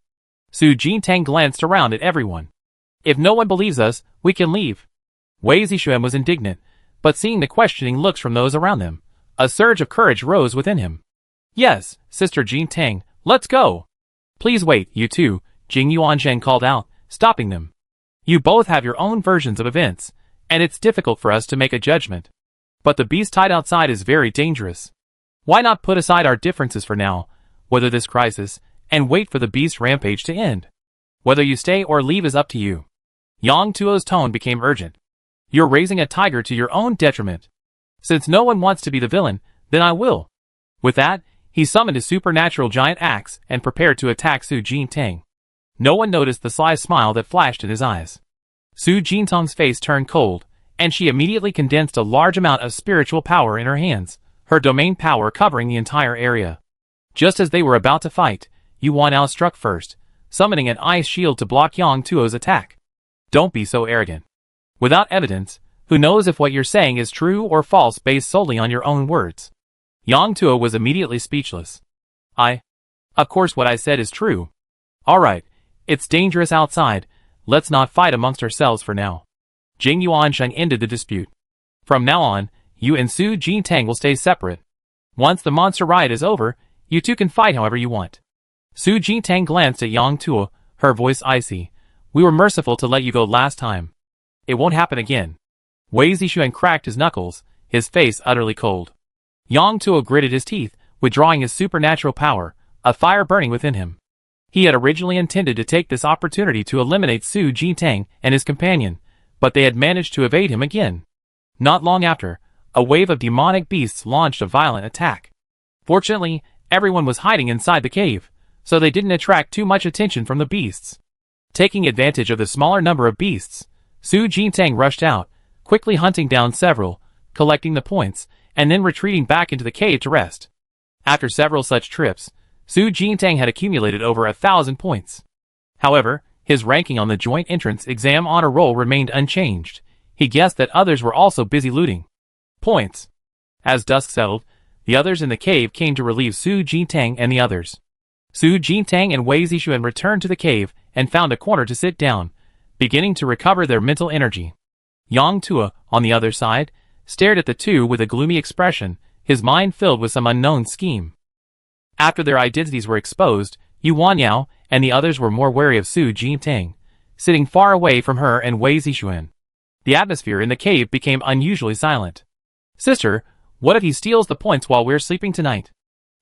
Su Jintang glanced around at everyone. If no one believes us, we can leave. Wei Zixuan was indignant, but seeing the questioning looks from those around them, a surge of courage rose within him. Yes, Sister Jintang, let's go. Please wait, you two, Jing Yuanzheng called out, stopping them. You both have your own versions of events, and it's difficult for us to make a judgment. But the beast tied outside is very dangerous. Why not put aside our differences for now, weather this crisis, and wait for the beast rampage to end? Whether you stay or leave is up to you. Yang Tuo's tone became urgent. You're raising a tiger to your own detriment. Since no one wants to be the villain, then I will. With that, he summoned his supernatural giant axe and prepared to attack Su Jintang. No one noticed the sly smile that flashed in his eyes. Su Jintang's face turned cold, and she immediately condensed a large amount of spiritual power in her hands, her domain power covering the entire area. Just as they were about to fight, Yuan Ao struck first, summoning an ice shield to block Yang Tuo's attack. Don't be so arrogant. Without evidence, who knows if what you're saying is true or false based solely on your own words? Yang Tuo was immediately speechless. Of course what I said is true. Alright, it's dangerous outside, let's not fight amongst ourselves for now. Jing Yuanzheng ended the dispute. From now on, you and Su Jintang will stay separate. Once the monster riot is over, you two can fight however you want. Su Jintang glanced at Yang Tuo, her voice icy. We were merciful to let you go last time. It won't happen again. Wei Zixuan cracked his knuckles, his face utterly cold. Yang Tuo gritted his teeth, withdrawing his supernatural power, a fire burning within him. He had originally intended to take this opportunity to eliminate Su Jintang and his companion, but they had managed to evade him again. Not long after, a wave of demonic beasts launched a violent attack. Fortunately, everyone was hiding inside the cave, so they didn't attract too much attention from the beasts. Taking advantage of the smaller number of beasts, Su Jintang rushed out, quickly hunting down several, collecting the points, and then retreating back into the cave to rest. After several such trips, Su Jintang had accumulated over 1,000 points. However, his ranking on the joint entrance exam honor roll remained unchanged. He guessed that others were also busy looting points. As dusk settled, the others in the cave came to relieve Su Jintang and the others. Su Jintang and Wei Zixuan returned to the cave and found a corner to sit down, beginning to recover their mental energy. Yang Tuo, on the other side, stared at the two with a gloomy expression, his mind filled with some unknown scheme. After their identities were exposed, Yuan Yao and the others were more wary of Su Jintang, sitting far away from her and Wei Zixuan. The atmosphere in the cave became unusually silent. Sister, what if he steals the points while we're sleeping tonight?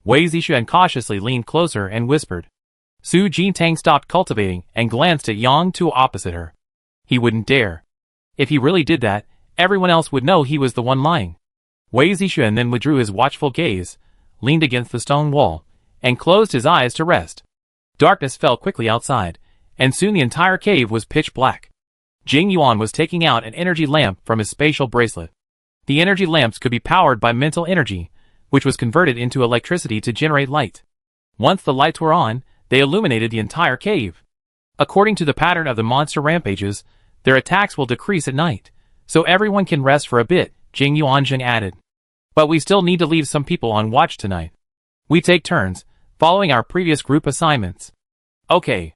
Wei Zixuan cautiously leaned closer and whispered. Su Jintang stopped cultivating and glanced at Yang Tuo opposite her. He wouldn't dare. If he really did that, everyone else would know he was the one lying. Wei Zixuan then withdrew his watchful gaze, leaned against the stone wall, and closed his eyes to rest. Darkness fell quickly outside, and soon the entire cave was pitch black. Jing Yuan was taking out an energy lamp from his spatial bracelet. The energy lamps could be powered by mental energy, which was converted into electricity to generate light. Once the lights were on, they illuminated the entire cave. According to the pattern of the monster rampages, their attacks will decrease at night, so everyone can rest for a bit, Jing Yuanzheng added. But we still need to leave some people on watch tonight. We take turns, following our previous group assignments. Okay.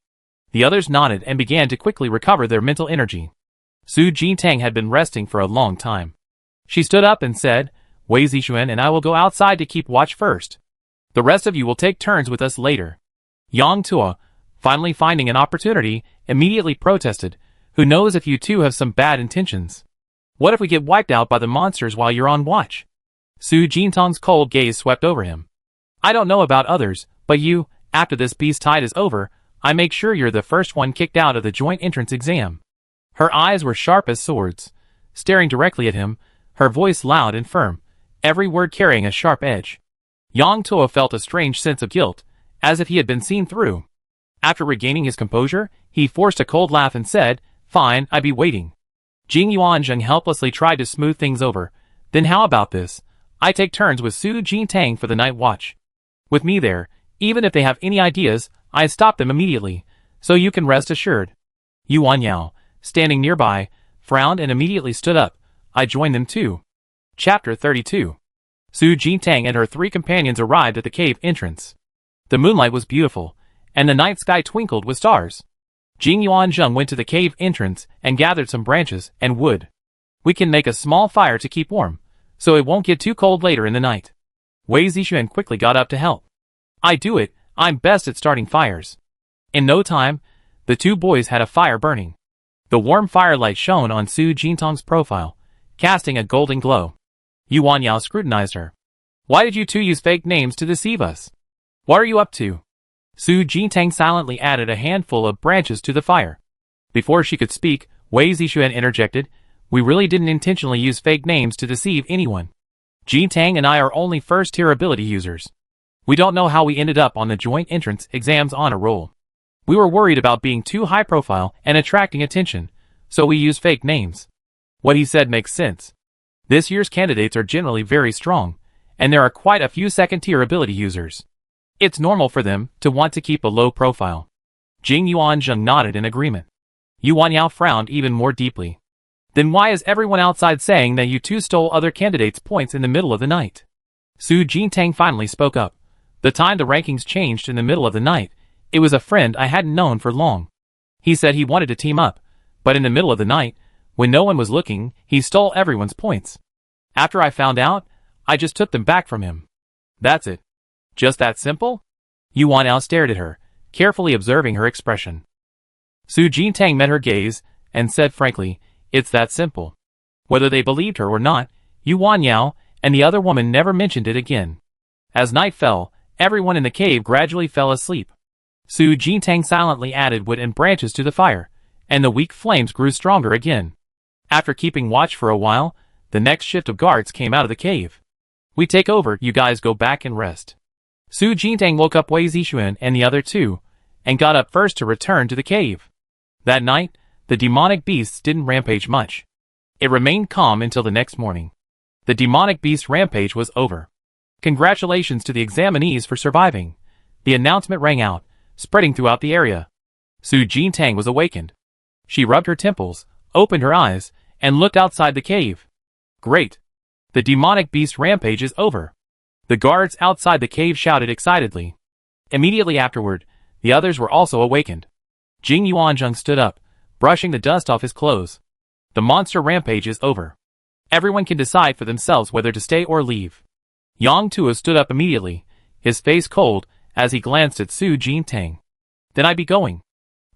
The others nodded and began to quickly recover their mental energy. Su Jintang had been resting for a long time. She stood up and said, Wei Zixuan and I will go outside to keep watch first. The rest of you will take turns with us later. Yang Tuo, finally finding an opportunity, immediately protested, Who knows if you two have some bad intentions? What if we get wiped out by the monsters while you're on watch? Su Jintang's cold gaze swept over him. I don't know about others, but you, after this beast tide is over, I make sure you're the first one kicked out of the joint entrance exam. Her eyes were sharp as swords, staring directly at him, her voice loud and firm, every word carrying a sharp edge. Yang Tuo felt a strange sense of guilt, as if he had been seen through. After regaining his composure, he forced a cold laugh and said, Fine, I'll be waiting. Jing Yuanzheng helplessly tried to smooth things over. Then how about this? I take turns with Su Jintang for the night watch. With me there, even if they have any ideas, I stop them immediately, so you can rest assured. Yuan Yao, standing nearby, frowned and immediately stood up. I joined them too. Chapter 32. Su Jintang and her 3 companions arrived at the cave entrance. The moonlight was beautiful, and the night sky twinkled with stars. Jing Yuanzheng went to the cave entrance and gathered some branches and wood. We can make a small fire to keep warm, so it won't get too cold later in the night. Wei Zixuan quickly got up to help. I do it, I'm best at starting fires. In no time, the 2 boys had a fire burning. The warm firelight shone on Su Jintang's profile, casting a golden glow. Yuan Yao scrutinized her. Why did you 2 use fake names to deceive us? What are you up to? Su Jintang silently added a handful of branches to the fire. Before she could speak, Wei Zixuan interjected, We really didn't intentionally use fake names to deceive anyone. Jintang and I are only first-tier ability users. We don't know how we ended up on the joint entrance exams on a roll. We were worried about being too high profile and attracting attention, so we used fake names. What he said makes sense. This year's candidates are generally very strong, and there are quite a few second-tier ability users. It's normal for them to want to keep a low profile. Jing Yuanzheng nodded in agreement. Yuan Yao frowned even more deeply. Then why is everyone outside saying that you 2 stole other candidates' points in the middle of the night? Su Jintang finally spoke up. The time the rankings changed in the middle of the night, it was a friend I hadn't known for long. He said he wanted to team up, but in the middle of the night, when no one was looking, he stole everyone's points. After I found out, I just took them back from him. That's it. Just that simple? Yuan Yao stared at her, carefully observing her expression. Su Jintang met her gaze, and said frankly, It's that simple. Whether they believed her or not, Yuan Yao and the other woman never mentioned it again. As night fell, everyone in the cave gradually fell asleep. Su Jintang silently added wood and branches to the fire, and the weak flames grew stronger again. After keeping watch for a while, the next shift of guards came out of the cave. We take over, you guys go back and rest. Su Jintang woke up Wei Zixuan and the other 2, and got up first to return to the cave. That night, the demonic beasts didn't rampage much. It remained calm until the next morning. The demonic beast rampage was over. Congratulations to the examinees for surviving. The announcement rang out, spreading throughout the area. Su Jintang was awakened. She rubbed her temples, opened her eyes, and looked outside the cave. Great! The demonic beast rampage is over. The guards outside the cave shouted excitedly. Immediately afterward, the others were also awakened. Jing Yuanzheng stood up, brushing the dust off his clothes. The monster rampage is over. Everyone can decide for themselves whether to stay or leave. Yang Tuo stood up immediately, his face cold, as he glanced at Su Jintang. Then I be going.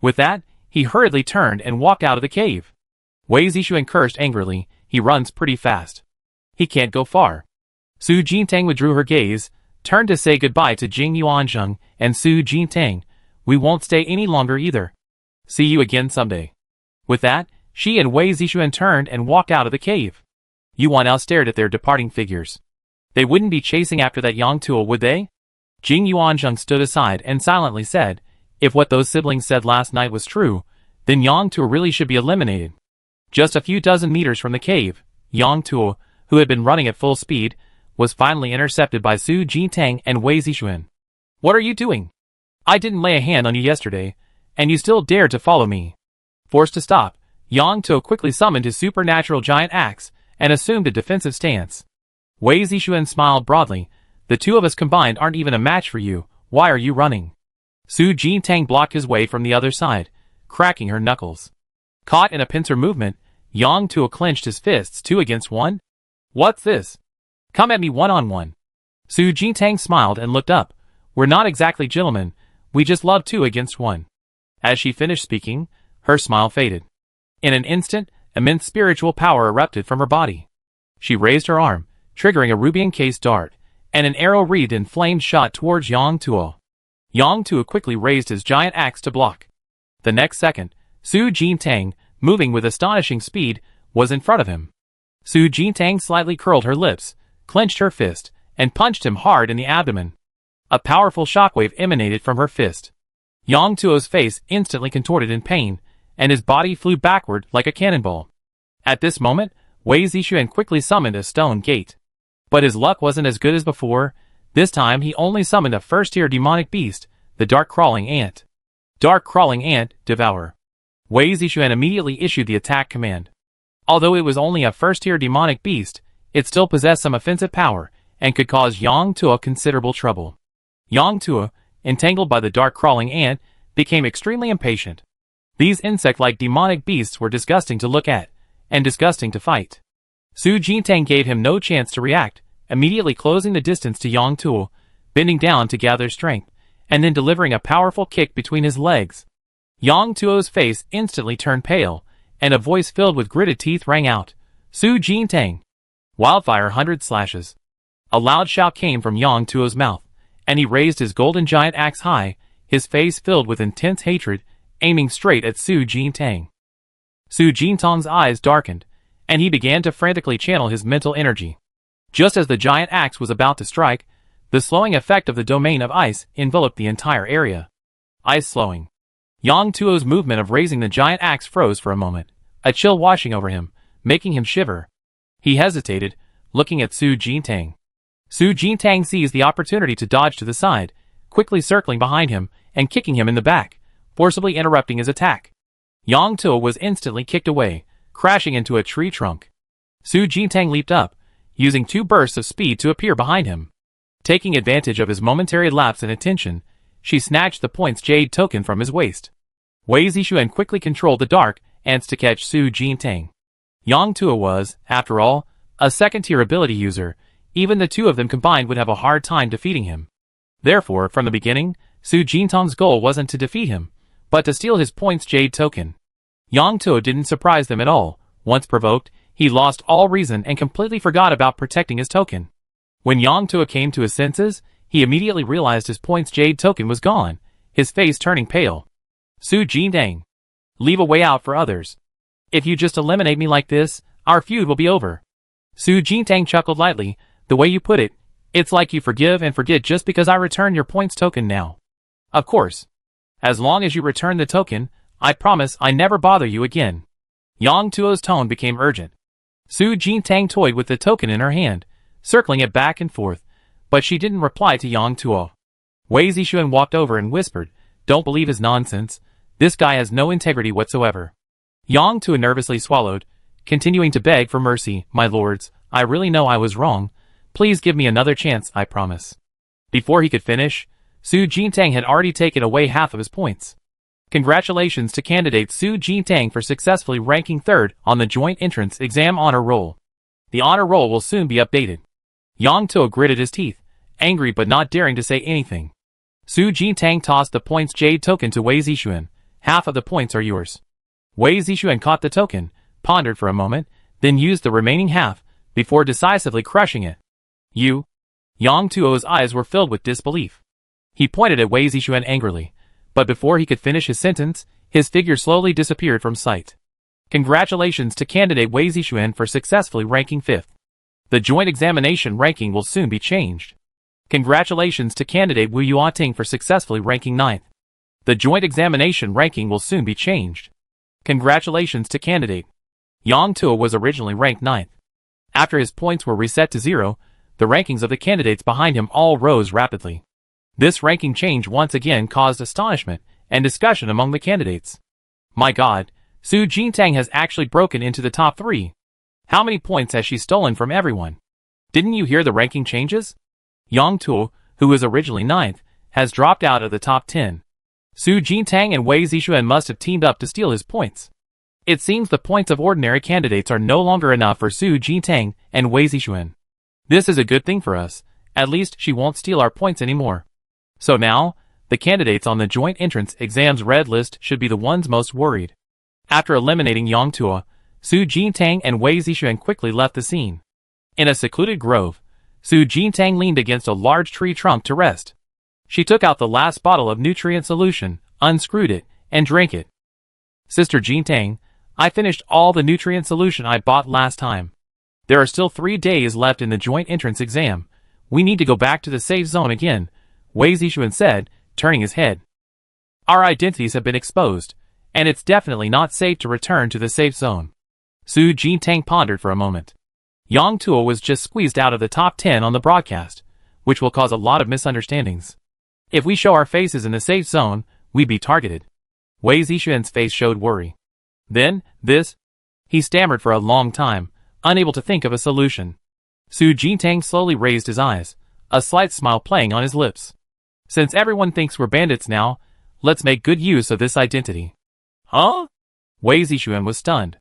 With that, he hurriedly turned and walked out of the cave. Wei Zixuan cursed angrily, he runs pretty fast. He can't go far. Su Jintang withdrew her gaze, turned to say goodbye to Jing Yuanzheng and Su Jintang. We won't stay any longer either. See you again someday. With that, she and Wei Zixuan turned and walked out of the cave. Yuan Yao stared at their departing figures. They wouldn't be chasing after that Yang Tuo, would they? Jing Yuanzheng stood aside and silently said, If what those siblings said last night was true, then Yang Tuo really should be eliminated. Just a few dozen meters from the cave, Yang Tuo, who had been running at full speed, was finally intercepted by Su Jintang and Wei Zixuan. What are you doing? I didn't lay a hand on you yesterday, and you still dared to follow me. Forced to stop, Yang Tuo quickly summoned his supernatural giant axe and assumed a defensive stance. Wei Zixuan smiled broadly. The 2 of us combined aren't even a match for you. Why are you running? Su Jintang blocked his way from the other side, cracking her knuckles. Caught in a pincer movement, Yang Tuo clenched his fists 2 against 1. What's this? Come at me one-on-one. Su Jintang smiled and looked up. We're not exactly gentlemen, we just love 2 against 1. As she finished speaking, her smile faded. In an instant, immense spiritual power erupted from her body. She raised her arm, triggering a ruby-encased dart, and an arrow wreathed in flames shot towards Yang Tuo. Yang Tuo quickly raised his giant axe to block. The next second, Su Jintang, moving with astonishing speed, was in front of him. Su Jintang slightly curled her lips, clenched her fist, and punched him hard in the abdomen. A powerful shockwave emanated from her fist. Yang Tuo's face instantly contorted in pain, and his body flew backward like a cannonball. At this moment, Wei Zixuan quickly summoned a stone gate. But his luck wasn't as good as before. This time he only summoned a first-tier demonic beast, the Dark Crawling Ant. Dark Crawling Ant, Devour. Wei Zixuan immediately issued the attack command. Although it was only a first-tier demonic beast, it still possessed some offensive power, and could cause Yang Tuo considerable trouble. Yang Tuo, entangled by the Dark Crawling Ant, became extremely impatient. These insect-like demonic beasts were disgusting to look at, and disgusting to fight. Su Jintang gave him no chance to react, immediately closing the distance to Yang Tuo, bending down to gather strength, and then delivering a powerful kick between his legs. Yang Tuo's face instantly turned pale, and a voice filled with gritted teeth rang out, "Su Jintang!" Wildfire 100 slashes. A loud shout came from Yang Tuo's mouth, and he raised his golden giant axe high, his face filled with intense hatred, aiming straight at Su Jintang. Su Jintang's eyes darkened, and he began to frantically channel his mental energy. Just as the giant axe was about to strike, the slowing effect of the domain of ice enveloped the entire area. Ice slowing. Yang Tuo's movement of raising the giant axe froze for a moment, a chill washing over him, making him shiver. He hesitated, looking at Su Jintang. Su Jintang seized the opportunity to dodge to the side, quickly circling behind him and kicking him in the back, forcibly interrupting his attack. Yang Tuo was instantly kicked away, crashing into a tree trunk. Su Jintang leaped up, using 2 bursts of speed to appear behind him. Taking advantage of his momentary lapse in attention, she snatched the point's jade token from his waist. Wei Zixuan quickly controlled the dark ants to catch Su Jintang. Yang Tuo was, after all, a second-tier ability user. Even the 2 of them combined would have a hard time defeating him. Therefore, from the beginning, Su Jintang's goal wasn't to defeat him, but to steal his point's jade token. Yang Tuo didn't surprise them at all. Once provoked, he lost all reason and completely forgot about protecting his token. When Yang Tuo came to his senses, he immediately realized his point's jade token was gone, his face turning pale. Su Jintang, leave a way out for others. If you just eliminate me like this, our feud will be over. Su Jintang chuckled lightly. The way you put it, it's like you forgive and forget just because I return your points token now. Of course. As long as you return the token, I promise I never bother you again. Yang Tuo's tone became urgent. Su Jintang toyed with the token in her hand, circling it back and forth, but she didn't reply to Yang Tuo. Wei Zixuan walked over and whispered, "Don't believe his nonsense. This guy has no integrity whatsoever." Yang Tuo nervously swallowed, continuing to beg for mercy. "My lords, I really know I was wrong. Please give me another chance, I promise." Before he could finish, Su Jintang had already taken away half of his points. Congratulations to candidate Su Jintang for successfully ranking 3rd on the Joint Entrance Exam Honor Roll. The honor roll will soon be updated. Yang Tuo gritted his teeth, angry but not daring to say anything. Su Jintang tossed the points jade token to Wei Zixuan. "Half of the points are yours." Wei Zixuan caught the token, pondered for a moment, then used the remaining half, before decisively crushing it. "You?" Yang Tuo's eyes were filled with disbelief. He pointed at Wei Zixuan angrily, but before he could finish his sentence, his figure slowly disappeared from sight. Congratulations to candidate Wei Zixuan for successfully ranking 5th. The joint examination ranking will soon be changed. Congratulations to candidate Wu Yuating for successfully ranking 9th. The joint examination ranking will soon be changed. Congratulations to candidate. Yang Tuo was originally ranked 9th. After his points were reset to 0, the rankings of the candidates behind him all rose rapidly. This ranking change once again caused astonishment and discussion among the candidates. My god, Su Jintang has actually broken into the top 3. How many points has she stolen from everyone? Didn't you hear the ranking changes? Yang Tuo, who was originally 9th, has dropped out of the top 10. Su Jintang and Wei Zixuan must have teamed up to steal his points. It seems the points of ordinary candidates are no longer enough for Su Jintang and Wei Zixuan. This is a good thing for us. At least she won't steal our points anymore. So now, the candidates on the joint entrance exam's red list should be the ones most worried. After eliminating Yang Tuo, Su Jintang and Wei Zixuan quickly left the scene. In a secluded grove, Su Jintang leaned against a large tree trunk to rest. She took out the last bottle of nutrient solution, unscrewed it, and drank it. Sister Jintang, I finished all the nutrient solution I bought last time. There are still 3 days left in the joint entrance exam. We need to go back to the safe zone again, Wei Zixuan said, turning his head. Our identities have been exposed, and it's definitely not safe to return to the safe zone. Su Jintang pondered for a moment. Yang Tuo was just squeezed out of the top 10 on the broadcast, which will cause a lot of misunderstandings. If we show our faces in the safe zone, we'd be targeted. Wei Zixuan's face showed worry. Then, this? He stammered for a long time, unable to think of a solution. Su Jintang slowly raised his eyes, a slight smile playing on his lips. Since everyone thinks we're bandits now, let's make good use of this identity. Huh? Wei Zixuan was stunned.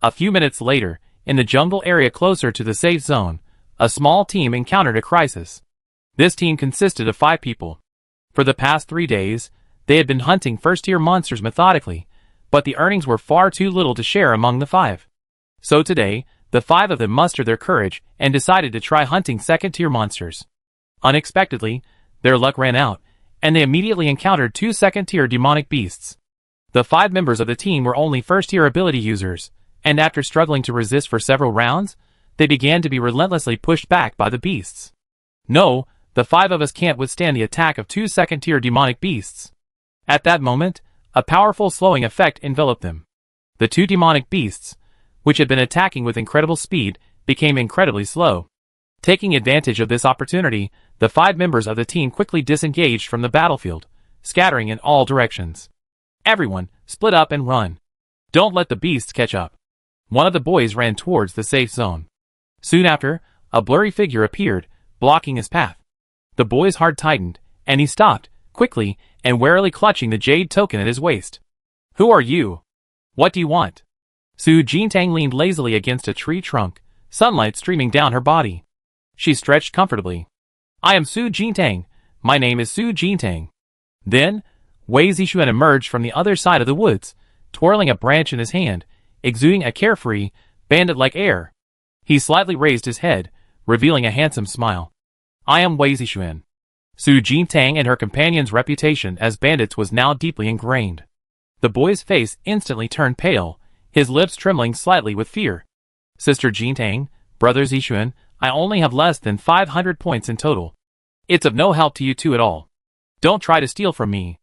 A few minutes later, in the jungle area closer to the safe zone, a small team encountered a crisis. This team consisted of 5 people. For the past 3 days, they had been hunting first-tier monsters methodically, but the earnings were far too little to share among the 5. So today, the 5 of them mustered their courage and decided to try hunting second-tier monsters. Unexpectedly, their luck ran out, and they immediately encountered 2 second-tier demonic beasts. The 5 members of the team were only first-tier ability users, and after struggling to resist for several rounds, they began to be relentlessly pushed back by the beasts. No, the 5 of us can't withstand the attack of 2 second-tier demonic beasts. At that moment, a powerful slowing effect enveloped them. The 2 demonic beasts, which had been attacking with incredible speed, became incredibly slow. Taking advantage of this opportunity, the 5 members of the team quickly disengaged from the battlefield, scattering in all directions. Everyone, split up and run. Don't let the beasts catch up. One of the boys ran towards the safe zone. Soon after, a blurry figure appeared, blocking his path. The boy's heart tightened, and he stopped, quickly, and warily clutching the jade token at his waist. Who are you? What do you want? Su Jintang leaned lazily against a tree trunk, sunlight streaming down her body. She stretched comfortably. I am Su Jintang. My name is Su Jintang. Then, Wei Zixuan emerged from the other side of the woods, twirling a branch in his hand, exuding a carefree, bandit-like air. He slightly raised his head, revealing a handsome smile. I am Wei Zixuan. Su Jintang and her companion's reputation as bandits was now deeply ingrained. The boy's face instantly turned pale, his lips trembling slightly with fear. Sister Jintang, Brother Zixuan, I only have less than 500 points in total. It's of no help to you two at all. Don't try to steal from me.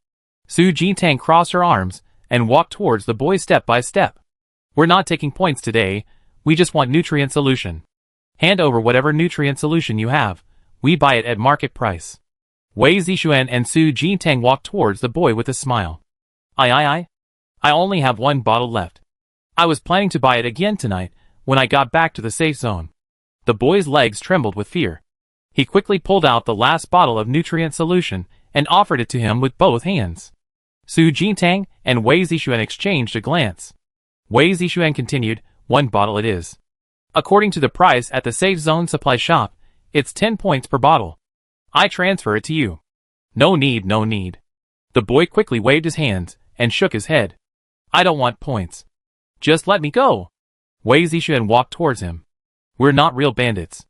Su Jintang crossed her arms and walked towards the boy step by step. We're not taking points today, we just want nutrient solution. Hand over whatever nutrient solution you have, we buy it at market price. Wei Zixuan and Su Jintang walked towards the boy with a smile. I only have 1 bottle left. I was planning to buy it again tonight, when I got back to the safe zone. The boy's legs trembled with fear. He quickly pulled out the last bottle of nutrient solution and offered it to him with both hands. Su Jintang and Wei Zixuan exchanged a glance. Wei Zixuan continued, 1 bottle it is. According to the price at the safe zone supply shop, it's 10 points per bottle. I transfer it to you. No need, no need. The boy quickly waved his hands and shook his head. I don't want points. Just let me go. Wei Zixuan walked towards him. We're not real bandits.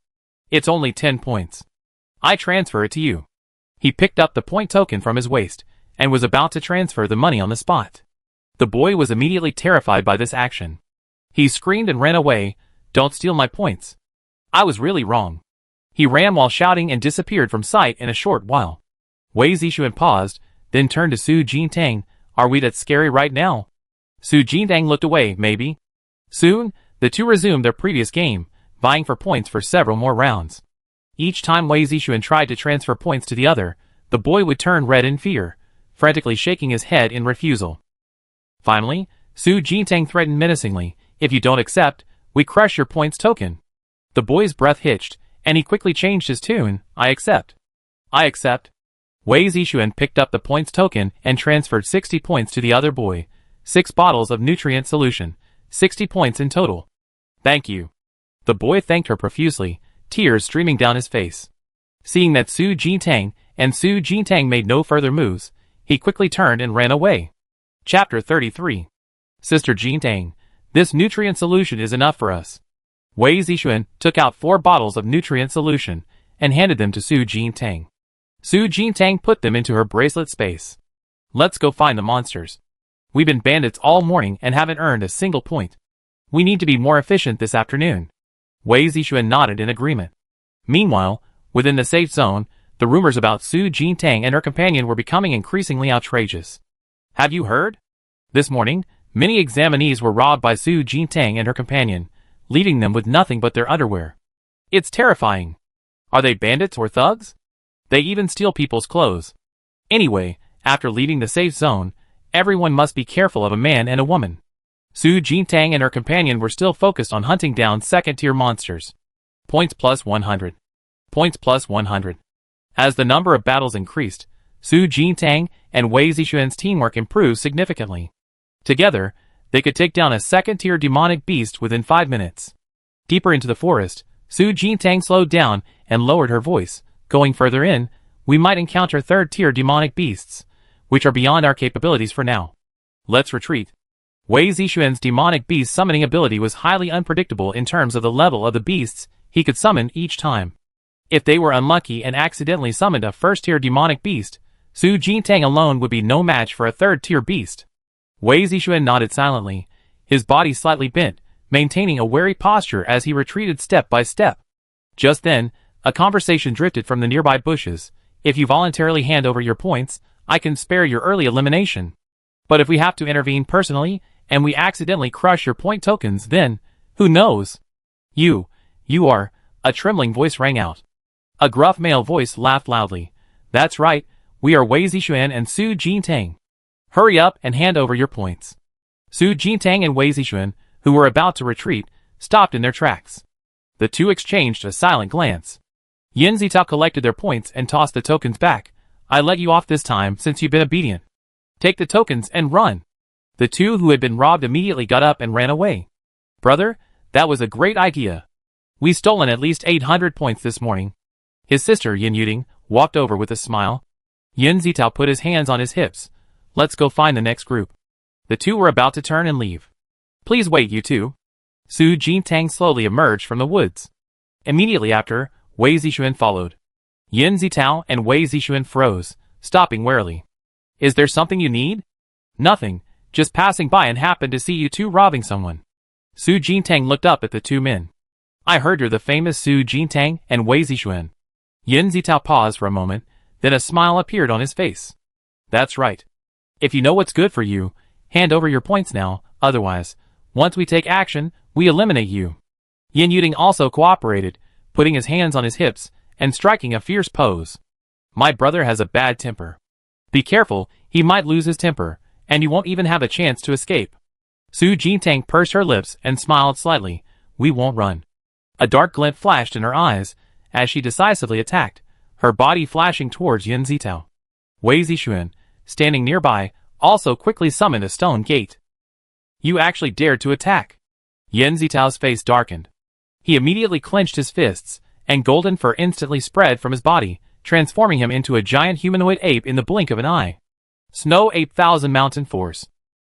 It's only 10 points. I transfer it to you. He picked up the point token from his waist and was about to transfer the money on the spot. The boy was immediately terrified by this action. He screamed and ran away, don't steal my points. I was really wrong. He ran while shouting and disappeared from sight in a short while. Wei Zixuan paused, then turned to Su Jintang. Are we that scary right now? Su Jintang looked away, maybe. Soon, the two resumed their previous game, vying for points for several more rounds. Each time Wei Zixuan tried to transfer points to the other, the boy would turn red in fear, frantically shaking his head in refusal. Finally, Su Jintang threatened menacingly, if you don't accept, we crush your points token. The boy's breath hitched, and he quickly changed his tune, I accept. I accept. Wei Zixuan picked up the points token and transferred 60 points to the other boy, 6 bottles of nutrient solution, 60 points in total. Thank you. The boy thanked her profusely, tears streaming down his face. Seeing that Su Jintang made no further moves, he quickly turned and ran away. Chapter 33. Sister Jintang, this nutrient solution is enough for us. Wei Zixuan took out 4 bottles of nutrient solution and handed them to Su Jintang. Su Jintang put them into her bracelet space. Let's go find the monsters. We've been bandits all morning and haven't earned a single point. We need to be more efficient this afternoon. Wei Zixuan nodded in agreement. Meanwhile, within the safe zone, the rumors about Su Jintang and her companion were becoming increasingly outrageous. Have you heard? This morning, many examinees were robbed by Su Jintang and her companion, leaving them with nothing but their underwear. It's terrifying. Are they bandits or thugs? They even steal people's clothes. Anyway, after leaving the safe zone, everyone must be careful of a man and a woman. Su Jintang and her companion were still focused on hunting down second-tier monsters. Points plus 100. Points plus 100. As the number of battles increased, Su Jintang and Wei Zixuan's teamwork improved significantly. Together, they could take down a second-tier demonic beast within 5 minutes. Deeper into the forest, Su Jintang slowed down and lowered her voice. Going further in, we might encounter third-tier demonic beasts, which are beyond our capabilities for now. Let's retreat. Wei Zixuan's demonic beast summoning ability was highly unpredictable in terms of the level of the beasts he could summon each time. If they were unlucky and accidentally summoned a first-tier demonic beast, Su Jintang alone would be no match for a third-tier beast. Wei Zixuan nodded silently, his body slightly bent, maintaining a wary posture as he retreated step by step. Just then, a conversation drifted from the nearby bushes. If you voluntarily hand over your points, I can spare your early elimination. But if we have to intervene personally, and we accidentally crush your point tokens, then, who knows? You are, a trembling voice rang out. A gruff male voice laughed loudly. That's right, we are Wei Zixuan and Su Jintang. Hurry up and hand over your points. Su Jintang and Wei Zixuan, who were about to retreat, stopped in their tracks. The two exchanged a silent glance. Yin Zitao collected their points and tossed the tokens back. I let you off this time since you've been obedient. Take the tokens and run. The two who had been robbed immediately got up and ran away. Brother, that was a great idea. We've stolen at least 800 points this morning. His sister Yin Yuding walked over with a smile. Yin Zitao put his hands on his hips. Let's go find the next group. The two were about to turn and leave. Please wait, you two. Su Jintang slowly emerged from the woods. Immediately after, Wei Zixuan followed. Yin Zitao and Wei Zixuan froze, stopping warily. Is there something you need? Nothing, just passing by and happened to see you two robbing someone. Su Jintang looked up at the two men. I heard you're the famous Su Jintang and Wei Zixuan. Yin Zitao paused for a moment, then a smile appeared on his face. That's right. If you know what's good for you, hand over your points now, otherwise, once we take action, we eliminate you. Yin Yuding also cooperated, putting his hands on his hips and striking a fierce pose. My brother has a bad temper. Be careful, he might lose his temper, and you won't even have a chance to escape. Su Jintang pursed her lips and smiled slightly. We won't run. A dark glint flashed in her eyes as she decisively attacked, her body flashing towards Yin Zitao. Wei Zixuan, standing nearby, also quickly summoned a stone gate. You actually dared to attack. Yin Zitao's face darkened. He immediately clenched his fists, and golden fur instantly spread from his body, transforming him into a giant humanoid ape in the blink of an eye. Snow Ape 1000 Mountain Force.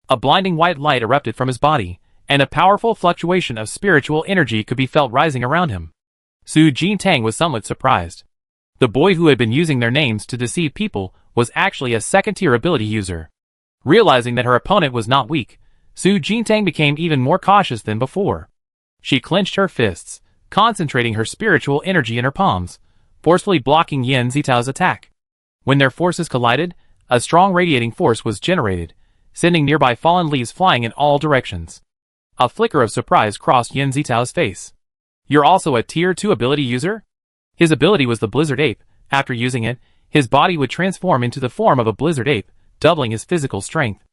A blinding white light erupted from his body, and a powerful fluctuation of spiritual energy could be felt rising around him. Su Jintang was somewhat surprised. The boy who had been using their names to deceive people was actually a second-tier ability user. Realizing that her opponent was not weak, Su Jintang became even more cautious than before. She clenched her fists, concentrating her spiritual energy in her palms, forcefully blocking Yin Zitao's attack. When their forces collided, a strong radiating force was generated, sending nearby fallen leaves flying in all directions. A flicker of surprise crossed Yin Zitao's face. You're also a Tier 2 ability user? His ability was the Blizzard Ape. After using it, his body would transform into the form of a Blizzard Ape, doubling his physical strength.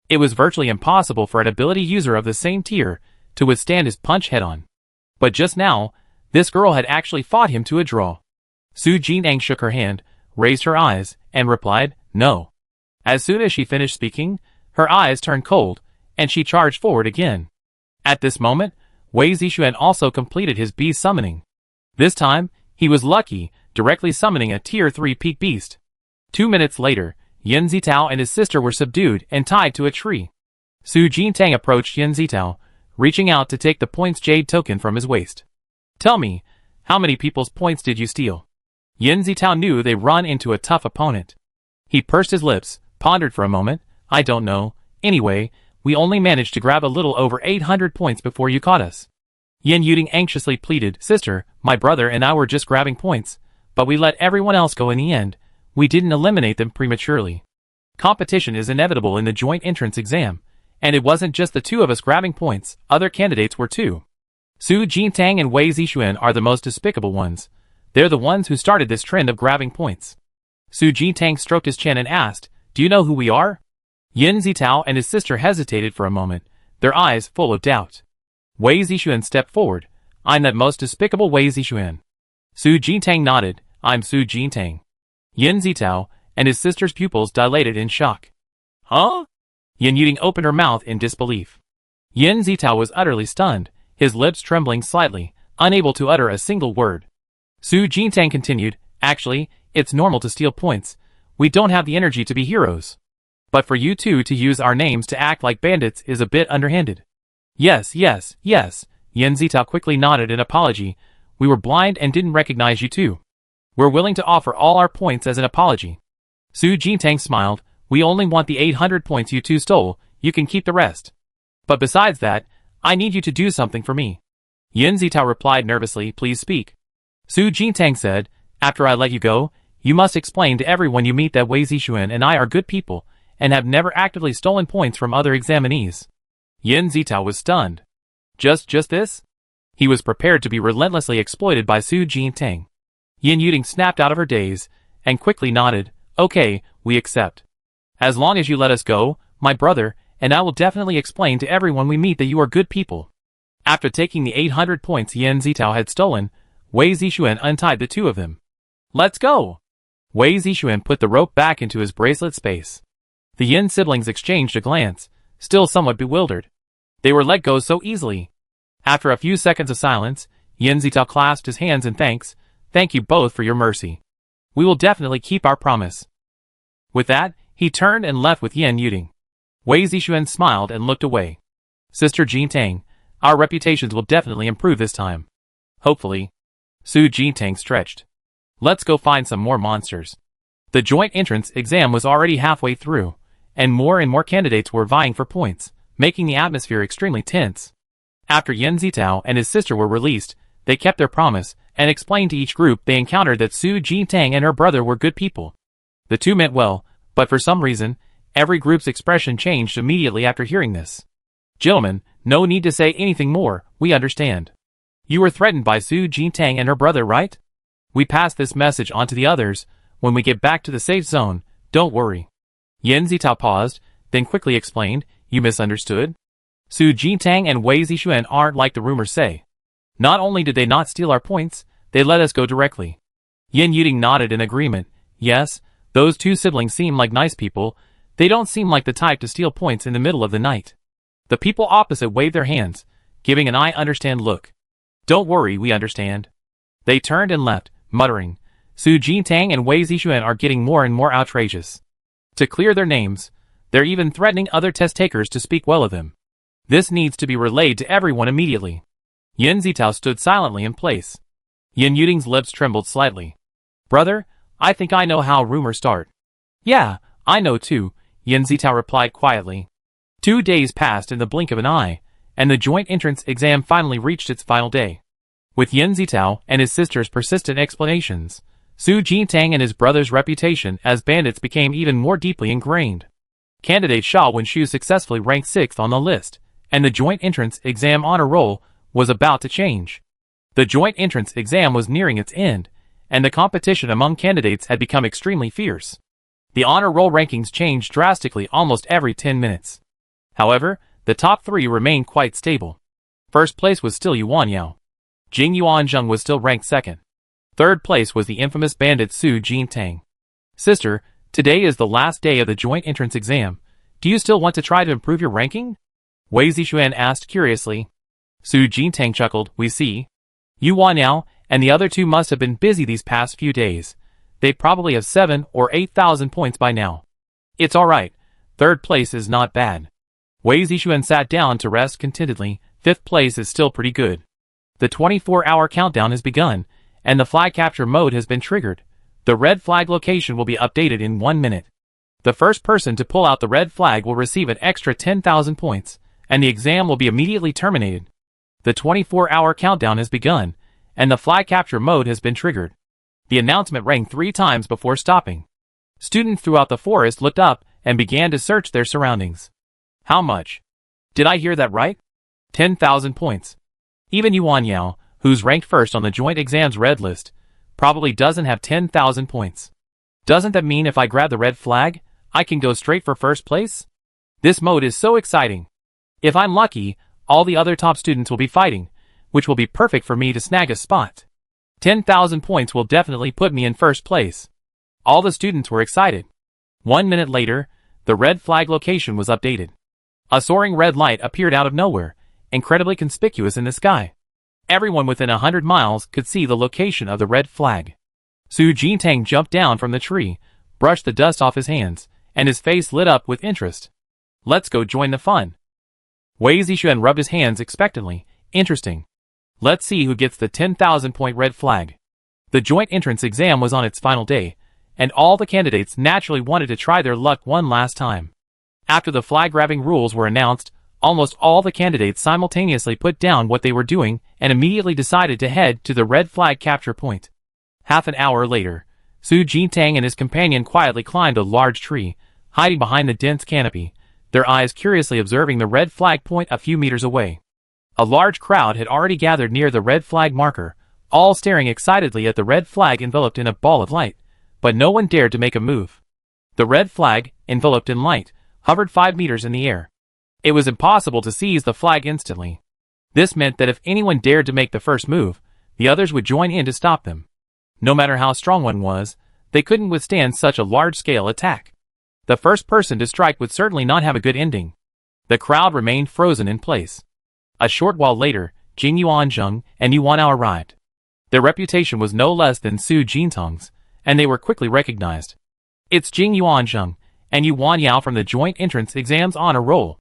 It was virtually impossible for an ability user of the same tier to withstand his punch head-on. But just now, this girl had actually fought him to a draw. Su Jintang shook her hand, raised her eyes, and replied, no. As soon as she finished speaking, her eyes turned cold, and she charged forward again. At this moment, Wei Zixuan also completed his beast summoning. This time, he was lucky, directly summoning a Tier 3 peak beast. 2 minutes later, Yin Zitao and his sister were subdued and tied to a tree. Su Jintang approached Yin Zitao, reaching out to take the points jade token from his waist. Tell me, how many people's points did you steal? Yin Zitao knew they run into a tough opponent. He pursed his lips, pondered for a moment. I don't know. Anyway, we only managed to grab a little over 800 points before you caught us. Yin Yuding anxiously pleaded, Sister, my brother and I were just grabbing points, but we let everyone else go in the end. We didn't eliminate them prematurely. Competition is inevitable in the joint entrance exam, and it wasn't just the two of us grabbing points, other candidates were too. Su Jintang and Wei Zixuan are the most despicable ones. They're the ones who started this trend of grabbing points. Su Jintang stroked his chin and asked, Do you know who we are? Yin Zitao and his sister hesitated for a moment, their eyes full of doubt. Wei Zixuan stepped forward. I'm that most despicable Wei Zixuan. Su Jintang nodded. I'm Su Jintang. Yin Zitao and his sister's pupils dilated in shock. Huh? Yin Yuding opened her mouth in disbelief. Yin Zitao was utterly stunned, his lips trembling slightly, unable to utter a single word. Su Jintang continued, Actually, it's normal to steal points. We don't have the energy to be heroes. But for you two to use our names to act like bandits is a bit underhanded. Yes. Yin Zitao quickly nodded in apology. We were blind and didn't recognize you two. We're willing to offer all our points as an apology. Su Jintang smiled. We only want the 800 points you two stole. You can keep the rest. But besides that, I need you to do something for me. Yin Zitao replied nervously, Please speak. Su Jintang said, After I let you go, you must explain to everyone you meet that Wei Zixuan and I are good people, and have never actively stolen points from other examinees. Yin Zitao was stunned. Just this? He was prepared to be relentlessly exploited by Su Jintang. Yin Yuding snapped out of her daze, and quickly nodded, Okay, we accept. As long as you let us go, my brother, and I will definitely explain to everyone we meet that you are good people. After taking the 800 points Yin Zitao had stolen, Wei Zixuan untied the two of them. Let's go! Wei Zixuan put the rope back into his bracelet space. The Yin siblings exchanged a glance, still somewhat bewildered. They were let go so easily. After a few seconds of silence, Yin Zitao clasped his hands in thanks. Thank you both for your mercy. We will definitely keep our promise. With that, he turned and left with Yin Yuding. Wei Zixuan smiled and looked away. Sister Jintang, our reputations will definitely improve this time. Hopefully. Su Jintang stretched. Let's go find some more monsters. The joint entrance exam was already halfway through, and more candidates were vying for points, making the atmosphere extremely tense. After Yin Zitao and his sister were released, they kept their promise, and explained to each group they encountered that Su Jintang and her brother were good people. The two meant well, but for some reason, every group's expression changed immediately after hearing this. Gentlemen, no need to say anything more, we understand. You were threatened by Su Jintang and her brother, right? We pass this message on to the others. When we get back to the safe zone, don't worry. Yin Zitao paused, then quickly explained, You misunderstood? Su Jintang and Wei Zixuan aren't like the rumors say. Not only did they not steal our points, they let us go directly. Yin Yuding nodded in agreement. Yes, those two siblings seem like nice people. They don't seem like the type to steal points in the middle of the night. The people opposite waved their hands, giving an I understand look. Don't worry, we understand. They turned and left, muttering, Su Jintang and Wei Zixuan are getting more and more outrageous. To clear their names, they're even threatening other test takers to speak well of them. This needs to be relayed to everyone immediately. Yin Zitao stood silently in place. Yin Yuding's lips trembled slightly. Brother, I think I know how rumors start. Yeah, I know too, Yin Zitao replied quietly. 2 days passed in the blink of an eye, and the joint entrance exam finally reached its final day. With Yin Zitao and his sister's persistent explanations, Su Jintang and his brother's reputation as bandits became even more deeply ingrained. Candidate Sha Wenshu successfully ranked 6th on the list, and the joint entrance exam honor roll was about to change. The joint entrance exam was nearing its end, and the competition among candidates had become extremely fierce. The honor roll rankings changed drastically almost every 10 minutes. However, the top 3 remained quite stable. First place was still Yuan Yao. Jing Yuanzheng was still ranked 2nd. Third place was the infamous bandit Su Jintang. Sister, today is the last day of the joint entrance exam. Do you still want to try to improve your ranking? Wei Zixuan asked curiously. Su Jintang chuckled, We see. Yuan Yao and the other two must have been busy these past few days. They probably have 7 or 8,000 points by now. It's alright. Third place is not bad. Wei Zixuan sat down to rest contentedly. 5th place is still pretty good. The 24-hour countdown has begun, and the flag capture mode has been triggered. The red flag location will be updated in 1 minute. The first person to pull out the red flag will receive an extra 10,000 points, and the exam will be immediately terminated. The 24-hour countdown has begun, and the flag capture mode has been triggered. The announcement rang 3 times before stopping. Students throughout the forest looked up and began to search their surroundings. How much? Did I hear that right? 10,000 points. Even Yuan Yao, who's ranked first on the joint exam's red list, probably doesn't have 10,000 points. Doesn't that mean if I grab the red flag, I can go straight for first place? This mode is so exciting. If I'm lucky, all the other top students will be fighting, which will be perfect for me to snag a spot. 10,000 points will definitely put me in first place. All the students were excited. 1 minute later, the red flag location was updated. A soaring red light appeared out of nowhere, incredibly conspicuous in the sky. Everyone within 100 miles could see the location of the red flag. Su Jintang jumped down from the tree, brushed the dust off his hands, and his face lit up with interest. Let's go join the fun. Wei Zixuan rubbed his hands expectantly. Interesting. Let's see who gets the 10,000 point red flag. The joint entrance exam was on its final day, and all the candidates naturally wanted to try their luck one last time. After the flag-grabbing rules were announced, almost all the candidates simultaneously put down what they were doing and immediately decided to head to the red flag capture point. Half an hour later, Su Jintang and his companion quietly climbed a large tree, hiding behind the dense canopy, their eyes curiously observing the red flag point a few meters away. A large crowd had already gathered near the red flag marker, all staring excitedly at the red flag enveloped in a ball of light, but no one dared to make a move. The red flag, enveloped in light, hovered 5 meters in the air. It was impossible to seize the flag instantly. This meant that if anyone dared to make the first move, the others would join in to stop them. No matter how strong one was, they couldn't withstand such a large-scale attack. The first person to strike would certainly not have a good ending. The crowd remained frozen in place. A short while later, Jing Yuanzheng and Yuan Ao arrived. Their reputation was no less than Su Jintang's, and they were quickly recognized. It's Jing Yuanzheng and Yuan Yao from the joint entrance exams on a roll.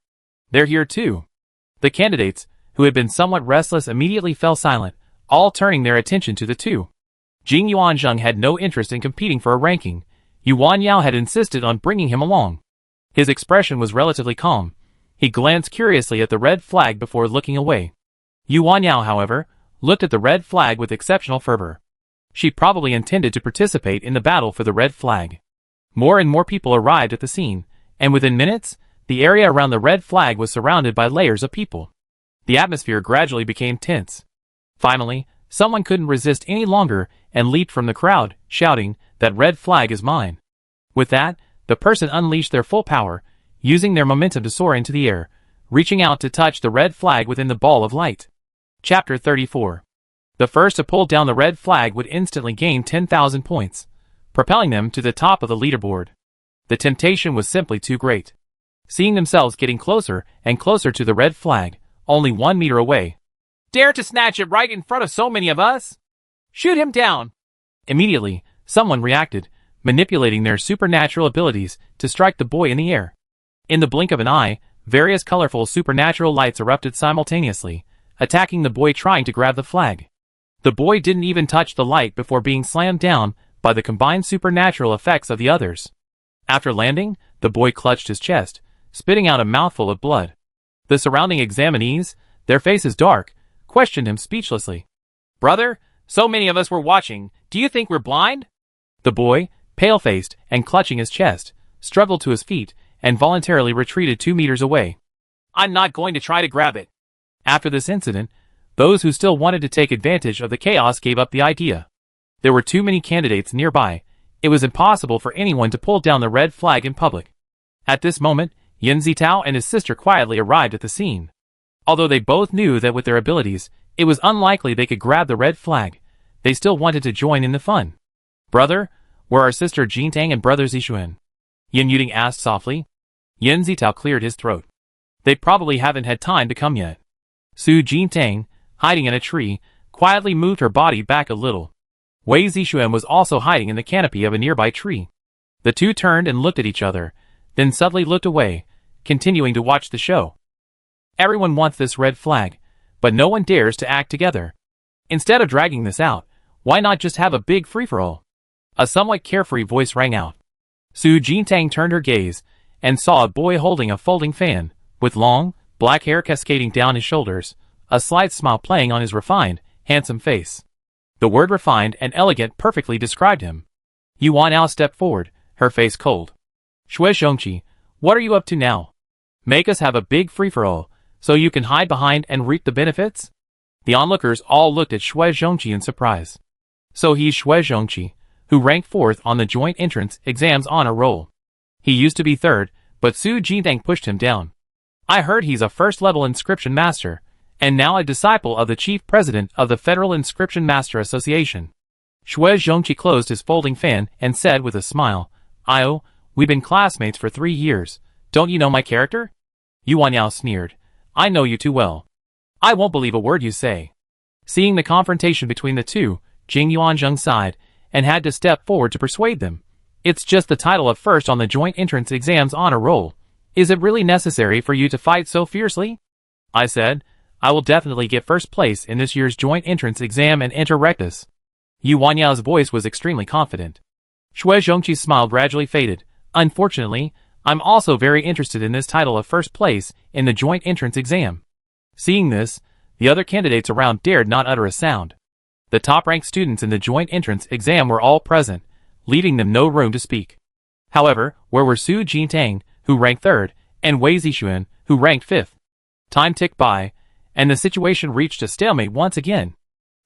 They're here too. The candidates, who had been somewhat restless, immediately fell silent, all turning their attention to the two. Jing Yuanzheng had no interest in competing for a ranking. Yuan Yao had insisted on bringing him along. His expression was relatively calm. He glanced curiously at the red flag before looking away. Yuan Yao, however, looked at the red flag with exceptional fervor. She probably intended to participate in the battle for the red flag. More and more people arrived at the scene, and within minutes, the area around the red flag was surrounded by layers of people. The atmosphere gradually became tense. Finally, someone couldn't resist any longer and leaped from the crowd, shouting, "That red flag is mine." With that, the person unleashed their full power, using their momentum to soar into the air, reaching out to touch the red flag within the ball of light. Chapter 34. The first to pull down the red flag would instantly gain 10,000 points, propelling them to the top of the leaderboard. The temptation was simply too great. Seeing themselves getting closer and closer to the red flag, only 1 meter away. Dare to snatch it right in front of so many of us? Shoot him down! Immediately, someone reacted, manipulating their supernatural abilities to strike the boy in the air. In the blink of an eye, various colorful supernatural lights erupted simultaneously, attacking the boy trying to grab the flag. The boy didn't even touch the light before being slammed down by the combined supernatural effects of the others. After landing, the boy clutched his chest, spitting out a mouthful of blood. The surrounding examinees, their faces dark, questioned him speechlessly. "Brother, so many of us were watching, do you think we're blind?" The boy, pale-faced and clutching his chest, struggled to his feet and voluntarily retreated 2 meters away. "I'm not going to try to grab it." After this incident, those who still wanted to take advantage of the chaos gave up the idea. There were too many candidates nearby. It was impossible for anyone to pull down the red flag in public. At this moment, Yin Zitao and his sister quietly arrived at the scene. Although they both knew that with their abilities, it was unlikely they could grab the red flag, they still wanted to join in the fun. "Brother, where are Sister Jintang and Brother Zixuan?" Yin Yuding asked softly. Yin Zitao cleared his throat. "They probably haven't had time to come yet." Su Jintang, hiding in a tree, quietly moved her body back a little. Wei Zixuan was also hiding in the canopy of a nearby tree. The two turned and looked at each other, then suddenly looked away, continuing to watch the show. Everyone wants this red flag, but no one dares to act together. Instead of dragging this out, why not just have a big free-for-all? A somewhat carefree voice rang out. Su Jintang turned her gaze and saw a boy holding a folding fan, with long, black hair cascading down his shoulders, a slight smile playing on his refined, handsome face. The word refined and elegant perfectly described him. Yuan Yao stepped forward, her face cold. Shui Zhongqi, what are you up to now? Make us have a big free-for-all, so you can hide behind and reap the benefits? The onlookers all looked at Shui Zhongqi in surprise. So he's Shui Zhongqi, who ranked 4th on the joint entrance exams honor roll. He used to be 3rd, but Su Jintang pushed him down. I heard he's a first-level inscription master, and now a disciple of the chief president of the Federal Inscription Master Association. Shui Zhongqi closed his folding fan and said with a smile, "Io, we've been classmates for 3 years. Don't you know my character?" Yuan Yao sneered. "I know you too well. I won't believe a word you say." Seeing the confrontation between the two, Jing Yuanzheng sighed and had to step forward to persuade them. It's just the title of 1st on the joint entrance exams honor roll. Is it really necessary for you to fight so fiercely? I said, I will definitely get 1st place in this year's joint entrance exam and enter rectus. Yuan Yao's voice was extremely confident. Shui Zhongqi's smile gradually faded. Unfortunately, I'm also very interested in this title of 1st place in the joint entrance exam. Seeing this, the other candidates around dared not utter a sound. The top-ranked students in the joint entrance exam were all present, leaving them no room to speak. However, where were Su Jintang, who ranked 3rd, and Wei Zixuan, who ranked 5th? Time ticked by, and the situation reached a stalemate once again.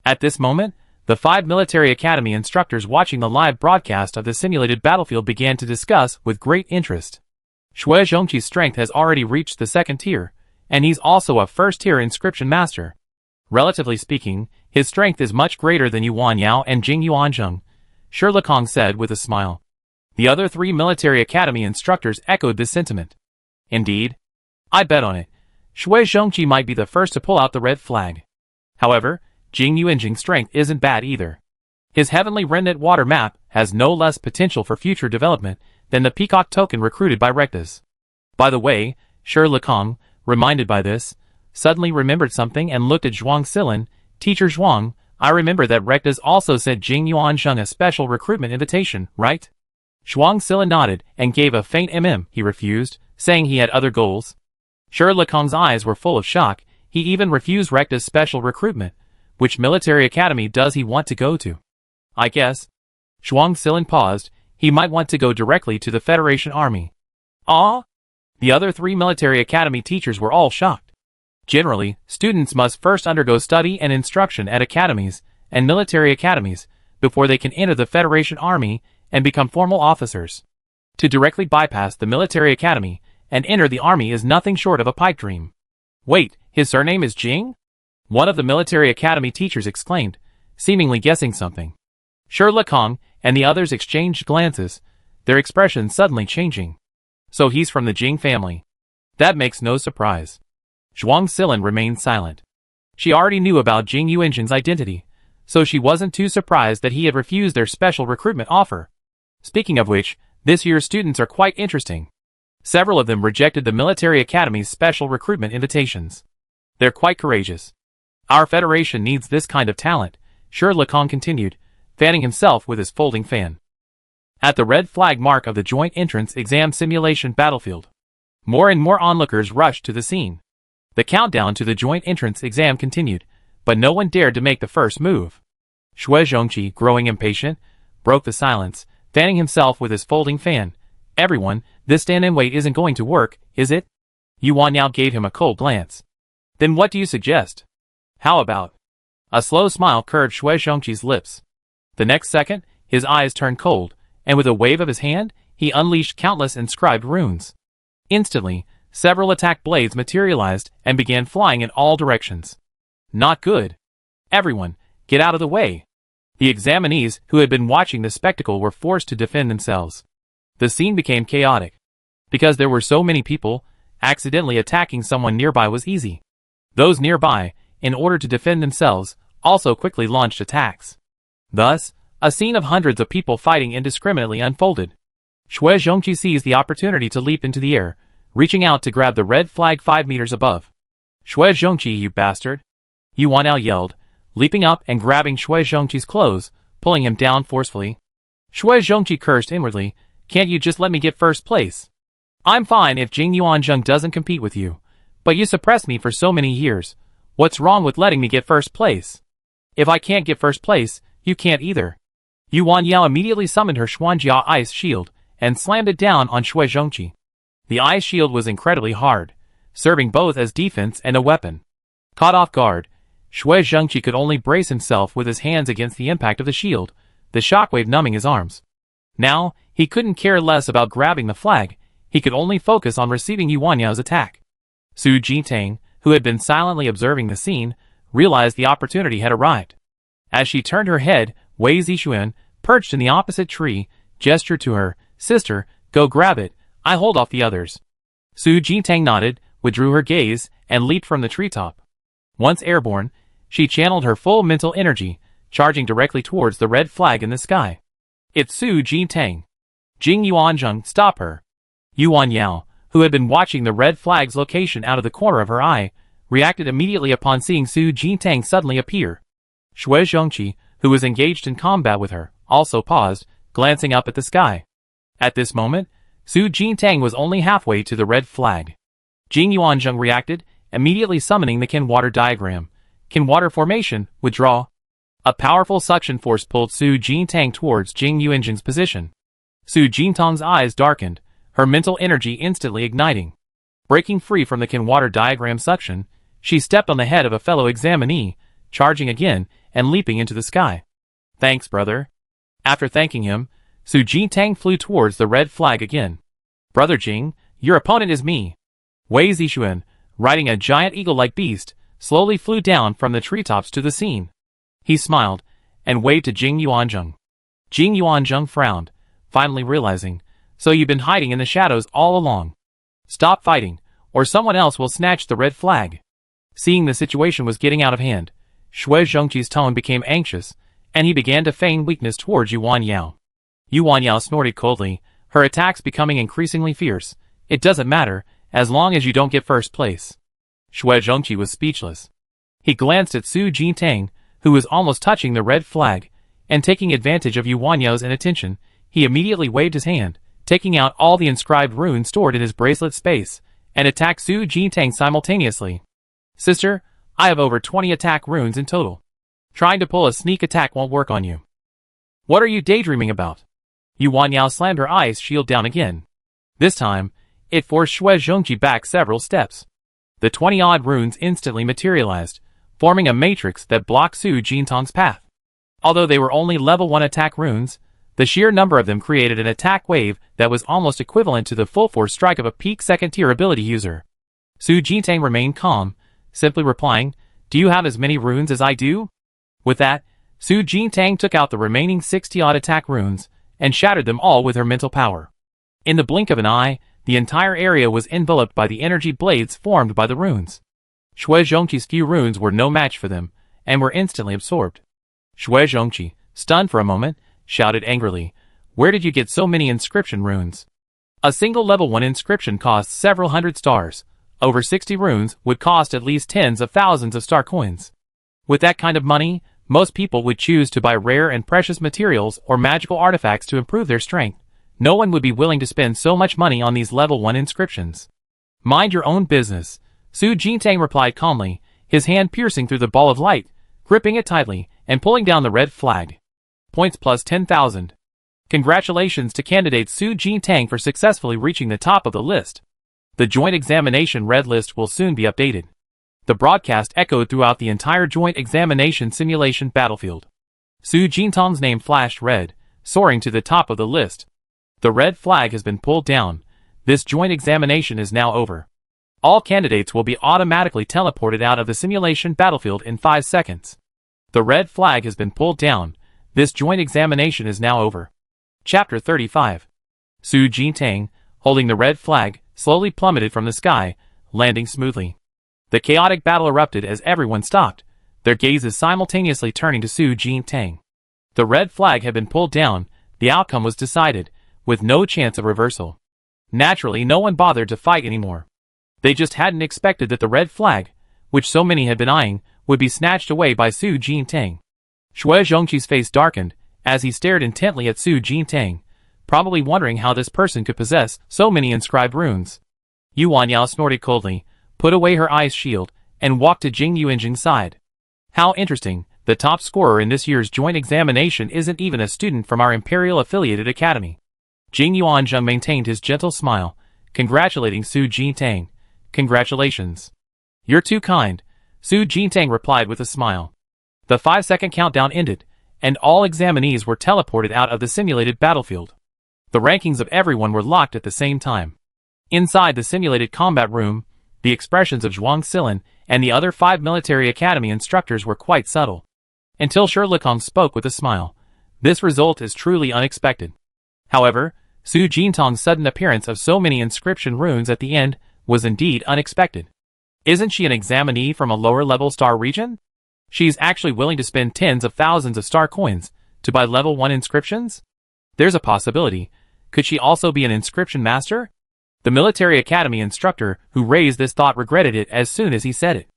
At this moment, the 5 military academy instructors watching the live broadcast of the simulated battlefield began to discuss with great interest. Shui Zhongqi's strength has already reached the 2nd tier, and he's also a 1st-tier inscription master. Relatively speaking, his strength is much greater than Yuan Yao and Jing Yuanzheng, Shi Lekong said with a smile. The other 3 military academy instructors echoed this sentiment. Indeed. I bet on it. Shui Zhongqi might be the first to pull out the red flag. However, Jing Yuanzheng's strength isn't bad either. His heavenly remnant water map has no less potential for future development than the Peacock token recruited by Rectus. By the way, Shi Lekong, reminded by this, suddenly remembered something and looked at Zhuang Silin. Teacher Zhuang, I remember that Rectus also sent Jing Yuanzheng a special recruitment invitation, right? Zhuang Silin nodded and gave a faint he refused, saying he had other goals. Shi Lekong's eyes were full of shock. He even refused Rectus' special recruitment. Which military academy does he want to go to? I guess. Zhuang Silin paused. He might want to go directly to the Federation Army. Ah? The other 3 military academy teachers were all shocked. Generally, students must first undergo study and instruction at academies and military academies before they can enter the Federation Army and become formal officers. To directly bypass the military academy and enter the army is nothing short of a pipe dream. Wait, his surname is Jing? One of the military academy teachers exclaimed, seemingly guessing something. Shi Lekong and the others exchanged glances, their expressions suddenly changing. So he's from the Jing family. That makes no surprise. Zhuang Silin remained silent. She already knew about Jing Yuanzheng's identity, so she wasn't too surprised that he had refused their special recruitment offer. Speaking of which, this year's students are quite interesting. Several of them rejected the military academy's special recruitment invitations. They're quite courageous. Our federation needs this kind of talent, Shi Lekong continued, fanning himself with his folding fan. At the red flag mark of the joint entrance exam simulation battlefield, more and more onlookers rushed to the scene. The countdown to the joint entrance exam continued, but no one dared to make the first move. Shui Zhongqi, growing impatient, broke the silence, fanning himself with his folding fan. Everyone, this stand and wait isn't going to work, is it? Yuan Yao gave him a cold glance. Then what do you suggest? How about? A slow smile curved Shui Zhongqi's lips. The next second, his eyes turned cold, and with a wave of his hand, he unleashed countless inscribed runes. Instantly, several attack blades materialized and began flying in all directions. Not good. Everyone, get out of the way. The examinees who had been watching the spectacle were forced to defend themselves. The scene became chaotic. Because there were so many people, accidentally attacking someone nearby was easy. Those nearby, in order to defend themselves, also quickly launched attacks. Thus, a scene of hundreds of people fighting indiscriminately unfolded. Shui Zhongqi seized the opportunity to leap into the air, reaching out to grab the red flag 5 meters above. Shui Zhongqi, you bastard! Yu Wanyao yelled, leaping up and grabbing Shui Zhongqi's clothes, pulling him down forcefully. Shui Zhongqi cursed inwardly, can't you just let me get first place? I'm fine if Jing Yuanzheng doesn't compete with you, but you suppressed me for so many years. What's wrong with letting me get first place? If I can't get first place, you can't either. Yu Wanyao immediately summoned her Xuanjia ice shield and slammed it down on Shui Zhongqi. The ice shield was incredibly hard, serving both as defense and a weapon. Caught off guard, Shui Zhongqi could only brace himself with his hands against the impact of the shield, the shockwave numbing his arms. Now, he couldn't care less about grabbing the flag, he could only focus on receiving Yu Wanyao's attack. Su Jintang, who had been silently observing the scene, realized the opportunity had arrived. As she turned her head, Wei Zixuan, perched in the opposite tree, gestured to her, "Sister, go grab it, I hold off the others." Su Jintang nodded, withdrew her gaze, and leaped from the treetop. Once airborne, she channeled her full mental energy, charging directly towards the red flag in the sky. It's Su Jintang. Jing Yuanzheng, stop her. Yu Wanyao, who had been watching the red flag's location out of the corner of her eye, reacted immediately upon seeing Su Jintang suddenly appear. Shui Zhongqi, who was engaged in combat with her, also paused, glancing up at the sky. At this moment, Su Jintang was only halfway to the red flag. Jing Yuanzheng reacted, immediately summoning the Qin water diagram. Qin water formation, withdraw. A powerful suction force pulled Su Jintang towards Jing Yuanzheng's position. Su Jintang's eyes darkened, her mental energy instantly igniting. Breaking free from the Qin water diagram suction, she stepped on the head of a fellow examinee, charging again and leaping into the sky. Thanks, brother. After thanking him, Su Jintang flew towards the red flag again. Brother Jing, your opponent is me. Wei Zixuan, riding a giant eagle-like beast, slowly flew down from the treetops to the scene. He smiled, and waved to Jing Yuanzheng. Jing Yuanzheng frowned, finally realizing, so you've been hiding in the shadows all along. Stop fighting, or someone else will snatch the red flag. Seeing the situation was getting out of hand, Shui Zhongqi's tone became anxious, and he began to feign weakness towards Yu Wanyao. Yu Wanyao snorted coldly, her attacks becoming increasingly fierce. It doesn't matter, as long as you don't get first place. Shui Zhongqi was speechless. He glanced at Su Jintang, who was almost touching the red flag, and taking advantage of Yu Wanyao's inattention, he immediately waved his hand, taking out all the inscribed runes stored in his bracelet space, and attacked Su Jintang simultaneously. Sister, I have over 20 attack runes in total. Trying to pull a sneak attack won't work on you. What are you daydreaming about? Yu Wanyao slammed her ice shield down again. This time, it forced Shui Zhongqi back several steps. The 20-odd runes instantly materialized, forming a matrix that blocked Su Jintang's path. Although they were only level 1 attack runes, the sheer number of them created an attack wave that was almost equivalent to the full force strike of a peak second-tier ability user. Su Jintang remained calm, simply replying, "Do you have as many runes as I do?" With that, Su Jintang took out the remaining 60-odd attack runes, and shattered them all with her mental power. In the blink of an eye, the entire area was enveloped by the energy blades formed by the runes. Shui Zhongqi's few runes were no match for them, and were instantly absorbed. Shui Zhongqi, stunned for a moment, shouted angrily, "Where did you get so many inscription runes?" A single level 1 inscription costs several hundred stars. Over 60 runes would cost at least tens of thousands of star coins. With that kind of money, most people would choose to buy rare and precious materials or magical artifacts to improve their strength. No one would be willing to spend so much money on these level 1 inscriptions. Mind your own business, Su Jintang replied calmly, his hand piercing through the ball of light, gripping it tightly, and pulling down the red flag. Points plus 10,000. Congratulations to candidate Su Jintang for successfully reaching the top of the list. The joint examination red list will soon be updated. The broadcast echoed throughout the entire joint examination simulation battlefield. Su Jintang's name flashed red, soaring to the top of the list. The red flag has been pulled down. This joint examination is now over. All candidates will be automatically teleported out of the simulation battlefield in 5 seconds. The red flag has been pulled down. This joint examination is now over. Chapter 35. Su Jintang, holding the red flag, slowly plummeted from the sky, landing smoothly. The chaotic battle erupted as everyone stopped, their gazes simultaneously turning to Su Jintang. The red flag had been pulled down, the outcome was decided, with no chance of reversal. Naturally, no one bothered to fight anymore. They just hadn't expected that the red flag, which so many had been eyeing, would be snatched away by Su Jintang. Shui Zhongqi's face darkened as he stared intently at Su Jintang, probably wondering how this person could possess so many inscribed runes. Yuan Yao snorted coldly, put away her ice shield, and walked to Jing Yuanjing's side. How interesting, the top scorer in this year's joint examination isn't even a student from our Imperial-affiliated academy. Jing Yuanjing maintained his gentle smile, congratulating Su Jintang. Congratulations. You're too kind, Su Jintang replied with a smile. The 5-second countdown ended, and all examinees were teleported out of the simulated battlefield. The rankings of everyone were locked at the same time. Inside the simulated combat room, the expressions of Zhuang Silin and the other 5 military academy instructors were quite subtle. Until Shi Likong spoke with a smile. This result is truly unexpected. However, Su Jintang's sudden appearance of so many inscription runes at the end was indeed unexpected. Isn't she an examinee from a lower-level star region? She's actually willing to spend tens of thousands of star coins to buy level 1 inscriptions? There's a possibility. Could she also be an inscription master? The military academy instructor who raised this thought regretted it as soon as he said it.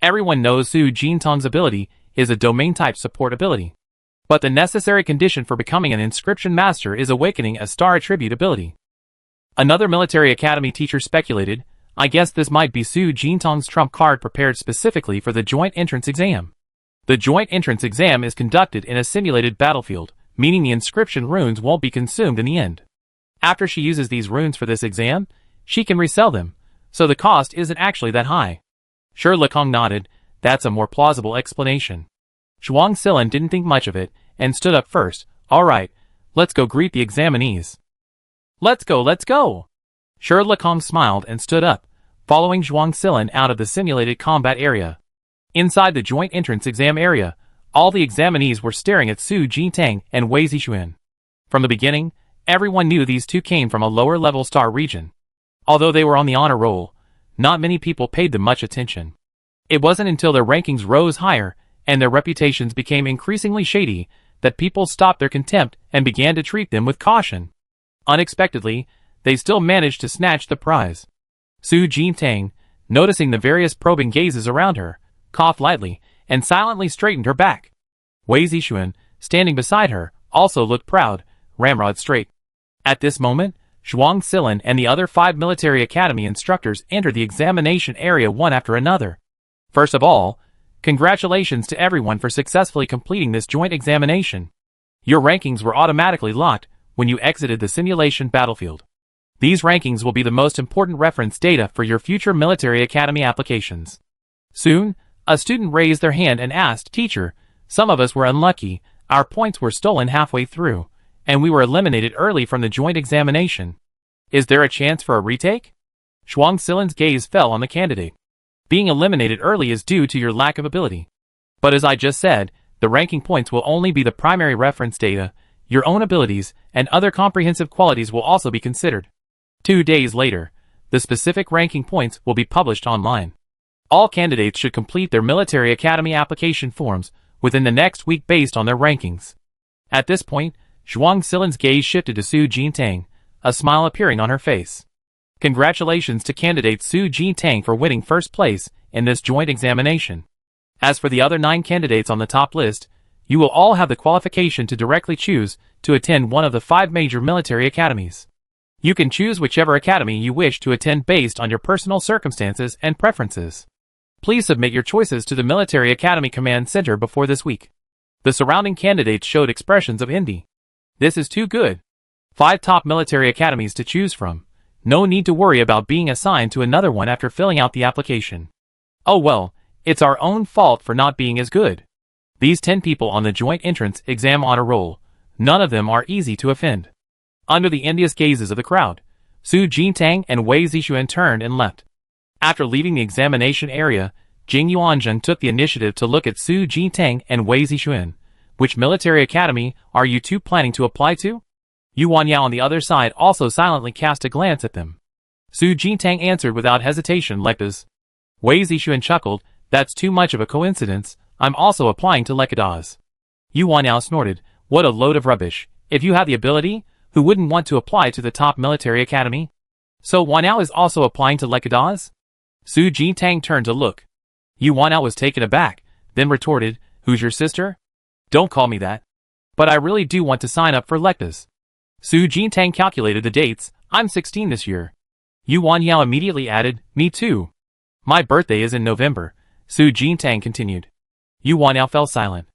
Everyone knows Su Jintang's ability is a domain-type support ability. But the necessary condition for becoming an inscription master is awakening a star attribute ability. Another military academy teacher speculated, I guess this might be Su Jintang's trump card prepared specifically for the joint entrance exam. The joint entrance exam is conducted in a simulated battlefield, meaning the inscription runes won't be consumed in the end. After she uses these runes for this exam, she can resell them, so the cost isn't actually that high. Shi Likong nodded, that's a more plausible explanation. Zhuang Silin didn't think much of it, and stood up first. Alright, let's go greet the examinees. Let's go, let's go! Shi Likong smiled and stood up, following Zhuang Silin out of the simulated combat area. Inside the joint entrance exam area, all the examinees were staring at Su Jintang and Wei Zixuan. From the beginning, everyone knew these two came from a lower-level star region. Although they were on the honor roll, not many people paid them much attention. It wasn't until their rankings rose higher and their reputations became increasingly shady that people stopped their contempt and began to treat them with caution. Unexpectedly, they still managed to snatch the prize. Su Jintang, noticing the various probing gazes around her, coughed lightly and silently straightened her back. Wei Zixuan, standing beside her, also looked proud, ramrod straight. At this moment, Zhuang Silin and the other 5 military academy instructors entered the examination area one after another. First of all, congratulations to everyone for successfully completing this joint examination. Your rankings were automatically locked when you exited the simulation battlefield. These rankings will be the most important reference data for your future military academy applications. Soon, a student raised their hand and asked, Teacher, some of us were unlucky, our points were stolen halfway through, and we were eliminated early from the joint examination. Is there a chance for a retake? Zhuang Silin's gaze fell on the candidate. Being eliminated early is due to your lack of ability. But as I just said, the ranking points will only be the primary reference data. Your own abilities and other comprehensive qualities will also be considered. 2 days later, the specific ranking points will be published online. All candidates should complete their military academy application forms within the next week based on their rankings. At this point, Zhuang Silin's gaze shifted to Su Jintang, a smile appearing on her face. Congratulations to candidate Su Jintang for winning first place in this joint examination. As for the other 9 candidates on the top list, you will all have the qualification to directly choose to attend one of the 5 major military academies. You can choose whichever academy you wish to attend based on your personal circumstances and preferences. Please submit your choices to the Military Academy Command Center before this week. The surrounding candidates showed expressions of envy. This is too good. 5 top military academies to choose from. No need to worry about being assigned to another one after filling out the application. Oh well, it's our own fault for not being as good. These 10 people on the joint entrance exam honor roll, none of them are easy to offend. Under the envious gazes of the crowd, Su Jintang and Wei Zixuan turned and left. After leaving the examination area, Jing Yuanzhen took the initiative to look at Su Jintang and Wei Zixuan. Which military academy are you two planning to apply to? Yuan Yao on the other side also silently cast a glance at them. Su Jintang answered without hesitation, Lekdas. Wei Zixuan chuckled, that's too much of a coincidence, I'm also applying to Lekdas. Yuan Yao snorted, what a load of rubbish. If you have the ability, who wouldn't want to apply to the top military academy? So Wanao is also applying to Lekadaz? Su Jintang turned to look. Yu Wanao was taken aback, then retorted, who's your sister? Don't call me that. But I really do want to sign up for Lekdas. Su Jintang calculated the dates. I'm 16 this year. Yu Wanao immediately added, me too. My birthday is in November, Su Jintang continued. Yu Wanao fell silent.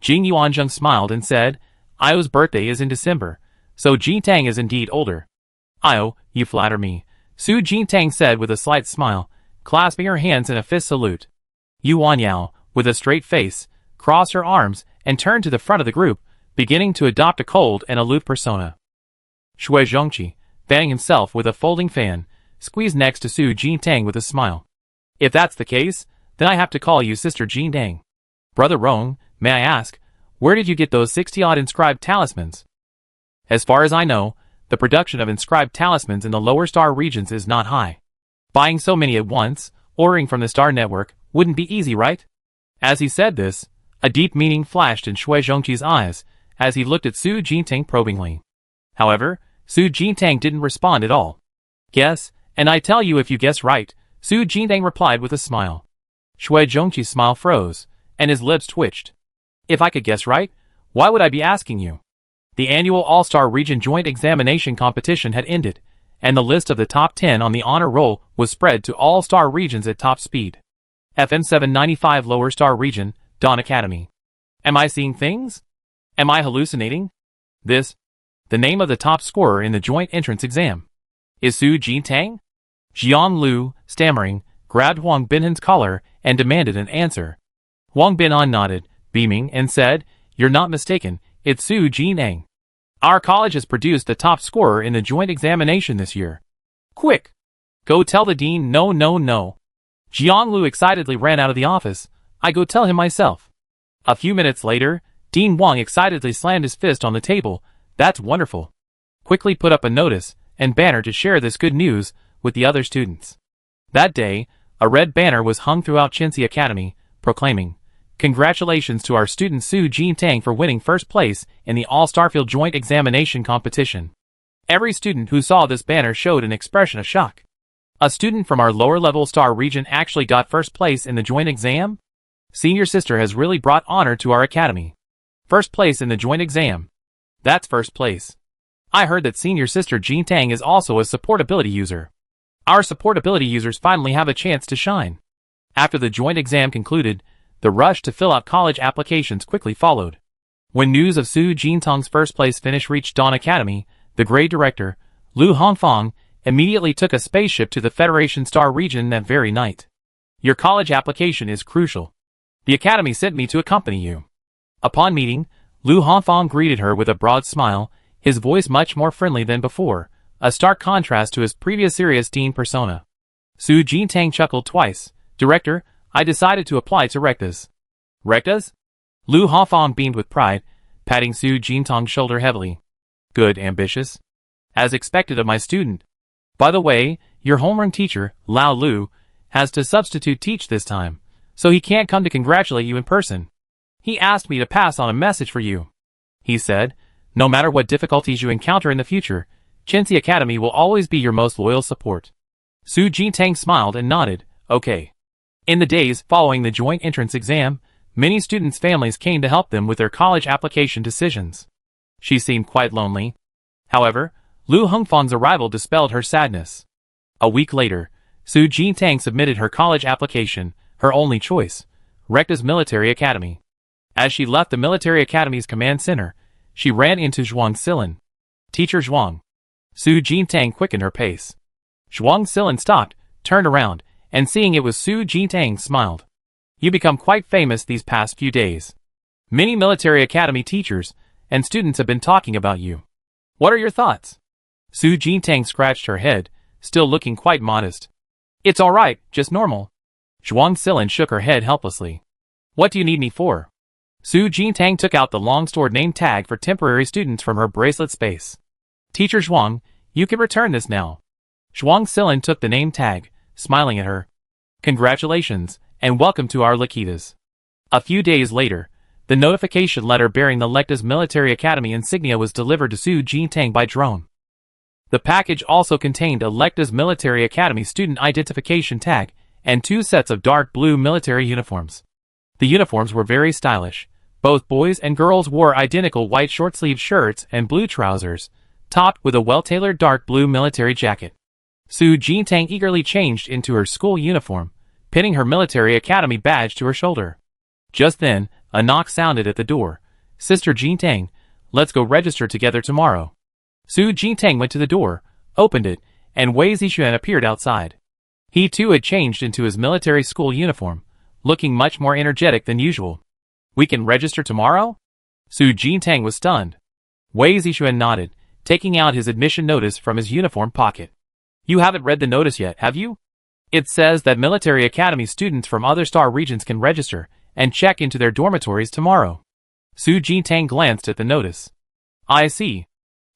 Jing Yuanzheng smiled and said, Io's birthday is in December, so Jintang is indeed older. Io, you flatter me, Su Jintang said with a slight smile, clasping her hands in a fist salute. Yu Wanao, with a straight face, crossed her arms and turned to the front of the group, beginning to adopt a cold and aloof persona. Shui Zhongqi, fanning himself with a folding fan, squeezed next to Su Jintang with a smile. If that's the case, then I have to call you Sister Jintang. Brother Rong, may I ask, where did you get those 60-odd inscribed talismans? As far as I know, the production of inscribed talismans in the lower star regions is not high. Buying so many at once, ordering from the star network, wouldn't be easy, right? As he said this, a deep meaning flashed in Shui Zhongqi's eyes as he looked at Su Jintang probingly. However, Su Jintang didn't respond at all. Guess, and I tell you if you guess right, Su Jintang replied with a smile. Shui Zhongqi's smile froze, and his lips twitched. If I could guess right, why would I be asking you? The annual All-Star Region Joint Examination competition had ended, and the list of the top 10 on the honor roll was spread to All-Star regions at top speed. FM 795 Lower Star Region, Dawn Academy. Am I seeing things? Am I hallucinating? This, the name of the top scorer in the joint entrance exam, is Su Jintang? Jiang Lu, stammering, grabbed Huang Binhan's collar and demanded an answer. Huang Binhan nodded, beaming, and said, You're not mistaken, it's Su Jintang. Our college has produced the top scorer in the joint examination this year. Quick! Go tell the dean no. Jiang Lu excitedly ran out of the office. I go tell him myself. A few minutes later, Dean Wang excitedly slammed his fist on the table. That's wonderful. Quickly put up a notice and banner to share this good news with the other students. That day, a red banner was hung throughout Chinxi Academy, proclaiming, Congratulations to our student Su Jintang for winning first place in the All-Starfield Joint Examination competition. Every student who saw this banner showed an expression of shock. A student from our lower-level star region actually got first place in the joint exam? Senior sister has really brought honor to our academy. First place in the joint exam. That's first place. I heard that senior sister Jintang is also a supportability user. Our supportability users finally have a chance to shine. After the joint exam concluded, the rush to fill out college applications quickly followed. When news of Su Jintang's first place finish reached Dawn Academy, the grade director, Lu Hongfang, immediately took a spaceship to the Federation Star region that very night. Your college application is crucial. The academy sent me to accompany you. Upon meeting, Lu Hongfang greeted her with a broad smile, his voice much more friendly than before, a stark contrast to his previous serious teen persona. Su Jintang chuckled twice. Director, I decided to apply to Rectas. Rectas? Lu Hongfang beamed with pride, patting Su Jintang's shoulder heavily. Good, ambitious. As expected of my student. By the way, your homeroom teacher, Lao Lu, has to substitute teach this time, so he can't come to congratulate you in person. He asked me to pass on a message for you. He said, no matter what difficulties you encounter in the future, Chinxi Academy will always be your most loyal support. Su Jintang smiled and nodded, okay. In the days following the joint entrance exam, many students' families came to help them with their college application decisions. She seemed quite lonely. However, Lu Hongfang's arrival dispelled her sadness. A week later, Su Jintang submitted her college application, her only choice, Recta's Military Academy. As she left the Military Academy's command center, she ran into Zhuang Silin. Teacher Zhuang. Su Jintang quickened her pace. Zhuang Silin stopped, turned around, and seeing it was Su Jintang smiled. You become quite famous these past few days. Many Military Academy teachers and students have been talking about you. What are your thoughts? Su Jintang scratched her head, still looking quite modest. It's alright, just normal. Zhuang Silin shook her head helplessly. What do you need me for? Su Jintang took out the long-stored name tag for temporary students from her bracelet space. Teacher Zhuang, you can return this now. Zhuang Silin took the name tag, smiling at her. Congratulations, and welcome to our Lakitas. A few days later, the notification letter bearing the Lekta's Military Academy insignia was delivered to Su Jintang by drone. The package also contained Electa's Military Academy student identification tag and 2 sets of dark blue military uniforms. The uniforms were very stylish. Both boys and girls wore identical white short-sleeved shirts and blue trousers, topped with a well-tailored dark blue military jacket. Su Jintang eagerly changed into her school uniform, pinning her military academy badge to her shoulder. Just then, a knock sounded at the door. "Sister Jintang, let's go register together tomorrow." Su Jintang went to the door, opened it, and Wei Zixuan appeared outside. He too had changed into his military school uniform, looking much more energetic than usual. "We can register tomorrow?" Su Jintang was stunned. Wei Zixuan nodded, taking out his admission notice from his uniform pocket. "You haven't read the notice yet, have you? It says that military academy students from other star regions can register and check into their dormitories tomorrow." Su Jintang glanced at the notice. "I see.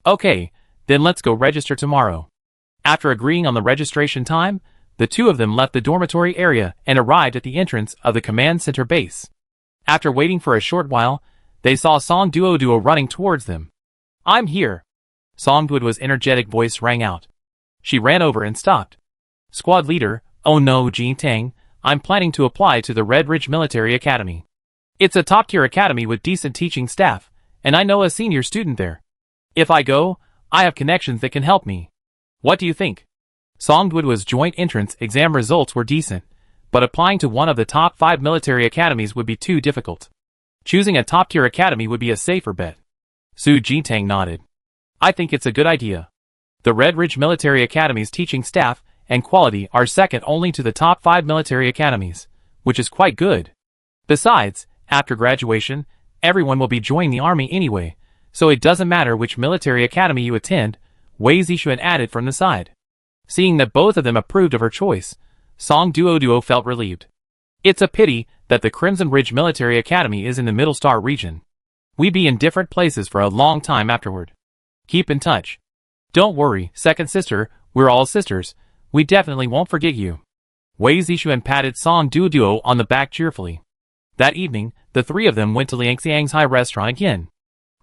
Okay, then let's go register tomorrow." After agreeing on the registration time, the two of them left the dormitory area and arrived at the entrance of the command center base. After waiting for a short while, they saw Song Duo running towards them. "I'm here." Song Duo's energetic voice rang out. She ran over and stopped. "Squad leader, oh no, Jintang, I'm planning to apply to the Red Ridge Military Academy. It's a top-tier academy with decent teaching staff, and I know a senior student there. If I go, I have connections that can help me. What do you think?" Song Duo's joint entrance exam results were decent, but applying to one of the top 5 military academies would be too difficult. Choosing a top-tier academy would be a safer bet. Su Jintang nodded. "I think it's a good idea. The Red Ridge Military Academy's teaching staff and quality are second only to the top 5 military academies, which is quite good. Besides, after graduation, everyone will be joining the army anyway, so it doesn't matter which military academy you attend," Wei Zixuan added from the side. Seeing that both of them approved of her choice, Song Duo felt relieved. "It's a pity that the Crimson Ridge Military Academy is in the Middle Star region. We'd be in different places for a long time afterward. Keep in touch. Don't worry, second sister, we're all sisters. We definitely won't forget you." Wei Zixuan patted Song Duo on the back cheerfully. That evening, the three of them went to Liangxiang's high restaurant again.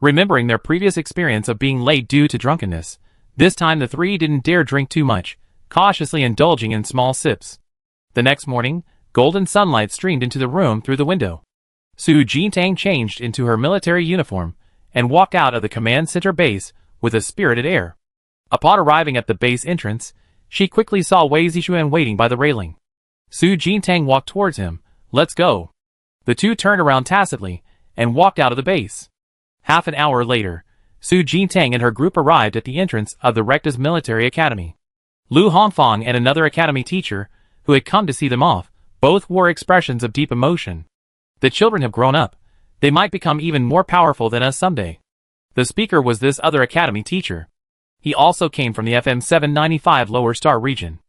Remembering their previous experience of being late due to drunkenness, this time the three didn't dare drink too much, cautiously indulging in small sips. The next morning, golden sunlight streamed into the room through the window. Su Jintang changed into her military uniform and walked out of the command center base with a spirited air. Upon arriving at the base entrance, she quickly saw Wei Zixuan waiting by the railing. Su Jintang walked towards him. "Let's go." The two turned around tacitly and walked out of the base. Half an hour later, Su Jintang and her group arrived at the entrance of the Recta's Military Academy. Lu Hongfang and another academy teacher, who had come to see them off, both wore expressions of deep emotion. "The children have grown up. They might become even more powerful than us someday." The speaker was this other academy teacher. He also came from the FM 795 lower star region.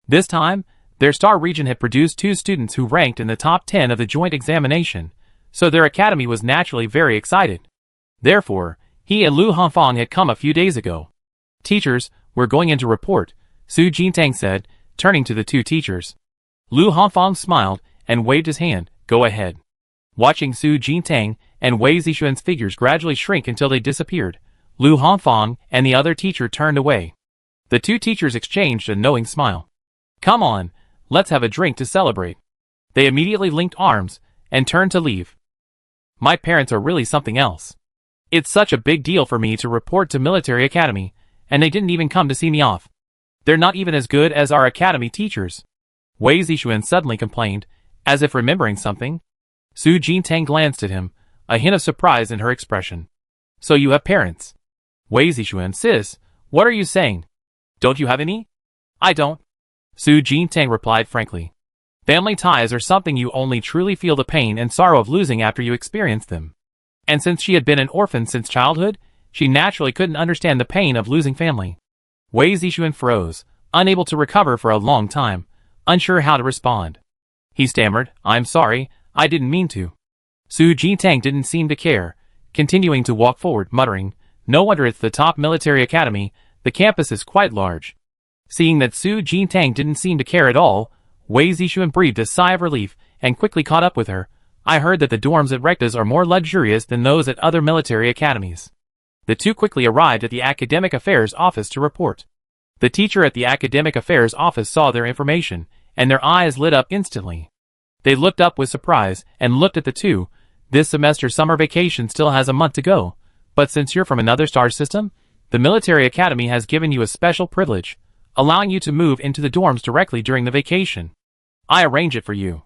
This time, their star region had produced 2 students who ranked in the top 10 of the joint examination, so their academy was naturally very excited. Therefore, he and Lu Hongfang had come a few days ago. "Teachers, we're going in to report," Su Jintang said, turning to the 2 teachers. Lu Hongfang smiled and waved his hand. "Go ahead." Watching Su Jintang and Wei Zixuan's figures gradually shrink until they disappeared, Lu Hongfang and the other teacher turned away. The 2 teachers exchanged a knowing smile. "Come on, let's have a drink to celebrate." They immediately linked arms and turned to leave. "My parents are really something else. It's such a big deal for me to report to military academy, and they didn't even come to see me off. They're not even as good as our academy teachers," Wei Zixuan suddenly complained, as if remembering something. Su Jintang glanced at him, a hint of surprise in her expression. "So you have parents?" Wei Zixuan, "Sis, what are you saying? Don't you have any?" "I don't," Su Jintang replied frankly. "Family ties are something you only truly feel the pain and sorrow of losing after you experience them." And since she had been an orphan since childhood, she naturally couldn't understand the pain of losing family. Wei Zixuan froze, unable to recover for a long time, unsure how to respond. He stammered, "I'm sorry, I didn't mean to." Su Jintang didn't seem to care, continuing to walk forward, muttering, "No wonder it's the top military academy, the campus is quite large." Seeing that Su Jintang didn't seem to care at all, Wei Zixuan breathed a sigh of relief and quickly caught up with her. "I heard that the dorms at Recta's are more luxurious than those at other military academies." The two quickly arrived at the academic affairs office to report. The teacher at the academic affairs office saw their information, and their eyes lit up instantly. They looked up with surprise and looked at the two. This semester's summer vacation still has a month to go, but since you're from another star system, the military academy has given you a special privilege, allowing you to move into the dorms directly during the vacation. I arrange it for you.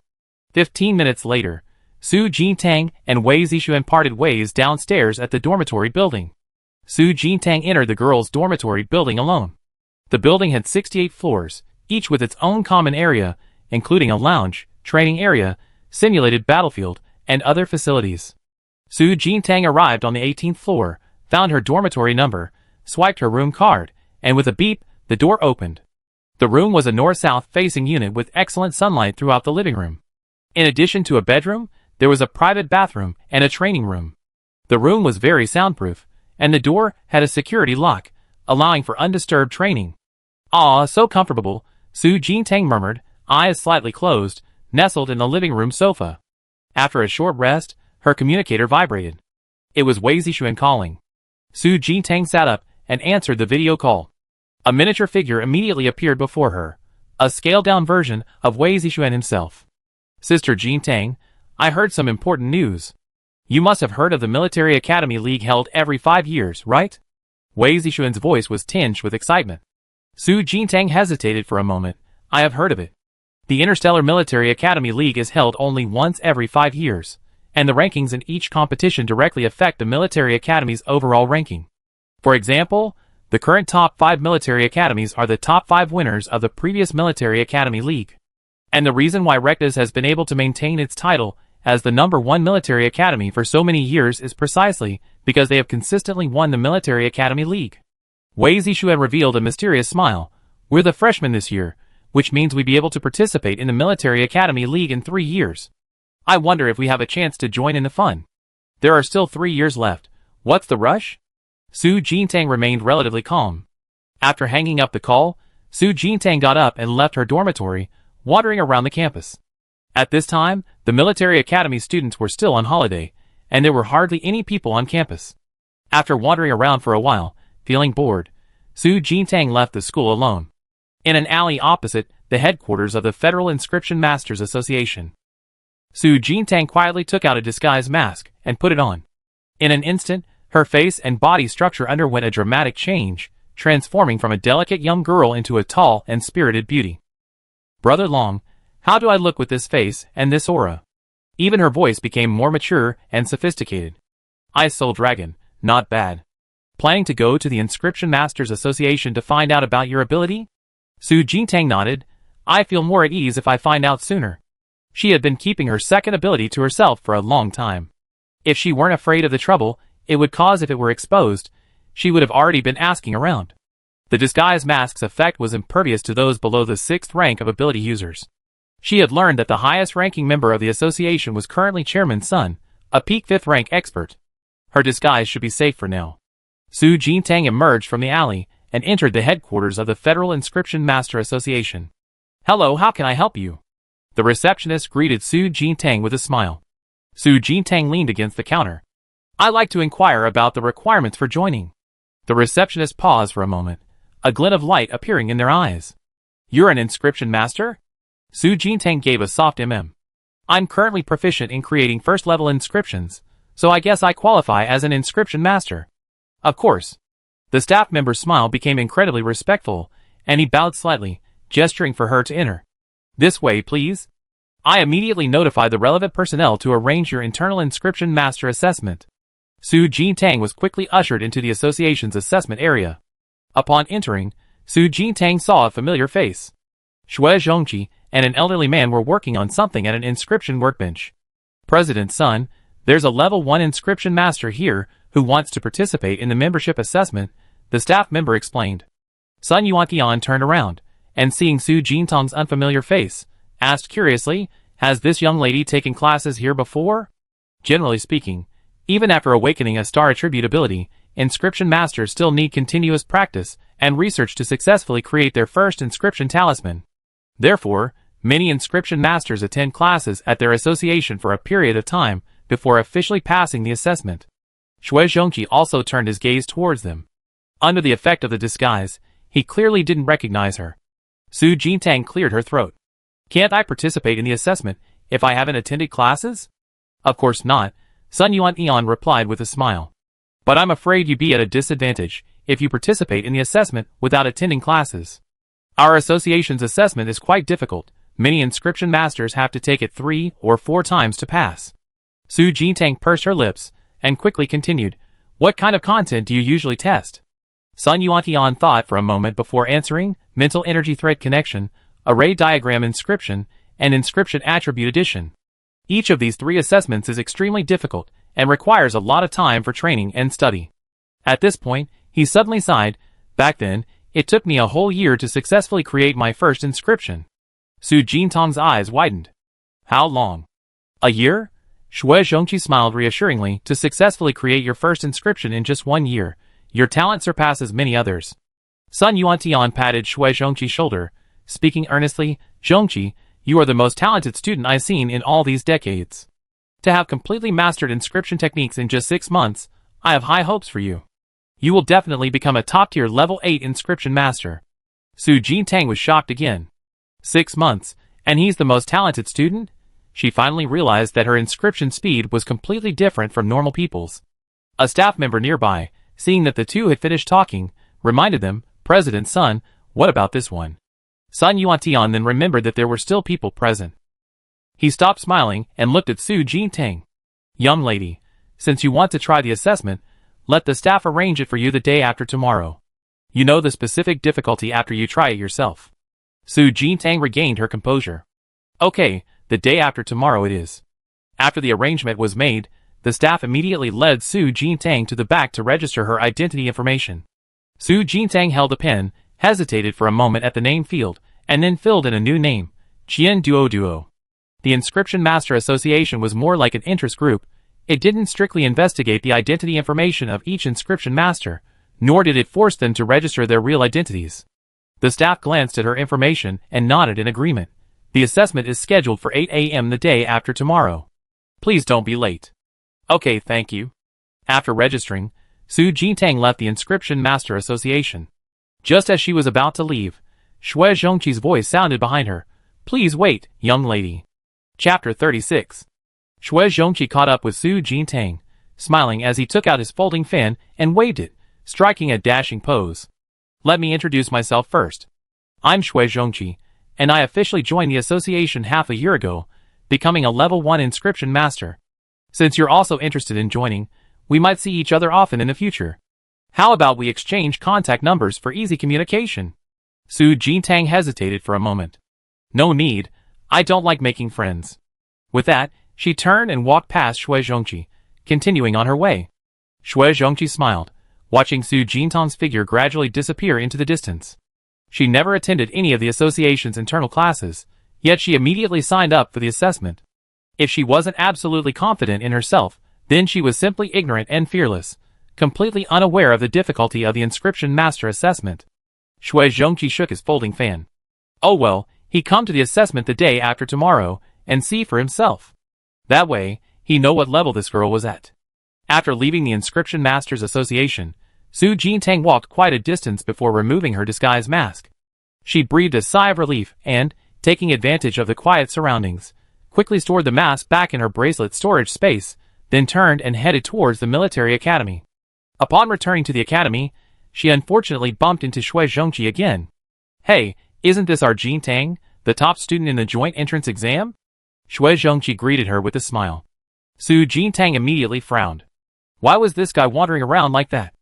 15 minutes later, Su Jintang and Wei Zixuan parted ways downstairs at the dormitory building. Su Jintang entered the girls' dormitory building alone. The building had 68 floors, each with its own common area, including a lounge, training area, simulated battlefield, and other facilities. Su Jintang arrived on the 18th floor, found her dormitory number, swiped her room card, and with a beep, the door opened. The room was a north-south facing unit with excellent sunlight throughout the living room. In addition to a bedroom, there was a private bathroom and a training room. The room was very soundproof, and the door had a security lock, allowing for undisturbed training. "Ah, so comfortable," Su Jintang murmured, eyes slightly closed, nestled in the living room sofa. After a short rest, her communicator vibrated. It was Wei Zixuan calling. Su Jintang sat up and answered the video call. A miniature figure immediately appeared before her, a scaled-down version of Wei Zixuan himself. "Sister Jintang, I heard some important news. You must have heard of the Military Academy League held every 5 years, right?" Wei Zixuan's voice was tinged with excitement. Su Jintang hesitated for a moment. "I have heard of it. The Interstellar Military Academy League is held only once every 5 years, and the rankings in each competition directly affect the military academy's overall ranking. For example, the current top 5 military academies are the top 5 winners of the previous Military Academy League. And the reason why Rectas has been able to maintain its title as the #1 military academy for so many years is precisely because they have consistently won the Military Academy League." Wei Zixuan revealed a mysterious smile. "We're the freshmen this year, which means we'd be able to participate in the Military Academy League in 3 years. I wonder if we have a chance to join in the fun. There are still 3 years left. What's the rush?" Su Jintang remained relatively calm. After hanging up the call, Su Jintang got up and left her dormitory, wandering around the campus. At this time, the Military Academy students were still on holiday, and there were hardly any people on campus. After wandering around for a while, feeling bored, Su Jintang left the school alone. In an alley opposite the headquarters of the Federal Inscription Masters Association, Su Jintang quietly took out a disguise mask and put it on. In an instant, her face and body structure underwent a dramatic change, transforming from a delicate young girl into a tall and spirited beauty. "Brother Long, how do I look with this face and this aura?" Even her voice became more mature and sophisticated. "I Soul Dragon, not bad. Planning to go to the Inscription Masters Association to find out about your ability?" Su Jintang nodded. "I feel more at ease if I find out sooner." She had been keeping her second ability to herself for a long time. If she weren't afraid of the trouble it would cause if it were exposed, she would have already been asking around. The disguise mask's effect was impervious to those below the 6th rank of ability users. She had learned that the highest-ranking member of the association was currently Chairman Sun, a peak 5th rank expert. Her disguise should be safe for now. Su Jintang emerged from the alley and entered the headquarters of the Federal Inscription Master Association. "Hello, how can I help you?" The receptionist greeted Su Jintang with a smile. Su Jintang leaned against the counter. "I'd like to inquire about the requirements for joining." The receptionist paused for a moment, a glint of light appearing in their eyes. "You're an inscription master?" Su Jintang gave a soft "I'm currently proficient in creating first-level inscriptions, so I guess I qualify as an inscription master." "Of course." The staff member's smile became incredibly respectful, and he bowed slightly, gesturing for her to enter. "This way, please." I immediately notified the relevant personnel to arrange your internal inscription master assessment. Su Jintang was quickly ushered into the association's assessment area. Upon entering, Su Jintang saw a familiar face. Shui Zhongqi and an elderly man were working on something at an inscription workbench. "President Sun, there's a level 1 inscription master here who wants to participate in the membership assessment," the staff member explained. Sun Yuanqian turned around, and seeing Su Jintang's unfamiliar face, asked curiously, "Has this young lady taken classes here before?" Generally speaking, even after awakening a star attribute ability, inscription masters still need continuous practice and research to successfully create their first inscription talisman. Therefore, many inscription masters attend classes at their association for a period of time before officially passing the assessment. Shui Zhongqi also turned his gaze towards them. Under the effect of the disguise, He clearly didn't recognize her. Su Jintang cleared her throat. Can't I participate in the assessment if I haven't attended classes? Of course not, Sun Yuan replied with a smile. But I'm afraid you'd be at a disadvantage if you participate in the assessment without attending classes. Our association's assessment is quite difficult. Many inscription masters have to take it 3 or 4 times to pass. Su Jintang pursed her lips and quickly continued, What kind of content do you usually test? Sun Yuan thought for a moment before answering, mental energy thread connection, array diagram inscription, and inscription attribute addition. Each of these 3 assessments is extremely difficult and requires a lot of time for training and study. At this point, he suddenly sighed. Back then, it took me a whole year to successfully create my first inscription. Su Jintang's eyes widened. How long? A year? Shui Zhongqi smiled reassuringly. To successfully create your first inscription in just 1 year, your talent surpasses many others. Sun Yuan patted Shui Zhongqi's shoulder, speaking earnestly, Zhongqi, you are the most talented student I've seen in all these decades. To have completely mastered inscription techniques in just 6 months, I have high hopes for you. You will definitely become a top-tier level 8 inscription master. Su Jintang was shocked again. 6 months, and he's the most talented student? She finally realized that her inscription speed was completely different from normal people's. A staff member nearby, seeing that the two had finished talking, reminded them, President Sun, what about this one? Sun Yuan then remembered that there were still people present. He stopped smiling and looked at Su Jintang. Young lady, since you want to try the assessment, let the staff arrange it for you the day after tomorrow. You know the specific difficulty after you try it yourself. Su Jintang regained her composure. Okay, the day after tomorrow it is. After the arrangement was made, the staff immediately led Su Jintang to the back to register her identity information. Su Jintang held a pen, hesitated for a moment at the name field, and then filled in a new name, Qian Duo. The Inscription Master Association was more like an interest group. It didn't strictly investigate the identity information of each inscription master, nor did it force them to register their real identities. The staff glanced at her information and nodded in agreement. The assessment is scheduled for 8 a.m. the day after tomorrow. Please don't be late. Okay, thank you. After registering, Su Jintang left the Inscription Master Association. Just as she was about to leave, Shui Zhongqi's voice sounded behind her. Please wait, young lady. Chapter 36. Shui Zhongqi caught up with Su Jintang, smiling as he took out his folding fan and waved it, striking a dashing pose. Let me introduce myself first. I'm Shui Zhongqi, and I officially joined the association half a year ago, becoming a level 1 inscription master. Since you're also interested in joining, we might see each other often in the future. How about we exchange contact numbers for easy communication? Su Jintang hesitated for a moment. No need, I don't like making friends. With that, she turned and walked past Shui Zhongqi, continuing on her way. Shui Zhongqi smiled, watching Su Jintang's figure gradually disappear into the distance. She never attended any of the association's internal classes, yet she immediately signed up for the assessment. If she wasn't absolutely confident in herself, then she was simply ignorant and fearless, completely unaware of the difficulty of the Inscription Master assessment. Shui Zhongqi shook his folding fan. Oh well, he come to the assessment the day after tomorrow, and see for himself. That way, he know what level this girl was at. After leaving the Inscription Masters Association, Su Jintang walked quite a distance before removing her disguise mask. She breathed a sigh of relief and, taking advantage of the quiet surroundings, quickly stored the mask back in her bracelet storage space, then turned and headed towards the military academy. Upon returning to the academy, she unfortunately bumped into Shui Zhongqi again. Hey, isn't this our Jintang, the top student in the joint entrance exam? Shui Zhongqi greeted her with a smile. Su Jintang immediately frowned. Why was this guy wandering around like that?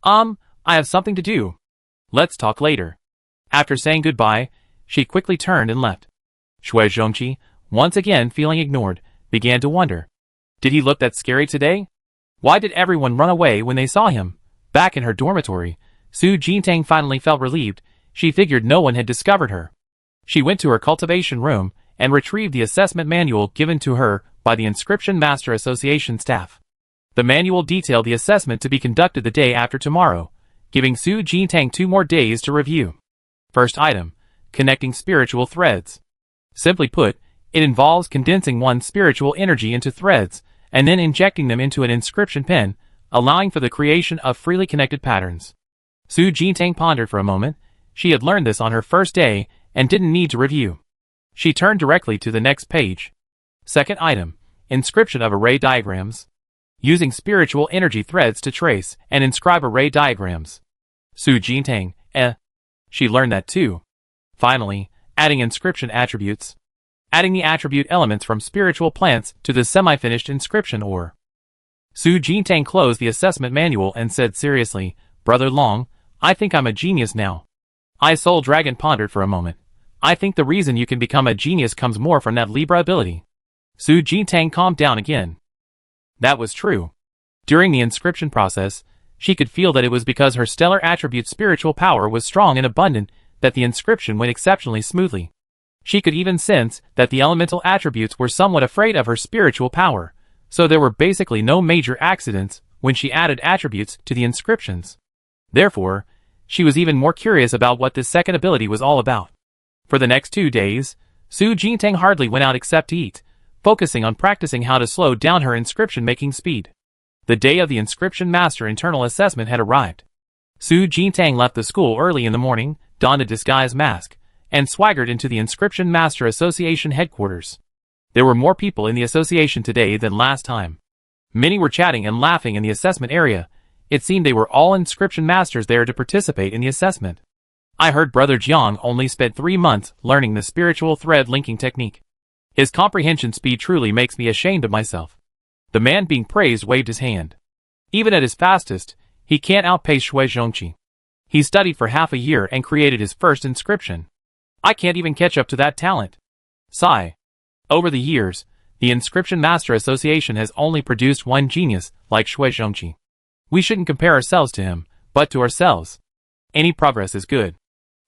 I have something to do. Let's talk later. After saying goodbye, she quickly turned and left. Shui Zhongqi, once again feeling ignored, began to wonder. Did he look that scary today? Why did everyone run away when they saw him? Back in her dormitory, Su Jintang finally felt relieved. She figured no one had discovered her. She went to her cultivation room and retrieved the assessment manual given to her by the Inscription Master Association staff. The manual detailed the assessment to be conducted the day after tomorrow, giving Su Jintang 2 more days to review. First item, connecting spiritual threads. Simply put, it involves condensing one's spiritual energy into threads and then injecting them into an inscription pen, allowing for the creation of freely connected patterns. Su Jintang pondered for a moment, She had learned this on her first day and didn't need to review. She turned directly to the next page. Second item, inscription of array diagrams. Using spiritual energy threads to trace and inscribe array diagrams. Su Jintang, She learned that too. Finally, adding inscription attributes. Adding the attribute elements from spiritual plants to the semi-finished inscription or. Su Jintang closed the assessment manual and said seriously, Brother Long, I think I'm a genius now. Soul Dragon pondered for a moment. I think the reason you can become a genius comes more from that Libra ability. Su Jintang calmed down again. That was true. During the inscription process, she could feel that it was because her stellar attribute spiritual power was strong and abundant that the inscription went exceptionally smoothly. She could even sense that the elemental attributes were somewhat afraid of her spiritual power, so there were basically no major accidents when she added attributes to the inscriptions. Therefore, she was even more curious about what this second ability was all about. For the next 2 days, Su Jintang hardly went out except to eat, focusing on practicing how to slow down her inscription-making speed. The day of the Inscription Master internal assessment had arrived. Su Jintang left the school early in the morning, donned a disguise mask, and swaggered into the Inscription Master Association headquarters. There were more people in the association today than last time. Many were chatting and laughing in the assessment area. It seemed they were all Inscription Masters there to participate in the assessment. I heard Brother Jiang only spent 3 months learning the spiritual thread linking technique. His comprehension speed truly makes me ashamed of myself. The man being praised waved his hand. Even at his fastest, he can't outpace Shui Zhongqi. He studied for half a year and created his first inscription. I can't even catch up to that talent. Sigh. Over the years, the Inscription Master Association has only produced one genius, like Shui Zhongqi. We shouldn't compare ourselves to him, but to ourselves. Any progress is good.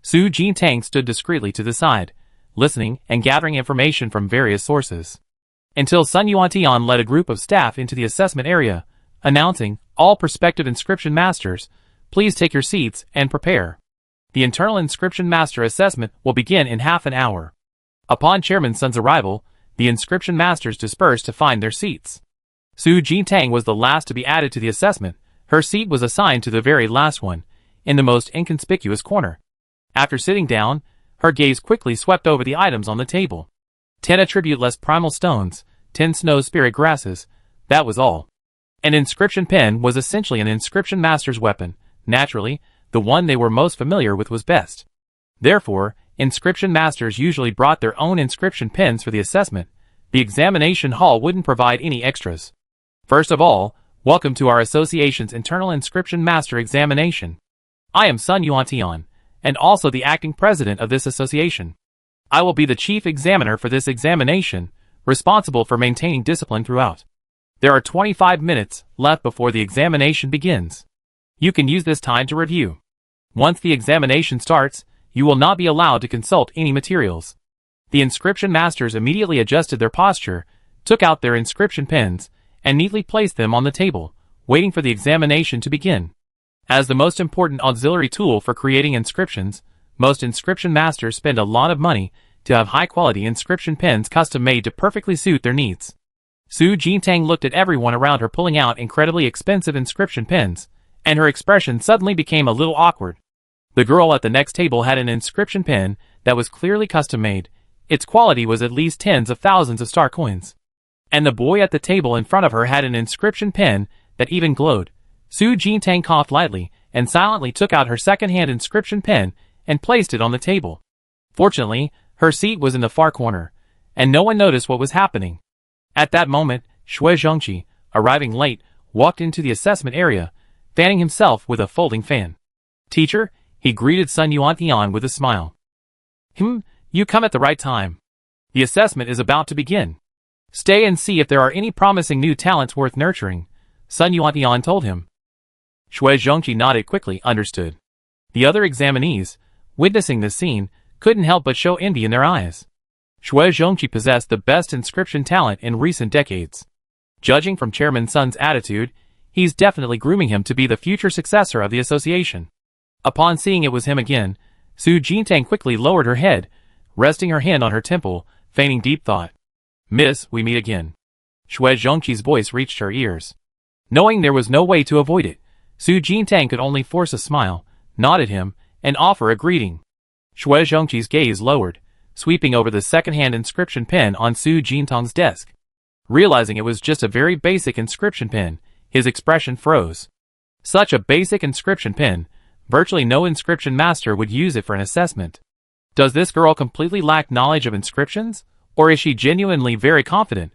Su Jintang stood discreetly to the side, listening and gathering information from various sources. Until Sun Yuantian led a group of staff into the assessment area, announcing, all prospective inscription masters, please take your seats and prepare. The internal inscription master assessment will begin in half an hour. Upon Chairman Sun's arrival, the inscription masters dispersed to find their seats. Su Jintang was the last to be added to the assessment. Her seat was assigned to the very last one, in the most inconspicuous corner. After sitting down, her gaze quickly swept over the items on the table. 10 attribute-less primal stones, 10 snow spirit grasses, that was all. An inscription pen was essentially an inscription master's weapon. Naturally, the one they were most familiar with was best. Therefore, inscription masters usually brought their own inscription pens for the assessment. The examination hall wouldn't provide any extras. First of all, welcome to our association's internal inscription master examination. I am Sun Yuantian, and also the acting president of this association. I will be the chief examiner for this examination, responsible for maintaining discipline throughout. There are 25 minutes left before the examination begins. You can use this time to review. Once the examination starts, you will not be allowed to consult any materials. The inscription masters immediately adjusted their posture, took out their inscription pens, and neatly placed them on the table, waiting for the examination to begin. As the most important auxiliary tool for creating inscriptions, most inscription masters spend a lot of money to have high-quality inscription pens custom-made to perfectly suit their needs. Su Jintang looked at everyone around her pulling out incredibly expensive inscription pens, and her expression suddenly became a little awkward. The girl at the next table had an inscription pen that was clearly custom-made. Its quality was at least tens of thousands of star coins. And the boy at the table in front of her had an inscription pen that even glowed. Su Jintang coughed lightly and silently took out her second-hand inscription pen and placed it on the table. Fortunately, her seat was in the far corner, and no one noticed what was happening. At that moment, Shui Zhongqi, arriving late, walked into the assessment area, fanning himself with a folding fan. Teacher, he greeted Sun Yuantian with a smile. You come at the right time. The assessment is about to begin. Stay and see if there are any promising new talents worth nurturing, Sun Yuantian told him. Shui Zhongqi nodded quickly, understood. The other examinees, witnessing this scene, couldn't help but show envy in their eyes. Shui Zhongqi possessed the best inscription talent in recent decades. Judging from Chairman Sun's attitude, he's definitely grooming him to be the future successor of the association. Upon seeing it was him again, Su Jintang quickly lowered her head, resting her hand on her temple, feigning deep thought. Miss, we meet again. Shui Zhongqi's voice reached her ears. Knowing there was no way to avoid it, Su Jintang could only force a smile, nod at him, and offer a greeting. Shui Zhongqi's gaze lowered, sweeping over the second-hand inscription pen on Su Jintang's desk. Realizing it was just a very basic inscription pen, his expression froze. Such a basic inscription pen, virtually no inscription master would use it for an assessment. Does this girl completely lack knowledge of inscriptions, or is she genuinely very confident?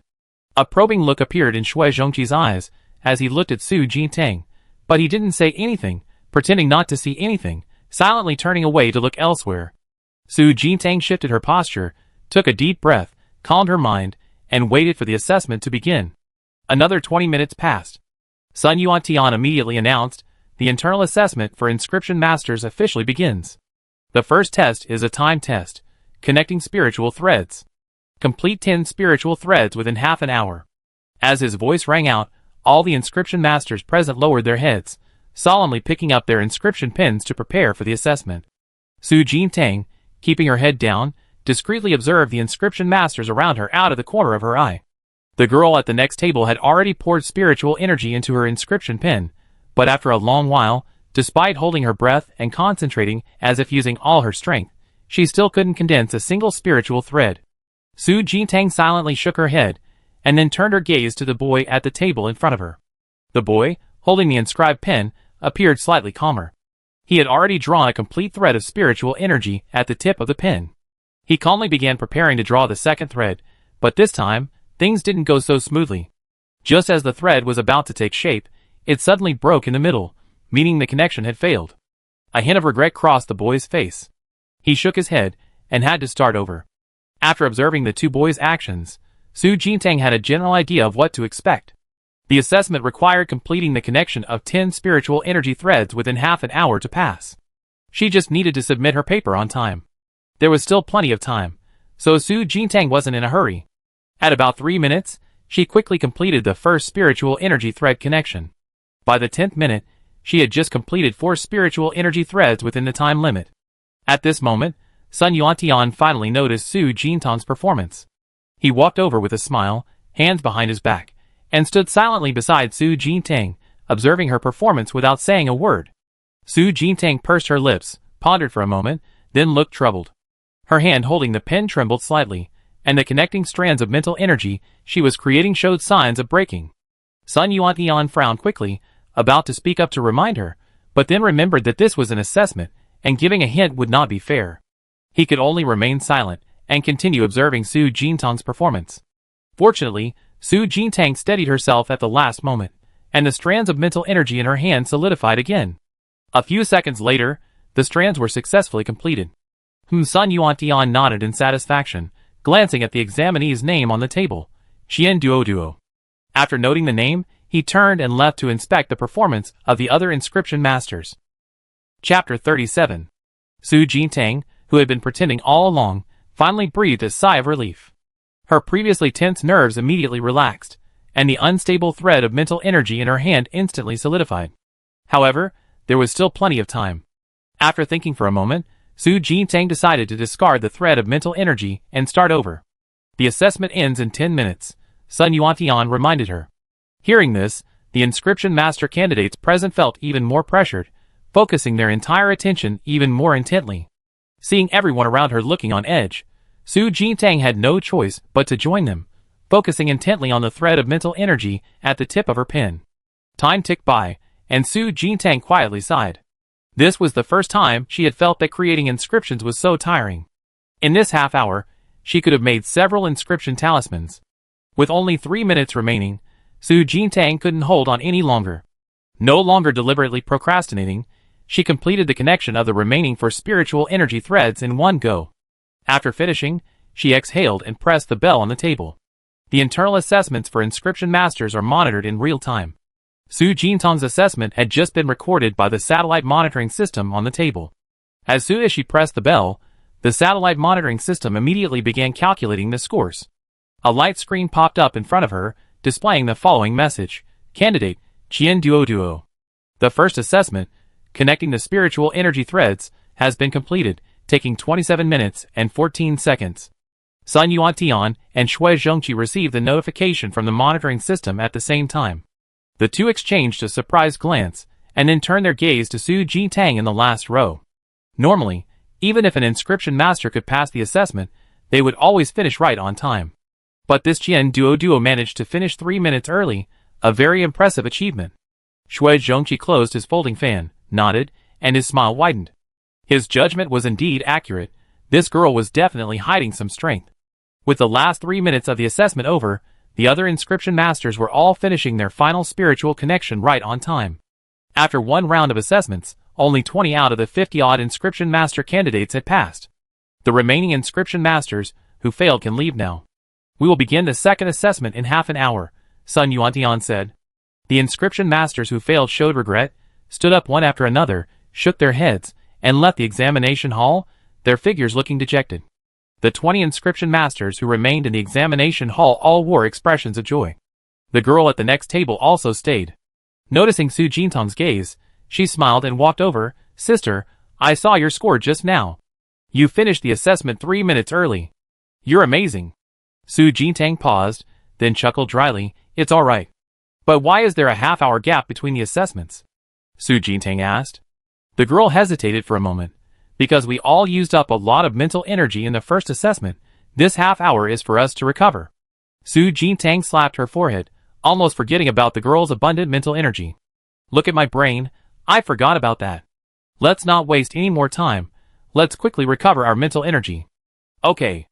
A probing look appeared in Shui Zhongqi's eyes as he looked at Su Jintang, but he didn't say anything, pretending not to see anything, silently turning away to look elsewhere. Su Jintang shifted her posture, took a deep breath, calmed her mind, and waited for the assessment to begin. Another 20 minutes passed. Sun Yuantian immediately announced, the internal assessment for inscription masters officially begins. The first test is a time test, connecting spiritual threads. Complete 10 spiritual threads within half an hour. As his voice rang out, all the inscription masters present lowered their heads, solemnly picking up their inscription pens to prepare for the assessment. Su Jintang, keeping her head down, discreetly observed the inscription masters around her out of the corner of her eye. The girl at the next table had already poured spiritual energy into her inscription pen, but after a long while, despite holding her breath and concentrating as if using all her strength, she still couldn't condense a single spiritual thread. Su Jintang silently shook her head, and then turned her gaze to the boy at the table in front of her. The boy, holding the inscribed pen, appeared slightly calmer. He had already drawn a complete thread of spiritual energy at the tip of the pen. He calmly began preparing to draw the second thread, but this time, things didn't go so smoothly. Just as the thread was about to take shape, it suddenly broke in the middle, meaning the connection had failed. A hint of regret crossed the boy's face. He shook his head, and had to start over. After observing the two boys' actions, Su Jintang had a general idea of what to expect. The assessment required completing the connection of 10 spiritual energy threads within half an hour to pass. She just needed to submit her paper on time. There was still plenty of time, so Su Jintang wasn't in a hurry. At about 3 minutes, she quickly completed the first spiritual energy thread connection. By the 10th minute, she had just completed 4 spiritual energy threads within the time limit. At this moment, Sun Yuantian finally noticed Su Jintang's performance. He walked over with a smile, hands behind his back, and stood silently beside Su Jintang, observing her performance without saying a word. Su Jintang pursed her lips, pondered for a moment, then looked troubled. Her hand holding the pen trembled slightly, and the connecting strands of mental energy she was creating showed signs of breaking. Sun Yuantian frowned quickly, about to speak up to remind her, but then remembered that this was an assessment, and giving a hint would not be fair. He could only remain silent, and continue observing Su Jintang's performance. Fortunately, Su Jintang steadied herself at the last moment, and the strands of mental energy in her hand solidified again. A few seconds later, the strands were successfully completed. Sun Yuantian nodded in satisfaction, glancing at the examinee's name on the table, Qian Duoduo. After noting the name, he turned and left to inspect the performance of the other inscription masters. Chapter 37. Su Jintang, who had been pretending all along, finally breathed a sigh of relief. Her previously tense nerves immediately relaxed, and the unstable thread of mental energy in her hand instantly solidified. However, there was still plenty of time. After thinking for a moment, Su Jintang decided to discard the thread of mental energy and start over. The assessment ends in 10 minutes, Sun Yuantian reminded her. Hearing this, the inscription master candidates present felt even more pressured, focusing their entire attention even more intently. Seeing everyone around her looking on edge, Su Jintang had no choice but to join them, focusing intently on the thread of mental energy at the tip of her pen. Time ticked by, and Su Jintang quietly sighed. This was the first time she had felt that creating inscriptions was so tiring. In this half hour, she could have made several inscription talismans. With only 3 minutes remaining, Su Jintang couldn't hold on any longer. No longer deliberately procrastinating, she completed the connection of the remaining 4 spiritual energy threads in one go. After finishing, she exhaled and pressed the bell on the table. The internal assessments for inscription masters are monitored in real time. Su Jintang's assessment had just been recorded by the satellite monitoring system on the table. As soon as she pressed the bell, the satellite monitoring system immediately began calculating the scores. A light screen popped up in front of her, displaying the following message: Candidate, Qian Duoduo. The first assessment, connecting the spiritual energy threads, has been completed, taking 27 minutes and 14 seconds. Sun Yuantian and Shui Zhongqi received the notification from the monitoring system at the same time. The two exchanged a surprised glance, and then turned their gaze to Su Jintang in the last row. Normally, even if an inscription master could pass the assessment, they would always finish right on time. But this Jian Duo managed to finish 3 minutes early, a very impressive achievement. Shui Zhongqi closed his folding fan, nodded, and his smile widened. His judgment was indeed accurate. This girl was definitely hiding some strength. With the last 3 minutes of the assessment over, the other inscription masters were all finishing their final spiritual connection right on time. After one round of assessments, only 20 out of the 50-odd inscription master candidates had passed. The remaining inscription masters, who failed, can leave now. We will begin the second assessment in half an hour, Sun Yuantian said. The inscription masters who failed showed regret, stood up one after another, shook their heads, and left the examination hall, their figures looking dejected. The 20 inscription masters who remained in the examination hall all wore expressions of joy. The girl at the next table also stayed. Noticing Su Jintang's gaze, she smiled and walked over. Sister, I saw your score just now. You finished the assessment 3 minutes early. You're amazing. Su Jintang paused, then chuckled dryly. It's alright. But why is there a half-hour gap between the assessments? Su Jintang asked. The girl hesitated for a moment. Because we all used up a lot of mental energy in the first assessment, this half hour is for us to recover. Su Jintang slapped her forehead, almost forgetting about the girl's abundant mental energy. Look at my brain, I forgot about that. Let's not waste any more time. Let's quickly recover our mental energy. Okay.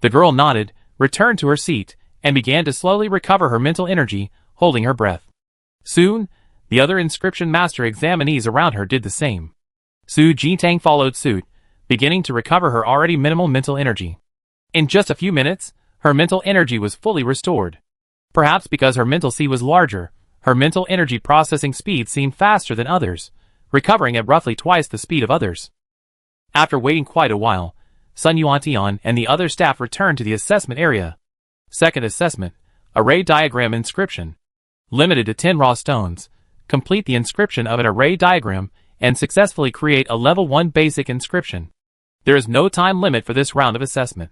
The girl nodded, returned to her seat, and began to slowly recover her mental energy, holding her breath. Soon, the other inscription master examinees around her did the same. Su Jintang followed suit, beginning to recover her already minimal mental energy. In just a few minutes, her mental energy was fully restored. Perhaps because her mental sea was larger, her mental energy processing speed seemed faster than others, recovering at roughly twice the speed of others. After waiting quite a while, Sun Yuantian and the other staff returned to the assessment area. Second assessment, array diagram inscription. Limited to 10 raw stones. Complete the inscription of an array diagram and successfully create a level 1 basic inscription. There is no time limit for this round of assessment.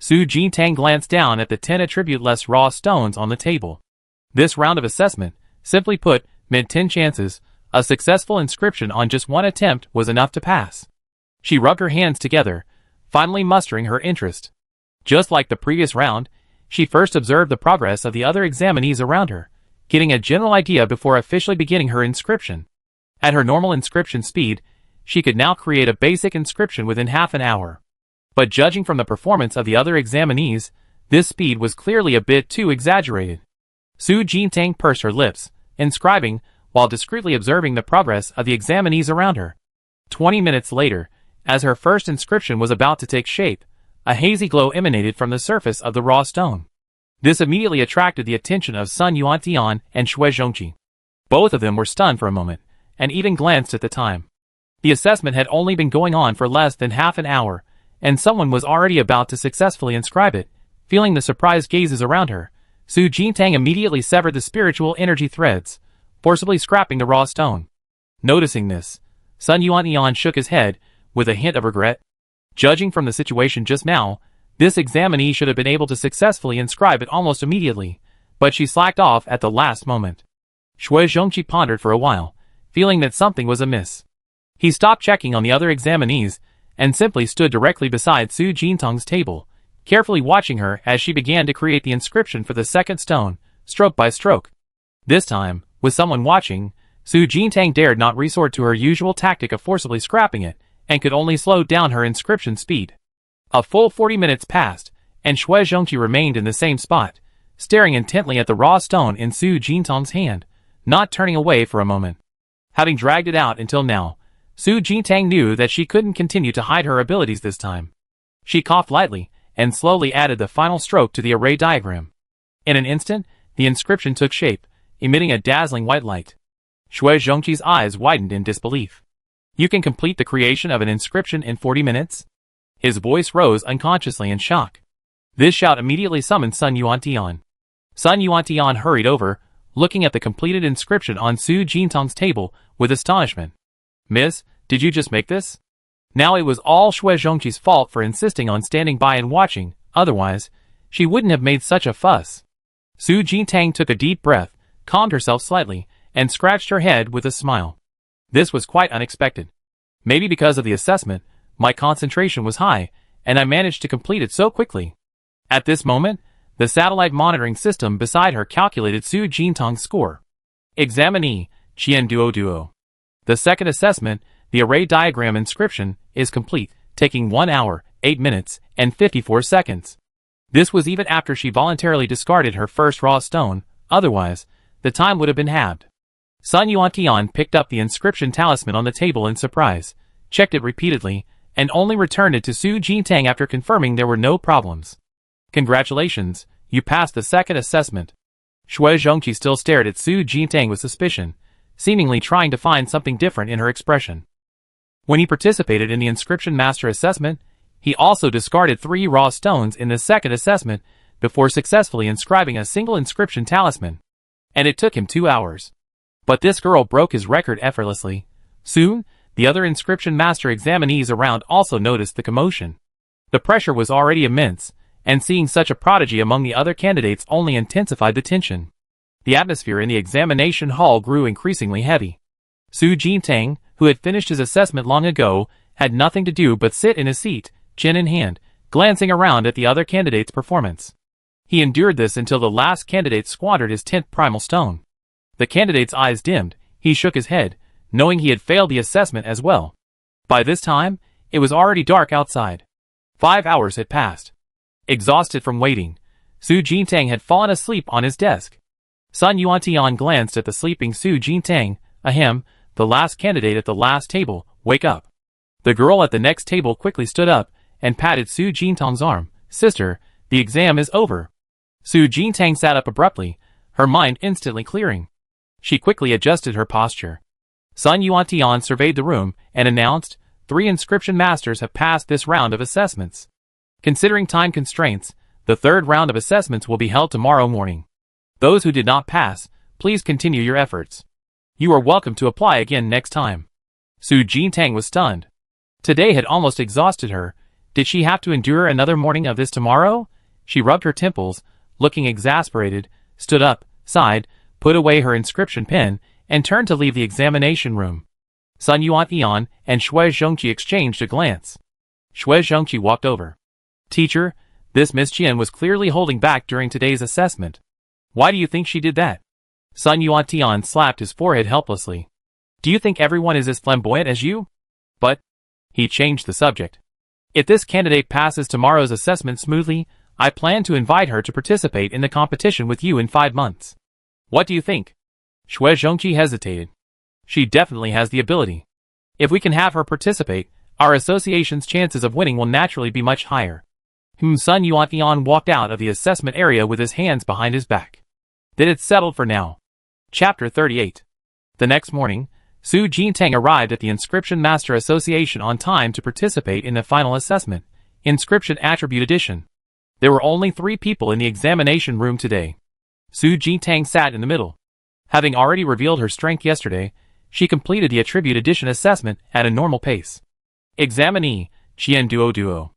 Su Jintang glanced down at the 10 attribute-less raw stones on the table. This round of assessment, simply put, meant 10 chances. A successful inscription on just one attempt was enough to pass. She rubbed her hands together, finally mustering her interest. Just like the previous round, she first observed the progress of the other examinees around her, getting a general idea before officially beginning her inscription. At her normal inscription speed, she could now create a basic inscription within half an hour. But judging from the performance of the other examinees, this speed was clearly a bit too exaggerated. Su Jintang pursed her lips, inscribing, while discreetly observing the progress of the examinees around her. 20 minutes later, as her first inscription was about to take shape, a hazy glow emanated from the surface of the raw stone. This immediately attracted the attention of Sun Yuantian and Shui Zhongqi. Both of them were stunned for a moment, and even glanced at the time. The assessment had only been going on for less than half an hour, and someone was already about to successfully inscribe it. Feeling the surprised gazes around her, Su Jintang immediately severed the spiritual energy threads, forcibly scrapping the raw stone. Noticing this, Sun Yuantian shook his head, with a hint of regret. Judging from the situation just now, this examinee should have been able to successfully inscribe it almost immediately, but she slacked off at the last moment. Shui Zhongqi pondered for a while, feeling that something was amiss. He stopped checking on the other examinees, and simply stood directly beside Su Jintang's table, carefully watching her as she began to create the inscription for the second stone, stroke by stroke. This time, with someone watching, Su Jintang dared not resort to her usual tactic of forcibly scrapping it, and could only slow down her inscription speed. A full 40 minutes passed, and Shui Zhongqi remained in the same spot, staring intently at the raw stone in Su Jintang's hand, not turning away for a moment. Having dragged it out until now, Su Jintang knew that she couldn't continue to hide her abilities this time. She coughed lightly, and slowly added the final stroke to the array diagram. In an instant, the inscription took shape, emitting a dazzling white light. Shui Zhongqi's eyes widened in disbelief. You can complete the creation of an inscription in 40 minutes? His voice rose unconsciously in shock. This shout immediately summoned Sun Yuantian. Sun Yuantian hurried over, looking at the completed inscription on Su Jintang's table with astonishment. Miss, did you just make this? Now it was all Shui Zhongqi's fault for insisting on standing by and watching, otherwise, she wouldn't have made such a fuss. Su Jintang took a deep breath, calmed herself slightly, and scratched her head with a smile. This was quite unexpected. Maybe because of the assessment, my concentration was high, and I managed to complete it so quickly. At this moment, the satellite monitoring system beside her calculated Su Jintang's score. Examinee, Qian Duo Duo. The second assessment, the array diagram inscription, is complete, taking 1 hour, 8 minutes, and 54 seconds. This was even after she voluntarily discarded her first raw stone, otherwise, the time would have been halved. Sun Yuantian picked up the inscription talisman on the table in surprise, checked it repeatedly, and only returned it to Su Jintang after confirming there were no problems. Congratulations, you passed the second assessment. Shui Zhongqi still stared at Su Jintang with suspicion, seemingly trying to find something different in her expression. When he participated in the inscription master assessment, he also discarded 3 raw stones in the second assessment before successfully inscribing a single inscription talisman. And it took him 2 hours. But this girl broke his record effortlessly. Soon, the other inscription master examinees around also noticed the commotion. The pressure was already immense, and seeing such a prodigy among the other candidates only intensified the tension. The atmosphere in the examination hall grew increasingly heavy. Su Jintang, who had finished his assessment long ago, had nothing to do but sit in his seat, chin in hand, glancing around at the other candidates' performance. He endured this until the last candidate squandered his 10th primal stone. The candidate's eyes dimmed, he shook his head, knowing he had failed the assessment as well. By this time, it was already dark outside. 5 hours had passed. Exhausted from waiting, Su Jintang had fallen asleep on his desk. Sun Yuantian glanced at the sleeping Su Jintang. Ahem, the last candidate at the last table, wake up. The girl at the next table quickly stood up and patted Su Jintang's arm. Sister, the exam is over. Su Jintang sat up abruptly, her mind instantly clearing. She quickly adjusted her posture. Sun Yuantian surveyed the room and announced, 3 inscription masters have passed this round of assessments. Considering time constraints, the third round of assessments will be held tomorrow morning. Those who did not pass, please continue your efforts. You are welcome to apply again next time. Su Jintang was stunned. Today had almost exhausted her. Did she have to endure another morning of this tomorrow? She rubbed her temples, looking exasperated, stood up, sighed, put away her inscription pen, and turned to leave the examination room. Sun Yuantian and Shui Zhongqi exchanged a glance. Shui Zhongqi walked over. Teacher, this Miss Qian was clearly holding back during today's assessment. Why do you think she did that? Sun Yuantian slapped his forehead helplessly. Do you think everyone is as flamboyant as you? But, he changed the subject. If this candidate passes tomorrow's assessment smoothly, I plan to invite her to participate in the competition with you in 5 months. What do you think? Shui Zhongqi hesitated. She definitely has the ability. If we can have her participate, our association's chances of winning will naturally be much higher. Sun Yuantian walked out of the assessment area with his hands behind his back. Then it's settled for now. Chapter 38. The next morning, Su Jintang arrived at the Inscription Master Association on time to participate in the final assessment, Inscription Attribute Edition. There were only 3 people in the examination room today. Su Jintang sat in the middle. Having already revealed her strength yesterday, she completed the Attribute Edition assessment at a normal pace. Examinee, Qian Duo Duo.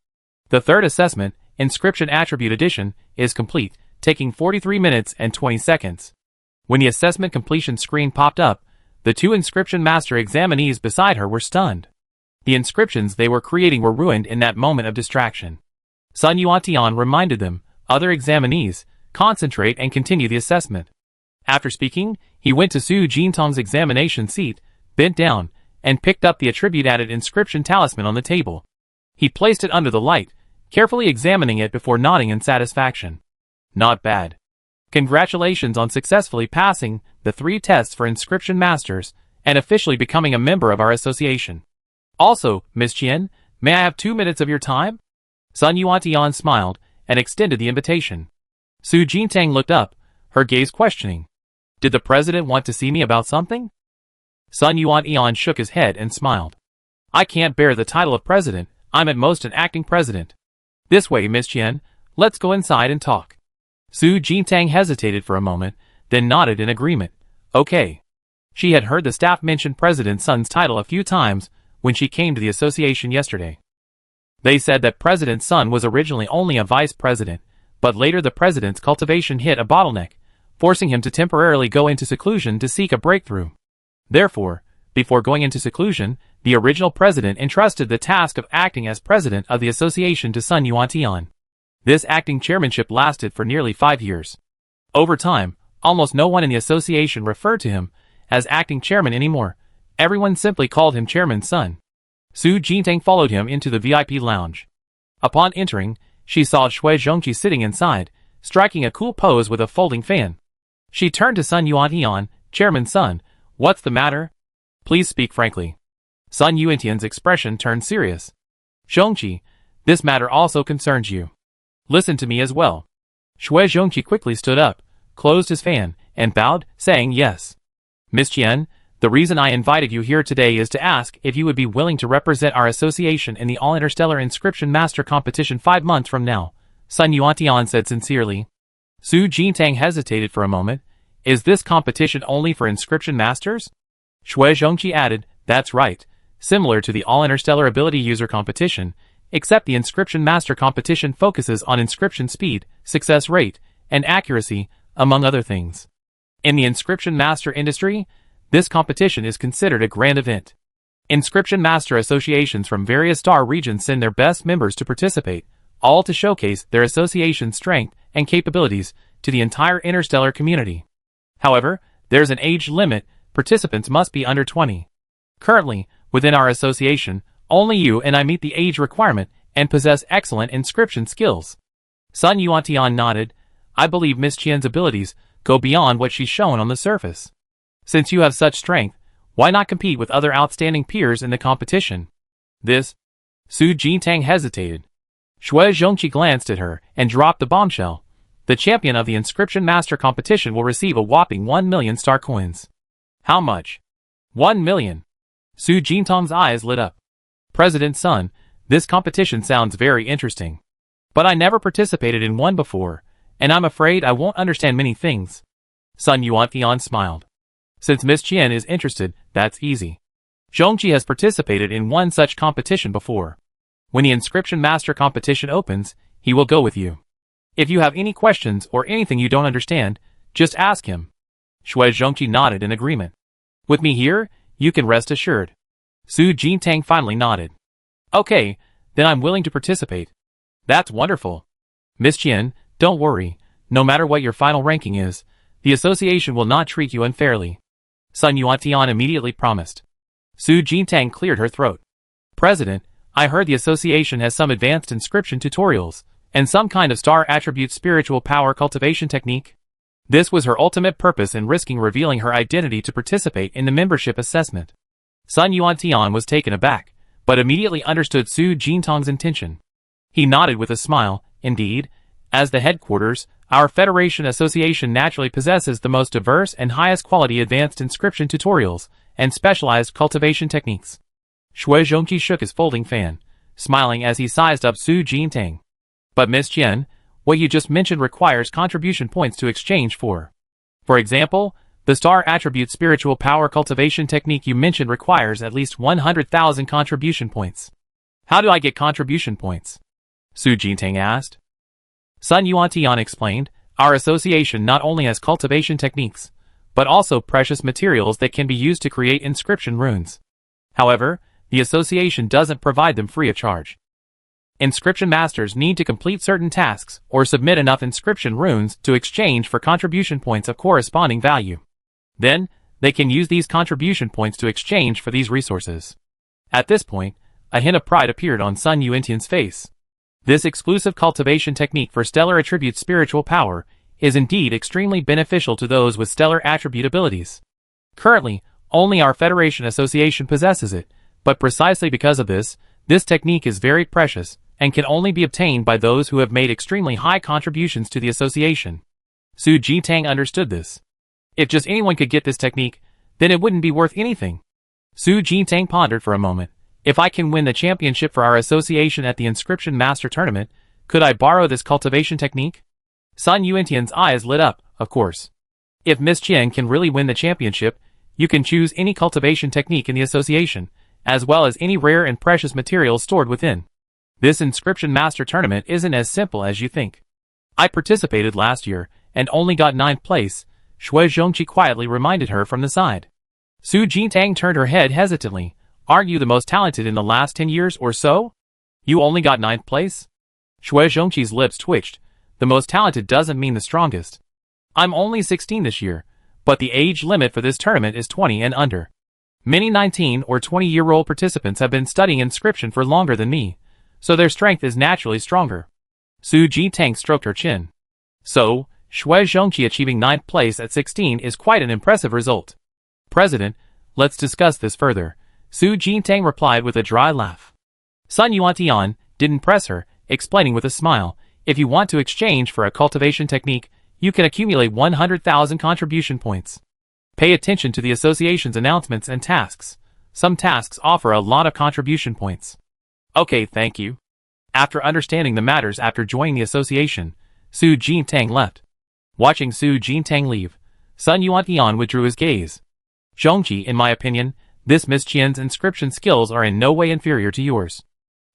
The third assessment, Inscription Attribute Edition, is complete, taking 43 minutes and 20 seconds. When the assessment completion screen popped up, the 2 inscription master examinees beside her were stunned. The inscriptions they were creating were ruined in that moment of distraction. Sun Yuantian reminded them, other examinees, concentrate and continue the assessment. After speaking, he went to Su Jintang's examination seat, bent down, and picked up the attribute-added inscription talisman on the table. He placed it under the light, carefully examining it before nodding in satisfaction. Not bad. Congratulations on successfully passing the 3 tests for inscription masters and officially becoming a member of our association. Also, Miss Qian, may I have 2 minutes of your time? Sun Yuantian smiled and extended the invitation. Su Jintang looked up, her gaze questioning. Did the president want to see me about something? Sun Yuantian shook his head and smiled. I can't bear the title of president, I'm at most an acting president. This way, Miss Qian, let's go inside and talk. Su Jintang hesitated for a moment, then nodded in agreement. Okay. She had heard the staff mention President Sun's title a few times when she came to the association yesterday. They said that President Sun was originally only a vice president, but later the president's cultivation hit a bottleneck, forcing him to temporarily go into seclusion to seek a breakthrough. Therefore, Before going into seclusion, the original president entrusted the task of acting as president of the association to Sun Yuantian. This acting chairmanship lasted for nearly 5 years. Over time, almost no one in the association referred to him as acting chairman anymore. Everyone simply called him Chairman Sun. Su Jintang followed him into the VIP lounge. Upon entering, she saw Shui Zhongqi sitting inside, striking a cool pose with a folding fan. She turned to Sun Yuantian. Chairman Sun, what's the matter? Please speak frankly. Sun Yuantian's expression turned serious. Zhongqi, this matter also concerns you. Listen to me as well. Shui Zhongqi quickly stood up, closed his fan, and bowed, saying yes. Miss Qian, the reason I invited you here today is to ask if you would be willing to represent our association in the All-Interstellar Inscription Master Competition 5 months from now, Sun Yuantian said sincerely. Su Jintang hesitated for a moment. Is this competition only for Inscription Masters? Shui Zhongqi added, that's right, similar to the All-Interstellar Ability User Competition, except the Inscription Master Competition focuses on inscription speed, success rate, and accuracy, among other things. In the Inscription Master industry, this competition is considered a grand event. Inscription Master associations from various star regions send their best members to participate, all to showcase their association's strength and capabilities to the entire interstellar community. However, there's an age limit. Participants must be under 20. Currently, within our association, only you and I meet the age requirement and possess excellent inscription skills. Sun Yuantian nodded. I believe Miss Qian's abilities go beyond what she's shown on the surface. Since you have such strength, why not compete with other outstanding peers in the competition? This? Su Jintang hesitated. Shui Zhongqi glanced at her and dropped the bombshell. The champion of the Inscription Master competition will receive a whopping 1 million star coins. How much? 1 million. Su Jintang's eyes lit up. President Sun, this competition sounds very interesting. But I never participated in one before, and I'm afraid I won't understand many things. Sun Yuantian smiled. Since Miss Qian is interested, that's easy. Zhongqi has participated in one such competition before. When the Inscription Master competition opens, he will go with you. If you have any questions or anything you don't understand, just ask him. Shui Zhongqi nodded in agreement. With me here, you can rest assured. Su Jintang finally nodded. Okay, then I'm willing to participate. That's wonderful. Miss Qian, don't worry, no matter what your final ranking is, the association will not treat you unfairly. Sun Yuantian immediately promised. Su Jintang cleared her throat. President, I heard the association has some advanced inscription tutorials, and some kind of star attribute spiritual power cultivation technique. This was her ultimate purpose in risking revealing her identity to participate in the membership assessment. Sun Yuantian was taken aback, but immediately understood Su Jintang's intention. He nodded with a smile. Indeed, as the headquarters, our Federation Association naturally possesses the most diverse and highest quality advanced inscription tutorials and specialized cultivation techniques. Shui Zhongqi shook his folding fan, smiling as he sized up Su Jintang. But Miss Qian, what you just mentioned requires contribution points to exchange for. For example, the star attribute spiritual power cultivation technique you mentioned requires at least 100,000 contribution points. How do I get contribution points? Su Jintang asked. Sun Yuantian explained, our association not only has cultivation techniques, but also precious materials that can be used to create inscription runes. However, the association doesn't provide them free of charge. Inscription masters need to complete certain tasks or submit enough inscription runes to exchange for contribution points of corresponding value. Then, they can use these contribution points to exchange for these resources. At this point, a hint of pride appeared on Sun Yuantian's face. This exclusive cultivation technique for stellar attribute spiritual power is indeed extremely beneficial to those with stellar attribute abilities. Currently, only our Federation Association possesses it, but precisely because of this, this technique is very precious and can only be obtained by those who have made extremely high contributions to the association. Su Jintang understood this. If just anyone could get this technique, then it wouldn't be worth anything. Su Jintang pondered for a moment. If I can win the championship for our association at the Inscription Master Tournament, could I borrow this cultivation technique? Sun Yuantian's eyes lit up, of course. If Miss Qian can really win the championship, you can choose any cultivation technique in the association, as well as any rare and precious materials stored within. This Inscription Master Tournament isn't as simple as you think. I participated last year, and only got 9th place, Shui Zhongqi quietly reminded her from the side. Su Jintang turned her head hesitantly. Aren't you the most talented in the last 10 years or so? You only got 9th place? Shui Zhongqi's lips twitched. The most talented doesn't mean the strongest. I'm only 16 this year, but the age limit for this tournament is 20 and under. Many 19 or 20-year-old participants have been studying inscription for longer than me, so their strength is naturally stronger. Su Jintang stroked her chin. So, Shui Zhongqi achieving 9th place at 16 is quite an impressive result. President, let's discuss this further, Su Jintang replied with a dry laugh. Sun Yuantian didn't press her, explaining with a smile, if you want to exchange for a cultivation technique, you can accumulate 100,000 contribution points. Pay attention to the association's announcements and tasks. Some tasks offer a lot of contribution points. Okay, thank you. After understanding the matters after joining the association, Su Jintang left. Watching Su Jintang leave, Sun Yuantian withdrew his gaze. Zhongqi, in my opinion, this Miss Qian's inscription skills are in no way inferior to yours.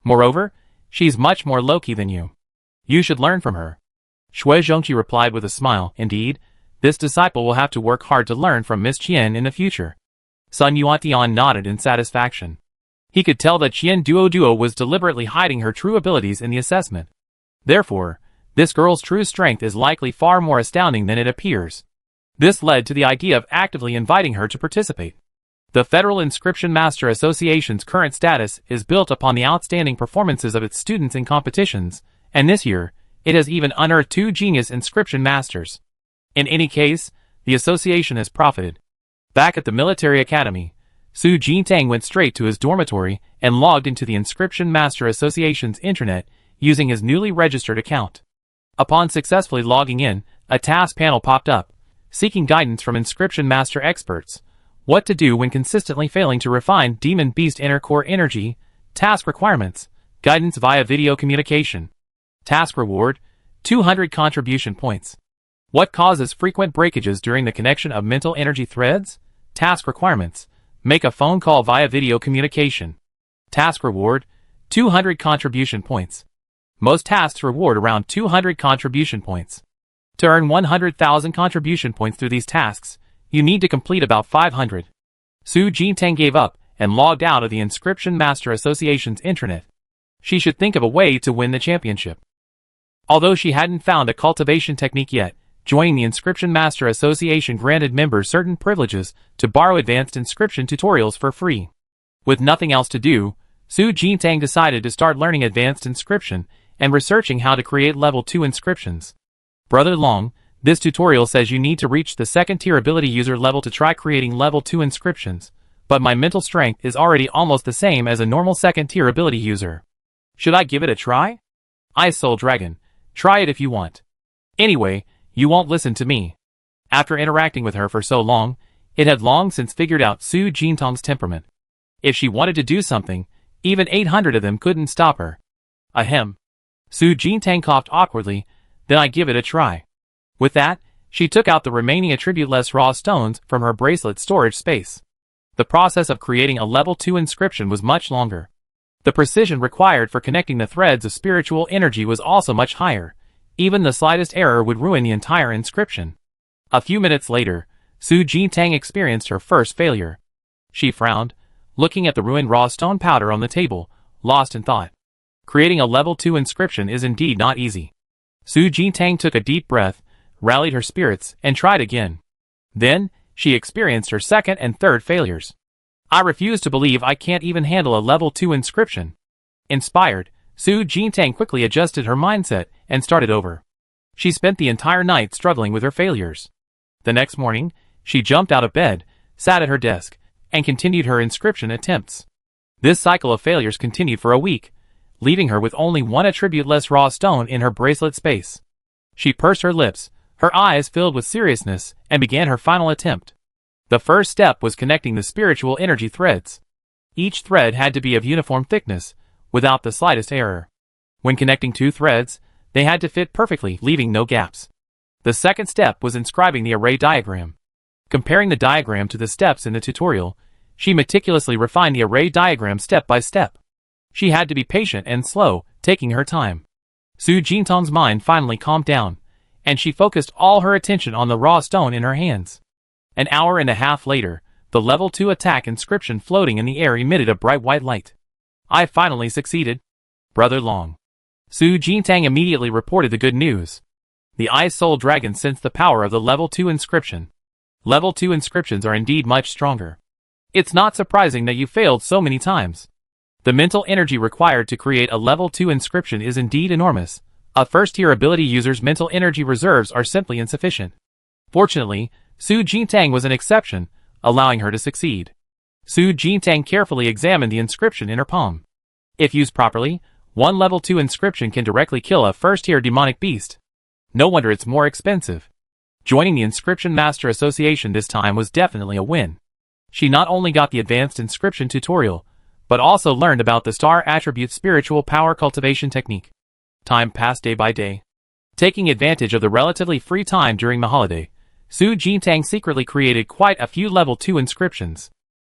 Moreover, she's much more low-key than you. You should learn from her. Shui Zhongqi replied with a smile. Indeed, this disciple will have to work hard to learn from Miss Qian in the future. Sun Yuantian nodded in satisfaction. He could tell that Qian Duo was deliberately hiding her true abilities in the assessment. Therefore, this girl's true strength is likely far more astounding than it appears. This led to the idea of actively inviting her to participate. The Federal Inscription Master Association's current status is built upon the outstanding performances of its students in competitions, and this year, it has even unearthed 2 genius inscription masters. In any case, the association has profited. Back at the military academy, Su Jintang went straight to his dormitory and logged into the Inscription Master Association's intranet using his newly registered account. Upon successfully logging in, a task panel popped up, seeking guidance from Inscription Master experts. What to do when consistently failing to refine Demon Beast Inner Core Energy, task requirements, guidance via video communication. Task reward, 200 contribution points. What causes frequent breakages during the connection of mental energy threads? Task requirements, make a phone call via video communication. Task reward, 200 contribution points. Most tasks reward around 200 contribution points. To earn 100,000 contribution points through these tasks, you need to complete about 500. Su Jintang gave up and logged out of the Inscription Master Association's intranet. She should think of a way to win the championship. Although she hadn't found a cultivation technique yet, joining the Inscription Master Association granted members certain privileges to borrow advanced inscription tutorials for free. With nothing else to do, Su Jintang decided to start learning advanced inscription and researching how to create level 2 inscriptions. Brother Long, this tutorial says you need to reach the 2nd tier ability user level to try creating level 2 inscriptions, but my mental strength is already almost the same as a normal 2nd tier ability user. Should I give it a try? Ice Soul Dragon, try it if you want. Anyway, you won't listen to me. After interacting with her for so long, it had long since figured out Su Jintang's temperament. If she wanted to do something, even 800 of them couldn't stop her. Ahem. Su Jintang coughed awkwardly, then I give it a try. With that, she took out the remaining attribute-less raw stones from her bracelet storage space. The process of creating a level 2 inscription was much longer. The precision required for connecting the threads of spiritual energy was also much higher. Even the slightest error would ruin the entire inscription. A few minutes later, Su Jintang experienced her first failure. She frowned, looking at the ruined raw stone powder on the table, lost in thought. Creating a level 2 inscription is indeed not easy. Su Jintang took a deep breath, rallied her spirits, and tried again. Then, she experienced her 2nd and 3rd failures. I refuse to believe I can't even handle a level 2 inscription. Inspired, Su Jintang quickly adjusted her mindset and started over. She spent the entire night struggling with her failures. The next morning, she jumped out of bed, sat at her desk, and continued her inscription attempts. This cycle of failures continued for a week, leaving her with only 1 attribute-less raw stone in her bracelet space. She pursed her lips, her eyes filled with seriousness, and began her final attempt. The first step was connecting the spiritual energy threads. Each thread had to be of uniform thickness, without the slightest error. When connecting 2 threads, they had to fit perfectly, leaving no gaps. The second step was inscribing the array diagram. Comparing the diagram to the steps in the tutorial, she meticulously refined the array diagram step by step. She had to be patient and slow, taking her time. Su Jintang's mind finally calmed down, and she focused all her attention on the raw stone in her hands. An hour and a half later, The level 2 attack inscription floating in the air emitted a bright white light. I finally succeeded. Brother Long. Su Jintang immediately reported the good news. The Ice Soul Dragon sensed the power of the level 2 inscription. Level 2 inscriptions are indeed much stronger. It's not surprising that you failed so many times. The mental energy required to create a level 2 inscription is indeed enormous. A first-tier ability user's mental energy reserves are simply insufficient. Fortunately, Su Jintang was an exception, allowing her to succeed. Su Jintang carefully examined the inscription in her palm. If used properly, one level 2 inscription can directly kill a first-tier demonic beast. No wonder it's more expensive. Joining the Inscription Master Association this time was definitely a win. She not only got the advanced inscription tutorial, but also learned about the Star Attribute Spiritual Power Cultivation Technique. Time passed day by day. Taking advantage of the relatively free time during the holiday, Su Jintang secretly created quite a few level 2 inscriptions.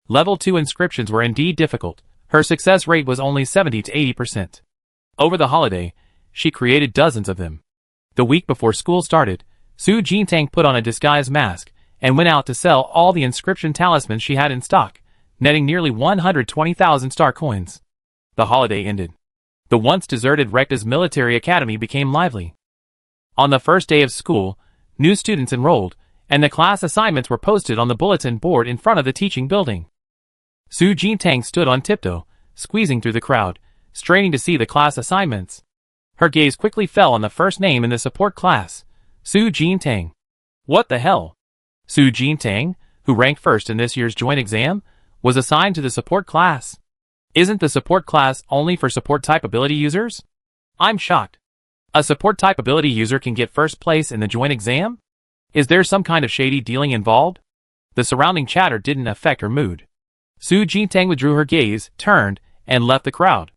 Level 2 inscriptions were indeed difficult. Her success rate was only 70 to 80%. Over the holiday, she created dozens of them. The week before school started, Su Jintang put on a disguise mask and went out to sell all the inscription talismans she had in stock, netting nearly 120,000 star coins. The holiday ended. The once deserted Rekta's military academy became lively. On the first day of school, new students enrolled, and the class assignments were posted on the bulletin board in front of the teaching building. Su Jintang stood on tiptoe, squeezing through the crowd, straining to see the class assignments. Her gaze quickly fell on the first name in the support class, Su Jintang. What the hell? Su Jintang, who ranked first in this year's joint exam, was assigned to the support class. Isn't the support class only for support type ability users? I'm shocked. A support type ability user can get first place in the joint exam? Is there some kind of shady dealing involved? The surrounding chatter didn't affect her mood. Su Jintang withdrew her gaze, turned, and left the crowd.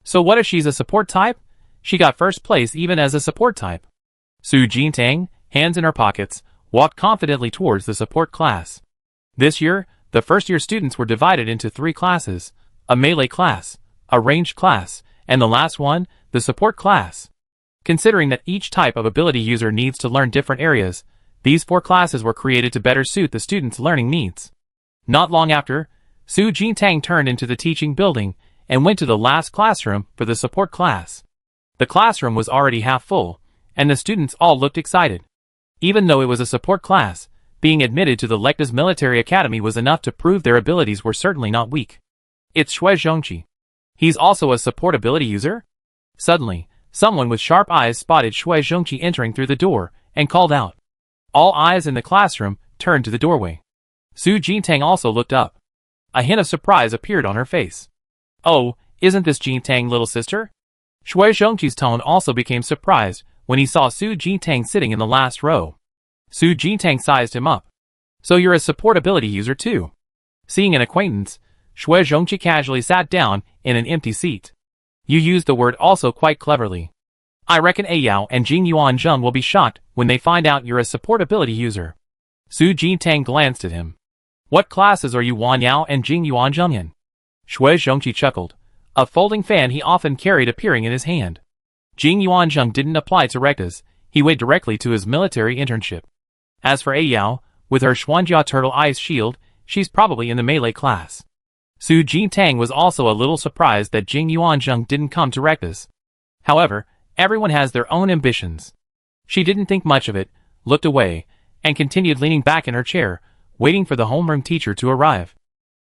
So what if she's a support type? She got first place even as a support type. Su Jintang, hands in her pockets, walked confidently towards the support class. This year, the first-year students were divided into 3 classes: a melee class, a ranged class, and the last one, the support class. Considering that each type of ability user needs to learn different areas, these 4 classes were created to better suit the students' learning needs. Not long after, Su Jintang turned into the teaching building and went to the last classroom for the support class. The classroom was already half full, and the students all looked excited. Even though it was a support class, being admitted to the Lekta's military academy was enough to prove their abilities were certainly not weak. It's Shui Zhongqi. He's also a support ability user? Suddenly, someone with sharp eyes spotted Shui Zhongqi entering through the door and called out. All eyes in the classroom turned to the doorway. Su Jintang also looked up. A hint of surprise appeared on her face. Oh, isn't this Jintang, little sister? Shui Zhongqi's tone also became surprised when he saw Su Jintang sitting in the last row. Su Jintang sized him up. So you're a support ability user too? Seeing an acquaintance, Shui Zhongqi casually sat down in an empty seat. You used the word also quite cleverly. I reckon Ayao and Jing Yuanzheng will be shocked when they find out you're a support ability user. Su Jintang glanced at him. What classes are you Wan Yao and Jing Yuanzheng in? Shui Zhongqi chuckled, a folding fan he often carried appearing in his hand. Jing Yuanzheng didn't apply to Rekta's, he went directly to his military internship. As for Ayao, with her Xuanjia Turtle Ice Shield, she's probably in the melee class. Su Jintang was also a little surprised that Jing Yuanzheng didn't come to Rekta's. However, everyone has their own ambitions. She didn't think much of it, looked away, and continued leaning back in her chair, waiting for the homeroom teacher to arrive.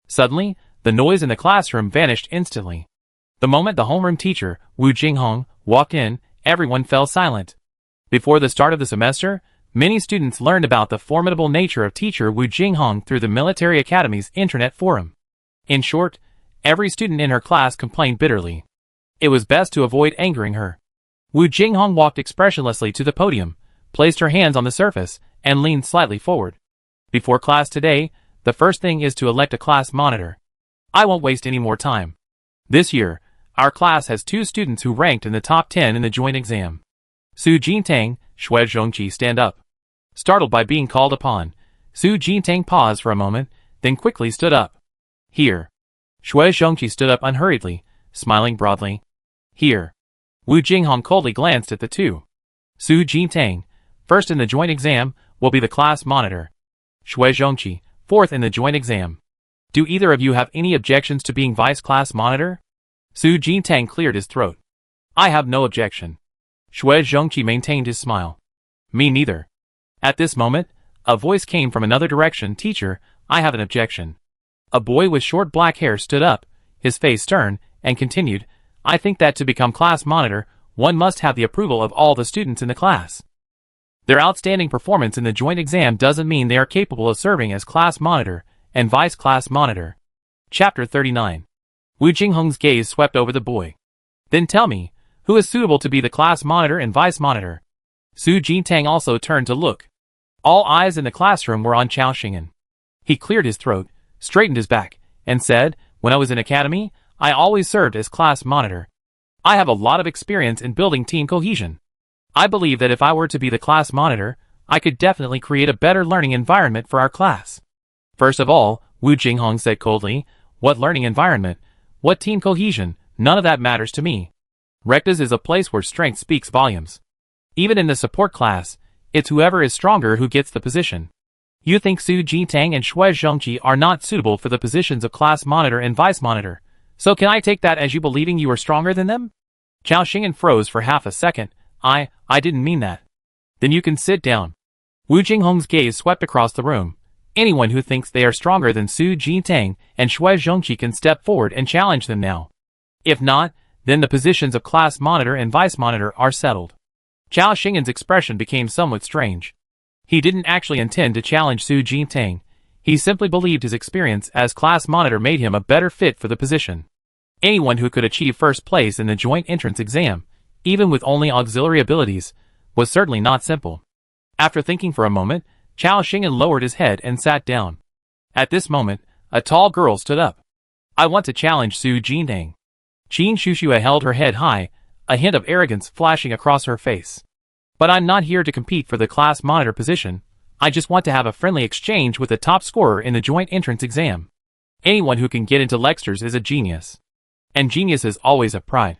Suddenly, the noise in the classroom vanished instantly. The moment the homeroom teacher, Wu Jinghong, walked in, everyone fell silent. Before the start of the semester, many students learned about the formidable nature of teacher Wu Jinghong through the military academy's intranet forum. In short, every student in her class complained bitterly. It was best to avoid angering her. Wu Jinghong walked expressionlessly to the podium, placed her hands on the surface, and leaned slightly forward. Before class today, the first thing is to elect a class monitor. I won't waste any more time. This year, our class has 2 students who ranked in the top 10 in the joint exam. Su Jintang, Shui Zhongqi stand up. Startled by being called upon, Su Jintang paused for a moment, then quickly stood up. Here. Shui Zhongqi stood up unhurriedly, smiling broadly. Here. Wu Jinghong coldly glanced at the 2. Su Jintang, first in the joint exam, will be the class monitor. Shui Zhongqi, 4th in the joint exam. Do either of you have any objections to being vice class monitor? Su Jintang cleared his throat. I have no objection. Shui Zhongqi maintained his smile. Me neither. At this moment, a voice came from another direction. Teacher, I have an objection. A boy with short black hair stood up, his face stern, and continued, I think that to become class monitor, one must have the approval of all the students in the class. Their outstanding performance in the joint exam doesn't mean they are capable of serving as class monitor and vice class monitor. Chapter 39. Wu Jinghong's gaze swept over the boy. Then tell me, who is suitable to be the class monitor and vice monitor? Su Jintang also turned to look. All eyes in the classroom were on Chao Xingen. He cleared his throat, straightened his back, and said, when I was in academy, I always served as class monitor. I have a lot of experience in building team cohesion. I believe that if I were to be the class monitor, I could definitely create a better learning environment for our class. First of all, Wu Jinghong said coldly, what learning environment? What team cohesion? None of that matters to me. Rectas is a place where strength speaks volumes. Even in the support class, it's whoever is stronger who gets the position. You think Su Jintang and Shui Zhongqi are not suitable for the positions of class monitor and vice monitor, so can I take that as you believing you are stronger than them? Chao Xingen froze for half a second. I didn't mean that. Then you can sit down. Wu Jinghong's gaze swept across the room. Anyone who thinks they are stronger than Su Jintang and Shui Zhongqi can step forward and challenge them now. If not, then the positions of class monitor and vice monitor are settled. Chao Xingen's expression became somewhat strange. He didn't actually intend to challenge Su Jintang. He simply believed his experience as class monitor made him a better fit for the position. Anyone who could achieve first place in the joint entrance exam, even with only auxiliary abilities, was certainly not simple. After thinking for a moment, Chao Xingen lowered his head and sat down. At this moment, a tall girl stood up. I want to challenge Su Jintang. Qin Shushua held her head high, a hint of arrogance flashing across her face. But I'm not here to compete for the class monitor position. I just want to have a friendly exchange with the top scorer in the joint entrance exam. Anyone who can get into lectures is a genius. And geniuses always have pride.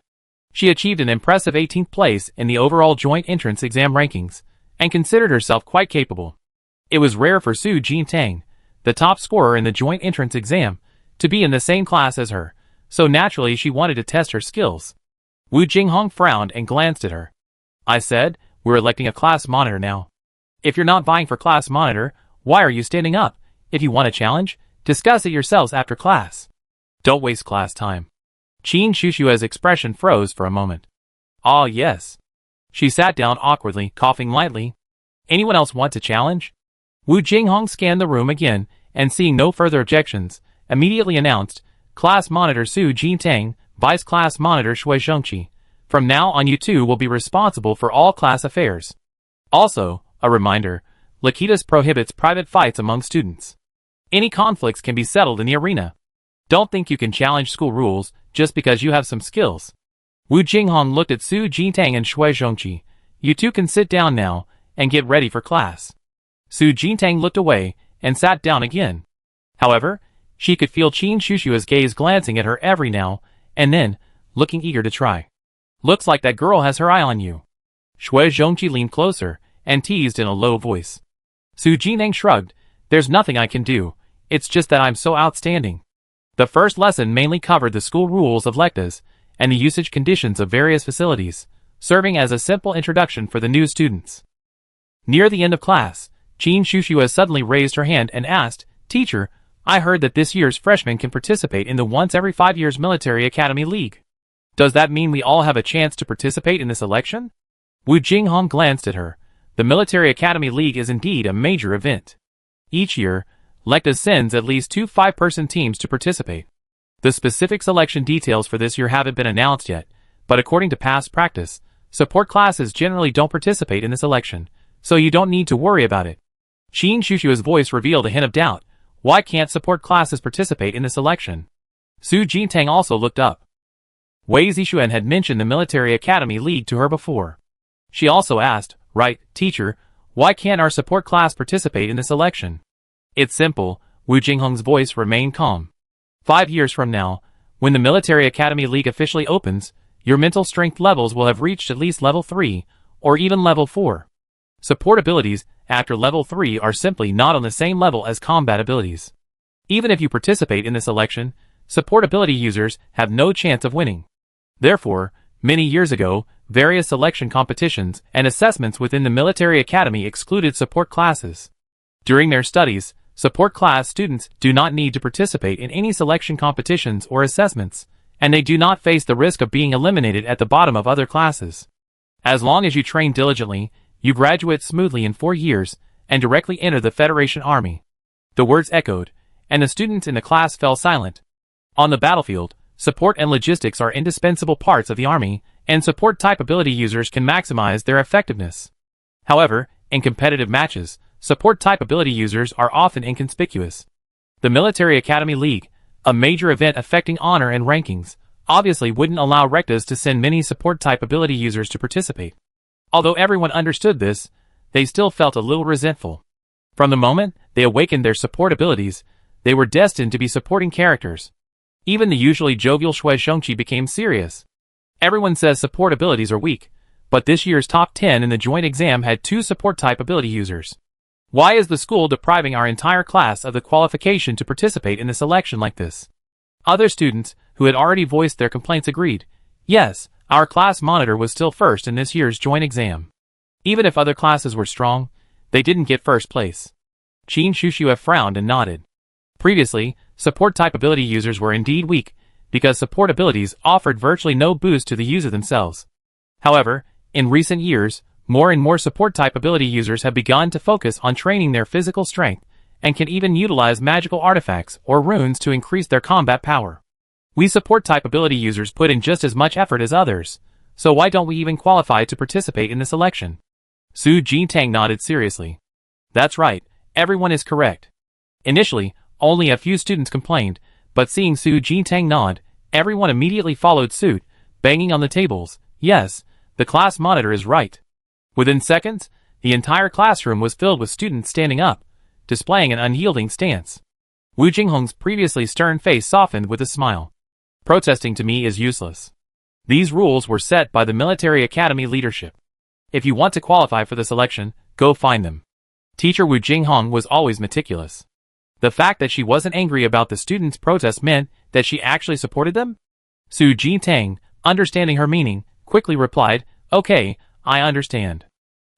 She achieved an impressive 18th place in the overall joint entrance exam rankings, and considered herself quite capable. It was rare for Su Jintang, the top scorer in the joint entrance exam, to be in the same class as her, so naturally she wanted to test her skills. Wu Jinghong frowned and glanced at her. I said, we're electing a class monitor now. If you're not vying for class monitor, why are you standing up? If you want a challenge, discuss it yourselves after class. Don't waste class time. Qin Shushua's expression froze for a moment. Ah, yes. She sat down awkwardly, coughing lightly. Anyone else want to challenge? Wu Jinghong scanned the room again, and seeing no further objections, immediately announced, Class Monitor Su Jintang, Vice Class Monitor Shui Zhongqi. From now on you two will be responsible for all class affairs. Also, a reminder, Lakitas prohibits private fights among students. Any conflicts can be settled in the arena. Don't think you can challenge school rules just because you have some skills. Wu Jinghong looked at Su Jintang and Shui Zhongqi. You two can sit down now and get ready for class. Su Jintang looked away and sat down again. However, she could feel Qin Shushua's gaze glancing at her every now and then, looking eager to try. Looks like that girl has her eye on you. Shui Zhongqi leaned closer and teased in a low voice. Su Jintang shrugged. There's nothing I can do. It's just that I'm so outstanding. The first lesson mainly covered the school rules of lectas and the usage conditions of various facilities, serving as a simple introduction for the new students. Near the end of class, Qin Shushua suddenly raised her hand and asked, Teacher, I heard that this year's freshmen can participate in the once every 5 years Military Academy League. Does that mean we all have a chance to participate in this election? Wu Jinghong glanced at her. The Military Academy League is indeed a major event. Each year, Lecta sends at least 2 5-person teams to participate. The specific selection details for this year haven't been announced yet, but according to past practice, support classes generally don't participate in this election, so you don't need to worry about it. Qin Shushua's voice revealed a hint of doubt. Why can't support classes participate in this election? Su Jintang also looked up. Wei Zixuan had mentioned the Military Academy League to her before. She also asked, Right, teacher, why can't our support class participate in this election? It's simple, Wu Jinghong's voice remained calm. 5 years from now, when the Military Academy League officially opens, your mental strength levels will have reached at least level 3, or even level 4. Support abilities after level 3 are simply not on the same level as combat abilities. Even if you participate in this election, support ability users have no chance of winning. Therefore, many years ago, various selection competitions and assessments within the military academy excluded support classes. During their studies, support class students do not need to participate in any selection competitions or assessments, and they do not face the risk of being eliminated at the bottom of other classes. As long as you train diligently, you graduate smoothly in 4 years and directly enter the Federation Army. The words echoed, and the students in the class fell silent. On the battlefield, support and logistics are indispensable parts of the army, and support type ability users can maximize their effectiveness. However, in competitive matches, support type ability users are often inconspicuous. The Military Academy League, a major event affecting honor and rankings, obviously wouldn't allow rectas to send many support type ability users to participate. Although everyone understood this, they still felt a little resentful. From the moment they awakened their support abilities, they were destined to be supporting characters. Even the usually jovial Shui Zhongqi became serious. Everyone says support abilities are weak, but this year's top 10 in the joint exam had 2 support type ability users. Why is the school depriving our entire class of the qualification to participate in a selection like this? Other students, who had already voiced their complaints, agreed. Yes, our class monitor was still first in this year's joint exam. Even if other classes were strong, they didn't get first place. Qin Shushue frowned and nodded. Previously, support type ability users were indeed weak, because support abilities offered virtually no boost to the user themselves. However, in recent years, more and more support type ability users have begun to focus on training their physical strength, and can even utilize magical artifacts or runes to increase their combat power. We support type ability users put in just as much effort as others, so why don't we even qualify to participate in this election? Su Jintang nodded seriously. That's right, everyone is correct. Initially, only a few students complained, but seeing Su Jintang nod, everyone immediately followed suit, banging on the tables. Yes, the class monitor is right. Within seconds, the entire classroom was filled with students standing up, displaying an unyielding stance. Wu Jinghong's previously stern face softened with a smile. Protesting to me is useless. These rules were set by the Military Academy leadership. If you want to qualify for the selection, go find them. Teacher Wu Jinghong was always meticulous. The fact that she wasn't angry about the students' protest meant that she actually supported them? Su Jintang, understanding her meaning, quickly replied, "Okay, I understand."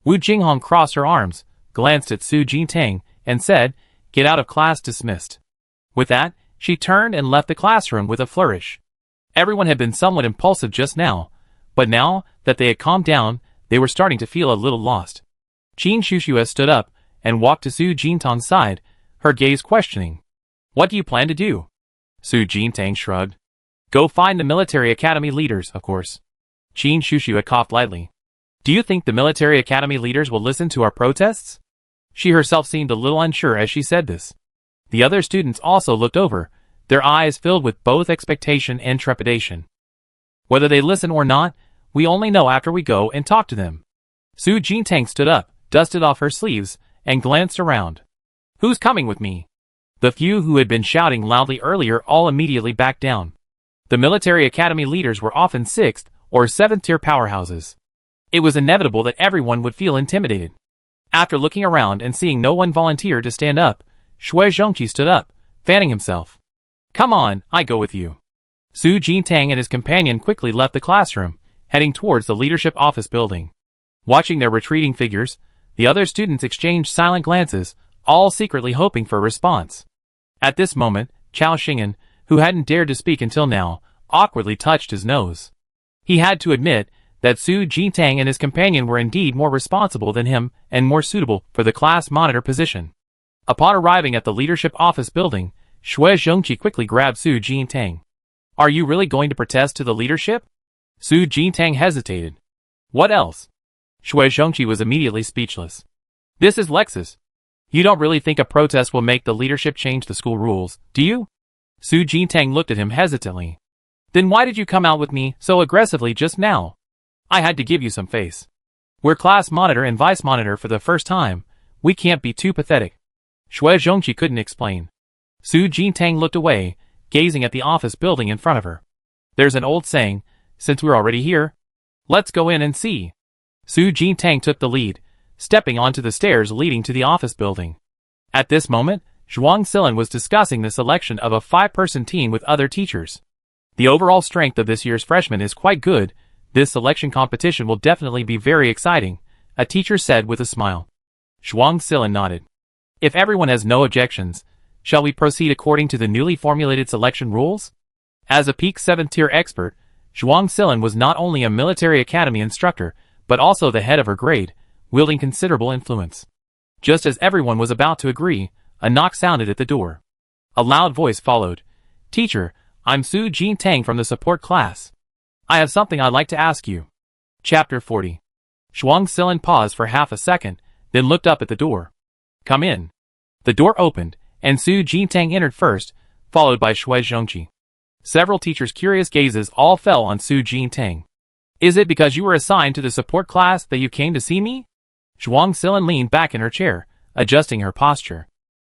Wu Jinghong crossed her arms, glanced at Su Jintang, and said, "Get out of class, dismissed." With that, she turned and left the classroom with a flourish. Everyone had been somewhat impulsive just now, but now that they had calmed down, they were starting to feel a little lost. Qin Shushue stood up and walked to Su Jintang's side, her gaze questioning. "What do you plan to do?" Su Jintang shrugged. "Go find the Military Academy leaders, of course." Qin Shushue coughed lightly. "Do you think the Military Academy leaders will listen to our protests?" She herself seemed a little unsure as she said this. The other students also looked over, their eyes filled with both expectation and trepidation. "Whether they listen or not, we only know after we go and talk to them." Su Jintang stood up, dusted off her sleeves, and glanced around. "Who's coming with me?" The few who had been shouting loudly earlier all immediately backed down. The Military Academy leaders were often 6th or 7th tier powerhouses. It was inevitable that everyone would feel intimidated. After looking around and seeing no one volunteer to stand up, Shui Zhongqi stood up, fanning himself. "Come on, I go with you." Su Jintang and his companion quickly left the classroom, heading towards the leadership office building. Watching their retreating figures, the other students exchanged silent glances, all secretly hoping for a response. At this moment, Chao Xing'an, who hadn't dared to speak until now, awkwardly touched his nose. He had to admit that Su Jintang and his companion were indeed more responsible than him and more suitable for the class monitor position. Upon arriving at the leadership office building, Shui Zhongqi quickly grabbed Su Jintang. "Are you really going to protest to the leadership?" Su Jintang hesitated. "What else?" Shui Zhongqi was immediately speechless. "This is Lexus. You don't really think a protest will make the leadership change the school rules, do you?" Su Jintang looked at him hesitantly. "Then why did you come out with me so aggressively just now?" "I had to give you some face. We're class monitor and vice monitor for the first time. We can't be too pathetic." Shui Zhongqi couldn't explain. Su Jintang looked away, gazing at the office building in front of her. "There's an old saying, since we're already here, let's go in and see." Su Jintang took the lead, stepping onto the stairs leading to the office building. At this moment, Zhuang Silin was discussing the selection of a 5-person team with other teachers. The overall strength of this year's freshmen is quite good. This selection competition will definitely be very exciting, a teacher said with a smile. Zhuang Silin nodded. If everyone has no objections, shall we proceed according to the newly formulated selection rules? As a peak 7th-tier expert, Zhuang Silin was not only a military academy instructor, but also the head of her grade, wielding considerable influence. Just as everyone was about to agree, a knock sounded at the door. A loud voice followed. Teacher, I'm Su Jintang from the support class. I have something I'd like to ask you. Chapter 40. Zhuang Silin paused for half a second, then looked up at the door. Come in. The door opened, and Su Jintang entered first, followed by Shui Zhongqi. Several teachers' curious gazes all fell on Su Jintang. Is it because you were assigned to the support class that you came to see me? Zhuang Silin leaned back in her chair, adjusting her posture.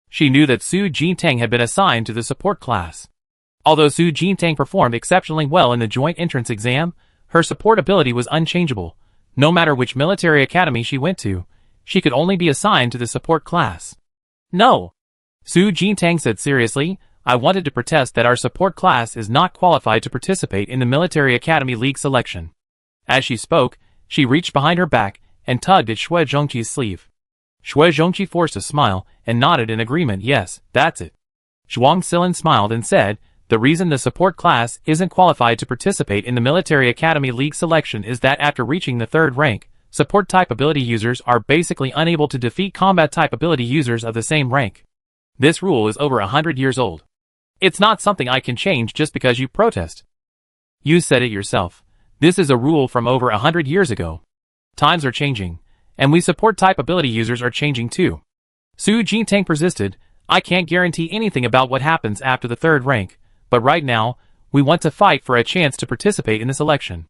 She knew that Su Jintang had been assigned to the support class. Although Su Jintang performed exceptionally well in the joint entrance exam, her support ability was unchangeable. No matter which military academy she went to, she could only be assigned to the support class. No. Su Jintang said seriously, I wanted to protest that our support class is not qualified to participate in the Military Academy League selection. As she spoke, she reached behind her back and tugged at Shui Zhongqi's sleeve. Shui Zhongqi forced a smile and nodded in agreement. Yes, that's it. Zhuang Silin smiled and said, the reason the support class isn't qualified to participate in the Military Academy League selection is that after reaching the 3rd rank, support type ability users are basically unable to defeat combat type ability users of the same rank. This rule is over 100 years old. It's not something I can change just because you protest. You said it yourself. This is a rule from over 100 years ago. Times are changing, and we support type ability users are changing too. Su Jintang persisted, I can't guarantee anything about what happens after the 3rd rank, but right now, we want to fight for a chance to participate in this election.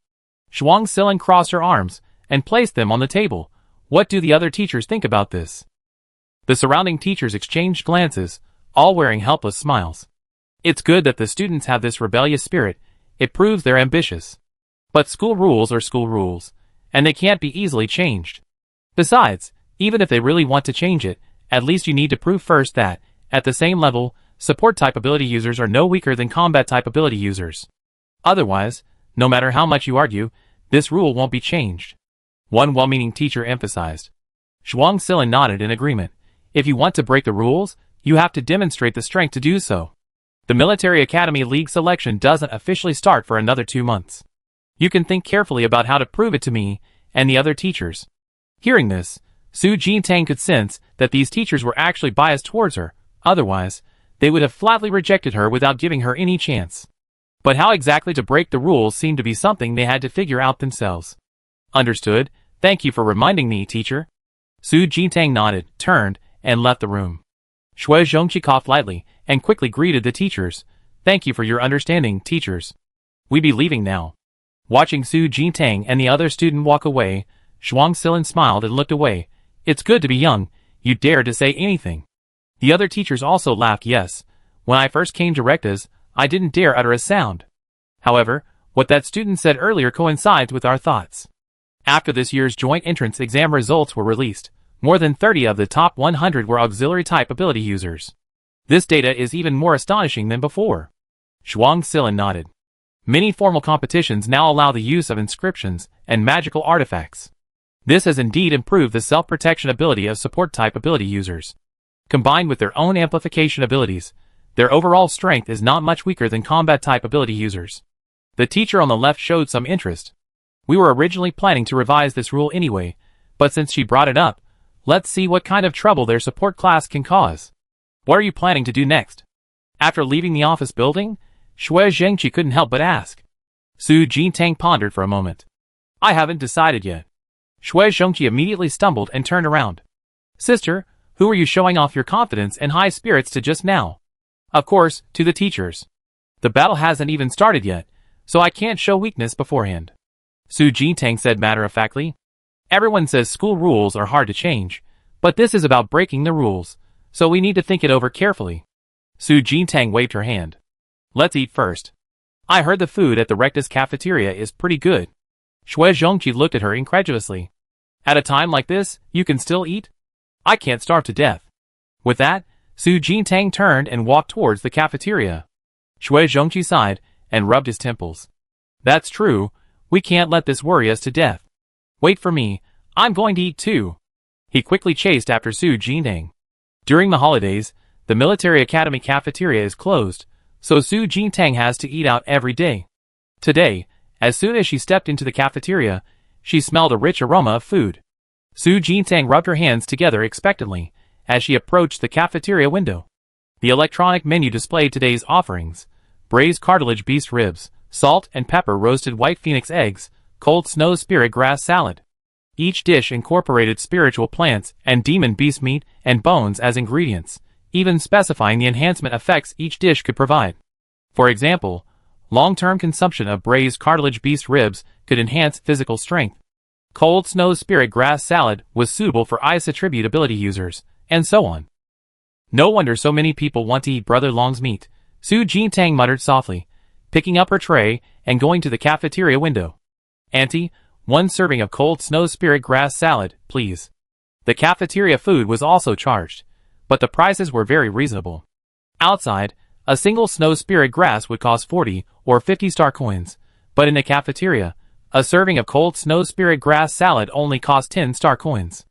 Zhuang Silin crossed her arms and placed them on the table. What do the other teachers think about this? The surrounding teachers exchanged glances, all wearing helpless smiles. It's good that the students have this rebellious spirit. It proves they're ambitious. But school rules are school rules, and they can't be easily changed. Besides, even if they really want to change it, at least you need to prove first that, at the same level, support type ability users are no weaker than combat type ability users. Otherwise, no matter how much you argue, this rule won't be changed. One well-meaning teacher emphasized. Zhuang Silin nodded in agreement. If you want to break the rules, you have to demonstrate the strength to do so. The Military Academy League selection doesn't officially start for another 2 months. You can think carefully about how to prove it to me and the other teachers. Hearing this, Su Jintang could sense that these teachers were actually biased towards her. Otherwise, they would have flatly rejected her without giving her any chance. But how exactly to break the rules seemed to be something they had to figure out themselves. Understood. Thank you for reminding me, teacher. Su Jintang nodded, turned, and left the room. Shui Zhongqi coughed lightly and quickly greeted the teachers. Thank you for your understanding, teachers. We be leaving now. Watching Su Jintang and the other student walk away, Zhuang Silin smiled and looked away. It's good to be young. You dare to say anything. The other teachers also laughed. Yes, when I first came to Rectas, I didn't dare utter a sound. However, what that student said earlier coincides with our thoughts. After this year's joint entrance exam results were released, more than 30 of the top 100 were auxiliary type ability users. This data is even more astonishing than before. Zhuang Silin nodded. Many formal competitions now allow the use of inscriptions and magical artifacts. This has indeed improved the self-protection ability of support type ability users. Combined with their own amplification abilities, their overall strength is not much weaker than combat type ability users. The teacher on the left showed some interest. We were originally planning to revise this rule anyway, but since she brought it up, let's see what kind of trouble their support class can cause. What are you planning to do next? After leaving the office building, Shui Zhongqi couldn't help but ask. Su Jintang pondered for a moment. I haven't decided yet. Shui Zhongqi immediately stumbled and turned around. Sister, who are you showing off your confidence and high spirits to just now? Of course, to the teachers. The battle hasn't even started yet, so I can't show weakness beforehand. Su Jintang said matter-of-factly. Everyone says school rules are hard to change, but this is about breaking the rules, so we need to think it over carefully. Su Jintang waved her hand. Let's eat first. I heard the food at the Rectus cafeteria is pretty good. Shui Zhongqi looked at her incredulously. At a time like this, you can still eat? I can't starve to death. With that, Su Jintang turned and walked towards the cafeteria. Shui Zhongqi sighed and rubbed his temples. That's true, we can't let this worry us to death. Wait for me, I'm going to eat too. He quickly chased after Su Jintang. During the holidays, the military academy cafeteria is closed, so Su Jintang has to eat out every day. Today, as soon as she stepped into the cafeteria, she smelled a rich aroma of food. Su Jintang rubbed her hands together expectantly as she approached the cafeteria window. The electronic menu displayed today's offerings: braised cartilage beast ribs, salt and pepper roasted white phoenix eggs, cold snow spirit grass salad. Each dish incorporated spiritual plants and demon beast meat and bones as ingredients, even specifying the enhancement effects each dish could provide. For example, long-term consumption of braised cartilage beast ribs could enhance physical strength. Cold snow spirit grass salad was suitable for ice attribute ability users, and so on. No wonder so many people want to eat Brother Long's meat, Su Jintang muttered softly, picking up her tray and going to the cafeteria window. Auntie, 1 serving of cold snow spirit grass salad, please. The cafeteria food was also charged, but the prices were very reasonable. Outside, a single snow spirit grass would cost 40 or 50 star coins, but in the cafeteria, a serving of cold snow spirit grass salad only cost 10 star coins.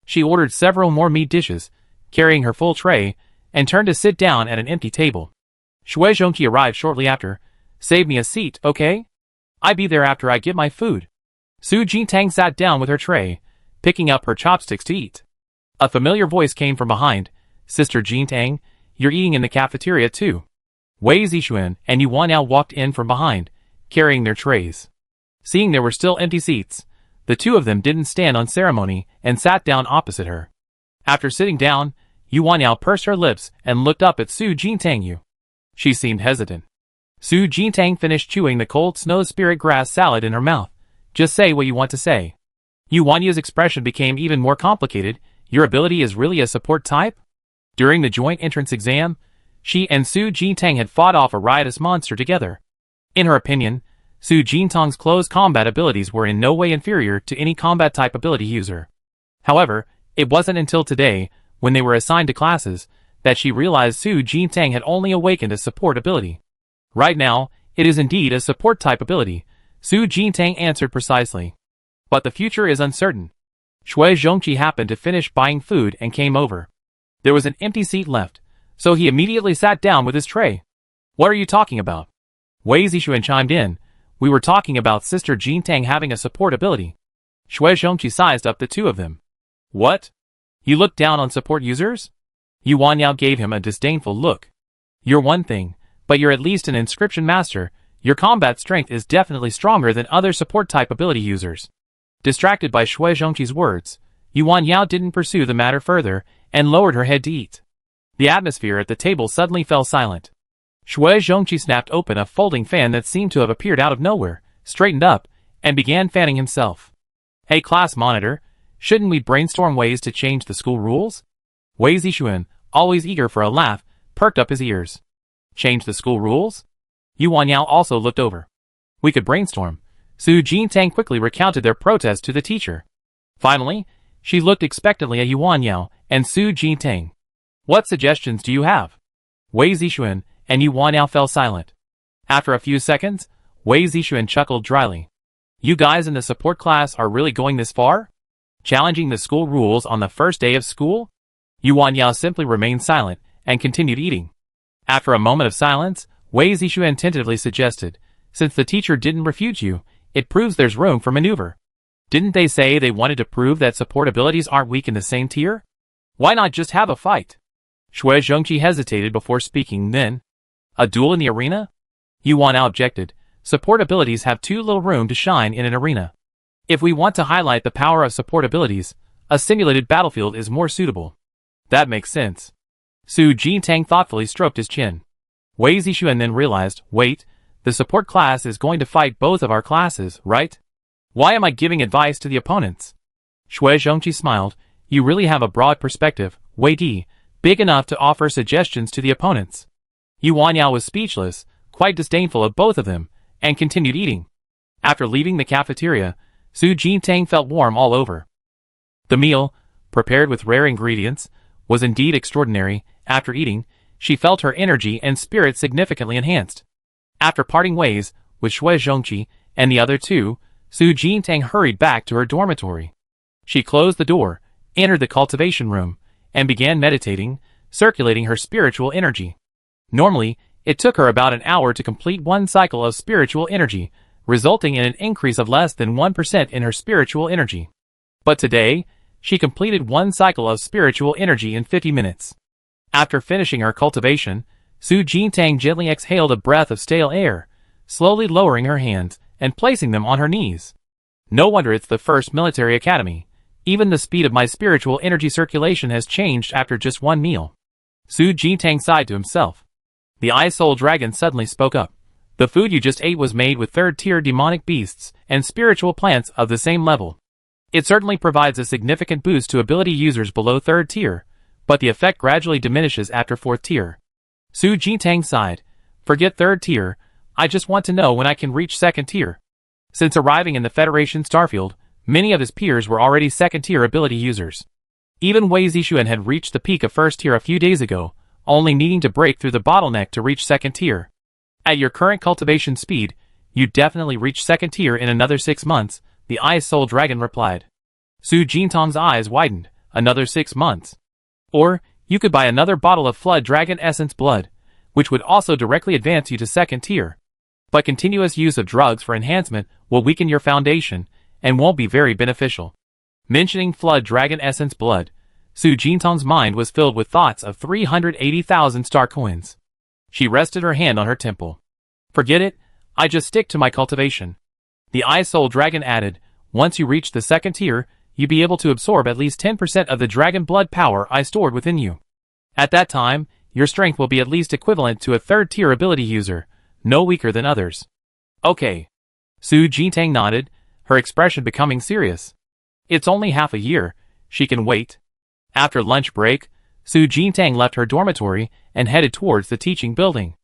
She ordered several more meat dishes, carrying her full tray, and turned to sit down at an empty table. Shui Zhongqi arrived shortly after. Save me a seat, okay? I be there after I get my food. Su Jintang sat down with her tray, picking up her chopsticks to eat. A familiar voice came from behind. Sister Jintang, you're eating in the cafeteria too. Wei Zixuan and Yu Wanniao walked in from behind, carrying their trays. Seeing there were still empty seats, the two of them didn't stand on ceremony and sat down opposite her. After sitting down, Yu Wanniao pursed her lips and looked up at Su Jintang. She seemed hesitant. Su Jintang finished chewing the cold snow spirit grass salad in her mouth. Just say what you want to say. Yu Wanniao's expression became even more complicated. Your ability is really a support type? During the joint entrance exam, she and Su Jintang had fought off a riotous monster together. In her opinion, Su Jintang's close combat abilities were in no way inferior to any combat type ability user. However, it wasn't until today, when they were assigned to classes, that she realized Su Jintang had only awakened a support ability. Right now, it is indeed a support type ability, Su Jintang answered precisely. But the future is uncertain. Shui Zhongqi happened to finish buying food and came over. There was an empty seat left, so he immediately sat down with his tray. What are you talking about? Wei Zixuan chimed in. We were talking about Sister Jintang having a support ability. Shui Zhongqi sized up the two of them. What? You look down on support users? Yu Wanniao gave him a disdainful look. You're one thing, but you're at least an inscription master. Your combat strength is definitely stronger than other support type ability users. Distracted by Shui Zhongqi's words, Yu Wanniao didn't pursue the matter further and lowered her head to eat. The atmosphere at the table suddenly fell silent. Shui Zhongqi snapped open a folding fan that seemed to have appeared out of nowhere, straightened up, and began fanning himself. Hey class monitor, shouldn't we brainstorm ways to change the school rules? Wei Zixuan, always eager for a laugh, perked up his ears. Change the school rules? Yu Wanniao also looked over. We could brainstorm. Su Jintang quickly recounted their protest to the teacher. Finally, she looked expectantly at Yu Wanniao and Su Jintang. What suggestions do you have? Wei Zixuan and Yu Wanniao fell silent. After a few seconds, Wei Zixuan chuckled dryly. You guys in the support class are really going this far? Challenging the school rules on the first day of school? Yu Wanniao simply remained silent and continued eating. After a moment of silence, Wei Zixuan tentatively suggested, since the teacher didn't refute you, it proves there's room for maneuver. Didn't they say they wanted to prove that support abilities aren't weak in the same tier? Why not just have a fight? Shui Zhongqi hesitated before speaking then. A duel in the arena? Yu Wanniao objected. Support abilities have too little room to shine in an arena. If we want to highlight the power of support abilities, a simulated battlefield is more suitable. That makes sense. Su Jintang thoughtfully stroked his chin. Wei Zixuan then realized, wait, the support class is going to fight both of our classes, right? Why am I giving advice to the opponents? Shui Zhongqi smiled. You really have a broad perspective, Wei Di, big enough to offer suggestions to the opponents. Yu Wanniao was speechless, quite disdainful of both of them, and continued eating. After leaving the cafeteria, Su Jintang felt warm all over. The meal, prepared with rare ingredients, was indeed extraordinary. After eating, she felt her energy and spirit significantly enhanced. After parting ways with Shui Zhongqi and the other two, Su Jintang hurried back to her dormitory. She closed the door, entered the cultivation room, and began meditating, circulating her spiritual energy. Normally, it took her about an hour to complete one cycle of spiritual energy, resulting in an increase of less than 1% in her spiritual energy. But today, she completed one cycle of spiritual energy in 50 minutes. After finishing her cultivation, Su Jintang gently exhaled a breath of stale air, slowly lowering her hands and placing them on her knees. No wonder it's the first military academy. Even the speed of my spiritual energy circulation has changed after just one meal. Su Jintang sighed to himself. The Ice Soul Dragon suddenly spoke up. The food you just ate was made with third-tier demonic beasts and spiritual plants of the same level. It certainly provides a significant boost to ability users below third tier, but the effect gradually diminishes after fourth tier. Su Jintang sighed. Forget third tier, I just want to know when I can reach second tier. Since arriving in the Federation Starfield, many of his peers were already second tier ability users. Even Wei Zixuan had reached the peak of first tier a few days ago, only needing to break through the bottleneck to reach second tier. At your current cultivation speed, you'd definitely reach second tier in another 6 months, the Ice Soul Dragon replied. Su Jintang's eyes widened. Another 6 months. Or, you could buy another bottle of Flood Dragon Essence Blood, which would also directly advance you to second tier. But continuous use of drugs for enhancement will weaken your foundation, and won't be very beneficial. Mentioning Flood Dragon Essence Blood, Su Jintang's mind was filled with thoughts of 380,000 star coins. She rested her hand on her temple. Forget it, I just stick to my cultivation. The Ice Soul Dragon added, once you reach the second tier, you'd be able to absorb at least 10% of the dragon blood power I stored within you. At that time, your strength will be at least equivalent to a third tier ability user, no weaker than others. Okay. Su Jintang nodded, her expression becoming serious. It's only half a year, she can wait. After lunch break, Su Jintang left her dormitory and headed towards the teaching building.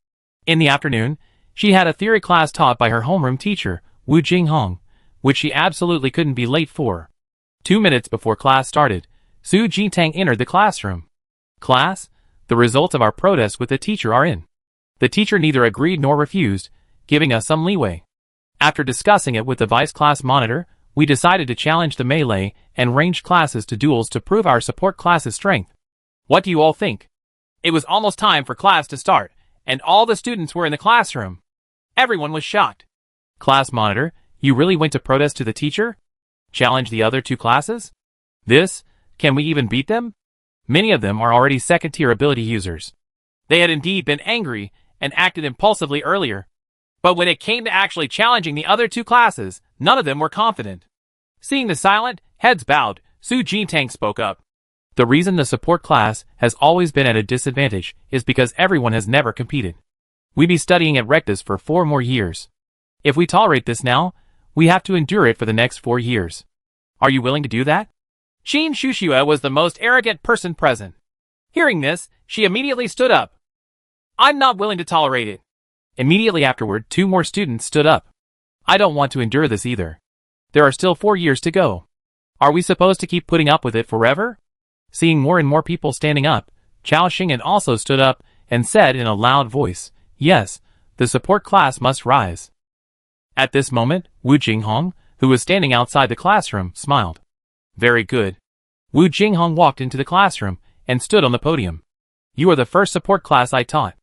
In the afternoon, she had a theory class taught by her homeroom teacher, Wu Jinghong, which she absolutely couldn't be late for. 2 minutes before class started, Su Jintang entered the classroom. Class, the results of our protest with the teacher are in. The teacher neither agreed nor refused, giving us some leeway. After discussing it with the vice class monitor, we decided to challenge the melee and ranged classes to duels to prove our support class's strength. What do you all think? It was almost time for class to start, and all the students were in the classroom. Everyone was shocked. Class monitor, you really went to protest to the teacher? Challenge the other two classes? Can we even beat them? Many of them are already second-tier ability users. They had indeed been angry and acted impulsively earlier. But when it came to actually challenging the other two classes, none of them were confident. Seeing the silent, heads bowed, Su Jintang spoke up. The reason the support class has always been at a disadvantage is because everyone has never competed. We be studying at Rectus for 4 more years. If we tolerate this now, we have to endure it for the next 4 years. Are you willing to do that? Qin Shushua was the most arrogant person present. Hearing this, she immediately stood up. I'm not willing to tolerate it. Immediately afterward, 2 more students stood up. I don't want to endure this either. There are still 4 years to go. Are we supposed to keep putting up with it forever? Seeing more and more people standing up, Chao Xing'an also stood up and said in a loud voice, yes, the support class must rise. At this moment, Wu Jinghong, who was standing outside the classroom, smiled. Very good. Wu Jinghong walked into the classroom and stood on the podium. You are the first support class I taught.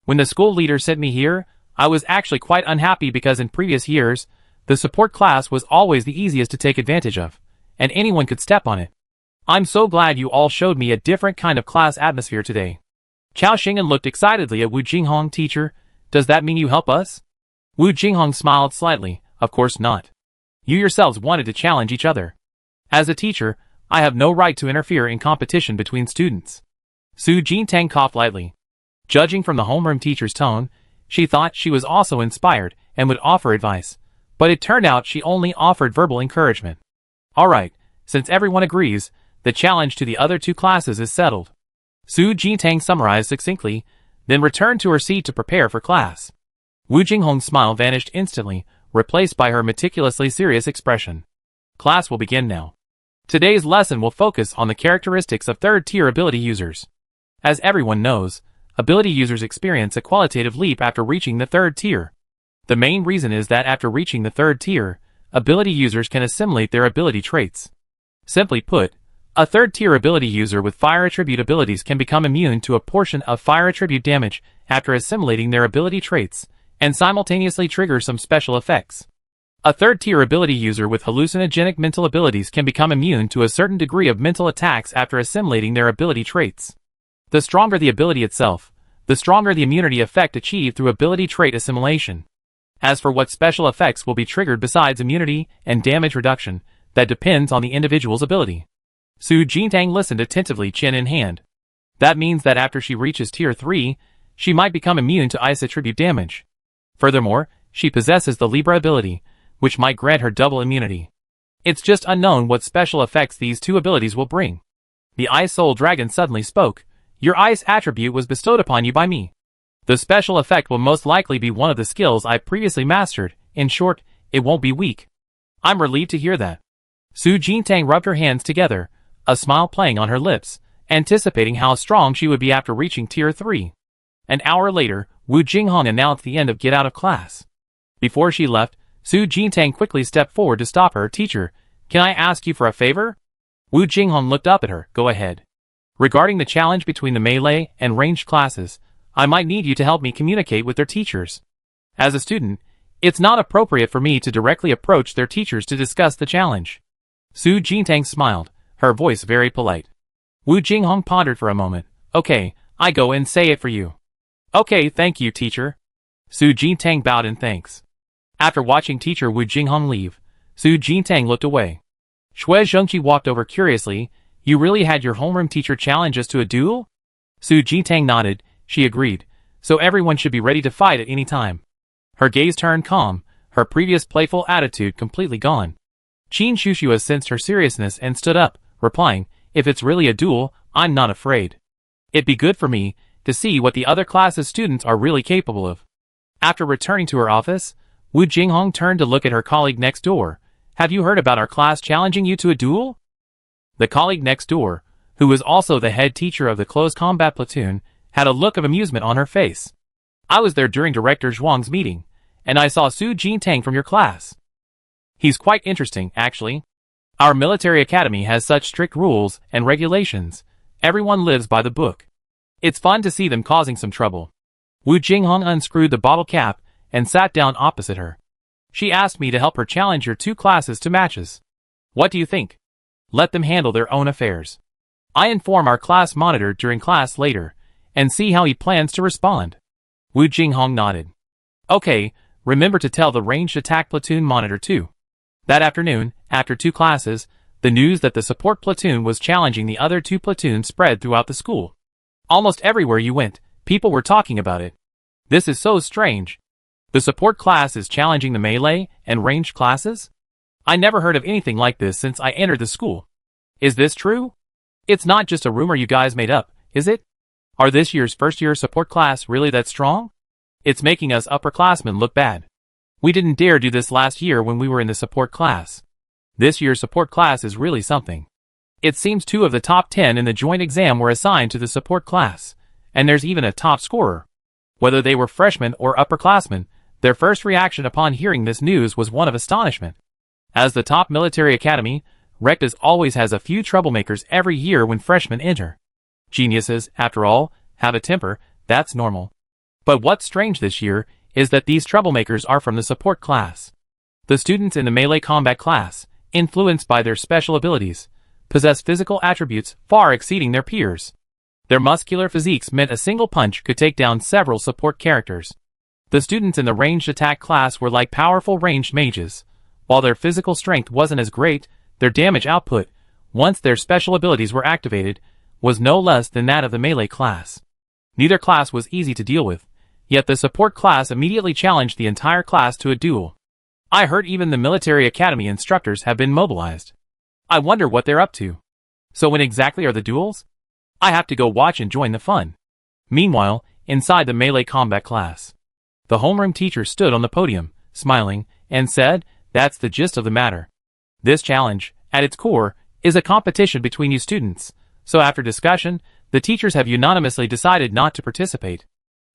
When the school leader sent me here, I was actually quite unhappy because in previous years, the support class was always the easiest to take advantage of, and anyone could step on it. I'm so glad you all showed me a different kind of class atmosphere today. Chao Xing'an looked excitedly at Wu Jinghong. Teacher, does that mean you help us? Wu Jinghong smiled slightly. Of course not. You yourselves wanted to challenge each other. As a teacher, I have no right to interfere in competition between students. Su Jintang coughed lightly. Judging from the homeroom teacher's tone, she thought she was also inspired and would offer advice, but it turned out she only offered verbal encouragement. Alright, since everyone agrees, the challenge to the other 2 classes is settled. Su Jintang summarized succinctly, then returned to her seat to prepare for class. Wu Jinghong's smile vanished instantly, replaced by her meticulously serious expression. Class will begin now. Today's lesson will focus on the characteristics of third-tier ability users. As everyone knows, ability users experience a qualitative leap after reaching the third tier. The main reason is that after reaching the third tier, ability users can assimilate their ability traits. Simply put, a third-tier ability user with fire attribute abilities can become immune to a portion of fire attribute damage after assimilating their ability traits, and simultaneously trigger some special effects. A third-tier ability user with hallucinogenic mental abilities can become immune to a certain degree of mental attacks after assimilating their ability traits. The stronger the ability itself, the stronger the immunity effect achieved through ability trait assimilation. As for what special effects will be triggered besides immunity and damage reduction, that depends on the individual's ability. Su Jintang listened attentively, chin in hand. That means that after she reaches tier 3, she might become immune to ice attribute damage. Furthermore, she possesses the Libra ability, which might grant her double immunity. It's just unknown what special effects these two abilities will bring. The Ice Soul Dragon suddenly spoke. Your ice attribute was bestowed upon you by me. The special effect will most likely be one of the skills I previously mastered. In short, it won't be weak. I'm relieved to hear that. Su Jintang rubbed her hands together, a smile playing on her lips, anticipating how strong she would be after reaching tier 3. An hour later, Wu Jinghong announced the end of Get Out of Class. Before she left, Su Jintang quickly stepped forward to stop her. Teacher, can I ask you for a favor? Wu Jinghong looked up at her. Go ahead. Regarding the challenge between the melee and ranged classes, I might need you to help me communicate with their teachers. As a student, it's not appropriate for me to directly approach their teachers to discuss the challenge. Su Jintang smiled, her voice very polite. Wu Jinghong pondered for a moment. Okay, I go and say it for you. Okay, thank you, teacher. Su Jintang bowed in thanks. After watching teacher Wu Jinghong leave, Su Jintang looked away. Shui Zhengqi walked over curiously. You really had your homeroom teacher challenge us to a duel? Su Jintang nodded. She agreed. So everyone should be ready to fight at any time. Her gaze turned calm, her previous playful attitude completely gone. Qin Shushua sensed her seriousness and stood up, replying, if it's really a duel, I'm not afraid. It'd be good for me to see what the other classes' students are really capable of. After returning to her office, Wu Jinghong turned to look at her colleague next door. Have you heard about our class challenging you to a duel? The colleague next door, who was also the head teacher of the close combat platoon, had a look of amusement on her face. I was there during Director Zhuang's meeting, and I saw Su Jintang from your class. He's quite interesting, actually. Our military academy has such strict rules and regulations. Everyone lives by the book. It's fun to see them causing some trouble. Wu Jinghong unscrewed the bottle cap and sat down opposite her. She asked me to help her challenge your two classes to matches. What do you think? Let them handle their own affairs. I inform our class monitor during class later, and see how he plans to respond. Wu Jinghong nodded. Okay, remember to tell the ranged attack platoon monitor too. That afternoon, after two classes, the news that the support platoon was challenging the other two platoons spread throughout the school. Almost everywhere you went, people were talking about it. This is so strange. The support class is challenging the melee and ranged classes? I never heard of anything like this since I entered the school. Is this true? It's not just a rumor you guys made up, is it? Are this year's first-year support class really that strong? It's making us upperclassmen look bad. We didn't dare do this last year when we were in the support class. This year's support class is really something. It seems 2 of the top 10 in the joint exam were assigned to the support class, and there's even a top scorer. Whether they were freshmen or upperclassmen, their first reaction upon hearing this news was one of astonishment. As the top military academy, Rectus always has a few troublemakers every year when freshmen enter. Geniuses, after all, have a temper, that's normal. But what's strange this year is that these troublemakers are from the support class. The students in the melee combat class, influenced by their special abilities, possess physical attributes far exceeding their peers. Their muscular physiques meant a single punch could take down several support characters. The students in the ranged attack class were like powerful ranged mages. While their physical strength wasn't as great, their damage output, once their special abilities were activated, was no less than that of the melee class. Neither class was easy to deal with, yet the support class immediately challenged the entire class to a duel. I heard even the military academy instructors have been mobilized. I wonder what they're up to. So when exactly are the duels? I have to go watch and join the fun. Meanwhile, inside the melee combat class, the homeroom teacher stood on the podium, smiling, and said, "That's the gist of the matter. This challenge, at its core, is a competition between you students, so after discussion, the teachers have unanimously decided not to participate.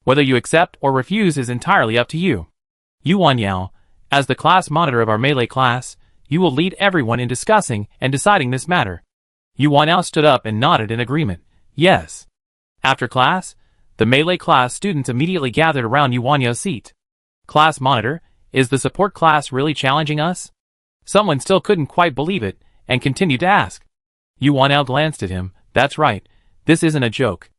Whether you accept or refuse is entirely up to you. Yuan Yao, as the class monitor of our melee class, you will lead everyone in discussing and deciding this matter. Yuan Yao stood up and nodded in agreement. Yes. After class, the melee class students immediately gathered around Yuan Yao's seat. Class monitor, is the support class really challenging us? Someone still couldn't quite believe it, and continued to ask. Yuan Yao glanced at him. That's right, this isn't a joke.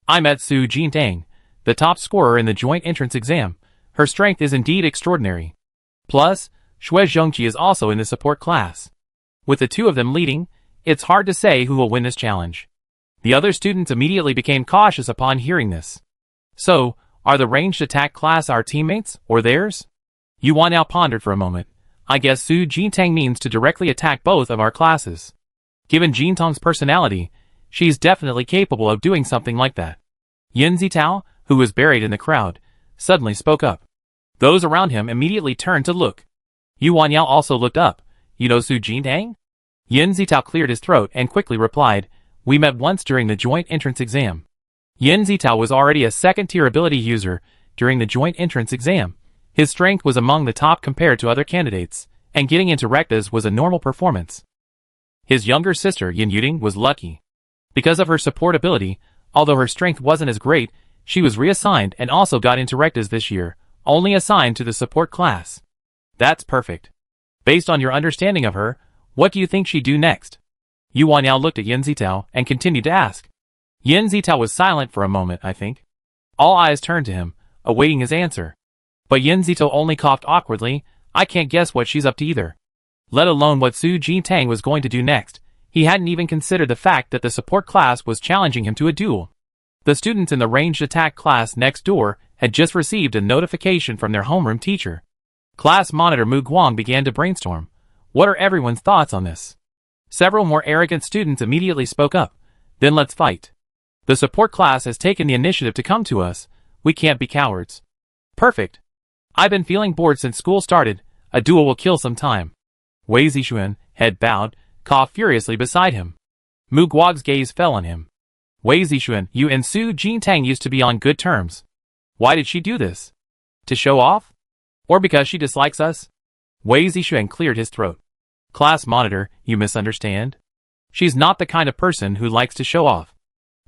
I met Su Jintang, the top scorer in the joint entrance exam. Her strength is indeed extraordinary. Plus, Xue Zhongqi is also in the support class. With the two of them leading, it's hard to say who will win this challenge. The other students immediately became cautious upon hearing this. So, are the ranged attack class our teammates, or theirs? Yuan Yao pondered for a moment. I guess Su Jintang means to directly attack both of our classes. Given Jintang's personality, she's definitely capable of doing something like that. Yin Zitao, who was buried in the crowd, suddenly spoke up. Those around him immediately turned to look. Yuan Yao also looked up. You know Su Jintang? Yin Zitao cleared his throat and quickly replied, we met once during the joint entrance exam. Yin Zitao was already a second-tier ability user during the joint entrance exam. His strength was among the top compared to other candidates, and getting into rectas was a normal performance. His younger sister Yin Yuding was lucky. Because of her support ability, although her strength wasn't as great, she was reassigned and also got into rectas this year, only assigned to the support class. That's perfect. Based on your understanding of her, what do you think she'd do next? Yuan Yao looked at Yin Zitao and continued to ask. Yin Zitao was silent for a moment, I think. All eyes turned to him, awaiting his answer. But Yin Zitao only coughed awkwardly. I can't guess what she's up to either. Let alone what Su Jintang was going to do next. He hadn't even considered the fact that the support class was challenging him to a duel. The students in the ranged attack class next door had just received a notification from their homeroom teacher. Class monitor Mu Guang began to brainstorm. What are everyone's thoughts on this? Several more arrogant students immediately spoke up. Then let's fight. The support class has taken the initiative to come to us. We can't be cowards. Perfect. I've been feeling bored since school started. A duel will kill some time. Wei Zixuan, head bowed, coughed furiously beside him. Mu Guang's gaze fell on him. Wei Zixuan, you and Su Jintang used to be on good terms. Why did she do this? To show off? Or because she dislikes us? Wei Zixuan cleared his throat. Class monitor, you misunderstand. She's not the kind of person who likes to show off.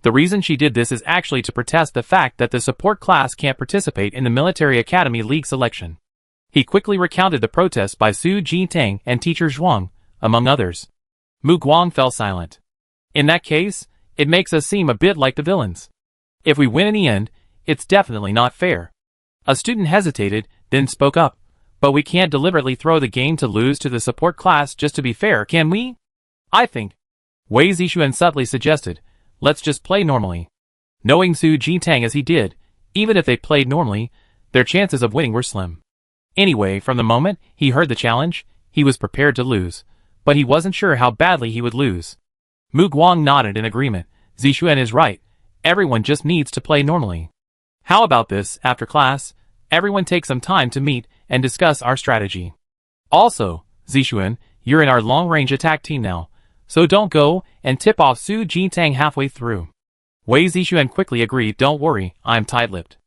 The reason she did this is actually to protest the fact that the support class can't participate in the Military Academy League selection. He quickly recounted the protest by Su Jintang and teacher Zhuang, among others. Mu Guang fell silent. In that case, it makes us seem a bit like the villains. If we win in the end, it's definitely not fair. A student hesitated, then spoke up. But we can't deliberately throw the game to lose to the support class just to be fair, can we? I think. Wei Zixuan subtly suggested, let's just play normally. Knowing Su Jintang as he did, even if they played normally, their chances of winning were slim. Anyway, from the moment he heard the challenge, he was prepared to lose, but he wasn't sure how badly he would lose. Mu Guang nodded in agreement. Zixuan is right. Everyone just needs to play normally. How about this, after class, everyone take some time to meet and discuss our strategy. Also, Zixuan, you're in our long-range attack team now, so don't go and tip off Su Jintang halfway through. Wei Zixuan quickly agreed, don't worry, I'm tight-lipped.